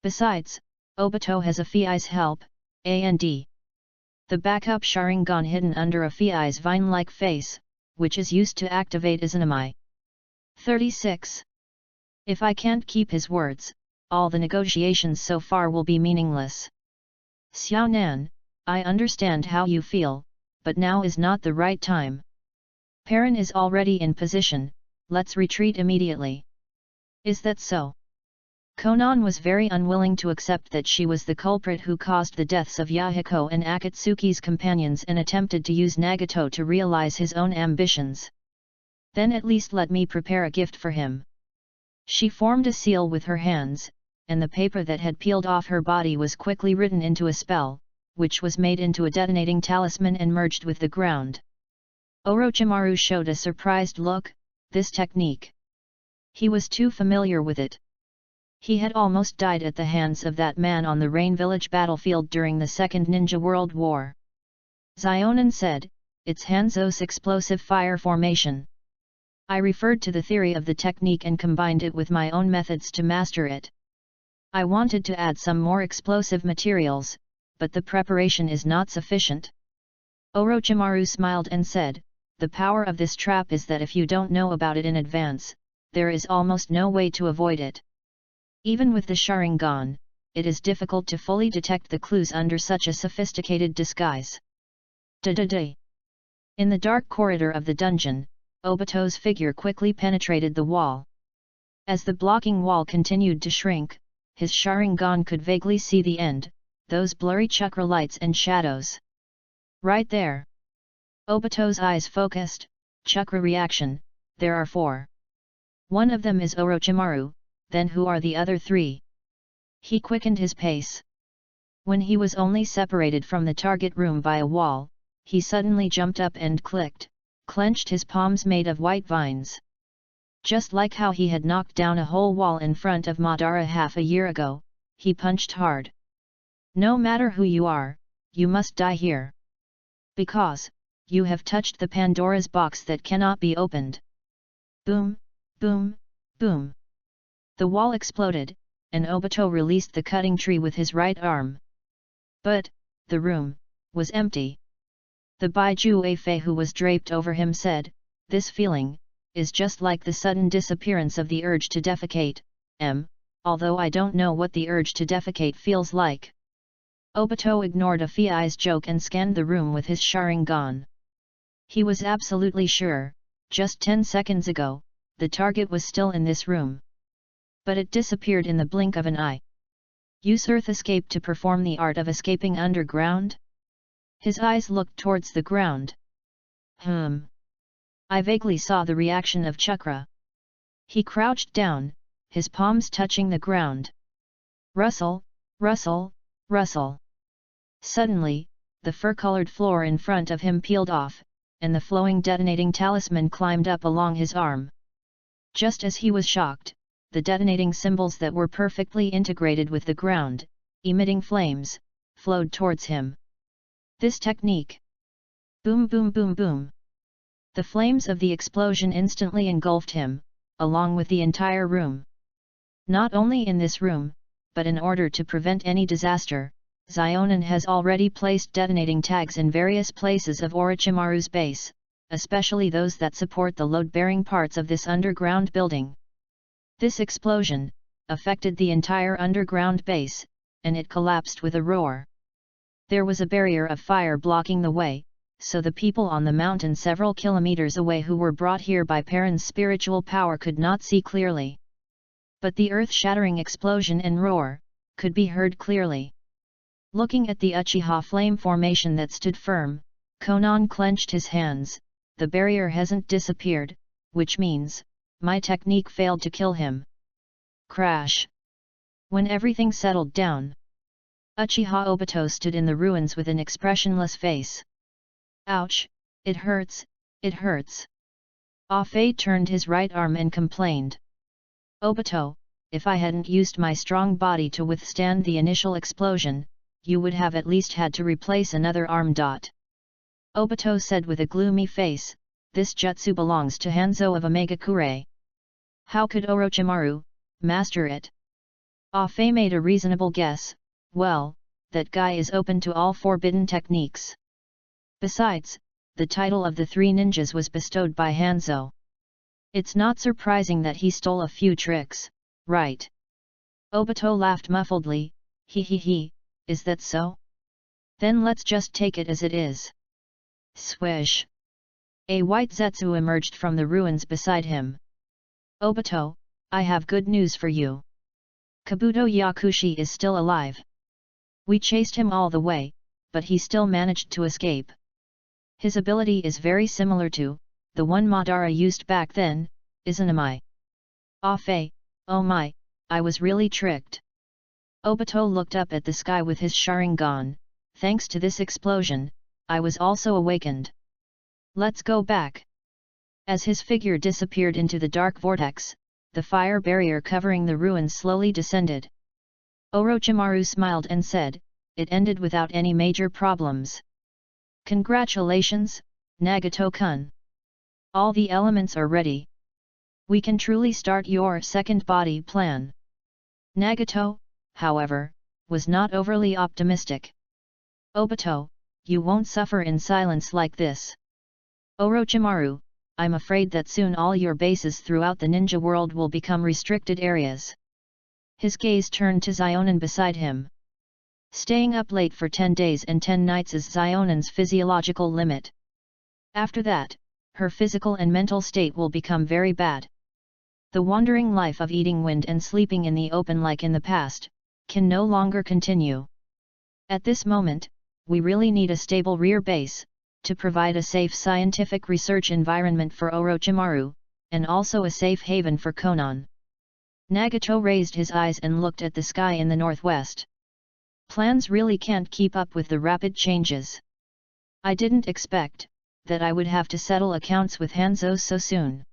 Besides, Obito has a Fi's help, and the backup Sharingan hidden under a Fi's vine-like face, which is used to activate Izanami. 36. If I can't keep his words, all the negotiations so far will be meaningless. Xiao Nan, I understand how you feel, but now is not the right time. Perrin is already in position, let's retreat immediately. Is that so? Konan was very unwilling to accept that she was the culprit who caused the deaths of Yahiko and Akatsuki's companions and attempted to use Nagato to realize his own ambitions. Then at least let me prepare a gift for him. She formed a seal with her hands, and the paper that had peeled off her body was quickly written into a spell, which was made into a detonating talisman and merged with the ground. Orochimaru showed a surprised look. This technique. He was too familiar with it. He had almost died at the hands of that man on the Rain Village battlefield during the Second Ninja World War. Xionin said, it's Hanzo's explosive fire formation. I referred to the theory of the technique and combined it with my own methods to master it. I wanted to add some more explosive materials, but the preparation is not sufficient. Orochimaru smiled and said, the power of this trap is that if you don't know about it in advance, there is almost no way to avoid it. Even with the Sharingan, it is difficult to fully detect the clues under such a sophisticated disguise. In the dark corridor of the dungeon, Obito's figure quickly penetrated the wall. As the blocking wall continued to shrink, his Sharingan could vaguely see the end, those blurry chakra lights and shadows. Right there. Obito's eyes focused, chakra reaction, there are 4. One of them is Orochimaru, then who are the other 3? He quickened his pace. When he was only separated from the target room by a wall, he suddenly jumped up and clenched his palms made of white vines. Just like how he had knocked down a whole wall in front of Madara half a year ago, he punched hard. No matter who you are, you must die here. Because, you have touched the Pandora's box that cannot be opened. Boom, boom, boom. The wall exploded, and Obito released the cutting tree with his right arm. But, the room was empty. The Baiju Fei who was draped over him said, "This feeling is just like the sudden disappearance of the urge to defecate, although I don't know what the urge to defecate feels like." Obito ignored Fei's joke and scanned the room with his Sharingan. He was absolutely sure, just 10 seconds ago, the target was still in this room. But it disappeared in the blink of an eye. Use Earth Escape to perform the art of escaping underground? His eyes looked towards the ground. I vaguely saw the reaction of Chakra. He crouched down, his palms touching the ground. Rustle, rustle, rustle. Suddenly, the fur-colored floor in front of him peeled off, and the flowing detonating talisman climbed up along his arm. Just as he was shocked, the detonating symbols that were perfectly integrated with the ground, emitting flames, flowed towards him. This technique. Boom boom boom boom. The flames of the explosion instantly engulfed him, along with the entire room. Not only in this room, but in order to prevent any disaster, Xionin has already placed detonating tags in various places of Orochimaru's base, especially those that support the load-bearing parts of this underground building. This explosion affected the entire underground base, and it collapsed with a roar. There was a barrier of fire blocking the way, so the people on the mountain several kilometers away who were brought here by Perrin's spiritual power could not see clearly. But the earth-shattering explosion and roar could be heard clearly. Looking at the Uchiha flame formation that stood firm, Konan clenched his hands. The barrier hasn't disappeared, which means, my technique failed to kill him. Crash! When everything settled down, Uchiha Obito stood in the ruins with an expressionless face. Ouch! It hurts, it hurts. Ah-Fei turned his right arm and complained. Obito, if I hadn't used my strong body to withstand the initial explosion, you would have at least had to replace another arm. Obito said with a gloomy face, this jutsu belongs to Hanzo of Omegakure. How could Orochimaru master it? Ah-Fei made a reasonable guess. Well, that guy is open to all forbidden techniques. Besides, the title of the three ninjas was bestowed by Hanzo. It's not surprising that he stole a few tricks, right? Obito laughed muffledly, he, is that so? Then let's just take it as it is. Swish! A white Zetsu emerged from the ruins beside him. Obito, I have good news for you. Kabuto Yakushi is still alive. We chased him all the way, but he still managed to escape. His ability is very similar to the one Madara used back then, isn't it? Ah-Fei, oh my, I was really tricked. Obito looked up at the sky with his Sharingan. Thanks to this explosion, I was also awakened. Let's go back. As his figure disappeared into the dark vortex, the fire barrier covering the ruins slowly descended. Orochimaru smiled and said, it ended without any major problems. Congratulations, Nagato-kun. All the elements are ready. We can truly start your second body plan. Nagato, however, was not overly optimistic. Obito, you won't suffer in silence like this. Orochimaru, I'm afraid that soon all your bases throughout the ninja world will become restricted areas. His gaze turned to Xionin beside him. Staying up late for 10 days and 10 nights is Xionin's physiological limit. After that, her physical and mental state will become very bad. The wandering life of eating wind and sleeping in the open like in the past, can no longer continue. At this moment, we really need a stable rear base, to provide a safe scientific research environment for Orochimaru, and also a safe haven for Konan. Nagato raised his eyes and looked at the sky in the northwest. Plans really can't keep up with the rapid changes. I didn't expect that I would have to settle accounts with Hanzo so soon.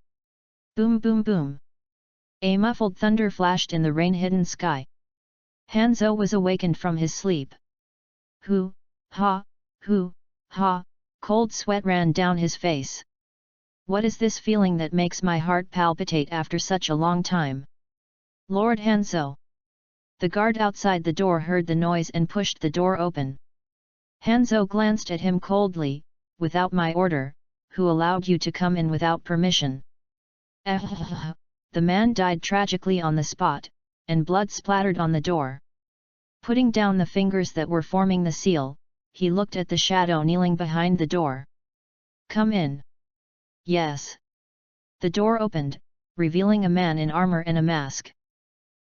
Boom boom boom. A muffled thunder flashed in the rain-hidden sky. Hanzo was awakened from his sleep. Hoo, ha, cold sweat ran down his face. What is this feeling that makes my heart palpitate after such a long time? Lord Hanzo. The guard outside the door heard the noise and pushed the door open. Hanzo glanced at him coldly, without my order, who allowed you to come in without permission? The man died tragically on the spot, and blood splattered on the door. Putting down the fingers that were forming the seal, he looked at the shadow kneeling behind the door. Come in. Yes. The door opened, revealing a man in armor and a mask.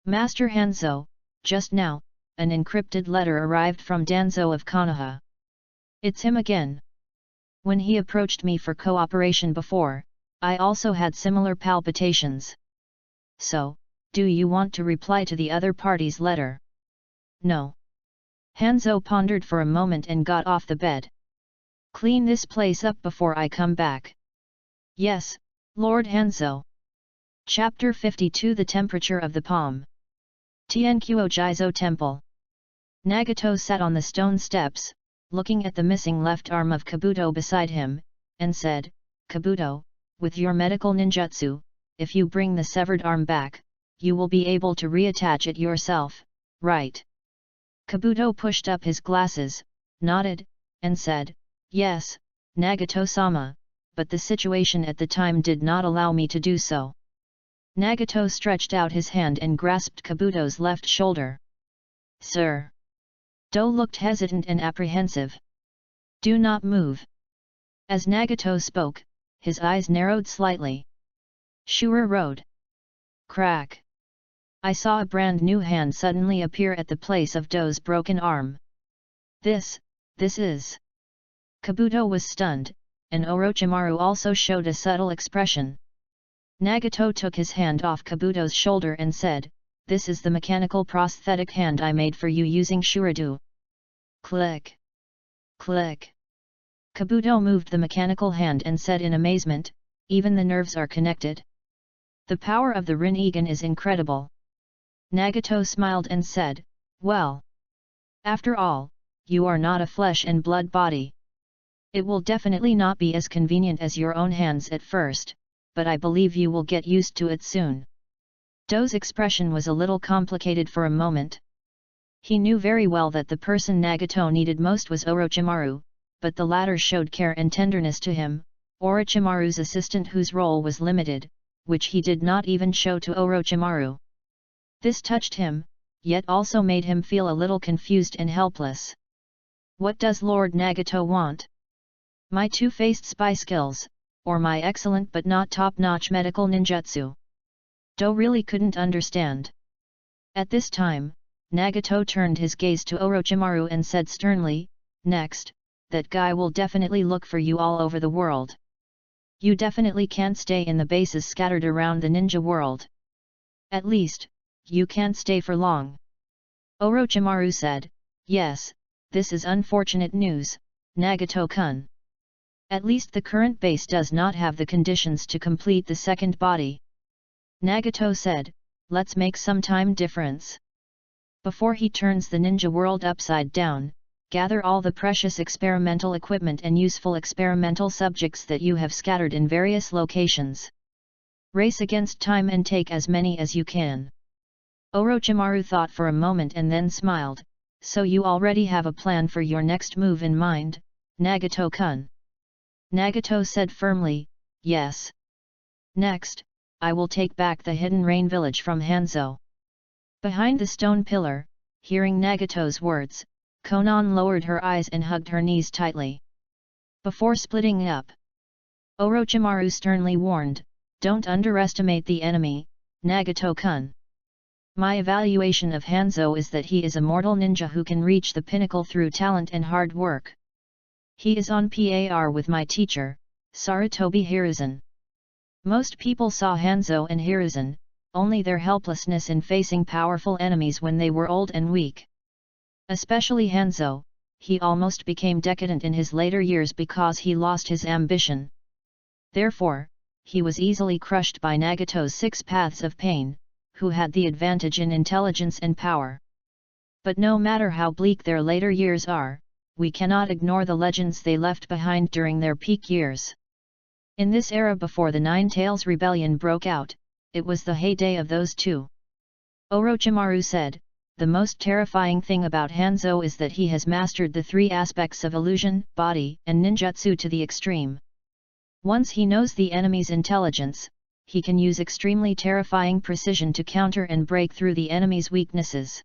Master Hanzo, just now, an encrypted letter arrived from Danzo of Konoha. It's him again. When he approached me for cooperation before, I also had similar palpitations. So, do you want to reply to the other party's letter? No. Hanzo pondered for a moment and got off the bed. Clean this place up before I come back. Yes, Lord Hanzo. Chapter 52 The Temperature of the Palm. Tianquo Jizo Temple. Nagato sat on the stone steps, looking at the missing left arm of Kabuto beside him, and said, Kabuto, with your medical ninjutsu, if you bring the severed arm back, you will be able to reattach it yourself, right? Kabuto pushed up his glasses, nodded, and said, Yes, Nagato-sama, but the situation at the time did not allow me to do so. Nagato stretched out his hand and grasped Kabuto's left shoulder. Sir. Do looked hesitant and apprehensive. Do not move. As Nagato spoke, his eyes narrowed slightly. Shura Road. Crack. I saw a brand new hand suddenly appear at the place of Do's broken arm. This is... Kabuto was stunned, and Orochimaru also showed a subtle expression. Nagato took his hand off Kabuto's shoulder and said, This is the mechanical prosthetic hand I made for you using Shuradu. Click. Click. Kabuto moved the mechanical hand and said in amazement, Even the nerves are connected. The power of the Rinnegan is incredible. Nagato smiled and said, Well. After all, you are not a flesh and blood body. It will definitely not be as convenient as your own hands at first, but I believe you will get used to it soon. Do's expression was a little complicated for a moment. He knew very well that the person Nagato needed most was Orochimaru, but the latter showed care and tenderness to him, Orochimaru's assistant whose role was limited, which he did not even show to Orochimaru. This touched him, yet also made him feel a little confused and helpless. What does Lord Nagato want? My two-faced spy skills, or my excellent but not top-notch medical ninjutsu? Do really couldn't understand. At this time, Nagato turned his gaze to Orochimaru and said sternly, Next, that guy will definitely look for you all over the world. You definitely can't stay in the bases scattered around the ninja world. At least, you can't stay for long. Orochimaru said, Yes, this is unfortunate news, Nagato-kun. At least the current base does not have the conditions to complete the second body. Nagato said, Let's make some time difference. Before he turns the ninja world upside down, gather all the precious experimental equipment and useful experimental subjects that you have scattered in various locations. Race against time and take as many as you can. Orochimaru thought for a moment and then smiled, So you already have a plan for your next move in mind, Nagato-kun? Nagato said firmly, Yes. Next, I will take back the hidden rain village from Hanzo. Behind the stone pillar, hearing Nagato's words, Konan lowered her eyes and hugged her knees tightly. Before splitting up, Orochimaru sternly warned, Don't underestimate the enemy, Nagato-kun. My evaluation of Hanzo is that he is a mortal ninja who can reach the pinnacle through talent and hard work. He is on par with my teacher, Sarutobi Hiruzen. Most people saw Hanzo and Hiruzen, only their helplessness in facing powerful enemies when they were old and weak. Especially Hanzo, he almost became decadent in his later years because he lost his ambition. Therefore, he was easily crushed by Nagato's 6 paths of pain, who had the advantage in intelligence and power. But no matter how bleak their later years are, we cannot ignore the legends they left behind during their peak years. In this era before the Nine Tails Rebellion broke out, it was the heyday of those two. Orochimaru said, "The most terrifying thing about Hanzo is that he has mastered the 3 aspects of illusion, body, and ninjutsu to the extreme. Once he knows the enemy's intelligence, he can use extremely terrifying precision to counter and break through the enemy's weaknesses."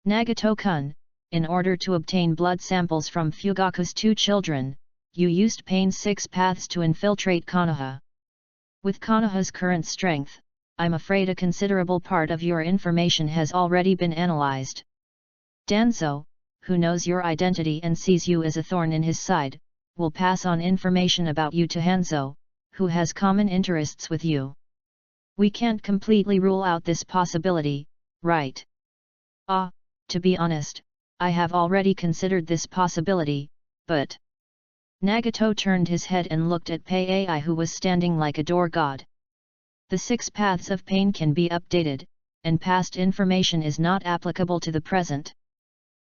Nagato-kun, in order to obtain blood samples from Fugaku's 2 children, you used Pain's 6 paths to infiltrate Konoha. With Konoha's current strength, I'm afraid a considerable part of your information has already been analyzed. Danzo, who knows your identity and sees you as a thorn in his side, will pass on information about you to Hanzo, who has common interests with you. We can't completely rule out this possibility, right? To be honest, I have already considered this possibility, but... Nagato turned his head and looked at Pei Ai, who was standing like a door god. The 6 paths of pain can be updated, and past information is not applicable to the present.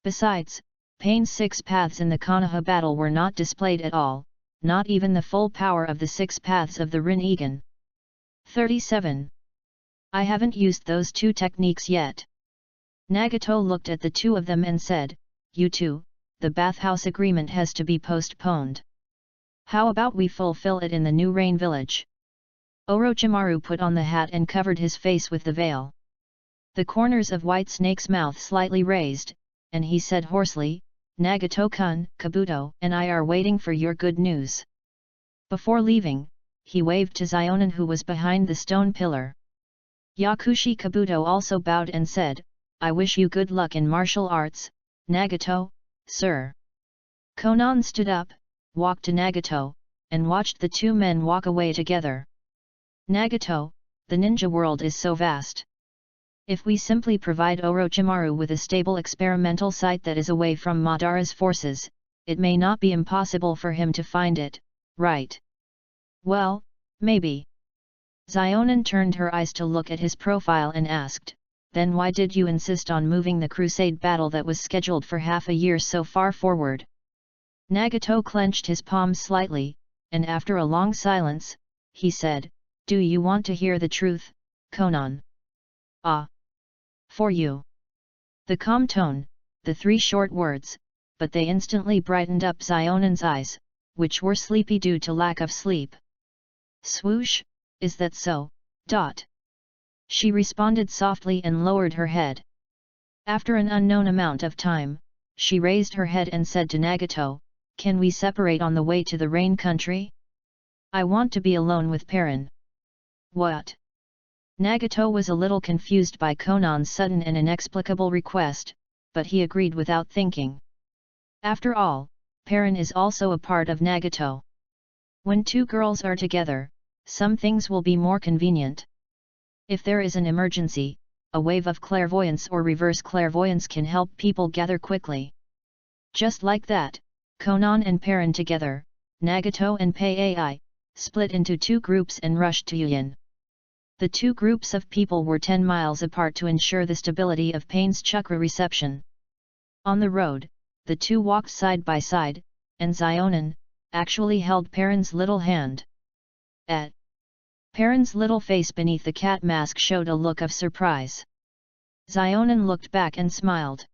Besides, Pain's 6 paths in the Konoha battle were not displayed at all, not even the full power of the 6 paths of the Rinnegan. 37. I haven't used those 2 techniques yet. Nagato looked at the 2 of them and said, "You two, the bathhouse agreement has to be postponed. How about we fulfill it in the new Rain Village?" Orochimaru put on the hat and covered his face with the veil. The corners of White Snake's mouth slightly raised, and he said hoarsely, "Nagato-kun, Kabuto and I are waiting for your good news." Before leaving, he waved to Zionin, who was behind the stone pillar. Yakushi Kabuto also bowed and said, "I wish you good luck in martial arts, Nagato, sir." Konan stood up, walked to Nagato, and watched the 2 men walk away together. "Nagato, the ninja world is so vast. If we simply provide Orochimaru with a stable experimental site that is away from Madara's forces, it may not be impossible for him to find it, right?" "Well, maybe." Zionin turned her eyes to look at his profile and asked, "Then why did you insist on moving the crusade battle that was scheduled for half a year so far forward?" Nagato clenched his palms slightly, and after a long silence, he said, "Do you want to hear the truth, Konan?" For you." The calm tone, the 3 short words, but they instantly brightened up Zionin's eyes, which were sleepy due to lack of sleep. "Swoosh, is that so, Dot?" She responded softly and lowered her head. After an unknown amount of time, she raised her head and said to Nagato, "Can we separate on the way to the Rain Country? I want to be alone with Perrin." "What?" Nagato was a little confused by Konan's sudden and inexplicable request, but he agreed without thinking. After all, Perrin is also a part of Nagato. When 2 girls are together, some things will be more convenient. If there is an emergency, a wave of clairvoyance or reverse clairvoyance can help people gather quickly. Just like that, Konan and Perrin together, Nagato and Pei Ai, split into 2 groups and rushed to Yuyin. The 2 groups of people were 10 miles apart to ensure the stability of Pain's chakra reception. On the road, the 2 walked side by side, and Zionin actually held Perrin's little hand. Perrin's little face beneath the cat mask showed a look of surprise. Zionin looked back and smiled.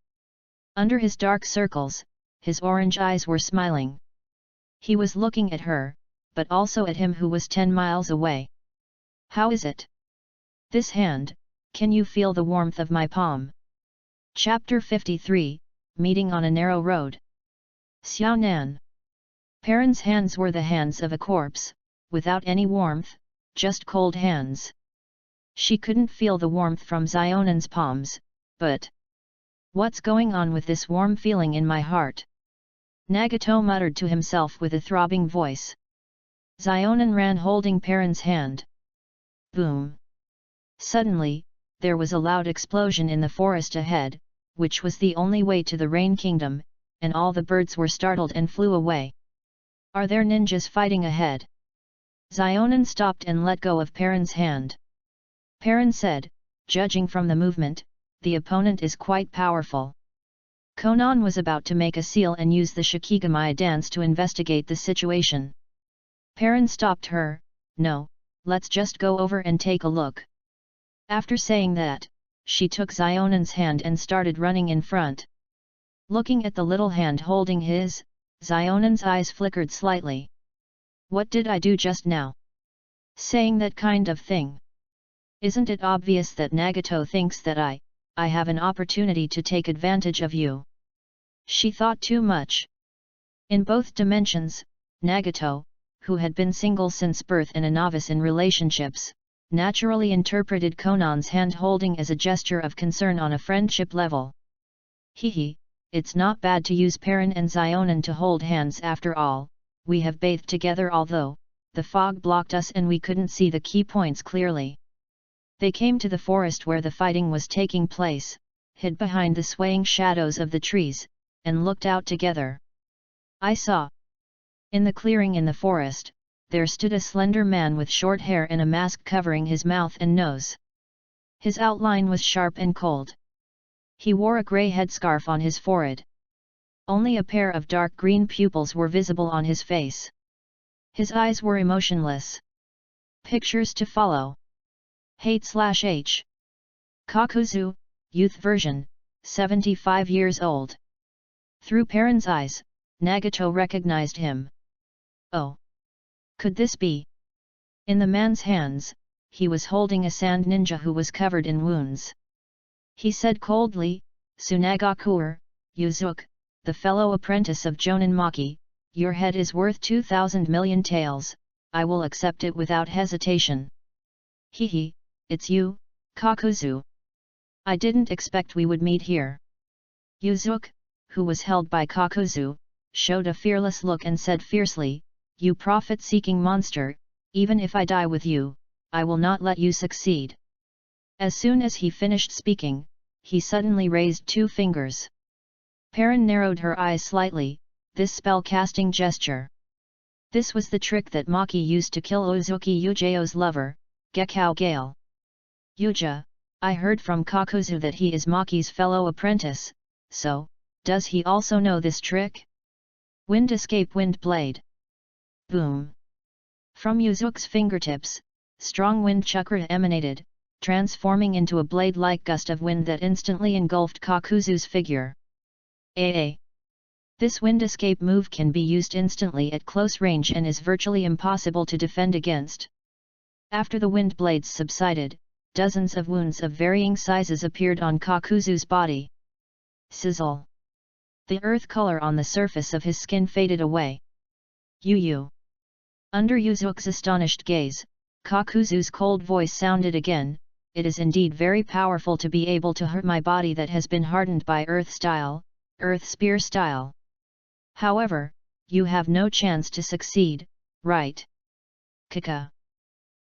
Under his dark circles, his orange eyes were smiling. He was looking at her, but also at him who was 10 miles away. "How is it? This hand, can you feel the warmth of my palm?" Chapter 53, Meeting on a Narrow Road. Xiaonan. Perrin's hands were the hands of a corpse, without any warmth, just cold hands. She couldn't feel the warmth from Zionin's palms, but... "What's going on with this warm feeling in my heart?" Nagato muttered to himself with a throbbing voice. Zionin ran holding Perrin's hand. Boom! Suddenly, there was a loud explosion in the forest ahead, which was the only way to the Rain Kingdom, and all the birds were startled and flew away. "Are there ninjas fighting ahead?" Zionin stopped and let go of Perrin's hand. Perrin said, judging from the movement, the opponent is quite powerful. Konan was about to make a seal and use the Shikigami dance to investigate the situation. Perrin stopped her, no, let's just go over and take a look. After saying that, she took Zionin's hand and started running in front. Looking at the little hand holding his, Zionin's eyes flickered slightly. What did I do just now? Saying that kind of thing. Isn't it obvious that Nagato thinks that I have an opportunity to take advantage of you? She thought too much. In both dimensions, Nagato, who had been single since birth and a novice in relationships, naturally interpreted Konan's hand-holding as a gesture of concern on a friendship level. Hehe, it's not bad to use Perrin and Zionin to hold hands after all, we have bathed together although, the fog blocked us and we couldn't see the key points clearly. They came to the forest where the fighting was taking place, hid behind the swaying shadows of the trees, and looked out together. I saw. In the clearing in the forest, there stood a slender man with short hair and a mask covering his mouth and nose. His outline was sharp and cold. He wore a grey headscarf on his forehead. Only a pair of dark green pupils were visible on his face. His eyes were emotionless. Pictures to follow. Hate/H. Kakuzu, Youth Version, 75 years old. Through Perrin's eyes, Nagato recognized him. Oh! Could this be? In the man's hands, he was holding a sand ninja who was covered in wounds. He said coldly, Tsunagakuer, Yuzuki, the fellow apprentice of Jonin Maki, your head is worth 2,000 million taels, I will accept it without hesitation. Hehe, it's you, Kakuzu. I didn't expect we would meet here. Yuzuki, who was held by Kakuzu, showed a fearless look and said fiercely, you profit-seeking monster, even if I die with you, I will not let you succeed. As soon as he finished speaking, he suddenly raised two fingers. Perrin narrowed her eyes slightly, this spell-casting gesture. This was the trick that Maki used to kill Uzuki Yujao's lover, Gekao Gale. Yuja, I heard from Kakuzu that he is Maki's fellow apprentice, so, does he also know this trick? Wind escape wind blade. Boom! From Yuzuki's fingertips, strong wind chakra emanated, transforming into a blade-like gust of wind that instantly engulfed Kakuzu's figure. This wind escape move can be used instantly at close range and is virtually impossible to defend against. After the wind blades subsided, dozens of wounds of varying sizes appeared on Kakuzu's body. Sizzle! The earth color on the surface of his skin faded away. You! Under Yuzuki's astonished gaze, Kakuzu's cold voice sounded again, it is indeed very powerful to be able to hurt my body that has been hardened by earth spear style. However, you have no chance to succeed, right? Kaka.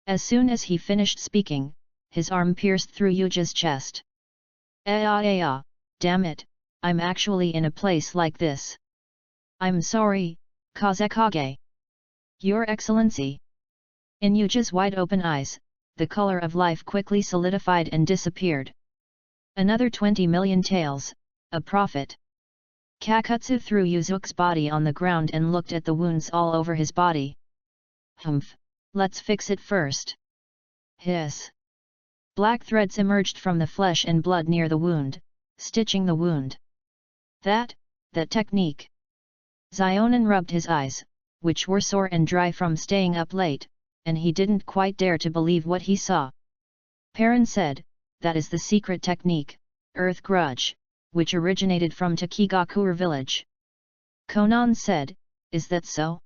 As soon as he finished speaking, his arm pierced through Yuja's chest. Damn it, I'm actually in a place like this. I'm sorry, Kazekage. Your Excellency. In Yuja's wide-open eyes, the color of life quickly solidified and disappeared. Another 20 million taels, a profit. Kakutsu threw Yuzuki's body on the ground and looked at the wounds all over his body. Humph, let's fix it first. Hiss. Black threads emerged from the flesh and blood near the wound, stitching the wound. That technique. Zionin rubbed his eyes, which were sore and dry from staying up late, and he didn't quite dare to believe what he saw. Perrin said, that is the secret technique, Earth Grudge, which originated from Takigakuer village. Konan said, is that so?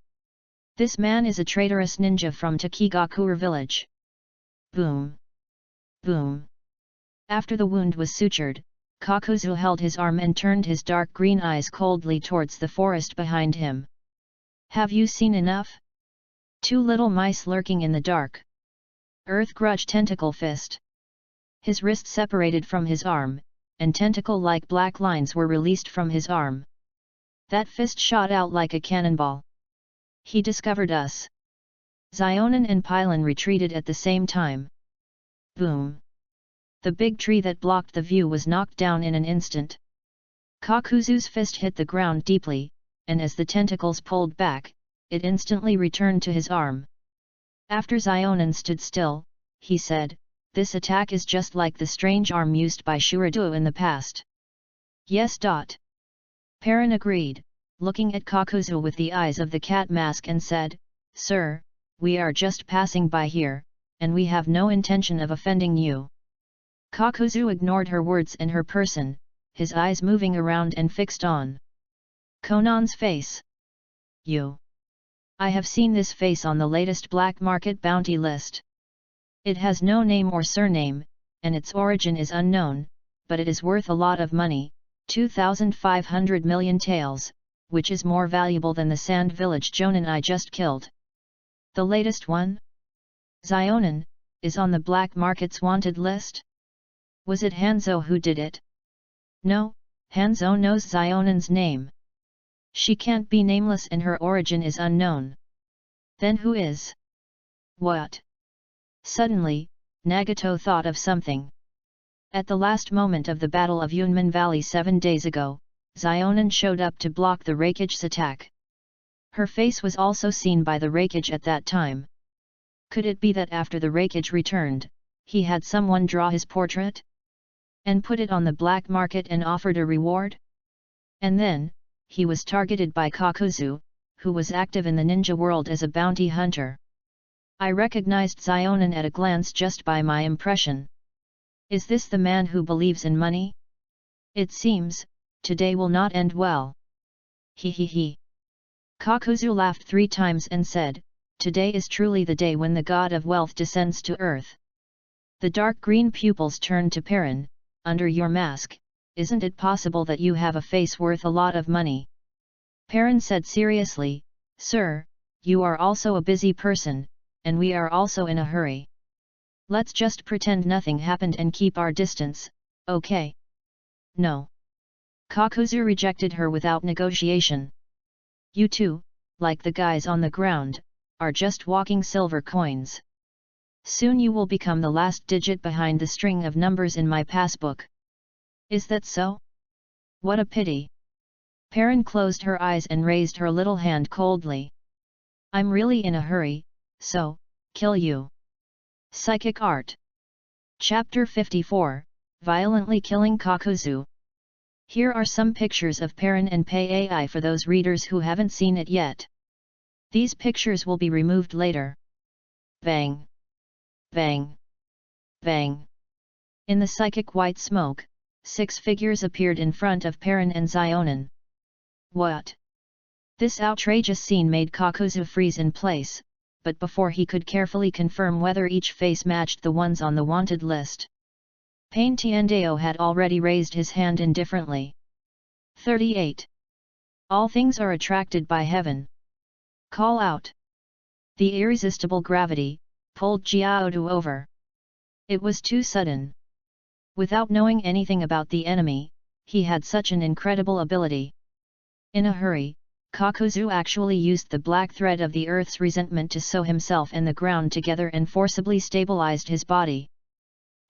This man is a traitorous ninja from Takigakuer village. Boom! Boom! After the wound was sutured, Kakuzu held his arm and turned his dark green eyes coldly towards the forest behind him. Have you seen enough? Two little mice lurking in the dark. Earth Grudge tentacle fist. His wrist separated from his arm, and tentacle-like black lines were released from his arm. That fist shot out like a cannonball. He discovered us. Zionin and Pylon retreated at the same time. Boom! The big tree that blocked the view was knocked down in an instant. Kakuzu's fist hit the ground deeply, and as the tentacles pulled back, it instantly returned to his arm. After Zionin stood still, he said, "This attack is just like the strange arm used by Shurido in the past." Yes. Perrin agreed, looking at Kakuzu with the eyes of the cat mask and said, "Sir, we are just passing by here, and we have no intention of offending you." Kakuzu ignored her words and her person, his eyes moving around and fixed on Konan's face. "You. I have seen this face on the latest black market bounty list. It has no name or surname, and its origin is unknown, but it is worth a lot of money, 2,500 million taels, which is more valuable than the Sand Village Jonin I just killed." "The latest one? Zionin, is on the black market's wanted list? Was it Hanzo who did it?" "No, Hanzo knows Zionin's name. She can't be nameless and her origin is unknown." "Then who is?" "What?" Suddenly, Nagato thought of something. At the last moment of the Battle of Yunmen Valley 7 days ago, Zionin showed up to block the Raikage's attack. Her face was also seen by the Raikage at that time. Could it be that after the Raikage returned, he had someone draw his portrait? And put it on the black market and offered a reward? And then, he was targeted by Kakuzu, who was active in the ninja world as a bounty hunter. I recognized Zionin at a glance just by my impression. Is this the man who believes in money? It seems, today will not end well. He he he. Kakuzu laughed 3 times and said, "Today is truly the day when the god of wealth descends to earth." The dark green pupils turned to Perrin. "Under your mask, isn't it possible that you have a face worth a lot of money?" Perrin said seriously, "Sir, you are also a busy person, and we are also in a hurry. Let's just pretend nothing happened and keep our distance, okay?" "No." Kakuzu rejected her without negotiation. "You two, like the guys on the ground, are just walking silver coins. Soon you will become the last digit behind the string of numbers in my passbook." "Is that so? What a pity." Perrin closed her eyes and raised her little hand coldly. "I'm really in a hurry, so, kill you." Psychic Art. Chapter 54, Violently Killing Kakuzu. Here are some pictures of Perrin and Pei Ai for those readers who haven't seen it yet. These pictures will be removed later. Bang! Bang! Bang! In the psychic white smoke, 6 figures appeared in front of Perrin and Zionin. What? This outrageous scene made Kakuzu freeze in place, but before he could carefully confirm whether each face matched the ones on the wanted list, Pain Tiandeo had already raised his hand indifferently. 38. All things are attracted by heaven. Call out. The irresistible gravity pulled Jiaodu over. It was too sudden. Without knowing anything about the enemy, he had such an incredible ability. In a hurry, Kakuzu actually used the black thread of the earth's resentment to sew himself and the ground together and forcibly stabilized his body.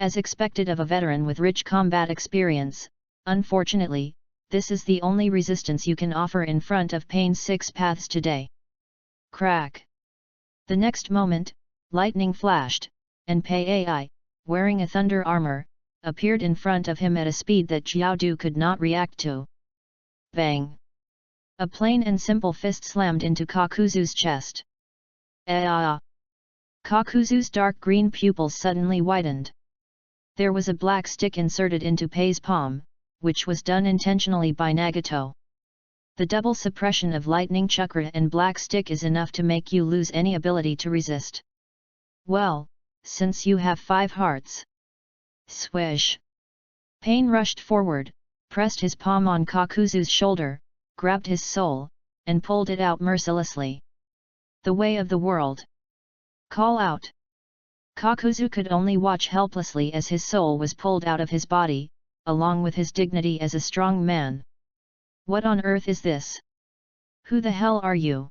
As expected of a veteran with rich combat experience, unfortunately, this is the only resistance you can offer in front of Pain's 6 paths today. Crack! The next moment, lightning flashed, and Pei Ai, wearing a thunder armor, appeared in front of him at a speed that Jiaodu could not react to. Bang! A plain and simple fist slammed into Kakuzu's chest. Ah! Kakuzu's dark green pupils suddenly widened. There was a black stick inserted into Pei's palm, which was done intentionally by Nagato. The double suppression of lightning chakra and black stick is enough to make you lose any ability to resist. Well, since you have 5 hearts. Swish! Pain rushed forward, pressed his palm on Kakuzu's shoulder, grabbed his soul, and pulled it out mercilessly. The way of the world. Call out. Kakuzu could only watch helplessly as his soul was pulled out of his body, along with his dignity as a strong man. What on earth is this? Who the hell are you?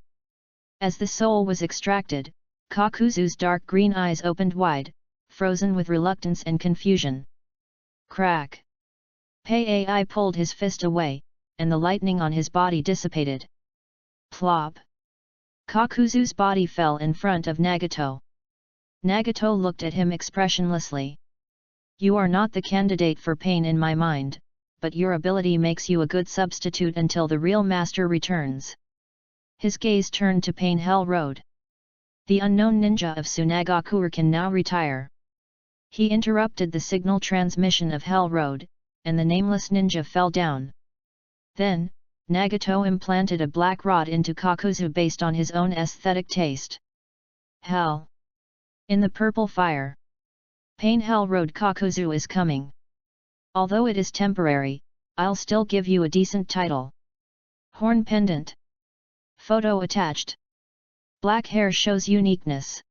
As the soul was extracted, Kakuzu's dark green eyes opened wide, frozen with reluctance and confusion. Crack! Pei Ai pulled his fist away, and the lightning on his body dissipated. Plop! Kakuzu's body fell in front of Nagato. Nagato looked at him expressionlessly. You are not the candidate for pain in my mind, but your ability makes you a good substitute until the real master returns. His gaze turned to Pain Hell Road. The unknown ninja of Tsunagaku can now retire. He interrupted the signal transmission of Hell Road, and the nameless ninja fell down. Then, Nagato implanted a black rod into Kakuzu based on his own aesthetic taste. Hell! In the purple fire. Pain Hell Road Kakuzu is coming. Although it is temporary, I'll still give you a decent title. Horn pendant. Photo attached. Black hair shows uniqueness.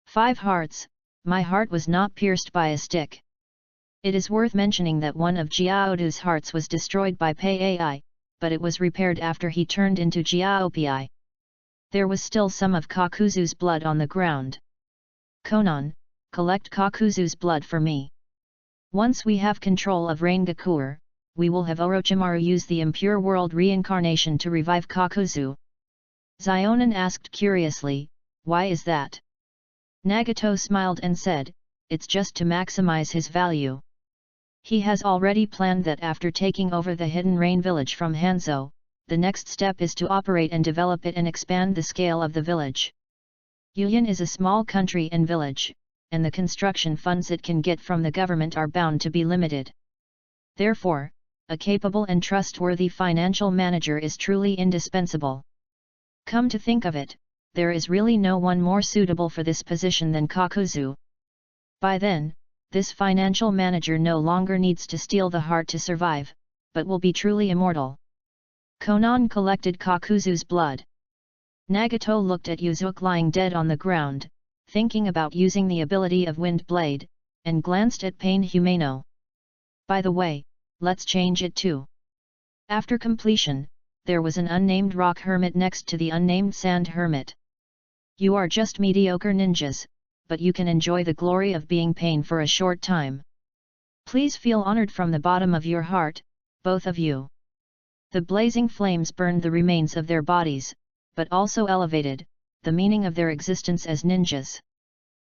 5 hearts, my heart was not pierced by a stick. It is worth mentioning that one of Jiaodu's hearts was destroyed by Pei Ai, but it was repaired after he turned into Jiaopi. There was still some of Kakuzu's blood on the ground. Konan, collect Kakuzu's blood for me. Once we have control of Rangakur, we will have Orochimaru use the impure world reincarnation to revive Kakuzu. Zionin asked curiously, why is that? Nagato smiled and said, it's just to maximize his value. He has already planned that after taking over the Hidden Rain village from Hanzo, the next step is to operate and develop it and expand the scale of the village. Yuyan is a small country and village, and the construction funds it can get from the government are bound to be limited. Therefore, a capable and trustworthy financial manager is truly indispensable. Come to think of it, there is really no one more suitable for this position than Kakuzu. By then, this financial manager no longer needs to steal the heart to survive, but will be truly immortal. Konan collected Kakuzu's blood. Nagato looked at Yuzuki lying dead on the ground, thinking about using the ability of Wind Blade, and glanced at Pain Humano. By the way, let's change it too. After completion, there was an unnamed rock hermit next to the unnamed sand hermit. You are just mediocre ninjas, but you can enjoy the glory of being Pain for a short time. Please feel honored from the bottom of your heart, both of you. The blazing flames burned the remains of their bodies, but also elevated the meaning of their existence as ninjas.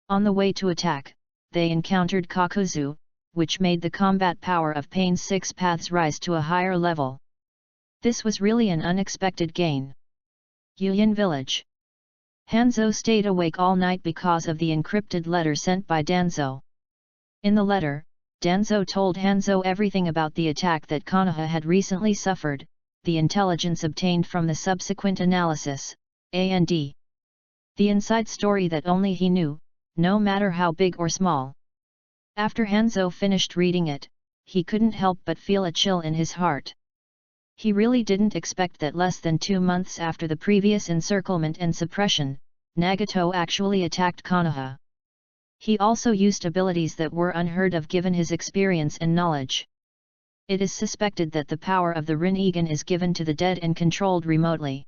On the way to attack, they encountered Kakuzu, which made the combat power of Pain's 6 paths rise to a higher level. This was really an unexpected gain. Yuyan Village. Hanzo stayed awake all night because of the encrypted letter sent by Danzo. In the letter, Danzo told Hanzo everything about the attack that Konoha had recently suffered, the intelligence obtained from the subsequent analysis, and the inside story that only he knew, no matter how big or small. After Hanzo finished reading it, he couldn't help but feel a chill in his heart. He really didn't expect that less than 2 months after the previous encirclement and suppression, Nagato actually attacked Konoha. He also used abilities that were unheard of given his experience and knowledge. It is suspected that the power of the Rinnegan is given to the dead and controlled remotely.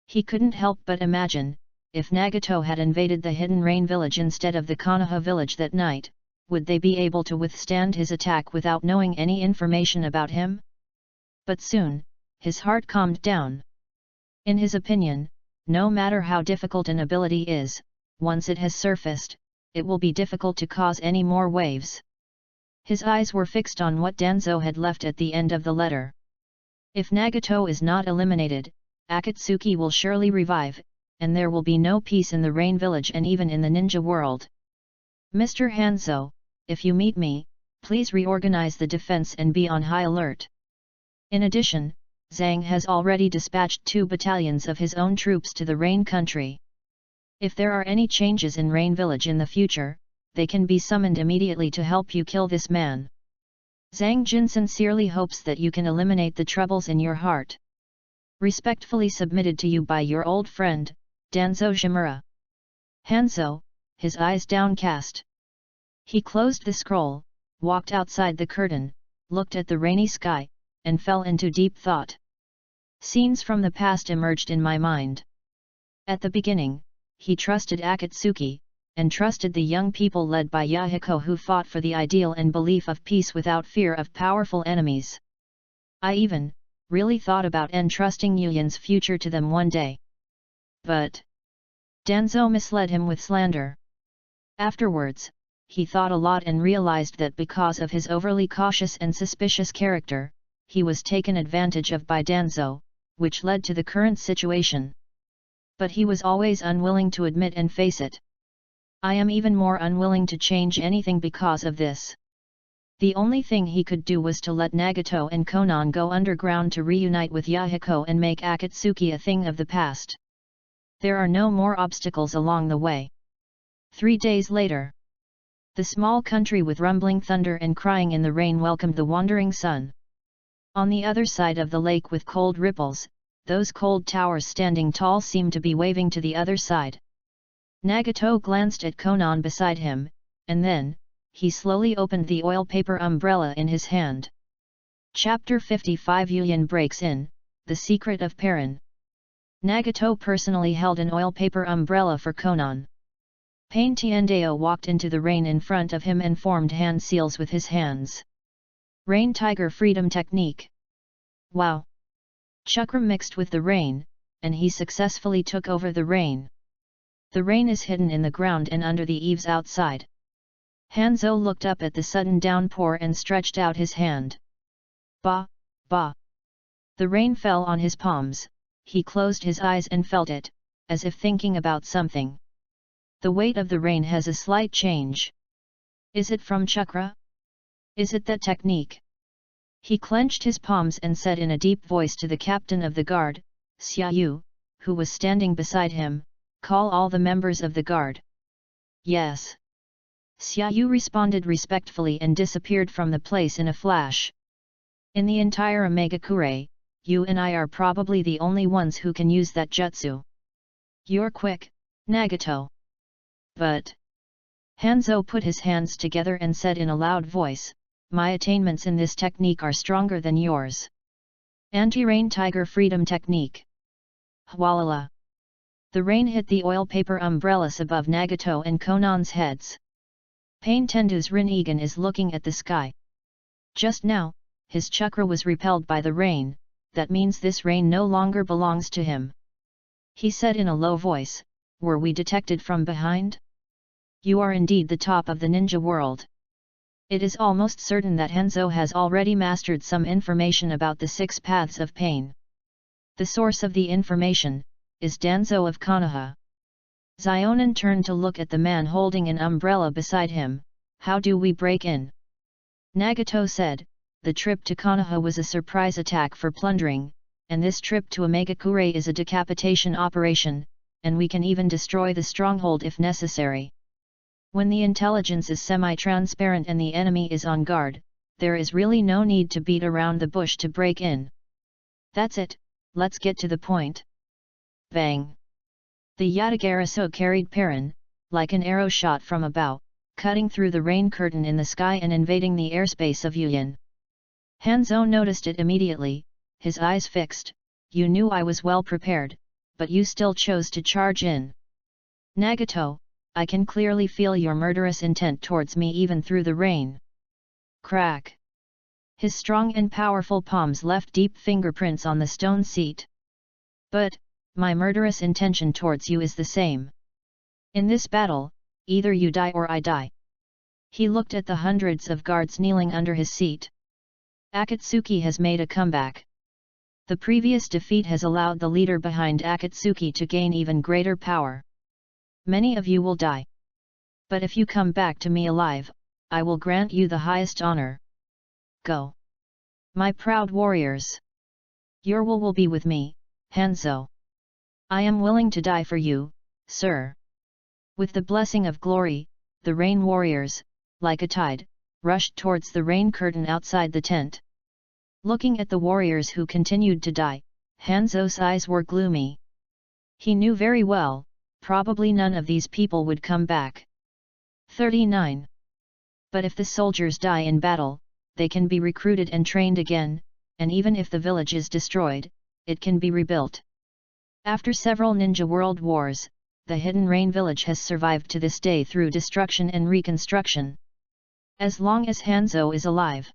He couldn't help but imagine, if Nagato had invaded the Hidden Rain village instead of the Konoha village that night, would they be able to withstand his attack without knowing any information about him? But soon, his heart calmed down. In his opinion, no matter how difficult an ability is, once it has surfaced, it will be difficult to cause any more waves. His eyes were fixed on what Danzo had left at the end of the letter. If Nagato is not eliminated, Akatsuki will surely revive, and there will be no peace in the Rain Village and even in the ninja world. Mr. Hanzo, if you meet me, please reorganize the defense and be on high alert. In addition, Zhang has already dispatched 2 battalions of his own troops to the Rain country. If there are any changes in Rain Village in the future, they can be summoned immediately to help you kill this man. Zhang Jin sincerely hopes that you can eliminate the troubles in your heart. Respectfully submitted to you by your old friend, Danzo Shimura. Hanzo, his eyes downcast. He closed the scroll, walked outside the curtain, looked at the rainy sky, and fell into deep thought. Scenes from the past emerged in my mind. At the beginning, he trusted Akatsuki, and trusted the young people led by Yahiko who fought for the ideal and belief of peace without fear of powerful enemies. I even, really thought about entrusting Yuyan's future to them one day. But Danzo misled him with slander. Afterwards, he thought a lot and realized that because of his overly cautious and suspicious character, he was taken advantage of by Danzo, which led to the current situation. But he was always unwilling to admit and face it. I am even more unwilling to change anything because of this. The only thing he could do was to let Nagato and Konan go underground to reunite with Yahiko and make Akatsuki a thing of the past. There are no more obstacles along the way. 3 days later, the small country with rumbling thunder and crying in the rain welcomed the wandering sun. On the other side of the lake with cold ripples, those cold towers standing tall seemed to be waving to the other side. Nagato glanced at Konan beside him, and then, he slowly opened the oil paper umbrella in his hand. Chapter 55 Yuyan breaks in, The Secret of Perrin. Nagato personally held an oil paper umbrella for Konan. Pain Tiandeo walked into the rain in front of him and formed hand seals with his hands. Rain Tiger Freedom Technique. Wow! Chakra mixed with the rain, and he successfully took over the rain. The rain is hidden in the ground and under the eaves outside. Hanzo looked up at the sudden downpour and stretched out his hand. Ba, ba. The rain fell on his palms, he closed his eyes and felt it, as if thinking about something. The weight of the rain has a slight change. Is it from chakra? Is it that technique? He clenched his palms and said in a deep voice to the captain of the guard, Xiaoyu, who was standing beside him, call all the members of the guard. Yes. Xiaoyu responded respectfully and disappeared from the place in a flash. In the entire Omegakure, you and I are probably the only ones who can use that jutsu. You're quick, Nagato. But Hanzo put his hands together and said in a loud voice, my attainments in this technique are stronger than yours. Anti-Rain Tiger Freedom Technique. Hwalala. The rain hit the oil paper umbrellas above Nagato and Konan's heads. Pain Tendu's Rinnegan is looking at the sky. Just now, his chakra was repelled by the rain, that means this rain no longer belongs to him. He said in a low voice, were we detected from behind? You are indeed the top of the ninja world. It is almost certain that Hanzo has already mastered some information about the 6 paths of pain. The source of the information is Danzo of Konoha. Zionin turned to look at the man holding an umbrella beside him. How do we break in? Nagato said, the trip to Konoha was a surprise attack for plundering, and this trip to Omegakure is a decapitation operation, and we can even destroy the stronghold if necessary. When the intelligence is semi-transparent and the enemy is on guard, there is really no need to beat around the bush to break in. That's it, let's get to the point. Bang! The Yatagarasu carried Perrin, like an arrow shot from a bow, cutting through the rain curtain in the sky and invading the airspace of Yuyan. Hanzo noticed it immediately, his eyes fixed. You knew I was well prepared, but you still chose to charge in. Nagato, I can clearly feel your murderous intent towards me even through the rain. Crack! His strong and powerful palms left deep fingerprints on the stone seat. But, my murderous intention towards you is the same. In this battle, either you die or I die. He looked at the hundreds of guards kneeling under his seat. Akatsuki has made a comeback. The previous defeat has allowed the leader behind Akatsuki to gain even greater power. Many of you will die. But if you come back to me alive, I will grant you the highest honor. Go! My proud warriors! Your will be with me, Hanzo. I am willing to die for you, sir. With the blessing of glory, the rain warriors, like a tide, rushed towards the rain curtain outside the tent. Looking at the warriors who continued to die, Hanzo's eyes were gloomy. He knew very well, probably none of these people would come back. 39. But if the soldiers die in battle, they can be recruited and trained again, and even if the village is destroyed, it can be rebuilt. After several ninja world wars, the hidden rain village has survived to this day through destruction and reconstruction. As long as Hanzo is alive,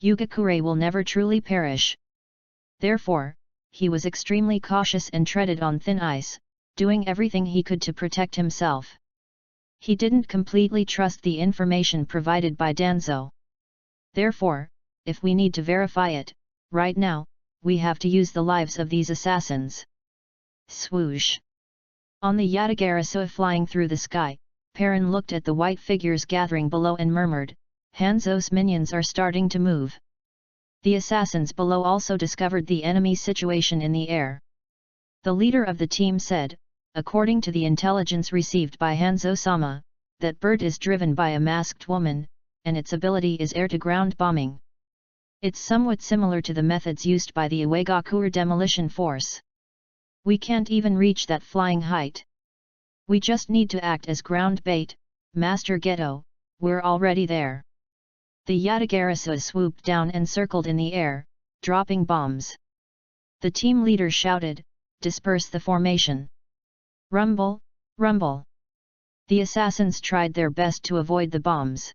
Yugakure will never truly perish. Therefore, he was extremely cautious and treaded on thin ice, doing everything he could to protect himself. He didn't completely trust the information provided by Danzo. Therefore, if we need to verify it, right now, we have to use the lives of these assassins. Swoosh! On the Yatagarasu flying through the sky, Perrin looked at the white figures gathering below and murmured, "Hanzo's minions are starting to move." The assassins below also discovered the enemy situation in the air. The leader of the team said, according to the intelligence received by Hanzo-sama, that bird is driven by a masked woman, and its ability is air-to-ground bombing. It's somewhat similar to the methods used by the Uegakure demolition force. We can't even reach that flying height. We just need to act as ground bait, Master Geto, we're already there. The Yatagarasu swooped down and circled in the air, dropping bombs. The team leader shouted, "Disperse the formation." Rumble, rumble. The assassins tried their best to avoid the bombs.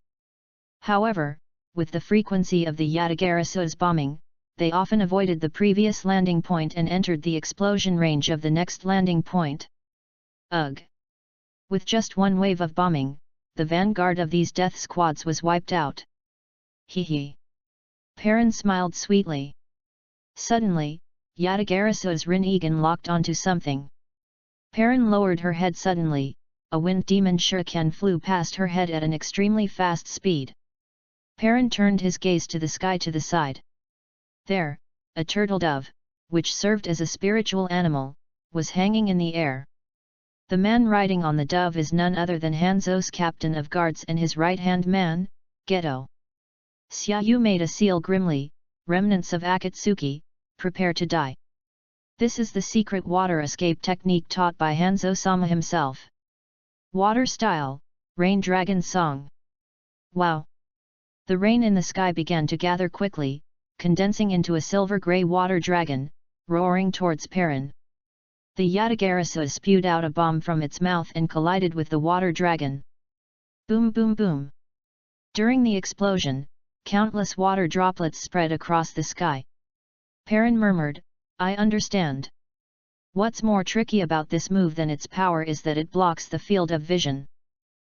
However, with the frequency of the Yatagarasu's bombing, they often avoided the previous landing point and entered the explosion range of the next landing point. Ugh! With just one wave of bombing, the vanguard of these death squads was wiped out. Hee hee. Perrin smiled sweetly. Suddenly, Yatagarasu's Rin-Egan locked onto something. Perrin lowered her head suddenly, a wind demon shuriken flew past her head at an extremely fast speed. Perrin turned his gaze to the sky to the side. There, a turtle dove, which served as a spiritual animal, was hanging in the air. The man riding on the dove is none other than Hanzo's captain of guards and his right-hand man, Geto. Xiaoyu made a seal grimly, "Remnants of Akatsuki, prepare to die." This is the secret water escape technique taught by Hanzo-sama himself. Water style, Rain Dragon Song. Wow! The rain in the sky began to gather quickly, condensing into a silver-grey water dragon, roaring towards Perrin. The Yatagarasu spewed out a bomb from its mouth and collided with the water dragon. Boom boom boom! During the explosion, countless water droplets spread across the sky. Perrin murmured, "I understand. What's more tricky about this move than its power is that it blocks the field of vision.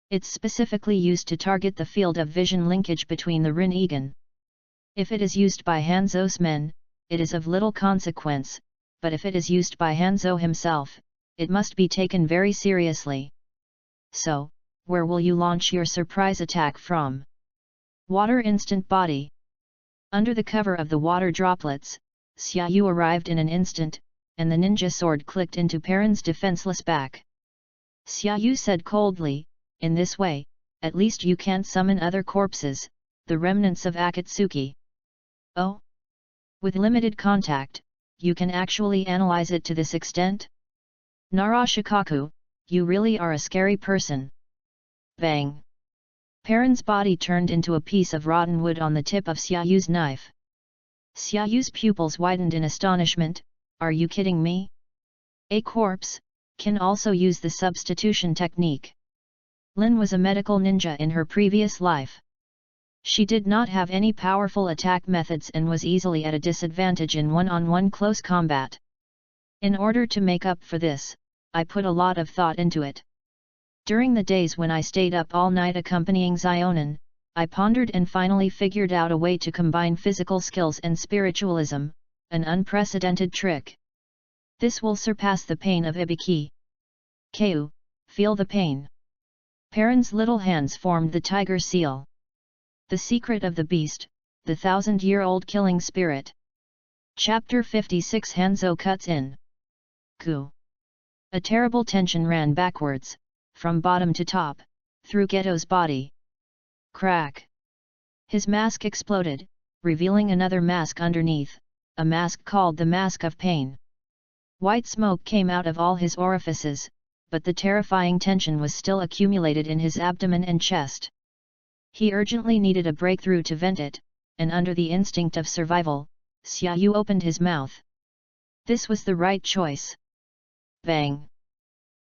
It's specifically used to target the field of vision linkage between the Rin-Egan. If it is used by Hanzo's men, it is of little consequence, but if it is used by Hanzo himself, it must be taken very seriously. So, where will you launch your surprise attack from?" Water instant body. Under the cover of the water droplets, Xiaoyu arrived in an instant, and the ninja sword clicked into Perrin's defenseless back. Xiaoyu said coldly, "In this way, at least you can't summon other corpses, the remnants of Akatsuki." Oh? With limited contact, you can actually analyze it to this extent? Narashikaku, you really are a scary person. Bang! Perrin's body turned into a piece of rotten wood on the tip of Xiaoyu's knife. Xiaoyu's pupils widened in astonishment, "Are you kidding me? A corpse can also use the substitution technique." Lin was a medical ninja in her previous life. She did not have any powerful attack methods and was easily at a disadvantage in one-on-one close combat. In order to make up for this, I put a lot of thought into it. During the days when I stayed up all night accompanying Xionin, I pondered and finally figured out a way to combine physical skills and spiritualism, an unprecedented trick. This will surpass the pain of Ibiki. Keu, feel the pain. Perrin's little hands formed the tiger seal. The secret of the beast, the 1,000-year-old killing spirit. Chapter 56 Hanzo cuts in. Ku. A terrible tension ran backwards, from bottom to top, through Geto's body. Crack! His mask exploded, revealing another mask underneath, a mask called the Mask of Pain. White smoke came out of all his orifices, but the terrifying tension was still accumulated in his abdomen and chest. He urgently needed a breakthrough to vent it, and under the instinct of survival, Xiaoyu opened his mouth. This was the right choice. Bang!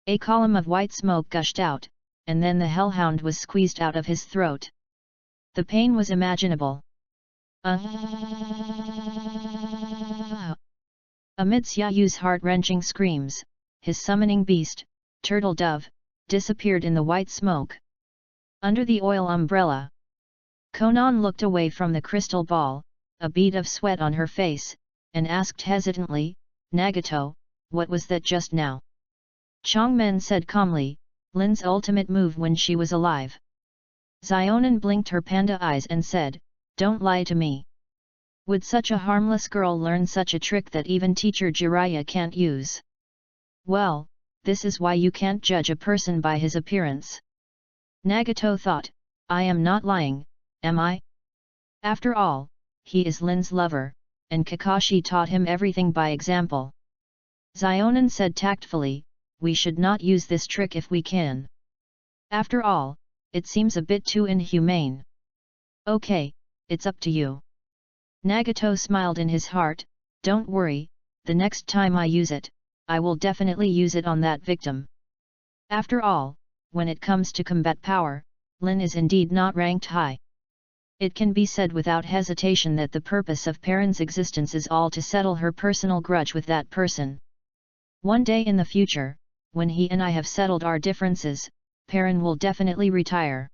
A column of white smoke gushed out, and then the hellhound was squeezed out of his throat. The pain was imaginable. Amid Xiaoyu's heart-wrenching screams, his summoning beast, Turtle Dove, disappeared in the white smoke. Under the oil umbrella, Konan looked away from the crystal ball, a bead of sweat on her face, and asked hesitantly, "Nagato, what was that just now?" Changmen said calmly, "Lin's ultimate move when she was alive." Xionan blinked her panda eyes and said, "Don't lie to me. Would such a harmless girl learn such a trick that even teacher Jiraiya can't use?" "Well, this is why you can't judge a person by his appearance." Nagato thought, "I am not lying, am I? After all, he is Lin's lover, and Kakashi taught him everything by example." Xionan said tactfully, "We should not use this trick if we can. After all, it seems a bit too inhumane." "Okay, it's up to you." Nagato smiled in his heart, "Don't worry, the next time I use it, I will definitely use it on that victim." After all, when it comes to combat power, Lin is indeed not ranked high. It can be said without hesitation that the purpose of Perrin's existence is all to settle her personal grudge with that person. One day in the future, when he and I have settled our differences, Perrin will definitely retire.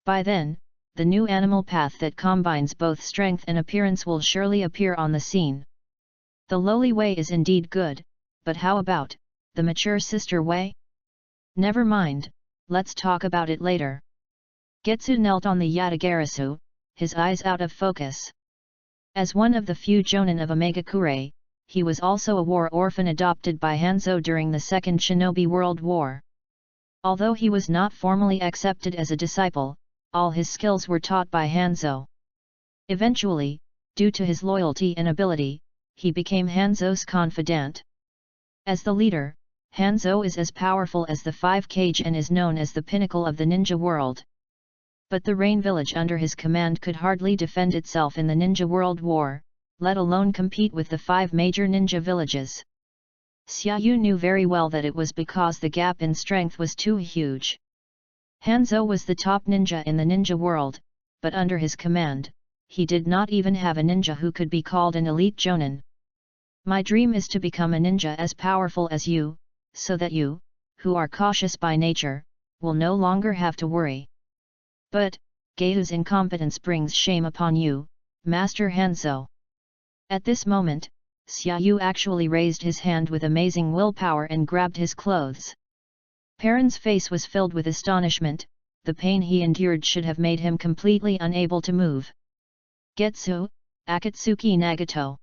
By then, the new animal path that combines both strength and appearance will surely appear on the scene. The lowly way is indeed good, but how about the mature sister way? Never mind, let's talk about it later. Getsu knelt on the Yatagarasu, his eyes out of focus. As one of the few jonin of Omegakure, he was also a war orphan adopted by Hanzo during the Second Shinobi World War. Although he was not formally accepted as a disciple, all his skills were taught by Hanzo. Eventually, due to his loyalty and ability, he became Hanzo's confidant. As the leader, Hanzo is as powerful as the Five Cage and is known as the pinnacle of the ninja world. But the Rain Village under his command could hardly defend itself in the Ninja World War, let alone compete with the 5 major ninja villages. Xiaoyu knew very well that it was because the gap in strength was too huge. Hanzo was the top ninja in the ninja world, but under his command, he did not even have a ninja who could be called an elite jonin. "My dream is to become a ninja as powerful as you, so that you, who are cautious by nature, will no longer have to worry. But, Geiu's incompetence brings shame upon you, Master Hanzo." At this moment, Xiaoyu actually raised his hand with amazing willpower and grabbed his clothes. Perrin's face was filled with astonishment, the pain he endured should have made him completely unable to move. "Getsu, Akatsuki Nagato.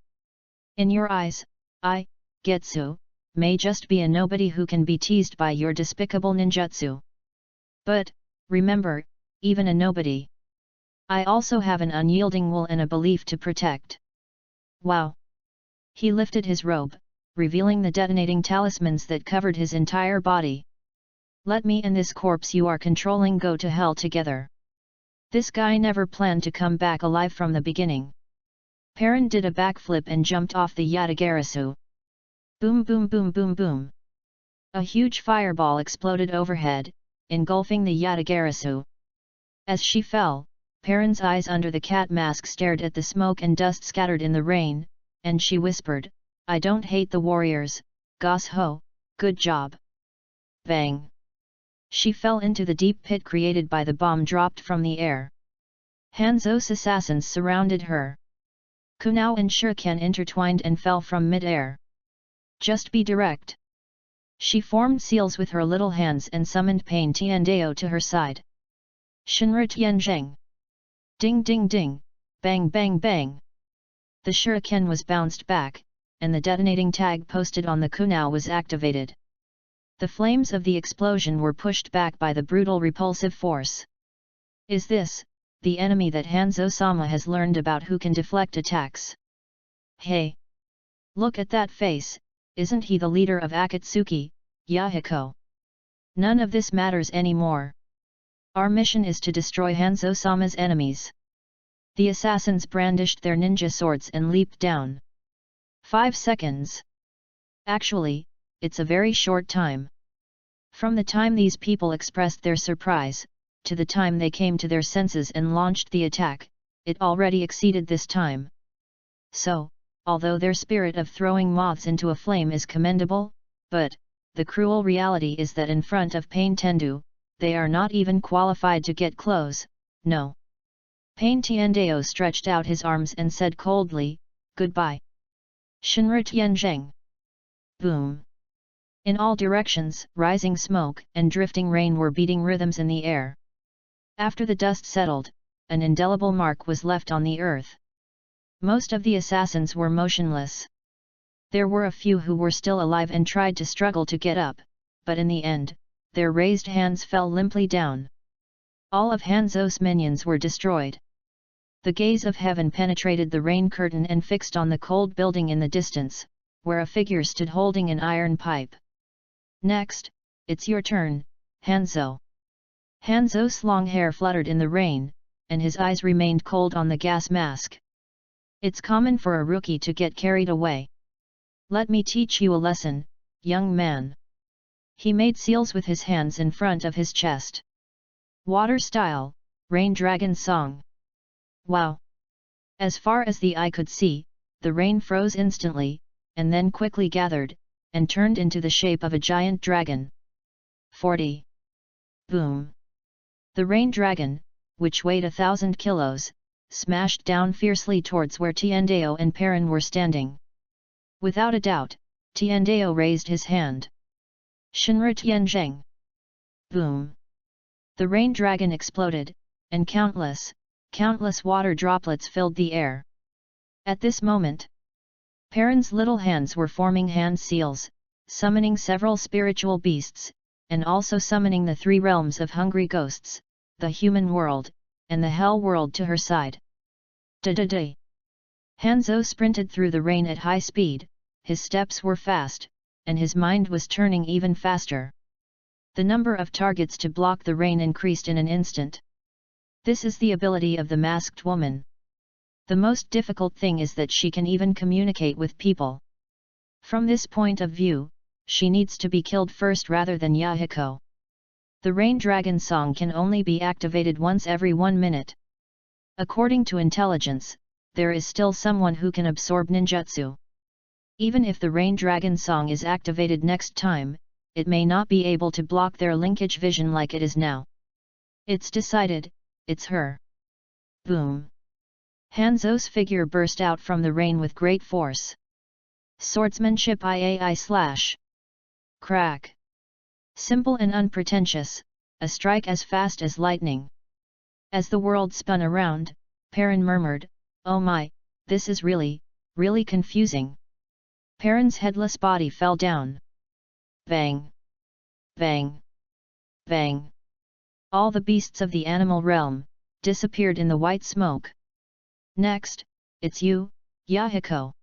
In your eyes, I, Getsu, may just be a nobody who can be teased by your despicable ninjutsu. But, remember, even a nobody. I also have an unyielding will and a belief to protect." Wow! He lifted his robe, revealing the detonating talismans that covered his entire body. "Let me and this corpse you are controlling go to hell together." This guy never planned to come back alive from the beginning. Perrin did a backflip and jumped off the Yatagarasu. Boom boom boom boom boom. A huge fireball exploded overhead, engulfing the Yatagarasu. As she fell, Perrin's eyes under the cat mask stared at the smoke and dust scattered in the rain, and she whispered, "I don't hate the warriors, Goss Ho, good job." Bang! She fell into the deep pit created by the bomb dropped from the air. Hanzo's assassins surrounded her. Kunao and shuriken intertwined and fell from mid-air. "Just be direct." She formed seals with her little hands and summoned Pain Tiandao to her side. "Shinra Tianzheng." Ding ding ding, bang bang bang. The shuriken was bounced back, and the detonating tag posted on the kunao was activated. The flames of the explosion were pushed back by the brutal repulsive force. Is this the enemy that Hanzo-sama has learned about who can deflect attacks? Hey! Look at that face, isn't he the leader of Akatsuki, Yahiko? None of this matters anymore. Our mission is to destroy Hanzo-sama's enemies. The assassins brandished their ninja swords and leaped down. 5 seconds. Actually, it's a very short time. From the time these people expressed their surprise, to the time they came to their senses and launched the attack, it already exceeded this time. So, although their spirit of throwing moths into a flame is commendable, but, the cruel reality is that in front of Pain Tendu, they are not even qualified to get close, no. Pain Tiandao stretched out his arms and said coldly, "Goodbye." Shinra Tianzheng. Boom. In all directions, rising smoke and drifting rain were beating rhythms in the air. After the dust settled, an indelible mark was left on the earth. Most of the assassins were motionless. There were a few who were still alive and tried to struggle to get up, but in the end, their raised hands fell limply down. All of Hanzo's minions were destroyed. The gaze of heaven penetrated the rain curtain and fixed on the cold building in the distance, where a figure stood holding an iron pipe. "Next, it's your turn, Hanzo." Hanzo's long hair fluttered in the rain, and his eyes remained cold on the gas mask. "It's common for a rookie to get carried away. Let me teach you a lesson, young man." He made seals with his hands in front of his chest. Water style, Rain Dragon Song. Wow! As far as the eye could see, the rain froze instantly, and then quickly gathered, and turned into the shape of a giant dragon. 40. Boom! The rain dragon, which weighed 1,000 kilos, smashed down fiercely towards where Tiandao and Perrin were standing. Without a doubt, Tiandao raised his hand. Shinra Tianzheng. Boom! The rain dragon exploded, and countless water droplets filled the air. At this moment, Perrin's little hands were forming hand seals, summoning several spiritual beasts, and also summoning the 3 realms of hungry ghosts, the human world, and the hell world to her side. Da-da-da! Hanzo sprinted through the rain at high speed, his steps were fast, and his mind was turning even faster. The number of targets to block the rain increased in an instant. This is the ability of the masked woman. The most difficult thing is that she can even communicate with people. From this point of view, she needs to be killed first rather than Yahiko. The Rain Dragon Song can only be activated once every 1 minute. According to intelligence, there is still someone who can absorb ninjutsu. Even if the Rain Dragon Song is activated next time, it may not be able to block their linkage vision like it is now. It's decided, it's her. Boom! Hanzo's figure burst out from the rain with great force. Swordsmanship III/. Crack! Simple and unpretentious, a strike as fast as lightning. As the world spun around, Perrin murmured, "Oh my, this is really confusing." Perrin's headless body fell down. Bang! Bang! Bang! All the beasts of the animal realm disappeared in the white smoke. "Next, it's you, Yahiko."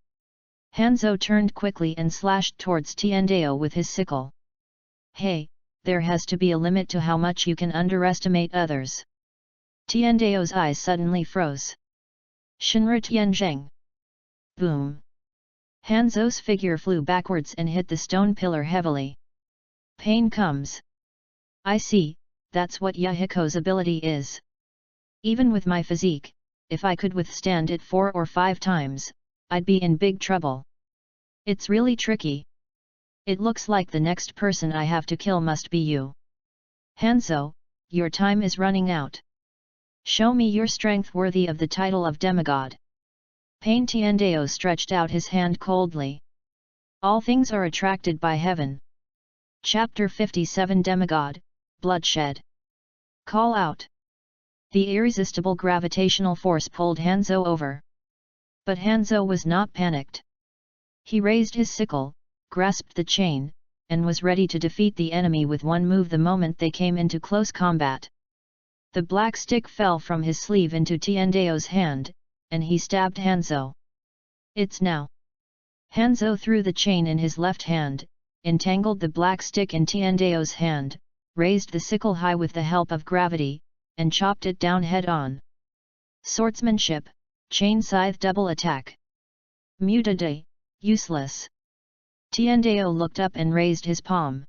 Hanzo turned quickly and slashed towards Tiandao with his sickle. "Hey, there has to be a limit to how much you can underestimate others." Tiandao's eyes suddenly froze. Shinra Tianzheng. Boom! Hanzo's figure flew backwards and hit the stone pillar heavily. "Pain comes. I see, that's what Yahiko's ability is. Even with my physique, if I could withstand it 4 or 5 times, I'd be in big trouble. It's really tricky. It looks like the next person I have to kill must be you. Hanzo, your time is running out. Show me your strength worthy of the title of demigod." Pain Tiandao stretched out his hand coldly. All things are attracted by heaven. Chapter 57 Demigod, Bloodshed. Call out. The irresistible gravitational force pulled Hanzo over. But Hanzo was not panicked. He raised his sickle, grasped the chain, and was ready to defeat the enemy with one move the moment they came into close combat. The black stick fell from his sleeve into Tiandao's hand, and he stabbed Hanzo. "It's now." Hanzo threw the chain in his left hand, entangled the black stick in Tiandao's hand, raised the sickle high with the help of gravity, and chopped it down head-on. Swordsmanship, chain scythe double attack. Mutada, useless. Tiandao looked up and raised his palm.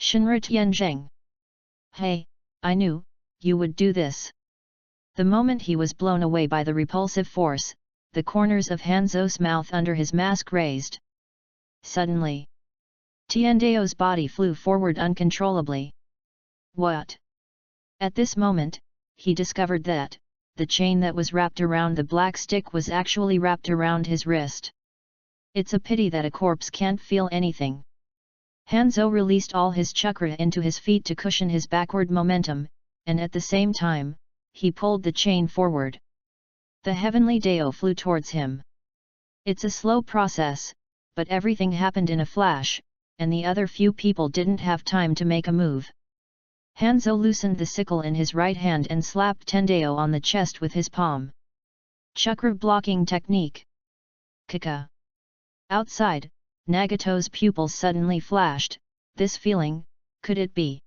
Shinra Tianzheng. Hey, I knew, you would do this. The moment he was blown away by the repulsive force, the corners of Hanzo's mouth under his mask raised. Suddenly, Tiandao's body flew forward uncontrollably. What? At this moment, he discovered that, the chain that was wrapped around the black stick was actually wrapped around his wrist. It's a pity that a corpse can't feel anything. Hanzo released all his chakra into his feet to cushion his backward momentum, and at the same time, he pulled the chain forward. The heavenly Dao flew towards him. It's a slow process, but everything happened in a flash, and the other few people didn't have time to make a move. Hanzo loosened the sickle in his right hand and slapped Tendao on the chest with his palm. Chakra blocking technique. Kaka. Outside, Nagato's pupils suddenly flashed. This feeling, could it be?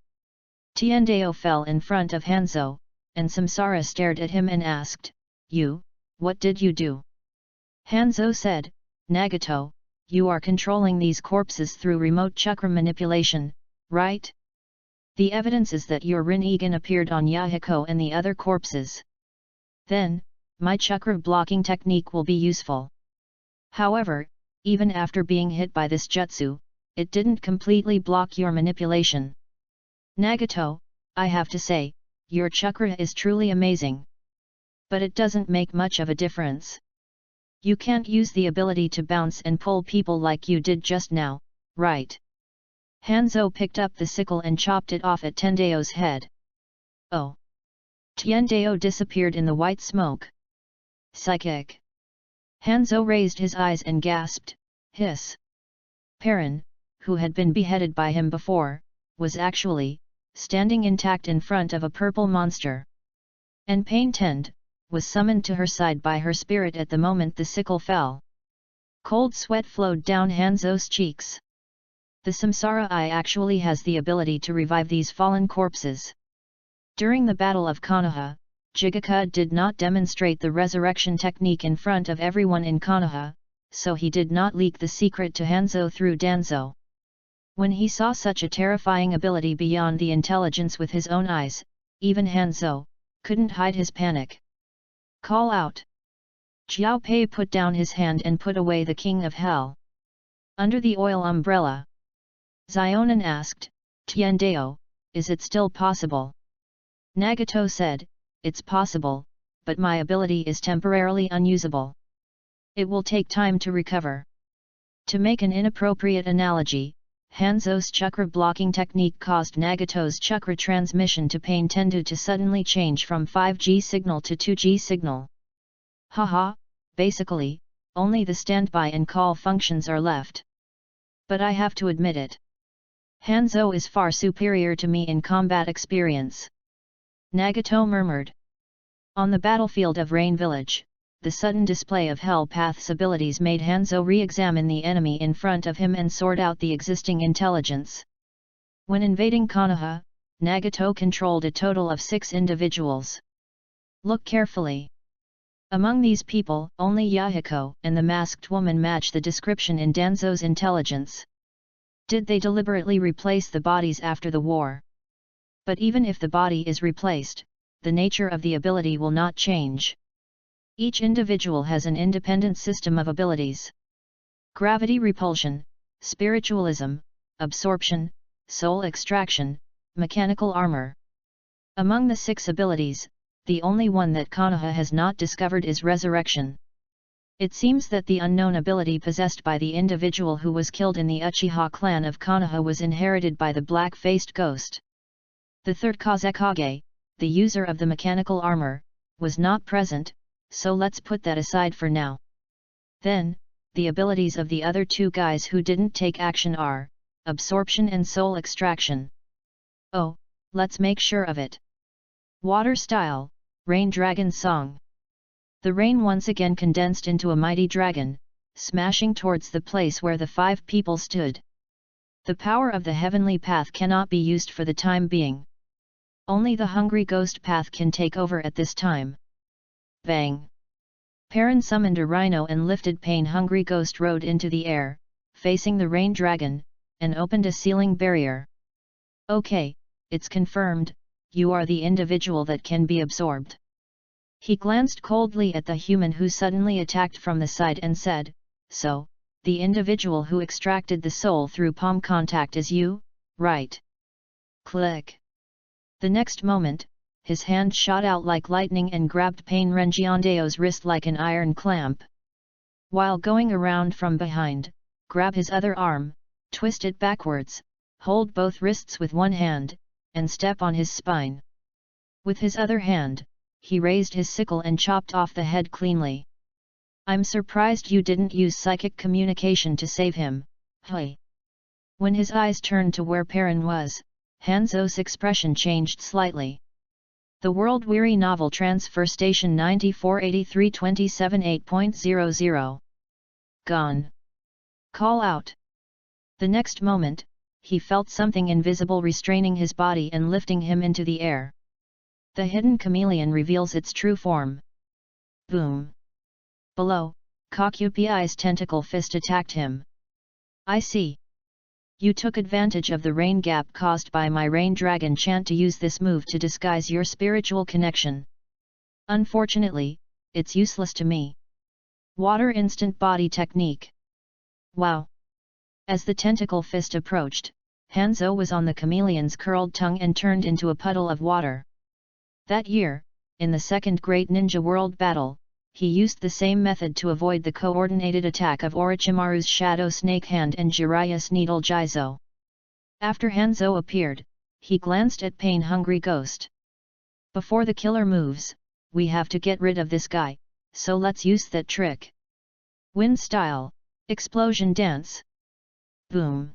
Tiandao fell in front of Hanzo, and Samsara stared at him and asked, "You, what did you do?" Hanzo said, "Nagato, you are controlling these corpses through remote chakra manipulation, right? The evidence is that your Rinnegan appeared on Yahiko and the other corpses. Then, my chakra blocking technique will be useful. However, even after being hit by this jutsu, it didn't completely block your manipulation. Nagato, I have to say, your chakra is truly amazing. But it doesn't make much of a difference. You can't use the ability to bounce and pull people like you did just now, right?" Hanzo picked up the sickle and chopped it off at Tendao's head. Oh! Tiandao disappeared in the white smoke. Psychic! Hanzo raised his eyes and gasped, "Hiss!" Perrin, who had been beheaded by him before, was actually standing intact in front of a purple monster. And Pain Tend was summoned to her side by her spirit at the moment the sickle fell. Cold sweat flowed down Hanzo's cheeks. The Samsara Eye actually has the ability to revive these fallen corpses. During the Battle of Konoha, Jigaka did not demonstrate the resurrection technique in front of everyone in Konoha, so he did not leak the secret to Hanzo through Danzo. When he saw such a terrifying ability beyond the intelligence with his own eyes, even Hanzo couldn't hide his panic. "Call out!" Xiao Pei put down his hand and put away the King of Hell. Under the oil umbrella, Zionan asked, "Tiandao, is it still possible?" Nagato said, "It's possible, but my ability is temporarily unusable. It will take time to recover." To make an inappropriate analogy, Hanzo's chakra blocking technique caused Nagato's chakra transmission to Pain Tendu to suddenly change from 5G signal to 2G signal. Haha, basically, only the standby and call functions are left. But I have to admit it. Hanzo is far superior to me in combat experience. Nagato murmured. On the battlefield of Rain Village, the sudden display of Hell Path's abilities made Hanzo re-examine the enemy in front of him and sort out the existing intelligence. When invading Konoha, Nagato controlled a total of 6 individuals. Look carefully. Among these people, only Yahiko and the masked woman match the description in Danzo's intelligence. Did they deliberately replace the bodies after the war? But even if the body is replaced, the nature of the ability will not change. Each individual has an independent system of abilities. Gravity repulsion, spiritualism, absorption, soul extraction, mechanical armor. Among the 6 abilities, the only one that Konoha has not discovered is resurrection. It seems that the unknown ability possessed by the individual who was killed in the Uchiha clan of Konoha was inherited by the black-faced ghost. The third Kazekage, the user of the mechanical armor, was not present, so let's put that aside for now. Then, the abilities of the other 2 guys who didn't take action are absorption and soul extraction. Oh, let's make sure of it. Water style, Rain Dragon Song. The rain once again condensed into a mighty dragon, smashing towards the place where the 5 people stood. The power of the heavenly path cannot be used for the time being. Only the hungry ghost path can take over at this time. Bang! Perrin summoned a rhino and lifted pain-hungry ghost road into the air, facing the rain dragon, and opened a ceiling barrier. Okay, it's confirmed, you are the individual that can be absorbed. He glanced coldly at the human who suddenly attacked from the side and said, so, the individual who extracted the soul through palm contact is you, right? Click. The next moment, his hand shot out like lightning and grabbed Pain Rengiondeo's wrist like an iron clamp. While going around from behind, grab his other arm, twist it backwards, hold both wrists with one hand, and step on his spine. With his other hand, he raised his sickle and chopped off the head cleanly. I'm surprised you didn't use psychic communication to save him, hey. When his eyes turned to where Perrin was, Hanzo's expression changed slightly. The world-weary novel transfer station 948327 8.00. Gone. Call out. The next moment, he felt something invisible restraining his body and lifting him into the air. The hidden chameleon reveals its true form. Boom. Below, Kokupi's tentacle fist attacked him. I see. You took advantage of the rain gap caused by my rain dragon chant to use this move to disguise your spiritual connection. Unfortunately, it's useless to me. Water instant body technique. Wow. As the tentacle fist approached, Hanzo was on the chameleon's curled tongue and turned into a puddle of water. That year, in the Second Great Ninja World Battle, he used the same method to avoid the coordinated attack of Orochimaru's Shadow Snake Hand and Jiraiya's Needle Jizo. After Hanzo appeared, he glanced at Pain-Hungry Ghost. Before the killer moves, we have to get rid of this guy, so let's use that trick. Wind Style, Explosion Dance. Boom.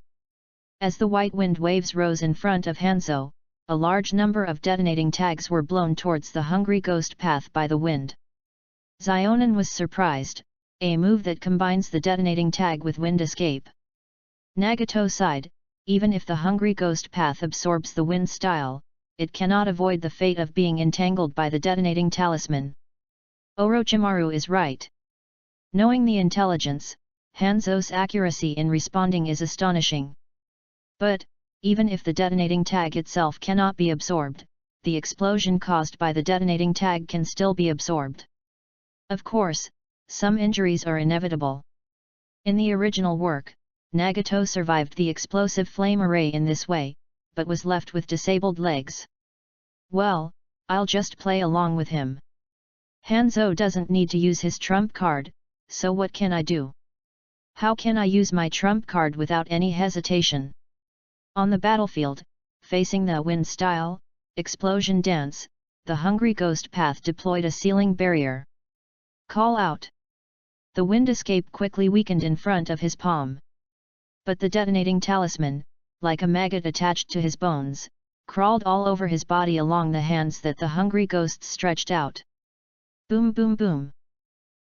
As the white wind waves rose in front of Hanzo, a large number of detonating tags were blown towards the Hungry Ghost path by the wind. Zionin was surprised, a move that combines the detonating tag with wind escape. Nagato sighed, even if the Hungry Ghost path absorbs the wind style, it cannot avoid the fate of being entangled by the detonating talisman. Orochimaru is right. Knowing the intelligence, Hanzo's accuracy in responding is astonishing. But, even if the detonating tag itself cannot be absorbed, the explosion caused by the detonating tag can still be absorbed. Of course, some injuries are inevitable. In the original work, Nagato survived the explosive flame array in this way, but was left with disabled legs. Well, I'll just play along with him. Hanzo doesn't need to use his trump card, so what can I do? How can I use my trump card without any hesitation? On the battlefield, facing the wind style, explosion dance, the Hungry Ghost path deployed a sealing barrier. Call out. The wind escape quickly weakened in front of his palm. But the detonating talisman, like a maggot attached to his bones, crawled all over his body along the hands that the Hungry Ghost stretched out. Boom boom boom.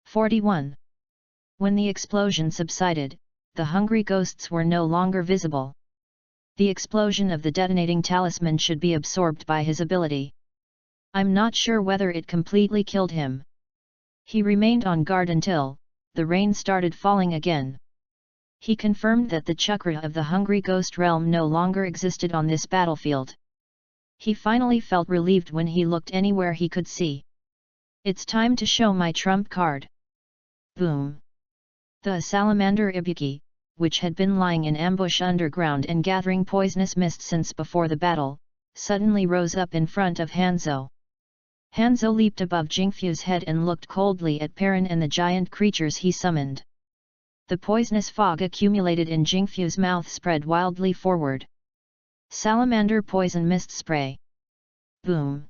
41. When the explosion subsided, the Hungry Ghosts were no longer visible. The explosion of the detonating talisman should be absorbed by his ability. I'm not sure whether it completely killed him. He remained on guard until the rain started falling again. He confirmed that the chakra of the Hungry Ghost realm no longer existed on this battlefield. He finally felt relieved when he looked anywhere he could see. It's time to show my trump card. Boom. The salamander Ibuki, which had been lying in ambush underground and gathering poisonous mist since before the battle, suddenly rose up in front of Hanzo. Hanzo leaped above Jingfu's head and looked coldly at Perrin and the giant creatures he summoned. The poisonous fog accumulated in Jingfu's mouth spread wildly forward. Salamander Poison Mist Spray. Boom.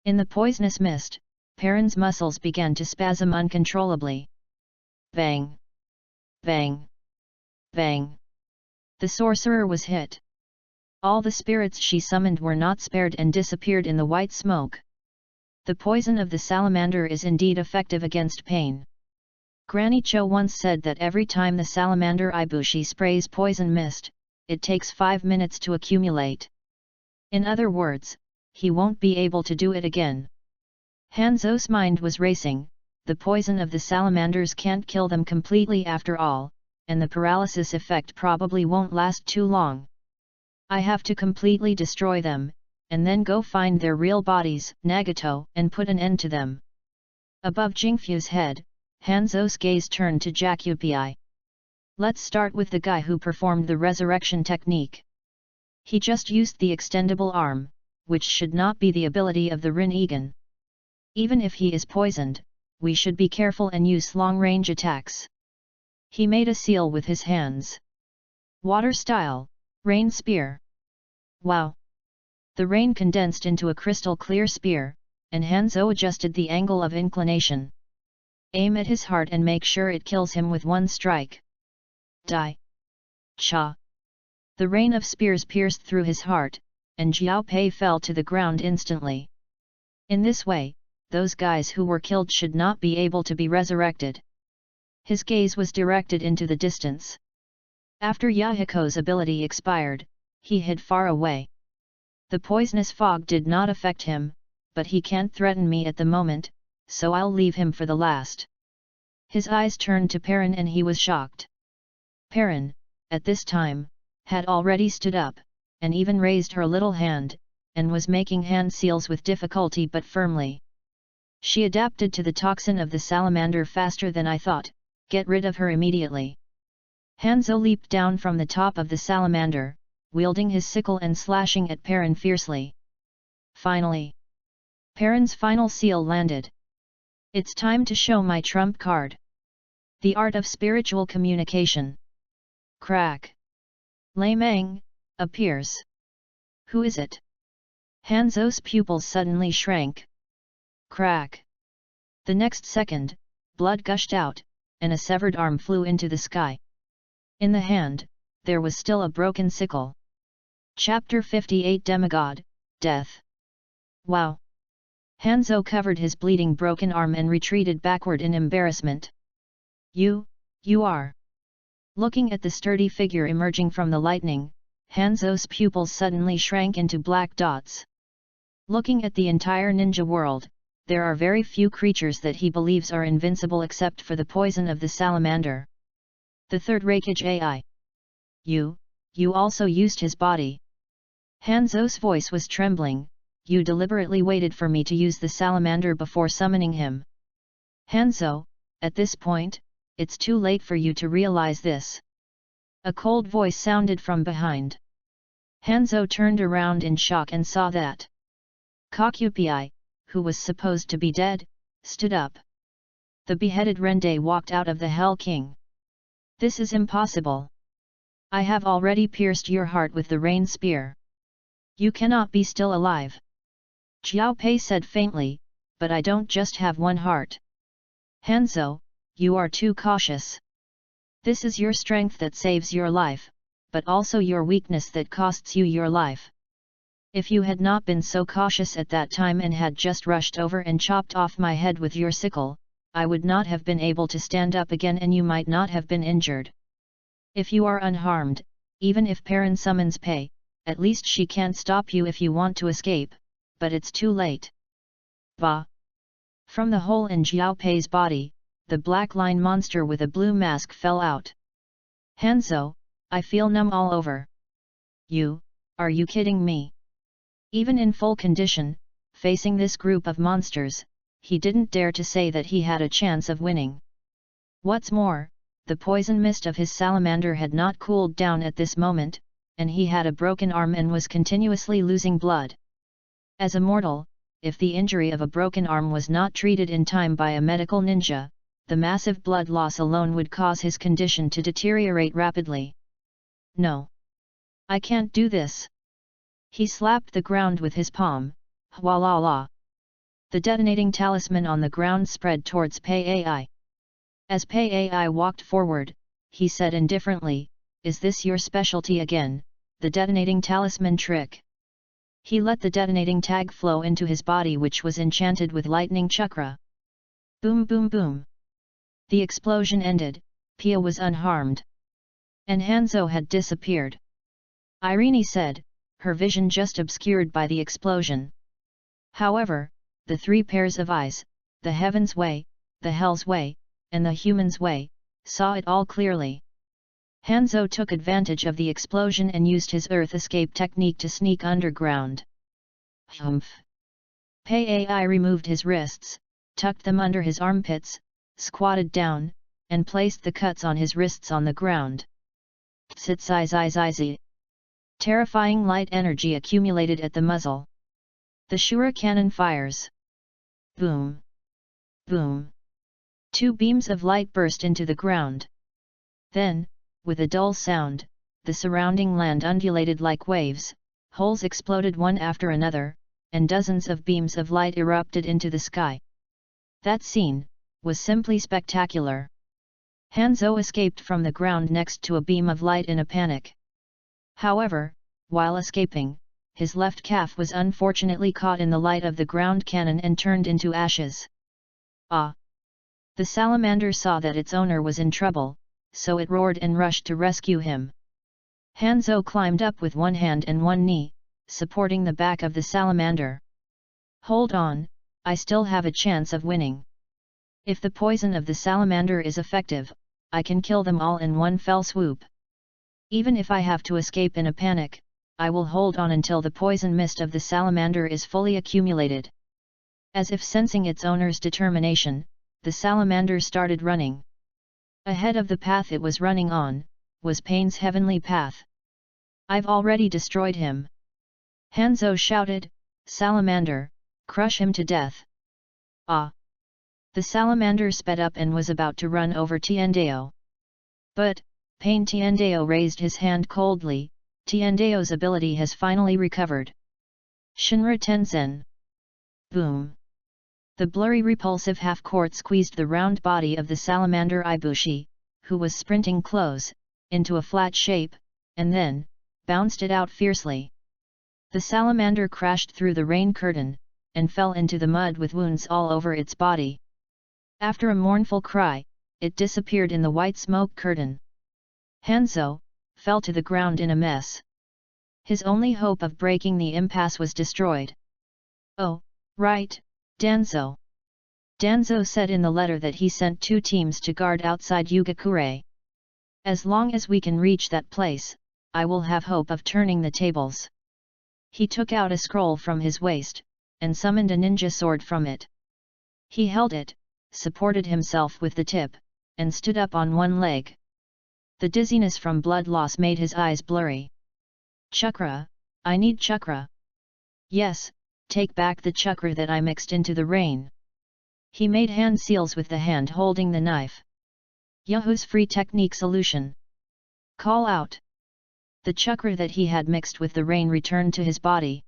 In the poisonous mist, Perrin's muscles began to spasm uncontrollably. Bang. Bang. Bang. The sorcerer was hit. All the spirits she summoned were not spared and disappeared in the white smoke. The poison of the salamander is indeed effective against pain. Granny Cho once said that every time the salamander Ibushi sprays poison mist, it takes 5 minutes to accumulate. In other words, he won't be able to do it again. Hanzo's mind was racing, the poison of the salamanders can't kill them completely after all, and the paralysis effect probably won't last too long. I have to completely destroy them, and then go find their real bodies, Nagato, and put an end to them. Above Jingfu's head, Hanzo's gaze turned to Jakupi. Let's start with the guy who performed the resurrection technique. He just used the extendable arm, which should not be the ability of the Rin-Egan. Even if he is poisoned, we should be careful and use long-range attacks. He made a seal with his hands. Water style, rain spear. Wow! The rain condensed into a crystal-clear spear, and Hanzo adjusted the angle of inclination. Aim at his heart and make sure it kills him with one strike. Die! Cha! The rain of spears pierced through his heart, and Jiao Pei fell to the ground instantly. In this way, those guys who were killed should not be able to be resurrected. His gaze was directed into the distance. After Yahiko's ability expired, he hid far away. The poisonous fog did not affect him, but he can't threaten me at the moment, so I'll leave him for the last. His eyes turned to Perrin and he was shocked. Perrin, at this time, had already stood up, and even raised her little hand, and was making hand seals with difficulty but firmly. She adapted to the toxin of the salamander faster than I thought. Get rid of her immediately. Hanzo leaped down from the top of the salamander, wielding his sickle and slashing at Perrin fiercely. Finally, Perrin's final seal landed. It's time to show my trump card. The art of spiritual communication. Crack. Lei Meng appears. Who is it? Hanzo's pupils suddenly shrank. Crack. The next second, blood gushed out, and a severed arm flew into the sky. In the hand, there was still a broken sickle. Chapter 58 Demigod, Death. Wow! Hanzo covered his bleeding broken arm and retreated backward in embarrassment. You are... Looking at the sturdy figure emerging from the lightning, Hanzo's pupils suddenly shrank into black dots. Looking at the entire ninja world, there are very few creatures that he believes are invincible except for the poison of the salamander. The third Reikage AI. You also used his body. Hanzo's voice was trembling. You deliberately waited for me to use the salamander before summoning him. Hanzo, at this point, it's too late for you to realize this. A cold voice sounded from behind. Hanzo turned around in shock and saw that Kokupi, who was supposed to be dead, stood up. The beheaded Rende walked out of the Hell King. This is impossible. I have already pierced your heart with the rain spear. You cannot be still alive. Jiao Pei said faintly, but I don't just have one heart. Hanzo, you are too cautious. This is your strength that saves your life, but also your weakness that costs you your life. If you had not been so cautious at that time and had just rushed over and chopped off my head with your sickle, I would not have been able to stand up again and you might not have been injured. If you are unharmed, even if Perrin summons Pei, at least she can't stop you if you want to escape, but it's too late. Bah! From the hole in Jiao Pei's body, the black line monster with a blue mask fell out. Hanzo, I feel numb all over. Are you kidding me? Even in full condition, facing this group of monsters, he didn't dare to say that he had a chance of winning. What's more, the poison mist of his salamander had not cooled down at this moment, and he had a broken arm and was continuously losing blood. As a mortal, if the injury of a broken arm was not treated in time by a medical ninja, the massive blood loss alone would cause his condition to deteriorate rapidly. No. I can't do this. He slapped the ground with his palm. Hwalala. The detonating talisman on the ground spread towards Pei Ai. As Pei Ai walked forward, he said indifferently, "Is this your specialty again, the detonating talisman trick?" He let the detonating tag flow into his body, which was enchanted with lightning chakra. Boom boom boom. The explosion ended, Pia was unharmed. And Hanzo had disappeared. Irene said, her vision just obscured by the explosion. However, the three pairs of eyes, the Heaven's Way, the Hell's Way, and the Human's Way, saw it all clearly. Hanzo took advantage of the explosion and used his earth escape technique to sneak underground. Humph! Pei Ai removed his wrists, tucked them under his armpits, squatted down, and placed the cuts on his wrists on the ground. Tsitsai. Terrifying light energy accumulated at the muzzle. The Shura cannon fires. Boom! Boom! 2 beams of light burst into the ground. Then, with a dull sound, the surrounding land undulated like waves, holes exploded one after another, and dozens of beams of light erupted into the sky. That scene was simply spectacular. Hanzo escaped from the ground next to a beam of light in a panic. However, while escaping, his left calf was unfortunately caught in the light of the ground cannon and turned into ashes. Ah! The salamander saw that its owner was in trouble, so it roared and rushed to rescue him. Hanzo climbed up with one hand and one knee, supporting the back of the salamander. Hold on, I still have a chance of winning. If the poison of the salamander is effective, I can kill them all in one fell swoop. Even if I have to escape in a panic, I will hold on until the poison mist of the salamander is fully accumulated. As if sensing its owner's determination, the salamander started running. Ahead of the path it was running on, was Pain's heavenly path. I've already destroyed him. Hanzo shouted, Salamander, crush him to death. Ah! The salamander sped up and was about to run over Tiendeo. But, Pain Tiendeo raised his hand coldly. Tiendeo's ability has finally recovered. Shinra Tenzen. Boom! The blurry repulsive half-court squeezed the round body of the salamander Ibushi, who was sprinting close, into a flat shape, and then, bounced it out fiercely. The salamander crashed through the rain curtain, and fell into the mud with wounds all over its body. After a mournful cry, it disappeared in the white smoke curtain. Hanzo fell to the ground in a mess. His only hope of breaking the impasse was destroyed. Oh, right, Danzo. Danzo said in the letter that he sent 2 teams to guard outside Yugakure. As long as we can reach that place, I will have hope of turning the tables. He took out a scroll from his waist, and summoned a ninja sword from it. He held it, supported himself with the tip, and stood up on one leg. The dizziness from blood loss made his eyes blurry. Chakra, I need chakra. Yes, take back the chakra that I mixed into the rain. He made hand seals with the hand holding the knife. Yahoo's free technique solution. Call out. The chakra that he had mixed with the rain returned to his body.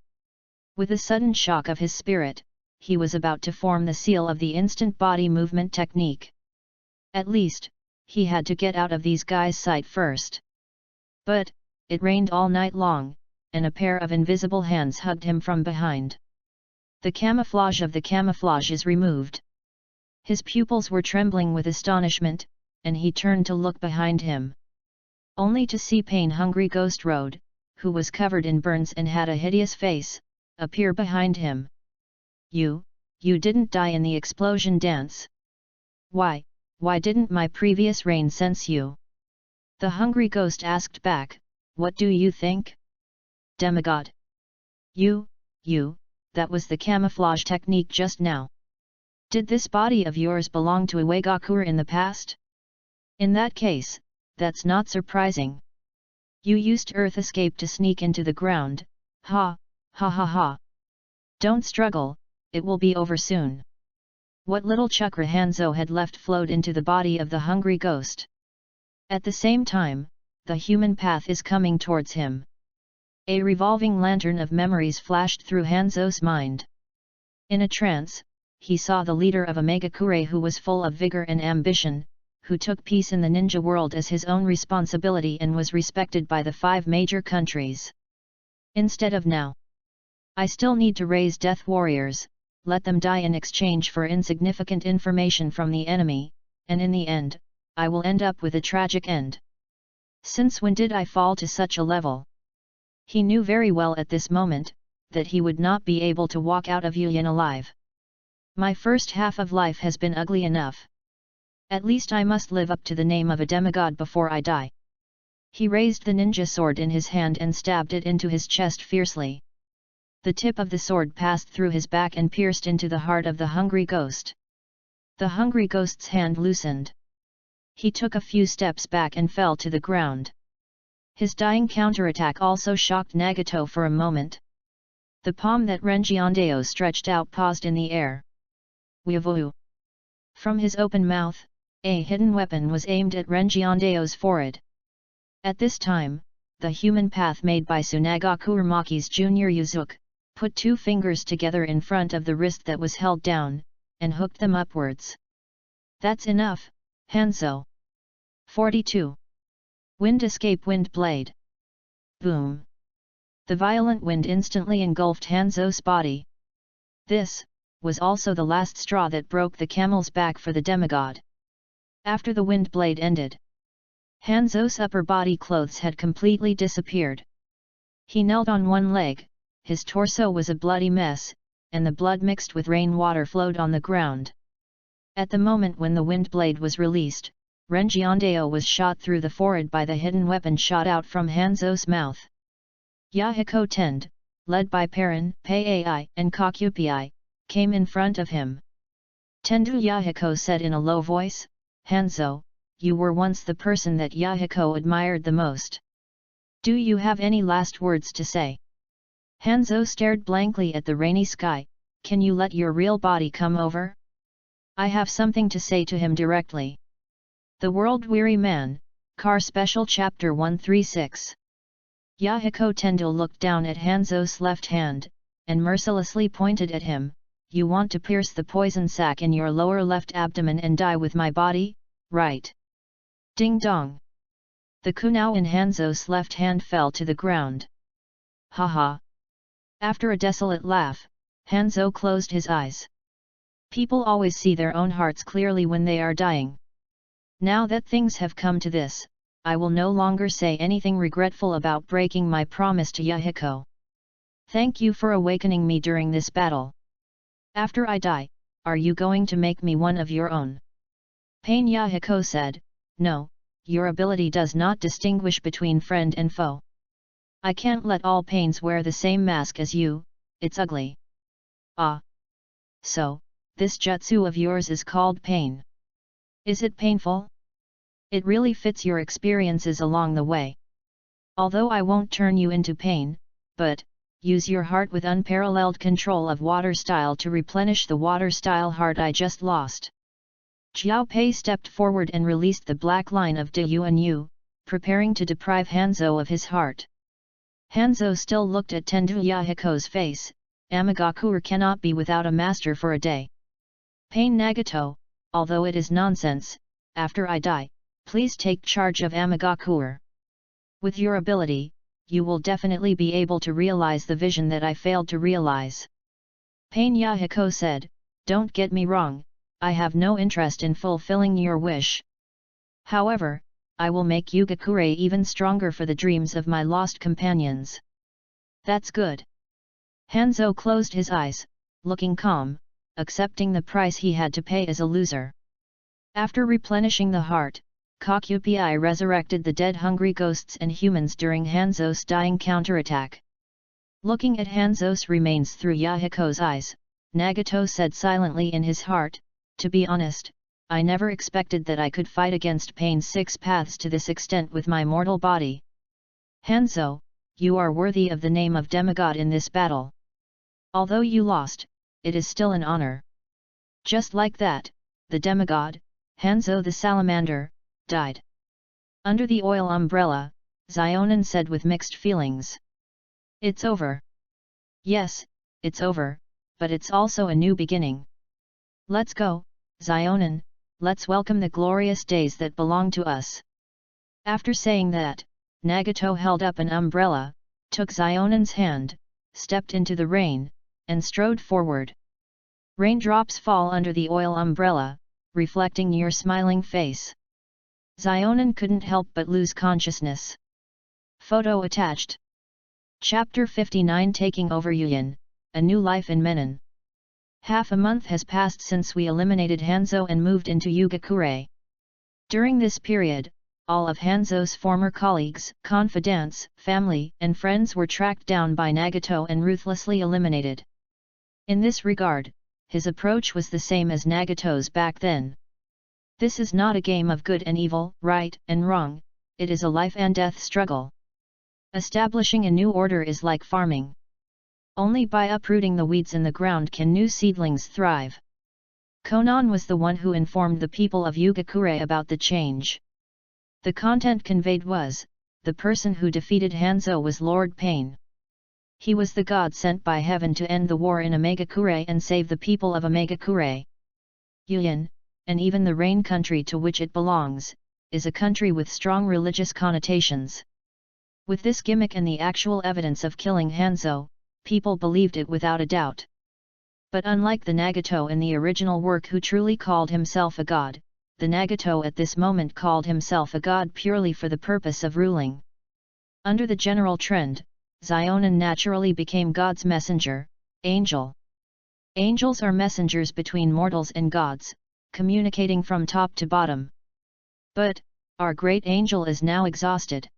With a sudden shock of his spirit, he was about to form the seal of the instant body movement technique. At least, he had to get out of these guys' sight first. But, it rained all night long, and a pair of invisible hands hugged him from behind. The camouflage of the camouflage is removed. His pupils were trembling with astonishment, and he turned to look behind him. Only to see pain-hungry Ghost Road, who was covered in burns and had a hideous face, appear behind him. You didn't die in the explosion dance. Why didn't my previous rain sense you? The hungry ghost asked back, what do you think? Demigod. That was the camouflage technique just now. Did this body of yours belong to Uegakure in the past? In that case, that's not surprising. You used Earth Escape to sneak into the ground, ha. Don't struggle, it will be over soon. What little chakra Hanzo had left flowed into the body of the hungry ghost. At the same time, the human path is coming towards him. A revolving lantern of memories flashed through Hanzo's mind. In a trance, he saw the leader of a Megakure who was full of vigor and ambition, who took peace in the ninja world as his own responsibility and was respected by the 5 major countries. Instead of now. I still need to raise death warriors, let them die in exchange for insignificant information from the enemy, and in the end, I will end up with a tragic end. Since when did I fall to such a level? He knew very well at this moment, that he would not be able to walk out of Yuyin alive. My first half of life has been ugly enough. At least I must live up to the name of a demigod before I die. He raised the ninja sword in his hand and stabbed it into his chest fiercely. The tip of the sword passed through his back and pierced into the heart of the hungry ghost. The hungry ghost's hand loosened. He took a few steps back and fell to the ground. His dying counterattack also shocked Nagato for a moment. The palm that Renjiandeo stretched out paused in the air. Weavoo! From his open mouth, a hidden weapon was aimed at Renjiandeo's forehead. At this time, the human path made by Tsunagaku Uramaki's junior Yuzuki, put two fingers together in front of the wrist that was held down, and hooked them upwards. That's enough, Hanzo. 42. Wind escape wind blade. Boom! The violent wind instantly engulfed Hanzo's body. This was also the last straw that broke the camel's back for the demigod. After the wind blade ended, Hanzo's upper body clothes had completely disappeared. He knelt on one leg, his torso was a bloody mess, and the blood mixed with rainwater flowed on the ground. At the moment when the wind blade was released, Renjiandeo was shot through the forehead by the hidden weapon shot out from Hanzo's mouth. Yahiko Tend, led by Perrin, Pai, and Kakupi, came in front of him. Tendu Yahiko said in a low voice, Hanzo, you were once the person that Yahiko admired the most. Do you have any last words to say? Hanzo stared blankly at the rainy sky. Can you let your real body come over? I have something to say to him directly. The World-Weary Man, Car Special Chapter 1-36. Yahiko Tendo looked down at Hanzo's left hand, and mercilessly pointed at him. You want to pierce the poison sac in your lower left abdomen and die with my body, right? Ding dong! The kunao in Hanzo's left hand fell to the ground. Haha! After a desolate laugh, Hanzo closed his eyes. People always see their own hearts clearly when they are dying. Now that things have come to this, I will no longer say anything regretful about breaking my promise to Yahiko. Thank you for awakening me during this battle. After I die, are you going to make me one of your own? Pain Yahiko said, no, your ability does not distinguish between friend and foe. I can't let all pains wear the same mask as you, it's ugly. Ah. So, this jutsu of yours is called pain. Is it painful? It really fits your experiences along the way. Although I won't turn you into pain, but, use your heart with unparalleled control of water style to replenish the water style heart I just lost. Jiao Pei stepped forward and released the black line of De Yuan Yu, preparing to deprive Hanzo of his heart. Hanzo still looked at Tendu Yahiko's face. Amagakur cannot be without a master for a day. Pain Nagato, although it is nonsense, after I die, please take charge of Amagakur. With your ability, you will definitely be able to realize the vision that I failed to realize. Pain Yahiko said, don't get me wrong, I have no interest in fulfilling your wish. However, I will make Yugakure even stronger for the dreams of my lost companions. That's good. Hanzo closed his eyes, looking calm, accepting the price he had to pay as a loser. After replenishing the heart, Kakupi resurrected the dead hungry ghosts and humans during Hanzo's dying counterattack. Looking at Hanzo's remains through Yahiko's eyes, Nagato said silently in his heart, to be honest, I never expected that I could fight against Pain's 6 paths to this extent with my mortal body. Hanzo, you are worthy of the name of demigod in this battle. Although you lost, it is still an honor. Just like that, the demigod, Hanzo the salamander, died. Under the oil umbrella, Xionin said with mixed feelings. It's over. Yes, it's over, but it's also a new beginning. Let's go, Xionin, let's welcome the glorious days that belong to us. After saying that, Nagato held up an umbrella, took Xionin's hand, stepped into the rain, and strode forward. Raindrops fall under the oil umbrella, reflecting your smiling face. Xionin couldn't help but lose consciousness. Photo attached. Chapter 59 Taking over Yuyin, A New Life in Menon. Half a month has passed since we eliminated Hanzo and moved into Yugakure. During this period, all of Hanzo's former colleagues, confidants, family, and friends were tracked down by Nagato and ruthlessly eliminated. In this regard, his approach was the same as Nagato's back then. This is not a game of good and evil, right and wrong, it is a life and death struggle. Establishing a new order is like farming. Only by uprooting the weeds in the ground can new seedlings thrive. Konan was the one who informed the people of Yugakure about the change. The content conveyed was, the person who defeated Hanzo was Lord Pain. He was the god sent by heaven to end the war in Omegakure and save the people of Omegakure. Yuyan, and even the rain country to which it belongs, is a country with strong religious connotations. With this gimmick and the actual evidence of killing Hanzo, people believed it without a doubt. But unlike the Nagato in the original work who truly called himself a god, the Nagato at this moment called himself a god purely for the purpose of ruling. Under the general trend, Zionin naturally became God's messenger, angel. Angels are messengers between mortals and gods, communicating from top to bottom. But, our great angel is now exhausted.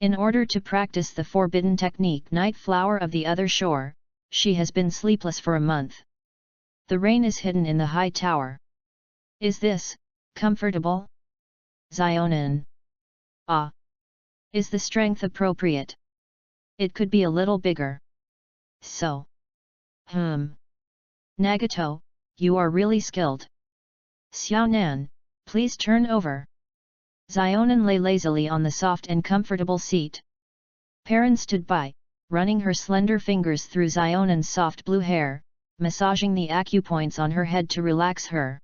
In order to practice the forbidden technique Night Flower of the Other Shore, she has been sleepless for a month. The rain is hidden in the high tower. Is this comfortable? Zionin. Ah. Is the strength appropriate? It could be a little bigger. So. Nagato, you are really skilled. Xiaonan, please turn over. Zionin lay lazily on the soft and comfortable seat. Perrin stood by, running her slender fingers through Zionin's soft blue hair, massaging the acupoints on her head to relax her.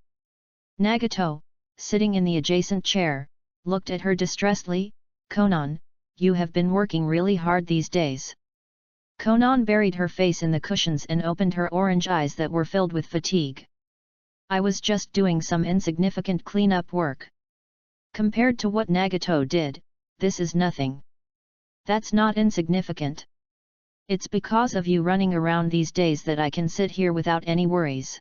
Nagato, sitting in the adjacent chair, looked at her distressedly. Konan, you have been working really hard these days. Konan buried her face in the cushions and opened her orange eyes that were filled with fatigue. I was just doing some insignificant cleanup work. Compared to what Nagato did, this is nothing. That's not insignificant. It's because of you running around these days that I can sit here without any worries.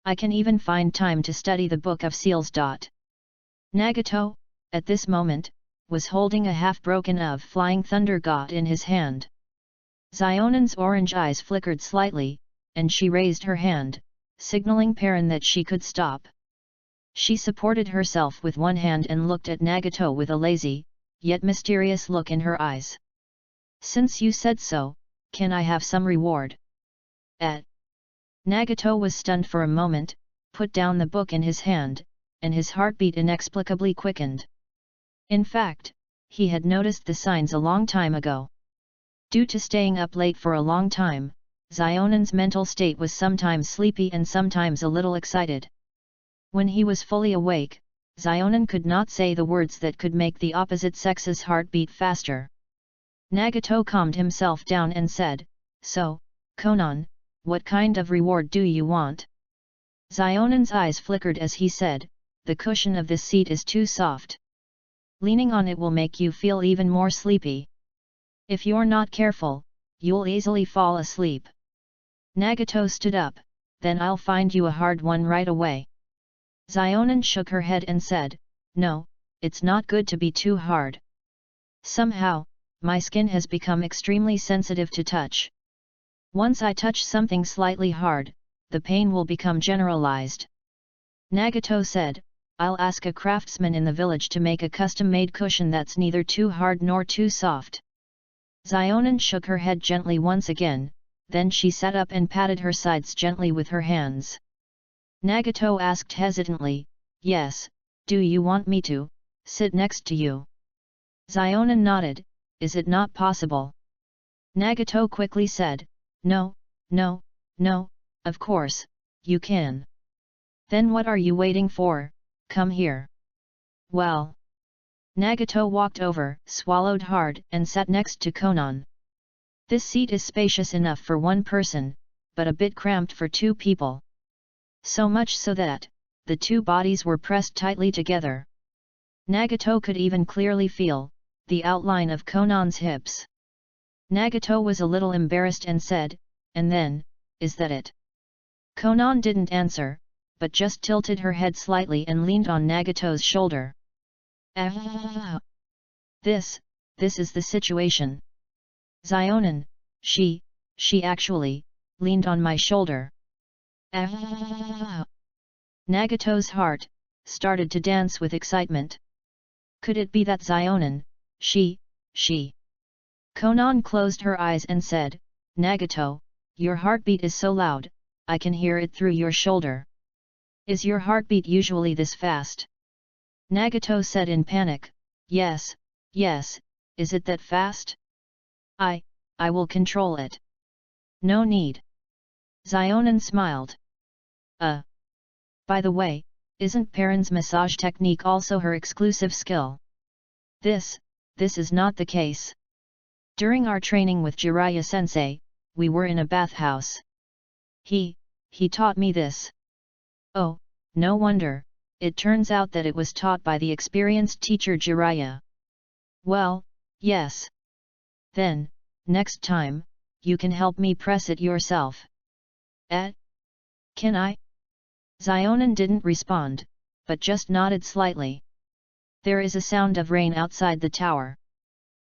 I can even find time to study the Book of Seals. Nagato, at this moment, was holding a half-broken of Flying Thunder God in his hand. Zionin's orange eyes flickered slightly, and she raised her hand, signaling Perrin that she could stop. She supported herself with one hand and looked at Nagato with a lazy, yet mysterious look in her eyes. Since you said so, can I have some reward? Nagato was stunned for a moment, put down the book in his hand, and his heartbeat inexplicably quickened. In fact, he had noticed the signs a long time ago. Due to staying up late for a long time, Zionin's mental state was sometimes sleepy and sometimes a little excited. When he was fully awake, Zionin could not say the words that could make the opposite sex's heart beat faster. Nagato calmed himself down and said, So, Konan, what kind of reward do you want? Zionin's eyes flickered as he said, The cushion of this seat is too soft. Leaning on it will make you feel even more sleepy. If you're not careful, you'll easily fall asleep. Nagato stood up, Then I'll find you a hard one right away. Zionin shook her head and said, No, it's not good to be too hard. Somehow, my skin has become extremely sensitive to touch. Once I touch something slightly hard, the pain will become generalized. Nagato said, I'll ask a craftsman in the village to make a custom-made cushion that's neither too hard nor too soft. Zionin shook her head gently once again, then she sat up and patted her sides gently with her hands. Nagato asked hesitantly, Yes, do you want me to sit next to you? Zionin nodded, Is it not possible? Nagato quickly said, No, no, no, of course, you can. Then what are you waiting for? Come here. Well. Nagato walked over, swallowed hard, and sat next to Konan. This seat is spacious enough for one person, but a bit cramped for two people. So much so that, the two bodies were pressed tightly together. Nagato could even clearly feel the outline of Konan's hips. Nagato was a little embarrassed and said, And then, is that it? Konan didn't answer, but just tilted her head slightly and leaned on Nagato's shoulder. Ah! This is the situation. Zionin, she actually, leaned on my shoulder. Ah! Nagato's heart started to dance with excitement. Could it be that Zionin, she? Konan closed her eyes and said, Nagato, your heartbeat is so loud, I can hear it through your shoulder. Is your heartbeat usually this fast? Nagato said in panic, Yes, is it that fast? I will control it. No need. Zionin smiled. By the way, isn't Perrin's massage technique also her exclusive skill? This is not the case. During our training with Jiraiya-sensei, we were in a bathhouse. He taught me this. Oh, no wonder, it turns out that it was taught by the experienced teacher Jiraiya. Well, yes. Then, next time, you can help me press it yourself. Can I? Zionin didn't respond, but just nodded slightly. There is a sound of rain outside the tower.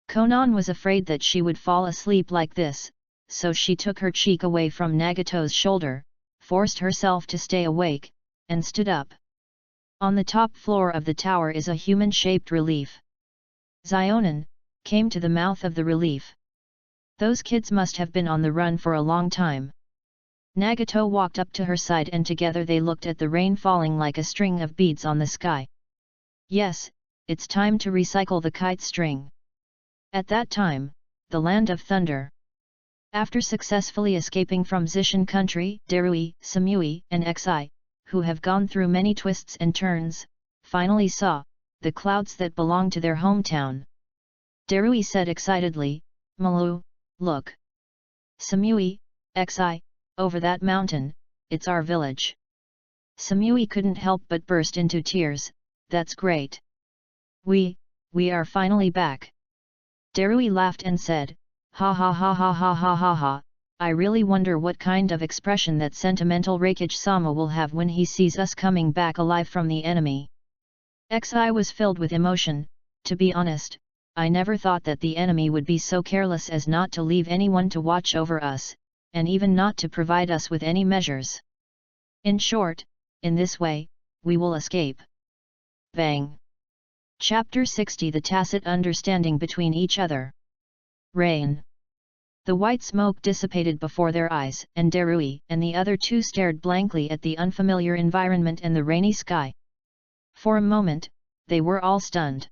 Konan was afraid that she would fall asleep like this, so she took her cheek away from Nagato's shoulder, forced herself to stay awake, and stood up. On the top floor of the tower is a human-shaped relief. Zionin came to the mouth of the relief. Those kids must have been on the run for a long time. Nagato walked up to her side and together they looked at the rain falling like a string of beads on the sky. Yes, it's time to recycle the kite string. At that time, the land of thunder. After successfully escaping from Zishan country, Darui, Samui, and Xi, who have gone through many twists and turns, finally saw the clouds that belong to their hometown. Darui said excitedly, Malu, look. Samui, Xi, over that mountain, it's our village. Samui couldn't help but burst into tears, that's great. We are finally back. Darui laughed and said, ha ha ha ha ha ha ha ha, I really wonder what kind of expression that sentimental Raikage-sama will have when he sees us coming back alive from the enemy. Xi was filled with emotion. To be honest, I never thought that the enemy would be so careless as not to leave anyone to watch over us, and even not to provide us with any measures. In short, in this way, we will escape. Bang! Chapter 60 The Tacit Understanding Between Each Other. Rain. The white smoke dissipated before their eyes, and Darui and the other two stared blankly at the unfamiliar environment and the rainy sky. For a moment, they were all stunned.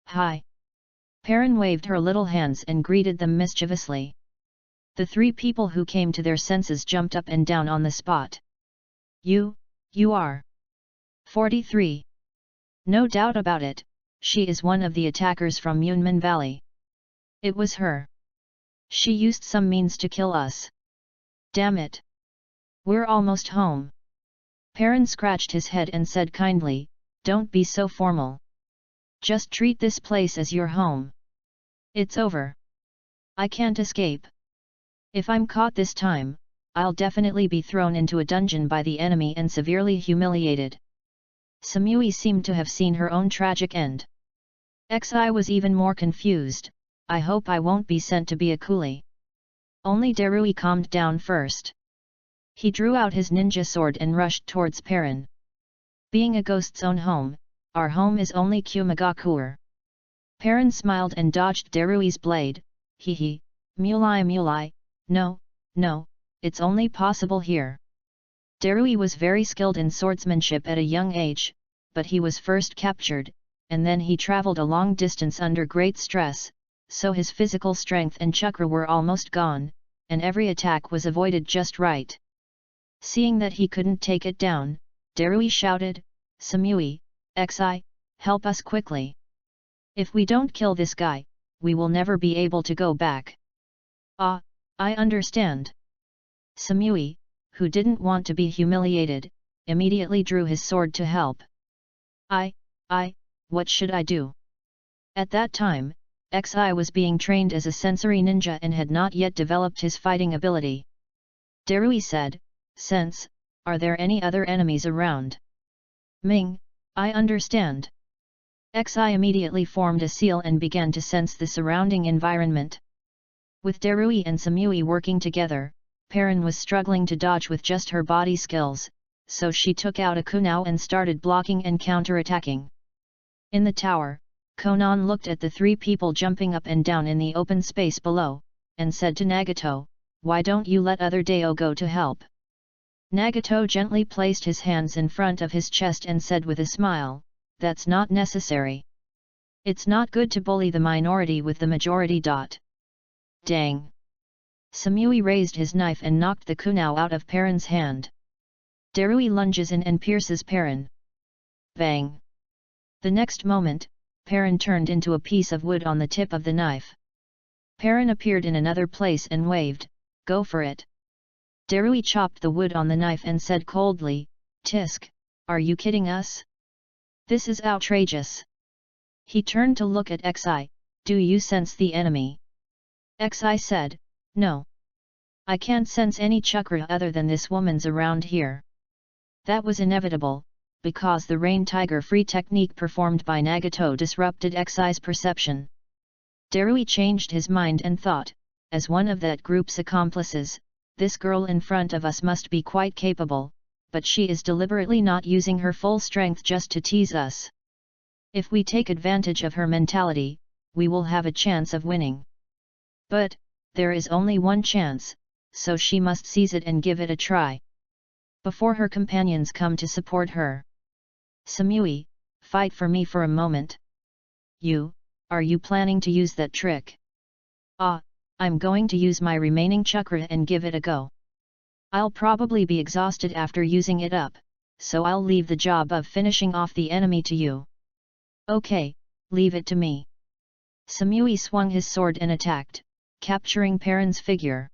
Hi! Perrin waved her little hands and greeted them mischievously. The three people who came to their senses jumped up and down on the spot. You are 43. No doubt about it, she is one of the attackers from Yunmen Valley. It was her. She used some means to kill us. Damn it! We're almost home. Perrin scratched his head and said kindly, don't be so formal. Just treat this place as your home. It's over. I can't escape. If I'm caught this time, I'll definitely be thrown into a dungeon by the enemy and severely humiliated. Samui seemed to have seen her own tragic end. Xi was even more confused, I hope I won't be sent to be a coolie. Only Darui calmed down first. He drew out his ninja sword and rushed towards Perrin. Being a ghost's own home, our home is only Kumagakur. Perrin smiled and dodged Darui's blade, hee, mulai, no, it's only possible here. Darui was very skilled in swordsmanship at a young age, but he was first captured, and then he travelled a long distance under great stress, so his physical strength and chakra were almost gone, and every attack was avoided just right. Seeing that he couldn't take it down, Darui shouted, Samui, Xi, help us quickly. If we don't kill this guy, we will never be able to go back. Ah, I understand. Samui, who didn't want to be humiliated, immediately drew his sword to help. What should I do? At that time, Xi was being trained as a sensory ninja and had not yet developed his fighting ability. Darui said, Sense, are there any other enemies around? Ming, I understand. Xi immediately formed a seal and began to sense the surrounding environment. With Darui and Samui working together, Perrin was struggling to dodge with just her body skills, so she took out a kunao and started blocking and counterattacking. In the tower, Konan looked at the three people jumping up and down in the open space below, and said to Nagato, "Why don't you let other Dao go to help?" Nagato gently placed his hands in front of his chest and said with a smile, "That's not necessary. It's not good to bully the minority with the majority. Dang!" Samui raised his knife and knocked the kunao out of Perrin's hand. Darui lunges in and pierces Perrin. Bang! The next moment, Perrin turned into a piece of wood on the tip of the knife. Perrin appeared in another place and waved, "Go for it." Darui chopped the wood on the knife and said coldly, "Tisk, are you kidding us? This is outrageous." He turned to look at Xi, "Do you sense the enemy?" Xi said, "No. I can't sense any chakra other than this woman's around here." That was inevitable, because the Rain Tiger free technique performed by Nagato disrupted Xi's perception. Darui changed his mind and thought, as one of that group's accomplices, this girl in front of us must be quite capable, but she is deliberately not using her full strength just to tease us. If we take advantage of her mentality, we will have a chance of winning. But, there is only one chance, so she must seize it and give it a try. Before her companions come to support her. Samui, fight for me for a moment. Are you planning to use that trick? I'm going to use my remaining chakra and give it a go. I'll probably be exhausted after using it up, so I'll leave the job of finishing off the enemy to you. Okay, leave it to me. Samui swung his sword and attacked, capturing Perrin's figure.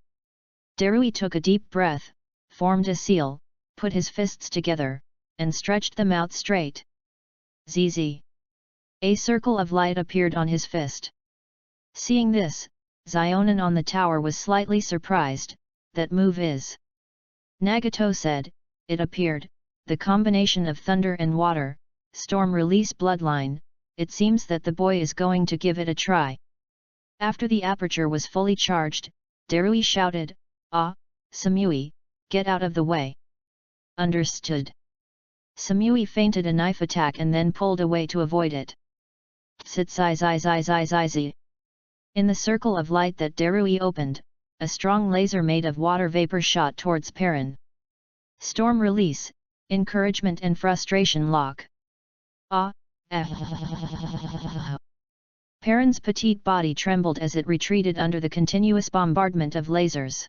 Darui took a deep breath, formed a seal, put his fists together, and stretched them out straight. ZZ. A circle of light appeared on his fist. Seeing this, Xionin on the tower was slightly surprised. That move is. Nagato said, it appeared, the combination of thunder and water, storm release bloodline, it seems that the boy is going to give it a try. After the aperture was fully charged, Darui shouted, Samui, get out of the way. Understood. Samui feinted a knife attack and then pulled away to avoid it. In the circle of light that Darui opened, a strong laser made of water vapor shot towards Perrin. Storm release, encouragement and frustration lock. Perrin's petite body trembled as it retreated under the continuous bombardment of lasers.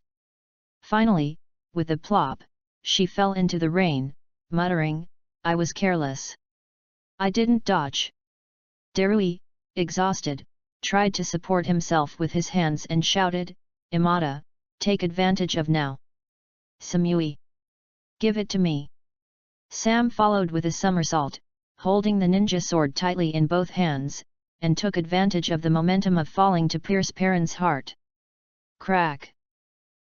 Finally, with a plop, she fell into the rain, muttering, I was careless. I didn't dodge. Darui, exhausted, tried to support himself with his hands and shouted, Imada, take advantage of now. Samui. Give it to me. Sam followed with a somersault, holding the ninja sword tightly in both hands, and took advantage of the momentum of falling to pierce Perrin's heart. Crack!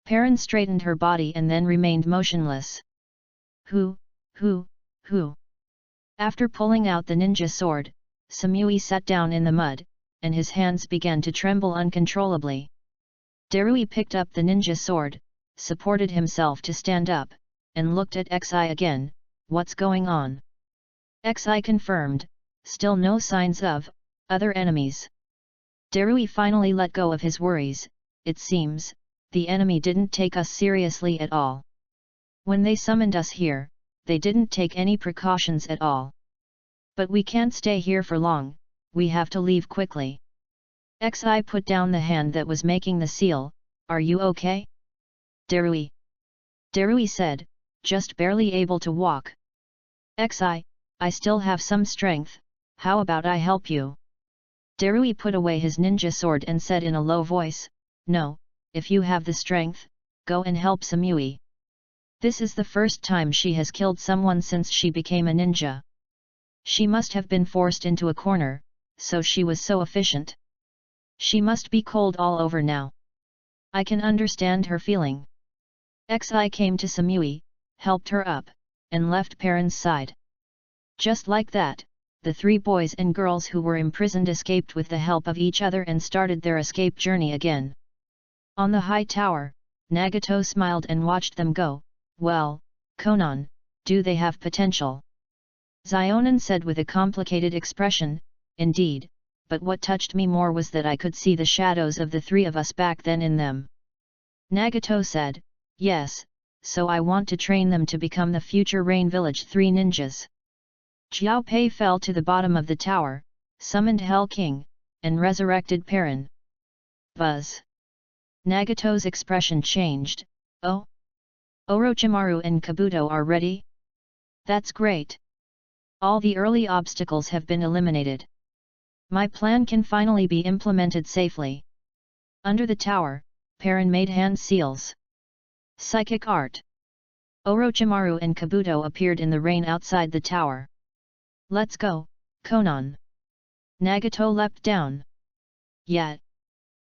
Perrin straightened her body and then remained motionless. Who? After pulling out the ninja sword, Samui sat down in the mud, and his hands began to tremble uncontrollably. Darui picked up the ninja sword, supported himself to stand up, and looked at Xi again. What's going on? Xi confirmed, still no signs of other enemies. Darui finally let go of his worries. It seems, the enemy didn't take us seriously at all. When they summoned us here, they didn't take any precautions at all. But we can't stay here for long, we have to leave quickly. Xi put down the hand that was making the seal. Are you okay? Darui said, just barely able to walk. Xi, I still have some strength, how about I help you? Darui put away his ninja sword and said in a low voice, No, if you have the strength, go and help Samui. This is the first time she has killed someone since she became a ninja. She must have been forced into a corner, so she was so efficient. She must be cold all over now. I can understand her feeling. Xi came to Samui, helped her up, and left Perrin's side. Just like that, the 3 boys and girls who were imprisoned escaped with the help of each other and started their escape journey again. On the high tower, Nagato smiled and watched them go. Well, Konan, do they have potential? Zionin said with a complicated expression, indeed, but what touched me more was that I could see the shadows of the 3 of us back then in them. Nagato said, yes, so I want to train them to become the future Rain Village 3 ninjas. Xiao Pei fell to the bottom of the tower, summoned Hell King, and resurrected Perrin. Buzz. Nagato's expression changed. Oh? Orochimaru and Kabuto are ready? That's great. All the early obstacles have been eliminated. My plan can finally be implemented safely. Under the tower, Perrin made hand seals. Psychic art. Orochimaru and Kabuto appeared in the rain outside the tower. Let's go, Konan. Nagato leapt down. Yet.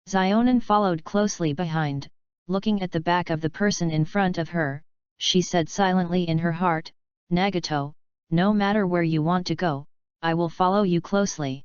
Zionin followed closely behind, looking at the back of the person in front of her. She said silently in her heart, Nagato, no matter where you want to go, I will follow you closely.